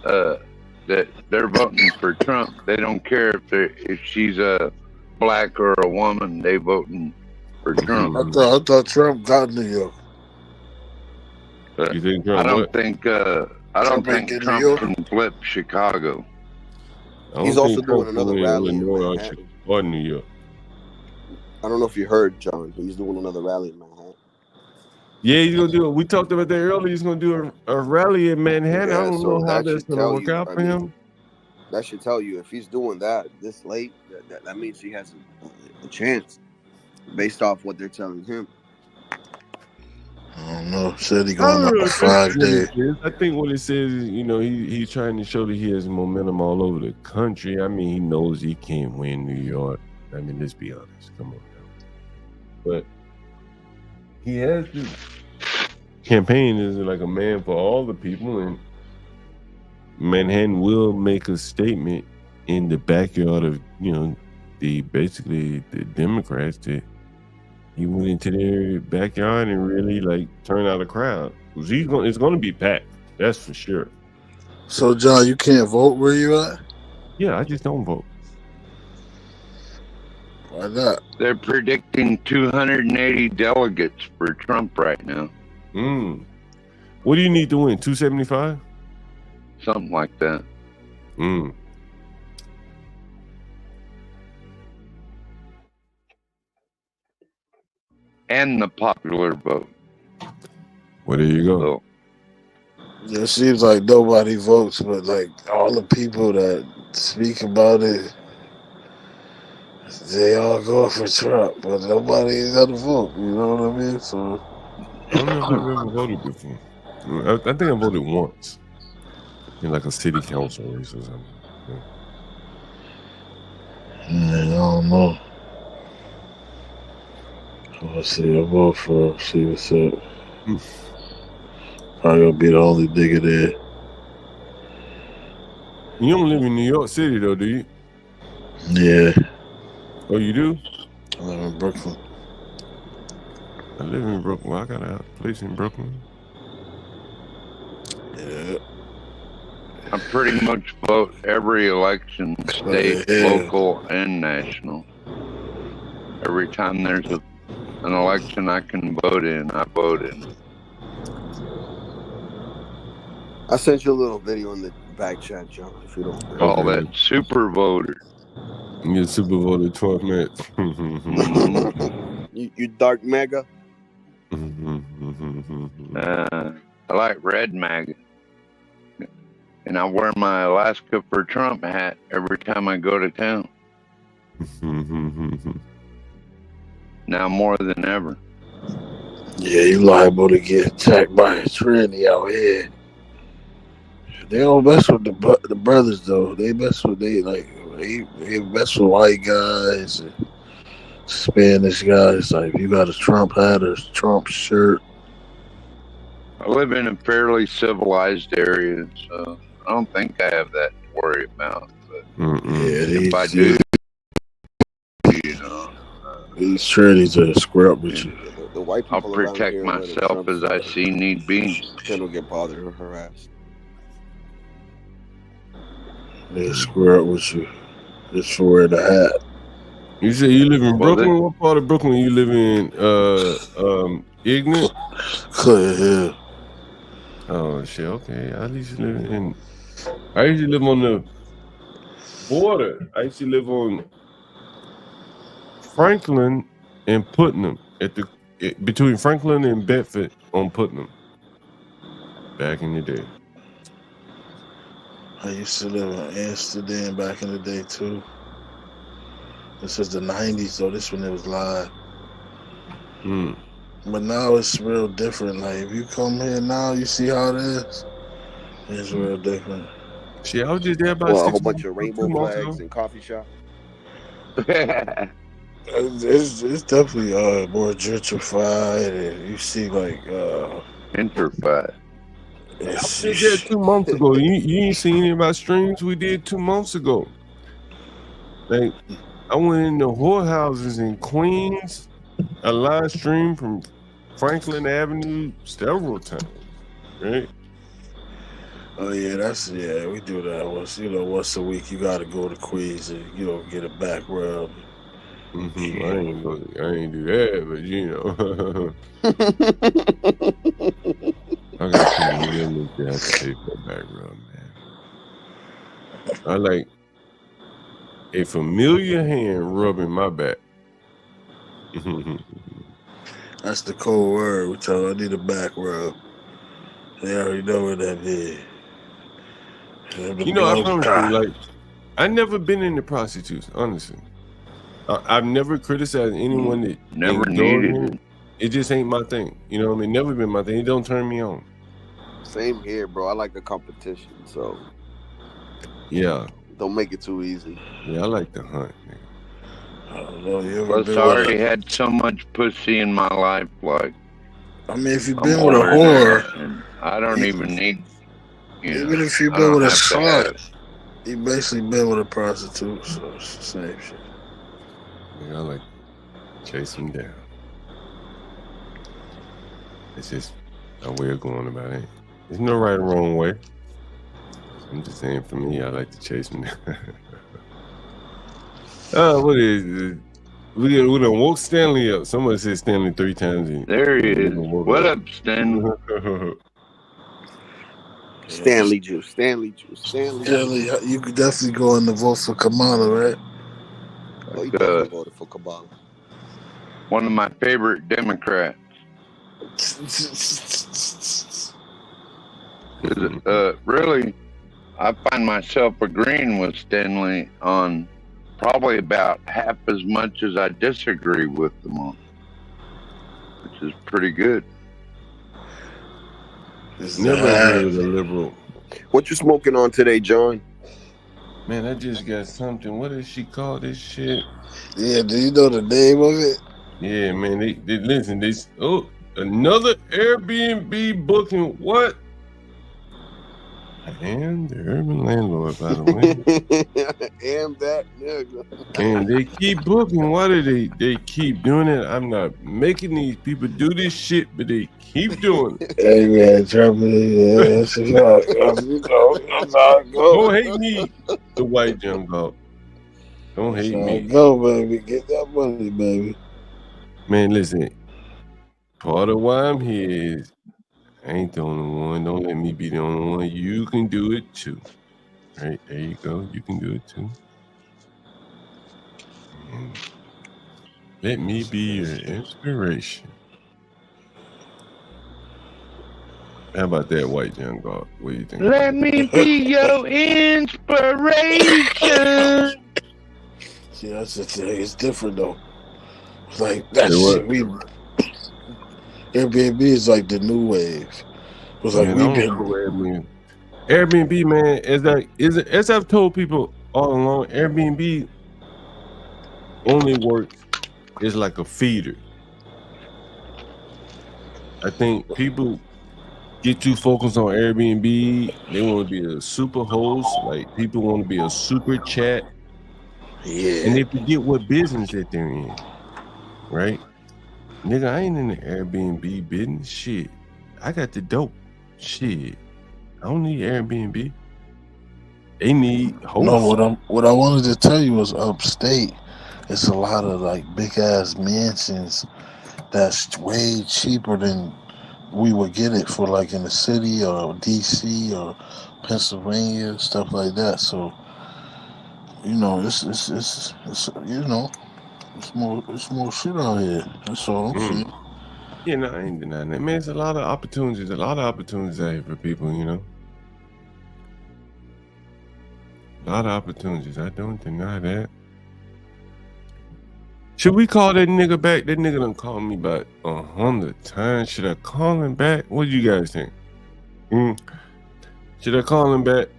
that they're voting for Trump. They don't care if she's a black or a woman. They voting for Trump. I thought Trump got New York. You think Trump I don't what? think Trump can flip Chicago. I don't He's also think doing Trump another will rally in Illinois Manhattan. or New York. I don't know if you heard, John. He's doing another rally in Manhattan. Yeah, he's gonna do it. We talked about that earlier. He's gonna do a rally in Manhattan. Yeah, I don't so know how that that's should gonna tell work you, out I for mean, him. That should tell you if he's doing that this late, that means he has a chance based off what they're telling him. I don't know. Said he going on a 5 day. I think what it says is, you know, he's trying to show that he has momentum all over the country. I mean, he knows he can't win New York. I mean, let's be honest. Come on now. But he has to campaign is like a man for all the people, and Manhattan will make a statement in the backyard of, you know, basically the Democrats that he went into their backyard and really like turn out a crowd. It's going to be packed. That's for sure. So, John, you can't vote where you at? Yeah, I just don't vote. Why not? They're predicting 280 delegates for Trump right now. What do you need to win? 275? Something like that. And the popular vote. Well, there you go. It seems like nobody votes, but like all the people that speak about it, they all go for Trump, but nobody's gonna vote. You know what I mean? So I don't know if I've ever voted before. I think I voted once. In like a city council race or something. Man, I don't know. Let's see. I'll vote for her. See what's up. Probably gonna be the only nigga there. You don't live in New York City though, do you? Yeah. Oh, you do? I live in Brooklyn. I live in Brooklyn. Well, I got a place in Brooklyn. Yeah. I pretty much vote every election, state, local, and national. Every time there's an election I can vote in, I vote in. I sent you a little video in the back chat, John, if you don't. Call that super voter. You're super voter 12 minutes. You dark mega? I like red MAGA. And I wear my Alaska for Trump hat every time I go to town. Now more than ever. Yeah, you liable to get attacked by a tranny out here. They don't mess with the brothers though. They mess with they mess with white guys and Spanish guys. Like if you got a Trump hat or Trump shirt. I live in a fairly civilized area, so I don't think I have that to worry about. But if I do, you know, these trannies are square up with you. The white people I'll protect myself as I see need be. They don't get bothered or harassed. They square up with you just for wearing the hat. You say you live in Brooklyn? What part of Brooklyn you live in? Ignorant? Yeah. Oh shit, okay. I used to live in I used to live on the border. I used to live on Franklin and Putnam between Franklin and Bedford on Putnam. Back in the day. I used to live in Amsterdam back in the day too. This is the 90s though. This when it was live. But now it's real different. Like if you come here now, you see how it is. It's real different. Shit, I was just there about a whole bunch of rainbow flags and coffee shop. It's definitely more gentrified, and you see like gentrified. I was there 2 months ago. You ain't seen any about streams we did 2 months ago. Like I went in the whorehouses in Queens. A live stream from Franklin Avenue several times, right? Oh yeah, we do that once a week. You gotta go to Queens and get a back rub. I ain't do that, but I got some millions to have to pay for a back rub, man. I like a familiar hand rubbing my back. That's the cold word. We tell I need a back rub. They already know what that is. I promise you, like, I never been into prostitutes, honestly. I've never criticized anyone that never needed it. It just ain't my thing. You know what I mean? Never been my thing. It don't turn me on. Same here, bro. I like the competition, so yeah. Don't make it too easy. Yeah, I like the hunt, nigga. Plus, I already had so much pussy in my life. Like, I mean, if you've been with a whore, I don't even need. Even if you've been with a slut, you basically been with a prostitute, so it's the same shit. Yeah, I like chase them down. It's just a way of going about it. There's no right or wrong way. I'm just saying, for me, I like to chase them down. What is it? We done woke Stanley up. Somebody said Stanley 3 times. There he is. What up, Stanley? Stanley juice. Stanley, you could definitely go in the vote for Kamala, right? Oh, you definitely voted for Kamala. One of my favorite Democrats. Really, I find myself agreeing with Stanley on probably about half as much as I disagree with them on, which is pretty good. Never agree with a liberal. What you smoking on today, John? Man, I just got something. What does she call this shit? Yeah, do you know the name of it? Yeah, man. They listen. Another Airbnb booking. What? I am the urban landlord, by the way. Am that nigga. And they keep booking. Why do they keep doing it? I'm not making these people do this shit, but they keep doing it. Hey man, Don't hate me, the white young dog. Don't hate me. Go, baby. Get that money, baby. Man, listen. Part of why I'm here is I ain't the only one. Don't let me be the only one. You can do it too. Right, there you go. You can do it too. And let me be your inspiration. How about that, white young god? What do you think? Let me be your inspiration. See, that's the thing. It's different though. It's like that shit. Airbnb is like the new wave. It was like Airbnb, man. As I've told people all along, Airbnb only works is like a feeder. I think people get too focused on Airbnb. They want to be a super host. Like people want to be a super chat. Yeah. And they forget what business that they're in. Right? Nigga, I ain't in the Airbnb business. Shit. I got the dope. Shit. I don't need Airbnb. They need hosts. No, what I wanted to tell you was upstate. It's a lot of like big ass mansions that's way cheaper than we would get it for like in the city or DC or Pennsylvania, stuff like that. So, you know, it's you know, it's more shit out here. That's all I'm saying. Yeah, no, I ain't denying that. Man, it's a lot of opportunities out here for people, you know. A lot of opportunities. I don't deny that. Should we call that nigga back? That nigga done called me about 100 times. Should I call him back? What do you guys think? Should I call him back?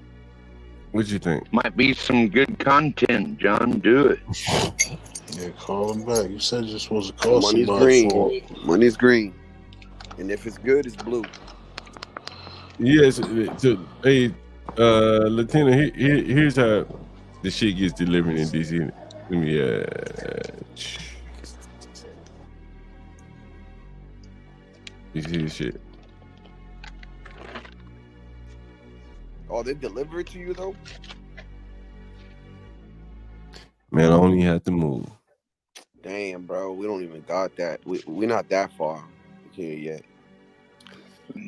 What you think? Might be some good content, John. Do it. Yeah, call him back. You said you're supposed to call Money's somebody green. Money's green. And if it's good, it's blue. Yes. Hey, Latina, here's how the shit gets delivered in DC. Let me you see this shit. Oh, they deliver it to you though? Man, I only have to move. Damn, bro, we don't even got that. We're not that far here yet.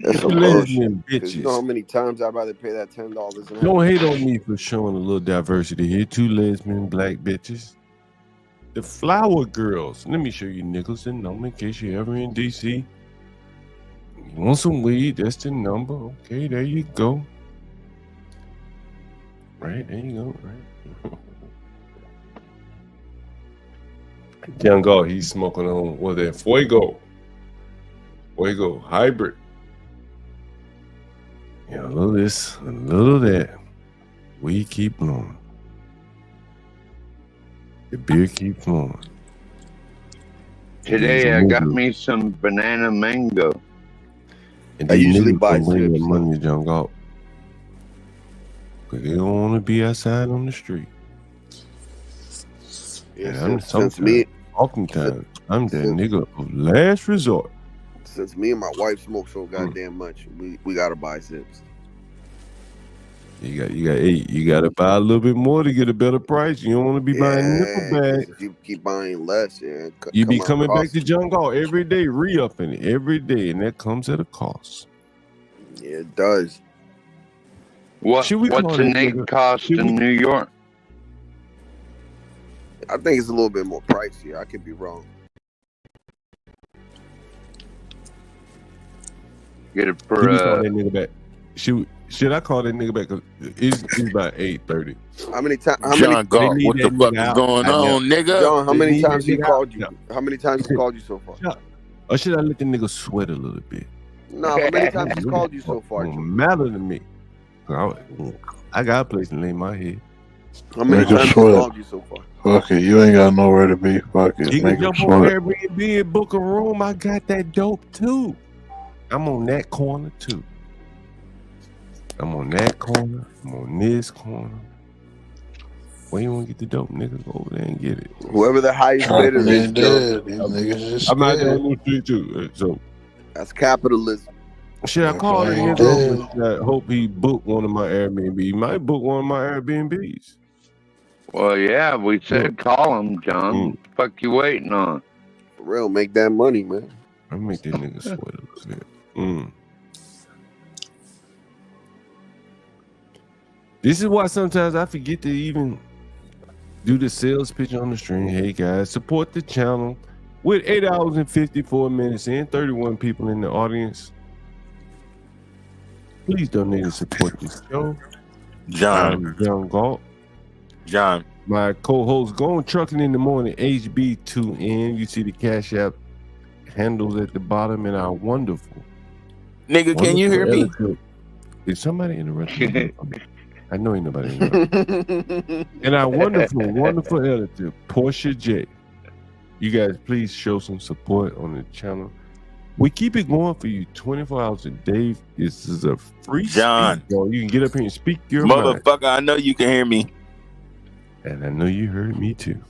That's some bullshit. Because you know how many times I'd rather pay that $10 an hour. Don't hate on me for showing a little diversity here. 2 lesbian black bitches. The Flower Girls. Let me show you nickels and number in case you're ever in DC. You want some weed? That's the number. Okay, there you go. Right, there you go. Right. Young guy, he's smoking on what that Fuego hybrid. Yeah, a little this, a little that. We keep blowing. The beer keep flowing. Today I got me some banana mango. And I usually buy the money, young Galt. Because they don't want to be outside on the street. Yeah, I'm oftentimes I'm that nigga of last resort. Since me and my wife smoke so goddamn much, we gotta buy zips. You gotta buy a little bit more to get a better price. You don't want to be buying nickel bags. If you keep buying less, You be coming back to John Galt every day, re-upping it every day, and that comes at a cost. Yeah, it does. What's an egg cost in New York? I think it's a little bit more pricey. I could be wrong. Get it for call that nigga back. Should I call that nigga back? Cause it's about 8:30. How many times? John Galt, what the fuck is going on, nigga? John, how many times he called you? How many times he called you so far? Or should I let the nigga sweat a little bit? No, how many times he called you so far? Don't matter to me. I got a place to lay my head. How many Make it times short. they called you so far? Fuck it, you ain't got nowhere to be. Fuck it, You make can it jump on short. Airbnb and book a room. I got that dope too. I'm on that corner too. I'm on that corner. I'm on this corner. Where you want to get the dope, nigga? Go over there and get it. Whoever the highest bidder is, Ain't dead. Joe. These niggas just I'm out there scared. on the street too. So That's capitalism. should I call the Ain't nigga? dead. Or should I hope he book one of my Airbnb. He might book one of my Airbnbs. Well, yeah, we said call him, John. Fuck you waiting on? For real, make that money, man. I make that nigga sweat a little bit. This is why sometimes I forget to even do the sales pitch on the stream. Hey guys, support the channel. With 8 hours and 54 minutes and 31 people in the audience, please donate and support this show. John. I'm John Galt. John. My co-host Going Trucking in the Morning, HB2N. You see the Cash App handles at the bottom, and our wonderful. Nigga, can you hear me? editor. Is somebody interrupting me? I know ain't nobody interrupting. And our wonderful, wonderful editor, Portia J. You guys, please show some support on the channel. We keep it going for you 24 hours a day. This is a free John. speak, bro. You can get up here and speak your mind. Motherfucker, I know you can hear me. And I know you heard me too.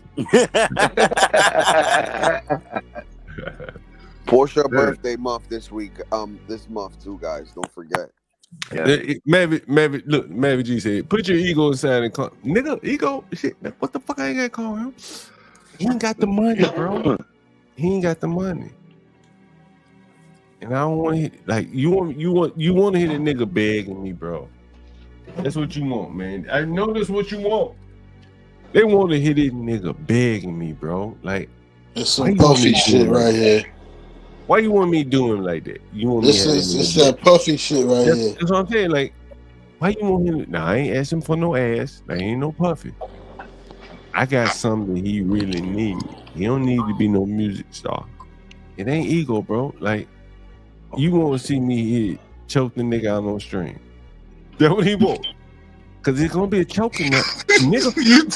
Porsche birthday month this week. This month too, guys. Don't forget. Mavi G said, put your ego aside and call nigga, ego shit. What the fuck I ain't gotta call him? He ain't got the money, bro. He ain't got the money. And I don't want to hit like you want to hit a nigga begging me, bro. That's what you want, man. I know that's what you want. They want to hit a nigga begging me, bro. Like it's some puffy shit right here. Why you want me doing like that? You want This me is that puffy shit right here. That's what I'm saying. Like, why you want him? Nah, I ain't asking for no ass. I ain't no puffy. I got something he really need. He don't need to be no music star. It ain't ego, bro. Like, you want to see me choke the nigga out on string. That's what he want. Cause it's gonna be a choking that nigga. You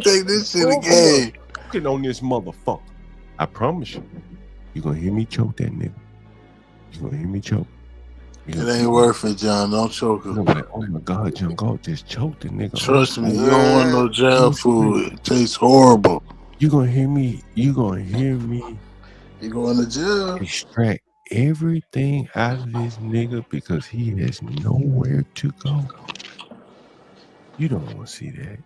take this shit again. Choking on this motherfucker. I promise you. You gonna hear me choke that nigga. You gonna hear me choke. It ain't worth it, John. Don't choke him. Like, oh my God, John Galt just choked the nigga. Trust me, you don't want no jail food. It tastes horrible. You gonna hear me. You gonna hear me. You going to jail. Extract everything out of this nigga because he has nowhere to go. You don't want to see that.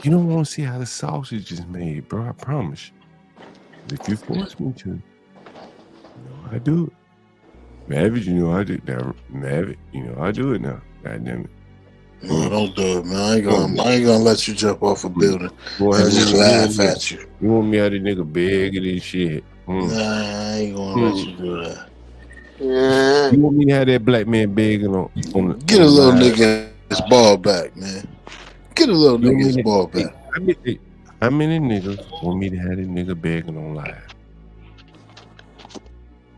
You don't want to see how the sausage is made, bro. I promise you. If you force me to, you know I do it. Mavic, you know I do it now. Mavic, you know I do it now. God damn it. No, don't do it, man. I ain't gonna let you jump off a building and just laugh at you. You want me out of nigga begging this shit? Nah, I ain't gonna let you do that. You want me to have that black man begging on the Get a little nigga his ball back, man. Get a little nigga his ball back. How many niggas want me to have that nigga begging on live?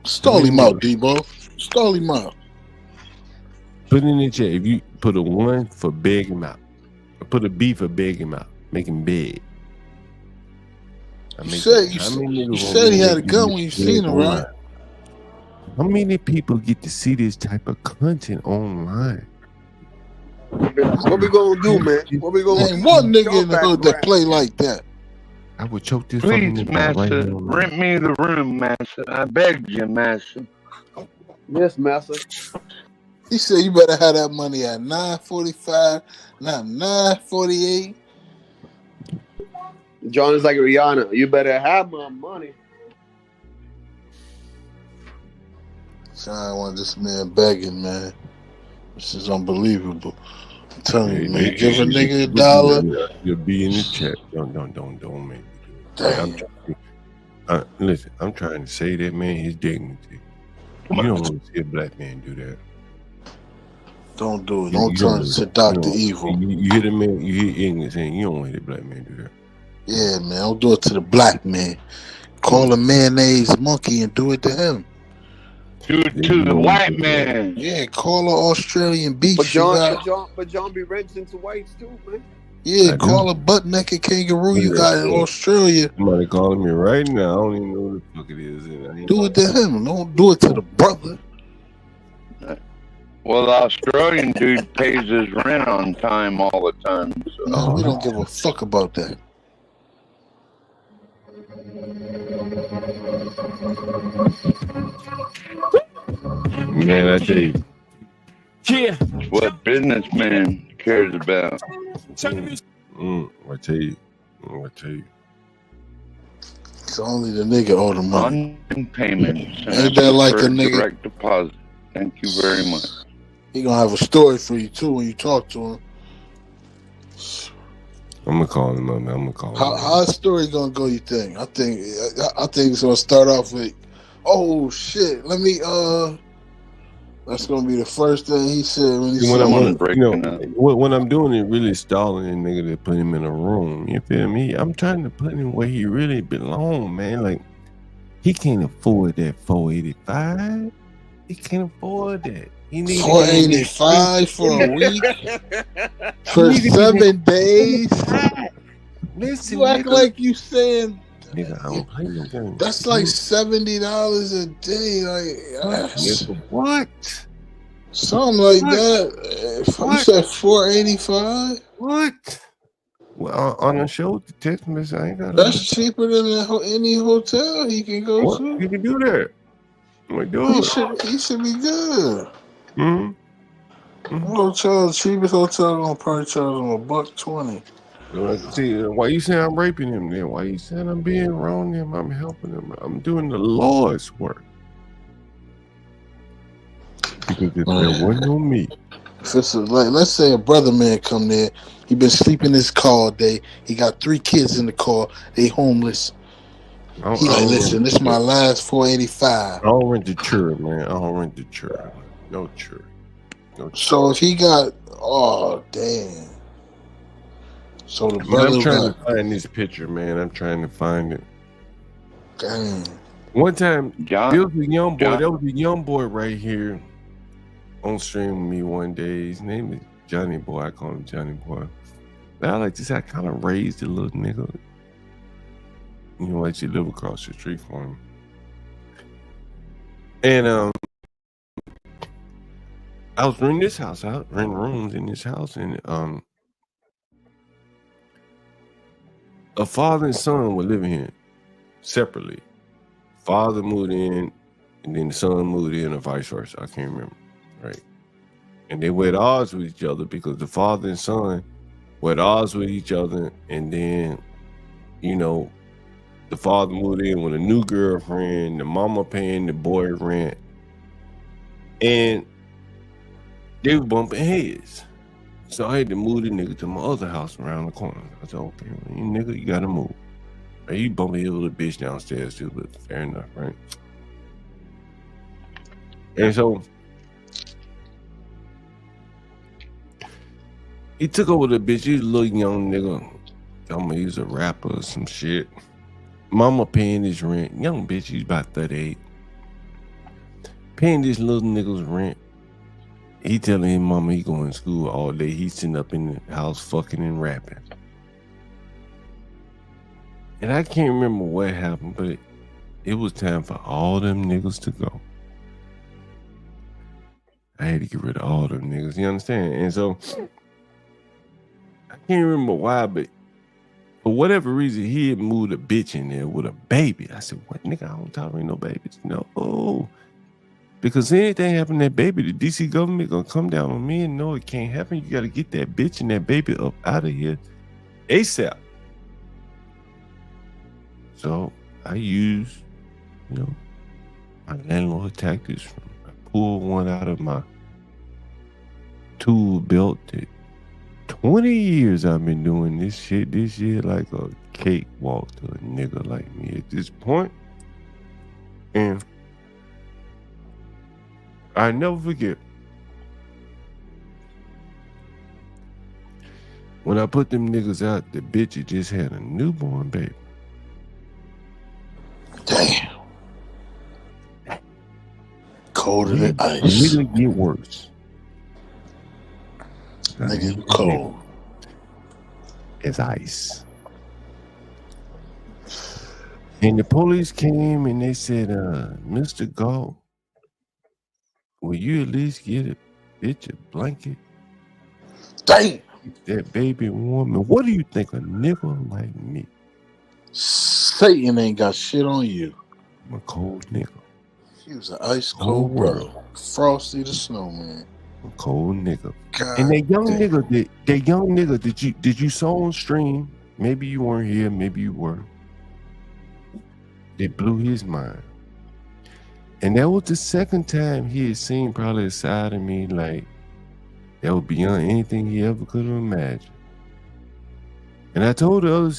Stall him out, Debo. Stall him out. Put in the chat if you put a 1 for beg him out. Or put a B for beg him out. Make him beg. You said he had a gun when you seen him, right? How many people get to see this type of content online? What we gonna do, man? What we gonna do? Ain't one nigga in the hood that play like that. I would choke this Please, fucking master, right rent me the room, master. I begged you, master. Yes, master. He said you better have that money at 9:45, not 9:48. John is like Rihanna. You better have my money. So I want this man begging, man. This is unbelievable. I'm telling you, man. Give a nigga $1. You'll be in the chat. Don't make me do it. Listen, I'm trying to say that man his dignity. You don't want to see a black man do that. Don't do it. Don't turn to Dr. Evil. You hear the man, you hear ignorance saying you don't want to hear the black man do that. Yeah, man. Don't do it to the black man. Call a mayonnaise monkey and do it to him. Do it to the white man. Yeah, call her Australian beach. But She got- John be renting to whites too, man. yeah, call a butt naked kangaroo you got in Australia. Somebody calling me right now. I don't even know what the fuck it is. Do it to him. Don't do it to the brother. Well, the Australian dude pays his rent on time all the time. So. No, we don't give a fuck about that. Man, I tell you. Yeah. What businessman cares about? I tell you. It's only the nigga owe the money. On payments. Ain't that like a nigga? Direct deposit. Thank you very much. He gonna have a story for you too when you talk to him. I'm gonna call him up, man. I'm gonna call him. How his story gonna go? You think? I think it's gonna start off with, "Oh shit, let me." That's gonna be the first thing he said when he said, when I'm doing it, really stalling a nigga to put him in a room. You feel me? I'm trying to put him where he really belong, man. Like he can't afford that 485. He can't afford that. He needs 485 for a week for 7 days. Listen, you act nigga. like you saying Nigga, I don't play no games. that's like $70 a day. Like what? Something like What? that. If you What? said 485. What? Well, on the show, the text message, I ain't got. That's cheaper than any hotel he can go What? to. You can do that. Like, do He it. should be good. Mm-hmm. Hotel, cheapest hotel gonna probably charge him $120. See, why you saying I'm raping him then? Why you saying I'm being wrong him? I'm helping him. I'm doing the Lord's work. Because if there wasn't no me. If it's like, let's say a brother man come there, he been sleeping in his car all day. He got 3 kids in the car. They homeless. He like, listen, this is my last 485. I don't rent the church, man. I don't rent the church. No church. No church. So if he got, oh damn. So the brother I'm trying got, to find this picture, man. I'm trying to find it. damn. One time, John, there was a young boy. John. There was a young boy right here on stream with me one day. His name is Johnny Boy. I call him Johnny Boy. But I like to say I kind of raised the little nigga. You know, like you live across the street from him. And I was renting this house out, renting rooms in this house, and a father and son were living here separately. Father moved in, and then the son moved in, or vice versa. I can't remember, right? And they were at odds with each other because the father and son were at odds with each other, and then, you know, the father moved in with a new girlfriend, the mama paying the boy rent, and they were bumping heads. So I had to move the nigga to my other house around the corner. I said, okay, well, you nigga, you gotta move. Hey, you bumping his little bitch downstairs too, but fair enough, right? And so he took over the bitch. He's a little young nigga. I'm gonna use a rapper or some shit. Mama paying his rent. Young bitch, he's about 38. Paying this little nigga's rent. He telling his mama he going to school all day. He's sitting up in the house fucking and rapping. And I can't remember what happened, but it was time for all them niggas to go. I had to get rid of all them niggas, you understand? And so, I can't remember why, but for whatever reason, he had moved a bitch in there with a baby. I said, what, nigga, I don't tolerate no babies. No. Because anything happen to that baby, the DC government gonna come down on me and no, it can't happen. You gotta get that bitch and that baby up out of here ASAP. So I use, you know, my landlord tactics. I pull one out of my tool belt. 20 years I've been doing this shit. This shit like a cakewalk to a nigga like me at this point. And I never forget when I put them niggas out, the bitch had just had a newborn baby. Damn. colder than ice. Nigga get worse. Nigga cold. As ice. And the police came and they said, Mr. Galt, will you at least get a bitch a blanket? Damn. That baby woman. What do you think a nigga like me? Satan ain't got shit on you. I'm a cold nigga. He was an ice cold brother. Frosty the Snowman. A cold nigga. God and that young damn. nigga that you saw on stream, maybe you weren't here, maybe you were. It blew his mind. And that was the second time he had seen probably a side of me like that was beyond anything he ever could have imagined. And I told the other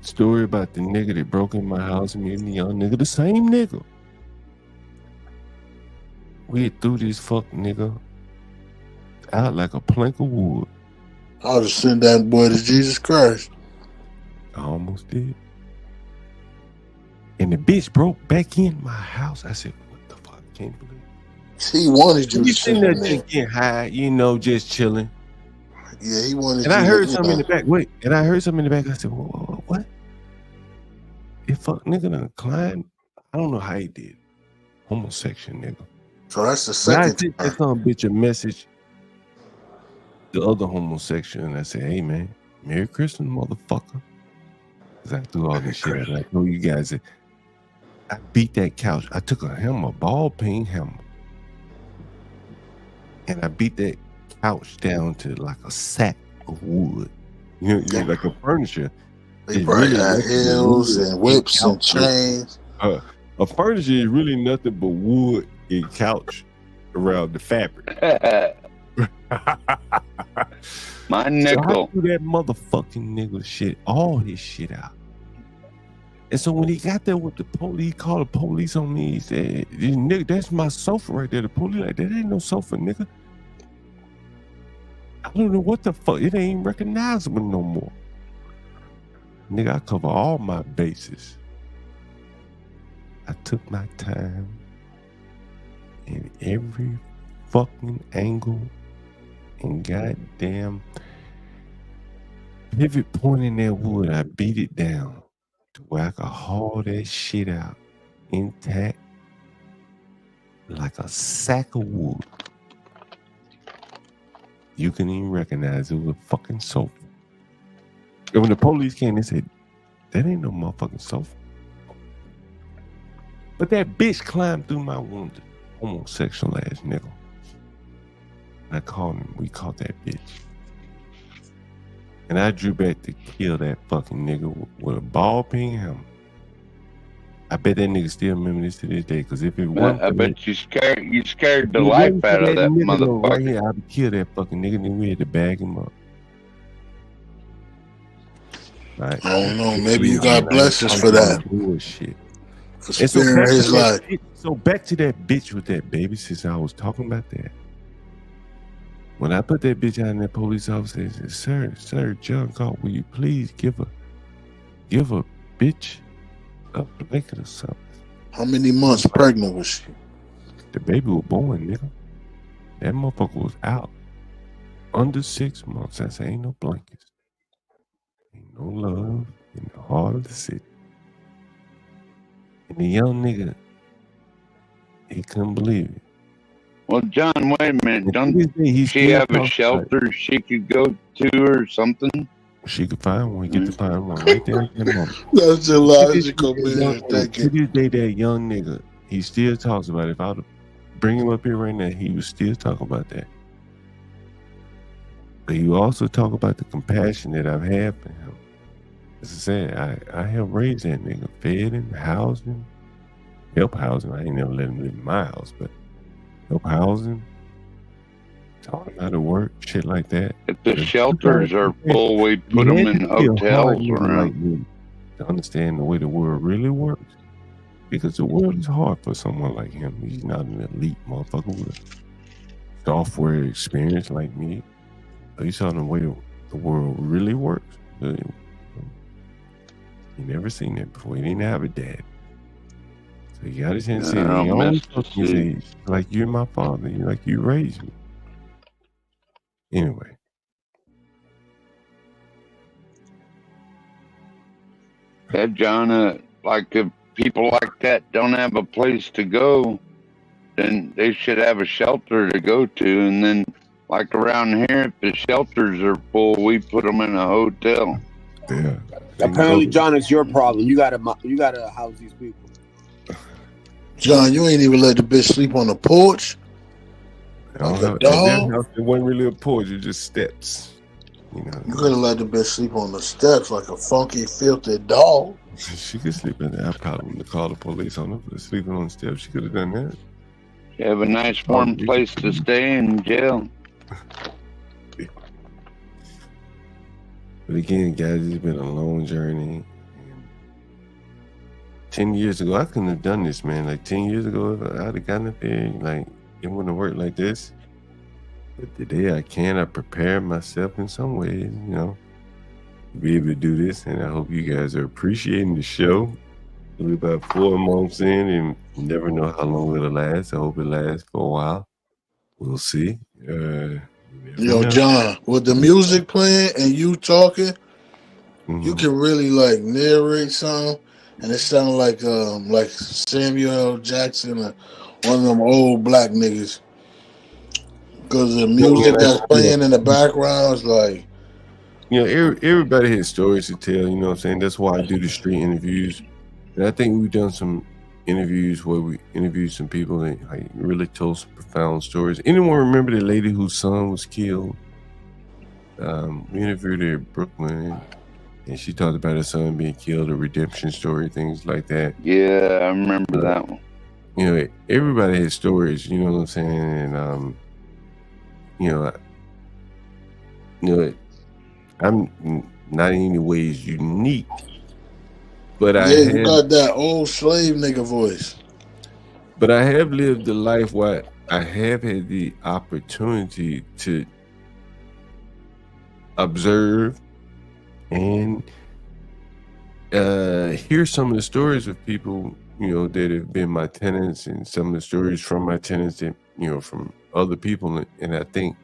story about the nigga that broke in my house and me and the young nigga, the same nigga. We had threw this fuck nigga out like a plank of wood. I would have sent that boy to Jesus Christ. I almost did. And the bitch broke back in my house. I said, what the fuck? I can't believe it. He wanted you to sitting there send just getting high, you know, just chilling. Yeah, he wanted And you I heard to, something in the back. Wait, and I heard something in the back. I said, what? If fuck nigga done climbed, I don't know how he did. Homosexual nigga. So that's the And I second sent that some bitch a message, the other homosexual, and I said, hey man, Merry Christmas, motherfucker. Because I threw all this shit out. I told you guys that I beat that couch. I took a hammer, ball peen hammer, and I beat that couch down to like a sack of wood. You know, like a furniture. They probably had heels and whips and chains. A furniture is really nothing but wood and couch around the fabric. My So nickel. I threw that motherfucking nigga shit, all his shit out. And so when he got there with the police, he called the police on me. He said, nigga, that's my sofa right there. The police like, that ain't no sofa, nigga. I don't know what the fuck. It ain't recognizable no more. Nigga, I cover all my bases. I took my time in every fucking angle and goddamn pivot point in that wood. I beat it down to where I could haul that shit out intact like a sack of wood. You can even recognize it was a fucking sofa. And when the police came, they said, that ain't no motherfucking sofa. But that bitch climbed through my window. Homosexual ass nigga. I called him. We caught that bitch. And I drew back to kill that fucking nigga with a ball peen hammer. I bet that nigga still remember this to this day. Because if it wasn't, I bet you scared the life out of that motherfucker. Right here, I'd kill that fucking nigga. Then we had to bag him up. Right. I don't know. Maybe you got blessings for that. Bullshit. For sparing his life. So back to that bitch with that baby, since I was talking about that. When I put that bitch out in that police officer, he said, Sir, John Galt, will you please give a bitch a blanket or something? How many months pregnant was she? The baby was born, nigga. That motherfucker was out. Under 6 months. I said, ain't no blankets. Ain't no love in the heart of the city. And the young nigga, he couldn't believe it. Well, John, wait a minute. Don't she have a shelter she could go to or something? She could find one. Get to find one right there in that moment. That's illogical, man. To this day, that young nigga, he still talks about it. If I would bring him up here right now, he would still talk about that. But he would also talk about the compassion that I've had for him. As I said, I helped raise that nigga, fed him, housed him, help housing. I ain't never let him live in my house, but help housing, taught him how to work, shit like that. If the shelters are full, we put them in hotels around. Like me to understand the way the world really works. Because the world is hard for someone like him. He's not an elite motherfucker with software experience like me. You saw the way the world really works. He never seen that before. He didn't have a dad. So he got his hand said, I he don't always miss the told me, he said, like you're my father, you like you raised me. Anyway. Yeah, John, like if people like that don't have a place to go, then they should have a shelter to go to. And then, like around here, if the shelters are full, we put them in a hotel. Yeah. Apparently, John, it's your problem. You gotta house these people. John, you ain't even let the bitch sleep on the porch. Like a dog. It wasn't really a porch, it was just steps. You know, You could have let the bitch sleep on the steps like a funky, filthy dog. she could sleep in there. I probably wouldn't have called the police on her for sleeping on the steps. She could have done that. You have a nice warm place to stay in jail. But again, guys, it's been a long journey. 10 years ago, I couldn't have done this, man. Like 10 years ago, I'd have gotten up there, like, it wouldn't have worked like this. But today I prepared myself in some ways, you know, to be able to do this. And I hope you guys are appreciating the show. We're about 4 months in and you never know how long it'll last. I hope it lasts for a while. We'll see. Yo, John, with the music playing and you talking, you can really like narrate something, and it sounds like Samuel L. Jackson or one of them old black niggas. Because the music that's playing in the background is like, you know, everybody has stories to tell, you know what I'm saying? That's why I do the street interviews. And I think we've done some interviews where we interviewed some people that like really told some profound stories. Anyone remember the lady whose son was killed? We interviewed her in Brooklyn, and she talked about her son being killed, a redemption story, things like that. Yeah, I remember that one. You know, everybody has stories, you know what I'm saying? And, you know, I'm not in any ways unique, but you got that old slave nigga voice. But I have lived a life where I have had the opportunity to observe and hear some of the stories of people, you know, that have been my tenants, and some of the stories from my tenants that, you know, from other people. And I think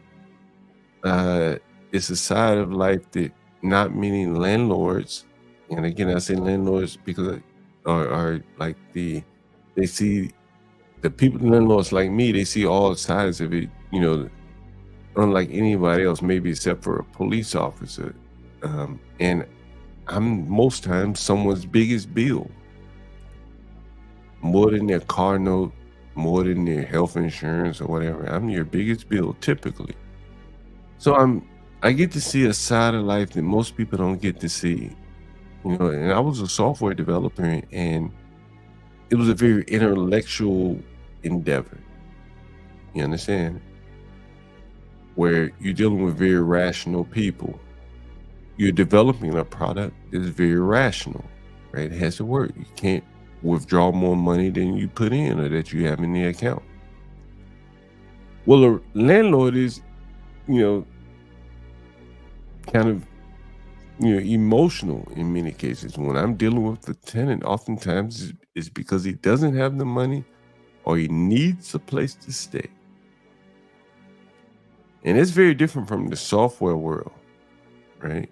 it's a side of life that not many landlords, and again, I say landlords because are like they see the people, landlords like me, they see all sides of it, you know, unlike anybody else, maybe except for a police officer. And I'm most times someone's biggest bill, more than their car note, more than their health insurance or whatever. I'm your biggest bill typically. So I get to see a side of life that most people don't get to see. You know, and I was a software developer, and it was a very intellectual endeavor. You understand? Where you're dealing with very rational people. You're developing a product that's very rational, right? It has to work. You can't withdraw more money than you put in or that you have in the account. Well, a landlord is, you know, kind of, you know, emotional in many cases. When I'm dealing with the tenant, oftentimes it's because he doesn't have the money or he needs a place to stay. And it's very different from the software world, right?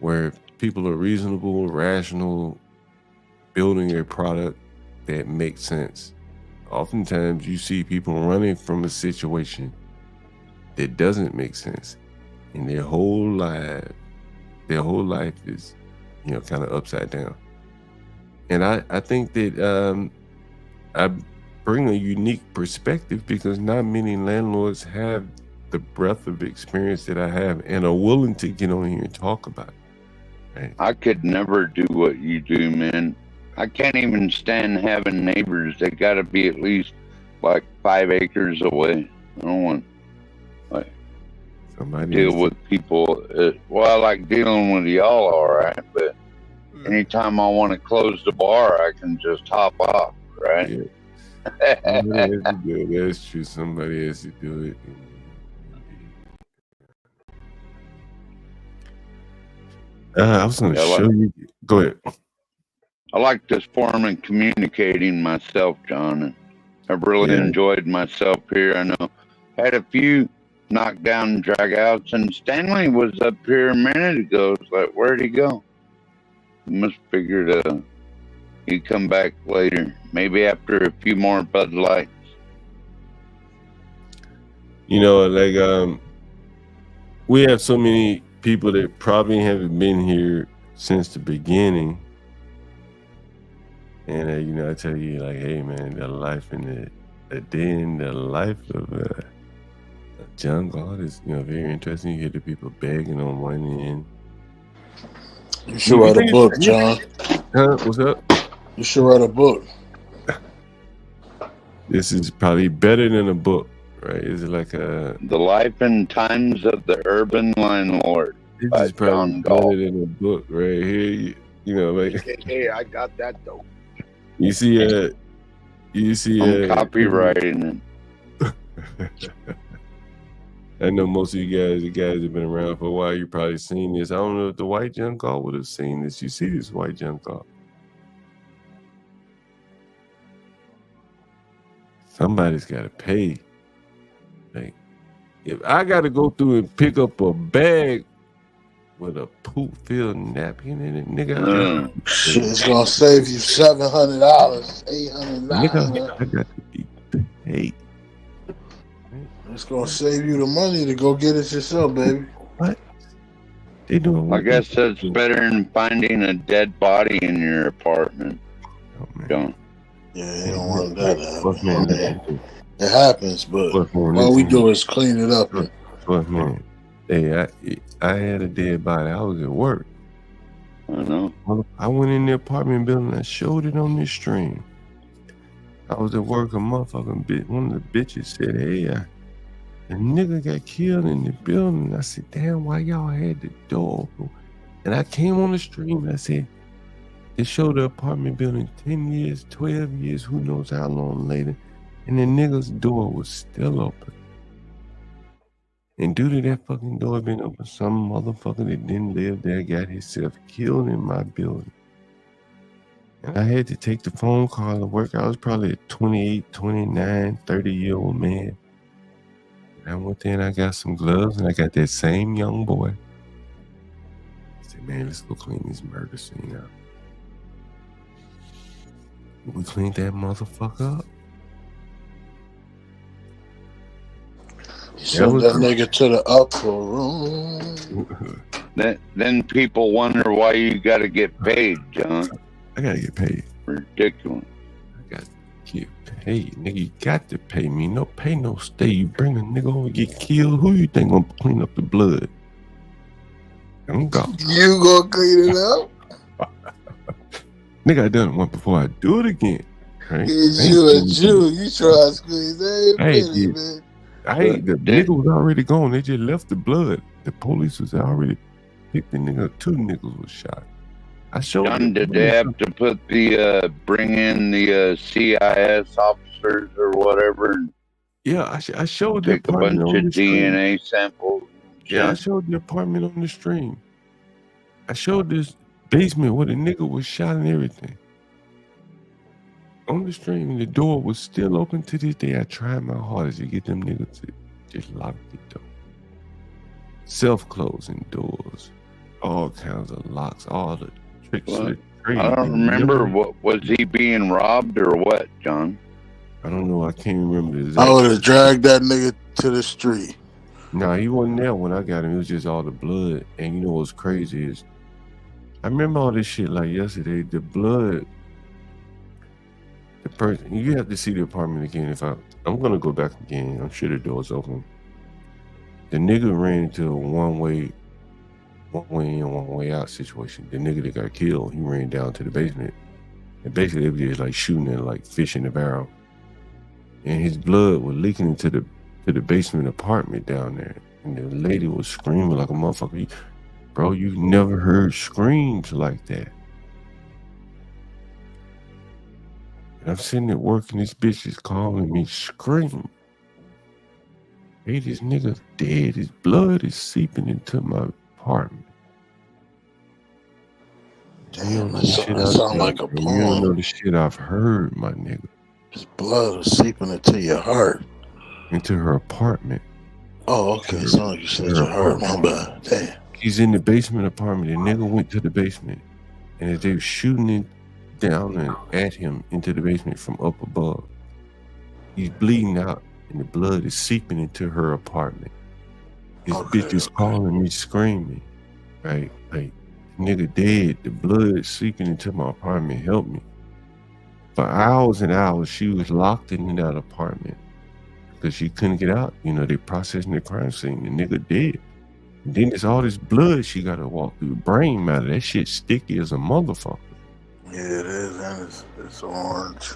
Where people are reasonable, rational, building a product that makes sense. Oftentimes you see people running from a situation that doesn't make sense, and their whole life is, you know, kind of upside down. And I think that I bring a unique perspective because not many landlords have the breadth of experience that I have and are willing to get on here and talk about it. Right? I could never do what you do, man. I can't even stand having neighbors. They got to be at least like 5 acres away. I don't want like deal with people. Well, I like dealing with y'all, all right, but anytime I want to close the bar, I can just hop off, right? Yeah. That's true. Somebody has to do it. I was going to show you. Go ahead. I like this form of communicating myself, John, and I've really enjoyed myself here. I know had a few knockdown dragouts, and Stanley was up here a minute ago. It's like, where'd he go? He must figured he'd come back later, maybe after a few more Bud Lights. You know, like we have so many people that probably haven't been here since the beginning. And you know, I tell you, like, hey man, the life in the day in the life of John Galt is, you know, very interesting. You hear the people begging on one end. You should write a book, John. Huh? What's up? You should write a book. This is probably better than a book, right? Is it like The Life and Times of the Urban Landlord by John Galt. Better than a book right here. You know, like Hey, I got that though. you see I'm copywriting it. I know most of you guys, the guys have been around for a while. You probably seen this. I don't know if the white John Galt would have seen this. You see this white John Galt. Somebody's got to pay. Like, if I got to go through and pick up a bag with a poop-filled napkin in it, nigga, Shit, it's gonna save you $700, $800. nigga, I got to be paid. It's gonna save you the money to go get it yourself, baby. What? They doing? I guess that's better than finding a dead body in your apartment. John. Yeah, you don't want that to happen. It happens, but all we do is clean it up. But man, hey, I had a dead body. I was at work. I know. I went in the apartment building. I showed it on this stream. I was at work. A motherfucking bitch. One of the bitches said, "Hey, the nigga got killed in the building." I said, "Damn, why y'all had the door open?" And I came on the stream and I said, they showed the apartment building 10 years, 12 years, who knows how long later, and the nigga's door was still open. And due to that fucking door being open, some motherfucker that didn't live there got himself killed in my building. And I had to take the phone call to work. I was probably a 28, 29, 30-year-old man. And I went there and I got some gloves and I got that same young boy. I said, man, let's go clean this murder scene out. We cleaned that motherfucker up. Send that nigga to the upper room. Then people wonder why you got to get paid, John. I got to get paid. Ridiculous. I got to get paid. Nigga, you got to pay me. No pay, no stay. You bring a nigga over, get killed. Who you think gonna clean up the blood? I'm gone. You gonna clean it up? Nigga, I done it once before. I do it again. Right? You a Jew. You try to squeeze every penny, man. The nigga was already gone. They just left the blood. The police was already picked the nigga. 2 niggas was shot. I showed John, did they have to put bring in the CIS officers or whatever? Yeah, I showed the take a bunch apartment of on the stream. DNA samples. Yeah, I showed the apartment on the stream. I showed this basement where the nigga was shot and everything. On the stream, and the door was still open to this day. I tried my hardest to get them niggas to just lock the door. Self-closing doors, all kinds of locks, all the tricks of the trade. I don't remember. Was he being robbed or what, John? I don't know. I can't remember the exact. I would have dragged that nigga to the street. Nah, he wasn't there when I got him. It was just all the blood. And you know what's crazy is, I remember all this shit like yesterday. The blood, the person, you have to see the apartment again. I'm gonna go back again. I'm sure the door's open. The nigga ran into a one way in, one way out situation. The nigga that got killed, he ran down to the basement. And basically, they were just like shooting at like fish in the barrel. And his blood was leaking into the basement apartment down there. And the lady was screaming like a motherfucker. Bro, you never heard screams like that. And I'm sitting at work and this bitch is calling me screaming. Hey, this nigga's dead. His blood is seeping into my apartment. You don't know That the shit I've sound seen, like a bro. You don't know poem. the shit I've heard, my nigga. His blood is seeping into your heart. Into her apartment. Oh, okay. Sound like you said your heart. My bad. Damn. He's in the basement apartment. The nigga went to the basement, and as they were shooting it down and at him into the basement from up above, he's bleeding out, and the blood is seeping into her apartment. This bitch is calling me, screaming, right? Like, nigga dead. The blood seeping into my apartment. Help me. For hours and hours, she was locked in that apartment because she couldn't get out. You know, they processing the crime scene. The nigga dead. And then there's all this blood she got to walk through. Brain matter. That shit sticky as a motherfucker. Yeah, it is, and it's orange.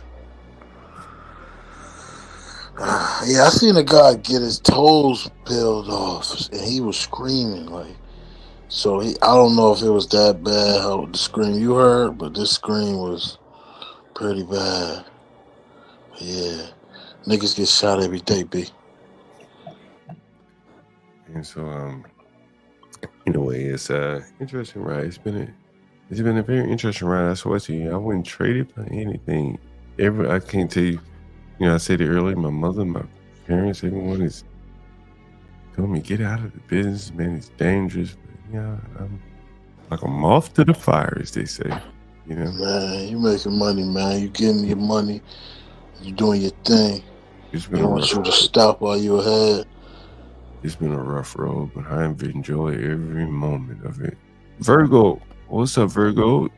Yeah, I seen a guy get his toes peeled off, and he was screaming like. So I don't know if it was that bad how the scream you heard, but this scream was pretty bad. Yeah, niggas get shot every day, B. And so, in a way, it's interesting ride. It's been a very interesting ride. I swear to you, I wouldn't trade it for anything. I can't tell you. You know, I said it earlier. My mother, my parents, everyone is told me get out of the business, man. It's dangerous. But, yeah, I'm like a moth to the fire, as they say. You know, Man, you making money, man. You getting your money. You doing your thing. It's They been don't a want you rough to stop while you're ahead. It's been a rough road, but I've enjoyed every moment of it. Virgo, what's up, Virgo?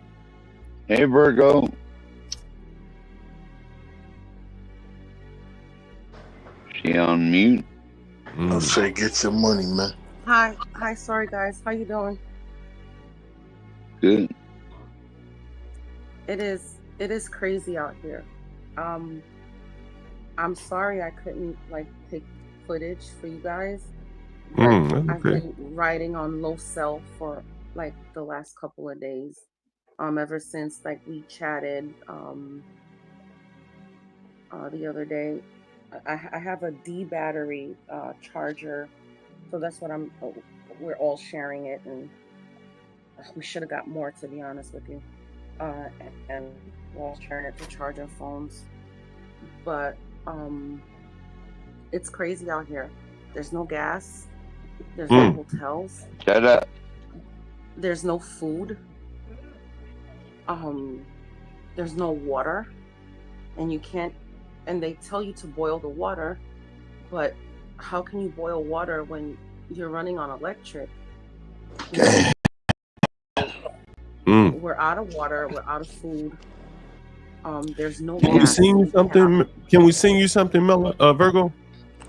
Hey, Virgo. She on mute? I'll say get your money, man. Hi, sorry guys. How you doing? Good. It is crazy out here. I'm sorry I couldn't take footage for you guys. But I've been riding on low cell for the last couple of days. Ever since we chatted the other day. I have a D battery charger, so that's what we're all sharing it, and we should have got more, to be honest with you. And we're all sharing it to charge our phones. But it's crazy out here. There's no gas. There's no hotels. Shut up. There's no food. There's no water, and you can't. And they tell you to boil the water, but how can you boil water when you're running on electric? We're out of water. We're out of food. There's no Can we gas. sing you something? Can we sing you something, Virgo?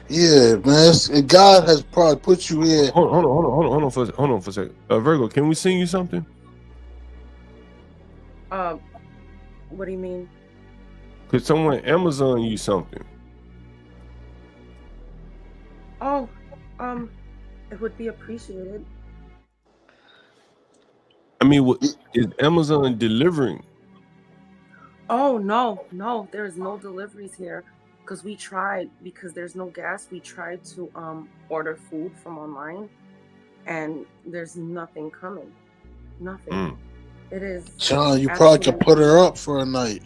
Yeah, man. God has probably put you in. Hold on for a second. Virgo, can we sing you something? What do you mean? Could someone Amazon you something? Oh, it would be appreciated. I mean, is Amazon delivering? Oh, no, there's no deliveries here because we tried, because there's no gas. We tried to order food from online, and there's nothing coming. Nothing. It is. John, you probably could put her up for a night.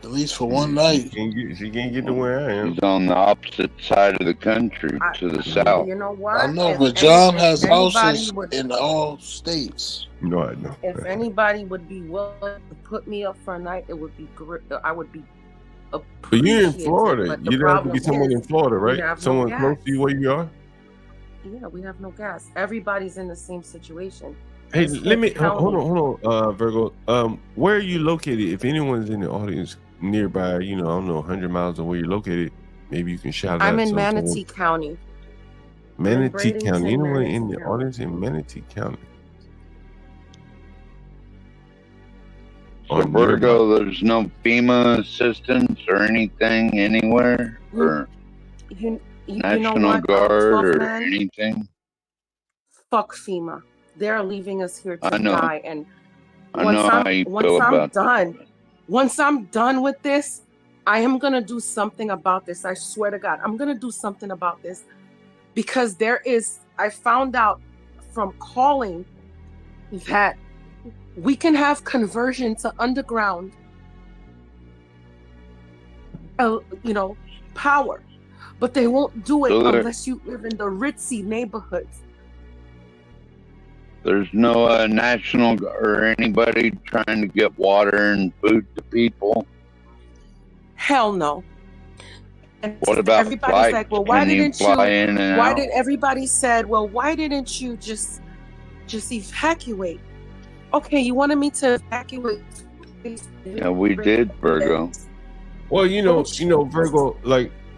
At least for one night. She can't get to where I am. She's on the opposite side of the country, to the south. You know what? I know, but John has houses in all states. No, I know. If anybody would be willing to put me up for a night, it would be great. I would be. But you're in Florida. But the You'd have to be problem someone in is Florida, we right? have no Someone gas. close to you where you are? Yeah, we have no gas. Everybody's in the same situation. Hey, This let me whole county- hold on, Virgo. Where are you located? If anyone's in the audience nearby, I don't know, 100 miles of where you're located, maybe you can shout out. I'm in sometime. Manatee County. Manatee Bradenton, County. Anyone in Manatee the County. audience in Manatee County? So, Virgo, there's no FEMA assistance or anything anywhere? Or You know National what, Guard tough or man? anything? Fuck FEMA. They're leaving us here to I know. die. And I know how you feel about that. Once I'm done with this, I am gonna do something about this. I swear to God, I'm gonna do something about this, because I found out from calling that We can have conversion to underground, power, but they won't do it So unless you live in the ritzy neighborhoods. there's no national or anybody trying to get water and food to people. Hell no. And What about everybody's flights? like, well, why Can you didn't fly in and why out? did everybody said, well, why didn't you just evacuate? Okay, you wanted me to evacuate. Yeah, we did, Virgo. Well,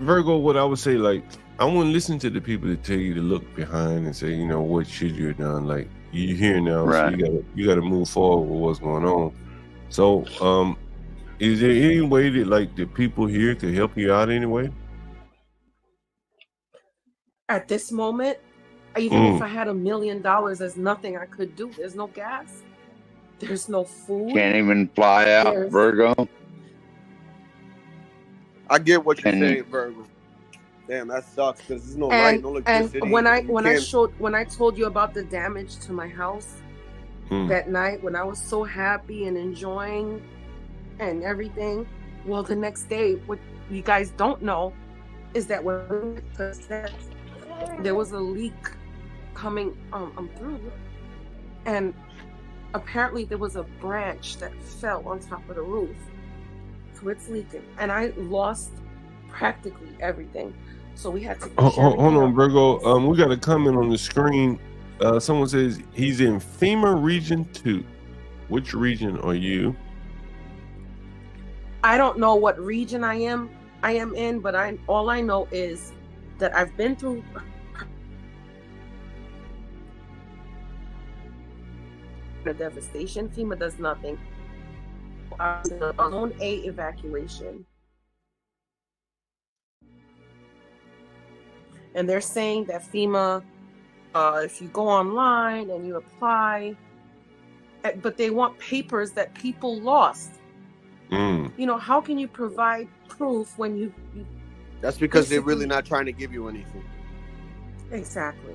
Virgo, what I would say, like, I wouldn't listen to the people that tell you to look behind and say, what should you have done? Like, you're here now, Right. so you gotta move forward with what's going on. So, is there any way that like the people here could help you out anyway? At this moment, even if I had $1 million, there's nothing I could do. There's no gas. There's no food. Can't even fly out, Virgo. I get what you're Can saying, you- Virgo. Damn, that sucks because there's no light, no electricity. And when I can't- told you about the damage to my house that night, when I was so happy and enjoying and everything, well, the next day, what you guys don't know is that when we went to the steps, there was a leak coming through, and apparently there was a branch that fell on top of the roof, so it's leaking, and I lost practically everything. So we had to. Hold on, Virgo. We got a comment on the screen. Someone says he's in FEMA Region 2. Which region are you? I don't know what region I am in, but all I know is that I've been through the devastation. FEMA does nothing. I was in a Zone A evacuation. And they're saying that FEMA, if you go online and you apply, but they want papers that people lost. How can you provide proof when you That's because they're really not trying to give you anything. Exactly.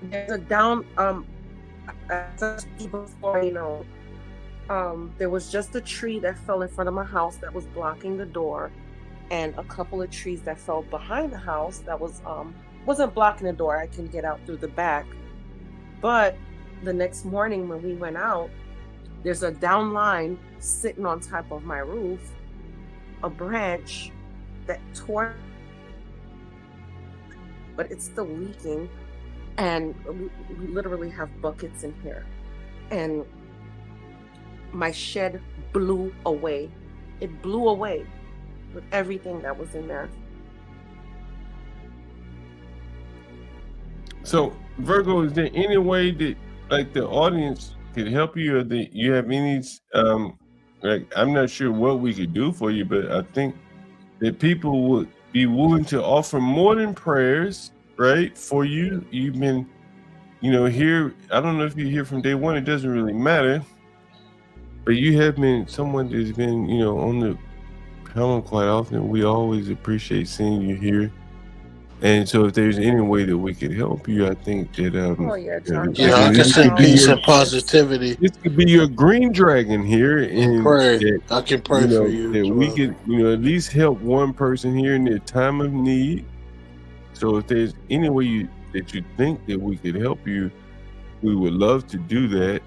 There's a down before, there was just a tree that fell in front of my house that was blocking the door, and a couple of trees that fell behind the house that wasn't blocking the door. I can get out through the back. But the next morning when we went out, there's a down line sitting on top of my roof, a branch that tore, but it's still leaking, and we literally have buckets in here, and my shed blew away. It blew away with everything that was in there. So, Virgo, is there any way that like the audience could help you, or that you have any I'm not sure what we could do for you, but I think that people would be willing to offer more than prayers, right? For you. You've been, here, I don't know if you're here from day one, it doesn't really matter. But you have been someone that's been, on the panel quite often. We always appreciate seeing you here. And so if there's any way that we could help you, I think that John. I can say peace and positivity. This could be your green dragon here, and I can pray for you. That we could, at least help one person here in their time of need. So if there's any way that you think that we could help you, we would love to do that.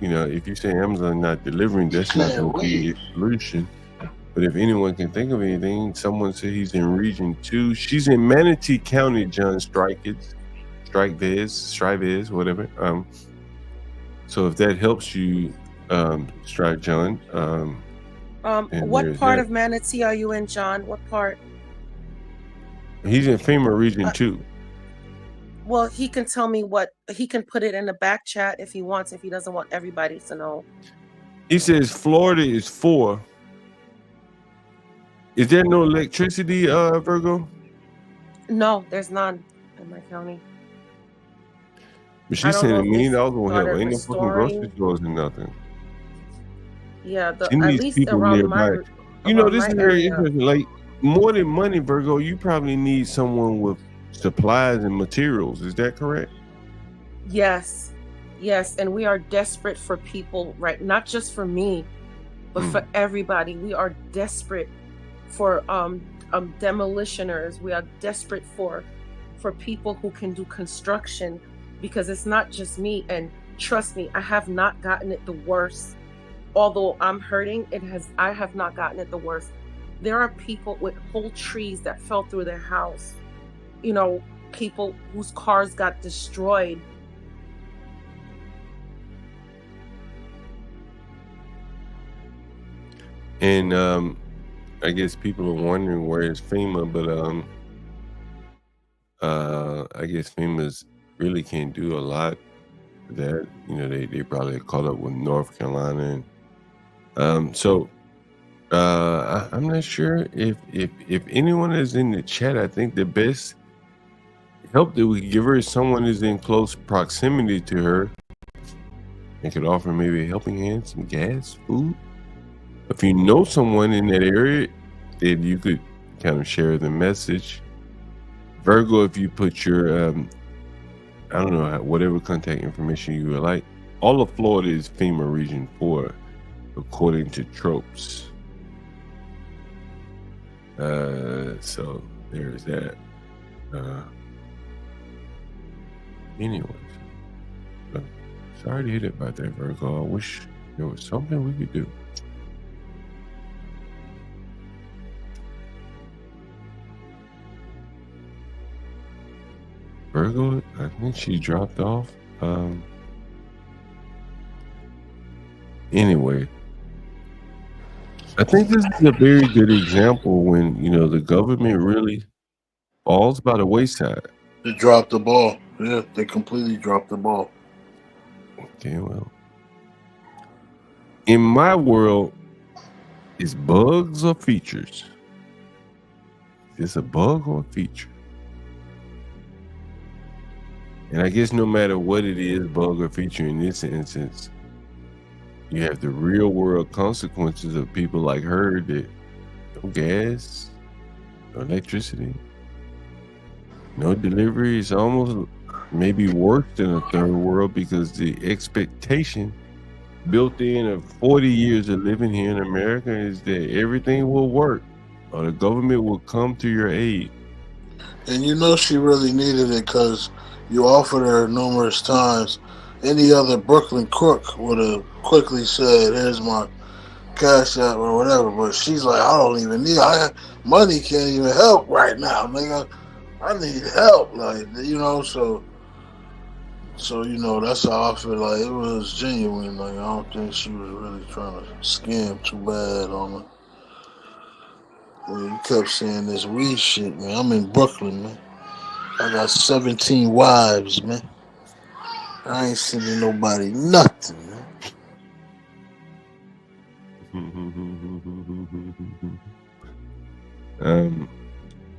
If you say Amazon not delivering, that's not going to be a solution. But if anyone can think of anything, someone said he's in Region 2. She's in Manatee County, John Strivez, whatever. So if that helps you, Strike John. What part of Manatee are you in, John? What part? He's in FEMA Region 2. Well, he can tell me he can put it in the back chat if he wants, if he doesn't want everybody to know. He says Florida is 4. Is there no electricity, Virgo? No, there's none in my county. But she's saying $1 million will help. Ain't no fucking restoring. grocery stores or nothing. Yeah, She at needs least people around nearby. my This is very interesting. Like, more than money, Virgo, you probably need someone with supplies and materials. Is that correct? Yes, yes, and we are desperate for people, right? Not just for me, but for everybody. We are desperate for demolitioners. We are desperate for people who can do construction, because it's not just me. And trust me, I have not gotten it the worst. Although I'm hurting, I have not gotten it the worst. There are people with whole trees that fell through their house. You know, people whose cars got destroyed. And I guess people are wondering where is FEMA, but I guess FEMA's really can't do a lot for that. You know, they probably caught up with North Carolina. And so I'm not sure if anyone is in the chat. I think the best help that we could give her is someone who's in close proximity to her and could offer maybe a helping hand, some gas, food. If you know someone in that area, then you could kind of share the message. Virgo, if you put your, I don't know, whatever contact information you would like. All of Florida is FEMA Region 4, according to Tropes. So there's that. Anyways, sorry to hear about that, Virgo. I wish there was something we could do. Virgo, I think she dropped off. Anyway, I think this is a very good example when, you know, the government really falls by the wayside. They dropped the ball. Yeah, they completely dropped the ball. Okay, well, in my world, it's bugs or features. It's a bug or a feature. And I guess no matter what it is, bug or feature in this instance, you have the real world consequences of people like her that no gas, no electricity, no delivery. It's almost maybe worse than a third world, because the expectation built in of 40 years of living here in America is that everything will work or the government will come to your aid. And you know she really needed it, because you offered her numerous times. Any other Brooklyn crook would have quickly said, here's my cash app or whatever. But she's like, I don't even need money can't even help right now, nigga. I need help. Like, you know, so you know, that's how I feel like it was genuine. Like, I don't think she was really trying to scam too bad on her. Well, you kept saying this weed shit, man. I'm in Brooklyn, man. I got 17 wives, man. I ain't sending nobody nothing, man.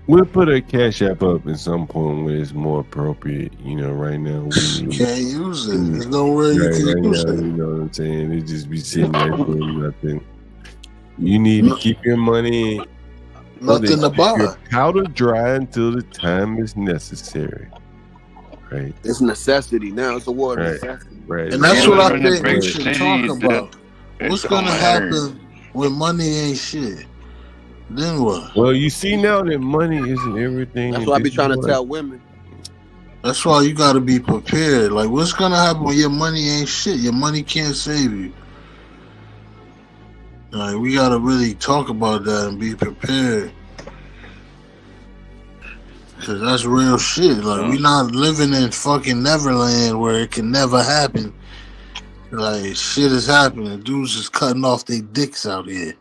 We'll put a cash app up at some point where it's more appropriate. You know, right now we can't use it. There's nowhere you can use it. You know what I'm saying? It just be sitting there doing nothing. You need to keep your money. Nothing to buy. Your powder dry until the time is necessary. Right. It's necessity now. It's a war of necessity. Right. And that's what I think we should talk about. What's gonna happen when money ain't shit? Then what? Well, you see now that money isn't everything. That's what I be trying to tell women. That's why you gotta be prepared. Like, what's gonna happen when your money ain't shit? Your money can't save you. Like, we gotta really talk about that and be prepared. Cause that's real shit. Like, we not living in fucking Neverland where it can never happen. Like, shit is happening. Dudes is cutting off their dicks out here.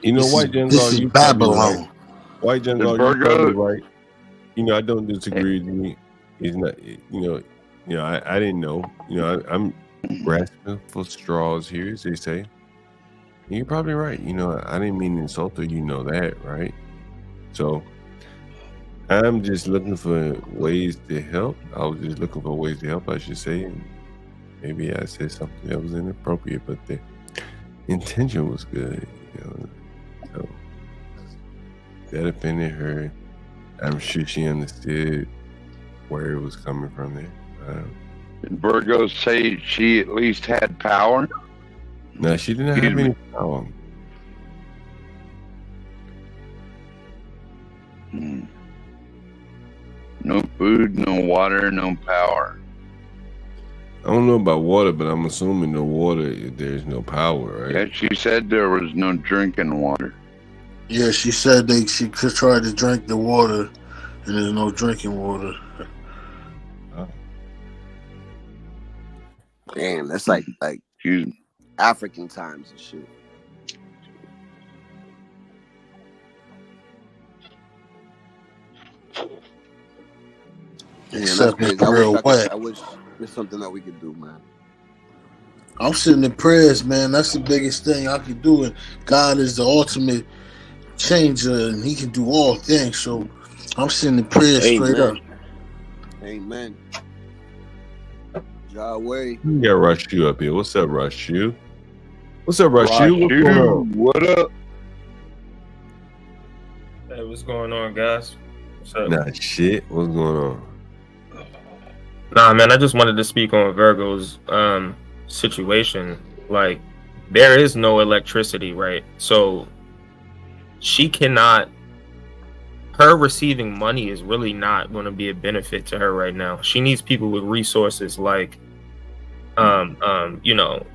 You know, White Jungle, this is Babylon. Right. White Jungle, you're probably right. You know, I don't disagree with you. It's not, you know, I didn't know. You know, I'm grasping for straws here, as they say. You're probably right. You know, I didn't mean to insult her. You know that, right? So I'm just looking for ways to help. I was just looking for ways to help, I should say. And maybe I said something that was inappropriate, but the intention was good. You know, so that offended her. I'm sure she understood where it was coming from there. Did Virgo say she at least had power? No, she didn't have any power. No food, no water, no power. I don't know about water, but I'm assuming the water, there's no power, right? Yeah, she said there was no drinking water. Yeah, she said she could try to drink the water, and there's no drinking water. Damn, that's like African times and shit. Damn, that's crazy. I wish there's something that we could do, man. I'm sitting in prayers, man. That's the biggest thing I could do. And God is the ultimate changer, and He can do all things. So I'm sitting in prayers straight up. Amen. Yahweh. We got Rush You up here. What's up, Rush You? What's up, Rush You? What's going on? What up? Hey, what's going on, guys? What's up? Nah, shit. What's going on? Nah, man, I just wanted to speak on Virgo's situation. Like, there is no electricity, right? So she cannot. Her receiving money is really not going to be a benefit to her right now. She needs people with resources like, you know,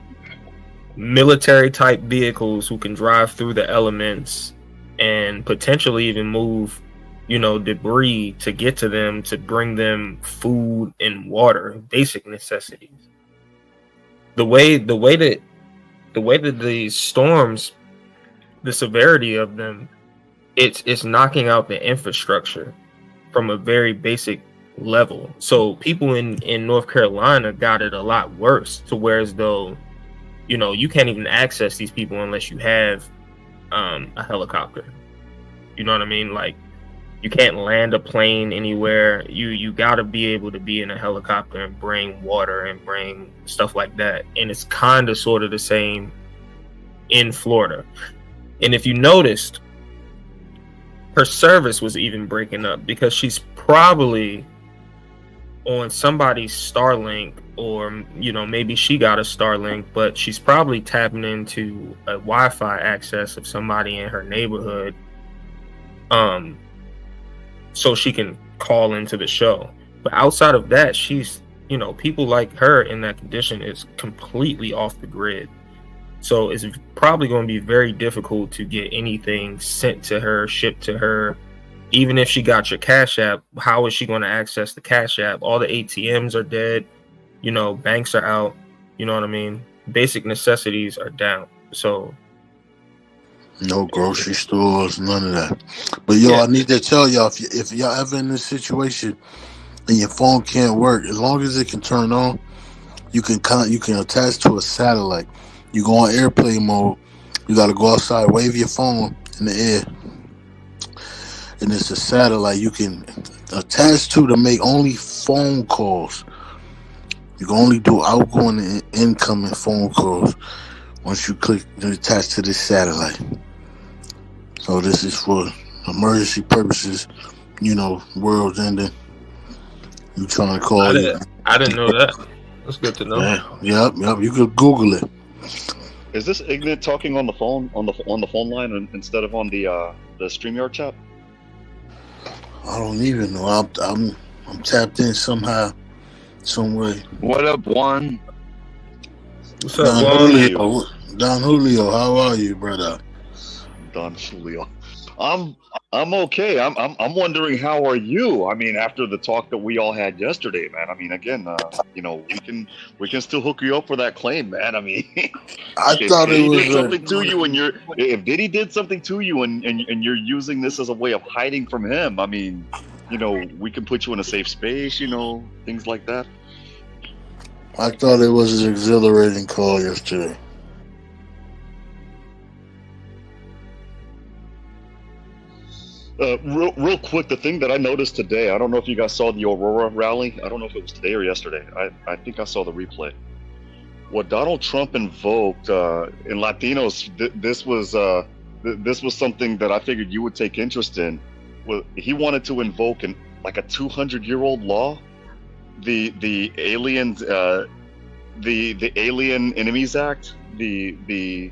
military type vehicles who can drive through the elements and potentially even move, you know, debris to get to them, to bring them food and water, basic necessities. The way that the storms, the severity of them, it's knocking out the infrastructure from a very basic level. So people in North Carolina got it a lot worse, to where as though, you know, you can't even access these people unless you have a helicopter. You know what I mean? Like, you can't land a plane anywhere. You got to be able to be in a helicopter and bring water and bring stuff like that. And it's kind of sort of the same in Florida. And if you noticed, her service was even breaking up because she's probably on somebody's Starlink, or, you know, maybe she got a Starlink, but she's probably tapping into a Wi-Fi access of somebody in her neighborhood, so she can call into the show. But outside of that, she's, you know, people like her in that condition is completely off the grid. So it's probably going to be very difficult to get anything sent to her, shipped to her. Even if she got your Cash App, how is she going to access the Cash App? All the ATMs are dead. You know, banks are out. You know what I mean? Basic necessities are down. So no grocery stores, none of that. But yo, I need to tell y'all, if y'all ever in this situation and your phone can't work, as long as it can turn on, you can attach to a satellite. You go on airplane mode. You got to go outside, wave your phone in the air, and it's a satellite you can attach to make only phone calls. You can only do outgoing and incoming phone calls once you click and attach to this satellite. So this is for emergency purposes. You know, world's ending. You trying to call? I didn't know that. That's good to know. Yeah, yep. You could Google it. Is this Ignat talking on the phone on the phone line instead of on the StreamYard chat? I don't even know. I'm tapped in somehow, some way. What up, Juan? What's up, Julio? Don Julio, how are you, brother? Don Julio. I'm okay. I'm wondering, how are you? I mean, after the talk that we all had yesterday, man. I mean, again, you know, we can still hook you up for that claim, man. I mean, I thought it was something to you, and if Diddy did something to you, and you're using this as a way of hiding from him. I mean, you know, we can put you in a safe space, you know, things like that. I thought it was an exhilarating call yesterday. Real quick, the thing that I noticed today, I don't know if you guys saw the Aurora rally. I don't know if it was today or yesterday. I think I saw the replay. What Donald Trump invoked in Latinos, this was something that I figured you would take interest in. He wanted to invoke a 200-year-old law the aliens, the Alien Enemies Act, the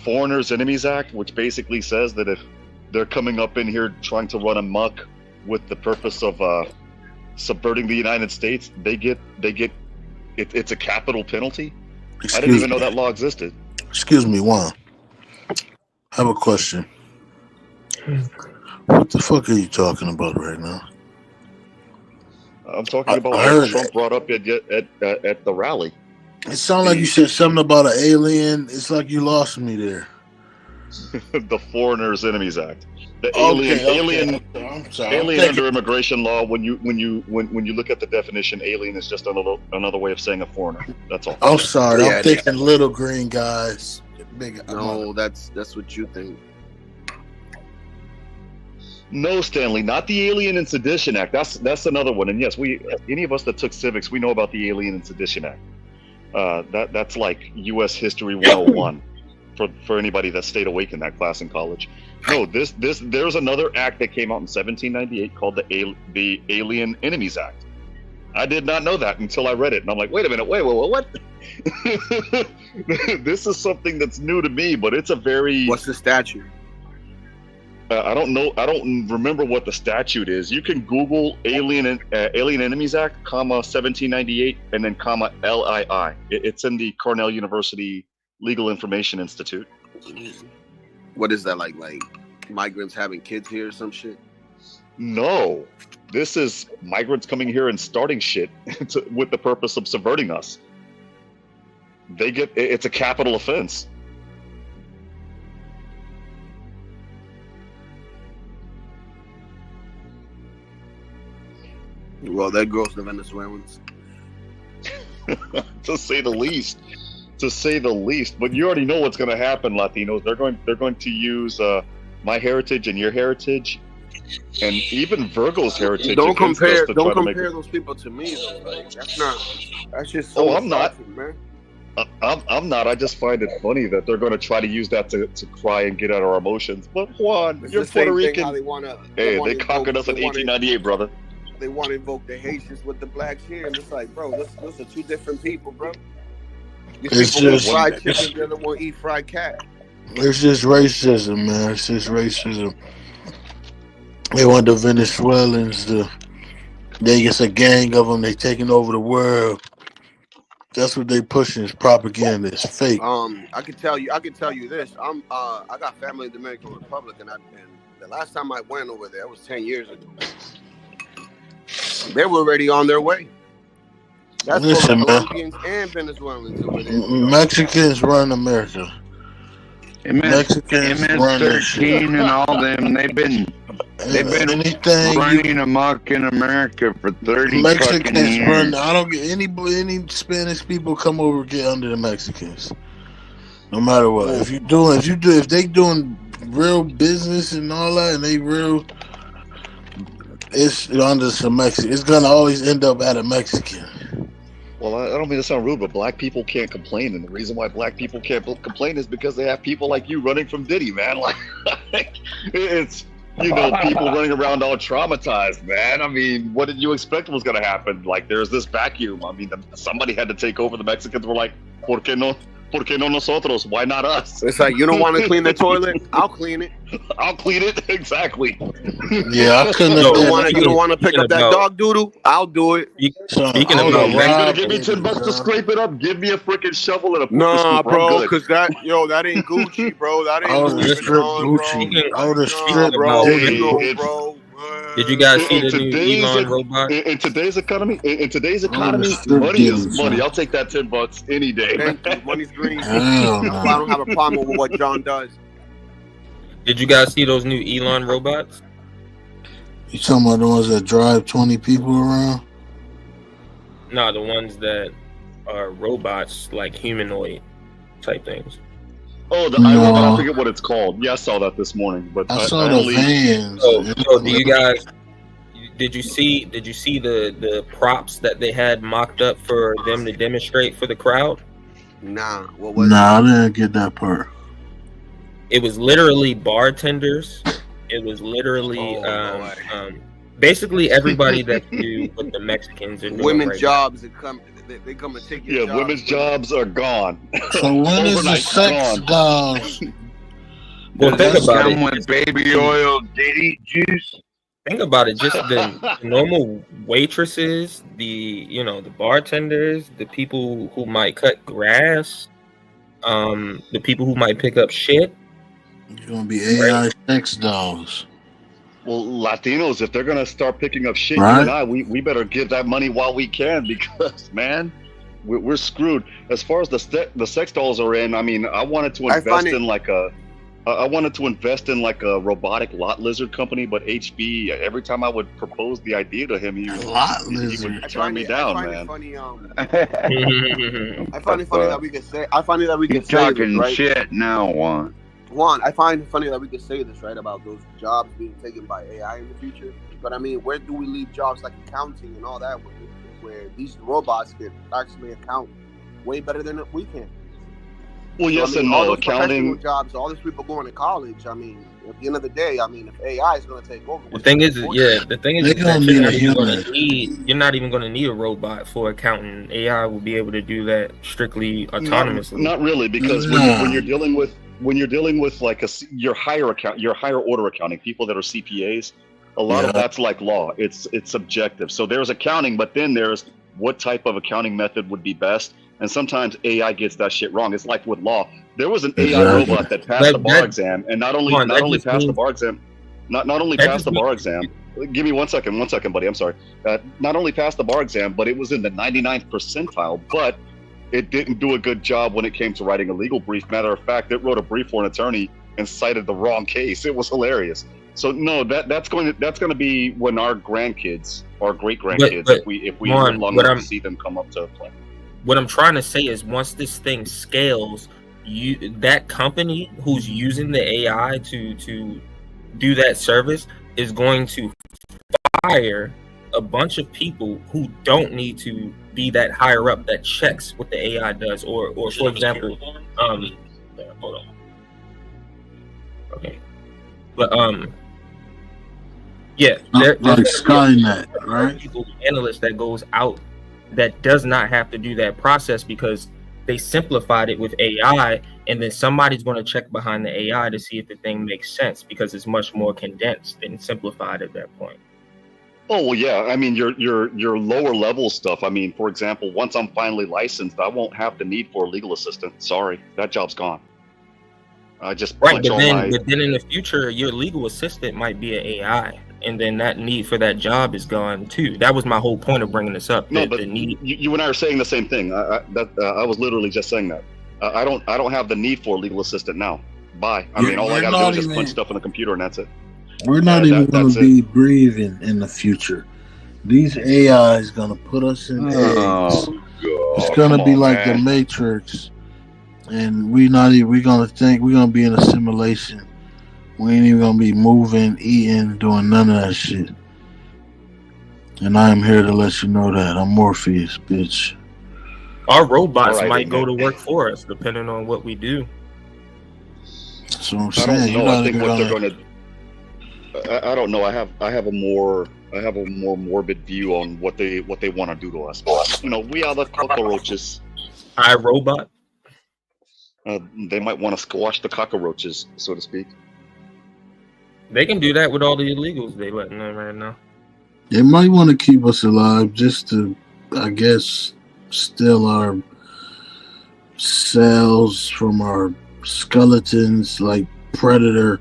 Foreigners Enemies Act, which basically says that if they're coming up in here trying to run amok with the purpose of subverting the United States, it's a capital penalty. I didn't even know that law existed. Excuse me, Juan. I have a question. What the fuck are you talking about right now? I'm talking about I heard what Trump brought up at the rally. It sounded like you said something about an alien. It's like you lost me there. The Foreigners Enemies Act. The Okay, alien I'm sorry. alien under immigration law. When you look at the definition, alien is just another way of saying a foreigner. That's all. I'm sorry. I'm thinking little green guys. Big. No, that's what you think. No, Stanley, not the Alien and Sedition Act. That's another one. And yes, any of us that took civics, we know about the Alien and Sedition Act. That's like U.S. History 101 for anybody that stayed awake in that class in college. No, there's another act that came out in 1798 called the Alien Enemies Act. I did not know that until I read it, and I'm like, wait a minute, wait, what? This is something that's new to me, but it's a very. What's the statute? I don't know. I don't remember what the statute is. You can Google Alien Enemies Act, 1798, and then LII. It's in the Cornell University Legal Information Institute. What is that like migrants having kids here or some shit? No, this is migrants coming here and starting shit with the purpose of subverting us. It's a capital offense. Well, there goes the Venezuelans. To say the least. But you already know what's going to happen, Latinos. They're going to use my heritage and your heritage, and even Virgo's heritage. Don't compare those people to me though. Like that's just so. Oh, I'm not, man. I'm not. I just find it funny that they're going to try to use that to cry and get out our emotions. But Juan, you're Puerto Rican. They conquered us in 1898, brother. They want to invoke the Haitians with the blacks here, and it's like, bro, those are two different people, bro. These people want fried chicken, the other one eat fried cat. It's just racism, man. It's just racism. They want the Venezuelans it's a gang of them. They taking over the world. That's what they pushing is propaganda. It's fake. I can tell you this. I got family in the Dominican Republic, and the last time I went over there was 10 years ago. They were already on their way. That's Listen, Colombians and Venezuelans over there. Mexicans run America. Mexicans run this shit. MS-13 and all them, they've been running amok in America for 30 Mexicans fucking years. run. I don't get any Spanish people come over get under the Mexicans. No matter what. If they doing real business and all that, and they real. It's under some Mexican. It's gonna always end up at a Mexican. Well, I don't mean to sound rude, but black people can't complain, and the reason why black people can't complain is because they have people like you running from Diddy, man. Like, it's people running around all traumatized, man. I mean, what did you expect was gonna happen? Like, there's this vacuum. I mean, somebody had to take over. The Mexicans were like, ¿Por qué no? ¿Por qué no nosotros? Why not us? It's like, you don't want to clean the toilet? I'll clean it. I'll clean it. Exactly. Yeah, I couldn't. You don't want to pick up that dog doodle? I'll do it. Speaking about, you're gonna give me $10 to scrape it up. Give me a freaking shovel and a nah, bro, because that ain't Gucci, bro. That ain't Gucci. I would have stripped, bro. Did you guys see the new Elon robot? In today's economy, money is money. I'll take that $10 any day. Money's green. I don't have a problem with what John does. Did you guys see those new Elon robots? You talking about the ones that drive 20 people around? No, the ones that are robots, like humanoid type things. Oh, the iRobot, I forget what it's called. Yeah, I saw that this morning. But I saw the vans. So do you guys? Did you see the props that they had mocked up for them to demonstrate for the crowd? Nah, what was I didn't get that part. It was literally bartenders. It was literally basically everybody that do what the Mexicans are doing Women's right jobs they come and take your Yeah, jobs. women's jobs are gone. So when is the Overnight sex gone. dolls? Well, think Does about this it. come with baby oil, ditty juice? Think about it. Just the normal waitresses, the bartenders, the people who might cut grass, the people who might pick up shit. You're gonna be AI sex dolls. Well, Latinos, if they're gonna start picking up shit, Right. you and I, we better give that money while we can, because man, we're screwed. As far as the sex dolls are in, I mean, I wanted to invest in like a robotic lot lizard company, but HB, every time I would propose the idea to him, he would turn me down, man. I find it funny that we could say. I find it that we You could say talking this, right? shit now, Juan. Juan, I find it funny that we could say this, right, about those jobs being taken by AI in the future. But I mean, where do we leave jobs like accounting and all that, where these robots can actually account way better than we can? Well, yes I mean, and all no. those professional Accounting. jobs, all these people going to college. I mean, at the end of the day, I mean, if AI is going to take over, The thing is, They're that gonna you're need not a even going human. to need. You're not even going to need a robot for accounting. AI will be able to do that strictly autonomously. Not really, because when you're dealing with like your higher order accounting, people that are CPAs, a lot of that's like law. It's subjective. So there's accounting, but then there's what type of accounting method would be best. And sometimes AI gets that shit wrong. It's like with law. There was an AI robot that passed the bar exam, and not only passed the bar exam, not only passed the bar exam. Give me one second, buddy. I'm sorry. Not only passed the bar exam, but it was in the 99th percentile. But it didn't do a good job when it came to writing a legal brief. Matter of fact, it wrote a brief for an attorney and cited the wrong case. It was hilarious. So no, that's going to be when our grandkids, our great grandkids, if we live long enough to see them come up to play. What I'm trying to say is, once this thing scales, that company who's using the AI to do that service is going to fire a bunch of people who don't need to be that higher up that checks what the AI does, or for example, hold on. Okay, but yeah, like Skynet, right? People, analysts that goes out that does not have to do that process because they simplified it with AI, and then somebody's going to check behind the AI to see if the thing makes sense because it's much more condensed and simplified at that point. Oh well, yeah. I mean, your lower level stuff. I mean, for example, once I'm finally licensed, I won't have the need for a legal assistant. Sorry, that job's gone. I just punch but all then, my. but then in the future, your legal assistant might be an AI, and then that need for that job is gone too. That was my whole point of bringing this up. No, but you and I are saying the same thing. I was literally just saying that. I don't have the need for a legal assistant now. Bye. I mean, all I gotta do is just punch stuff on the computer and that's it. We're not even going to be breathing in the future. These AI is going to put us in eggs. It's going to be like the Matrix, and we're going to think we're going to be in a simulation. We ain't even going to be moving, eating, doing none of that shit. And I am here to let you know that I'm Morpheus, bitch. Our robots All right, might go man. to work for us depending on what we do. That's what I'm I saying. don't know. I think what they're going to. I don't know. I have a more morbid view on what they want to do to us. You know, we are the cockroaches. iRobot. They might want to squash the cockroaches, so to speak. They can do that with all the illegals they letting in right now. They might want to keep us alive just to, I guess, steal our cells from our skeletons, like Predator.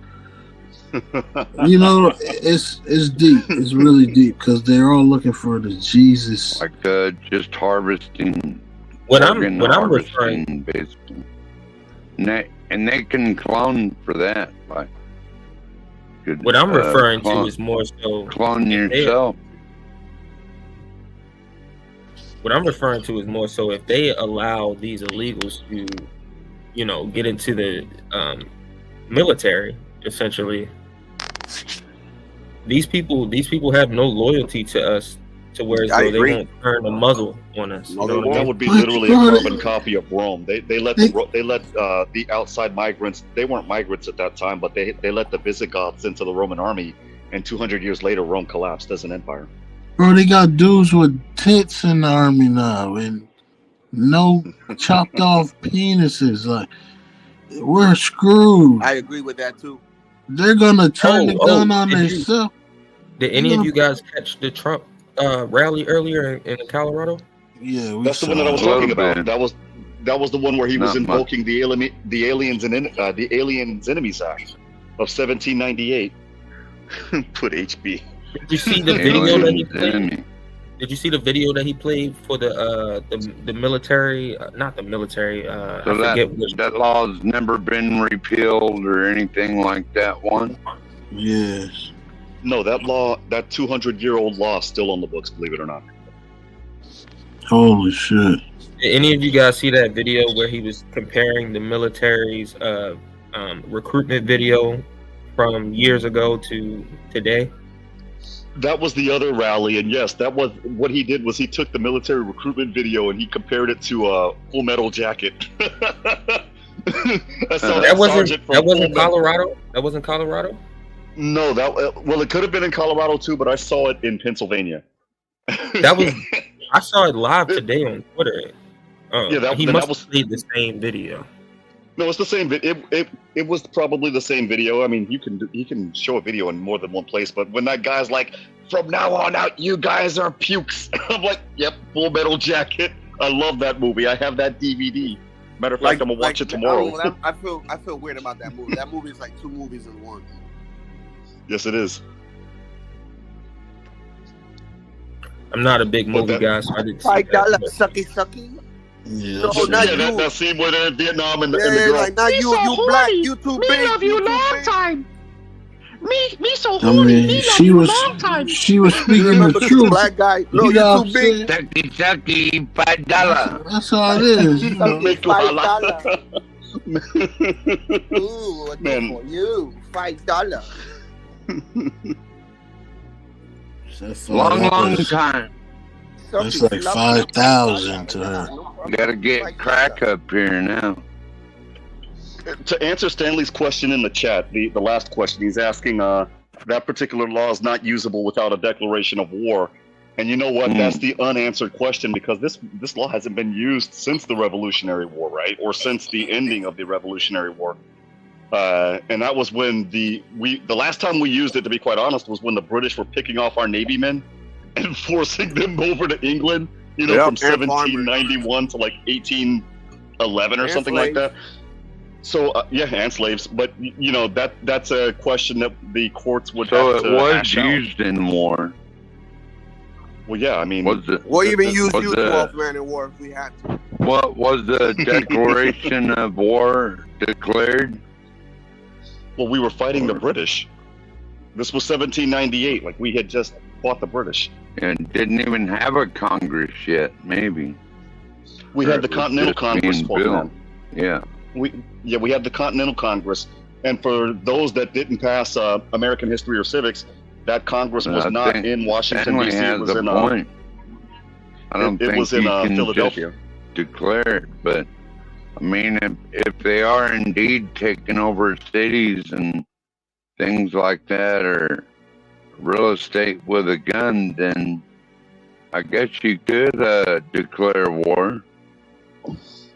You know, it's deep. It's really deep because they're all looking for the Jesus. Like just harvesting. What I'm harvesting, basically. And they can clone for that. Like, what I'm referring to is more so clone yourself. What I'm referring to is more so if they allow these illegals to, you know, get into the military, essentially. These people have no loyalty to us, to where they won't turn a muzzle on us. You know what I That mean? would be literally a carbon copy of Rome. They let the outside migrants. They weren't migrants at that time, but they let the Visigoths into the Roman army, and 200 years later, Rome collapsed as an empire. Bro, they got dudes with tits in the army now and no chopped off penises. Like, we're screwed. I agree with that too. They're gonna turn the gun on themselves. Did any of you guys catch the Trump rally earlier in Colorado? Yeah, That's the one that I was talking about. That was the one where he was invoking the Aliens Enemies Act of 1798. Put HB. Did you see the video that he played? Did you see the video that he played for the military? Not the military. So I forget that law's never been repealed or anything like that one? Yes. No, that 200-year-old law is still on the books, believe it or not. Holy shit. Did any of you guys see that video where he was comparing the military's recruitment video from years ago to today? That was the other rally, and yes, that was what he did. Was he took the military recruitment video and he compared it to Full Metal Jacket. That wasn't Colorado. That wasn't Colorado. No, well, it could have been in Colorado too, but I saw it in Pennsylvania. I saw it live today on Twitter. He must have played the same video. No, it's the same. It was probably the same video. I mean, you can show a video in more than one place, but when that guy's like, "From now on out, you guys are pukes," I'm like, "Yep, Full Metal Jacket." I love that movie. I have that DVD. Matter of fact, I'm gonna watch it tomorrow. I feel weird about that movie. That movie is like two movies in one. Yes, it is. I'm not a big movie guy, so I didn't see $5 that. sucky. Yeah, no, not you. That scene where they're in Vietnam and the girl. Like, not you. You black. You too big. Me love you long time. Me so I horny. mean, Me love she you was long time. speaking the truth. Black guy. No, You know you what too I'm big. Sucky, $5. That's all it is. You know. $5. Ooh, what Man. for you? $5. Long time. That's like 5,000 to her. You gotta get crack up here now. To answer Stanley's question in the chat, the last question, he's asking that particular law is not usable without a declaration of war. And you know what? That's the unanswered question, because this law hasn't been used since the Revolutionary War, right? Or since the ending of the Revolutionary War. And that was when the last time we used it, to be quite honest, was when the British were picking off our Navy men and forcing them over to England, from 1791 to like 1811 or something like that. So and slaves, but that's a question that the courts would have to hash out. So it was used in war. Well, yeah, I mean, We'll even use 12 man in war if we had to. What was the declaration of war declared? Well, we were fighting the British. This was 1798. Like, we had just fought the British. And didn't even have a Congress yet, maybe. We had the Continental Congress. Yeah. We had the Continental Congress. And for those that didn't pass American history or civics, that Congress was not in Washington, D.C. It was in point. I don't think it was in you can Philadelphia. Just declare it, but I mean, if they are indeed taking over cities and things like that, or real estate with a gun, then I guess you could declare war.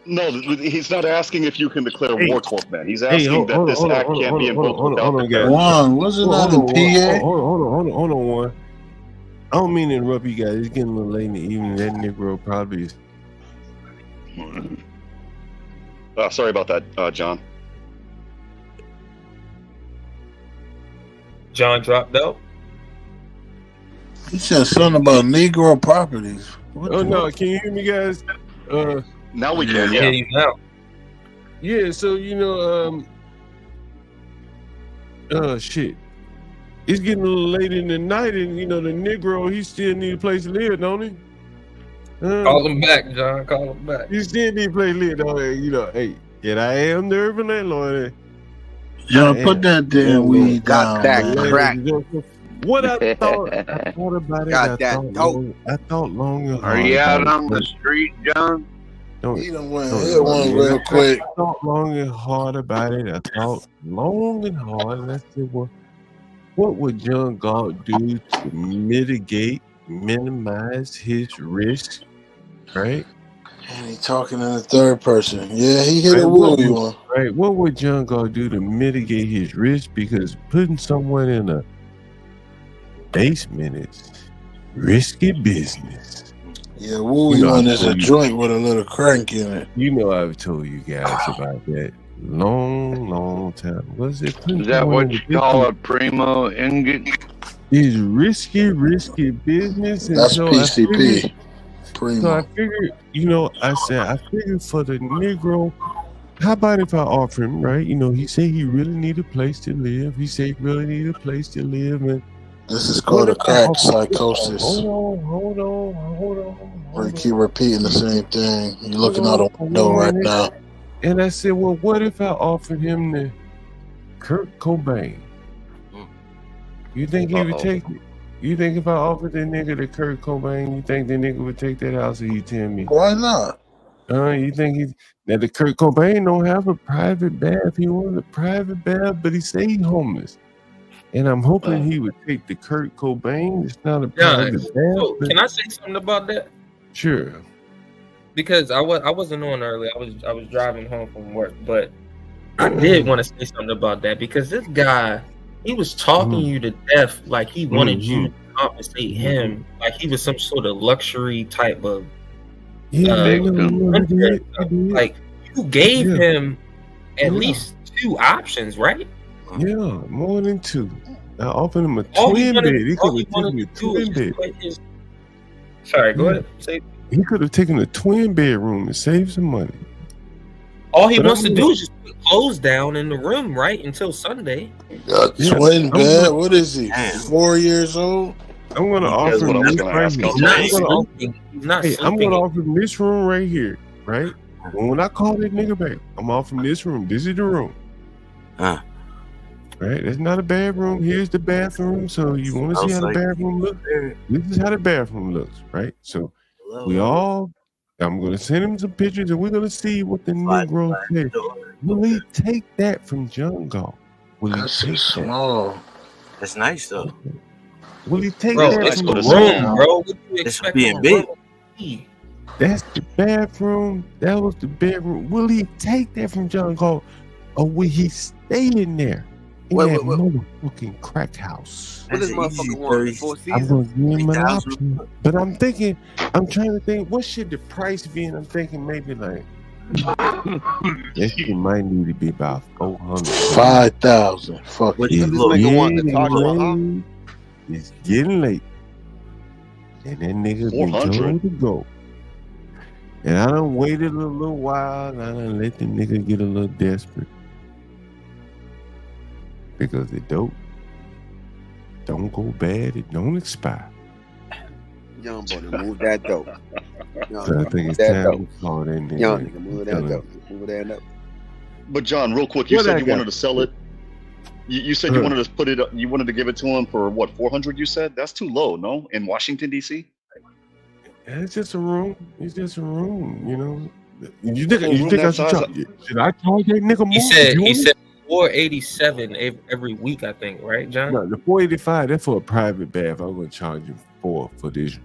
No, he's not asking if you can declare war, Corpman. He's asking that this act can't be invoked without declaring. Juan, wasn't that in PA? Hold on, Juan. I don't mean to interrupt you guys. It's getting a little late in the evening. That Negro probably is. Sorry about that, John. John dropped out. He said something about Negro properties. No, can you hear me, guys? Now we can, yeah. Yeah, so shit. It's getting a little late in the night, and the Negro, he still need a place to live, don't he? Call him back, John. Call him back. He still need a place to live, don't he? Hey, yet I am the urban landlord. Yo, put that damn weed down. Got that crack. What I thought about it. Got that dope. I thought long and hard. Are you out on the street, John? He done went hit one real quick. I thought long and hard about it. I thought long and hard. And I said, well, What would John Galt do to minimize his risk? Right? And he talking in the third person. Yeah, he hit Right, a Wooly one. right. What would John Galt do to mitigate his risk? Because putting someone in a basement is risky business. Yeah, Wooly one is a joint with a little crank in it. You know I've told you guys about that long time. Was it? Is that what you call a primo ingot? Is risky business. And That's so PCP. So I figured, I figured for the Negro, how about if I offer him, right? He said he really need a place to live. And this is called a crack psychosis. Hold on. Where you keep repeating the same thing. You're looking out a window right now. And I said, well, what if I offered him the Kurt Cobain? You think he would take it? You think if I offered that nigga the Kurt Cobain, you think the nigga would take that house, or you tell me? Why not? You think that the Kurt Cobain don't have a private bath? He wants a private bath, but he say he homeless. And I'm hoping he would take the Kurt Cobain. It's not a private bath. So can I say something about that? Sure. Because I wasn't on early. I was driving home from work, but I did want to say something about that because this guy, he was talking you to death like he wanted you to compensate him, like he was some sort of luxury type of like you gave him at least 2 options, right? Yeah, more than 2. I offered him a twin bed. He could have taken a twin bed. Sorry, go ahead. Say. He could have taken a twin bedroom and saved some money. All he wants to do is just put clothes down in the room, right, until Sunday. Twin bed? What is he? 4 years old? I'm gonna offer him this right here. I'm gonna offer him this room right here, right? When I call that nigga back, I'm offering this room. This is the room. Right? It's not a bad room. Here's the bathroom. So you want to see how the bathroom looks? This is how the bathroom looks, right? So I'm gonna send him some pictures, and we're gonna see what the Negro says. Will he take that from John Galt? Will he take that? That's nice though. Will he take Bro, that it's from the the room, bro. What do you It's expect being from a big. room? That's the bathroom. That was the bedroom. Will he take that from John Galt, or will he stay in there in that motherfucking crack house? What does motherfucker want? 4 I'm seasons? gonna give him an option, but I'm trying to think, what should the price be? And I'm thinking maybe like that shit might need to be about 400, 5,000. Fuck What it. does this nigga want? The Taj Mahal? It's getting late, and that nigga been 400? told to go. And I done waited a little while, and I done let the nigga get a little desperate because the dope don't go bad, it don't expire. Young boy, move that dope. So I think it's time to call that nigga. Young nigga, move that dope. Move that dope. But John, real quick, you said you wanted to sell it. You said you wanted to put it. You wanted to give it to him for what, 400? You said that's too low, no? In Washington D.C. It's just a room. It's just a room, you know. You think I should I charge that nigga more? He said 487 every week, I think, right, John? No, the 485, that's for a private bath. I'm gonna charge you for this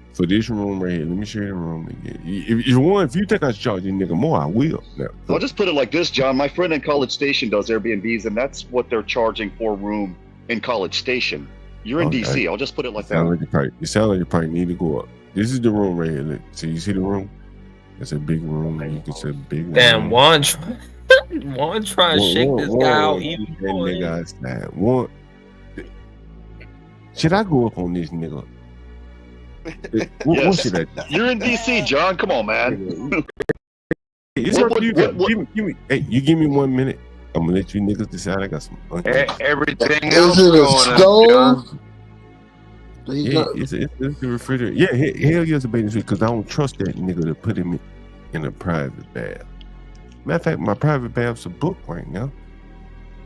room right here. Let me show you the room again. If you think I should charge you nigga more, I will. No. I'll just put it like this, John. My friend in College Station does Airbnbs, and that's what they're charging for a room in College Station. You're in D.C. I'll just put it like that. It sounds like you probably need to go up. This is the room right here. Look. So you see the room? It's a big room. You can see a big room. Damn, Juan trying to shake this guy out. Should I go up on this nigga? Yes. Should I? You're in D.C., John. Come on, man. It's up to you. You give me 1 minute. I'm gonna let you niggas decide. I got some. Everything else going on. Yeah, it's the refrigerator. Yeah, hell yeah, it's a bathing suit because I don't trust that nigga to put him in a private bath. Matter of fact, my private bath's a book right now.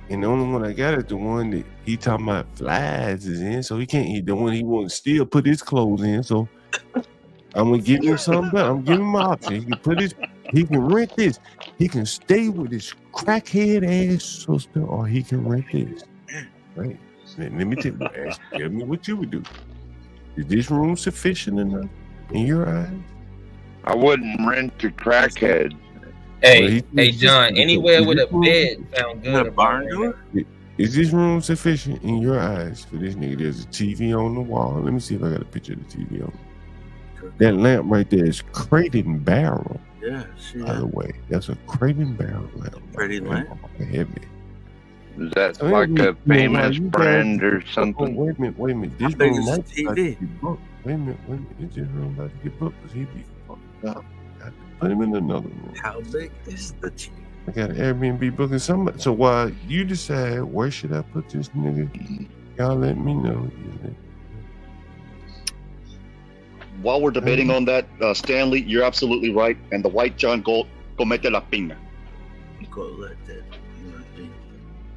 And the only one I got is the one that he talking about flies is in, so he can't eat the one he wants to still put his clothes in. So I'm gonna give him something better. I'm giving him an option. He can rent this. He can stay with his crackhead ass sister, or he can rent this. Right? Let me tell me what you would do. Is this room sufficient enough in your eyes? I wouldn't rent to crackheads. Hey, John. Anywhere with a bed sound good. Is this room sufficient in your eyes for this nigga? There's a TV on the wall. Let me see if I got a picture of the TV on. That lamp right there is Crate and Barrel. Yeah, by the way, that's a Crate and Barrel lamp. Pretty lamp. Heavy. Is that like a famous brand or something? Wait a minute. This room might about to get booked. Wait a minute. Is this room about to get booked? Because he be fucked up. Got to put him in another room. How big is the TV? I got an Airbnb booking somebody. So while you decide where should I put this nigga, y'all let me know. While we're debating on that, Stanley, you're absolutely right. And the white John Galt, comete la pina. Go let that.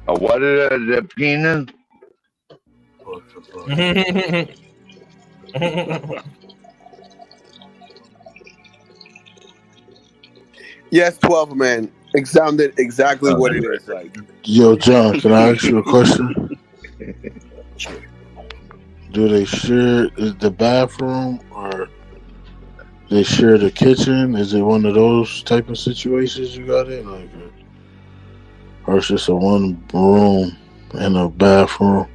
What is the pina? Yes, 12 man. It sounded exactly what it is like. Yo, John, can I ask you a question? Do they share the bathroom or they share the kitchen? Is it one of those type of situations you got in? Like, or it's just a one room and a bathroom?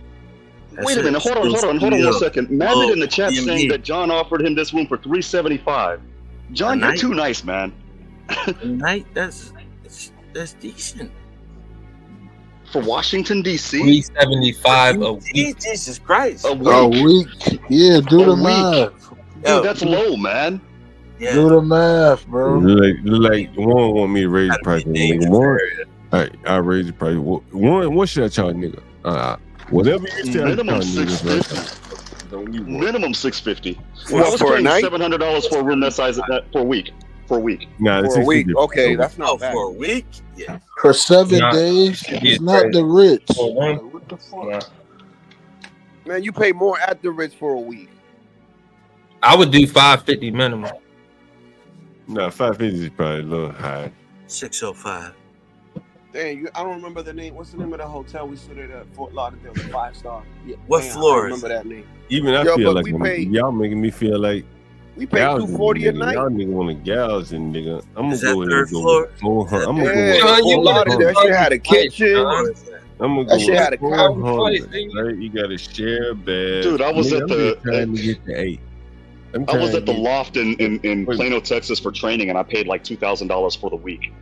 Wait a minute, hold on 1 second. Mavic in the chat saying that John offered him this room for $375. John, you're too nice, man. A night, that's decent. For Washington D.C., $375 a week. Jesus Christ, A week? Yeah, do the math. Dude, that's low, man. Yeah. Do the math, bro. Look like one want me to raise the price. Nigga. One, all right, I raise the price. One, what should I charge, nigga? Whatever you say. Minimum $650. Minimum $650. What, I was for a paying night? $700 for a room that size for a week. For a week. Nah, For a week. Okay, that's not bad. For a week? Yeah. For 7 days, it's not the rich. What the fuck? Man, you pay more at the Ritz for a week. I would do $550 minimum. No, 550 is probably a little high. 605. Dang, I don't remember the name. What's the name of the hotel we stood at Fort Lauderdale? 5-star. Yeah, What damn, floor I don't is remember that name. Even I Yo, feel but like we paid- y'all making me feel like We paid $240 a night. Y'all nigga want to gouge and nigga. I'm Is gonna that go ahead third and go floor? with 400. I'm gonna Yeah, go with Fort Lauderdale. That shit had a kitchen. I'm gonna That go shit with had a couch. 400. Right? You got to share a bed. Dude, I was Nigga, at I'm the- just trying to get to 8. I was at the loft in Plano, Texas for training, and I paid like $2,000 for the week.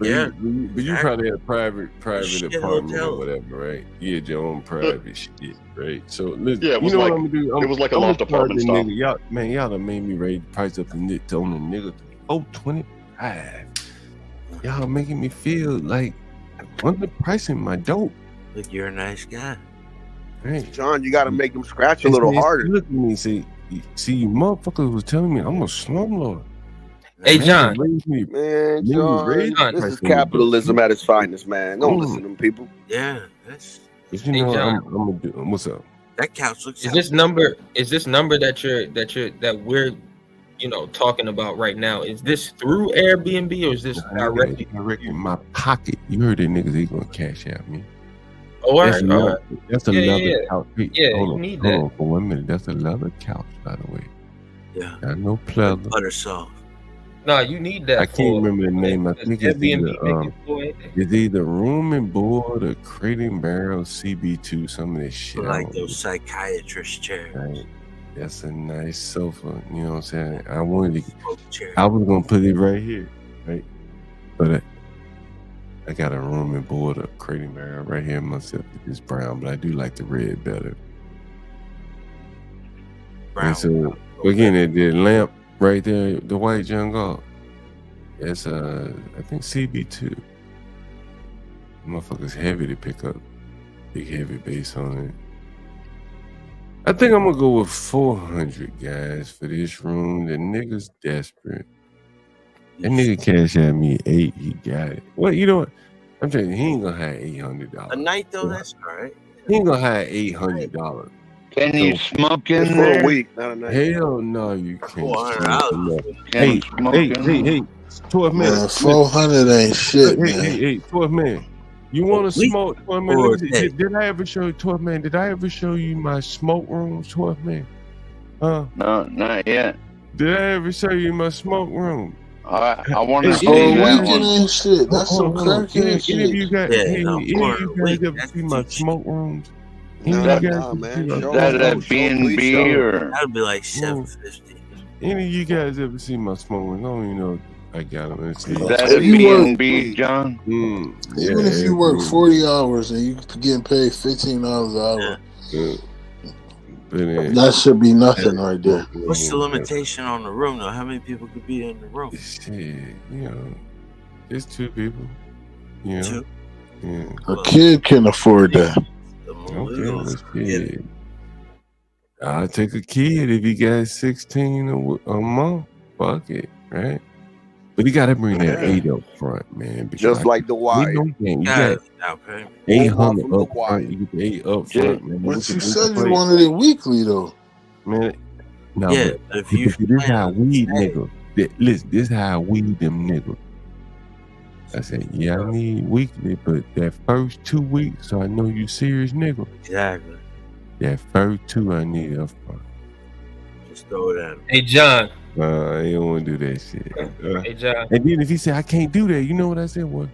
Yeah. But you probably had a private Shit apartment hotel. or whatever, right? You had your own private shit, right? So listen, Yeah, it was you know like- what I'm gonna do? it was like a I'm loft gonna charge apartment the style. nigga. Y'all done made me raise the price up on the nigga to $425. Y'all making me feel like I'm pricing my dope. Look, you're a nice guy. Right? John, you got to make them scratch a little harder. Look at me, see, motherfuckers was telling me I'm a slumlord. Hey, John. Man, John, this is capitalism at its finest, man. Don't listen to them people. Yeah, that's. But you Hey, know, John. I'm gonna do. What's up? That couch looks. Is this number that we're talking about right now? Is this through Airbnb or is this directly? Directly in my pocket. You heard that niggas ain't gonna cash out me. Oh, all That's right, another, all right. that's Yeah, another yeah. couch. Hey, Yeah, hold you on, need hold that. on for 1 minute. That's another couch, by the way. Yeah. Got no pleather. Butter soft. No, you need that. I can't remember the name. I think it's Airbnb either room and board or Crate and Barrel CB2. Some of this shit. I Like don't those psychiatrist chairs. Right. That's a nice sofa. You know what I'm saying? I wanted to. Chair. I was gonna put it right here, right? But I got a room and board of Crate and Barrel right here myself. It's brown, but I do like the red better. Brown. And so again, the lamp right there, the white jungle. It's I think CB2. Motherfucker's heavy to pick up. Big heavy bass on it. I think I'm gonna go with 400 guys for this room. The nigga's desperate. That nigga cash at me 8. He got it. Well, you know what? I'm telling you, he ain't gonna have $800. A night though, that's all right. He ain't gonna have $800. Can you smoke in It's for there? a week, not a night. Hell no, you can't. $400. Hey, Can smoke hey, in hey, there? hey, 12 Man, minutes. 400 ain't shit, Hey, man. hey, 12 minutes. You want to week smoke, 12 man? or Let me a see. day? Did I ever show you, 12 man? Did I ever show you my smoke room, 12 man? Huh? No, not yet. Did I ever show you my smoke room? I want to Hey, see Oh, that weekend one. ain't shit. That's some Hold on. crackhead Any of shit. you guys, Yeah, hey, no, any of for you a guys week. ever That's see my cheap. smoke rooms? Any Nah, of you guys nah, ever see man. my Show That us, smoke a room? please B&B show us. or That'd be like Mm. $7.50. Any of you guys ever see my smoke room? I don't even know. I got them. Let's see. that If a you work, B&B, John? Yeah, even if you work Airbnb. 40 hours and you getting paid $15 an hour, But that should be nothing right there. What's the limitation on the room, though? How many people could be in the room? Shit, you know, it's 2 people. You know, Two. yeah. A kid can afford that. Okay, well, shit. I'll take a kid if he got 16 a month. Fuck it, right? But he got to bring that 8 up front, man. Because Just like the wire. no game. You Yeah, got okay. 800 from the up wire. front. You get the 8 up front, man. But you said you wanted it weekly, though. Man, no, Yeah, but if you this how I weed hey. nigga. Listen, this how I weed them niggas. I said, yeah, I need weekly, but that first 2 weeks, so I know you serious nigga. Exactly. That first 2 I need up front. Just throw it at him. Hey, John. I don't want to do that shit. Hey, John. And then if he said I can't do that, you know what I said? What?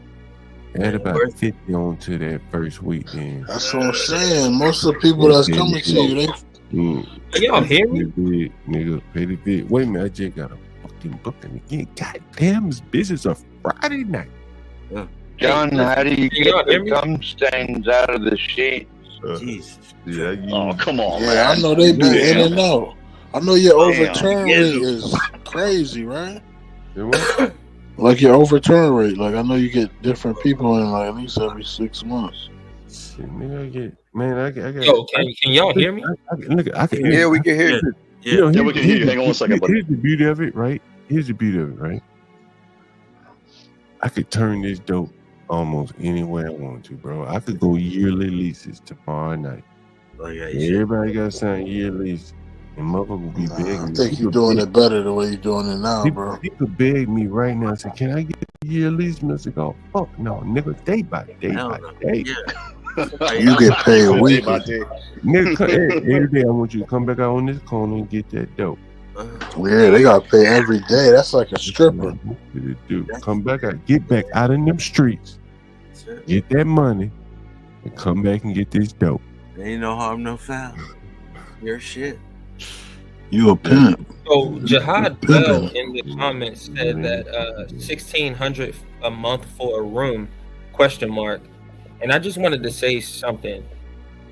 Add about 50 on to that first week. Then. That's what I'm saying. Most of the people that's coming to you, they y'all hear me? Nigga, pay the bid. Wait a minute, I just got a fucking booking again. God damn, this business a Friday night. John, how do you Can get y'all hear the me? gum stains out of the sheets? Jesus. Yeah, Oh, come on, yeah, man. I know they be in and out. I know your Damn. overturn rate is crazy, right? You what? Like your overturn rate. Like I know you get different people in like at least every 6 months. Shit, nigga, I get, man, I got. Yo, can y'all hear me? I can Yeah, we can hear you. Yeah. You know, Yeah, we can hear you. Hang on one second, buddy. Here's the beauty of it, right? Here's the beauty of it, right? I could turn this dope almost any way I want to, bro. I could go yearly leases tomorrow night. Oh, yeah, Everybody got to sign yearly leases. And motherfucker will be begging I me. think you're doing it better the way you're doing it now, bro. People beg me right now and say, can I get a year lease? Mr. Go, fuck no, nigga, day by day by day. Yeah. You get paid Day by weekly. day. Nigga, every day I want you to come back out on this corner and get that dope. Yeah, they gotta pay every day. That's like a stripper. Come back out, get back out in them streets, get that money, and come back and get this dope. Ain't no harm, no foul. Your shit. You a pimp. So Jihad Bell in the comments said that $1,600 a month for a room ? And I just wanted to say something.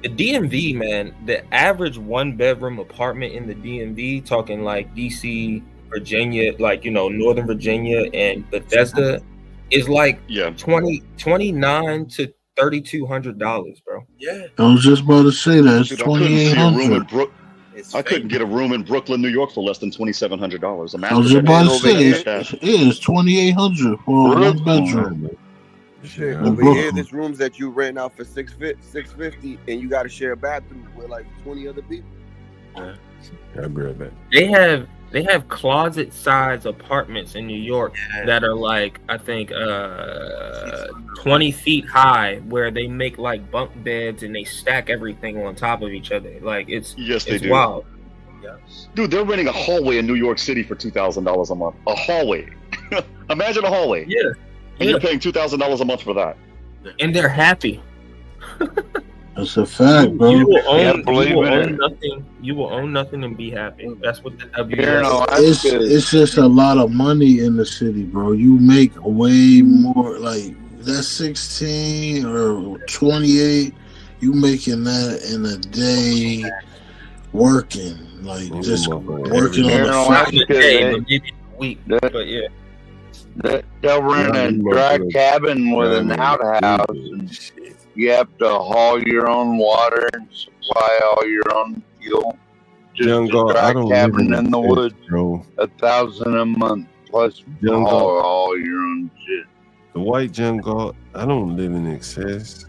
The DMV, man, the average 1-bedroom apartment in the DMV, talking like DC, Virginia, like, you know, Northern Virginia and Bethesda, is like $29 to $3,200, bro. Yeah. I was just about to say that. It's Dude, I couldn't see a room in 2,800. I couldn't get a room in Brooklyn, New York for less than $2,700. I was just about to say it's 2,800 for a 1 bedroom. Shit, In over here, Brooklyn. there's rooms that you rent out for $650, and you got to share a bathroom with like 20 other people. I agree with that. They have closet size apartments in New York that are like, I think 20 feet high, where they make like bunk beds and they stack everything on top of each other. Like it's do. wild. Dude, they're renting a hallway in New York City for $2,000 a month. A hallway. Imagine a hallway. Yeah. And you're paying $2,000 a month for that. And they're happy. That's a fact, bro. You will own nothing and be happy. That's what the W is. It's just a lot of money in the city, bro. You make way more, like that's 16 or 28. You making that in a day working, like just working on the Alaska, maybe a week, but yeah. They'll rent a dry cabin with an outhouse, and you have to haul your own water and supply all your own fuel. Just Jungle, a dry I don't cabin live in the excess, woods, bro. $1,000 a month plus Jungle. haul all your own shit. The white jungle, I don't live in excess.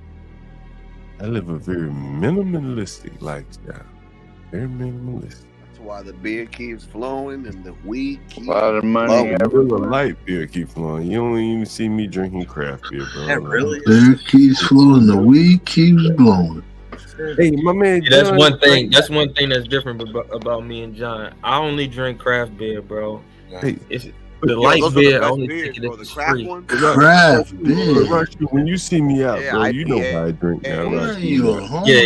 I live a very minimalistic lifestyle. Very minimalistic. why the beer keeps flowing and the weed keeps A lot of money flowing. Miller Light beer keep flowing. You don't even see me drinking craft beer, bro. Yeah, really? Beer keeps flowing, the weed keeps blowing. Hey, my man. Yeah, that's John, one thing. That's one thing that's different about me and John. I only drink craft beer, bro. Hey, It's the light those are the beer. I best only beers, take it bro. if The it's craft free. ones. Craft beer. When you see me out, Yeah, bro, you know IPA. how I drink now. Yeah, Right? you a Yeah.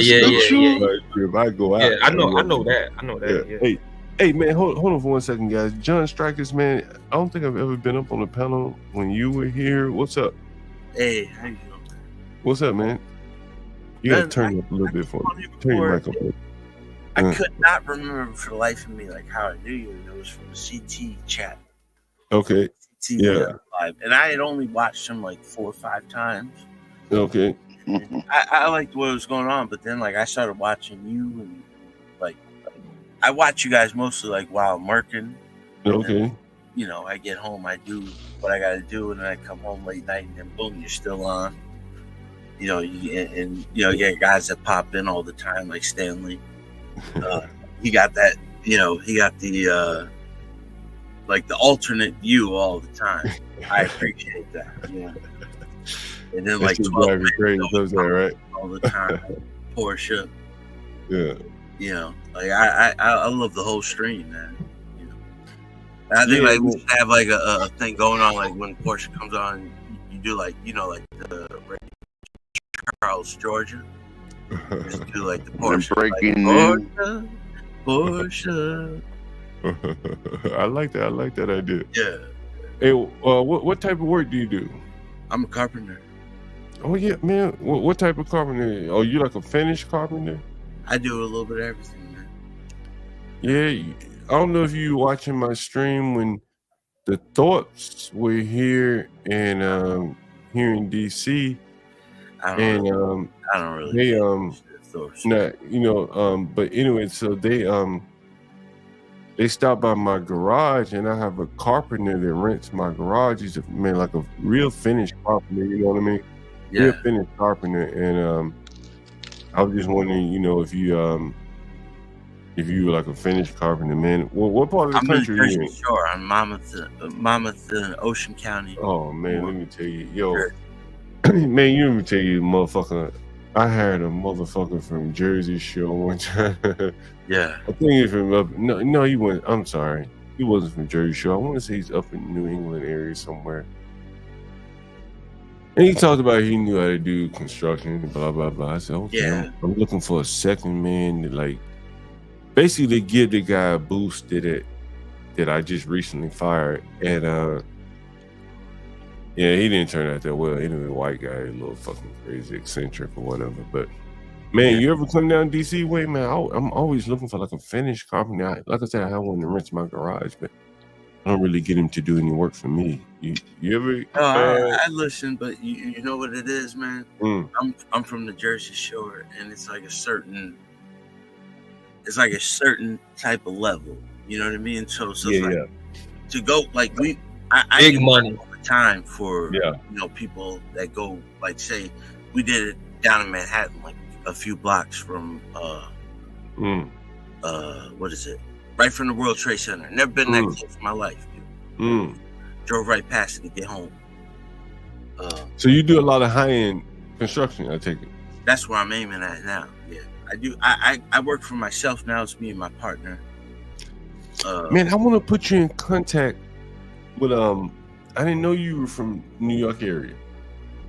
If I go out, Yeah, I know that. I know that. Yeah. Hey, man, hold on for 1 second, guys. John Strikers, man, I don't think I've ever been up on the panel when you were here. What's up? Hey, how you doing? What's up, man? You gotta Man, turn it up a little bit for me. Turn your mic up. I could not remember for the life of me like how I knew you. It was from the CT chat. Okay. CT Yeah. live, and I had only watched him like 4 or 5 times. Okay. I liked what was going on, but then like I started watching you, and like I watch you guys mostly like while I'm working. Okay. Then, you know, I get home, I do what I gotta do, and then I come home late night, and then boom, you're still on. You know, and you know, you get guys that pop in all the time, like Stanley. He got that. You know, he got the like the alternate view all the time. I appreciate that. Yeah. And then like 12 crazy, right? all the time. Porsche. Yeah. You know, like I love the whole stream, man. You know, and I think like we should have like a thing going on, like when Porsche comes on, you do like, you know, like the Charles, Georgia. Just do like the Porsche, breaking like, Porsche. I like that. I like that idea. Yeah. Hey, what type of work do you do? I'm a carpenter. Oh yeah, man. What type of carpenter? Oh, you like a finished carpenter? I do a little bit of everything, man. Yeah. I don't know if you watching my stream when the Thorpes were here and here in DC. I don't really. But anyway, so they stopped by my garage, and I have a carpenter that rents my garage. He's like a real finished carpenter, you know what I mean? Yeah. Real finished carpenter, and I was just wondering, you know, if you were like a finished carpenter, man. What part of the I'm in the country are you Jersey in? Shore. I'm Monmouth in Ocean County. Oh man, let me tell you, yo, man, you let me tell you, motherfucker. I hired a motherfucker from Jersey Shore one time. Yeah. I think he's from up. No, he wasn't. I'm sorry, he wasn't from Jersey Shore. I want to say he's up in New England area somewhere. And he talked about he knew how to do construction, blah blah blah. I said, okay, Yeah. I'm looking for a second man to like basically give the guy a boost that I just recently fired. And yeah, he didn't turn out that well. Anyway, white guy, a little fucking crazy, eccentric or whatever. But man, you ever come down DC way, man? I'm always looking for like a finished carpenter. Like I said, I have one to rent my garage, but I don't really get him to do any work for me. You ever? I listen, but you know what it is, man. Mm. I'm from the Jersey Shore, and it's like a certain type of level. You know what I mean? So it's like to go like I Big get money all the time for you know, people that go, like, say we did it down in Manhattan, like a few blocks from what is it? Right from the World Trade Center. Never been that close in my life. Dude. Drove right past it to get home. So you do a lot of high-end construction, I take it. That's where I'm aiming at now. Yeah, I do. I work for myself now. It's me and my partner. Man, I want to put you in contact with I didn't know you were from New York area.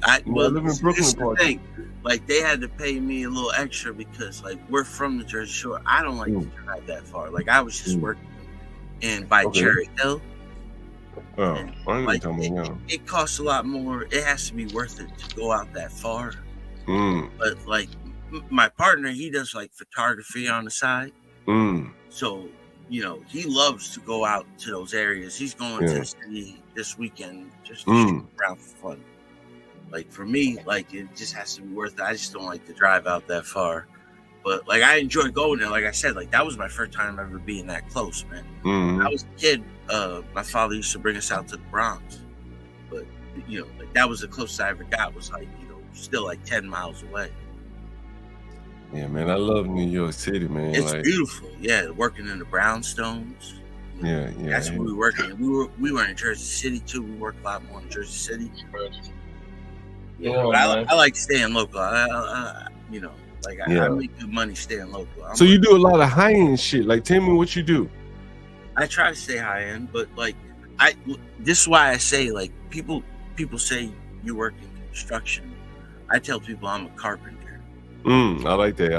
I live in Brooklyn. This is the thing. Like, they had to pay me a little extra because, like, we're from the Jersey Shore. I don't like to drive that far. Like, I was just working by Cherry Hill. Oh, I ain't Like, talking about now. it costs a lot more. It has to be worth it to go out that far. But like my partner, he does like photography on the side. So, you know, he loves to go out to those areas. He's going to the city this weekend just to shoot around for fun. Like, for me, like, it just has to be worth it. I just don't like to drive out that far. But like, I enjoy going there. Like I said, like, that was my first time ever being that close, man. When I was a kid, my father used to bring us out to the Bronx. But, you know, like, that was the closest I ever got, was like, you know, still like 10 miles away. Yeah, man, I love New York City, man. It's like, beautiful. Yeah, working in the brownstones. yeah. That's where we were working. We were in Jersey City too. We work a lot more in Jersey City. Yeah, but I like staying local. You know, like I make good money staying local. So you do a lot of high end shit. Like, tell me what you do. I try to stay high end, but like this is why I say, like, people say you work in construction. I tell people I'm a carpenter. I like that.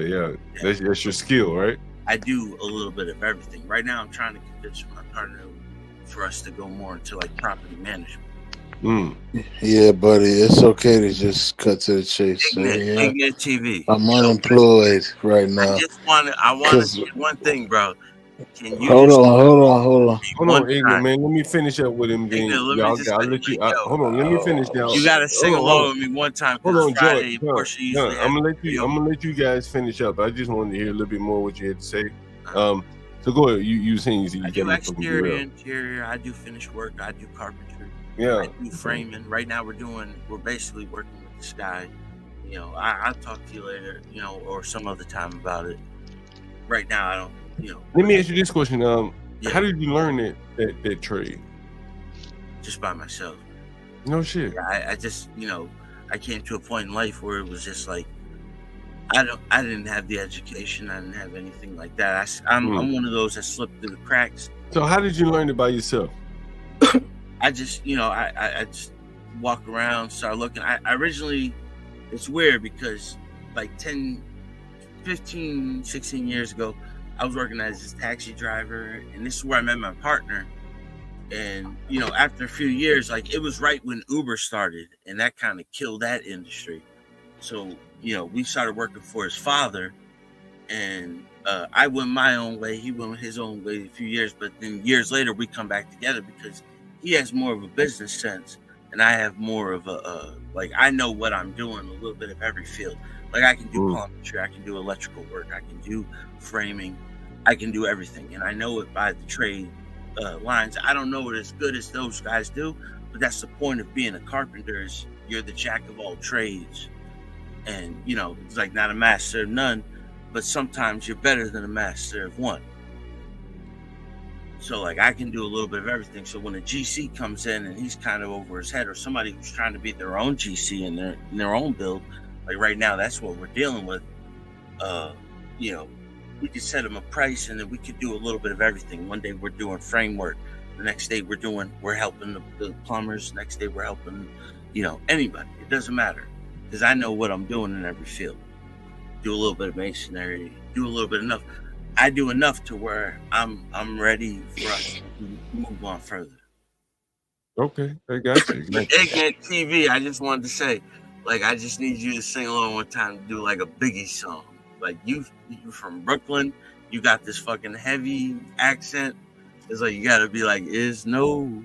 Yeah. That's your skill, right? I do a little bit of everything. Right now, I'm trying to convince my partner for us to go more into like property management. Yeah, buddy, it's okay to just cut to the chase. Ignorant TV. I'm unemployed right now. I want to say one thing, bro. Can you Hold on. Hold on, Ignorant, man. Let me finish up with him. Then I'll let you. Hold on, let me finish now. You gotta sing along with me one time. Hold on, Friday, George. I'm gonna let you guys finish up. I just wanted to hear a little bit more what you had to say. So go ahead. You saying you I do exterior, interior. I do finished work. I do carpentry. Yeah. I do framing. Right now, we're basically working with this guy. You know, I'll talk to you later. You know, or some other time about it. Right now, I don't. You know. Let me ask you this question. How did you learn that trade? Just by myself. No shit. Yeah, I just, you know, I came to a point in life where it was just like, I didn't have the education. I didn't have anything like that. I'm one of those that slipped through the cracks. So how did you learn it by yourself? I just, you know, I just walk around, start looking. I originally, it's weird because like 10, 15, 16 years ago, I was working as a taxi driver, and this is where I met my partner. And, you know, after a few years, like, it was right when Uber started, and that kind of killed that industry. So, you know, we started working for his father, and I went my own way. He went his own way a few years, but then years later, we come back together because he has more of a business sense, and I have more of like, I know what I'm doing, a little bit of every field. Like, I can do plumbing, I can do electrical work, I can do framing, I can do everything, and I know it by the trade lines. I don't know it as good as those guys do, but that's the point of being a carpenter, is you're the jack of all trades. And, you know, it's like not a master of none, but sometimes you're better than a master of one. So, like, I can do a little bit of everything. So when a GC comes in and he's kind of over his head, or somebody who's trying to be their own GC in their own build, like right now, that's what we're dealing with. You know, we could set them a price, and then we could do a little bit of everything. One day we're doing framework. The next day we're helping the plumbers. Next day we're helping, you know, anybody. It doesn't matter, because I know what I'm doing in every field. Do a little bit of masonry. Do a little bit enough. I do enough to where I'm ready for us to move on further. Okay, I got you. Ignorant TV. I just wanted to say, like, I just need you to sing along one time, do like a Biggie song. Like, you from Brooklyn, you got this fucking heavy accent. It's like you gotta be like, is nobody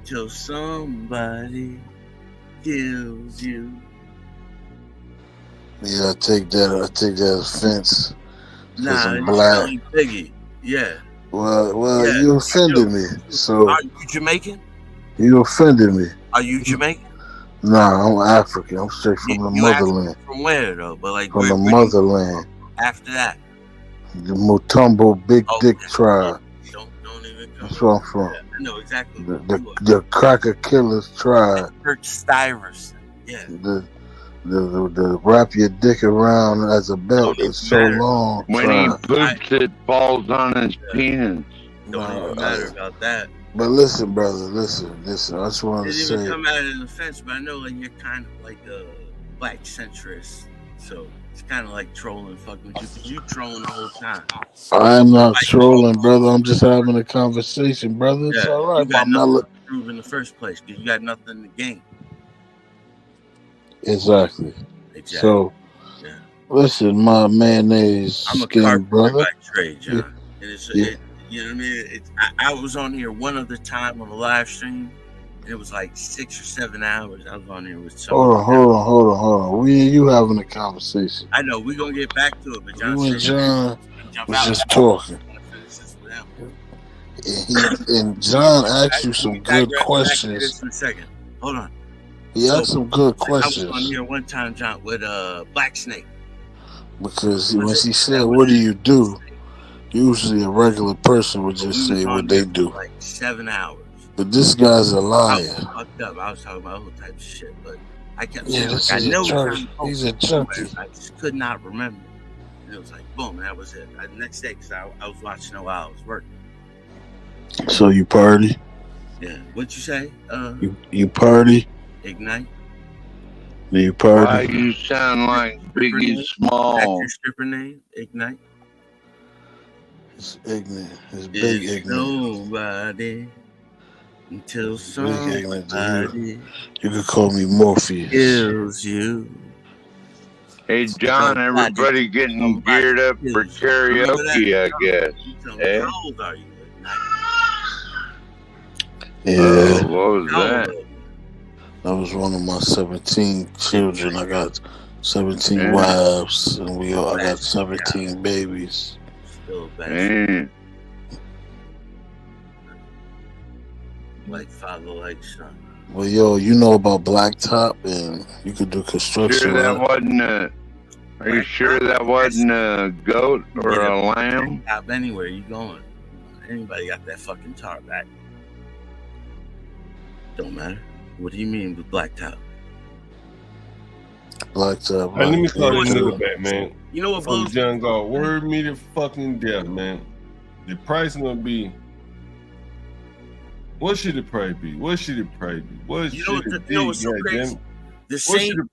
till somebody kills you. Yeah, I take that offense. Nah, I'm black. Biggie. Yeah. Well, Yeah, you offended me. So are you Jamaican? You offended me. Are you Jamaican? Nah, I'm African. I'm straight from the motherland. From where though? But like From the motherland. After that, The Mutombo Big Dick Tribe. don't even come. That's where I'm from. Yeah, I know exactly. The Cracker Killers Tribe. Kurt Stuyvesant. Yeah. The wrap your dick around as a belt is so long. When he boots it, falls on his penis. Don't even matter about that. But listen, brother, listen. I just wanted to Didn't even say, come at it in offense, but I know like you're kind of like a black centrist, so it's kind of like trolling, fucking with you, because you trolling the whole time. I'm not trolling, brother. I'm just having a conversation, brother. It's all right. You got My nothing melody. to prove in the first place, because you got nothing to gain. Exactly. So, listen, my mayonnaise I'm a skin carpenter brother. by trade, John. And it's, you know what I mean? I was on here one other time on a live stream, and it was like 6 or 7 hours. I was on here with someone. Hold on. We and you having a conversation. I know, we're going to get back to it, but John You and said- John jump was out. just talking. And John asked you some good Back to questions. this in a second. Hold on. He asked some good I was on questions here one time, John, with Black Snake. because when she said, "What do you do?" Usually a regular person would just say what they do. Like 7 hours. But this guy's a I liar. was fucked up. I was talking about all types of shit, but I kept Yeah, saying, this like, I is a know junkie. He's a junkie. I just could not remember. And it was like, boom, and that was it. The next day, because I was watching it while I was working. So you party? Yeah. What'd you say? You party? Ignite? Do you Why party? you sound like Biggie That's Small? your stripper name? Ignite? It's ignorant. It's big It's ignorant. nobody until Big ignorant to somebody you. You could call me Morpheus. kills you. Hey, John, everybody getting geared up for karaoke, I guess. Eh? How old are you? Yeah. What was that? That was one of my 17 children. I got 17 Yeah. wives, and I got 17 babies. Man. Like father, like son. Well, yo, you know about blacktop, and you could do construction. Sure that right? wasn't a. Are you sure that wasn't a goat or Yeah, a lamb? Stop anywhere you going. Anybody got that fucking tar back? Don't matter. What do you mean with blacktop? Blacktop. Hey, let me call right this there. nigga back, man. You know what From blows John Galt. Word me to fucking death, man. The price gonna be. What should the price be? What should the price be? What You know should it be? what's so goddamn? crazy? The What same, should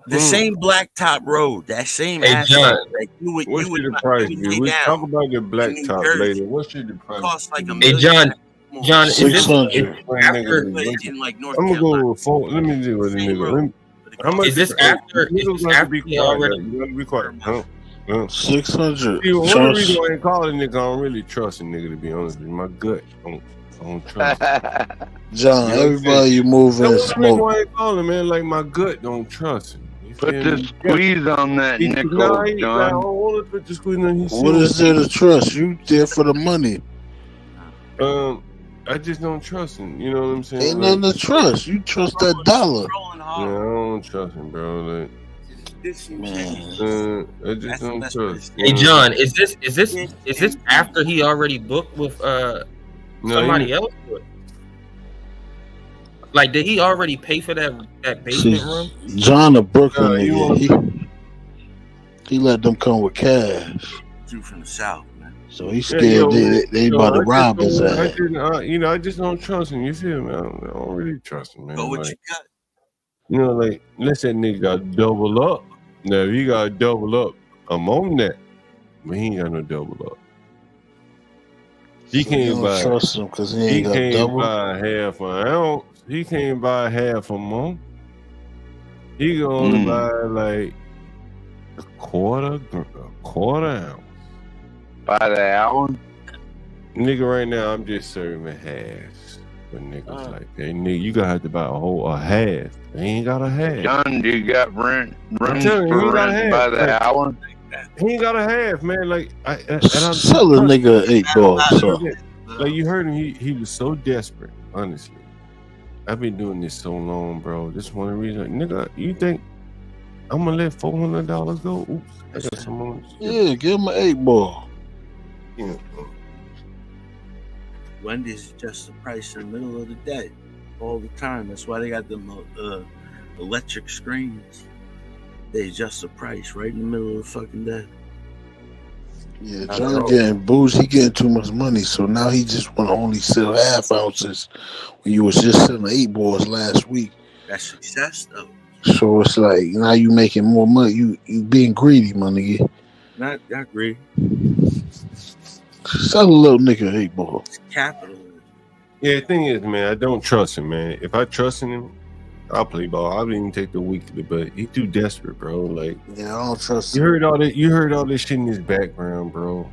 the same blacktop road, that same Hey, asphalt John, that you would what you should would the price you be? would lay We down talk about the in black New top Jersey later. What should the price costs like be? $1 Hey, million. John, is this 600. after? In like North I'm gonna Carolina. go with four. Let me do it, nigga. Let me, how much? Is this hey, after? you Is don't this have to after be he quiet. already? You gotta be quiet. Huh? 600. See, one of the Trust. reasons why I ain't calling nigga, I don't really trust a nigga, to be honest with you. My gut don't trust. John, You know what I'm everybody saying? you move That's in one of the reasons smoke. why I ain't calling, man. Like my gut don't trust him. You Put feel the me? squeeze on that Nah, nickel, I John. don't want to put the squeeze on his What is there to trust? You there for the money. I just don't trust him. You know what I'm saying? Ain't Like, nothing to trust. You trust that dollar. yeah, I don't trust him, bro. Like, Man. I just don't trust. Hey, John, is this after he already booked with somebody else? Like, did he already pay for that basement room? John a Brooklyn you nigga. He let them come with cash. You from the South, man. So he's scared they about to rob his ass. I just don't trust him. You feel me? I don't really trust him, man. Go what Like, you got. you know, like, let's say nigga got to double up. Now, if he got to double up, I'm on that. But he ain't got no double up. He So you can't don't buy. trust him because he He ain't got can't double. buy half an ounce. He can't buy half a month. He can only buy like a quarter ounce. By the hour? Nigga, right now I'm just serving halves for niggas like that. Nigga, you gotta have to buy a half. They ain't got a half. John, do you got rent I'm telling you, he for ain't got a rent half. by the hour? He ain't got a half, man. Like, Sell a nigga 8 balls. So. Like, you heard him. He was so desperate. Honestly, I've been doing this so long, bro. This one reason, nigga. You think I'm gonna let $400 go? Oops, I got some more. Yeah, give him an 8 ball. Yeah. Wendy's is just the price in the middle of the day, all the time. That's why they got them electric screens. They adjust the price right in the middle of the fucking day. Yeah, John getting booze. He getting too much money, so now he just want to only sell half ounces when you was just selling 8 balls last week. That's success, though. So it's like now you making more money. You being greedy, my nigga. Not greedy. Sell a little nigga 8 ball. It's capitalism. Yeah, the thing is, man, I don't trust him, man. If I trust in him, I'll play ball. I wouldn't even take the weekly, but he too desperate, bro. Like, yeah, I don't trust you him. You heard all this shit in his background, bro.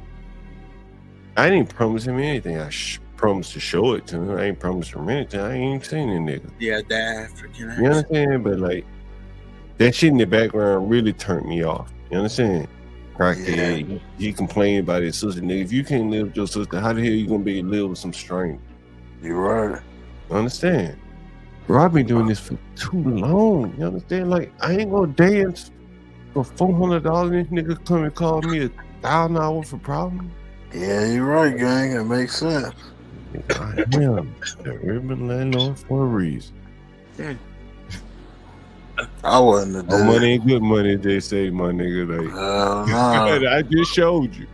I didn't promise him anything. I promised to show it to him. I ain't promised him anything. I ain't seen the nigga. Yeah, that African You accent. understand? But like, that shit in the background really turned me off. You understand? Crackhead. He complained about his sister. Nigga, if you can't live with your sister, how the hell you gonna be able to live with some stranger? You're right. Understand? Bro, I've been doing this for too long. You understand? Like, I ain't gonna dance for $400 and this nigga come and call me $1,000 for problem. Yeah, you're right, gang. It makes sense. I am the urban landlord for a reason. I wasn't a Oh, money ain't good money, they say, my nigga. Like, nah. I just showed you.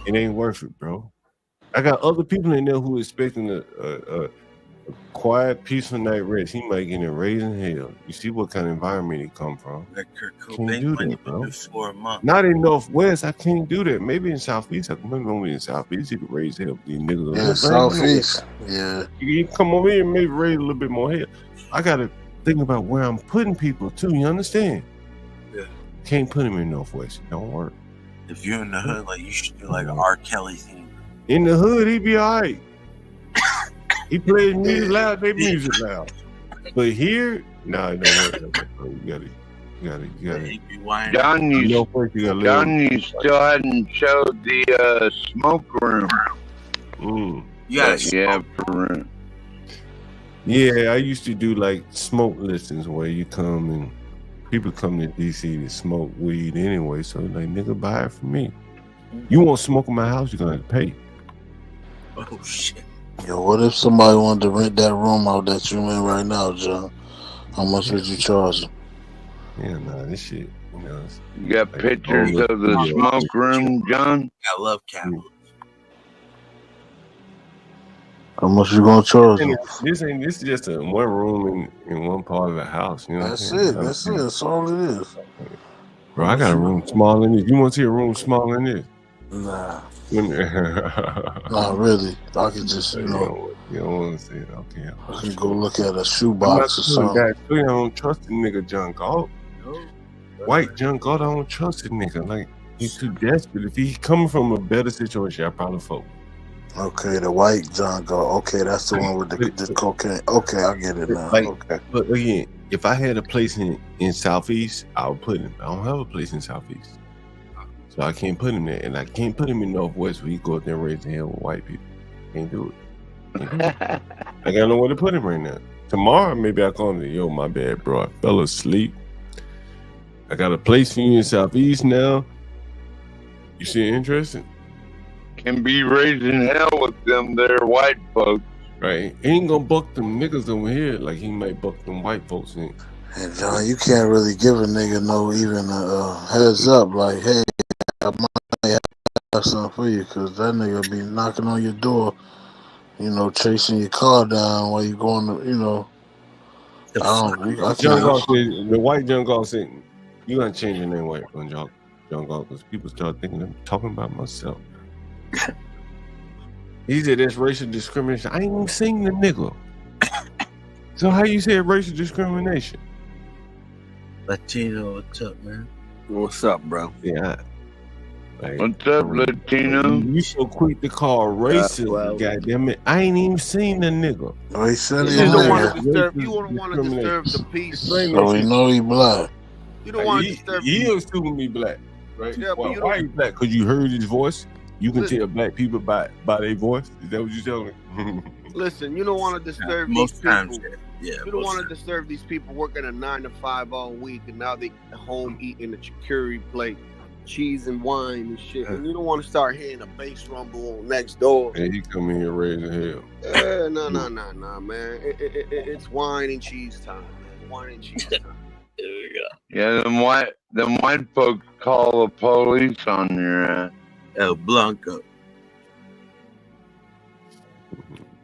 It ain't worth it, bro. I got other people in there who expecting a quiet, peaceful night rest. He might get a raising hell. You see what kind of environment he come from. Can't do that, bro. Not in Northwest, I can't do that. Maybe in Southeast, I can only in Southeast, he could raise hell. These niggas. Yeah, Southeast. Yeah. You can come over here and maybe raise a little bit more hell. I gotta think about where I'm putting people too. You understand? Yeah. Can't put him in Northwest. It don't work. If you're in the hood, like you should do like an R. Kelly thing. In the hood, he be all right. He plays music loud, they music loud. But here, nah, it don't work. You gotta. John, you still hadn't showed the smoke room. Yes. Yeah, for rent. Yeah, I used to do like smoke listings where you come and people come to DC to smoke weed anyway. So like, nigga, buy it from me. You want smoke in my house, you're gonna have to pay. Oh shit. Yo, what if somebody wanted to rent that room out that you in right now, John? How much would you charge them? Yeah, nah, this shit. You know, You got pictures of the smoke room, John? I love Kamala. How much you gonna charge them? This is just a one room in one part of the house. You know That's it. That's it. That's all it is. Bro, I got a room smaller than this. You want to see a room smaller than this? Nah. Not really. I can just, you don't want to see it. Okay. I can go look at a shoebox or something. I don't trust the nigga John Galt. White John Galt, I don't trust the nigga. Like, he's too desperate. If he's coming from a better situation, I probably fuck. Okay, the white John Galt. Okay, that's the one with the cocaine. Okay, I get it now. Like, okay. But again, if I had a place in Southeast, I would put him. I don't have a place in Southeast. So I can't put him there. And I can't put him in Northwest where he go out there and raise the hell with white people. Can't do it. I got nowhere to put him right now. Tomorrow, maybe I call him, yo, my bad, bro. I fell asleep. I got a place for you in Southeast now. You see it interesting? Can be raising hell with them there white folks. Right. He ain't gonna buck them niggas over here like he might buck them white folks in. And John, you can't really give a nigga no even a heads up like, hey, I might have something for you, because that nigga be knocking on your door, you know, chasing your car down while you going to, you know. The white John Galt said, you gotta change your name, white John Galt, because people start thinking I'm talking about myself. He said that's racial discrimination. I ain't even seen the nigga. So how you say racial discrimination? Latino, what's up, man? What's up, bro? Yeah. Like, what's up, Latino? You so quick to call racist, goddamn it. I ain't even seen the nigga. Oh, he said You don't want to disturb. You don't want to disturb the peace. So we know he black. You don't want to disturb. He assuming me black, right? Yeah, but you why don't. he black? Because you heard his voice. You can tell black people by their voice. Is that what you telling me? Listen, you don't want to disturb Most these times, people. yeah. You don't want to disturb these people working a 9 to 5 all week, and now they home eating a charcuterie plate, cheese and wine and shit. And you don't want to start hearing a bass rumble next door. And he come in here raising hell. No, man. It's wine and cheese time, man. Wine and cheese time. There we go. Yeah, them white folks call the police on your ass. El Blanco.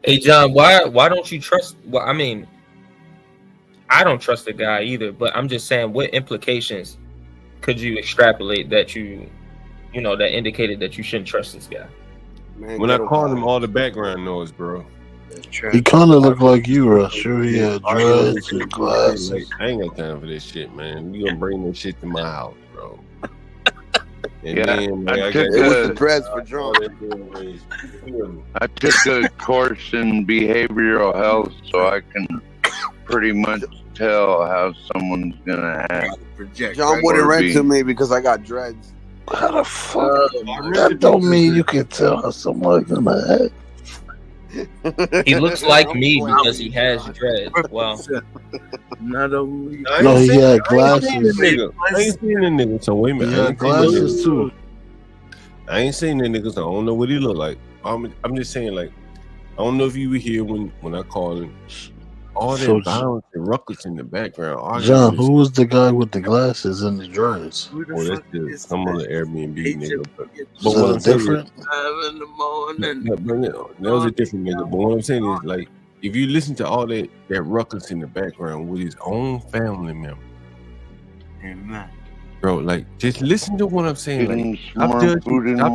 Hey John, why don't you trust? Well, I mean, I don't trust the guy either. But I'm just saying, what implications could you extrapolate that that indicated that you shouldn't trust this guy? Man, when I called him all the background noise, bro. He kind of looked like you, Russ. Sure, he had dreads and glasses. Like, I ain't got time for this shit, man. You gonna bring this shit to my house, bro? And then, I took a course in behavioral health, so I can pretty much tell how someone's gonna act. John wouldn't rent to me because I got dreads. How the fuck? That don't mean you can tell how somebody's gonna act. He looks like me because he has dreads. Wow. Not only. No, he had glasses. I ain't seen the nigga. So wait a minute. He had glasses too. I ain't seen the niggas. I don't know what he look like. I'm just saying, like, I don't know if you were here when I called him. All that So, violence and ruckus in the background. John, who was the guy with the glasses and the dreads? Oh, that's just some other Airbnb nigga. But Was what I'm that saying different? 5 in the morning. that was a different nigga. But what I'm saying is, like, if you listen to all that ruckus in the background with his own family member, bro, like, just listen to what I'm saying. Like, everybody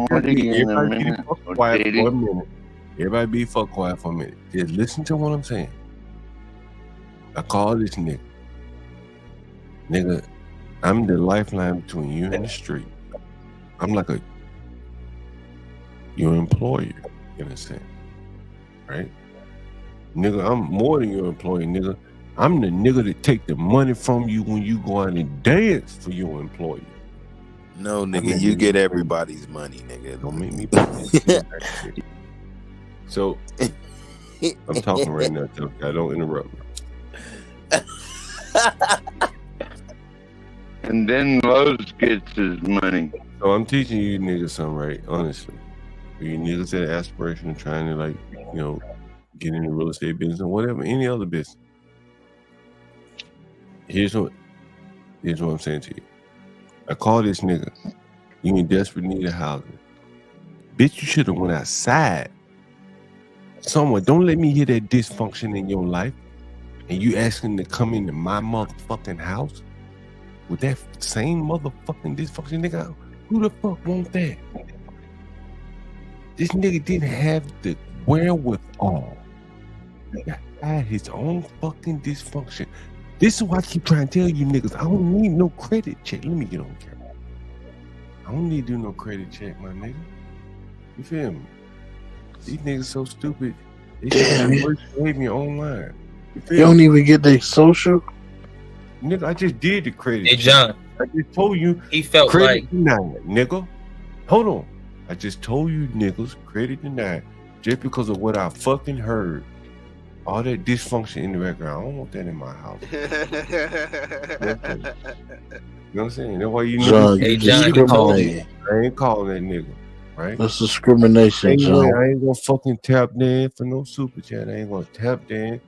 be fuck quiet for a minute. Everybody be fuck quiet for a minute. Just listen to what I'm saying. I call this nigga. Nigga, I'm the lifeline between you and the street. I'm like your employer, in a sense. Right? Nigga, I'm more than your employer, nigga. I'm the nigga that take the money from you when you go out and dance for your employer. No, nigga, you get everybody's money, nigga. Don't make me. So, I'm talking right now, so I don't interrupt me. And then Lowe's gets his money. So I'm teaching you niggas something, right? Honestly. For you niggas that aspiration of trying to, like, you know, get in the real estate business or whatever, any other business. Here's what I'm saying to you. I call this nigga. You in desperate need of housing. Bitch, you should have went outside. Someone, don't let me hear that dysfunction in your life. And you asking to come into my motherfucking house with that same motherfucking dysfunction, nigga. Who the fuck want that? This nigga didn't have the wherewithal. He had his own fucking dysfunction. This is why I keep trying to tell you niggas, I don't need no credit check. Let me get on camera. I don't need to do no credit check, my nigga. You feel me? These niggas so stupid. They should have me online. You don't even get their social? Nigga, I just did the credit. Hey, John. I just told you. He felt credit like denied, nigga. Hold on. I just told you niggas credit denied just because of what I fucking heard. All that dysfunction in the background. I don't want that in my house. You know what I'm saying? That's why you John, niggas. you discriminating. I ain't calling that nigga. Right? That's discrimination, John. I ain't gonna fucking tap Dan for no super chat. I ain't gonna tap Dan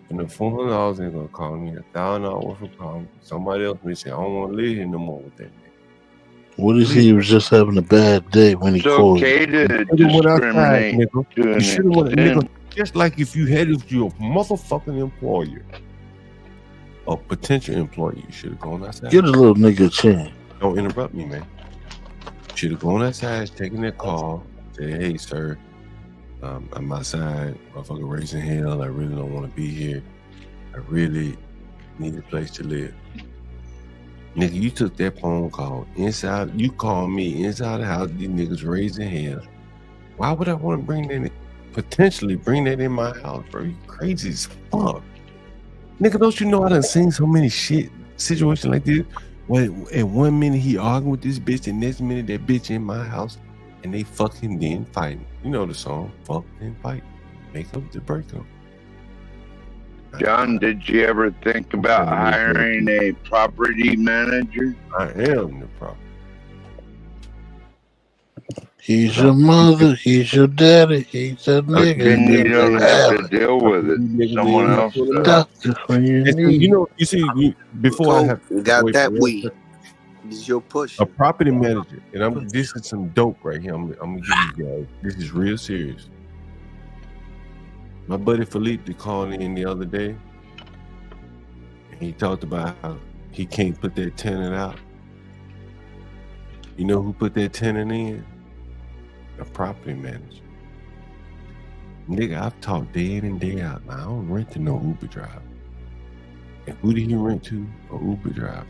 for the $400. Ain't gonna call me $1,000 for calling. Somebody else may say, I don't want to live here no more with that nigga. What if he was just having a bad day when he called you? To discriminate to You should have went, an nigga. extent. Just like if you had your motherfucking employer, a potential employer, you should have gone outside. Get a little nigga a chin. Don't interrupt me, man. Should have gone outside, taken that call, say, hey, sir, I'm outside, motherfucker raising hell. I really don't want to be here. I really need a place to live. Nigga, you took that phone call inside. You called me inside the house. These niggas raising hell. Why would I want to potentially bring that in my house, bro? You crazy as fuck. Nigga, don't you know I done seen so many shit situations like this? When at 1 minute he arguing with this bitch, the next minute that bitch in my house, and they fucking then fighting. You know the song, fuck then fight. Make up the break up. John, did you ever think about hiring a property manager? I am the property. He's your mother, he's your daddy, he's a nigga. Then you don't have to deal with it. Someone else does. Doctor for your knee. You know, you see, before I have got that weed. This is your push. A property manager, and this is some dope right here. I'm gonna give you guys. This is real serious. My buddy Philippe called in the other day, and he talked about how he can't put that tenant out. You know who put that tenant in? A property manager. Nigga, I've talked day in and day out. Now, I don't rent to no Uber driver. And who did he rent to? A Uber driver.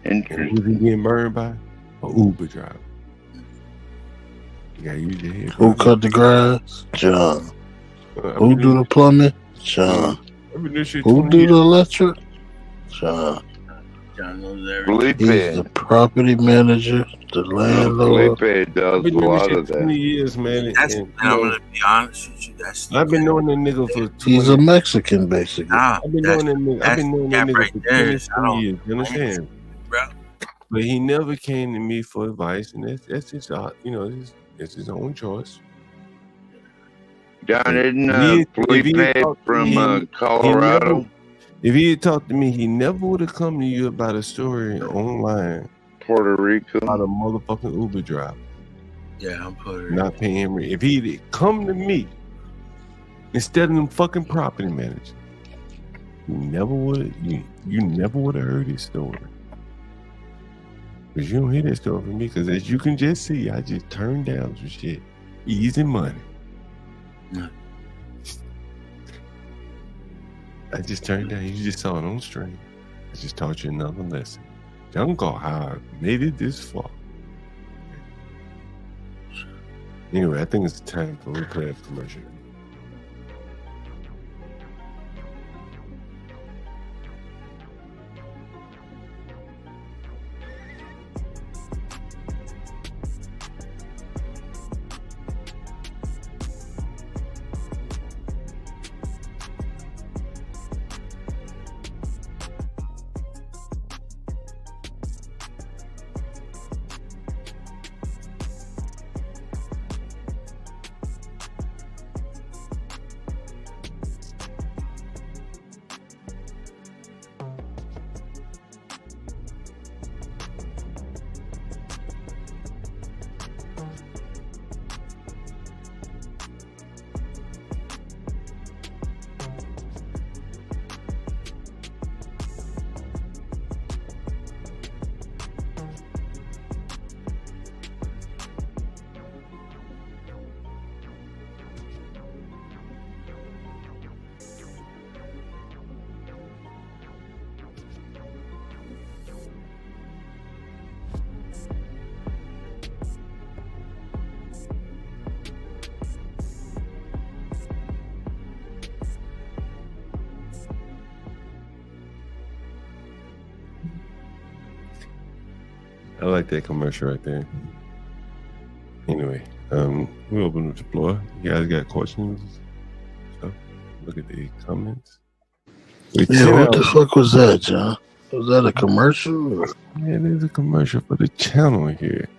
And who did he get burned by? A Uber driver. You gotta use your head. Who cut the grass? John. Who do the plumbing? John. Who do the electric? John. John knows everything. He's the property manager, the landlord. Felipe does I've been a doing this lot shit of 20 that. years, man. That's, And, I'm gonna be honest with you. That's the I've been knowing that nigga for 20 He's a Mexican, basically. Nah, I've been knowing that nigga. I've been knowing that nigga right for there. 23 years. You understand? Bro. But he never came to me for advice, and that's his, it's his own choice. John, isn't If he had Felipe talked to from me, Colorado? If he had talked to me, he never would have come to you about a story online. Puerto Rico. About a motherfucking Uber driver. Yeah, I'm Puerto Rico. Not paying him rent. If he'd come to me instead of them fucking property managers, you never would have heard his story. Because you don't hear that story from me. Because as you can just see, I just turned down some shit. Easy money. Yeah. I just turned down. You just saw it on stream. I just taught you another lesson. Don't go how I made it this far. Anyway, I think it's time for we play a commercial. I like that commercial right there. Anyway, we open up the floor. You guys got questions? So look at the comments. Yeah, what the fuck was that, John? Was that a commercial? Yeah, there's a commercial for the channel here.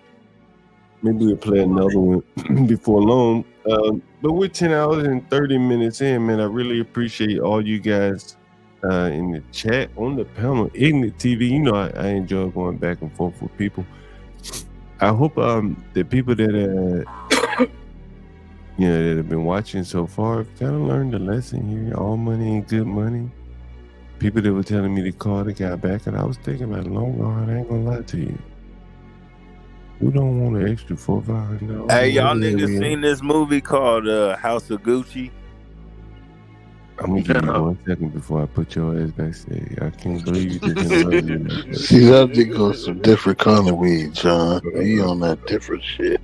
Maybe we'll play another one before long. But we're 10 hours and 30 minutes in, man. I really appreciate all you guys in the chat, on the panel, Ignorant TV. You know, I enjoy going back and forth with people. I hope the people that that have been watching so far have kind of learned the lesson here. All money ain't good money. People that were telling me to call the guy back, and I was thinking about it long hard. I ain't gonna lie to you. Who don't want an extra $400? Hey, y'all niggas seen this movie called House of Gucci? I'm gonna give you 1 second before I put your ass backstage. I can't believe you just interrupted me. See, that nigga on some different kind of weed, John. He on that different shit.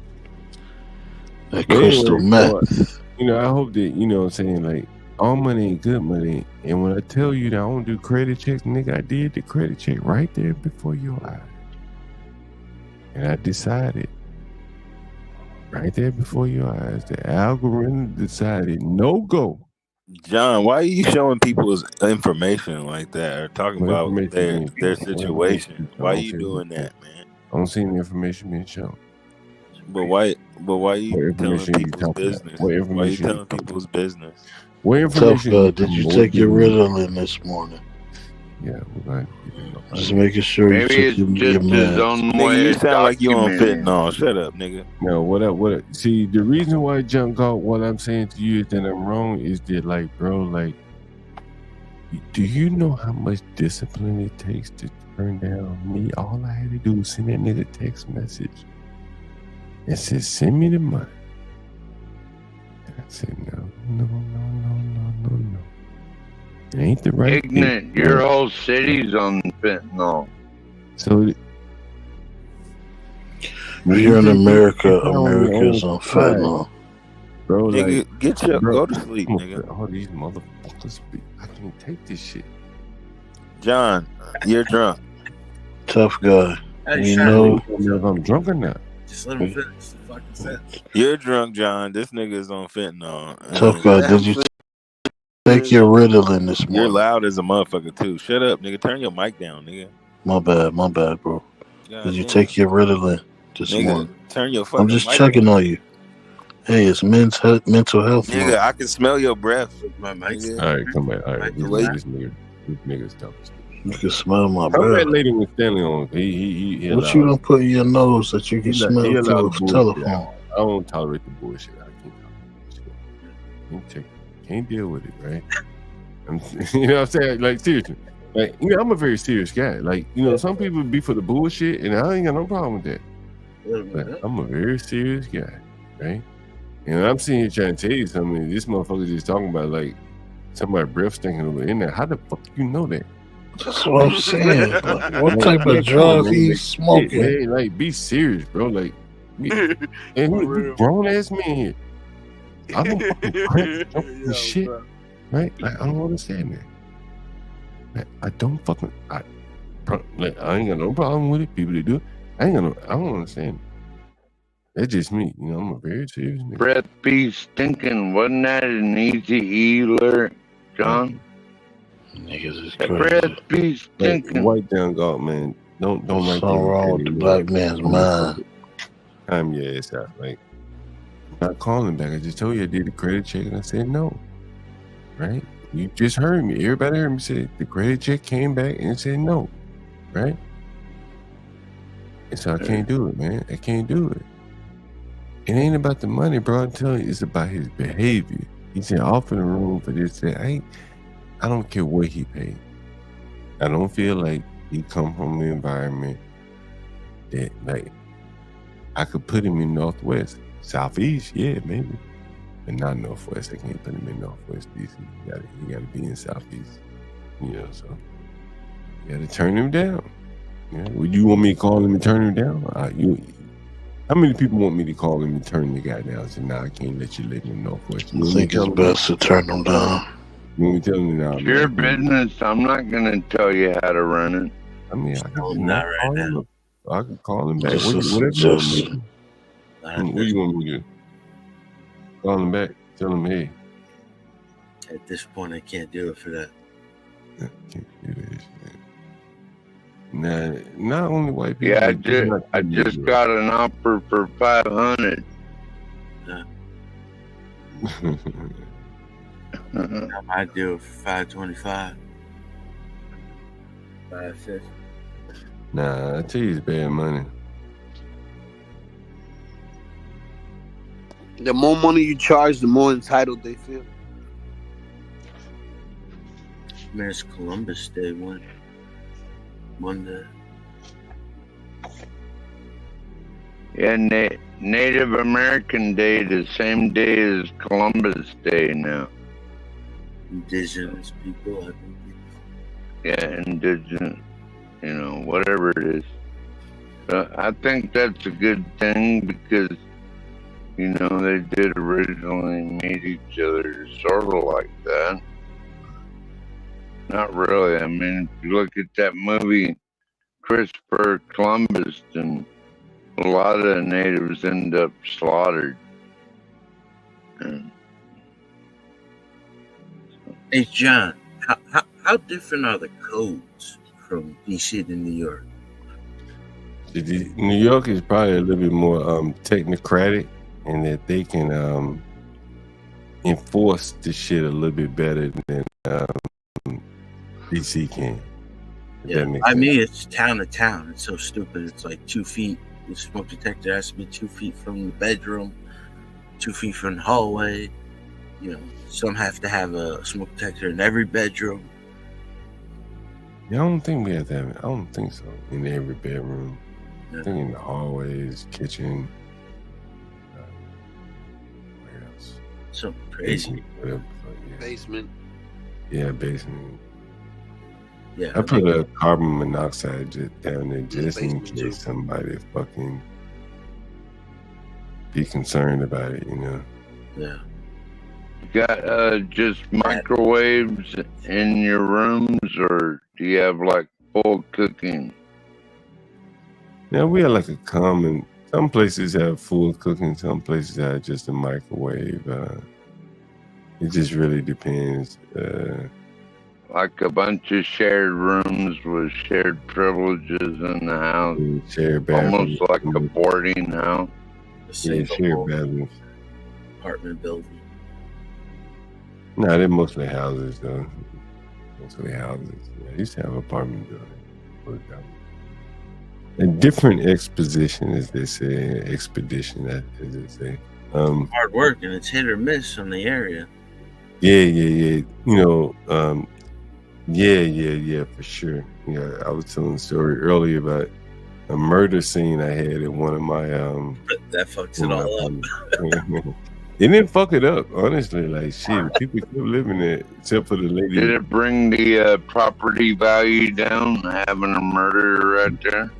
That crystal meth. You know, I hope that, you know what I'm saying, like, all money ain't good money. And when I tell you that I don't do credit checks, nigga, I did the credit check right there before your eyes. And I decided, right there before your eyes, the algorithm decided no go. John, why are you showing people's information like that or talking about their situation? Why are you doing that, man? I don't see any information being shown. But why are you telling people's business? Why are you telling people's business? What information? Did you take your Ritalin this morning? Yeah, we're just making sure you took your meds. Nigga, you sound like you on fentanyl. Shut up, nigga. No, what? See, the reason why Galt, what I'm saying to you is that I'm wrong is that, like, bro, like, do you know how much discipline it takes to turn down me? All I had to do was send that nigga a text message and said, send me the money. And I said, no. It ain't the right Ignorant, thing. your whole city's on fentanyl. So here in America, America's on fentanyl. Bro, nigga, like, go to sleep, nigga. All these motherfuckers, I can't take this shit. John, you're drunk. tough guy. You know, if I'm drunk or not. Just let him finish the fucking sentence. You're drunk, John. This nigga's on fentanyl. tough guy. Did you take your Ritalin this You're morning? loud as a motherfucker too. Shut up, nigga. Turn your mic down, nigga. My bad, bro. God Did you damn. take your Ritalin this Nigga, morning? turn your fucking I'm just mic checking down. on you. Hey, it's mental health Nigga, month. I can smell your breath. My mic's Nigga. All right, come back. All right, Wait. this nigga's tough. You can smell my How that breath. lady was standing on? He What you don't put in your nose that you can smell he allowed through the a bullshit. telephone? I don't tolerate the bullshit. I can't deal with it, right? You know what I'm saying? Like, seriously. Like, you know, I'm a very serious guy. Like, you know, some people be for the bullshit, and I ain't got no problem with that. But I'm a very serious guy, right? And I'm sitting here trying to tell you something. This motherfucker just talking about, like, somebody breath stinking over in there. How the fuck you know that? That's what I'm saying. Like, what type of drugs he's smoking? Hey, like, be serious, bro. Like, and we grown ass men here. I don't fucking crack jokes and shit, right? Like, I don't understand that. Like, I don't fucking, like, I ain't got no problem with it. People that do it, I don't understand it. That's just me. You know, I'm a very serious nigga. Breath be stinking. Wasn't that an easy E lyric, John? Niggas is That crazy. breath be Like, stinking. white down Galt, man. Don't write Something that wrong with the black man's mind. Time your ass out. Like, I'm not calling back. I just told you I did the credit check and I said no. Right? You just heard me. Everybody heard me say the credit check came back and said no. Right? And so I can't do it, man. I can't do it. It ain't about the money, bro. I'm telling you, it's about his behavior. He said, off in the room for this. I don't care what he paid. I don't feel like he come from the environment that, like, I could put him in Northwest. Southeast, yeah, maybe. But not Northwest. I can't put him in Northwest DC. He gotta be in Southeast. You know, so you gotta turn him down. Yeah. Would you want me to call him and turn him down? How many people want me to call him and turn the guy down? Say, nah, I can't let you live in Northwest. I think it's best to turn them down. You want me to tell him now? It's your business. I'm not gonna tell you how to run it. I mean, I can not right now. I can call him back. Just a Whatever you want me to do. Not What do you want me to do? Call him back. Tell him, hey. At this point, I can't do it for that. I can't do this, man. Nah, not only white people. Yeah, but I just got an offer for 500. I do it for 525. 550. Nah, I tell you, it's bad money. The more money you charge, the more entitled they feel. Man, it's Columbus Day Monday. Yeah, Native American Day, the same day as Columbus Day now. Indigenous people, I think. Yeah, indigenous, you know, whatever it is. I think that's a good thing because, you know, they did originally meet each other sort of like that. Not really. I mean, if you look at that movie, Christopher Columbus, and a lot of the natives end up slaughtered. Hey, John, how different are the codes from DC to New York? New York is probably a little bit more technocratic, and that they can enforce the shit a little bit better than DC can. Yeah, I mean, it's town to town. It's so stupid. It's like 2 feet. The smoke detector has to be 2 feet from the bedroom, 2 feet from the hallway. You know, some have to have a smoke detector in every bedroom. Yeah, I don't think we have to have it. I don't think so. In every bedroom. I think in the hallways, kitchen. Where else? Something crazy. Basement, whatever. Yeah. Basement. Yeah, basement. Yeah, I put a carbon monoxide jet down there just in case somebody fucking be concerned about it, you know. Yeah. You got just microwaves in your rooms, or do you have like full cooking? Yeah, we have like a common. Some places have full cooking. Some places have just a microwave. It just really depends. Like a bunch of shared rooms with shared privileges in the house. Shared bathrooms. Almost like a boarding house. Yeah, shared bathrooms. Apartment building. No, they're mostly houses though. Mostly houses. Yeah, I used to have an apartment building. A different exposition, as they say. Expedition, as they say. Hard work, and it's hit or miss on the area. Yeah. You know, yeah, for sure. Yeah, I was telling a story earlier about a murder scene I had at one of my that fucks it all up. It didn't fuck it up, honestly. Like shit, people kept living there, except for the lady. Did it bring the property value down, having a murder right there?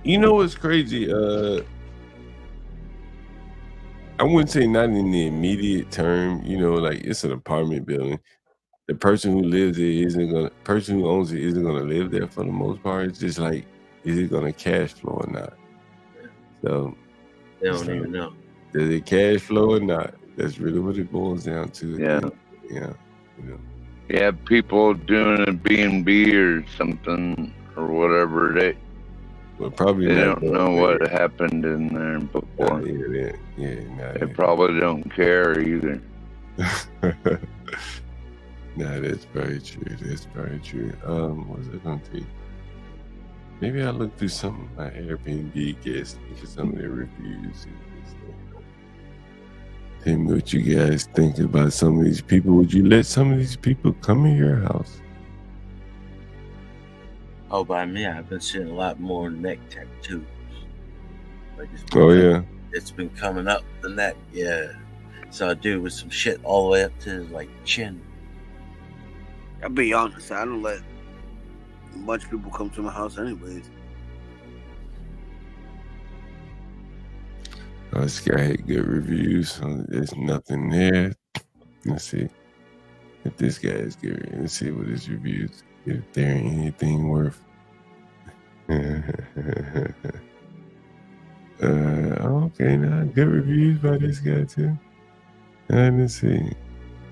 You know what's crazy? I wouldn't say not in the immediate term. You know, like it's an apartment building. The person who lives there person who owns it isn't gonna live there for the most part. It's just like, is it gonna cash flow or not? So They don't even know. Does it cash flow or not? That's really what it boils down to. Yeah. Yeah. You know. Yeah, people doing a B&B or something or whatever. They probably don't know what happened in there before. They probably don't care either. Nah, that's very true. That's very true. What was I gonna take? Maybe I'll look through some of my Airbnb guests, look at some of their reviews. Tell me what you guys think about some of these people. Would you let some of these people come in your house? Oh, by me, I've been seeing a lot more neck tattoos. Like it's been coming up the neck. Yeah. So a dude with some shit all the way up to his like chin. I'll be honest, I don't let much people come to my house anyways. Oh, this guy had good reviews. So there's nothing there. Let's see if this guy is good. Let's see what his reviews. If there ain't anything worth. Okay, now good reviews by this guy too. Let's see.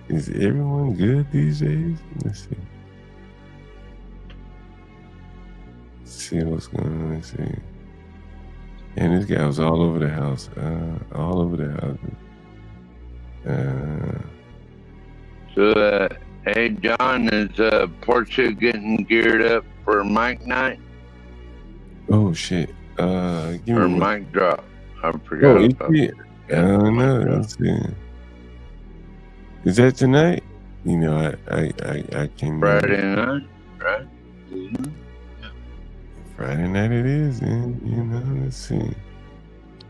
Is everyone good these days? Let's see. Let's see what's going on. Let's see. And this guy was all over the house. All over the house. Hey, John, is Portia getting geared up for mic night? Oh, shit. Or mic drop. I forgot about it. I don't know. Let's see. Is that tonight? You know, I can't. Friday night, right? Mm-hmm. Friday night it is, man. You know, let's see.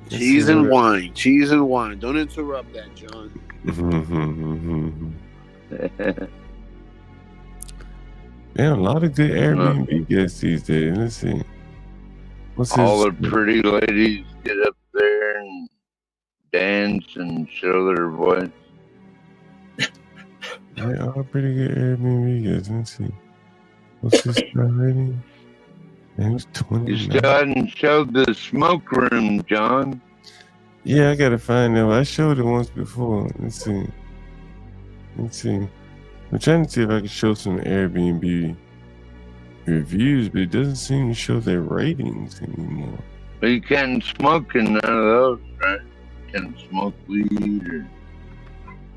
Cheese and wine. Don't interrupt that, John. Man, a lot of good Airbnb guests these days. Let's see. All the pretty ladies get up there and dance and show their voice. They are pretty good Airbnb guests. Let's see. What's this guy rating? Man, it was 20. You still hadn't showed the smoke room, John. Yeah, I gotta find out. I showed it once before. Let's see. I'm trying to see if I can show some Airbnb reviews, but it doesn't seem to show their ratings anymore. But you can't smoke in none of those, right? You can't smoke weed or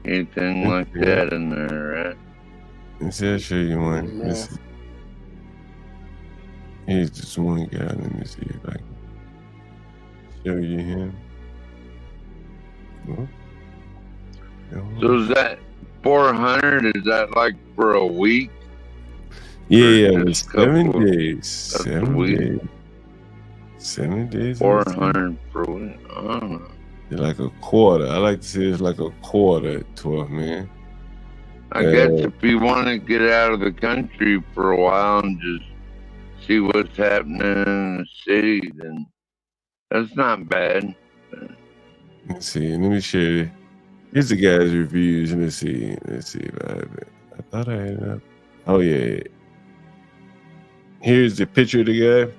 anything like that in there, right? Let's see, I'll show you one. Let's see. Here's this one guy. Let me see if I can show you him. Oh. So is that 400? Is that like for a week? Yeah, it was 7 days. 7 days. 7 days. 400 per week. I don't know. It's like a quarter. I like to say it's like a quarter to it, man. I guess if you want to get out of the country for a while and just see what's happening in the city, then that's not bad. Let's see. Let me show you. Here's the guy's reviews. Let's see if I have it. I thought I had it up. Oh, yeah. Here's the picture of the guy.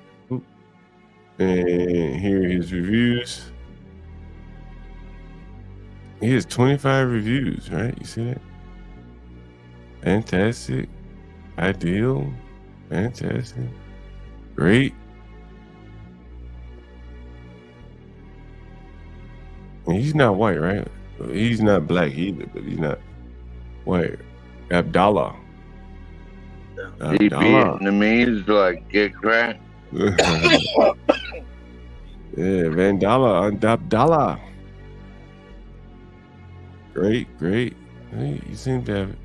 And here are his reviews. He has 25 reviews, right? You see that? Fantastic. Ideal. Fantastic. Great. And he's not white, right? He's not black either, but he's not white. Abdallah. He Vietnamese like get cracked. Yeah, Vandala and Abdallah. Great. Hey, you seem to have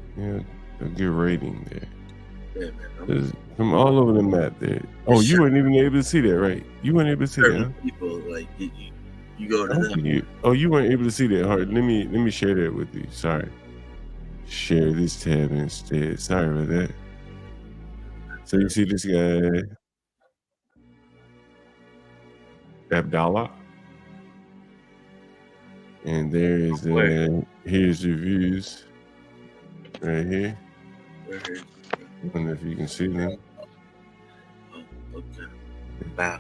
a good rating there. Yeah, man. From all over the map there. Oh, you weren't even able to see that, right? You weren't able to see that, huh? People like you go to them. You weren't able to see that. Hard. Let me share that with you. Sorry. Share this tab instead. Sorry about that. So you see this guy, Abdallah, and there is here's reviews right here. I wonder if you can see them. Okay. Wow.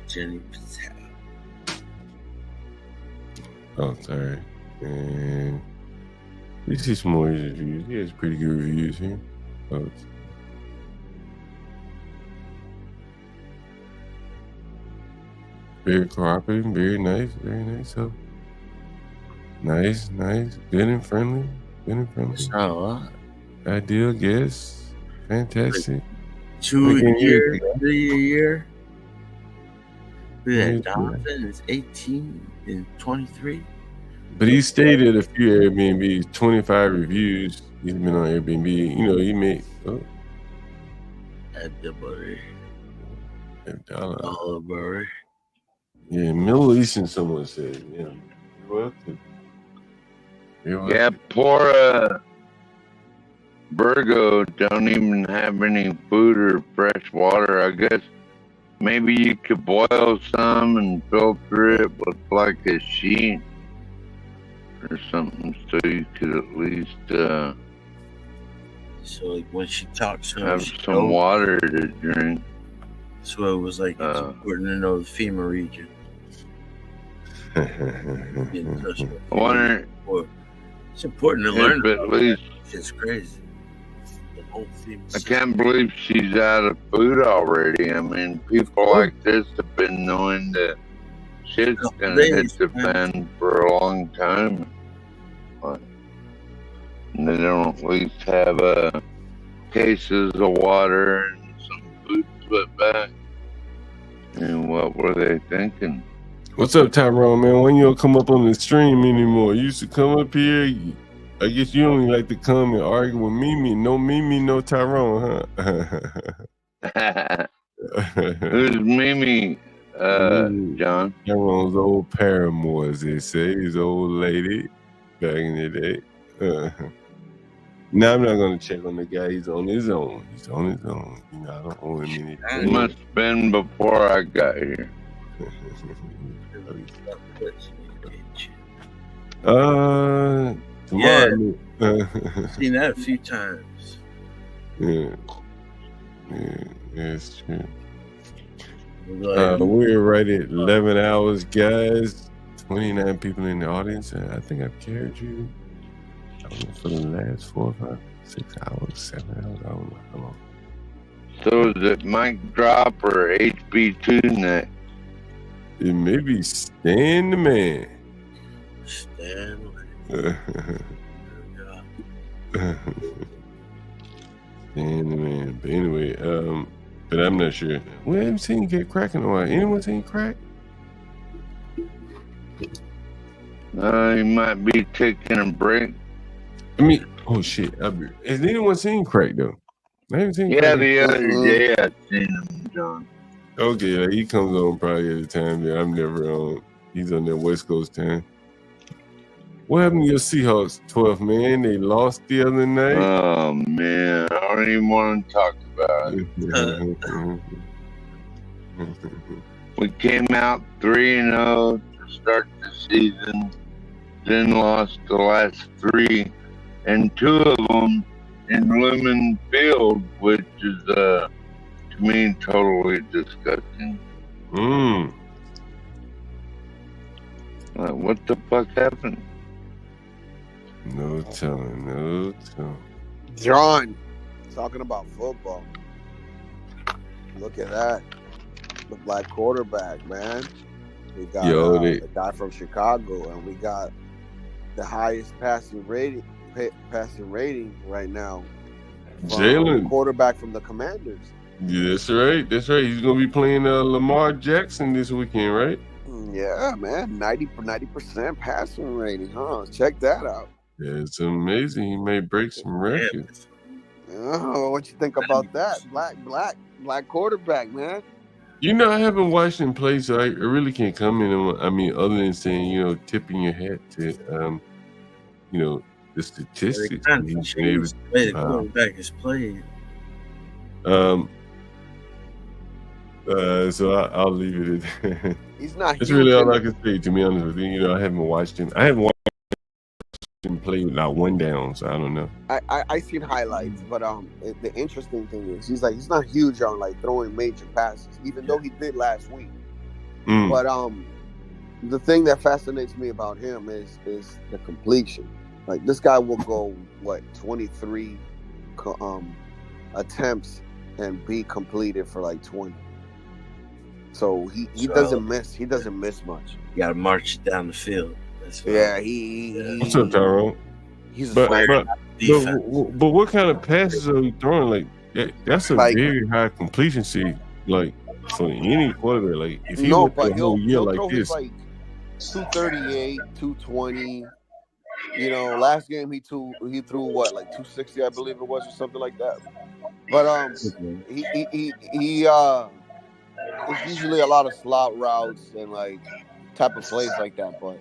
Jenny Patel. Oh, sorry. And you see some more of his reviews. He has pretty good reviews here. Oh, very cooperative, very nice. So nice, good and friendly. Ideal guest, fantastic. 2 a year, 3 a year. Look at that, Donovan is 18 and 23. But he stayed at a few Airbnbs, 25 reviews. He's been on Airbnb. He made Abdulbury. Yeah, Middle Eastern, someone said. Yeah. You're welcome. Yeah, poor Virgo don't even have any food or fresh water. I guess maybe you could boil some and filter it with like a sheet or something, so you could at least so like when she talks to him, have some water to drink. So it was like it's important to know the FEMA region. I wonder. It's important to learn. At least it's crazy. The whole FEMA. I can't believe she's out of food already. I mean, people like this have been knowing that shit's gonna hit the fan for a long time. And they don't at least have cases of water and some food put back. And what were they thinking? What's up, Tyrone, man? When you don't come up on the stream anymore? You used to come up here. I guess you only like to come and argue with Mimi. No Mimi, no Tyrone, huh? Who's Mimi, John? Tyrone's old paramour, as they say. His old lady back in the day. Now I'm not going to check on the guy. He's on his own. I don't owe him anything. It must have been before I got here. Tomorrow. Seen that a few times. Yeah, it's true. We're right at 11 hours, guys. 29 people in the audience. I think I've carried you for the last 4, 5, 6 hours, 7 hours. I don't know how long. So is it Mic Drop or HB2 next? It may be Stan the Man. Stan. Stan the Man. But anyway, but I'm not sure. We haven't seen you get crack in a while. Anyone seen crack? You might be taking a break. I mean, oh shit. Has anyone seen crack though? I haven't seen crack. The other day I seen him, John. Okay, he comes on probably at a time that I'm never on. He's on that West Coast time. What happened to your Seahawks, 12th, man? They lost the other night. Oh, man. I don't even want to talk about it. We came out 3-0 to start the season. then lost the last 3, and 2 of them in Lemon Field, which is to me totally disgusting. What the fuck happened? No telling. John, talking about football. Look at that. The black quarterback, man. We got the guy from Chicago, and we got the highest passing rating right now. Jalen, quarterback from the Commanders. Yeah, that's right. He's gonna be playing Lamar Jackson this weekend, right? Yeah, man. 90% passing rating, huh? Check that out. Yeah, it's amazing. He may break some records. Oh, what you think about that? Black quarterback, man. You know, I haven't watched him play, so I really can't comment on. I mean, other than saying, tipping your hat to, the statistics. The way the quarterback is played. So I'll leave it at He's not. That's really all I can say, to be honest with you. I haven't watched him. I haven't watched him play without 1 down, so I don't know. I seen highlights, but the interesting thing is he's not huge on like throwing major passes, even though he did last week. But the thing that fascinates me about him is the completion. Like this guy will go 23 attempts and be completed for like 20. So he doesn't miss. He doesn't miss much. You got to march down the field. Yeah, he. What's up, Tyrone? He's but what kind of passes are he throwing? Like that's a very high completion rate. Like for any quarterback, like if he went the whole year like this, like 238, 220. Last game he threw what, like 260, I believe it was, or something like that. But it's usually a lot of slot routes and like type of plays like that. But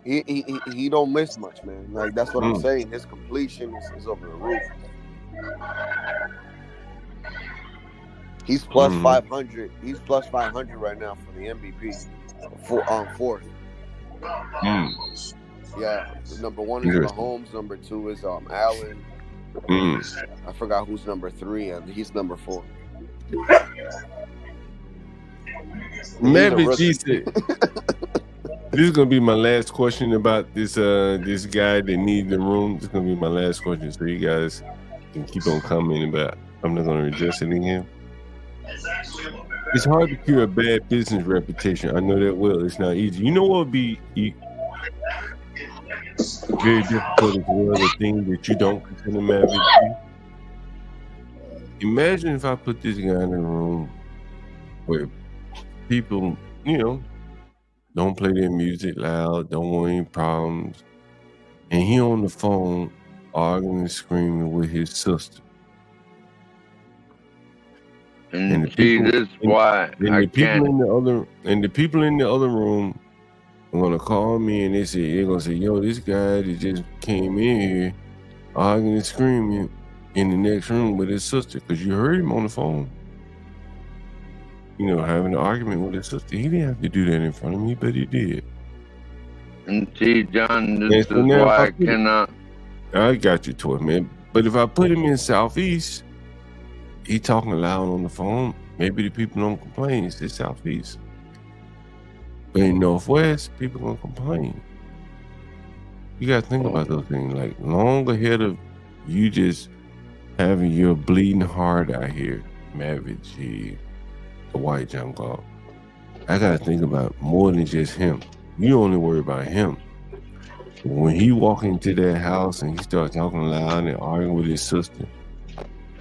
he don't miss much, man. Like that's what I'm saying. His completion is over the roof. He's plus 500. He's plus 500 right now for the MVP. Fourth. Yeah, number 1 is Mahomes. Number 2 is Allen. I forgot who's number 3, and he's number 4. Maverick G said, this is gonna be my last question about this guy that needs the room. This is gonna be my last question, so you guys can keep on commenting, but I'm not gonna address it again. It's hard to cure a bad business reputation. I know that well. It's not easy. You know what would be very difficult as well, the thing that you don't consider Maverick G? Imagine if I put this guy in a room where people, don't play their music loud, don't want any problems, and he on the phone arguing and screaming with his sister. And see, this is why the people in the other room are gonna call me and they're gonna say, yo, this guy that just came in here arguing and screaming in the next room with his sister, because you heard him on the phone. Having an argument with his sister. He didn't have to do that in front of me, but he did. And see, John, this is why I cannot. I got you, Toy, man. But if I put him in Southeast, he talking loud on the phone, maybe the people don't complain. It's the Southeast. But in Northwest, people gonna complain. You gotta think about those things. Like long ahead of you just having your bleeding heart out here, Maverick G, the white John Galt. I gotta think about more than just him. You only worry about him. When he walk into that house and he start talking loud and arguing with his sister,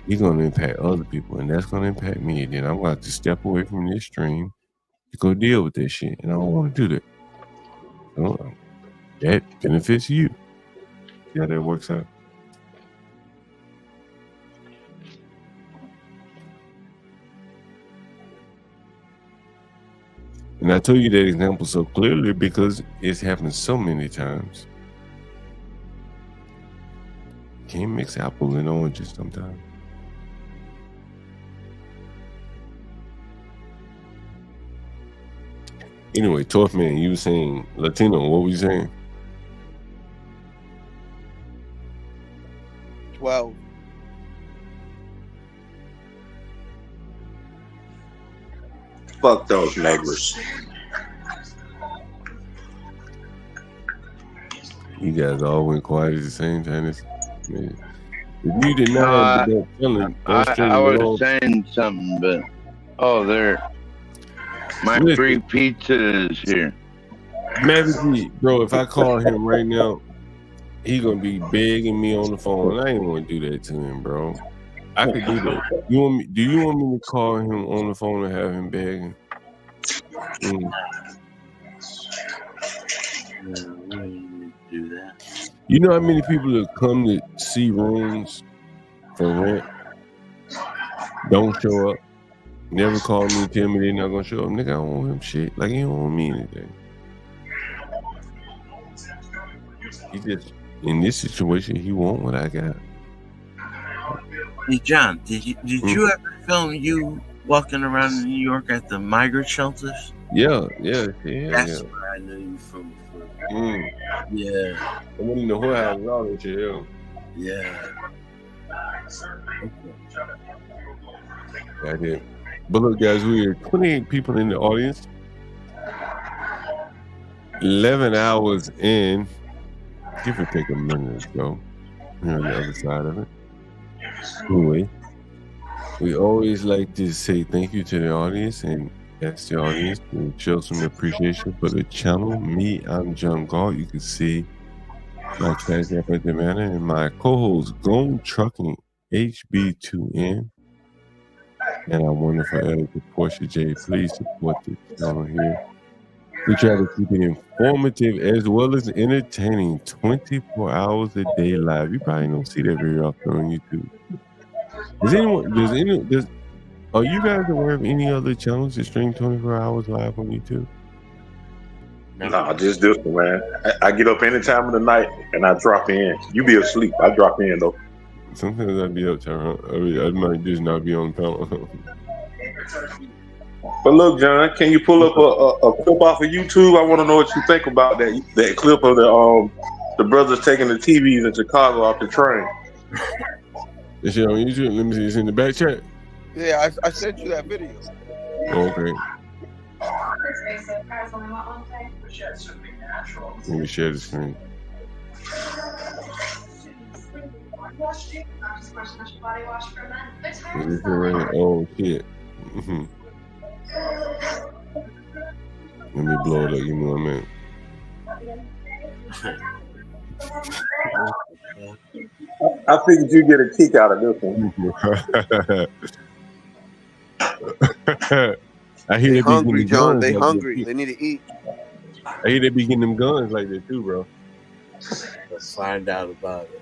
he's gonna impact other people, and that's gonna impact me. And then I'm gonna have to step away from this stream to go deal with that shit. And I don't want to do that. So, that benefits you. See how that works out. And I told you that example so clearly because it's happened so many times. Can't mix apples and oranges sometimes. Anyway, Tough Man, you were saying Latino. What were you saying? Fuck those neighbors. You guys all went quiet at the same time. Man. If you did No, not end up telling, I was saying something, but there, my free pizza is here. Maverick, bro, if I call him right now, he gonna be begging me on the phone. I ain't want to do that to him, bro. I could do that. Do you want me to call him on the phone and have him begging? Do that. You know how many people that come to see rooms for rent don't show up? Never call me, tell me they're not gonna show up. Nigga, I don't want him shit. Like, he don't want me anything. He just, in this situation, he want what I got. Hey John, did you ever film you walking around in New York at the migrant shelters? Yeah. That's where I knew you from before. Yeah. I went in the whorehouse and all that shit, yeah. I did. But look, guys, we are 28 people in the audience. 11 hours in. Give or take a minute or so. We're on the other side of it. Anyway, we always like to say thank you to the audience and ask the audience to show some appreciation for the channel. I'm John Galt. You can see my Cash App at the manor and my co-host Gone Trucking HB2N and our wonderful editor Portia J. Please support the channel here. We try to keep it informative as well as entertaining 24 hours a day live. You probably don't see that very often on YouTube. Are you guys aware of any other channels that stream 24 hours live on YouTube? Nah, just this one, man. I get up any time of the night and I drop in. You be asleep. I drop in though. Sometimes I be up, Tyrone. I might just not be on panel. But look, John, can you pull up a clip off of YouTube? I want to know what you think about that clip of the brothers taking the TVs in Chicago off the train. Is it on YouTube? Let me see. It's in the back chat. Yeah, I sent you that video. Okay. Let me share the screen. Oh shit. Let me blow it up, you know what I mean? I figured you get a kick out of this one. I hear they they hungry, John. They like hungry. They need to eat. I hear they be getting them guns like that too, bro. Let's find out about it.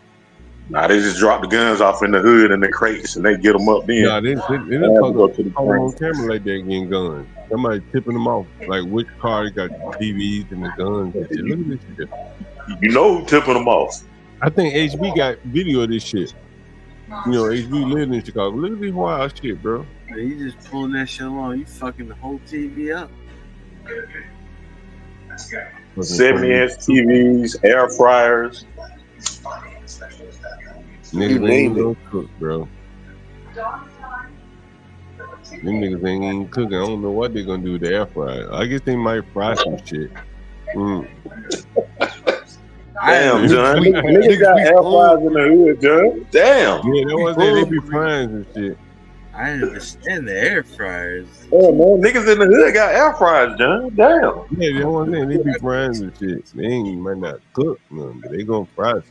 Nah, they just drop the guns off in the hood and the crates and they get them up then. Nah, they didn't go to the on camera like that getting guns. Somebody tipping them off. Like which car got TVs and the guns and shit. Look at this shit. You know who tipping them off. I think HB got video of this shit. You know, HB lived in Chicago. Look at this wild shit, bro. Man, you just pulling that shit along. You fucking the whole TV up. 70-inch TVs, air fryers. Niggas ain't gonna cook, bro. Them niggas ain't even cooking. I don't know what they gonna do with the air fryer. I guess they might fry some shit. Damn, John. Niggas got air fryers in the hood, John. Damn. Yeah, that was that. They be frying and shit. I understand the air fryers. Oh man, niggas in the hood got air fryers, John. Damn. Yeah, that's what I'm saying. They be frying and shit. They might not cook nothing, but they gonna fry something.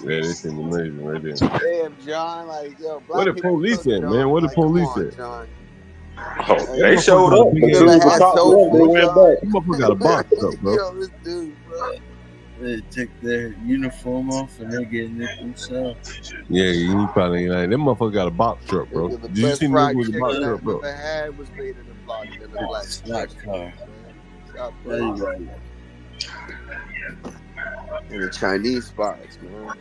Yeah, this is amazing right there. Damn, John, like yo, what the police at, man? What the police at? Oh, they showed up. The dude was top left, they went back. You motherfucker got a box up, bro. Yo, this dude, bro. They took their uniform off and they're getting it themselves. Yeah, you probably ain't like that motherfucker got a box truck, bro. Did you see the nigga with the box truck, bro? The had was made in the block in the black slot car. In the Chinese spots, man.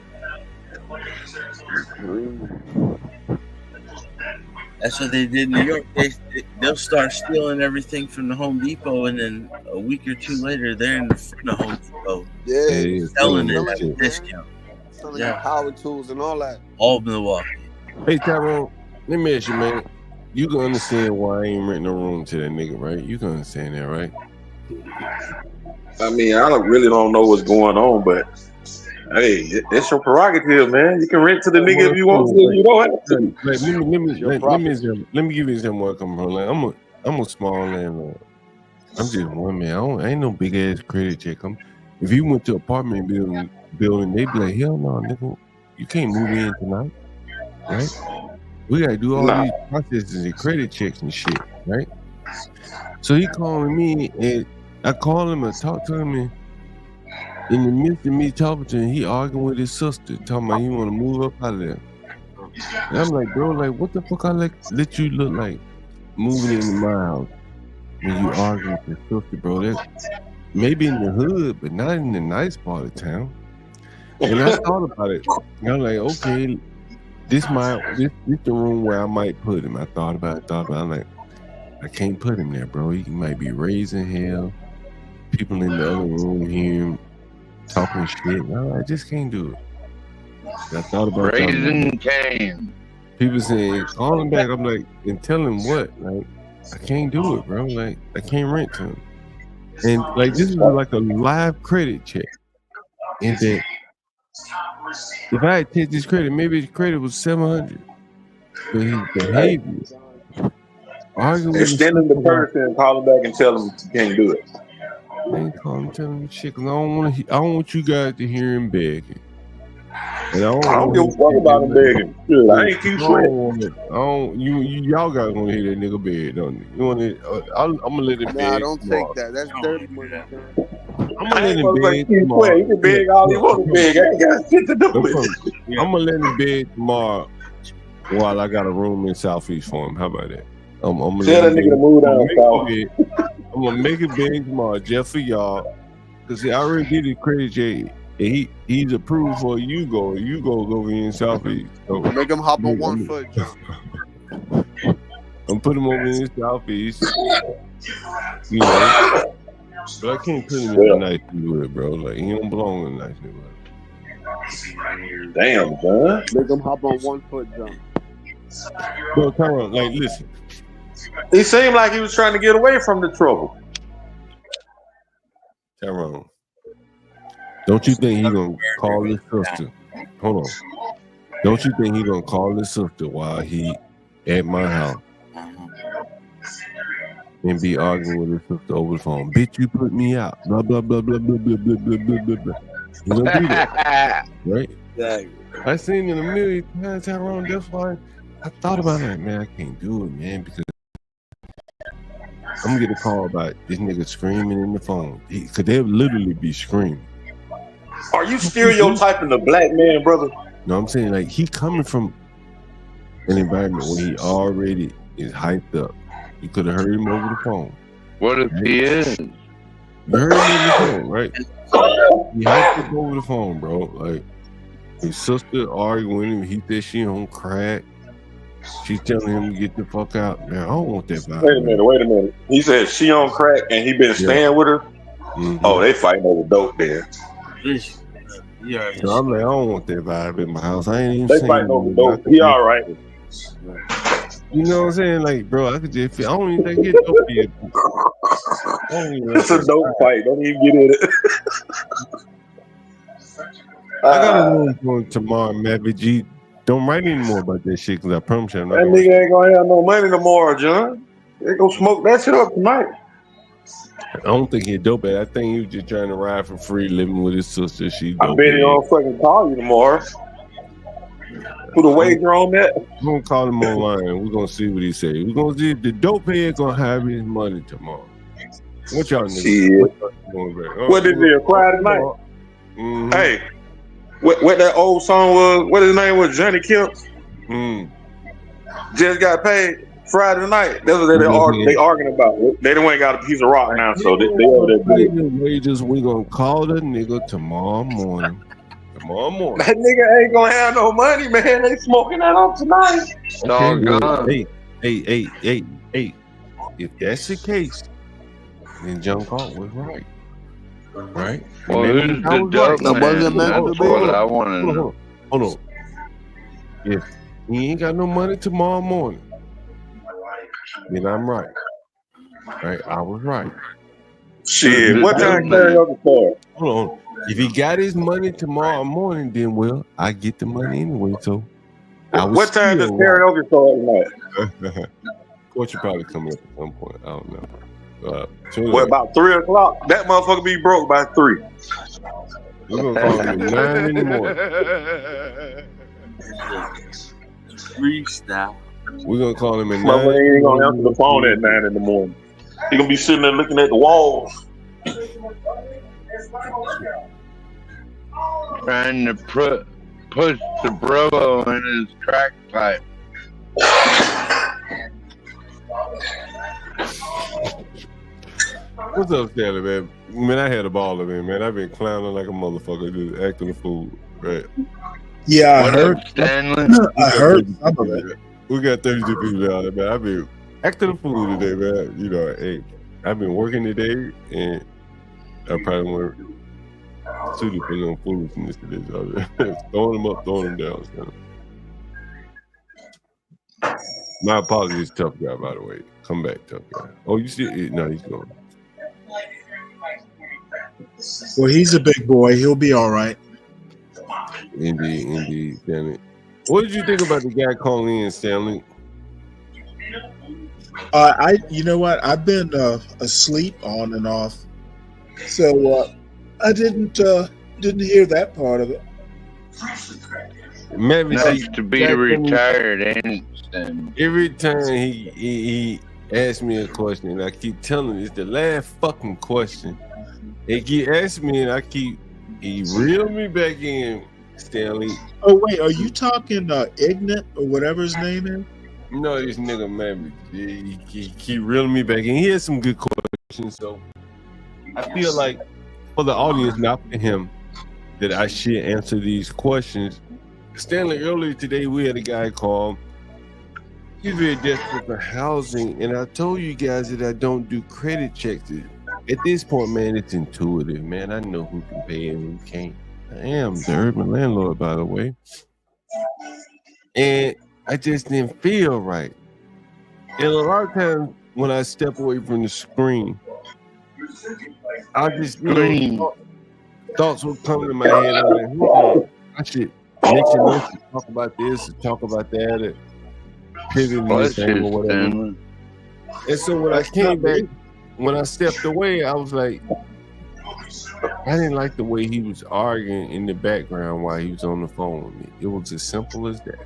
That's what they did in New York. They'll start stealing everything from the Home Depot, and then a week or two later, they're in the front of Home Depot, selling it at a discount. Selling power tools and all that. All Milwaukee. Hey Tyrone, let me ask you, man. You can understand why I ain't renting a room to that nigga, right? You can understand that, right? I mean, I really don't know what's going on, but hey, it's your prerogative, man. You can rent to the nigga if you want to. You don't have to. Like, let me give you example where I come from. Like, I'm a small landlord. I'm just one man. I ain't no big ass credit check. If you went to apartment building, they'd be like, hell no, nigga, you can't move in tonight, right? We gotta do all these processes and credit checks and shit, right? So he calling me, and I call him and talk to him, and in the midst of me talking to him, he arguing with his sister, talking about he want to move up out of there. And I'm like, bro, like, what the fuck I let you look like moving into my house when you arguing with your sister, bro? That's maybe in the hood, but not in the nice part of town. And I thought about it. And I'm like, okay, this the room where I might put him. I thought about it. I'm like, I can't put him there, bro. He might be raising hell. People in the other room hear him talking shit. No, I just can't do it. I thought about Raising Cane. People saying, call him back. I'm like, and tell him what? Like, I can't do it, bro. Like, I can't rent to him. And like, this is like a live credit check. And that if I had taken his credit, maybe his credit was 700. But his behavior. Extending the person and call him back and tell him you can't do it. I ain't calling him shit because I don't want you guys to hear him begging. And I don't give a fuck about him begging. I ain't keep sweating. Y'all guys want to hear that nigga beg, don't you? You want to? I'm gonna let him beg. Nah, don't take that. That's dirty money. I'm gonna let him beg tomorrow. He can beg all he want to beg. I ain't got shit to do with it. I'm gonna let him beg tomorrow while I got a room in Southeast for him. How about that? I'm gonna tell that nigga to move down south. I'm gonna make it big tomorrow just for y'all. Cause see, I already did his credit check. And he's approved for you go over here in Southeast. So make him hop on 1 foot. I'm putting him over in Southeast. You know. But I can't put him in a nice neighborhood, bro. Like, he don't belong in a nice neighborhood. Damn, son. Make him hop on 1 foot jump. Bro, Tyrone, like, listen. He seemed like he was trying to get away from the trouble. Tyrone, don't you think he gonna call his sister? Hold on. Don't you think he gonna call his sister while he at my house and be arguing with his sister over the phone? Bitch, you put me out. Blah blah blah blah blah blah blah blah blah blah blah. He gonna do that, right? Exactly. I seen it a million times, Tyrone. That's why I thought about it. Man, I can't do it, man, because I'm gonna get a call about this nigga screaming in the phone. Cause they'll literally be screaming. Are you stereotyping the black man, brother? No, I'm saying like he coming from an environment where he already is hyped up. You could have heard him over the phone. What if he is? You heard him over the phone, right? He hyped up over the phone, bro. Like his sister arguing with him. He said she on crack. She's telling him to get the fuck out. Man, I don't want that vibe. Wait a minute. He said she on crack and he been staying with her. Mm-hmm. Oh, they fighting over dope there. Yeah. So I'm like, I don't want that vibe in my house. I ain't even they fighting over dope. He all right. You know what I'm saying? Like, bro, I could just feel. I don't even think it's dope yet. It's a dope fight. Don't even get in it. I got a room for tomorrow, Matt G. Don't write anymore about that shit, because I promise you I'm not that nigga ain't gonna have no money tomorrow, John. They gonna smoke that shit up tonight. I don't think he's dope. I think he was just trying to ride for free, living with his sister. I bet he don't fucking call you tomorrow. Put a wager on that. We're gonna call him online. We're gonna see what he say. We're gonna see if the dope head gonna have his money tomorrow. What y'all niggas? What is it? Friday night? Mm-hmm. Hey. What that old song was? What his name was? Johnny Kemp. Just got paid Friday night. That's what they arguing about. They don't ain't got a piece of rock now, so they over there. We gonna call the nigga tomorrow morning. That nigga ain't gonna have no money, man. They smoking that up tonight. Okay, Hey. If that's the case, then John Galt was right. Right? Well, who's the dope man? That's what I want to know. Hold on. If he ain't got no money tomorrow morning, then I'm right. Right? I was right. Shit, what time karaoke start? Hold on. If he got his money tomorrow morning, then well, I get the money anyway. So what time does karaoke start tonight? Coach should probably come up at some point. I don't know. What, about 3 o'clock? That motherfucker be broke by 3. We're gonna call him at 9 in the morning. Freestyle. We're gonna call him at 9. Motherfucker ain't gonna answer the phone at 9 in the morning. He gonna be sitting there looking at the walls. Trying to push the Bravo in his crack pipe. What's up, Stanley, man? Man, I had a ball of it, man. I've been clowning like a motherfucker, just acting a fool, right? Yeah, I heard. Stanley? I heard some of it. We got 32 people out there, man. I've been acting a fool today, man. You know, hey, I've been working today, and I probably went too depending on foolishness today. So throwing them up, throwing them down. So. My apologies, tough guy, by the way. Come back, tough guy. Oh, you see? No, he's going. Well, he's a big boy. He'll be all right. Indeed, Stanley. What did you think about the guy calling in, Stanley? You know what? I've been asleep on and off, so I didn't hear that part of it. Nice to be retired, ain't it, Stanley? Every time he asks me a question, and I keep telling him it's the last fucking question. He keep asking me, and he reel me back in, Stanley. Oh wait, are you talking Ignat or whatever his name is? No, this nigga man, he keep reeling me back in. He has some good questions, so I feel like for the audience, not for him, that I should answer these questions. Stanley, earlier today we had a guy call. He's very desperate for housing, and I told you guys that I don't do credit checks. At this point, man, it's intuitive, man. I know who can pay and who can't. I am the urban landlord, by the way. And I just didn't feel right. And a lot of times when I step away from the screen, I just, thoughts will come to my head. I'm like, I should mention this, talk about this, talk about that, pivot this thing or whatever. And so when I came back, when I stepped away, I was like, I didn't like the way he was arguing in the background while he was on the phone with me. It was as simple as that.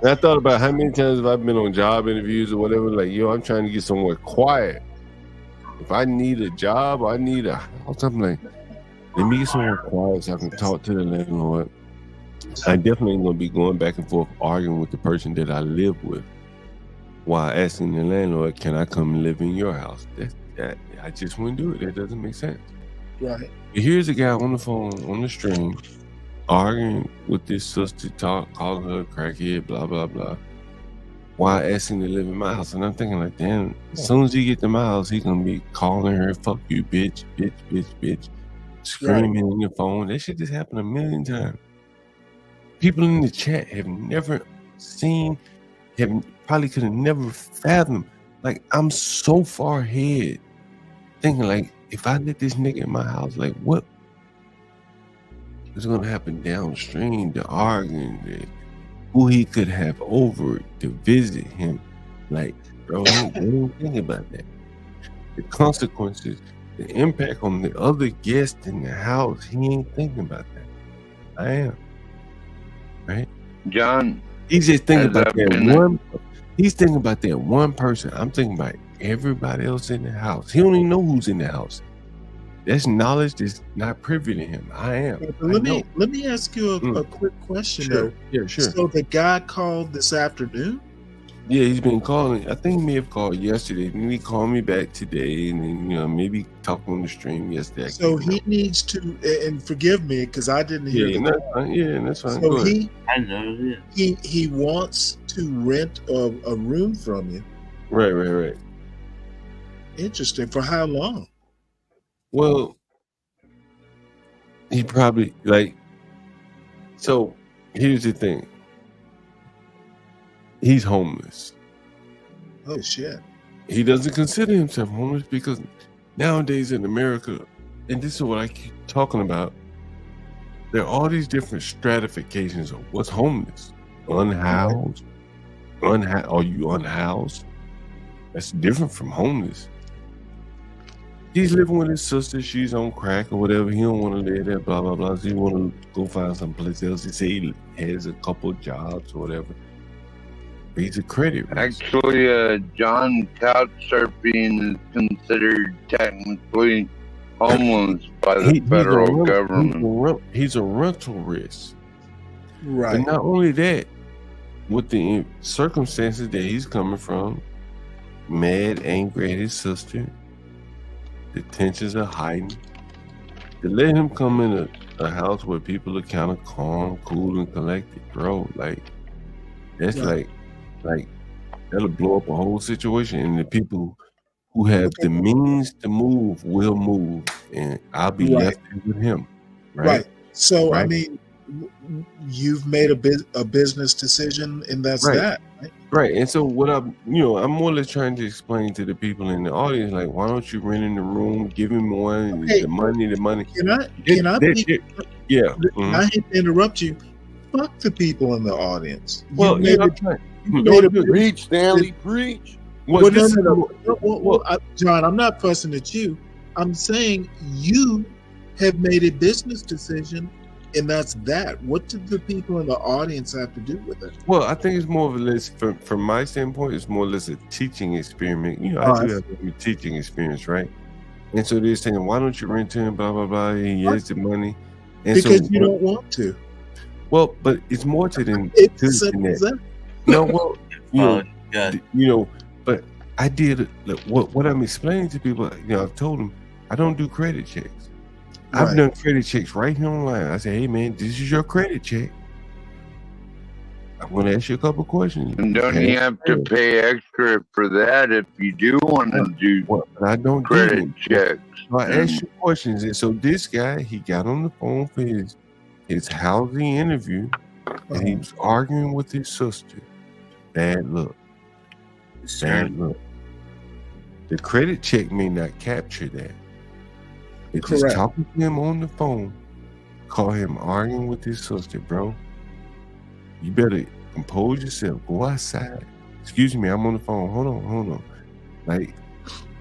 And I thought about how many times have I been on job interviews or whatever, like, yo, I'm trying to get somewhere quiet. If I need a job or I need a house, I'm like, let me get somewhere quiet so I can talk to the landlord. I definitely ain't gonna be going back and forth arguing with the person that I live with while asking the landlord, can I come live in your house? That I just wouldn't do it. That doesn't make sense. Right. Here's a guy on the phone, on the stream, arguing with this sister, calling her a crackhead, blah, blah, blah, while asking to live in my house. And I'm thinking like, damn, as soon as he get to my house, he gonna be calling her, fuck you, bitch, screaming in the phone. That shit just happened a million times. People in the chat have never seen, probably could have never fathomed. Like, I'm so far ahead, thinking like, if I let this nigga in my house, like, what is gonna happen downstream? The arguing, who he could have over to visit him. Like, bro, I didn't think about that. The consequences, the impact on the other guests in the house, he ain't thinking about that. I am. Right? John, he's just thinking about that one. He's thinking about that one person. I'm thinking about everybody else in the house. He don't even know who's in the house. That's knowledge that's not privy to him. I am. Let me ask you a quick question though. Yeah, sure. So the guy called this afternoon? Yeah, he's been calling. I think he may have called yesterday. Maybe he called me back today, and then maybe talked on the stream yesterday. So he needs to, and forgive me because I didn't hear that's fine. Yeah, that's fine. So I know this. he wants to rent a room from you. Right. Interesting. For how long? Well, he probably so here's the thing. He's homeless. Oh shit. He doesn't consider himself homeless because nowadays in America, and this is what I keep talking about, there are all these different stratifications of what's homeless. Unhoused. Are you unhoused? That's different from homeless. He's living with his sister. She's on crack or whatever. He don't want to live there, blah, blah, blah. So he want to go find someplace else. He say he has a couple jobs or whatever. But he's a credit risk. Actually, John Couchsurfing is considered technically homeless by the federal government. He's a rental risk. Right. And not only that, with the circumstances that he's coming from, mad, angry at his sister, the tensions are heightened. To let him come in a house where people are kind of calm, cool, and collected, bro, that's like that'll blow up a whole situation. And the people who have the means to move will move, and I'll be left with him. Right. So I mean, you've made a business decision, and that's that. Right. And so what I'm more or less trying to explain to the people in the audience, like, why don't you rent in the room, give him one, the money. Can I hate to interrupt you. Fuck the people in the audience. Well, Preach, Stanley, preach. John, I'm not fussing at you. I'm saying you have made a business decision, and that's that. What did the people in the audience have to do with it? Well, I think it's more of a less, from my standpoint, it's more or less a teaching experiment. I do have a teaching experience, right? And so they're saying, why don't you rent to him, blah, blah, blah, he has the money. And because you don't want to. Well, but it's more to than that. No, well, but I did what I'm explaining to people. I've told them I don't do credit checks. I've done credit checks right here online. I say, hey man, this is your credit check. I'm going to ask you a couple questions. And don't you have to pay extra for that if you do want to do credit checks? So I asked you questions, and so this guy, he got on the phone for his housing interview, and he was arguing with his sister. Bad luck. The credit check may not capture that. It's just talking to him on the phone, call him arguing with his sister, bro. You better compose yourself. Go outside. Excuse me, I'm on the phone. Hold on. Like,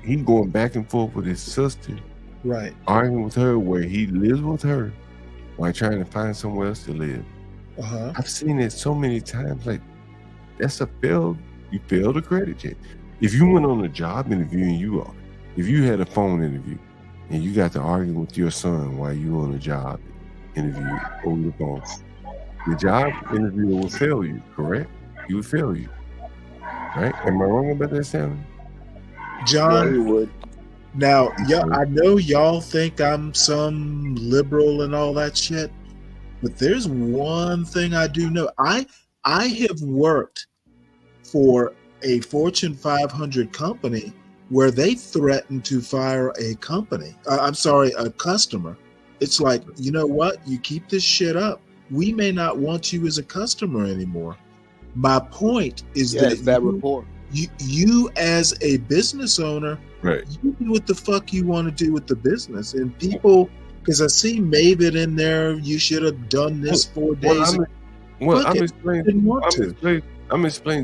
he going back and forth with his sister. Right. Arguing with her where he lives with her while trying to find somewhere else to live. I've seen it so many times. Like, that's you failed a credit check. If you went on a job interview and if you had a phone interview and you got to argue with your son while you were on a job interview over the phone, the job interviewer will fail you, correct? He would fail you. Right? Am I wrong about that, Sam? John, you would. Now, I know y'all think I'm some liberal and all that shit, but there's one thing I do know. I have worked for a Fortune 500 company where they threatened to fire a customer. It's like, you know what? You keep this shit up, we may not want you as a customer anymore. My point is that bad rapport. You as a business owner, right? You do what the fuck you want to do with the business, and people, because I see Maven in there. You should have done this 4 days. I'm explaining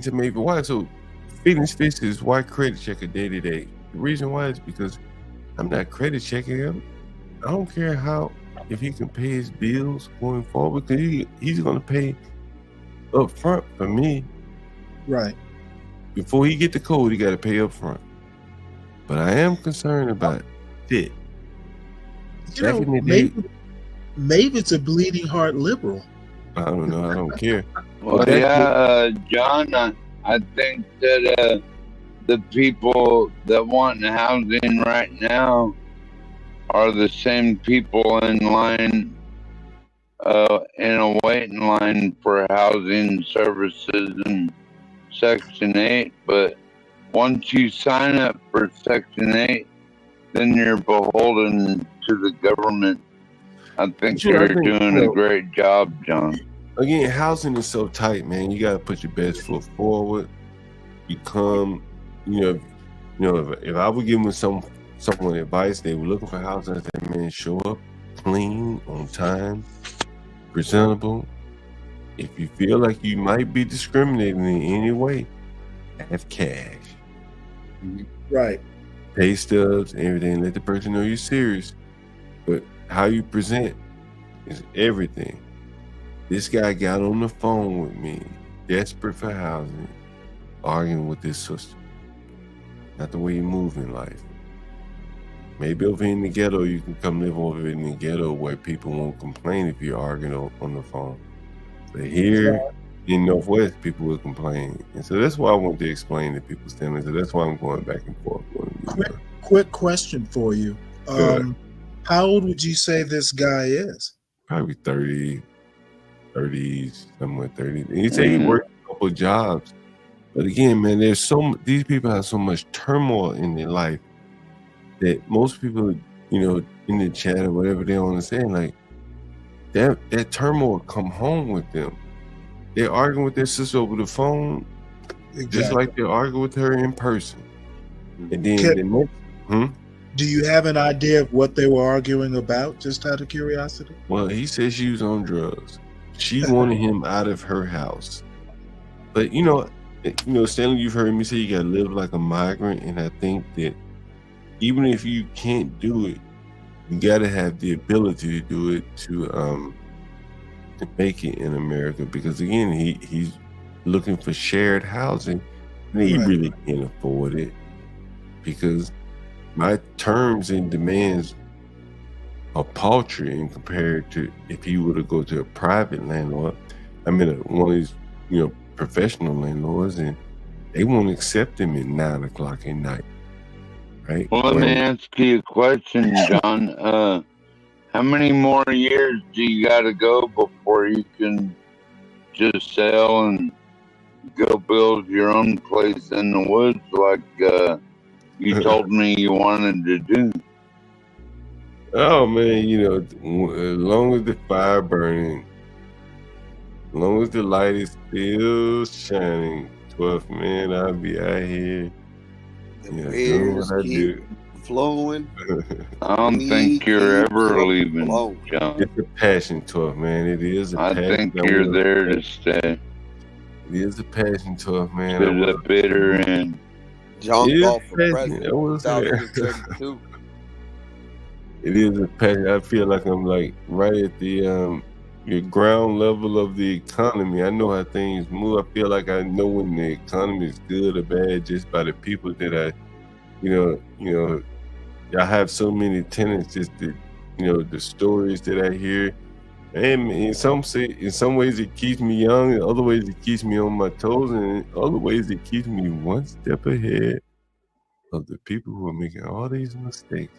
to Maven why. So, Fitness Fist is why credit check a day to day. The reason why is because I'm not credit checking him. I don't care if he can pay his bills going forward, because he's going to pay up front for me. Right. Before he get the code, he got to pay up front. But I am concerned about it. Maven's a bleeding heart liberal. I don't know. I don't care. Well, John, I think that the people that want housing right now are the same people in line, in a waiting line for housing services, and Section 8, but once you sign up for Section 8, then you're beholden to the government. I think you're doing a great job, John. Again, housing is so tight, man. You got to put your best foot forward. Become, if I would give them someone advice, they were looking for housing, I said, man, show up clean, on time, presentable. If you feel like you might be discriminating in any way, have cash. Right. Pay stubs, everything. Let the person know you're serious. But how you present is everything. This guy got on the phone with me, desperate for housing, arguing with his sister. Not the way you move in life. Maybe over in the ghetto, you can come live over in the ghetto where people won't complain if you're arguing on the phone. But here in Northwest, people will complain. And so that's why I want to explain to people's feelings. So that's why I'm going back and forth. Quick question for you. How old would you say this guy is? Probably 30s, somewhere 30. And he said he worked a couple of jobs. But again, man, these people have so much turmoil in their life that most people, in the chat or whatever, they don't understand. Like that turmoil come home with them. They're arguing with their sister over the phone, just like they argue with her in person. And then do you have an idea of what they were arguing about, just out of curiosity? Well, he said she was on drugs. She wanted him out of her house. But Stanley, you've heard me say you gotta live like a migrant, and I think that even if you can't do it, you gotta have the ability to do it to make it in America. Because again, he's looking for shared housing, and he really can't afford it. Because my terms and demands are paltry in compared to if he were to go to a private landlord. I mean, one of these, professional landlords, and they won't accept him at 9 o'clock at night. Right? Well, let me ask you a question, John. How many more years do you got to go before you can just sell and go build your own place in the woods like you told me you wanted to do? Oh, man, as long as the fire burning, as long as the light is still shining, 12th, man, I'll be out here. Doing what I do. Flowing. I don't think you're ever leaving, John. It's a passion, 12th, man. It is a passion. I think you're there to stay. It is a passion, 12th, man. To the bitter end. John Galt for president. 2032. It is a passion. I feel like I'm like right at the your ground level of the economy. I know how things move. I feel like I know when the economy is good or bad just by the people that I have so many tenants, just the stories that I hear. And in some ways it keeps me young, in other ways it keeps me on my toes, and in other ways it keeps me one step ahead of the people who are making all these mistakes.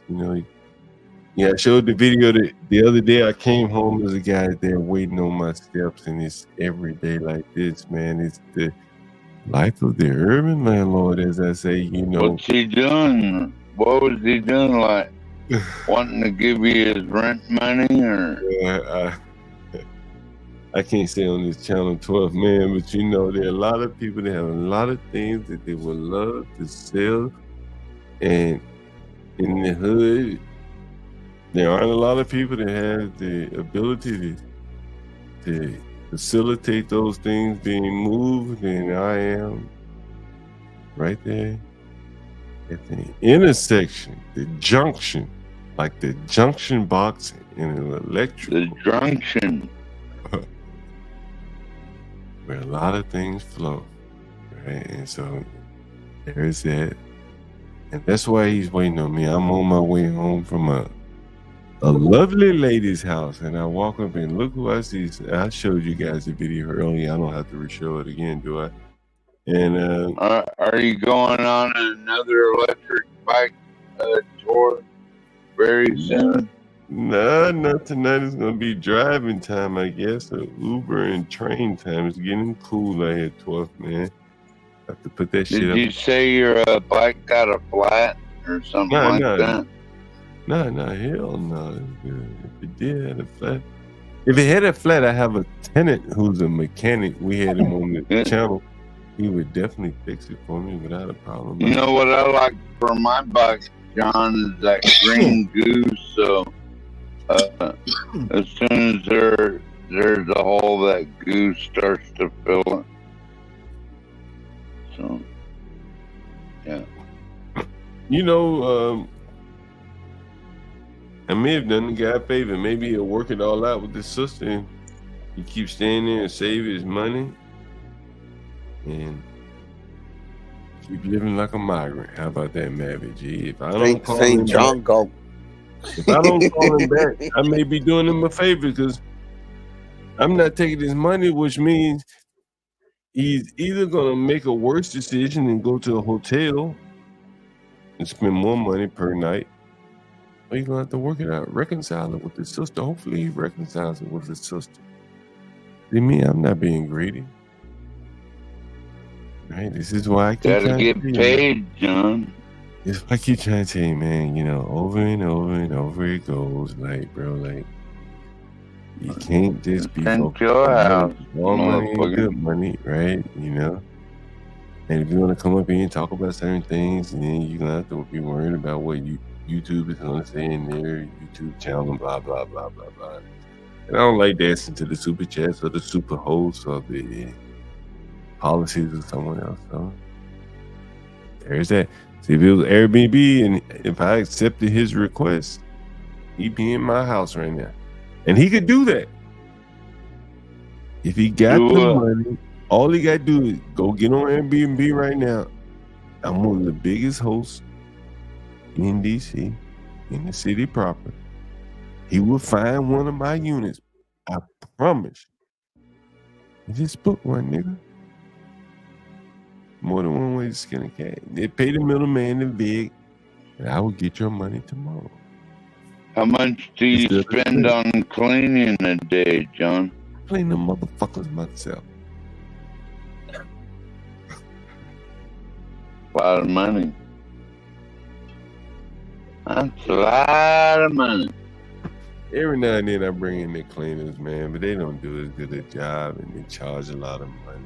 I showed the video that the other day I came home, there's a guy there waiting on my steps, and it's every day like this, man. It's the life of the urban landlord, as I say, What's he doing? What was he doing? Like wanting to give you his rent money, or? I can't say on this channel 12, man, but there are a lot of people that have a lot of things that they would love to sell, and in the hood, there aren't a lot of people that have the ability to facilitate those things being moved, and I am right there at the intersection, the junction, like the junction box in an electric. The junction. Where a lot of things flow, right? And so there's that. And that's why he's waiting on me. I'm on my way home from a lovely lady's house, and I walk up and look who I see. I showed you guys the video earlier. I don't have to re-show it again, do I? And are you going on another electric bike tour very soon? Nah, not tonight. It's gonna be driving time, I guess. Uber and train time. It's getting cool out here, 12th, man. Have to put that shit Did up. you say your bike got a flat or something like that? No, hell no. If it did have a flat, if it had a flat, I have a tenant who's a mechanic. We had him on the channel. He would definitely fix it for me without a problem. You know what I like for my bike, John, is that green goose. So as soon as there's a hole, that goose starts to fill it. So, yeah. You know, I may have done the guy a favor. Maybe he'll work it all out with his sister and he keeps staying there and save his money and keep living like a migrant. How about that, Maverick G? If I don't call him John Galt. If I don't call him back, I may be doing him a favor because I'm not taking his money, which means he's either going to make a worse decision and go to a hotel and spend more money per night, or you're going to have to work it out, reconcile it with his sister. Hopefully he reconciles it with his sister. See me, I'm not being greedy. Right? This is why I keep Gotta trying get to paid, John. It's I keep trying to tell you, man, you know, over and over and over it goes. Like, bro, like, you can't just be focused on all money and good money, right? You know? And if you want to come up here and talk about certain things, then you're going to have to be worried about what YouTube is going to say in their YouTube channel and blah, blah, blah, blah, blah. And I don't like dancing to the super chats or the super hosts or the policies of someone else. So there's that. See, if it was Airbnb and if I accepted his request, he'd be in my house right now. And he could do that. If he got the money, all he got to do is go get on Airbnb right now. I'm one of the biggest hosts in DC, in the city proper. He will find one of my units. I promise. Just book one, nigga. More than one way to skin a cat. They pay the middleman in big, and I will get your money tomorrow. How much do you spend on cleaning a day, John? Clean the motherfuckers myself. A lot of money. That's a lot of money. Every now and then I bring in the cleaners, man, but they don't do as good a job and they charge a lot of money.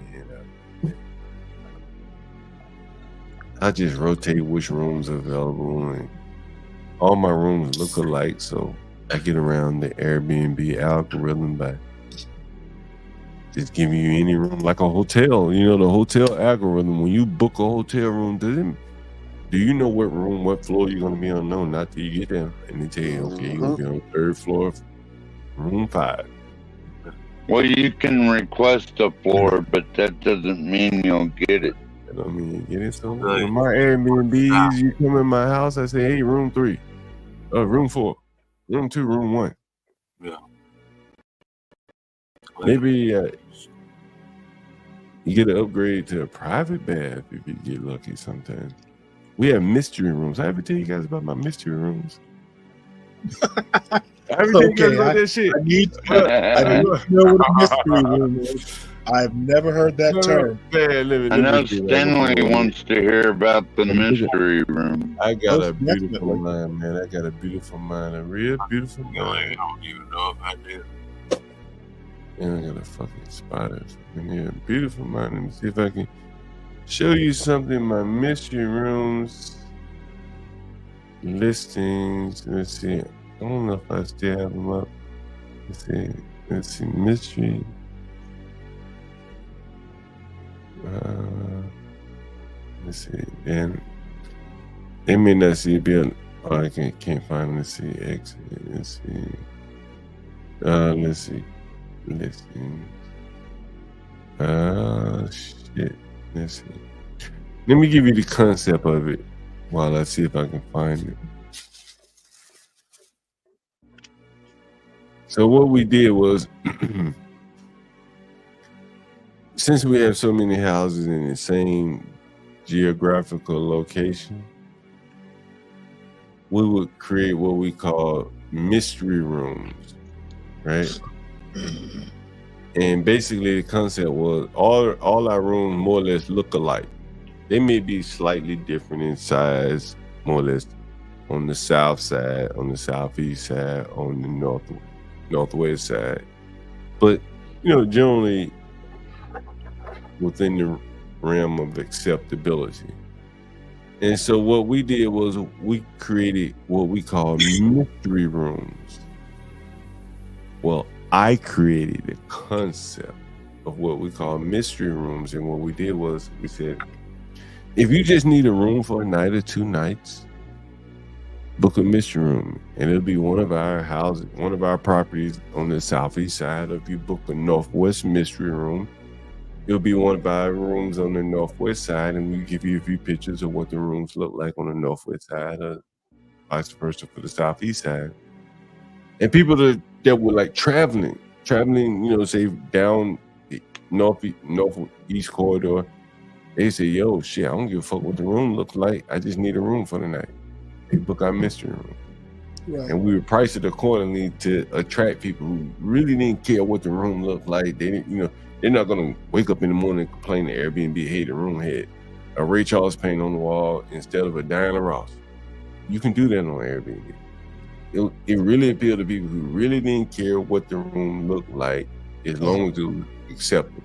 I just rotate which rooms are available, and all my rooms look alike, so I get around the Airbnb algorithm by just giving you any room, like a hotel. You know, the hotel algorithm, when you book a hotel room, do you know what room, what floor you're going to be on? No, not till you get there. And they tell you, okay, you're going to be on the 3rd floor, room 5. Well, you can request a floor, but that doesn't mean you'll get it. I mean, get it. So when my Airbnbs, you come in my house, I say, hey, room 3, room 4, room 2, room 1. Yeah. Maybe you get an upgrade to a private bath if you get lucky sometimes. We have mystery rooms. I ever tell you guys about my mystery rooms? I ever tell you guys about that shit? I don't know what a mystery room is. I've never heard that term. I know Stanley wants to hear about the mystery room. I got a beautiful mind, man. I got a beautiful mind. A real beautiful mind. I don't even know if I did. And I got a fucking spider. Yeah, beautiful mind. Let me see if I can show you something. My mystery rooms listings. Let's see. I don't know if I still have them up. Let's see. Mystery. Let's see. And they may not see it. Oh, I can't find them. Let's see. Exit. Let's see. Let's see. Listings. Shit. Let's see. Let me give you the concept of it while I see if I can find it. So what we did was, since we have so many houses in the same geographical location, we would create what we call mystery rooms, right? And basically the concept was all our rooms more or less look alike. They may be slightly different in size, more or less, on the south side, on the southeast side, on the northwest side. But, generally within the realm of acceptability. And so what we did was we created what we call mystery rooms. Well, I created the concept of what we call mystery rooms. And what we did was we said, if you just need a room for a night or 2 nights, book a mystery room. And it'll be one of our houses, one of our properties on the southeast side. If you book a northwest mystery room, it'll be one of our rooms on the northwest side, and we give you a few pictures of what the rooms look like on the northwest side, or vice versa for the southeast side. And people that were like traveling, say down northeast corridor, they say, yo, shit, I don't give a fuck what the room looks like. I just need a room for the night. They book our mystery room. Right. And we would price it accordingly to attract people who really didn't care what the room looked like. They didn't, they're not going to wake up in the morning and complain to Airbnb, hey, the room had a Ray Charles paint on the wall instead of a Diana Ross. You can do that on Airbnb. It really appealed to people who really didn't care what the room looked like as long as it was acceptable.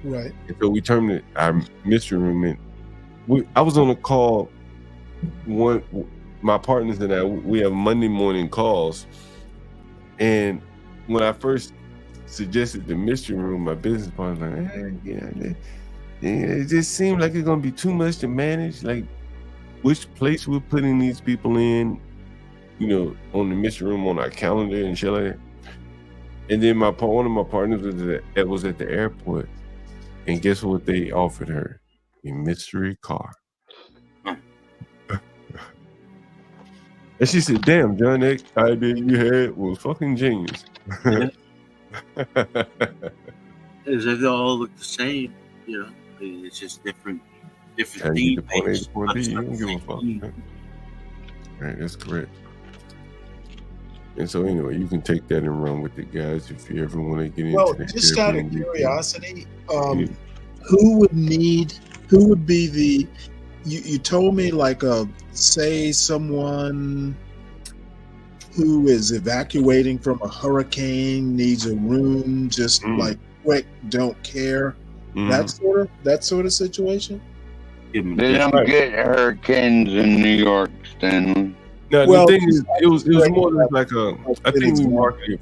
Right. And so we turned it our mystery room in. I was on a call, my partners and I, we have Monday morning calls. And when I first suggested the mystery room, my business partner was like, it just seemed like it's gonna be too much to manage. Like, which place we're putting these people in, on the mystery room on our calendar and shit like that. And then one of my partners was at the airport, and guess what they offered her? A mystery car. And she said, damn, John, that idea you had was fucking genius. They all look the same, it's just different theme. You don't give a fuck. Right, that's correct. And so anyway, you can take that and run with it, guys, if you ever want to get into that. Just out of curiosity, who would be the, you told me like say someone who is evacuating from a hurricane needs a room, just like quick, don't care, that sort of situation. They don't get hurricanes in New York, Stanley. No, the thing is, it was more like I think we marketed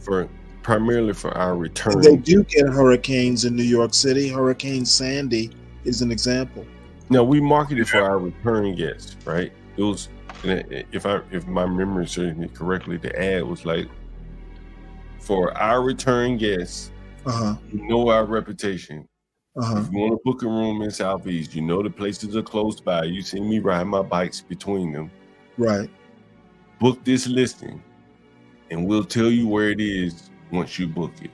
primarily for our return. They do get hurricanes in New York City. Hurricane Sandy is an example. No, we marketed for our return guests, right? It was, if my memory serves me correctly, the ad was like, for our return guests, you know our reputation. If you want to book a room in Southeast, the places are close by. You see me riding my bikes between them. Right. Book this listing, and we'll tell you where it is once you book it.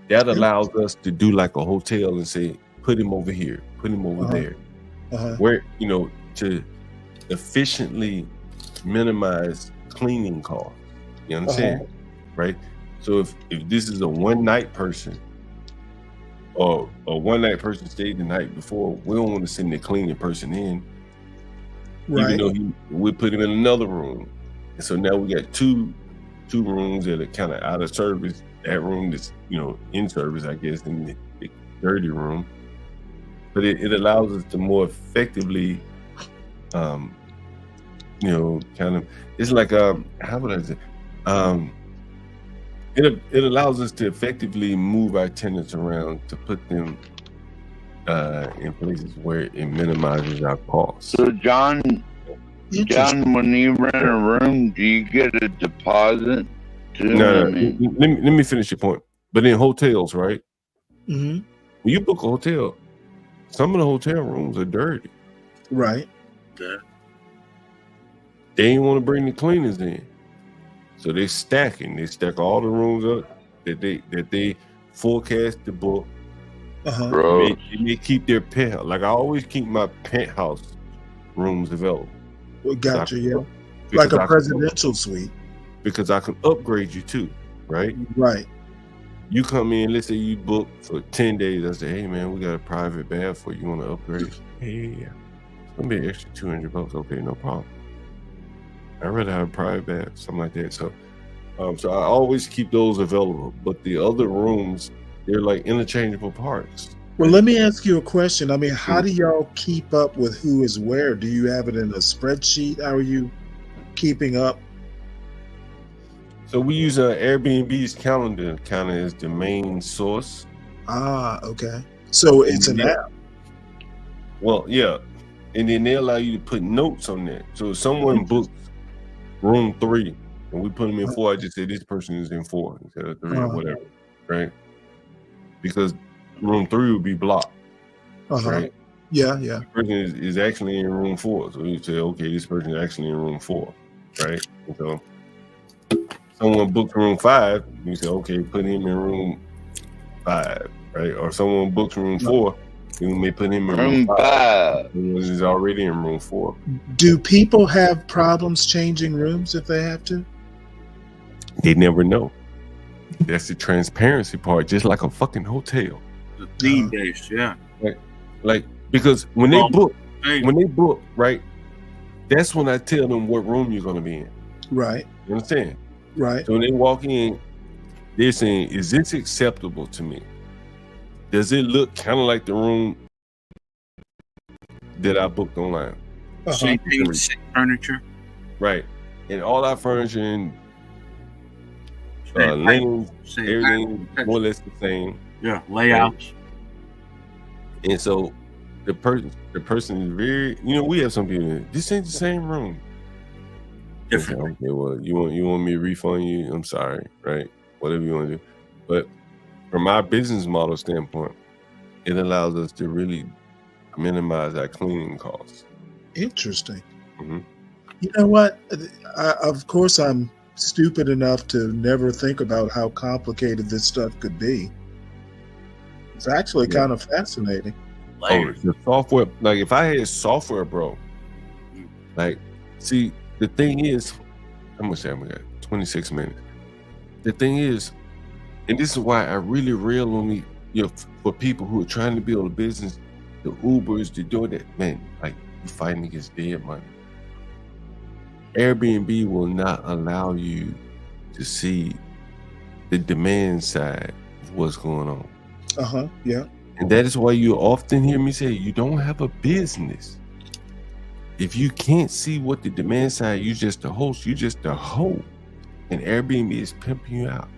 That allows us to do like a hotel and say, put him over here, put him over there. Where, to efficiently minimize cleaning costs. You understand? Right? So if this is a one-night person, or a one-night person stayed the night before, we don't want to send the cleaning person in. Right. Even though we put him in another room. And so now we got two rooms that are kind of out of service. That room that's, in service, I guess, in the dirty room. But it allows us to more effectively, kind of, it's like, how would I say? It allows us to effectively move our tenants around to put them in places where it minimizes our costs. So, John, when you rent a room, do you get a deposit? No, let me finish your point. But in hotels, right? Mm-hmm. When you book a hotel, some of the hotel rooms are dirty. Right. Yeah. They ain't want to bring the cleaners in. So they're stacking. They stack all the rooms up that they forecast to book. They may keep their penthouse. Like I always keep my penthouse rooms available. Well, gotcha, yeah. Like a presidential suite. Because I can upgrade you too, right? Right. You come in, let's say you book for 10 days. I say, hey man, we got a private bath for you. You want to upgrade? Yeah. gonna be an extra $200. Okay, no problem. I'd rather have a private bath, something like that. So I always keep those available. But the other rooms, they're like interchangeable parts. Well, let me ask you a question. I mean, how do y'all keep up with who is where? Do you have it in a spreadsheet? How are you keeping up? So we use Airbnb's calendar kind of as the main source. Ah, okay. So it's an app. Well, yeah. And then they allow you to put notes on that. So if someone books room 3 and we put them in 4, I just say this person is in 4 instead of 3 or whatever, right? Because room 3 would be blocked, right? Yeah. The person is actually in room 4. So you say, okay, this person is actually in room 4, right? And so someone booked room 5, you say, okay, put him in room 5, right? Or someone books room 4, you may put him in room 5. Someone is already in room 4. Do people have problems changing rooms if they have to? They never know. That's the transparency part, just like a fucking hotel. The theme based, yeah. Like because when they book, right? That's when I tell them what room you're gonna be in. Right. You understand? Right. So when they walk in, they're saying, is this acceptable to me? Does it look kind of like the room that I booked online? Same thing with same furniture. Right. And all our furniture and linens, everything more or less the same. Yeah, layouts. And so the person is very, we have some people, this ain't the same room. Different. Okay, well, you want me to refund you? I'm sorry, right? Whatever you want to do. But from our business model standpoint, it allows us to really minimize our cleaning costs. Interesting. Mm-hmm. You know what? Of course, I'm stupid enough to never think about how complicated this stuff could be. It's actually kind of fascinating. Oh, the software, like if I had software, bro, like, see, the thing is, how much time we got? 26 minutes. The thing is, and this is why I really rail on me, for people who are trying to build a business, the Ubers, the DoorDash, man, like, you're fighting against dead money. Airbnb will not allow you to see the demand side of what's going on. Yeah. And that is why you often hear me say, you don't have a business if you can't see what the demand side. You just a host, you just a hoe, and Airbnb is pimping you out.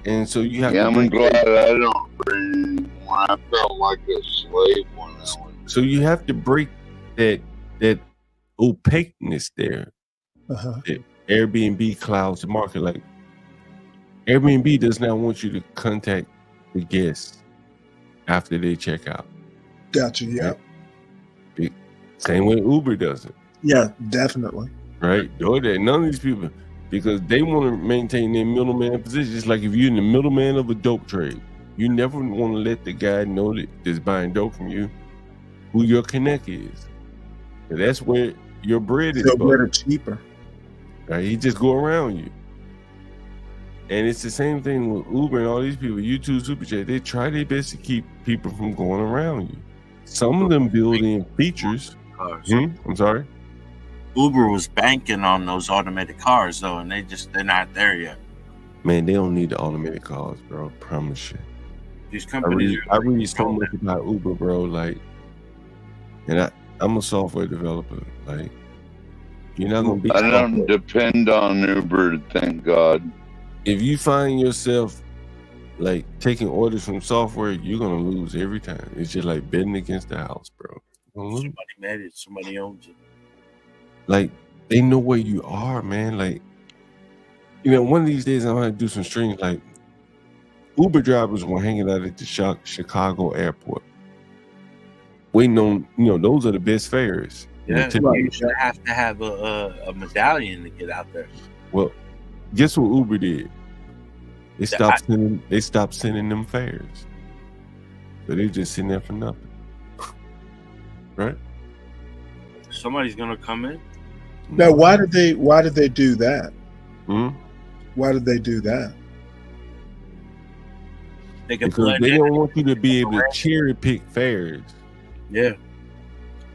And so you have to. I'm glad I don't breathe. I felt like a slave when I was. So you have to break that opaqueness there. That Airbnb clouds the market. Like, Airbnb does not want you to contact the guests after they check out. Gotcha. Yeah. Right? Same way Uber does it. Yeah, definitely. Right? DoorDash, none of these people, because they want to maintain their middleman position. It's like if you're in the middleman of a dope trade, you never want to let the guy know that's buying dope from you who your connect is. And that's where your bread is. So better, cheaper. Right? He just go around you. And it's the same thing with Uber and all these people, YouTube, SuperChat. They try their best to keep people from going around you. Some of them build in features. I'm sorry? Uber was banking on those automated cars, though, and they're not there yet. Man, they don't need the automated cars, bro. I promise you. These companies I read so much about Uber, bro. Like, and I'm a software developer. Like, you're not gonna be. I don't depend on Uber, thank God. If you find yourself like taking orders from software, you're gonna lose every time. It's just like betting against the house, bro. Somebody made it. Somebody owns it. Like, they know where you are, man. Like, one of these days I'm gonna do some streams. Like, Uber drivers were hanging out at the Chicago airport, waiting on, those are the best fares. Yeah, you should have to have a medallion to get out there. Well, guess what Uber did? They stopped sending them fares. So they just sitting there for nothing. Right? Somebody's gonna come in. Now, why did they do that? Why did they do that? Because they don't want you to be able to cherry pick fares. Yeah.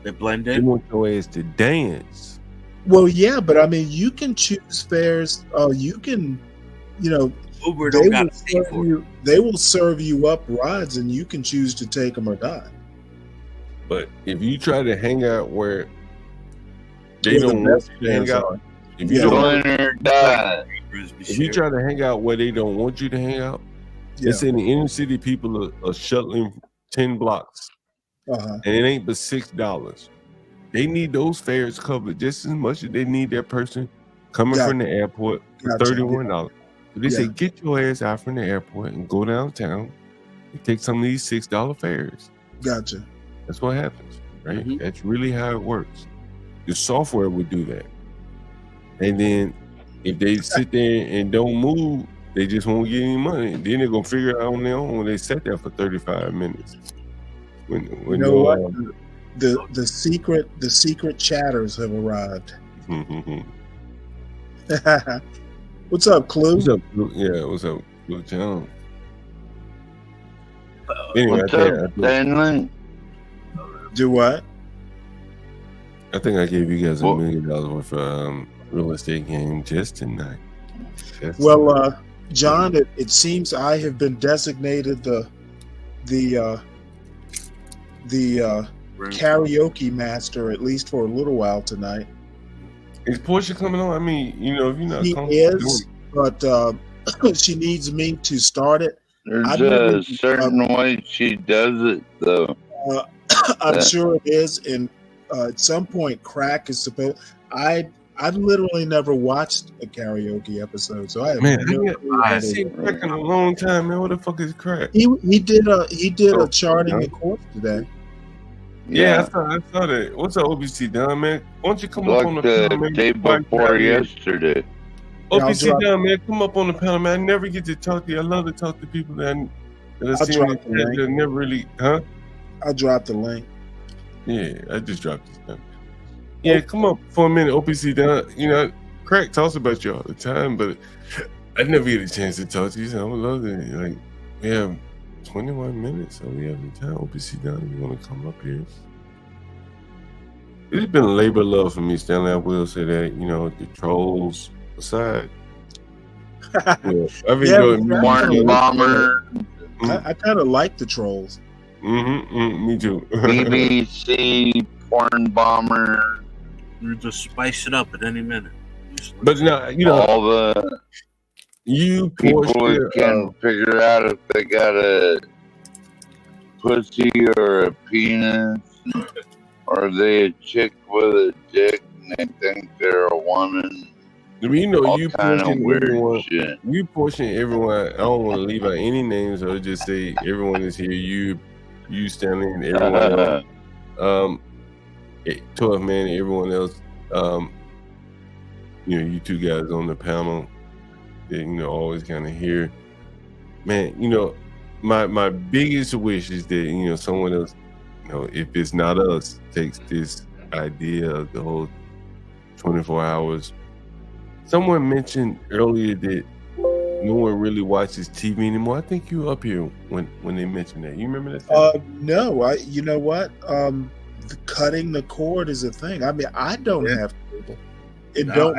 They blend They in. want your ass to dance. Well, yeah, but I mean, you can choose fares. You can, Uber they don't will got to pay serve for it. you. They will serve you up rides, and you can choose to take them or not. But if you try to hang out where they Where the don't want best you to hang fares out, are. if you Yeah. don't, If you try to hang out where they don't want you to hang out, Yeah. they say the inner city people are shuttling 10 blocks, Uh-huh. and it ain't but $6. They need those fares covered just as much as they need that person coming Gotcha. from the airport for Gotcha. $31. So they say, Yeah. get your ass out from the airport and go downtown and take some of these $6 fares. Gotcha. That's what happens, right? Mm-hmm. That's really how it works. The software would do that. And then if they sit there and don't move, they just won't get any money. Then they're gonna figure it out on their own when they sat there for 35 minutes. When You know what? The secret chatters have arrived. What's up, Clue? What's up, Clue? Yeah, what's up, Clue John? Anyway, What's up, Stanley? Do what? I think I gave you guys $1 million worth of real estate game just tonight. Well, John, it seems I have been designated the karaoke master, at least for a little while tonight. Is Portia coming on? I mean, if you're not She comfortable is, but she needs me to start it. There's a certain way she does it, though. I'm sure it is, and at some point, Crack is supposed. I've literally never watched a karaoke episode, so I have Man, no clue I how haven't they seen Crack in a long time, man. What the fuck is Crack? He did a charting the course today. Yeah, I saw that. What's up, OBC Don, man? Why don't you come up on the Like panel, the man? day before yesterday. OBC Don, man, come up on the panel, man. I never get to talk to you. I love to talk to people that I see in the chat that never really, I'll drop the link. Yeah, I just dropped this thing. Yeah, come up for a minute, OPC Don. Crack talks about you all the time, but I never get a chance to talk to you, so I would love to. Like, we have 21 minutes, so we have the time. OPC Don, if you want to come up here. It's been a labor of love for me, Stanley. I will say that, the trolls aside. I've enjoyed Martin Bomber. I kind of like the trolls. Me too. BBC, Porn Bomber. You just spice it up at any minute. But now, all the people who can figure out if they got a pussy or a penis, or are they a chick with a dick and they think they're a woman. You portion weird everyone. shit. You portion everyone. I don't want to leave out any names, or just say everyone is here. You Stanley, and everyone else. 12 man, and everyone else. You two guys on the panel that always kind of here. Man, my biggest wish is that someone else, if it's not us, takes this idea of the whole 24 hours. Someone mentioned earlier that no one really watches TV anymore. I think you were up here when they mentioned that. You remember that? No, you know what? Cutting the cord is a thing. I mean, I don't have cable. Don't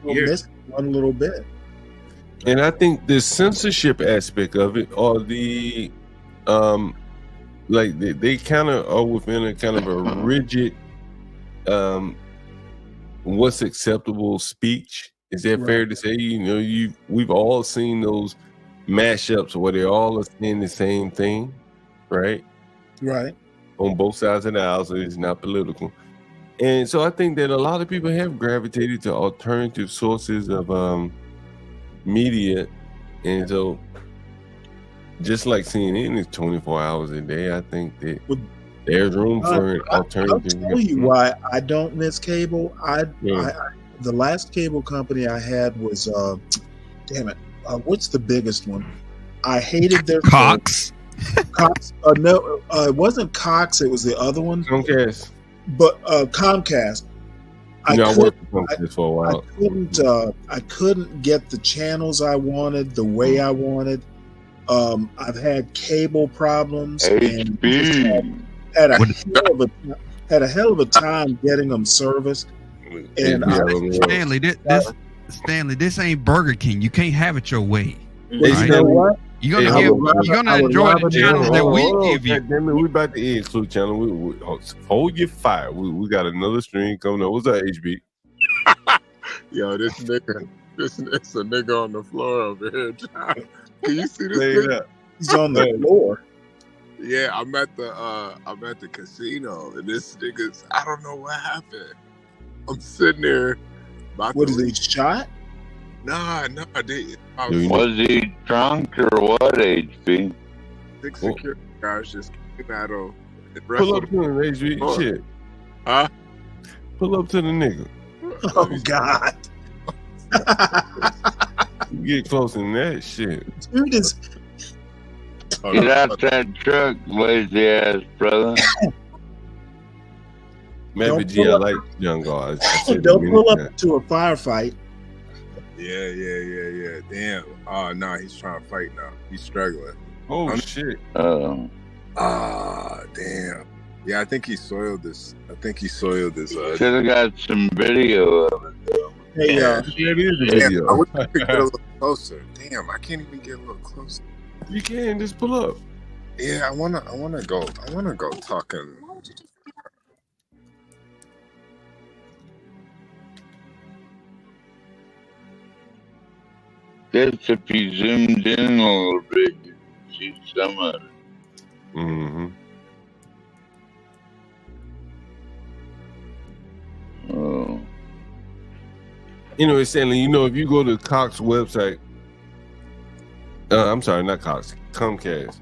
miss it one little bit. And I think the censorship aspect of it, or the they kind of are within a kind of a rigid what's acceptable speech. Is that fair to say? We've all seen those mashups where they all are saying the same thing, right? Right. On both sides of the aisle, so it's not political. And so I think that a lot of people have gravitated to alternative sources of media. And so just like CNN is 24 hours a day, I think that there's room for an alternative. I'll tell you why I don't miss cable. The last cable company I had was, what's the biggest one? I hated their Cox. Cox. No, it wasn't Cox. It was the other one. Comcast. But Comcast. I worked with Comcast for a while. I couldn't get the channels I wanted the way I wanted. I've had cable problems and had a hell of a had a hell of a time getting them serviced. And Stanley, this ain't Burger King. You can't have it your way. Well, you know what? You're gonna enjoy the channels that we give you. Damn it, we about to end Clue Channel. We hold your fire. We got another stream coming up. What's up, HB? Yo, this nigga, it's a nigga on the floor over here. John. Can you see this Lay it nigga? up. He's on the floor. Yeah, I'm at the casino, and this nigga's, I don't know what happened. I'm sitting there. What is he shot? Nah, I didn't. Was he drunk or what, HB? 6 security guys just came at him. Pull up to him, HB. Shit. Huh? Pull up to the nigga. Oh, God. You get closer than that shit. Dude is... Get out that truck, lazy ass brother. Maybe G, I like young guys. Don't pull up to a firefight. Yeah. Damn. Oh, no, he's trying to fight now. He's struggling. Oh, shit. Damn. Yeah, I think he soiled this. Should have got some video of it, though. Hey, yeah, it is a Damn, video. I wish I could get a little closer. Damn, I can't even get a little closer. You can just pull up. Yeah, I wanna go talking. Just if you zoomed in a little bit, you can see some of it. Mm-hmm. Oh. You know, Stanley, if you go to Cox website, I'm sorry, not Cox, Comcast.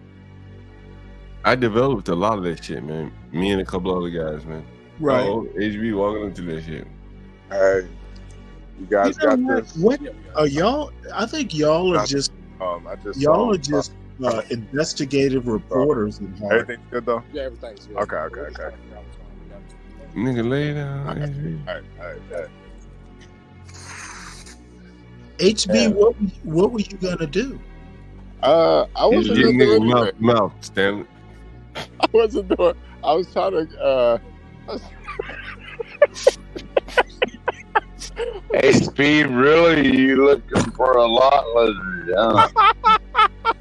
I developed a lot of that shit, man. Me and a couple other guys, man. Right. Oh, HB walking into that shit. Hey, you guys got this? What are y'all? I think y'all are just investigative reporters. Everything's good though. Yeah, everything's good. Okay. Nigga, lay down. All right. HB, what were you gonna do? I wasn't doing anything. Mouth, Stanley. I wasn't doing. I was trying to. HP, really? You looking for a lot, lizard? Huh?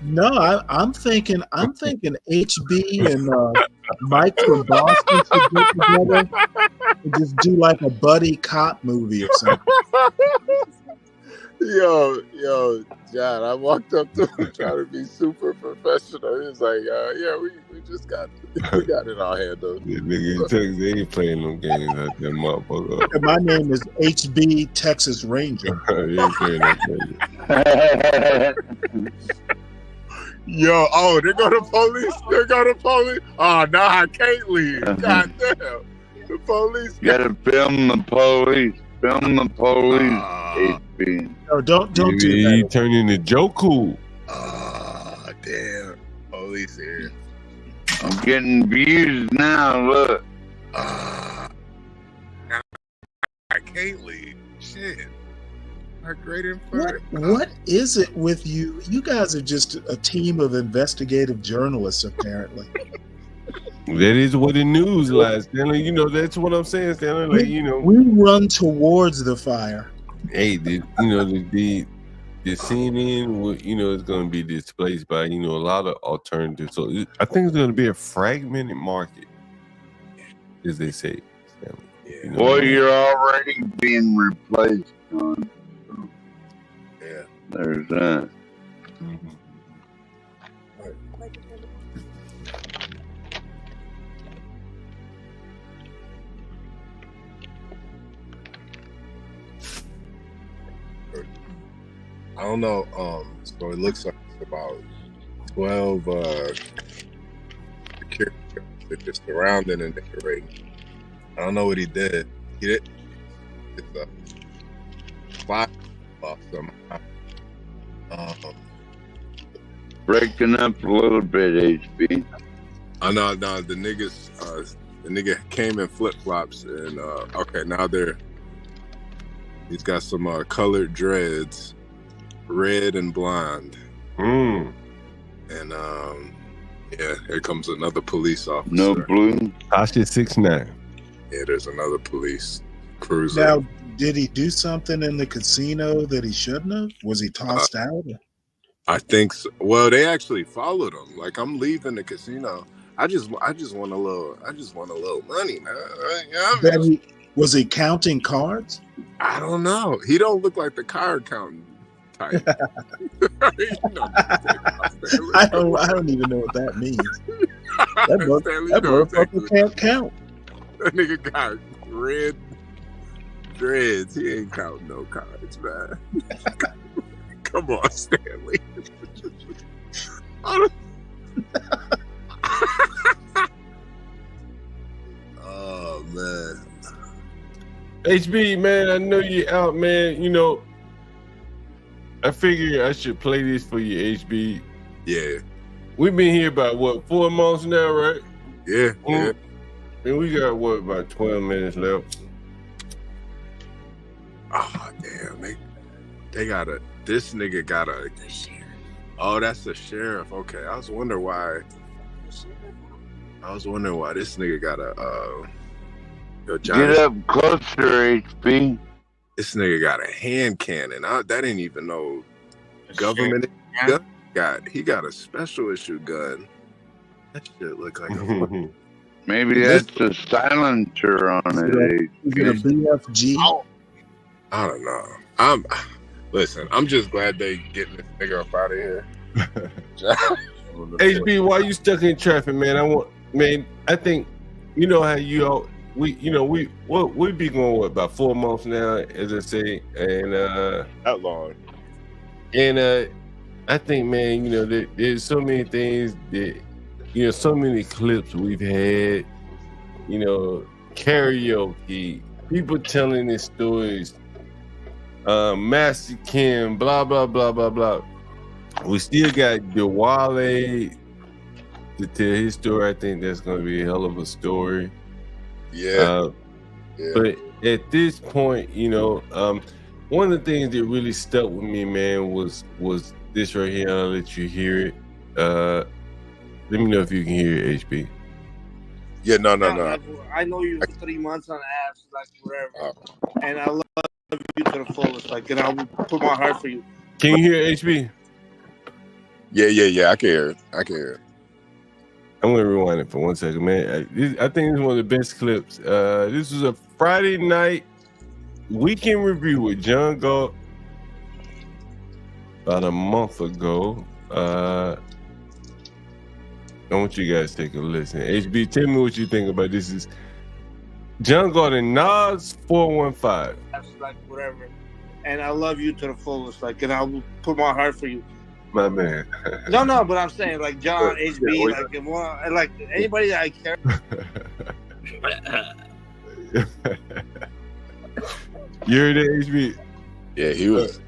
No, I'm thinking HB and Mike from Boston should get together and just do like a buddy cop movie or something. Yo, John, I walked up to him trying to be super professional. He was like, yeah, we just got it all handled. Yeah, nigga in Texas, they ain't playing no games out there, motherfucker. And my name is HB Texas Ranger. You ain't playing no games. Yo, there go the police. Oh, no, I can't leave. God damn. The police. Gotta film the police. HB. No, don't do that. He turned into Joku. Damn. Police here. I'm getting views now, look. I can't leave. Shit. Our great info. What is it with you? You guys are just a team of investigative journalists, apparently. That is what the news lies, Stanley. That's what I'm saying, Stanley. We run towards the fire. Hey, the CNN, is going to be displaced by, a lot of alternatives. So I think it's going to be a fragmented market, as they say. Boy, you're already being replaced, John. Yeah. There's that. Mm-hmm. I don't know. So it looks like it's about 12 security guards that just surrounding and decorating. I don't know what he did. He did. It's a spot off somehow. Breaking up a little bit, HB. Oh no, the niggas. The nigga came in flip flops and okay, now he's got some colored dreads. Red and blonde. And yeah, here comes another police officer. No blue. Tasha 6'9". Yeah, there's another police cruiser. Now, did he do something in the casino that he shouldn't have? Was he tossed out? I think so. Well, they actually followed him. Like, I'm leaving the casino. I just want a little money, man. You know, Was he counting cards? I don't know. He don't look like the card counting type. I don't even know what that means. That motherfucker can't count. That nigga got red dreads. He ain't counting no cards, man. Come on, Stanley. Oh man. HB, man, I know you out, man. You know, I figured I should play this for you, HB. Yeah. We've been here about, what, 4 months now, right? Yeah, yeah. And we got, what, about 12 minutes left. Oh, damn. They got this nigga got a... Oh, that's the sheriff. Okay, I was wondering why this nigga got a... Get up closer, HB. This nigga got a hand cannon. That ain't even no government gun. He got a special issue gun. That shit look like a Maybe that's a silencer on it. Is it a BFG? I don't know. I'm just glad they getting this nigga up out of here. HB, why you stuck in traffic, man? I think you know how we be going about 4 months now, as I say, and that long. And I think, man, there's so many things that so many clips we've had, karaoke, people telling their stories, Master Kim, blah blah blah blah blah. We still got Diwali to tell his story. I think that's gonna be a hell of a story. Yeah. But at this point, one of the things that really stuck with me, man, was this right here. I'll let you hear it. Let me know if you can hear it, HB. Yeah, no. I know you for 3 months on apps, like whatever, and I love you to the fullest. Like, and I'll put my heart for you. Can you hear it, HB? Yeah. I can hear it. I'm gonna rewind it for 1 second, man. I think this is one of the best clips. This was a Friday night weekend review with John Galt about a month ago. I want you guys to take a listen. HB, tell me what you think about this. Is John Galt and Nas 415. Like whatever, and I love you to the fullest. Like, and I'll put my heart for you. My man. No, but I'm saying like John, HB, like anybody that I care. You heard it, HB? Yeah, he was.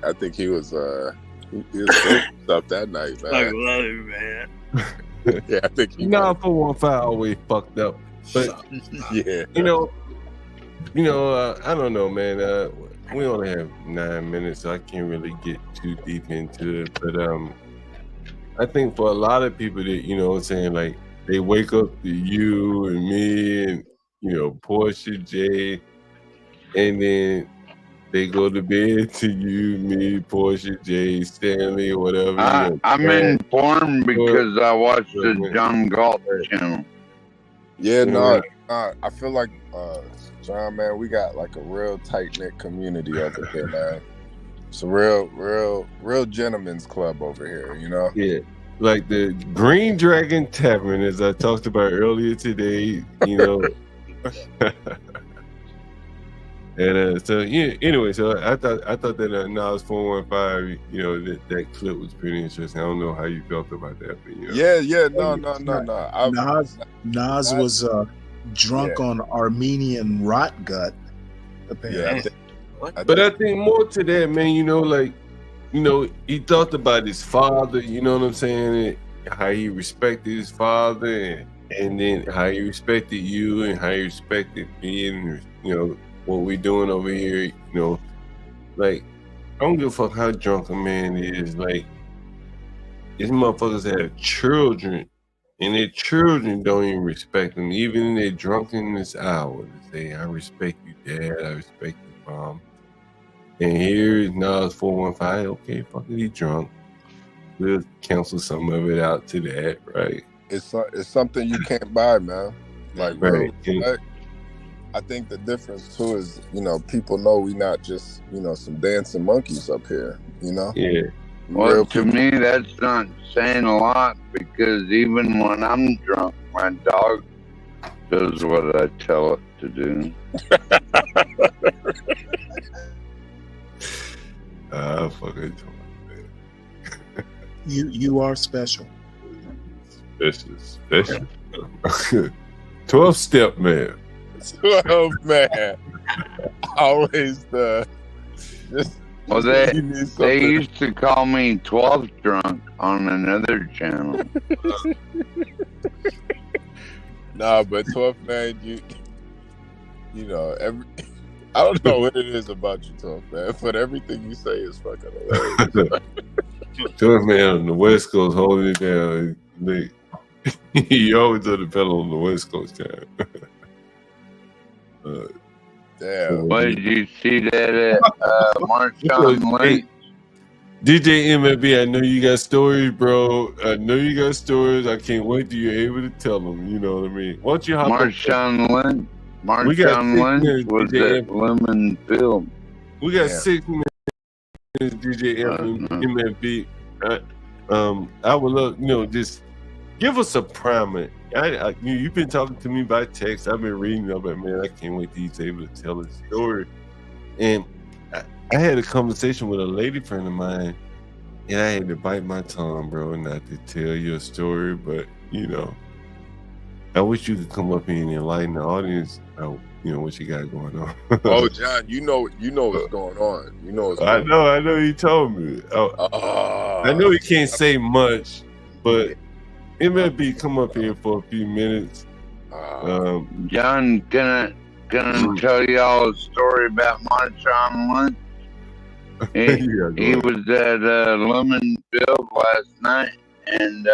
I think he was up that night, man. I love you, man. Yeah, I think he. 415 always fucked up, but yeah, I don't know, man. We only have 9 minutes, so I can't really get too deep into it. But I think for a lot of people that, what I'm saying, like they wake up to you and me and, Portia J, and then they go to bed to you, me, Portia J, Stanley, or whatever. I'm informed because I watched the John Galt channel. Yeah, no, I feel like John, man, we got like a real tight-knit community over here, man. It's a real gentleman's club over here, Yeah, like the Green Dragon Tavern, as I talked about earlier today, And so anyway, so I thought that Nas 415, that clip was pretty interesting. I don't know how you felt about that, but no. Nas was drunk on Armenian rot gut. Apparently. But I think more to that, man. He thought about his father. You know what I'm saying? And how he respected his father, and then how he respected you, and how he respected me, and what we doing over here. Like I don't give a fuck how drunk a man is. Like these motherfuckers have children And their children don't even respect them, even in their drunkenness hour. They say, I respect you, Dad. I respect you, Mom. And here now it's 415. Okay, fuck it, he drunk. We'll cancel some of it out to that, right? It's something you can't buy, man. Like, right. I think the difference too is, people know we not just, some dancing monkeys up here, Yeah. Well, to me, that's not saying a lot, because even when I'm drunk, my dog does what I tell it to do. Fucking You are special. Special. 12 step man. 12 man. Always Well, they used to call me 12 drunk on another channel. Nah, but 12 man, I don't know what it is about you, 12 man, but everything you say is fucking hilarious. 12 man on the West Coast holding it down. You always do the pedal on the West Coast time. Damn. But did you see that at Marshawn Lynch? DJ MLB, I know you got stories, bro. I know you got stories. I can't wait till you're able to tell them. You know what I mean? Why don't you hop Marshawn Lynch? Marshawn Lynch was at Lemon Field. We got 6 minutes, DJ MLB. I would love, just give us a primer. You've been talking to me by text. I've been reading up, but man, I can't wait till he's able to tell his story. And I had a conversation with a lady friend of mine, and I had to bite my tongue, bro, not to tell your story. But I wish you could come up here and enlighten the audience. What you got going on. Oh, John, you know what's going on. I know. You told me. I know you can't say much, but MLB, come up here for a few minutes. John, gonna tell y'all a story about Marshawn Lynch. He was at Lemon Field last night, and